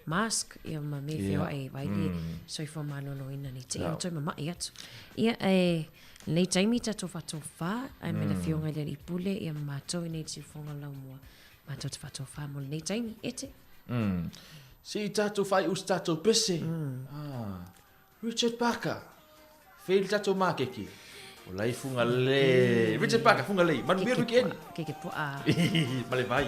mask ia ma me feo ai vai le soifua malono ina ni te ia toi mamai atu. Ia nei taimi tato whatofa, ai me le whionga le ripule, ia mātou nei te whonga lau mua. Mātou te whatofa mo nei taimi, ete. Si tato whai us tato pese. Richard Parker. Wheel tato mākeki. O lai funga le. Richard Parker, funga le. Manu biru ki eni. Keke pua. Male vai.